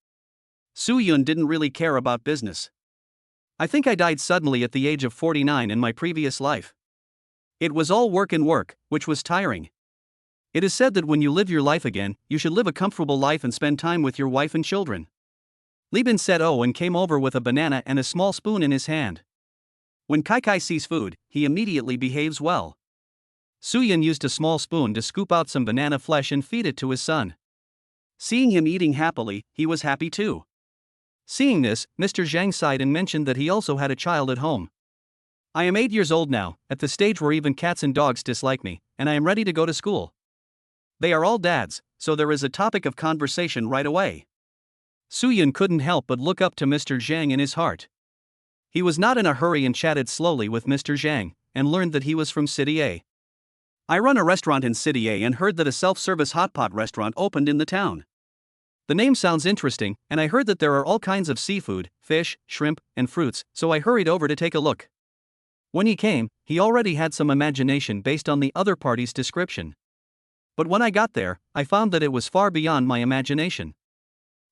[SPEAKER 1] Suyun didn't really care about business. "I think I died suddenly at the age of 49 in my previous life. It was all work and work, which was tiring. It is said that when you live your life again, you should live a comfortable life and spend time with your wife and children." Li Bin said oh and came over with a banana and a small spoon in his hand. When Kai sees food, he immediately behaves well. Suyun used a small spoon to scoop out some banana flesh and feed it to his son. Seeing him eating happily, he was happy too. Seeing this, Mr. Zhang sighed and mentioned that he also had a child at home. "I am 8 years old now, at the stage where even cats and dogs dislike me, and I am ready to go to school. They are all dads, so there is a topic of conversation right away." Suyun couldn't help but look up to Mr. Zhang in his heart. He was not in a hurry and chatted slowly with Mr. Zhang, and learned that he was from City A. "I run a restaurant in City A and heard that a self-service hot pot restaurant opened in the town. The name sounds interesting, and I heard that there are all kinds of seafood, fish, shrimp, and fruits, so I hurried over to take a look." When he came, he already had some imagination based on the other party's description. "But when I got there, I found that it was far beyond my imagination.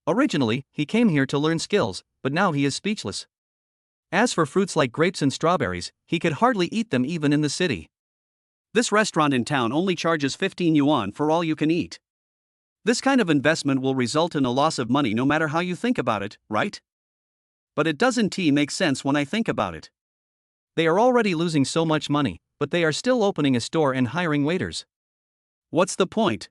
[SPEAKER 1] Originally, he came here to learn skills, but now he is speechless. As for fruits like grapes and strawberries, he could hardly eat them even in the city. This restaurant in town only charges 15 yuan for all you can eat. This kind of investment will result in a loss of money no matter how you think about it, right? But it doesn't make sense when I think about it. They are already losing so much money, but they are still opening a store and hiring waiters. What's the point?"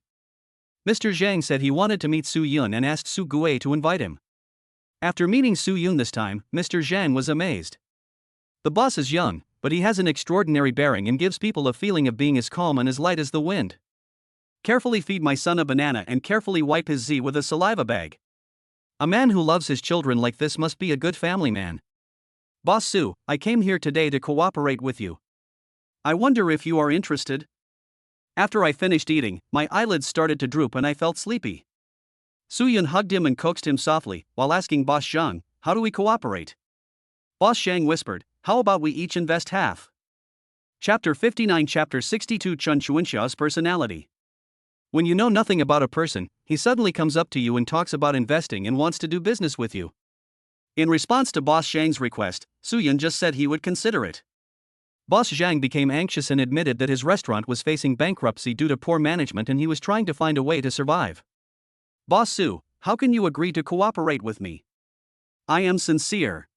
[SPEAKER 1] Mr. Zhang said he wanted to meet Suyun and asked Su Gui to invite him. After meeting Suyun this time, Mr. Zhang was amazed. The boss is young, but he has an extraordinary bearing and gives people a feeling of being as calm and as light as the wind. "Carefully feed my son a banana and carefully wipe his Z with a saliva bag. A man who loves his children like this must be a good family man. Boss Su, I came here today to cooperate with you. I wonder if you are interested?" After I finished eating, my eyelids started to droop and I felt sleepy. Suyun hugged him and coaxed him softly, while asking Boss Zhang, "How do we cooperate?" Boss Zhang whispered, "How about we each invest half?" Chapter 59 Chapter 62 Chun Chuanxia's personality. When you know nothing about a person, he suddenly comes up to you and talks about investing and wants to do business with you. In response to Boss Zhang's request, Suyun just said he would consider it. Boss Zhang became anxious and admitted that his restaurant was facing bankruptcy due to poor management and he was trying to find a way to survive. "Boss Su, how can you agree to cooperate with me? I am sincere."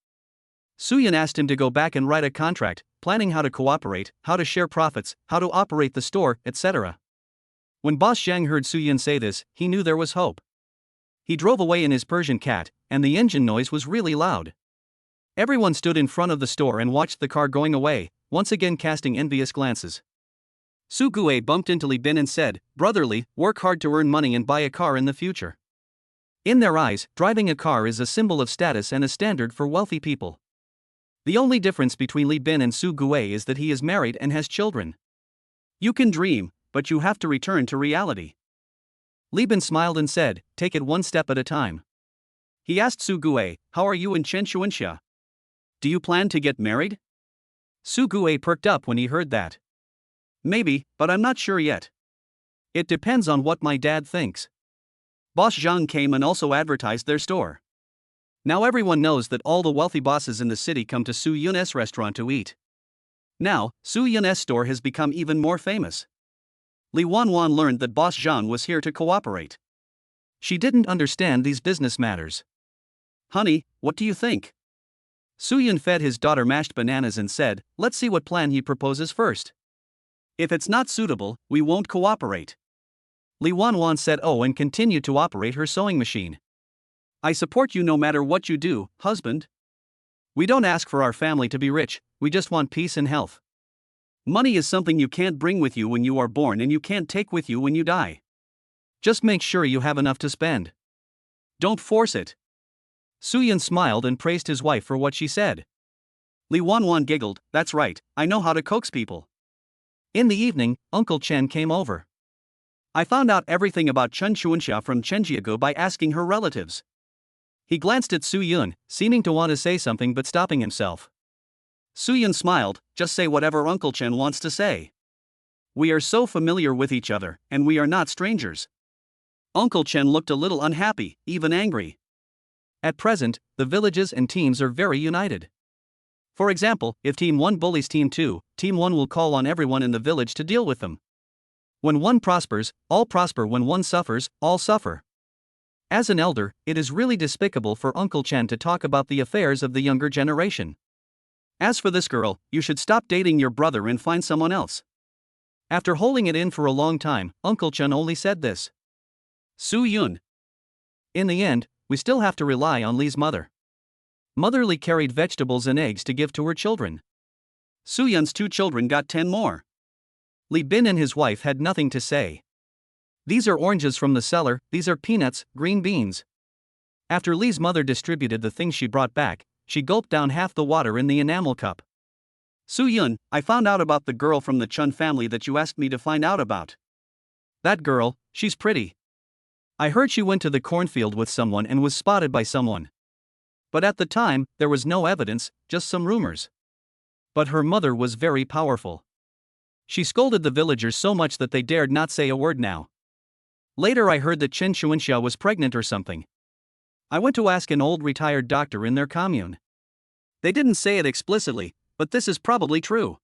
[SPEAKER 1] Suyun asked him to go back and write a contract, planning how to cooperate, how to share profits, how to operate the store, etc. When Boss Zhang heard Suyun say this, he knew there was hope. He drove away in his Persian cat, and the engine noise was really loud. Everyone stood in front of the store and watched the car going away, once again casting envious glances. Su Gui bumped into Li Bin and said, "Brotherly, work hard to earn money and buy a car in the future." In their eyes, driving a car is a symbol of status and a standard for wealthy people. The only difference between Li Bin and Su Gui is that he is married and has children. You can dream, but you have to return to reality. Li Bin smiled and said, "Take it one step at a time." He asked Su Gui, "How are you in Chen Chuanxia?"
[SPEAKER 2] Do you plan to get married?
[SPEAKER 1] Sugue perked up when he heard that.
[SPEAKER 2] Maybe, but I'm not sure yet.
[SPEAKER 1] It depends on what my dad thinks.
[SPEAKER 2] Boss Zhang came and also advertised their store.
[SPEAKER 1] Now everyone knows that all the wealthy bosses in the city come to Su Yun's restaurant to eat.
[SPEAKER 2] Now, Su Yun's store has become even more famous. Li Wanwan learned that Boss Zhang was here to cooperate.
[SPEAKER 1] She didn't understand these business matters.
[SPEAKER 2] Honey, what do you think?
[SPEAKER 1] Su Yun fed his daughter mashed bananas and said, let's see what plan he proposes first.
[SPEAKER 2] If it's not suitable, we won't cooperate.
[SPEAKER 1] Li Wanwan said oh and continued to operate her sewing machine.
[SPEAKER 2] I support you no matter what you do, husband.
[SPEAKER 1] We don't ask for our family to be rich, we just want peace and health.
[SPEAKER 2] Money is something you can't bring with you when you are born and you can't take with you when you die.
[SPEAKER 1] Just make sure you have enough to spend.
[SPEAKER 2] Don't force it.
[SPEAKER 1] Su Yun smiled and praised his wife for what she said.
[SPEAKER 2] Li Wanwan giggled, that's right, I know how to coax people.
[SPEAKER 1] In the evening, Uncle Chen came over.
[SPEAKER 2] I found out everything about Chen Chuanxia from Chenjiago by asking her relatives.
[SPEAKER 1] He glanced at Su Yun, seeming to want to say something but stopping himself.
[SPEAKER 2] Su Yun smiled, just say whatever Uncle Chen wants to say. We are so familiar with each other, and we are not strangers. Uncle Chen looked a little unhappy, even angry.
[SPEAKER 1] At present, the villages and teams are very united. For example, if Team 1 bullies Team 2, Team 1 will call on everyone in the village to deal with them. When one prospers, all prosper. When one suffers, all suffer. As an elder, it is really despicable for Uncle Chen to talk about the affairs of the younger generation.
[SPEAKER 2] As for this girl, you should stop dating your brother and find someone else.
[SPEAKER 1] After holding it in for a long time, Uncle Chen only said this.
[SPEAKER 2] Su Yun.
[SPEAKER 1] In the end, we still have to rely on Li's mother. Mother Li carried vegetables and eggs to give to her children.
[SPEAKER 2] Su Yun's 2 children got 10 more.
[SPEAKER 1] Li Bin and his wife had nothing to say. These are oranges from the cellar, these are peanuts, green beans. After Li's mother distributed the things she brought back, she gulped down half the water in the enamel cup.
[SPEAKER 2] Su Yun, I found out about the girl from the Chun family that you asked me to find out about.
[SPEAKER 1] That girl, she's pretty. I heard she went to the cornfield with someone and was spotted by someone. But at the time, there was no evidence, just some rumors. But her mother was very powerful. She scolded the villagers so much that they dared not say a word now. Later I heard that Chen Chuanxia was pregnant or something. I went to ask an old retired doctor in their commune.
[SPEAKER 2] They didn't say it explicitly, but this is probably true.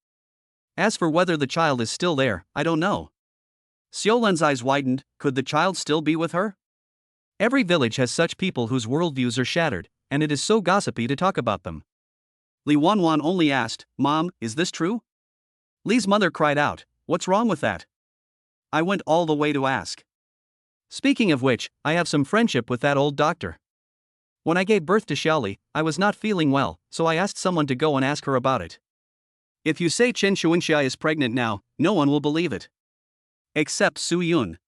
[SPEAKER 1] As for whether the child is still there, I don't know.
[SPEAKER 2] Xiaolan's eyes widened, could the child still be with her?
[SPEAKER 1] Every village has such people whose worldviews are shattered, and it is so gossipy to talk about them.
[SPEAKER 2] Li Wanwan only asked, Mom, is this true?
[SPEAKER 1] Li's mother cried out, what's wrong with that?
[SPEAKER 2] I went all the way to ask.
[SPEAKER 1] Speaking of which, I have some friendship with that old doctor. When I gave birth to Xiaoli, I was not feeling well, so I asked someone to go and ask her about it.
[SPEAKER 2] If you say Chen Chuanxia is pregnant now, no one will believe it. Except Su Yun.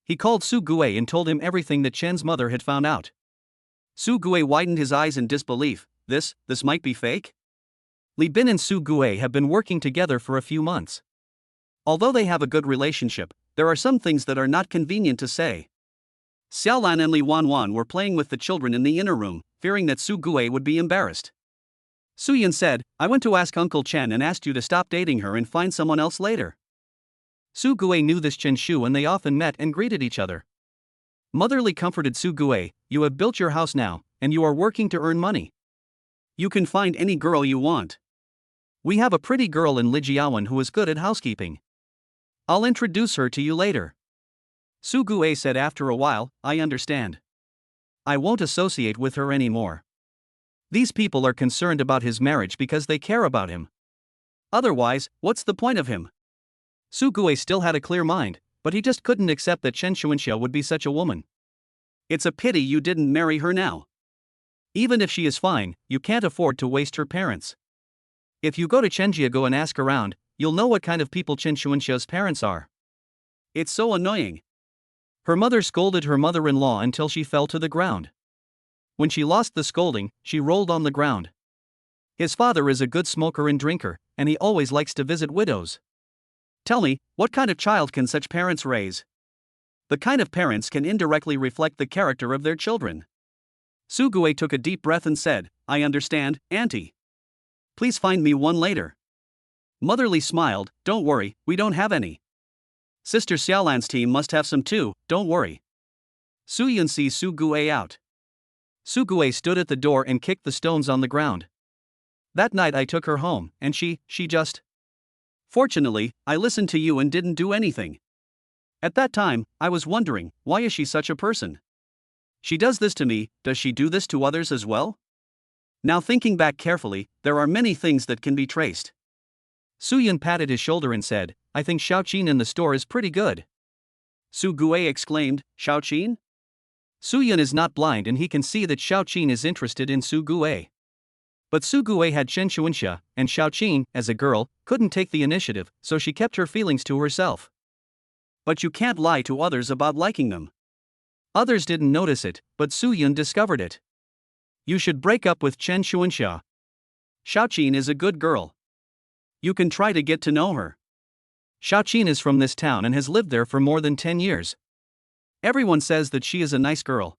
[SPEAKER 1] He called Su Gue and told him everything that Chen's mother had found out.
[SPEAKER 2] Su Gue widened his eyes in disbelief. This might be fake?
[SPEAKER 1] Li Bin and Su Gue have been working together for a few months.
[SPEAKER 2] Although they have a good relationship, there are some things that are not convenient to say. Xiaolan and Li Wanwan were playing with the children in the inner room, fearing that Su Gue would be embarrassed.
[SPEAKER 1] Su Yun said, I went to ask Uncle Chen and asked you to stop dating her and find someone else later. Su Gue knew this Chen Shu and they often met and greeted each other. Mother Li comforted Su Gue, you have built your house now, and you are working to earn money.
[SPEAKER 2] You can find any girl you want.
[SPEAKER 1] We have a pretty girl in Lijiawan who is good at housekeeping. I'll introduce her to you later. Su Gue said after a while, I understand. I won't associate with her anymore. These people are concerned about his marriage because they care about him. Otherwise, what's the point of him? Su Gue still had a clear mind, but he just couldn't accept that Chen Chuanxia would be such a woman.
[SPEAKER 2] It's a pity you didn't marry her now.
[SPEAKER 1] Even if she is fine, you can't afford to waste her parents. If you go to Chenjiago and ask around, you'll know what kind of people Chen Chuanxia's parents are.
[SPEAKER 2] It's so annoying.
[SPEAKER 1] Her mother scolded her mother-in-law until she fell to the ground. When she lost the scolding, she rolled on the ground. His father is a good smoker and drinker, and he always likes to visit widows.
[SPEAKER 2] Tell me, what kind of child can such parents raise? The kind of parents can indirectly reflect the character of their children.
[SPEAKER 1] Su Gue took a deep breath and said, I understand, Auntie.
[SPEAKER 2] Please find me one later. Motherly smiled, don't worry, we don't have any. Sister Xiaolan's team must have some too, don't worry. Suyun sees Su Gue out. Su Gue stood at the door and kicked the stones on the ground. That night I took her home, and she just. Fortunately, I listened to you and didn't do anything. At that time, I was wondering, why is she such a person? She does this to me, does she do this to others as well? Now thinking back carefully, there are many things that can be traced. Suyun patted his shoulder and said, I think Xiaoqin in the store is pretty good. Su Gue exclaimed, Xiaoqin? Suyun is not blind and he can see that Xiaoqin is interested in Su Gue. But Su Gue had Chen Xuanxia, and Xiaoqin, as a girl, couldn't take the initiative, so she kept her feelings to herself. But you can't lie to others about liking them. Others didn't notice it, but Suyun discovered it. You should break up with Chen Xuanxia. Xiaoqin is a good girl. You can try to get to know her. Xiaoqin is from this town and has lived there for more than 10 years. Everyone says that she is a nice girl.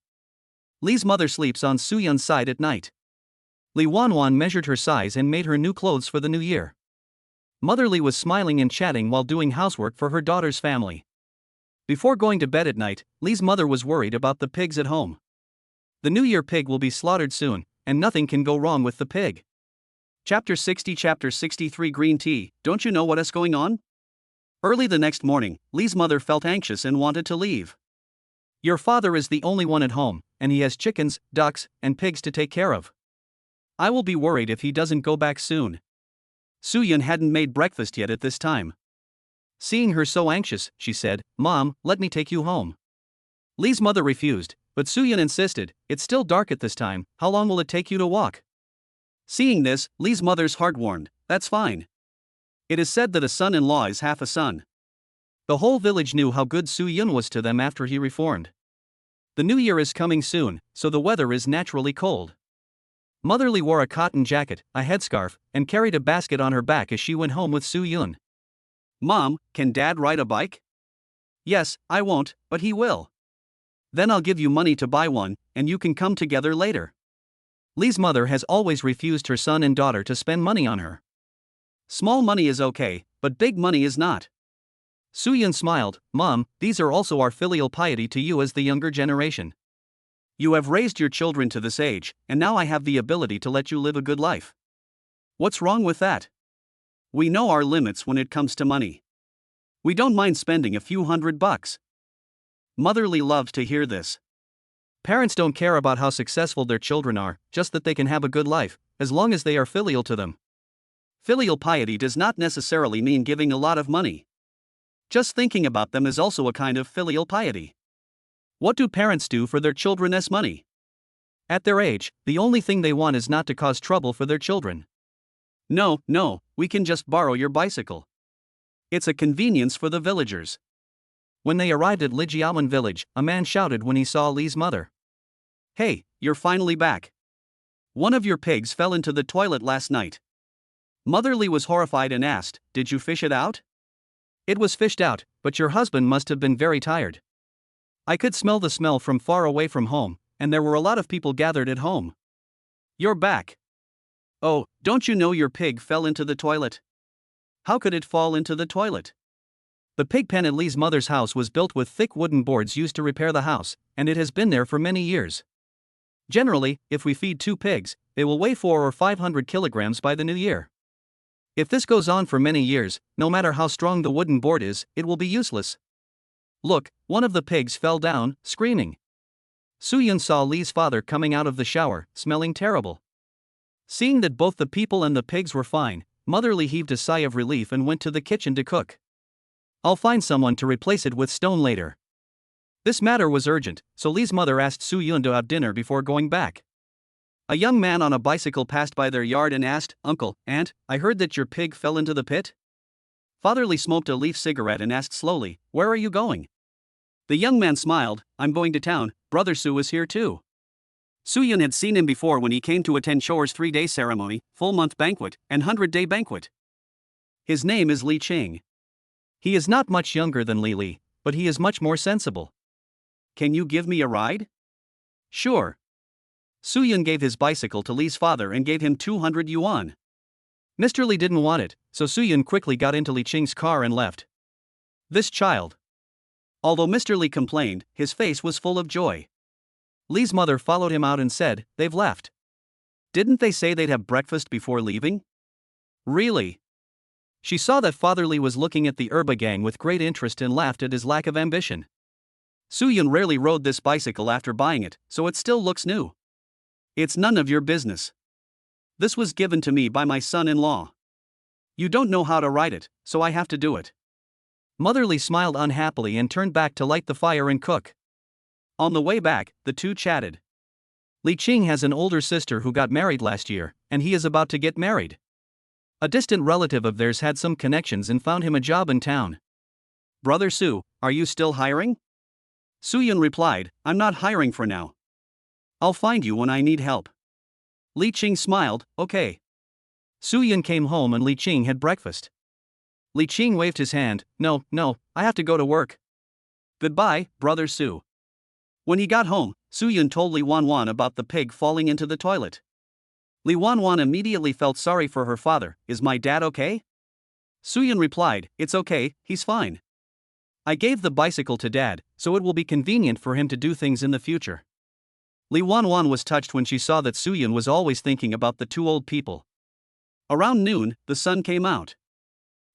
[SPEAKER 2] Li's mother sleeps on Suyun's side at night. Li Wanwan measured her size and made her new clothes for the new year. Mother Li was smiling and chatting while doing housework for her daughter's family. Before going to bed at night, Li's mother was worried about the pigs at home. The New Year pig will be slaughtered soon, and nothing can go wrong with the pig. Chapter 60 Chapter 63 Green Tea, don't you know what is going on? Early the next morning, Li's mother felt anxious and wanted to leave. Your father is the only one at home, and he has chickens, ducks, and pigs to take care of. I will be worried if he doesn't go back soon. Suyun hadn't made breakfast yet at this time. Seeing her so anxious, she said, Mom, let me take you home. Li's mother refused, but Suyun insisted, it's still dark at this time, how long will it take you to walk? Seeing this, Li's mother's heart warmed, that's fine. It is said that a son-in-law is half a son. The whole village knew how good Suyun was to them after he reformed. The new year is coming soon, so the weather is naturally cold. Mother Li wore a cotton jacket, a headscarf, and carried a basket on her back as she went home with Suyun. Mom, can Dad ride a bike? Yes, I won't, but he will. Then I'll give you money to buy one, and you can come together later. Li's mother has always refused her son and daughter to spend money on her. Small money is okay, but big money is not. Suyun smiled, Mom, these are also our filial piety to you as the younger generation. You have raised your children to this age, and now I have the ability to let you live a good life. What's wrong with that? We know our limits when it comes to money. We don't mind spending a few $100. Mother Li loved to hear this. Parents don't care about how successful their children are, just that they can have a good life, as long as they are filial to them. Filial piety does not necessarily mean giving a lot of money. Just thinking about them is also a kind of filial piety. What do parents do for their children's money? At their age, the only thing they want is not to cause trouble for their children. No, we can just borrow your bicycle. It's a convenience for the villagers. When they arrived at Lijiawan village, a man shouted when he saw Li's mother. Hey, you're finally back. One of your pigs fell into the toilet last night. Mother Li was horrified and asked, did you fish it out? It was fished out, but your husband must have been very tired. I could smell the smell from far away from home, and there were a lot of people gathered at home. You're back. Oh, don't you know your pig fell into the toilet? How could it fall into the toilet? The pig pen at Li's mother's house was built with thick wooden boards used to repair the house, and it has been there for many years. Generally, if we feed 2 pigs, they will weigh 400 or 500 kilograms by the new year. If this goes on for many years, no matter how strong the wooden board is, it will be useless. Look, one of the pigs fell down, screaming. Suyun saw Li's father coming out of the shower, smelling terrible. Seeing that both the people and the pigs were fine, Mother Li heaved a sigh of relief and went to the kitchen to cook. I'll find someone to replace it with stone later. This matter was urgent, so Li's mother asked Suyun to have dinner before going back. A young man on a bicycle passed by their yard and asked, Uncle, Aunt, I heard that your pig fell into the pit? Father Li smoked a leaf cigarette and asked slowly, where are you going? The young man smiled, I'm going to town, Brother Su is here too. Suyun had seen him before when he came to attend Shore's 3-day ceremony, full-month banquet, and 100-day banquet. His name is Li Qing. He is not much younger than Li, but he is much more sensible. Can you give me a ride? Sure. Suyun gave his bicycle to Li's father and gave him 200 yuan.
[SPEAKER 1] Mr. Li didn't want it, so Suyun quickly got into Li Qing's car and left. This child. Although Mr. Li complained, his face was full of joy. Li's mother followed him out and said, "They've left. Didn't they say they'd have breakfast before leaving?" Really? She saw that Father Li was looking at the Erba gang with great interest and laughed at his lack of ambition. Suyun rarely rode this bicycle after buying it, so it still looks new. It's none of your business. This was given to me by my son-in-law. You don't know how to ride it, so I have to do it. Mother Li smiled unhappily and turned back to light the fire and cook. On the way back, the two chatted. Li Qing has an older sister who got married last year, and he is about to get married. A distant relative of theirs had some connections and found him a job in town. Brother Su, are you still hiring? Suyun replied, I'm not hiring for now. I'll find you when I need help. Li Qing smiled, okay. Suyun came home and Li Qing had breakfast. Li Qing waved his hand, no, I have to go to work. Goodbye, Brother Su. When he got home, Suyun told Li Wanwan about the pig falling into the toilet. Li Wanwan immediately felt sorry for her father. Is my dad okay? Suyun replied, it's okay, he's fine. I gave the bicycle to Dad, so it will be convenient for him to do things in the future. Li Wanwan was touched when she saw that Suyun was always thinking about the two old people. Around noon, the sun came out.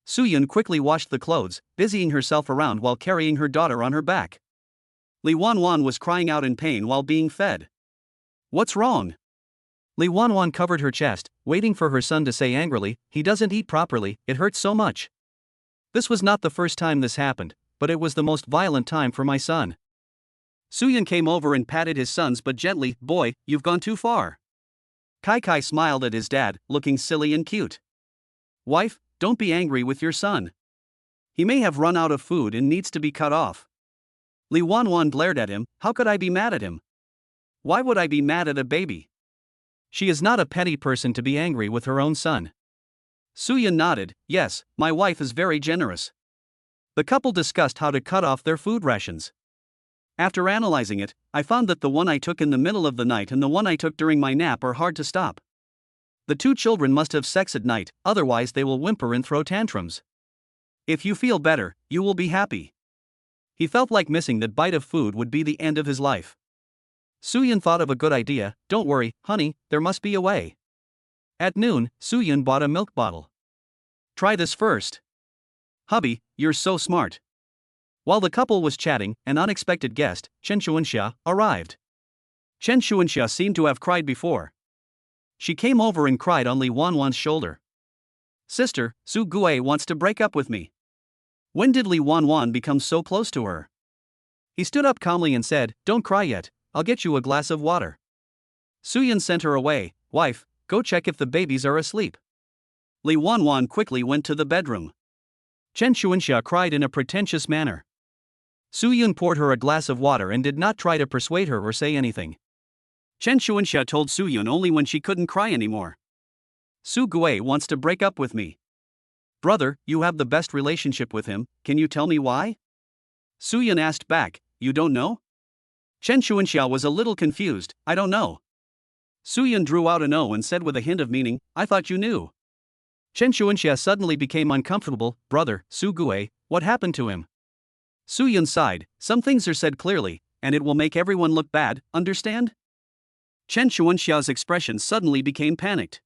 [SPEAKER 1] Suyun quickly washed the clothes, busying herself around while carrying her daughter on her back. Li Wanwan was crying out in pain while being fed. What's wrong? Li Wanwan covered her chest, waiting for her son to say angrily, he doesn't eat properly, it hurts so much. This was not the first time this happened, but it was the most violent time for my son. Suyun came over and patted his son's butt gently, boy, you've gone too far. Kai smiled at his dad, looking silly and cute. Wife, don't be angry with your son. He may have run out of food and needs to be cut off. Li Wanwan glared at him, how could I be mad at him? Why would I be mad at a baby? She is not a petty person to be angry with her own son. Suyun nodded, yes, my wife is very generous. The couple discussed how to cut off their food rations. After analyzing it, I found that the one I took in the middle of the night and the one I took during my nap are hard to stop. The two children must have sex at night, otherwise they will whimper and throw tantrums. If you feel better, you will be happy. He felt like missing that bite of food would be the end of his life. Suyun thought of a good idea, don't worry, honey, there must be a way. At noon, Suyun bought a milk bottle. Try this first. Hubby, you're so smart. While the couple was chatting, an unexpected guest, Chen Xuanxia, arrived. Chen Xuanxia seemed to have cried before. She came over and cried on Li Wanwan's shoulder. Sister, Su Gue wants to break up with me. When did Li Wanwan become so close to her? He stood up calmly and said, don't cry yet, I'll get you a glass of water. Suyun sent her away, wife, go check if the babies are asleep. Li Wanwan quickly went to the bedroom. Chen Xuanxia cried in a pretentious manner. Suyun poured her a glass of water and did not try to persuade her or say anything. Chen Xuanxia told Suyun only when she couldn't cry anymore. Su Gue wants to break up with me. Brother, you have the best relationship with him, can you tell me why? Suyun asked back, you don't know? Chen Xuanxia was a little confused, I don't know. Suyun drew out an O and said with a hint of meaning, I thought you knew. Chen Xuanxia suddenly became uncomfortable, brother, Su Gue, what happened to him? Suyun sighed, some things are said clearly, and it will make everyone look bad, understand? Chen Xuanxia's expression suddenly became panicked.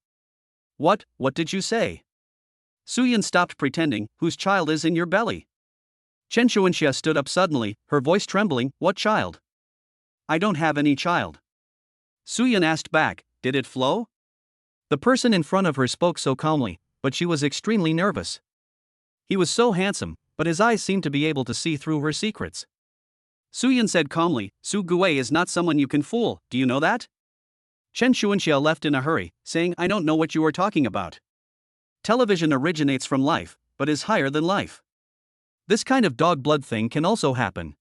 [SPEAKER 1] What did you say? Suyun stopped pretending, whose child is in your belly? Chen Xuanxia stood up suddenly, her voice trembling, what child? I don't have any child. Suyun asked back, did it flow? The person in front of her spoke so calmly, but she was extremely nervous. He was so handsome, but his eyes seemed to be able to see through her secrets. Suyun said calmly, Su Gue is not someone you can fool, do you know that? Chen Xuanxia left in a hurry, saying I don't know what you are talking about. Television originates from life, but is higher than life. This kind of dog blood thing can also happen.